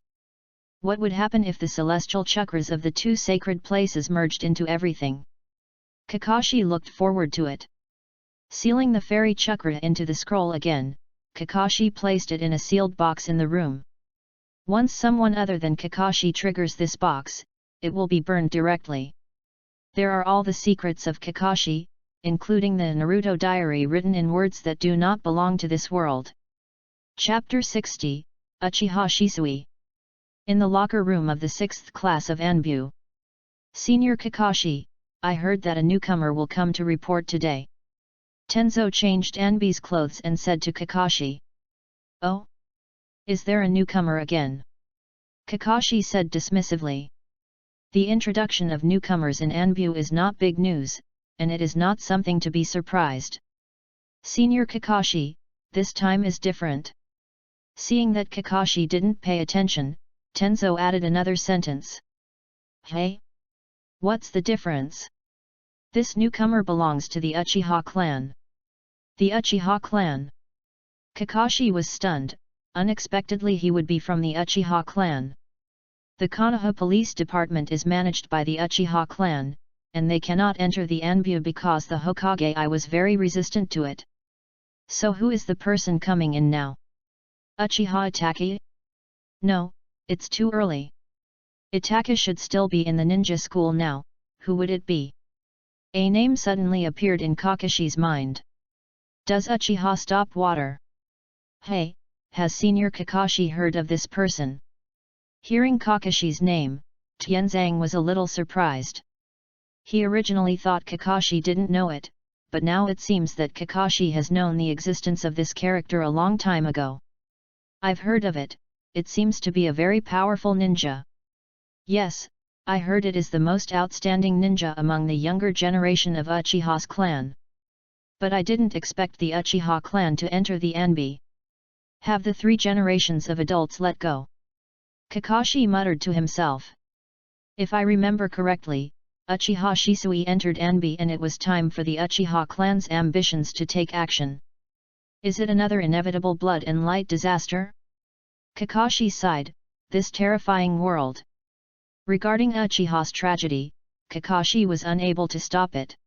What would happen if the celestial chakras of the two sacred places merged into everything? Kakashi looked forward to it. Sealing the fairy chakra into the scroll again, Kakashi placed it in a sealed box in the room. Once someone other than Kakashi triggers this box, it will be burned directly. There are all the secrets of Kakashi, including the Naruto diary written in words that do not belong to this world. Chapter 60, Uchiha Shisui. In the locker room of the 6th class of Anbu. Senior Kakashi, I heard that a newcomer will come to report today. Tenzo changed Anbi's clothes and said to Kakashi. Oh? Is there a newcomer again? Kakashi said dismissively. The introduction of newcomers in Anbu is not big news, and it is not something to be surprised. Senior Kakashi, this time is different. Seeing that Kakashi didn't pay attention, Tenzo added another sentence. Hey? What's the difference? This newcomer belongs to the Uchiha clan. The Uchiha clan? Kakashi was stunned. Unexpectedly he would be from the Uchiha clan. The Konoha police department is managed by the Uchiha clan, and they cannot enter the Anbu because the Hokage was very resistant to it. So who is the person coming in now? Uchiha Itachi? No, it's too early. Itachi should still be in the ninja school now. Who would it be? A name suddenly appeared in Kakashi's mind. Does Uchiha stop water? Hey, has Senior Kakashi heard of this person? Hearing Kakashi's name, Tianzang was a little surprised. He originally thought Kakashi didn't know it, but now it seems that Kakashi has known the existence of this character a long time ago. I've heard of it, it seems to be a very powerful ninja. Yes, I heard it is the most outstanding ninja among the younger generation of Uchiha's clan. But I didn't expect the Uchiha clan to enter the Anbi. Have the 3 generations of adults let go? Kakashi muttered to himself. If I remember correctly, Uchiha Shisui entered Anbi and it was time for the Uchiha clan's ambitions to take action. Is it another inevitable blood and light disaster? Kakashi sighed, this terrifying world. Regarding Uchiha's tragedy, Kakashi was unable to stop it.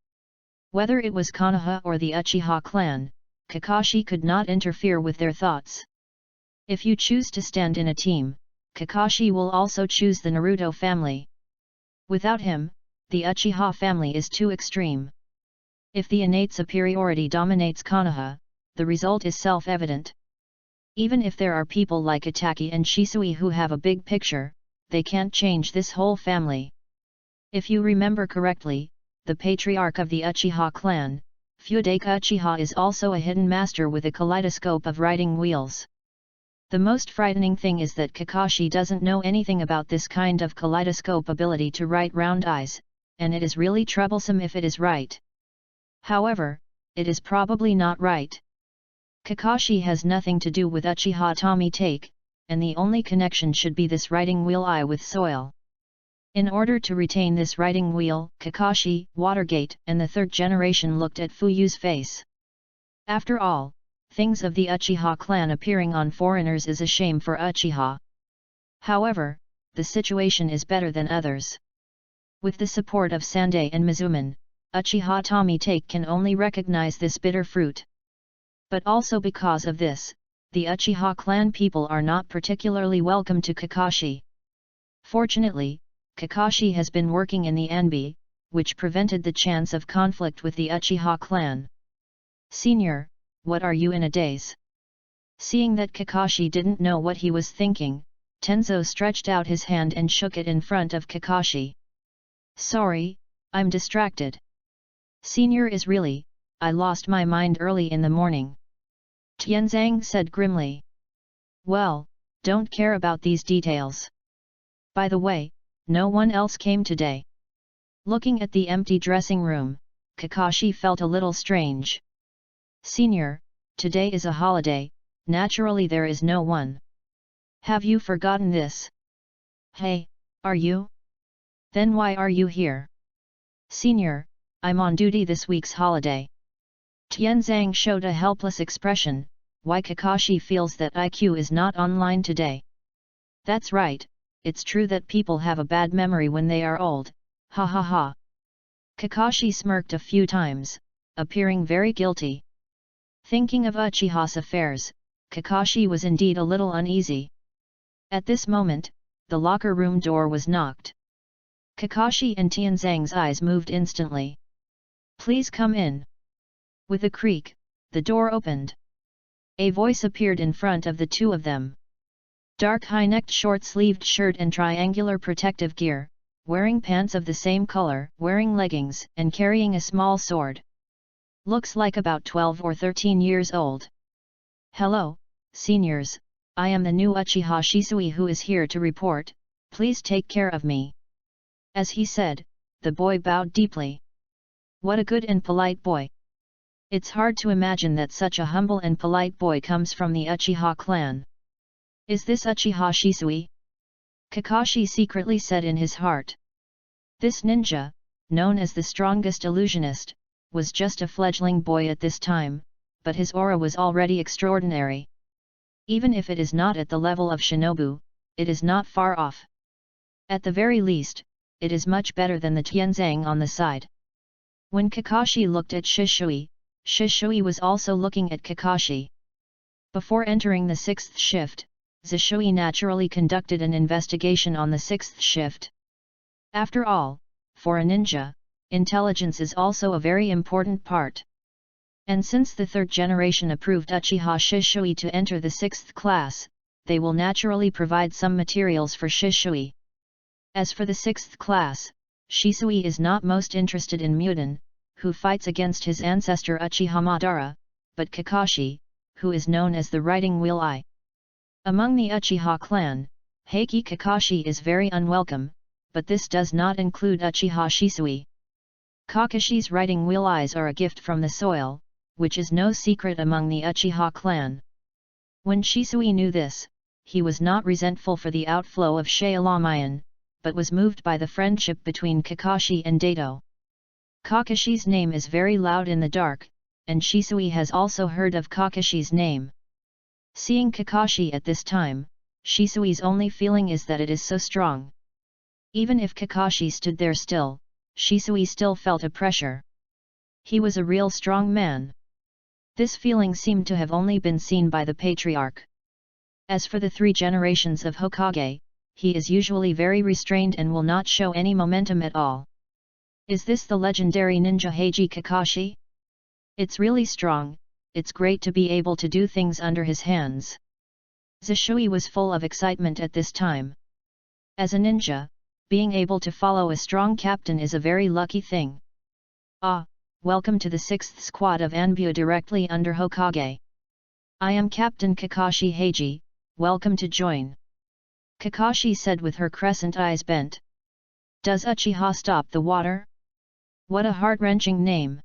Whether it was Konoha or the Uchiha clan, Kakashi could not interfere with their thoughts. If you choose to stand in a team, Kakashi will also choose the Naruto family. Without him, the Uchiha family is too extreme. If the innate superiority dominates Konoha, the result is self-evident. Even if there are people like Itachi and Shisui who have a big picture, they can't change this whole family. If you remember correctly, the patriarch of the Uchiha clan, Fudaka Uchiha is also a hidden master with a kaleidoscope of writing wheels. The most frightening thing is that Kakashi doesn't know anything about this kind of kaleidoscope ability to write round eyes, and it is really troublesome if it is right. However, it is probably not right. Kakashi has nothing to do with Uchiha Tomi Take, and the only connection should be this writing wheel eye with soil. In order to retain this writing wheel, Kakashi, Watergate, and the 3rd generation looked at Fuyu's face. After all, things of the Uchiha clan appearing on foreigners is a shame for Uchiha. However, the situation is better than others. With the support of Sandai and Mizuman, Uchiha Tomitake can only recognize this bitter fruit. But also because of this, the Uchiha clan people are not particularly welcome to Kakashi. Fortunately, Kakashi has been working in the Anbi, which prevented the chance of conflict with the Uchiha clan. Senior, what are you in a daze? Seeing that Kakashi didn't know what he was thinking, Tenzo stretched out his hand and shook it in front of Kakashi. Sorry, I'm distracted. Senior is really, I lost my mind early in the morning. Tianzang said grimly. Well, don't care about these details. By the way, no one else came today. Looking at the empty dressing room, Kakashi felt a little strange. Senior, today is a holiday, naturally there is no one. Have you forgotten this? Hey, are you? Then why are you here? Senior, I'm on duty this week's holiday. Tianzang showed a helpless expression. Why Kakashi feels that IQ is not online today. That's right, it's true that people have a bad memory when they are old, ha ha ha. Kakashi smirked a few times, appearing very guilty. Thinking of Uchiha's affairs, Kakashi was indeed a little uneasy. At this moment, the locker room door was knocked. Kakashi and Tianzang's eyes moved instantly. Please come in. With a creak, the door opened. A voice appeared in front of the two of them. Dark high-necked short-sleeved shirt and triangular protective gear, wearing pants of the same color, wearing leggings, and carrying a small sword. Looks like about 12 or 13 years old. Hello, seniors, I am the new Uchiha Shisui who is here to report, please take care of me. As he said, the boy bowed deeply. What a good and polite boy. It's hard to imagine that such a humble and polite boy comes from the Uchiha clan. Is this Uchiha Shisui? Kakashi secretly said in his heart. This ninja, known as the strongest illusionist, was just a fledgling boy at this time, but his aura was already extraordinary. Even if it is not at the level of Shinobu, it is not far off. At the very least, it is much better than the Tianzang on the side. When Kakashi looked at Shisui, Shisui was also looking at Kakashi. Before entering the 6th shift, Shisui naturally conducted an investigation on the 6th shift. After all, for a ninja, intelligence is also a very important part. And since the 3rd generation approved Uchiha Shisui to enter the 6th class, they will naturally provide some materials for Shisui. As for the 6th class, Shisui is not most interested in Muten, who fights against his ancestor Uchiha Madara, but Kakashi, who is known as the Riding Wheel Eye. Among the Uchiha clan, Heiki Kakashi is very unwelcome, but this does not include Uchiha Shisui. Kakashi's Riding Wheel Eyes are a gift from the soil, which is no secret among the Uchiha clan. When Shisui knew this, he was not resentful for the outflow of Sheilamayan, but was moved by the friendship between Kakashi and Dato. Kakashi's name is very loud in the dark, and Shisui has also heard of Kakashi's name. Seeing Kakashi at this time, Shisui's only feeling is that it is so strong. Even if Kakashi stood there still, Shisui still felt a pressure. He was a real strong man. This feeling seemed to have only been seen by the patriarch. As for the 3 generations of Hokage, he is usually very restrained and will not show any momentum at all. Is this the legendary ninja Heiji Kakashi? It's really strong, it's great to be able to do things under his hands. Shisui was full of excitement at this time. As a ninja, being able to follow a strong captain is a very lucky thing. Ah, welcome to the 6th squad of Anbu directly under Hokage. I am Captain Kakashi Heiji, welcome to join. Kakashi said with her crescent eyes bent. Does Uchiha stop the water? What a heart-wrenching name.